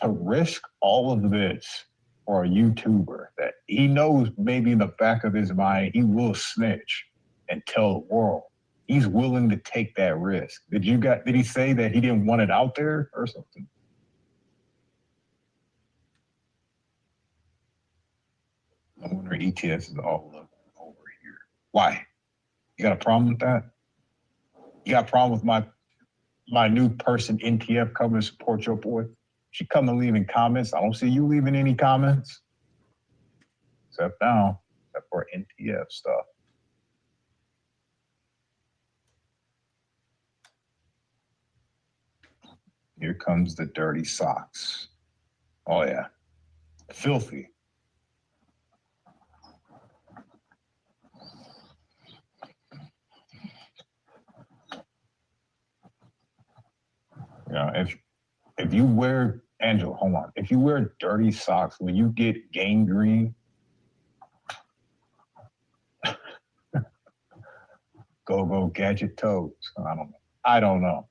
to risk all of this for a YouTuber that he knows maybe in the back of his mind, he will snitch and tell the world. He's willing to take that risk. Did he say that he didn't want it out there or something? I wonder ETS is all over here. Why? You got a problem with that? You got a problem with my new person, NTF, coming to support your boy? She come and leaving comments. I don't see you leaving any comments. Except now, except for NTF stuff. Here comes the dirty socks. Oh yeah, filthy. You know, if you wear, Angela, hold on. If you wear dirty socks, will you get gangrene? Go gadget toes. I don't know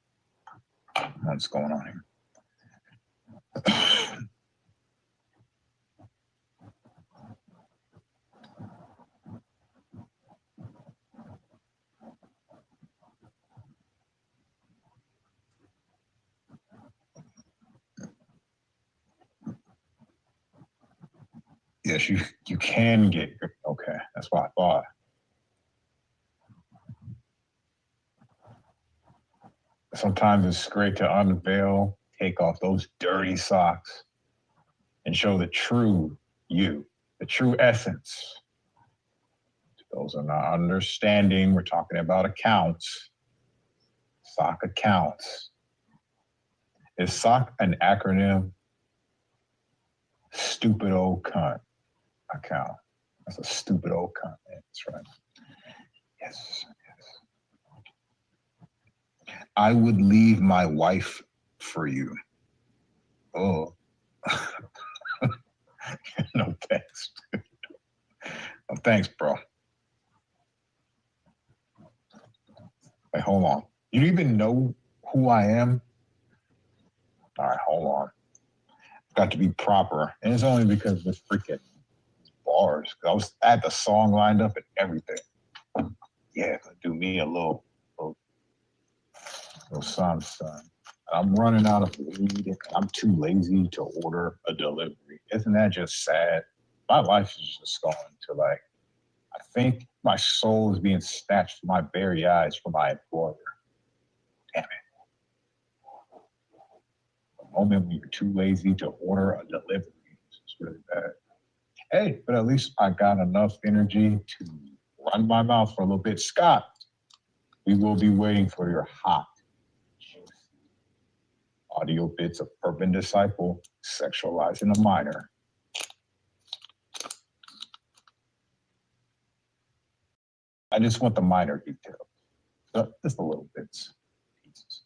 what's going on here. Yes, you can get, okay, that's what I thought. Sometimes it's great to unveil, take off those dirty socks. and show the true you, the true essence. Those are not understanding. We're talking about accounts. SOC accounts. Is SOC an acronym? Stupid old cunt account. That's a stupid old cunt. That's right. Yes. I would leave my wife for you. Oh. No thanks. No thanks, bro. Wait, hold on. You don't even know who I am? All right, hold on. I've got to be proper. And it's only because of the freaking bars. I had the song lined up and everything. Yeah, do me a little son. I'm running out of weed. I'm too lazy to order a delivery. Isn't that just sad? My life is just going to like, I think my soul is being snatched from my very eyes from my employer. Damn it. The moment when you're too lazy to order a delivery, it's really bad. Hey, but at least I got enough energy to run my mouth for a little bit. Scott, we will be waiting for your hot audio bits of Urban Disciple sexualizing a minor. I just want the minor details. Just the little bits, pieces.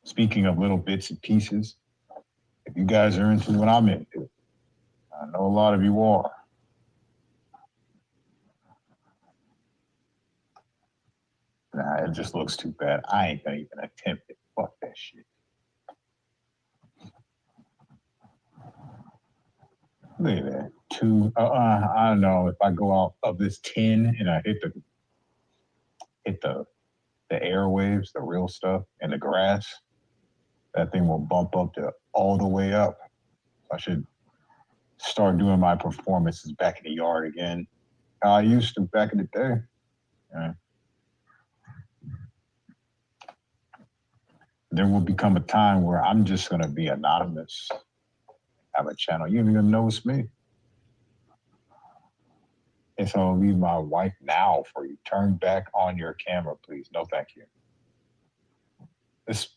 Speaking of little bits and pieces, if you guys are into what I'm into, I know a lot of you are. Nah, it just looks too bad. I ain't gonna even attempt it. Fuck that shit. Look at that. I don't know if I go out of this 10 and I hit the airwaves, the real stuff, and the grass, that thing will bump up to all the way up. I should start doing my performances back in the yard again. How I used to back in the day. Yeah. There will become a time where I'm just gonna be anonymous. Have a channel. You don't even know it's me. And so I'll leave my wife now for you. Turn back on your camera, please. No, thank you. This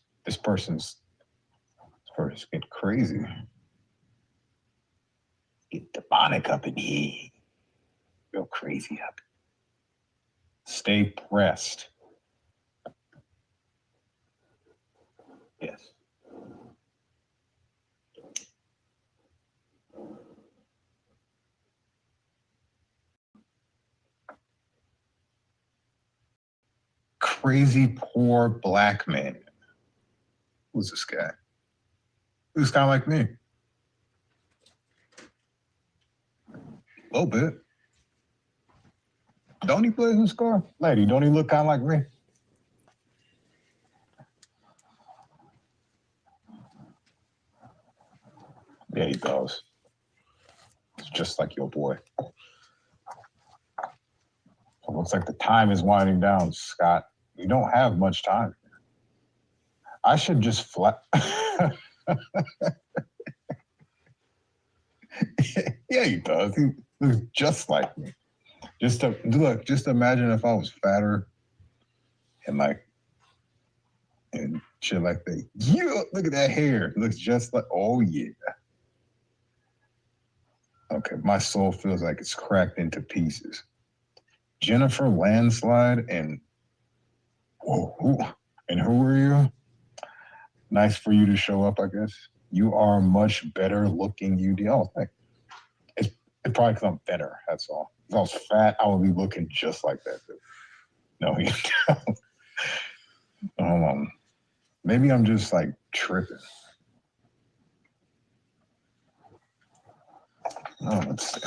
person's getting crazy. Get demonic up in here. Real crazy up. Stay pressed. Yes. Crazy poor black man. Who's this guy? Who's kind of like me? A little bit. Don't he play his car? Lady, don't he look kind of like me? Yeah, he does. It's just like your boy. It looks like the time is winding down, Scott. You don't have much time. I should just Yeah, he does. He looks just like me. Just imagine if I was fatter and shit like that. Yeah, look at that hair. It looks just like, oh yeah. Okay, my soul feels like it's cracked into pieces. Jennifer Landslide and who are you? Nice for you to show up, I guess. You are much better looking, UD. Oh, thank you. It's probably because I'm thinner, that's all. If I was fat, I would be looking just like that, dude. No, you don't. Maybe I'm just like tripping. Oh, let's see.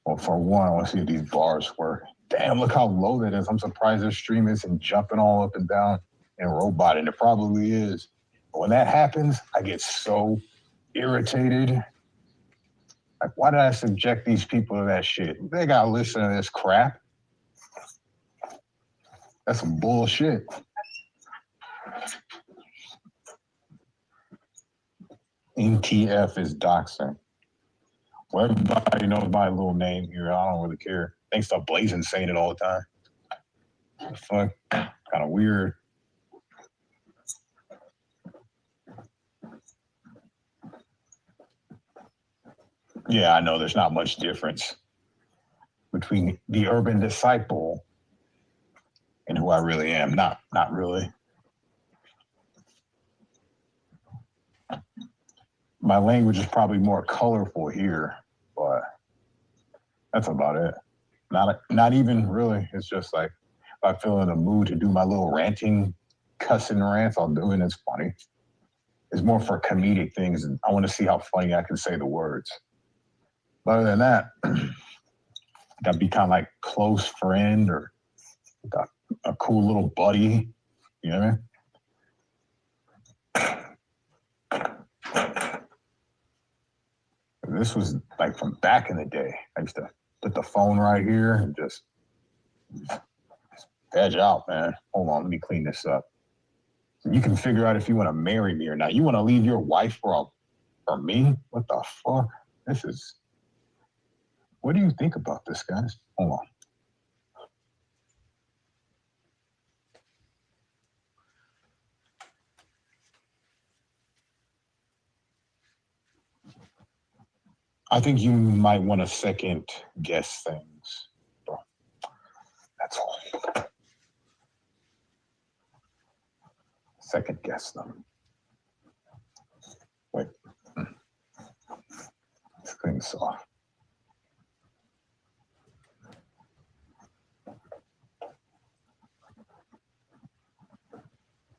Well, for one, I want to see if these bars work. Damn, look how low that is. I'm surprised their stream isn't jumping all up and down and roboting. It probably is. But when that happens, I get so irritated. Like, why did I subject these people to that shit? They gotta listen to this crap. That's some bullshit. NTF is doxing. Well, everybody knows my little name here. I don't really care. Thanks to Blazing saying it all the time. The fuck? Kind of weird. Yeah, I know there's not much difference between the urban disciple and who I really am. Not really. My language is probably more colorful here, but that's about it. Not even really. It's just like if I feel in a mood to do my little ranting, cussing rants, I'll do it. And it's funny. It's more for comedic things, and I want to see how funny I can say the words. But other than that, that'd be kind of like close friend or a cool little buddy. You know what I mean? This was like from back in the day. I used to put the phone right here and just edge out, man. Hold on, let me clean this up. You can figure out if you want to marry me or not. You want to leave your wife for me? What the fuck? This is. What do you think about this, guys? Hold on. I think you might want to second guess things. That's all. Second guess them. Wait. This thing's off.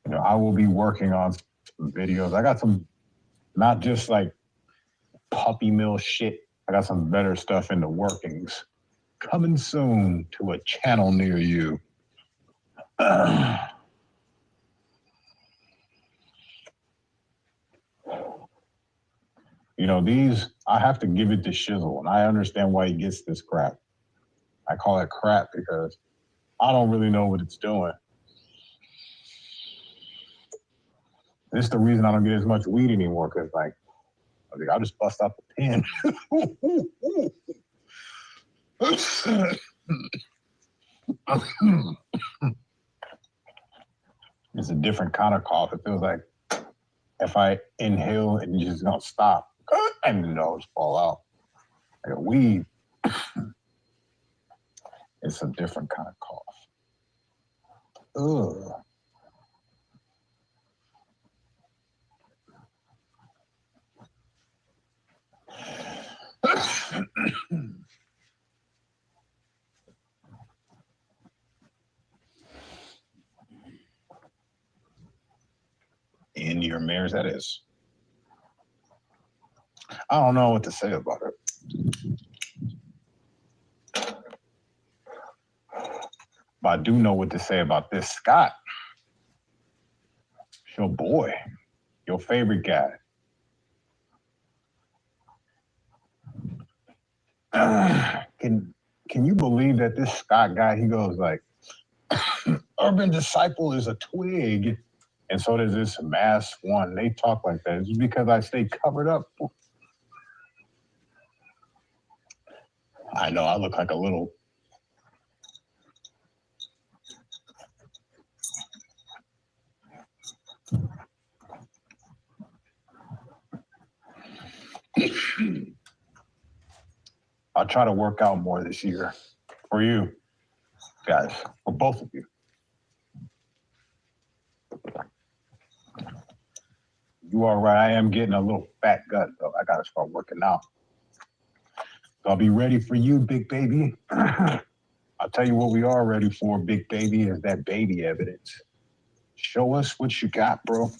You know, I will be working on some videos. I got some, not just like puppy mill shit. I got some better stuff in the workings. Coming soon to a channel near you. You know, these, I have to give it to Shizzle, and I understand why he gets this crap. I call it crap because I don't really know what it's doing. This is the reason I don't get as much weed anymore, because like, I think I'll just bust out the pen. It's a different kind of cough. It feels like if I inhale and you just don't stop, and then it'll just fall out. Like a weed. It's a different kind of cough. Ugh. In your mirrors, that is. I don't know what to say about it. But I do know what to say about this Scott. It's your boy, your favorite guy. Can you believe that this Scott guy, he goes like, Urban Disciple is a twig, and so does this Mass One. They talk like that. It's because I stay covered up. I know, I look like a little... I'll try to work out more this year for you guys, for both of you. You are right. I am getting a little fat gut, though. I got to start working out. So I'll be ready for you, big baby. I'll tell you what we are ready for, big baby, is that baby evidence. Show us what you got, bro.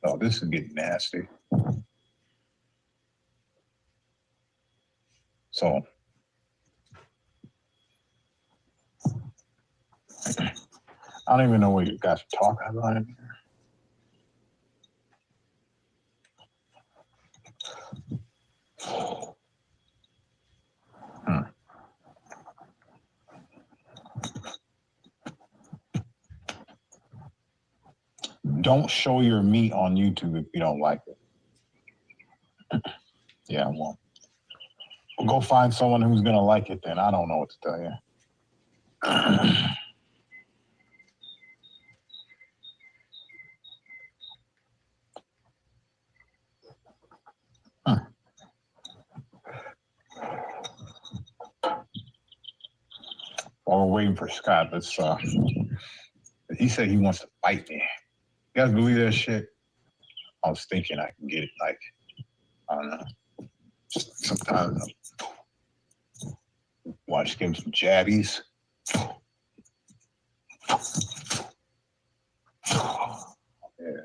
Oh, this is getting nasty. So, I don't even know what you guys are talking about in here. Don't show your meat on YouTube if you don't like it. Yeah, well, go find someone who's gonna like it then. I don't know what to tell you. While we're waiting for Scott, let's he said he wants to fight me. You guys believe that shit? I was thinking I can get it, like, I don't know. Sometimes watch, give him some jabbies. Yeah.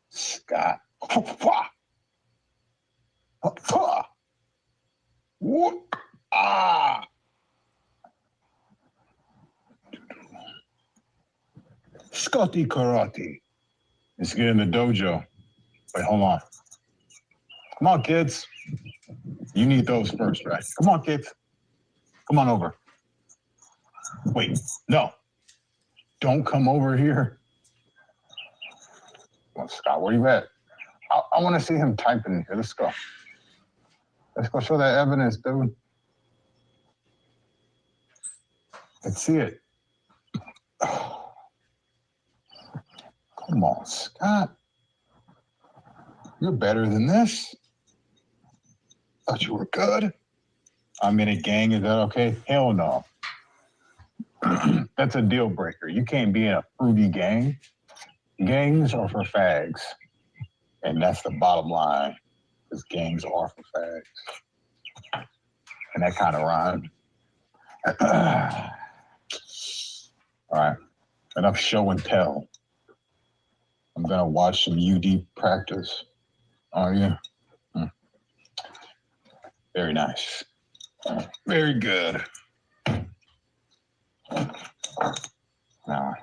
Scott. Ah. Scotty Karate. Let's get in the dojo. Wait, hold on. Come on, kids. You need those first, right? Come on, kids. Come on over. Wait, no. Don't come over here. Come on, Scott, where you at? I want to see him typing in here. Let's go. Let's go show that evidence, dude. Let's see it. Come on, Scott. You're better than this. Thought you were good. I'm in a gang. Is that okay? Hell no. That's a deal breaker. You can't be in a fruity gang. Gangs are for fags. And that's the bottom line. Because gangs are for fags. And that kind of rhymed. All right. Enough show and tell. I'm going to watch some UD practice. Oh, yeah. Very nice. Very good. Now,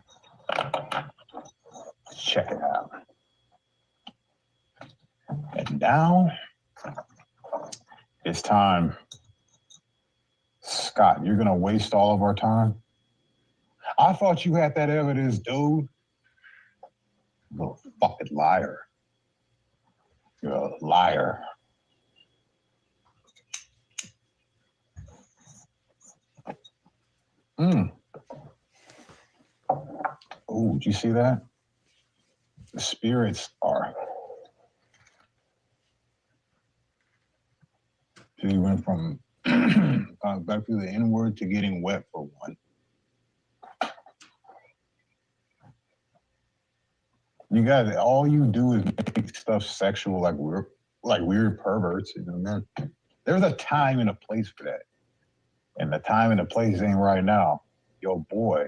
check it out. And now, it's time. Scott, you're going to waste all of our time? I thought you had that evidence, dude. Little fucking liar. You're a liar. Oh, did you see that? The spirits are. She went from back to the N-word to getting wet for one. You guys, all you do is make stuff sexual, like weird perverts. You know, man. There's a time and a place for that, and the time and the place ain't right now. Your boy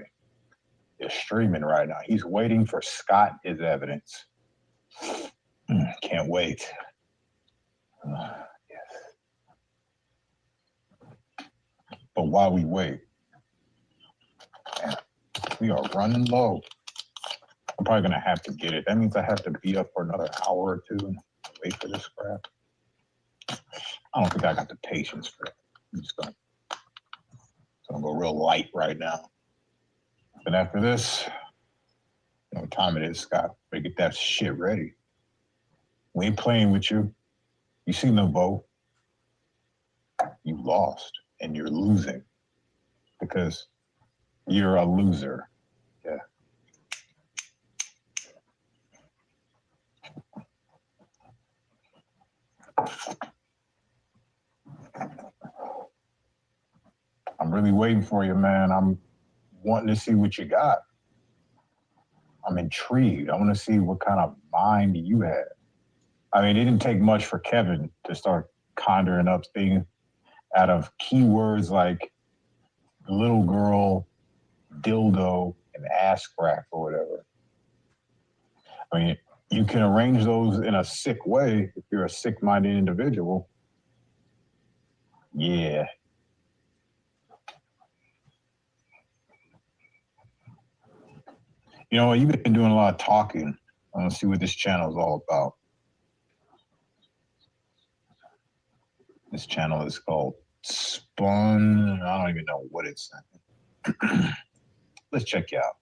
is streaming right now. He's waiting for Scott his evidence. Can't wait. Yes. But while we wait, man, we are running low. I'm probably gonna have to get it. That means I have to be up for another hour or two and wait for this crap. I don't think I got the patience for it. I'm just gonna go real light right now. But after this, you know what time it is, Scott. Better get that shit ready. We ain't playing with you. You see no vote. You lost, and you're losing because you're a loser. Yeah. I'm really waiting for you, man. I'm wanting to see what you got. I'm intrigued. I want to see what kind of mind you had. I mean, it didn't take much for Kevin to start conjuring up things out of keywords like little girl, dildo, and ass crack or whatever. I mean, you can arrange those in a sick way if you're a sick-minded individual. Yeah. You know, you've been doing a lot of talking. I want to see what this channel is all about. This channel is called Spun. I don't even know what it's saying. Let's check you out.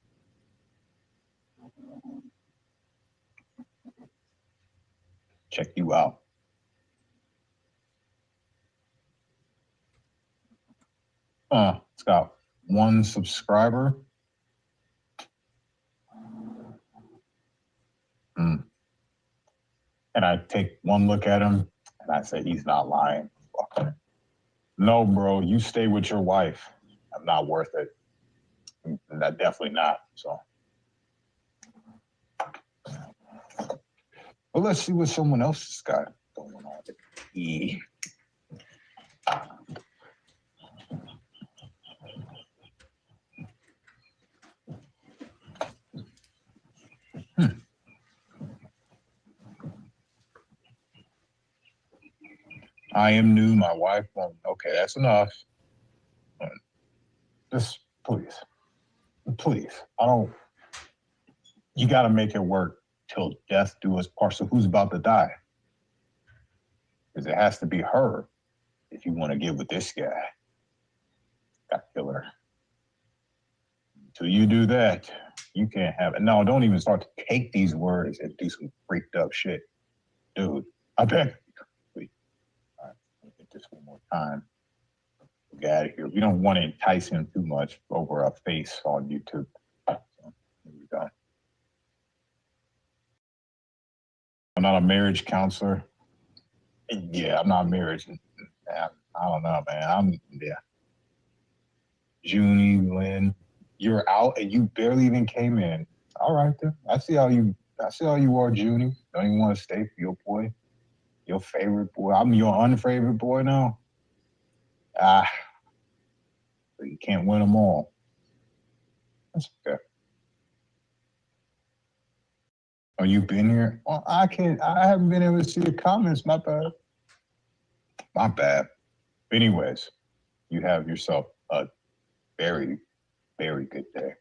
Check you out. It's got 1 subscriber. And I take one look at him and I say, he's not lying. No, bro, you stay with your wife. I'm not worth it. That definitely not. So, well, let's see what someone else has got going on. E. I am new. My wife won't. Okay, that's enough. Just please. I don't. You got to make it work till death do us part. So who's about to die? Because it has to be her if you want to get with this guy. Got to kill her. Until you do that, you can't have it. No, don't even start to take these words and do some freaked up shit, dude. I beg. This one more time. Get out of here. We don't want to entice him too much over our face on YouTube. So, here we go. I'm not a marriage counselor. Yeah, I'm not married. I don't know, man. Junie, Lynn, you're out and you barely even came in. All right, then. I see how you are, Junie. Don't even want to stay for your boy. Your favorite boy. I'm your unfavorite boy now. But you can't win them all. That's okay. Oh, you been here? Well, I haven't been able to see the comments. My bad. My bad. Anyways, you have yourself a very, very good day.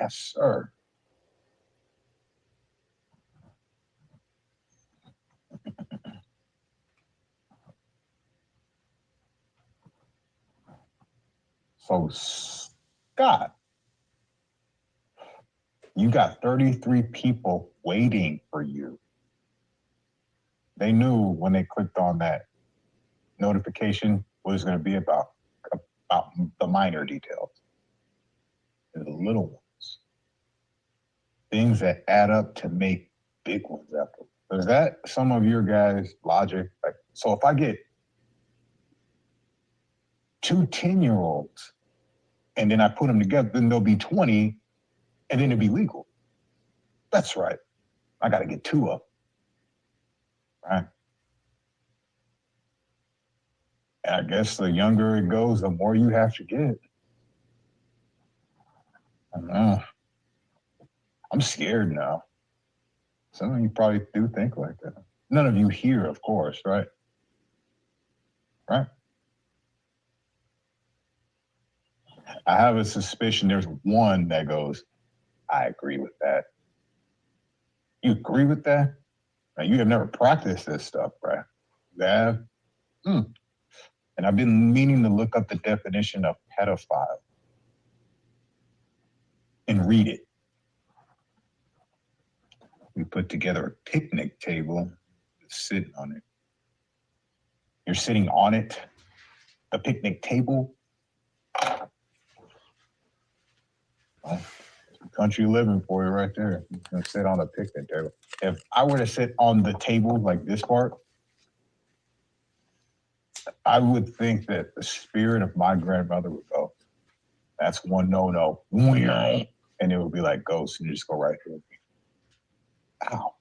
Yes, sir. So, Scott, you got 33 people waiting for you. They knew when they clicked on that notification what it was going to be about the minor details. The little ones. Things that add up to make big ones after. Is that some of your guys' logic? Like, so if I get 2 10-year-olds and then I put them together, then there'll be 20 and then it'll be legal. That's right. I got to get 2 of them. Right? And I guess the younger it goes, the more you have to get. I don't know. I'm scared now. Some of you probably do think like that. None of you here, of course, right? Right? I have a suspicion there's one that goes, I agree with that. You agree with that? Now, you have never practiced this stuff, right? You have? And I've been meaning to look up the definition of pedophile and read it. We put together a picnic table, sitting on it. You're sitting on it, a picnic table. Well, country living for you right there. You're gonna sit on a picnic table. If I were to sit on the table like this part, I would think that the spirit of my grandmother would go, that's one no. And it would be like ghosts and you just go right through it. Ow.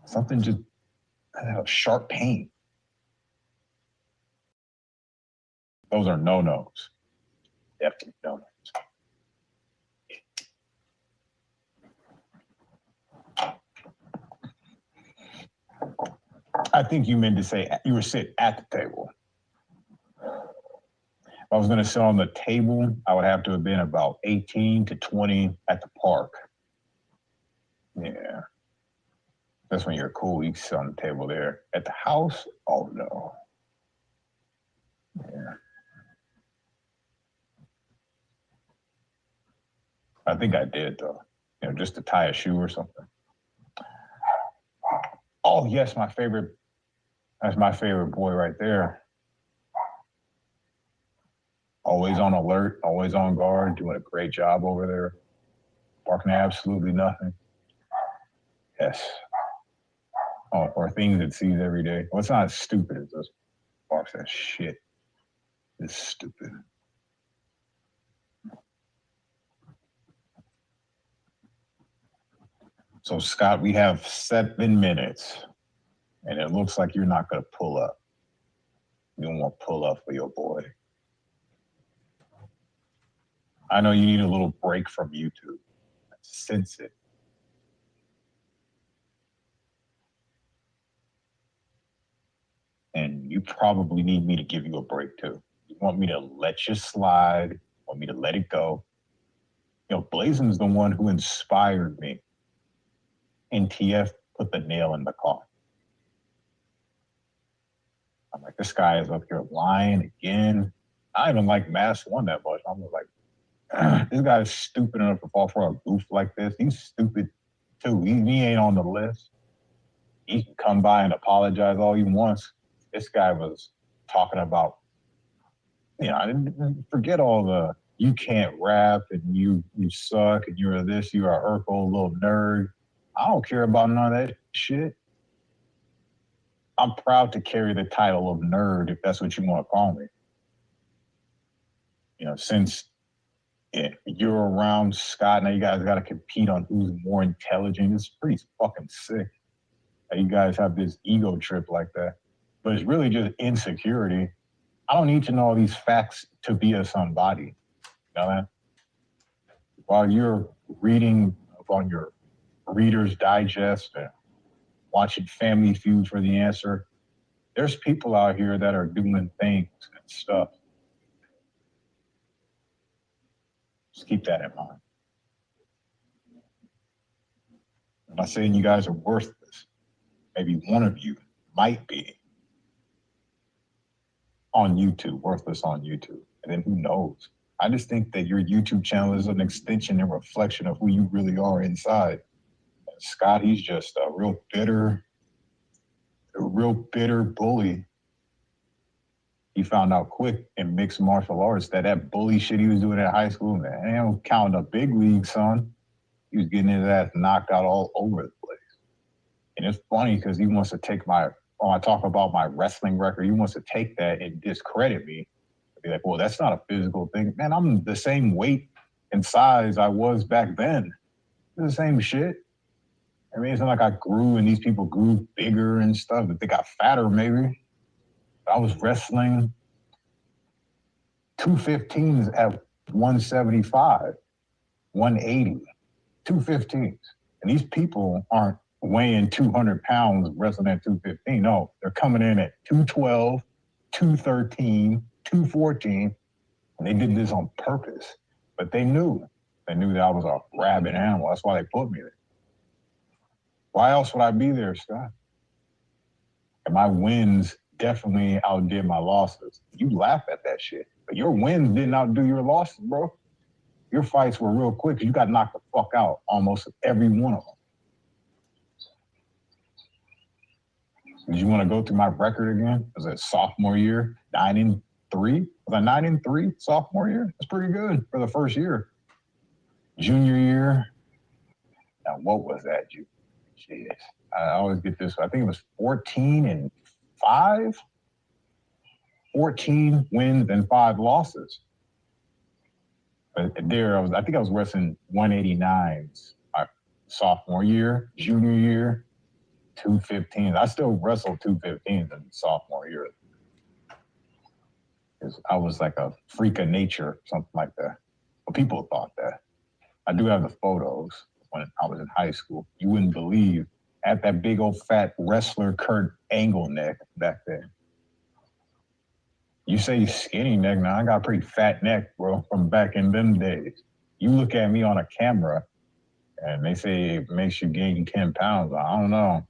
Something just, sharp pain. Those are no-nos. Definitely no-nos. I think you meant to say you were sitting at the table. If I was going to sit on the table, I would have to have been about 18 to 20 at the park. Yeah. That's when you're cool. You can sit on the table there. At the house, oh no. Yeah. I think I did though. You know, just to tie a shoe or something. Oh yes, my favorite. That's my favorite boy right there. Always on alert, always on guard, doing a great job over there. Barking absolutely nothing. Yes. Oh, or things it sees every day. Well, it's not as stupid as this. Barks that shit. It's stupid. So Scott, we have 7 minutes, and it looks like you're not gonna pull up. You don't want to pull up for your boy. I know you need a little break from YouTube. I sense it. And you probably need me to give you a break too. You want me to let you slide, want me to let it go. You know, Blazen's the one who inspired me. And TF put the nail in the coffin. I'm like, this guy is up here lying again. I even like Mass One that much. I'm like, this guy is stupid enough to fall for a goof like this. He's stupid too. He ain't on the list. He can come by and apologize all he wants. This guy was talking about, you know, I didn't forget all the you can't rap and you suck and you're this, you're a Urkel little nerd. I don't care about none of that shit. I'm proud to carry the title of nerd, if that's what you want to call me. You know, since you're around Scott, now you guys got to compete on who's more intelligent. It's pretty fucking sick that you guys have this ego trip like that. But it's really just insecurity. I don't need to know all these facts to be a somebody. You know that? While you're reading on your Reader's Digest and watching Family Feud for the answer, there's people out here that are doing things and stuff. Just keep that in mind. I'm not saying you guys are worthless. Maybe one of you might be on YouTube, worthless on YouTube. And then who knows? I just think that your YouTube channel is an extension and reflection of who you really are inside. And Scott, he's just a real bitter bully. He found out quick in mixed martial arts that bully shit he was doing in high school, man, he don't count a big league, son. He was getting his ass knocked out all over the place. And it's funny because he wants to take when I talk about my wrestling record, he wants to take that and discredit me. Be like, well, that's not a physical thing. Man, I'm the same weight and size I was back then. It's the same shit. I mean, it's not like I grew and these people grew bigger and stuff, but they got fatter maybe. I was wrestling 215s at 175, 180, 215s. And these people aren't weighing 200 pounds wrestling at 215. No, they're coming in at 212, 213, 214. And they did this on purpose. But they knew that I was a rabid animal. That's why they put me there. Why else would I be there, Scott? And my wins definitely outdid my losses. You laugh at that shit. But your wins didn't outdo your losses, bro. Your fights were real quick. You got knocked the fuck out almost every one of them. Did you want to go through my record again? Was it sophomore year? 9-3? Was I 9-3 sophomore year? That's pretty good for the first year. Junior year. Now, what was that, Jeez. I always get this. I think it was 14-5. 14 wins and 5 losses. But there, I think I was wrestling 189s my sophomore year, junior year, 215s. I still wrestled 215s in sophomore year. I was like a freak of nature, something like that. But people thought that. I do have the photos when I was in high school. You wouldn't believe, at that big old fat wrestler Kurt Angle neck back then. You say skinny neck, now I got a pretty fat neck, bro, from back in them days. You look at me on a camera and they say it makes you gain 10 pounds. I don't know.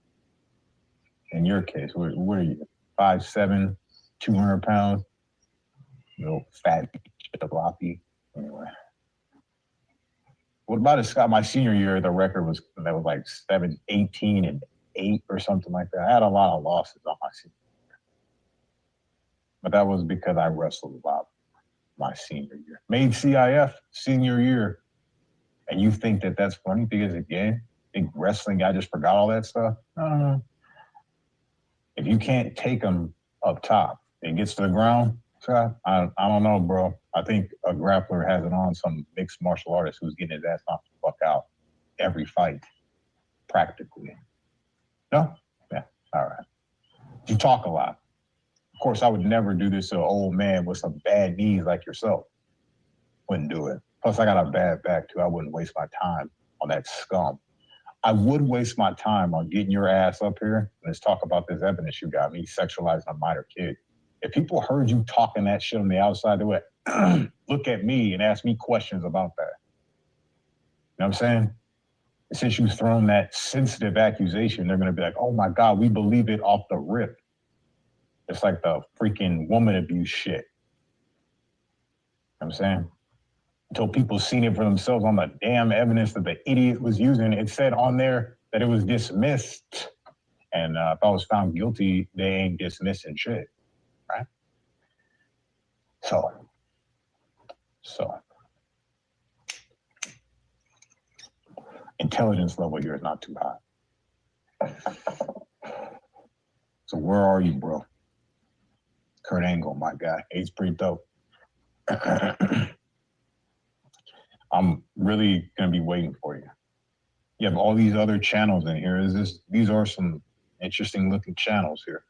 in your case, what are you? 5'7", 200 pounds, fat jalopy. Anyway. What about it, Scott? My senior year, the record was like 18-8 or something like that. I had a lot of losses on my senior year. But that was because I wrestled a lot my senior year. Made CIF senior year. And you think that that's funny because, again, think wrestling, I just forgot all that stuff? If you can't take them up top, it gets to the ground, Scott, I don't know, bro. I think a grappler has it on some mixed martial artist who's getting his ass knocked the fuck out every fight, practically. No? Yeah, all right. You talk a lot. Of course, I would never do this to an old man with some bad knees like yourself. Wouldn't do it. Plus, I got a bad back, too. I wouldn't waste my time on that scum. I would waste my time on getting your ass up here and let's talk about this evidence you got, me sexualizing a minor kid. If people heard you talking that shit on the outside, they would look at me and ask me questions about that. You know what I'm saying? And since you've thrown that sensitive accusation, they're going to be like, oh my God, we believe it off the rip. It's like the freaking woman abuse shit. You know what I'm saying? Until people seen it for themselves on the damn evidence that the idiot was using. It said on there that it was dismissed. And if I was found guilty, they ain't dismissing shit, right? So. Intelligence level here is not too high. So where are you, bro? Kurt Angle, my guy. He's pretty dope. I'm really gonna be waiting for you. You have all these other channels in here. These are some interesting looking channels here.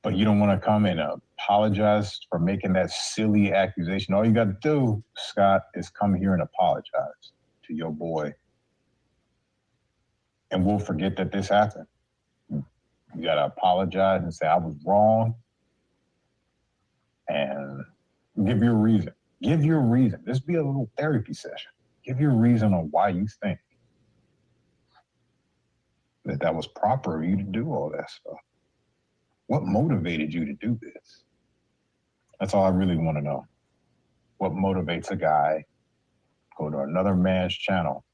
But you don't want to come and apologize for making that silly accusation. All you got to do, Scott, is come here and apologize to your boy. And we'll forget that this happened. You got to apologize and say, I was wrong. And give your reason. Give your reason. This be a little therapy session. Give your reason on why you think that was proper of you to do all that stuff. What motivated you to do this? That's all I really want to know. What motivates a guy go to another man's channel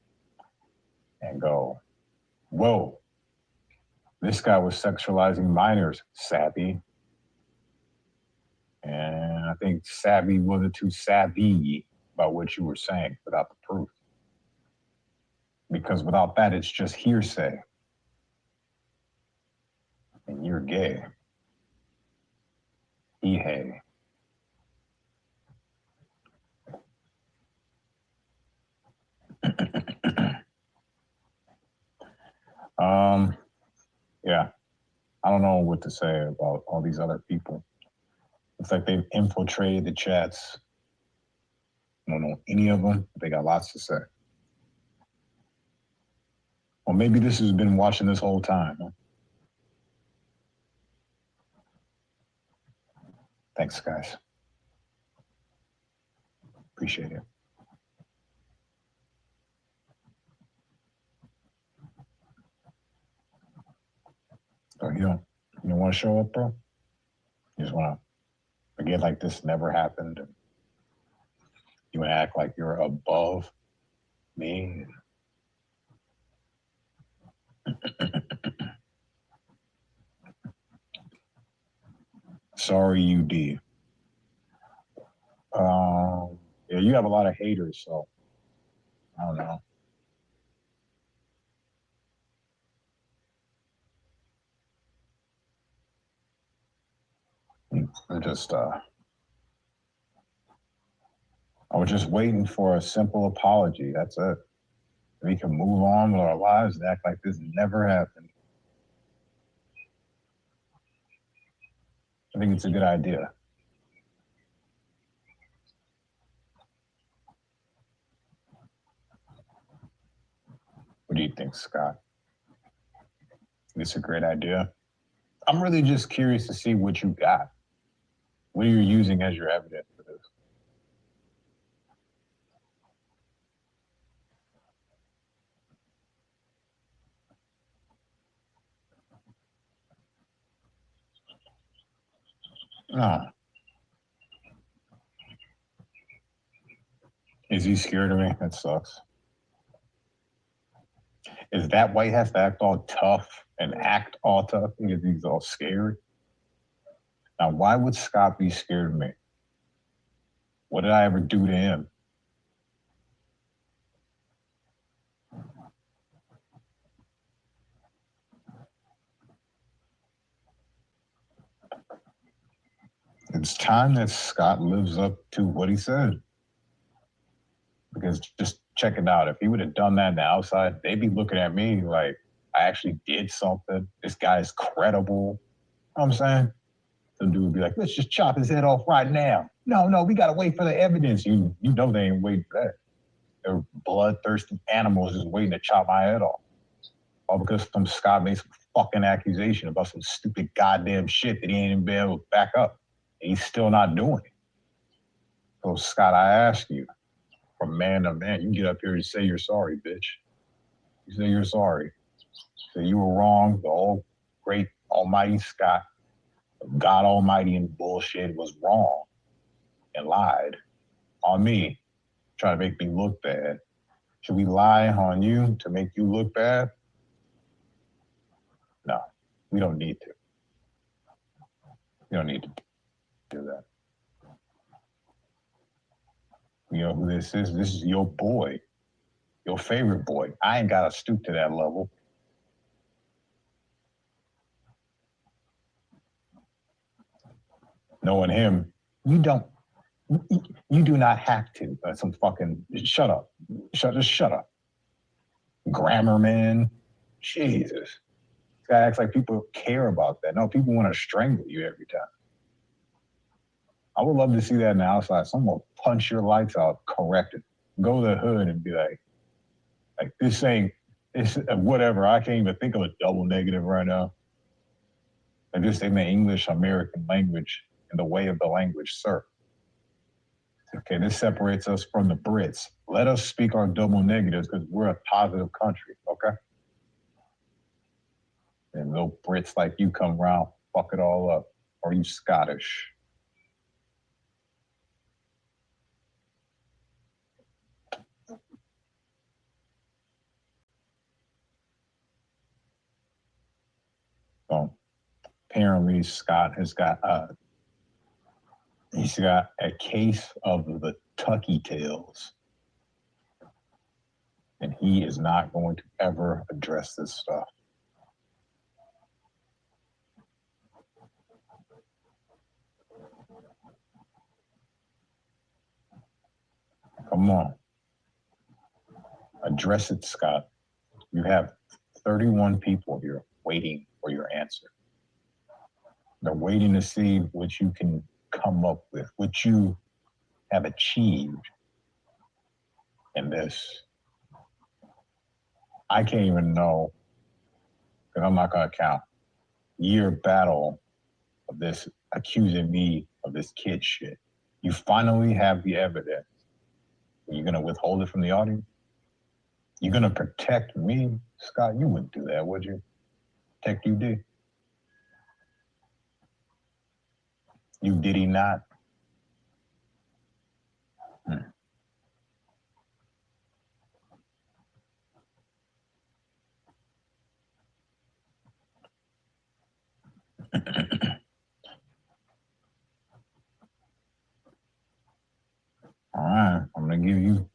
and go, whoa, this guy was sexualizing minors, savvy. And I think savvy wasn't too savvy about what you were saying without the proof. Because without that, it's just hearsay. And you're gay. Hey. Yeah. I don't know what to say about all these other people. It's like they've infiltrated the chats. I don't know any of them. They got lots to say. Or maybe this has been watching this whole time. Huh? Thanks, guys. Appreciate it. So you don't want to show up, bro? You just want to forget like this never happened. And you want to act like you're above me. Sorry, you did. Yeah, you have a lot of haters, so I don't know. I was just waiting for a simple apology. That's it. We can move on with our lives and act like this never happened. I think it's a good idea. What do you think, Scott? It's a great idea. I'm really just curious to see what you got. What are you using as your evidence for this? No. Is he scared of me? That sucks. Is that why he has to act all tough and act all tough because he's all scared? Now, why would Scott be scared of me? What did I ever do to him? It's time that Scott lives up to what he said. Because just check it out. If he would have done that on the outside, they'd be looking at me like I actually did something. This guy's credible. You know what I'm saying? Some dude would be like, let's just chop his head off right now. No, we gotta wait for the evidence. You know they ain't waiting for that. They're bloodthirsty animals just waiting to chop my head off. All because some Scott made some fucking accusation about some stupid goddamn shit that he ain't even been able to back up. And he's still not doing it. So Scott, I ask you, from man to man, you get up here and say you're sorry, bitch. You say you're sorry. Say you were wrong. The old great almighty Scott, God Almighty and bullshit, was wrong and lied on me, trying to make me look bad. Should we lie on you to make you look bad? No, we don't need to. We don't need to do that. You know who this is? This is your boy, your favorite boy. I ain't got to stoop to that level. Knowing him, you do not have to. Some fucking, shut up. Just shut up. Grammar man. Jesus. This guy acts like people care about that. No, people want to strangle you every time. I would love to see that in the outside. Someone will punch your lights out, correct it. Go to the hood and be like this ain't, it's whatever. I can't even think of a double negative right now. Like just in the English American language, in the way of the language, sir. Okay, this separates us from the Brits. Let us speak our double negatives because we're a positive country, okay? And no Brits like you come around, fuck it all up. Or you Scottish. So apparently Scott has got he's got a case of the Tucky Tales. And he is not going to ever address this stuff. Come on. Address it, Scott. You have 31 people here waiting for your answer. They're waiting to see what you can come up with, what you have achieved in this. I can't even know, because I'm not going to count, year battle of this accusing me of this kid shit. You finally have the evidence. Are you going to withhold it from the audience? You're going to protect me? Scott, you wouldn't do that, would you? Protect you, did. You did he not? All right, I'm going to give you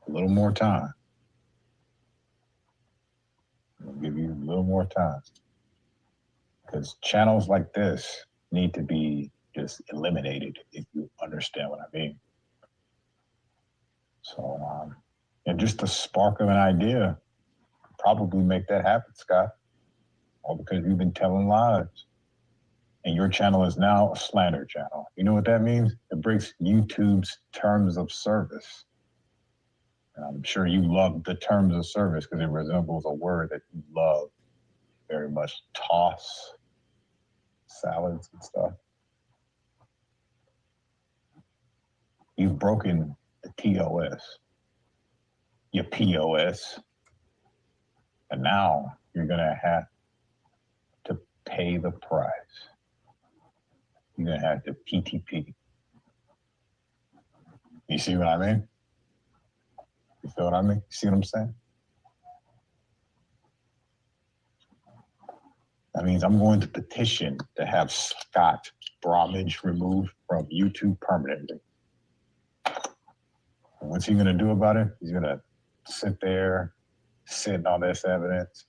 a little more time. I'm going to give you a little more time. Because channels like this need to be just eliminated, if you understand what I mean. So, and just a spark of an idea probably make that happen, Scott. All because you've been telling lies. And your channel is now a slander channel. You know what that means? It breaks YouTube's terms of service. And I'm sure you love the terms of service because it resembles a word that you love very much. Toss salads and stuff. You've broken the TOS, your POS, and now you're gonna have to pay the price. you're gonna have to PTP. You see what I mean? You feel what I mean? See what I'm saying? That means I'm going to petition to have Scott Bromwich removed from YouTube permanently. And what's he gonna do about it? He's gonna sit there, sitting on this evidence.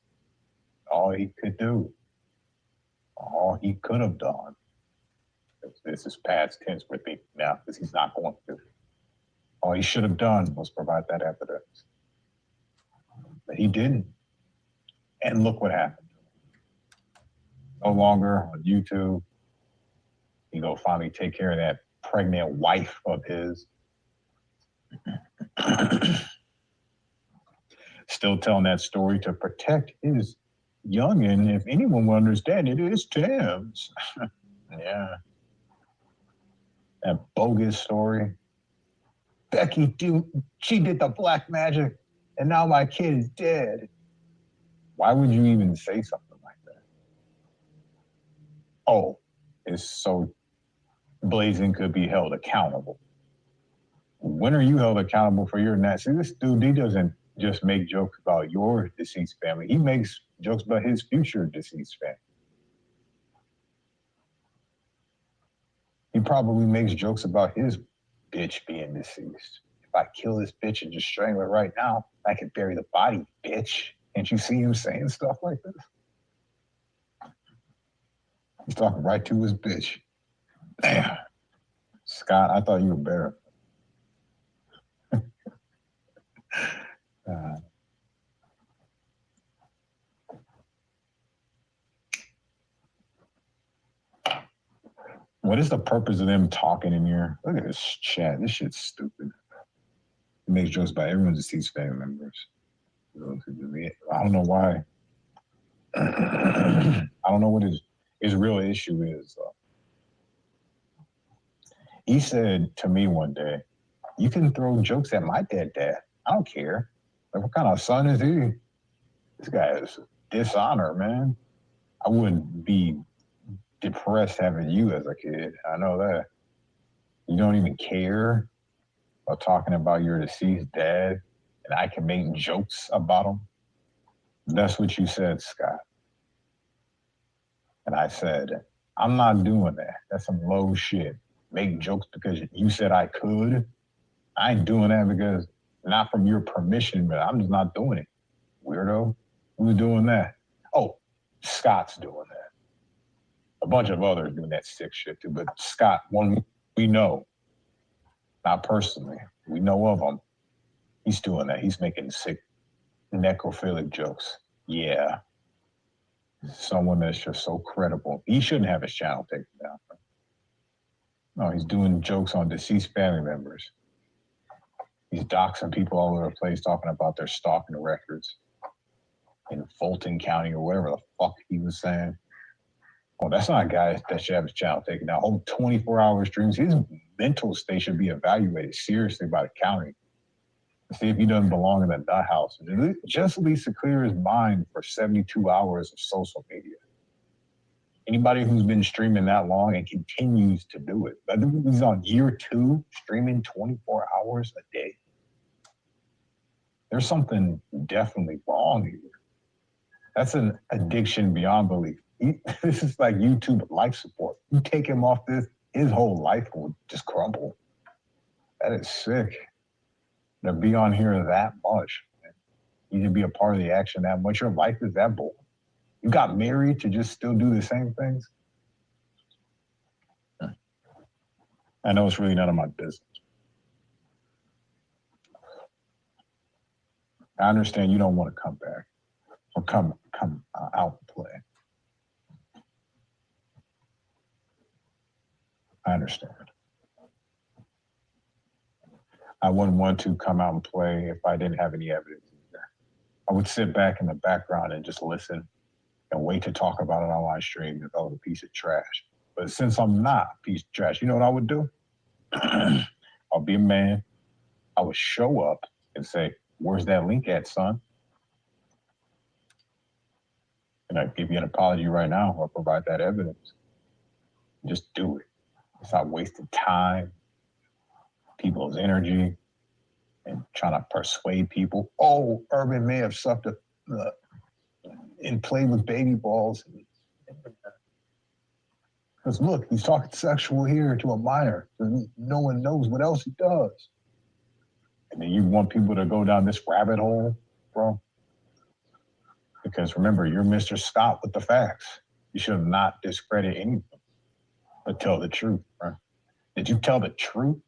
All he could do, all he could have done. This is past tense with me now because he's not going to. All he should have done was provide that evidence. But he didn't. And look what happened. No longer on YouTube. He go finally take care of that pregnant wife of his. Still telling that story to protect his youngin'. If anyone will understand it, is Tim's. Yeah. That bogus story. Becky, she did the black magic, and now my kid is dead. Why would you even say something like that? Oh, it's so Blazing could be held accountable. When are you held accountable for your net? See, this dude, he doesn't just make jokes about your deceased family. He makes jokes about his future deceased family. He probably makes jokes about his bitch being deceased. If I kill this bitch and just strangle her right now, I can bury the body, bitch. Can't you see him saying stuff like this? He's talking right to his bitch. Damn. Scott, I thought you were better. What is the purpose of them talking in here? Look at this chat. This shit's stupid. He makes jokes about everyone's deceased family members. I don't know why. I don't know what his real issue is. He said to me one day, you can throw jokes at my dead dad. I don't care. Like, what kind of son is he? This guy is dishonor, man. I wouldn't be depressed having you as a kid. I know that. You don't even care about talking about your deceased dad, and I can make jokes about him. That's what you said, Scott. And I said, I'm not doing that. That's some low shit. Make jokes because you said I could. I ain't doing that because not from your permission, but I'm just not doing it. Weirdo. Who's doing that? Oh, Scott's doing that. A bunch of others doing that sick shit too, but Scott, one we know, not personally, we know of him. He's doing that. He's making sick necrophilic jokes. Yeah. Someone that's just so credible. He shouldn't have his channel taken down. No, he's doing jokes on deceased family members. He's doxing people all over the place, talking about their stalking records in Fulton County or whatever the fuck he was saying. Well, that's not a guy that should have his channel taken down. Whole 24-hour streams. His mental state should be evaluated seriously by the county. See if he doesn't belong in the nut house. Just at least to clear his mind for 72 hours of social media. Anybody who's been streaming that long and continues to do it. I think he's on year 2, streaming 24 hours a day. There's something definitely wrong here. That's an addiction beyond belief. This is like YouTube life support. You take him off this, his whole life will just crumble. That is sick. To be on here that much, man. You need to be a part of the action that much. Your life is that boring. You got married to just still do the same things? I know it's really none of my business. I understand you don't want to come back or come out and play. I understand. I wouldn't want to come out and play if I didn't have any evidence either. I would sit back in the background and just listen and wait to talk about it on my stream if I was a piece of trash. But since I'm not a piece of trash, you know what I would do? I'll be a man. I would show up and say, where's that link at, son? And I'd give you an apology right now or provide that evidence. Just do it. Stop wasting time, people's energy, and trying to persuade people. Oh, Urban may have sucked and played with baby balls. Because look, he's talking sexual here to a minor. No one knows what else he does. And then you want people to go down this rabbit hole, bro? Because remember, you're Mr. Scott with the facts. You should not discredit anything, but tell the truth, bro. Did you tell the truth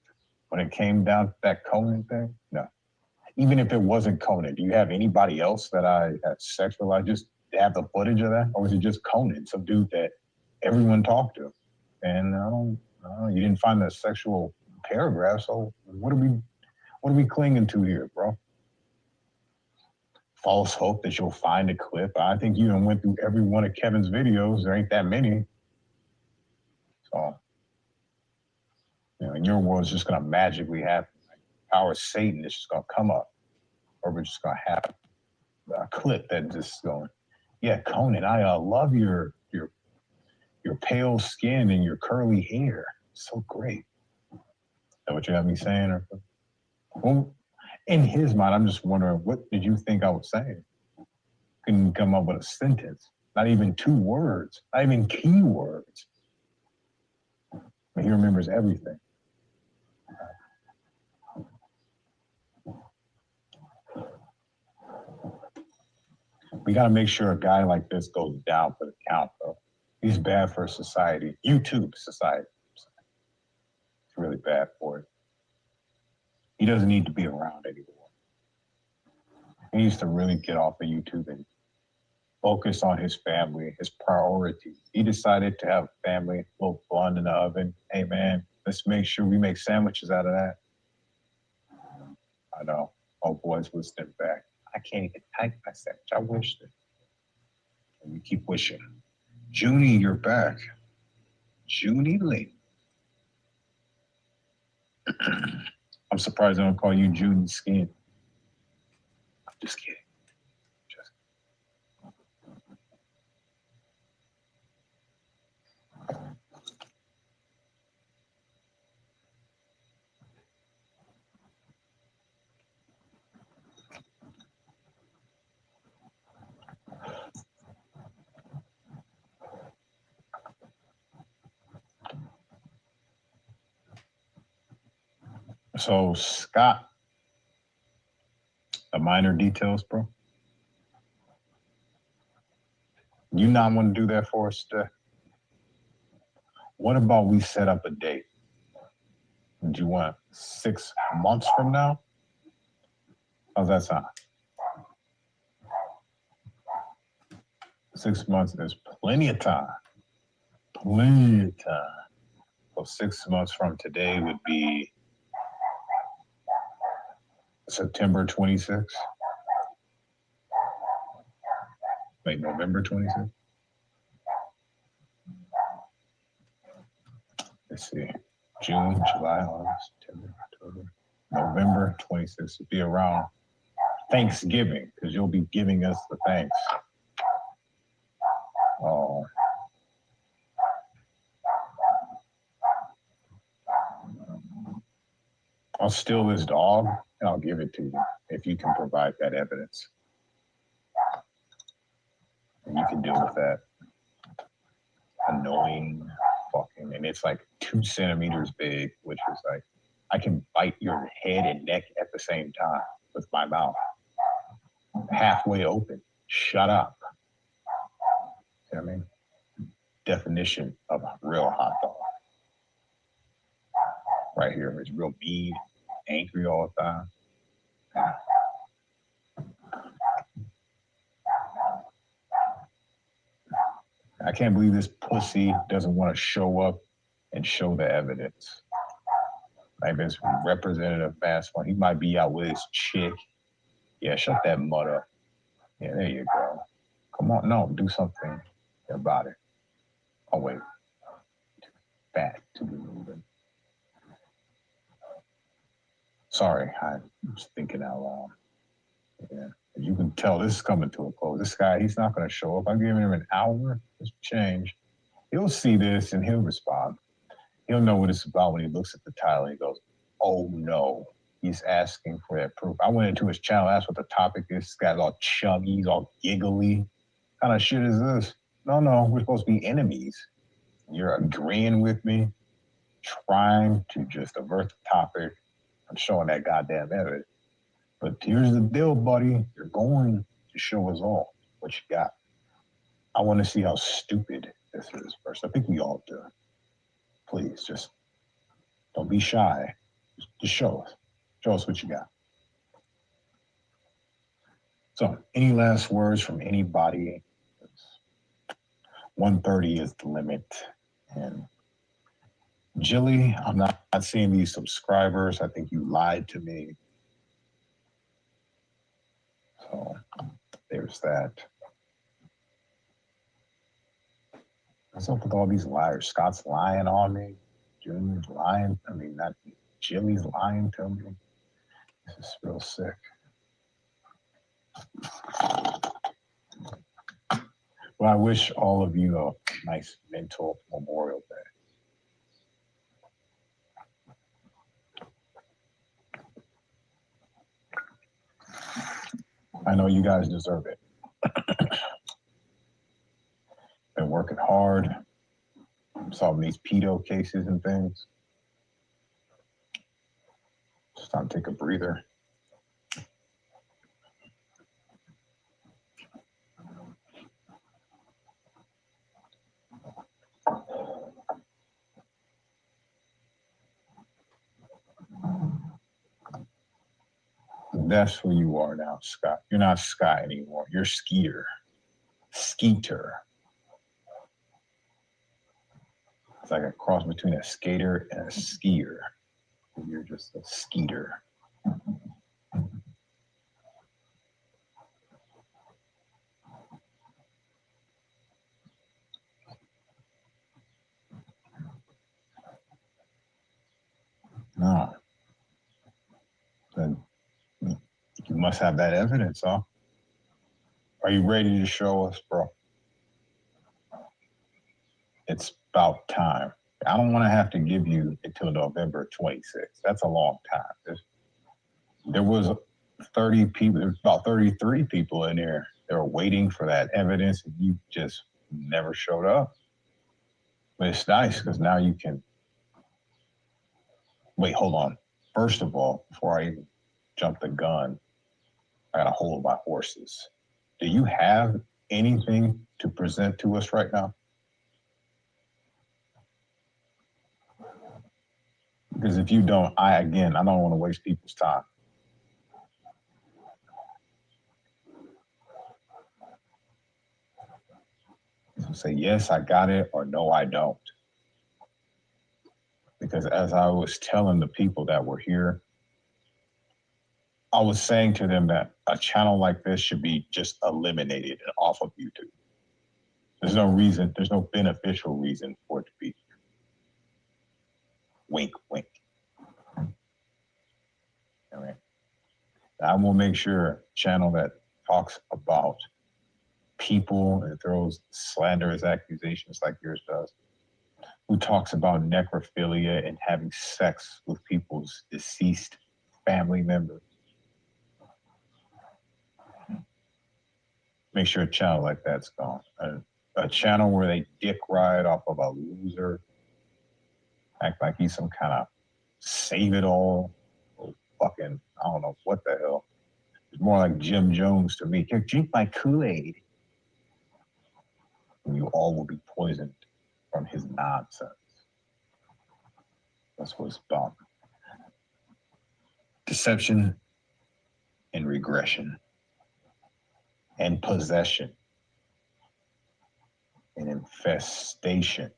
when it came down to that Conan thing? No. Even if it wasn't Conan, do you have anybody else that I had sexualized? Just have the footage of that? Or was it just Conan, some dude that everyone talked to? And you didn't find the sexual paragraph, so what are we clinging to here, bro? False hope that you'll find a clip. I think you even went through every one of Kevin's videos. There ain't that many. So, in your world, it's just gonna magically happen. Like, power of Satan is just gonna come up, or we're just gonna have a clip that just going, yeah, Conan, I love your pale skin and your curly hair. So great. Is that what you have me saying? Or, well, in his mind, I'm just wondering, what did you think I was saying? Couldn't come up with a sentence, not even 2 words, not even keywords. But he remembers everything. We got to make sure a guy like this goes down for the count, though. He's bad for society, YouTube society. It's really bad for it. He doesn't need to be around anymore. He needs to really get off of YouTube and focus on his family, his priorities. He decided to have family, a little fun in the oven. Hey, man, let's make sure we make sandwiches out of that. I know. Oh, boys, listening back. I can't even type my sandwich. I wished it. And we keep wishing. Junie, you're back. Junie Lee. I'm surprised I don't call you Junie Skin. I'm just kidding. So, Scott, the minor details, bro. You not want to do that for us today? What about we set up a date? Do you want 6 months from now? How's that sound? 6 months is plenty of time. Plenty of time. So 6 months from today would be September 26th. Wait, November 26th? Let's see. June, July, August, September, October, November 26th would be around Thanksgiving, because you'll be giving us the thanks. Oh. I'll steal this dog and I'll give it to you if you can provide that evidence. And you can deal with that annoying fucking, and it's like 2 centimeters big, which is like, I can bite your head and neck at the same time with my mouth. Halfway open. Shut up. See what I mean? Definition of a real hot dog. Right here is real mean, angry all the time. I can't believe this pussy doesn't want to show up and show the evidence. Like this representative fast one, he might be out with his chick. Yeah, shut that mud up. Yeah, there you go. Come on, no, do something about it. Oh, wait. Fat to be moving. Sorry, I was thinking out loud. Yeah, you can tell this is coming to a close. This guy, he's not going to show up. I'm giving him an hour. Just change. He'll see this and he'll respond. He'll know what it's about when he looks at the title and he goes, oh no, he's asking for that proof. I went into his channel, asked what the topic is. This guy's all chummy, he's all giggly. What kind of shit is this? No, we're supposed to be enemies. You're agreeing with me, trying to just avert the topic. I'm showing that goddamn evidence. But here's the deal, buddy. You're going to show us all what you got. I want to see how stupid this is first. I think we all do. Please, just don't be shy. Just show us. Show us what you got. So, any last words from anybody? 1:30 is the limit. And Jilly, I'm not seeing these subscribers. I think you lied to me. So, there's that. What's up with all these liars? Scott's lying on me. Jilly's lying. I mean, not Jilly's lying to me. This is real sick. Well, I wish all of you a nice mental Memorial Day. I know you guys deserve it. Been working hard, solving these pedo cases and things. Just time to take a breather. That's who you are now, Scott. You're not Scott anymore. You're Skeeter. Skeeter. It's like a cross between a skater and a skier. You're just a skeeter. No. Then you must have that evidence, huh? Are you ready to show us, bro? It's about time. I don't want to have to give you until November 26th. That's a long time. There was 30 people, there's about 33 people in there that were waiting for that evidence, and you just never showed up. But it's nice because now you can. Wait, hold on. First of all, before I even jump the gun, I got to hold my horses. Do you have anything to present to us right now? Because if you don't, I don't want to waste people's time. So say, yes, I got it, or no, I don't. Because as I was telling the people that were here, I was saying to them that a channel like this should be just eliminated off of YouTube. There's no reason, there's no beneficial reason for it to be. Wink, wink. All right. I will make sure a channel that talks about people and throws slanderous accusations like yours does, who talks about necrophilia and having sex with people's deceased family members. Make sure a channel like that's gone. A channel where they dick ride off of a loser, act like he's some kind of save-it-all, or fucking, I don't know what the hell. It's more like Jim Jones to me. Drink my Kool-Aid. And you all will be poisoned from his nonsense. That's what it's about. Deception and regression and possession and infestation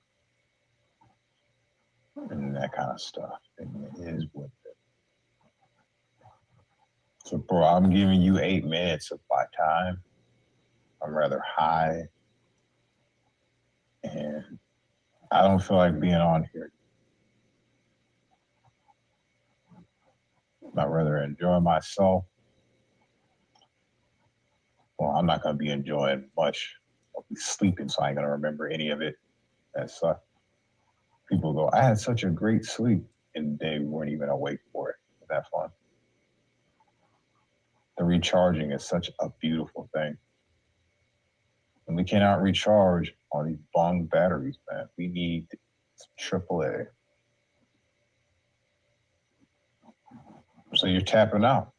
and that kind of stuff. And it is with it. So, bro, I'm giving you 8 minutes of my time. I'm rather high. And I don't feel like being on here. I'd rather enjoy myself. Well, I'm not going to be enjoying much. I'll be sleeping, so I ain't going to remember any of it. That sucks. People go, I had such a great sleep, and they weren't even awake for it. Isn't that fun? The recharging is such a beautiful thing. And we cannot recharge on these bong batteries, man. We need some AAA. So you're tapping out.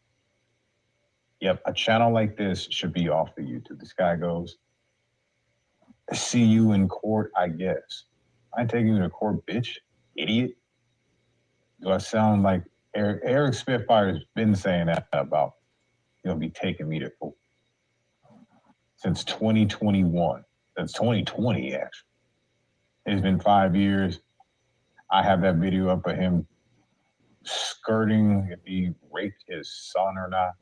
Yep, a channel like this should be off of YouTube. This guy goes, see you in court, I guess. I ain't taking you to court, bitch. Idiot. Do I sound like Eric Spitfire's been saying that about, you'll be taking me to court. Since 2021. Since 2020, actually. It's been 5 years. I have that video up of him skirting if he raped his son or not.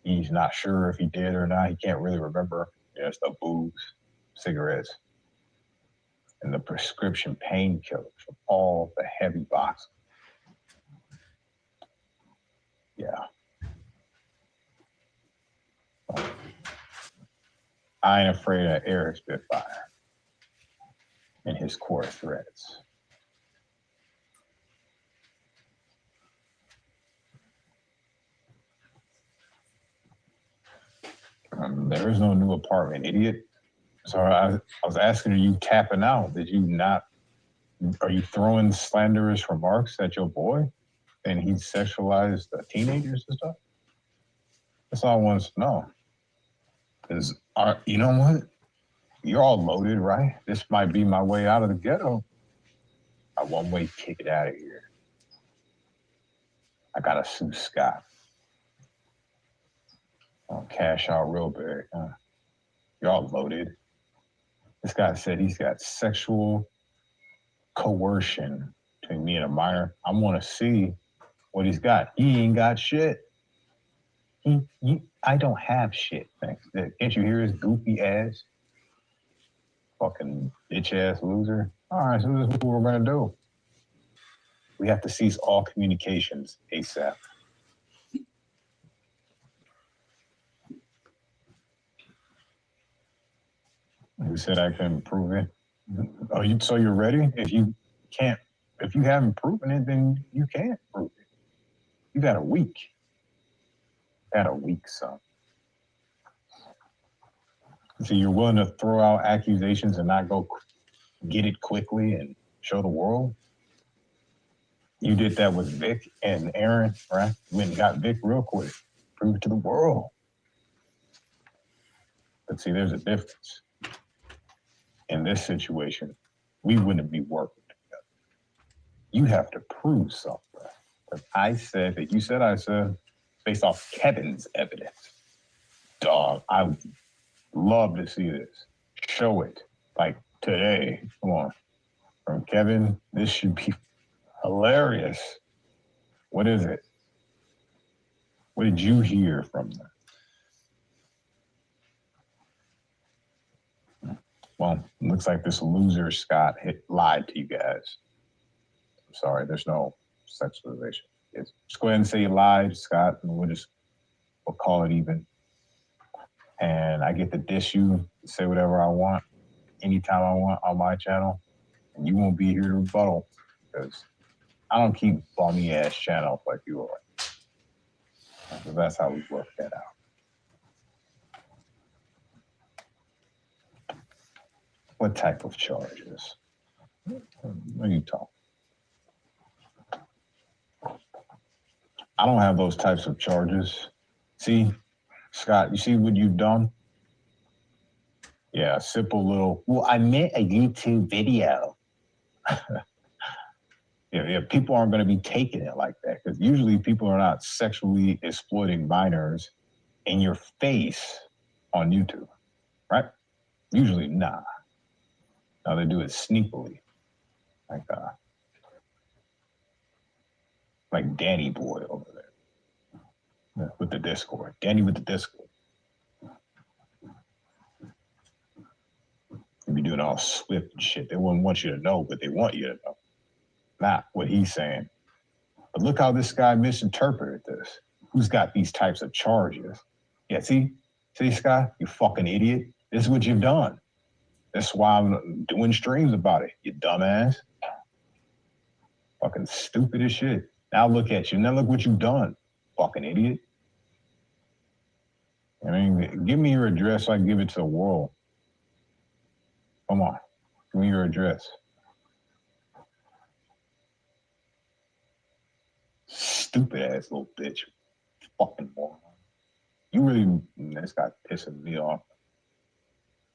He's not sure if he did or not. He can't really remember. It's the booze, cigarettes, and the prescription painkillers from all the heavy boxing. Yeah. I ain't afraid of Eric Spitfire and his court threats. There is no new apartment, idiot. So I was asking, are you tapping out? Did you not? Are you throwing slanderous remarks at your boy? And he sexualized teenagers and stuff? That's all I want to know. Because, you know what? You're all loaded, right? This might be my way out of the ghetto. A one-way ticket out of here. I got to sue Scott. I'll cash out real big. You're all loaded. This guy said he's got sexual coercion between me and a minor. I want to see what he's got. He ain't got shit. I don't have shit. Thanks. Can't you hear his goofy ass? Fucking bitch ass loser. All right, so this is what we're gonna do. We have to cease all communications ASAP. Who said I couldn't prove it? Oh, so you're ready? If you haven't proven it, then you can't prove it. You got a week. Son. So you're willing to throw out accusations and not go get it quickly and show the world? You did that with Vic and Aaron, right? You went and got Vic real quick. Prove it to the world. But see, there's a difference. In this situation, we wouldn't be working together. You have to prove something. But I said that you said I said, based off Kevin's evidence. Dog, I would love to see this. Show it. Like today. Come on. From Kevin, this should be hilarious. What is it? What did you hear from them? Well, it looks like this loser, Scott, lied to you guys. I'm sorry, there's no sexualization. Just go ahead and say you lied, Scott, and we'll call it even. And I get to dish you, say whatever I want, anytime I want on my channel, and you won't be here to rebuttal, because I don't keep bummy ass channels like you are. So that's how we work that out. What type of charges? What are you talking? I don't have those types of charges. See, Scott, you see what you've done? Yeah, simple little, well, I meant a YouTube video. Yeah, people aren't going to be taking it like that, because usually people are not sexually exploiting minors in your face on YouTube, right? Usually not. Now they do it sneakily, like Danny Boy over there with the Discord. Danny with the Discord. They be doing all swift and shit. They wouldn't want you to know, but they want you to know. Not what he's saying. But look how this guy misinterpreted this. Who's got these types of charges? Yeah, see, Scott, you fucking idiot. This is what you've done. That's why I'm doing streams about it, you dumbass. Fucking stupid as shit. Now look at you. Now look what you've done. Fucking idiot. I mean, give me your address so I can give it to the world. Come on. Give me your address. Stupid ass little bitch. Fucking moron. You really, this guy pissing me off.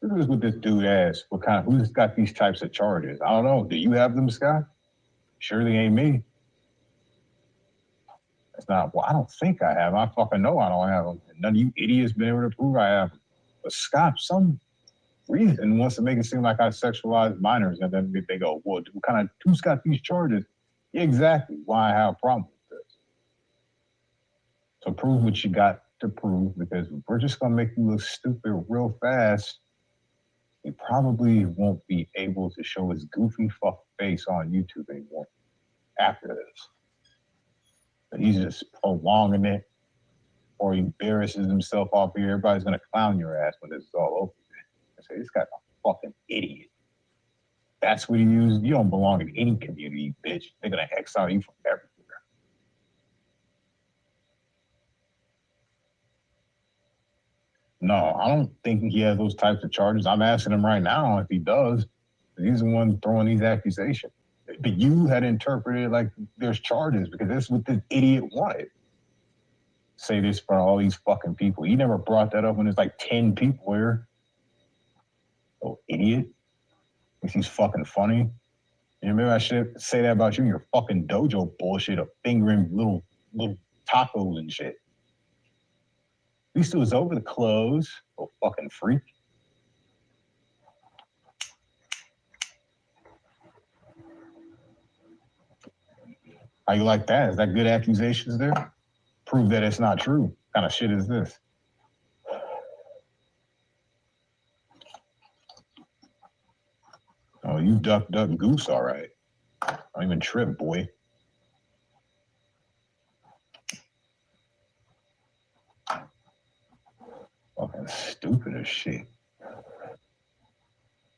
Look at what this dude asked. Who's got these types of charges? I don't know. Do you have them, Scott? Surely ain't me. It's not, well, I don't think I have. I fucking know I don't have them. None of you idiots been able to prove I have them. But Scott, some reason wants to make it seem like I sexualize minors, and then they go, well, who's got these charges? Yeah, exactly why I have a problem with this. So prove what you got to prove, because we're just gonna make you look stupid real fast. He probably won't be able to show his goofy fuck face on YouTube anymore after this. But he's just prolonging it, or he embarrasses himself off here. Everybody's gonna clown your ass when this is all over. I say, this guy's a fucking idiot. That's what he used. You don't belong in any community, bitch. They're gonna exile you from everywhere. No, I don't think he has those types of charges. I'm asking him right now if he does. He's the one throwing these accusations. But you had interpreted it like there's charges, because that's what this idiot wanted. Say this for all these fucking people. He never brought that up when there's like 10 people here. Oh, idiot. Thinks he's fucking funny. You maybe I should say that about you and your fucking dojo bullshit of fingering little tacos and shit. At least it was over the clothes. Oh, fucking freak. How you like that? Is that good accusations there? Prove that it's not true. What kind of shit is this? Oh, you duck goose, all right. Don't even trip, boy. Fucking stupid as shit. I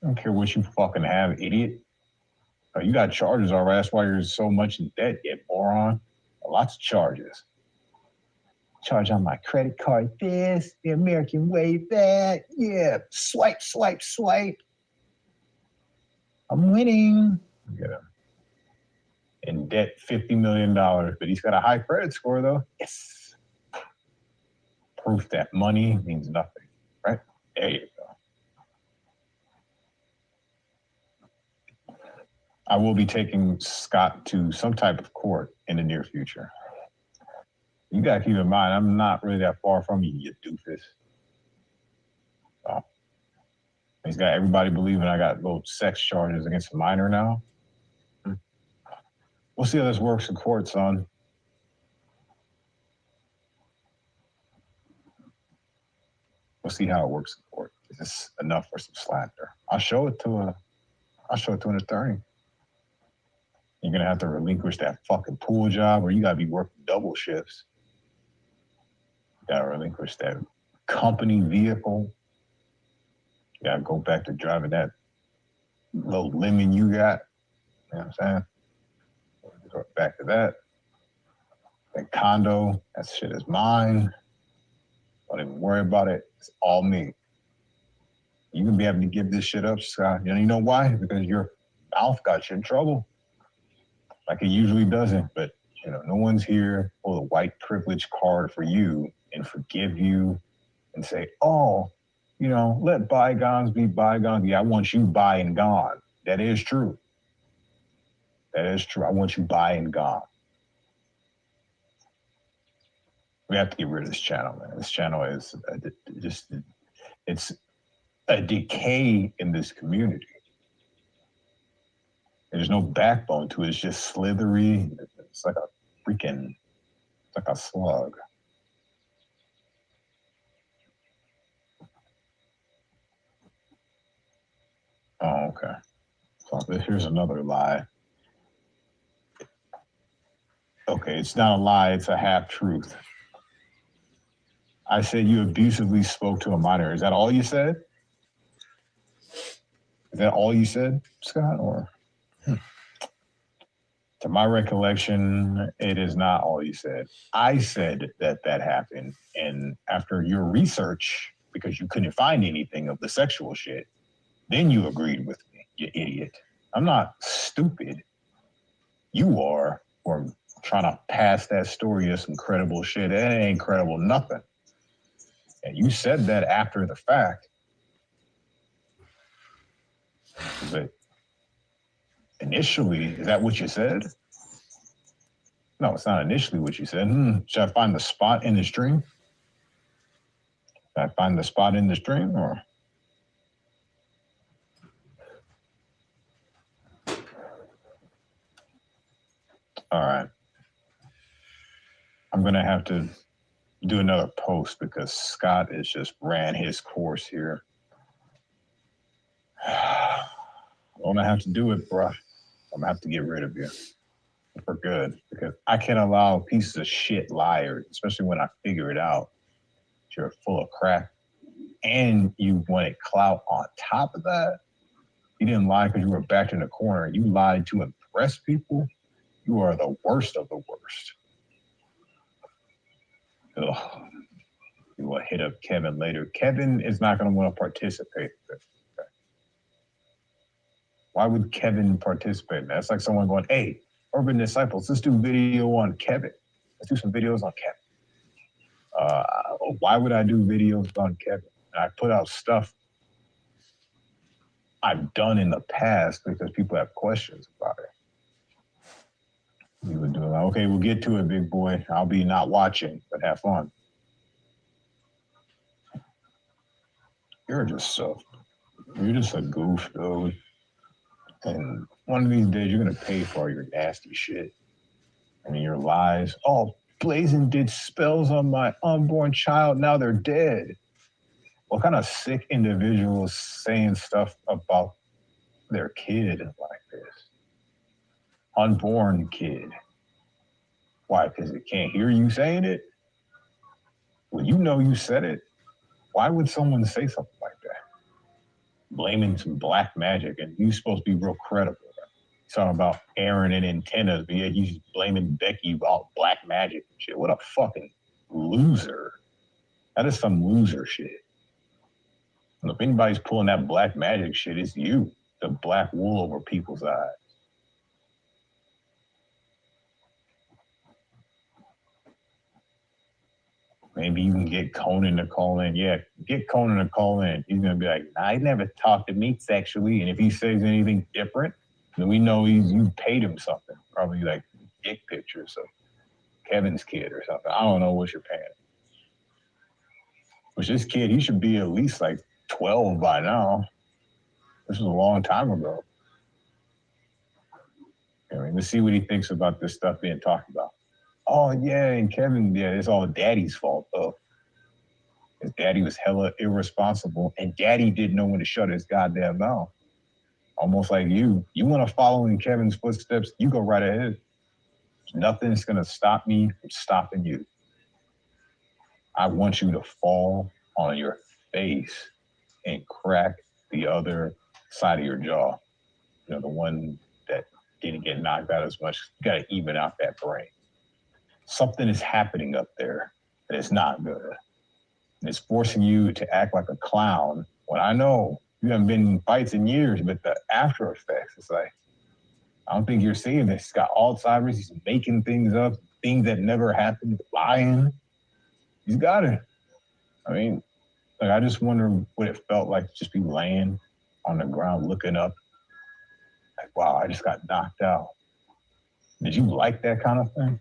don't care what you fucking have, idiot. Oh, you got charges, all right. That's why you're so much in debt, you moron. Lots of charges. Charge on my credit card this, the American way that. Yeah, swipe, swipe, swipe. I'm winning. Look at him. In debt, $50 million, but he's got a high credit score, though. Yes. Proof that money means nothing, right? There you go. I will be taking Scott to some type of court in the near future. You gotta keep in mind, I'm not really that far from you, you doofus. Oh. He's got everybody believing I got little sex charges against a minor now. We'll see how this works in court, son. We'll see how it works in court. Is this enough for some slander? I'll show it to an attorney. You're gonna have to relinquish that fucking pool job, or you gotta be working double shifts. You gotta relinquish that company vehicle. You gotta go back to driving that little lemon you got. You know what I'm saying? Go back to that. That condo, that shit is mine. Don't even worry about it. It's all me. You can be having to give this shit up, Scott. And you know why? Because your mouth got you in trouble. Like it usually doesn't. But, you know, no one's here for the white privilege card for you and forgive you and say, oh, you know, let bygones be bygones. Yeah, I want you by and gone. That is true. That is true. I want you by and gone. We have to get rid of this channel, man. This channel is it's a decay in this community. There's no backbone to it. It's just slithery. It's like a slug. Oh, okay. So here's another lie. Okay, it's not a lie, it's a half-truth. I said you abusively spoke to a minor. Is that all you said? Is that all you said, Scott? Or To my recollection, it is not all you said. I said that that happened. And after your research, because you couldn't find anything of the sexual shit, then you agreed with me, you idiot. I'm not stupid. You are, or trying to pass that story as some credible shit. It ain't credible nothing. And you said that after the fact. But initially, is that what you said? No, it's not initially what you said. Should I find the spot in the stream? Should I find the spot in the stream or? All right. I'm going to have to do another post because Scott has just ran his course here. I'm going to have to do it, bro. I'm going to have to get rid of you for good because I can't allow pieces of shit liars, especially when I figure it out. You're full of crap and you wanted clout on top of that. You didn't lie because you were backed in the corner. You lied to impress people. You are the worst of the worst. Ugh. You will hit up Kevin later. Kevin is not going to want to participate. Why would Kevin participate? That's like someone going, hey, Urban Disciples, let's do video on Kevin. Let's do some videos on Kevin. Why would I do videos on Kevin? I put out stuff I've done in the past because people have questions about it. You would do like, okay, we'll get to it, big boy. I'll be not watching, but have fun. You're just a goof, dude. And one of these days, you're gonna pay for all your nasty shit. I mean, your lies. Oh, Blazing did spells on my unborn child. Now they're dead. What kind of sick individual is saying stuff about their kid like this? Unborn kid. Why? Because it can't hear you saying it? Well, you know you said it. Why would someone say something like that? Blaming some black magic, and you're supposed to be real credible. Right? He's talking about Aaron and antennas, but yet he's blaming Becky about black magic and shit. What a fucking loser. That is some loser shit. And if anybody's pulling that black magic shit, it's you. The black wool over people's eyes. Maybe you can get Conan to call in. Yeah, get Conan to call in. He's going to be like, nah, he never talked to me sexually. And if he says anything different, then we know you paid him something. Probably like dick pictures of Kevin's kid or something. I don't know what you're paying. Which this kid, he should be at least like 12 by now. This was a long time ago. I mean, let's see what he thinks about this stuff being talked about. Oh, yeah, and Kevin, yeah, it's all Daddy's fault, though. His daddy was hella irresponsible, and Daddy didn't know when to shut his goddamn mouth. Almost like you. You want to follow in Kevin's footsteps, you go right ahead. Nothing's going to stop me from stopping you. I want you to fall on your face and crack the other side of your jaw. You know, the one that didn't get knocked out as much. You got to even out that brain. Something is happening up there that is not good. And it's forcing you to act like a clown when I know you haven't been in fights in years, but the after effects, it's like, I don't think you're seeing this. He's got Alzheimer's, he's making things up, things that never happened, lying. He's got it. I mean, like, I just wonder what it felt like to just be laying on the ground looking up. Like, wow, I just got knocked out. Did you like that kind of thing?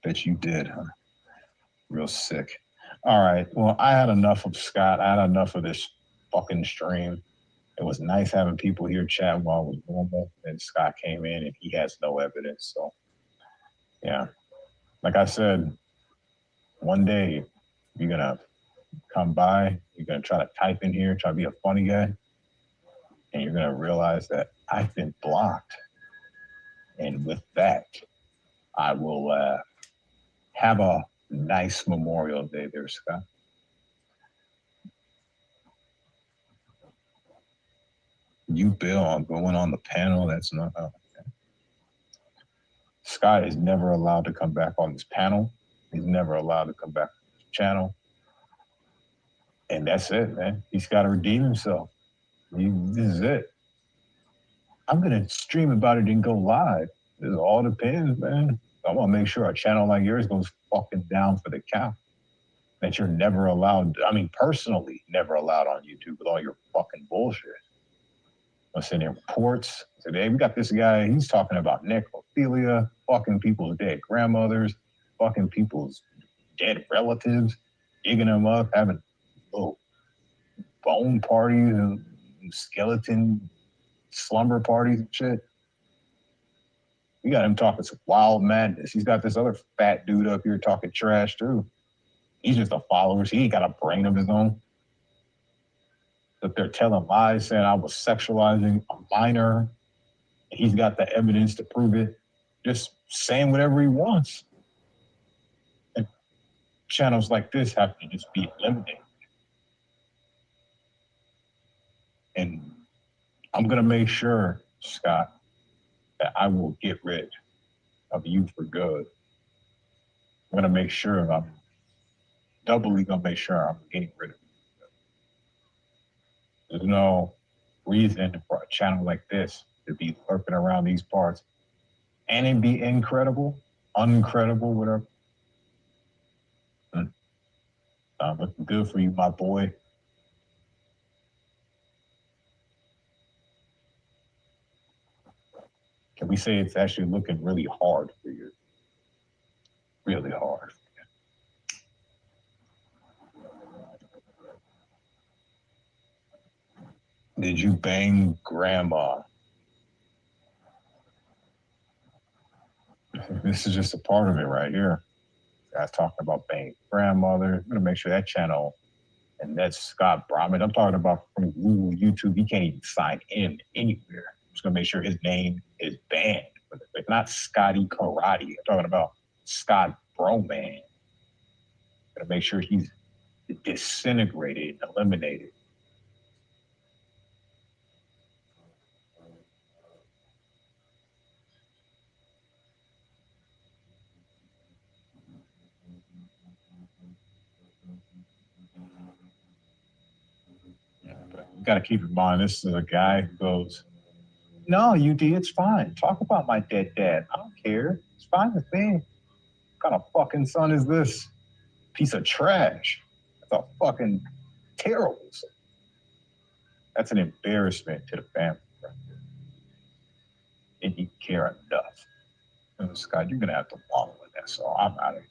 Bet you did, huh? Real sick. All right. Well, I had enough of Scott. I had enough of this fucking stream. It was nice having people here chatting while it was normal. And Scott came in and he has no evidence. So, yeah. Like I said, one day you're going to come by, you're going to try to type in here, try to be a funny guy. And you're going to realize that I've been blocked. And with that, I will have a nice Memorial Day there, Scott. You, Bill, I'm going on the panel. That's not okay. Scott is never allowed to come back on this panel. He's never allowed to come back on this channel. And that's it, man. He's got to redeem himself. This is it. I'm going to stream about it and go live. It all depends, man. I want to make sure a channel like yours goes fucking down for the count. That you're never allowed, I mean, personally, never allowed on YouTube with all your fucking bullshit. I'm sending reports. Today, we got this guy, he's talking about necrophilia, fucking people's dead grandmothers, fucking people's dead relatives, digging them up, having little bone parties and skeleton slumber parties and shit. We got him talking some wild madness. He's got this other fat dude up here talking trash too. He's just a follower. He ain't got a brain of his own. But they're telling lies, saying I was sexualizing a minor. He's got the evidence to prove it. Just saying whatever he wants. And channels like this have to just be eliminated. And I'm going to make sure, Scott, that I will get rid of you for good. I'm going to make sure I'm doubly going to make sure I'm getting rid of you. There's no reason for a channel like this to be lurking around these parts and it be uncredible, whatever. Looking good for you, my boy. Can we say it's actually looking really hard for you? Really hard. Did you bang grandma? This is just a part of it right here. Guys talking about banging grandmother. I'm gonna make sure that channel, and that's Scott Brahman. I'm talking about from Google, YouTube. He can't even sign in anywhere. I'm just gonna make sure his name is banned. But not Scotty Karate. I'm talking about Scott Broman. Gonna make sure he's disintegrated and eliminated. You got to keep in mind, this is a guy who goes, no, UD, it's fine. Talk about my dead dad. I don't care. It's fine with me. What kind of fucking son is this? Piece of trash. That's a fucking terrible son. That's an embarrassment to the family. Right? And you care enough. And Scott, you're going to have to follow with that. So I'm out of here.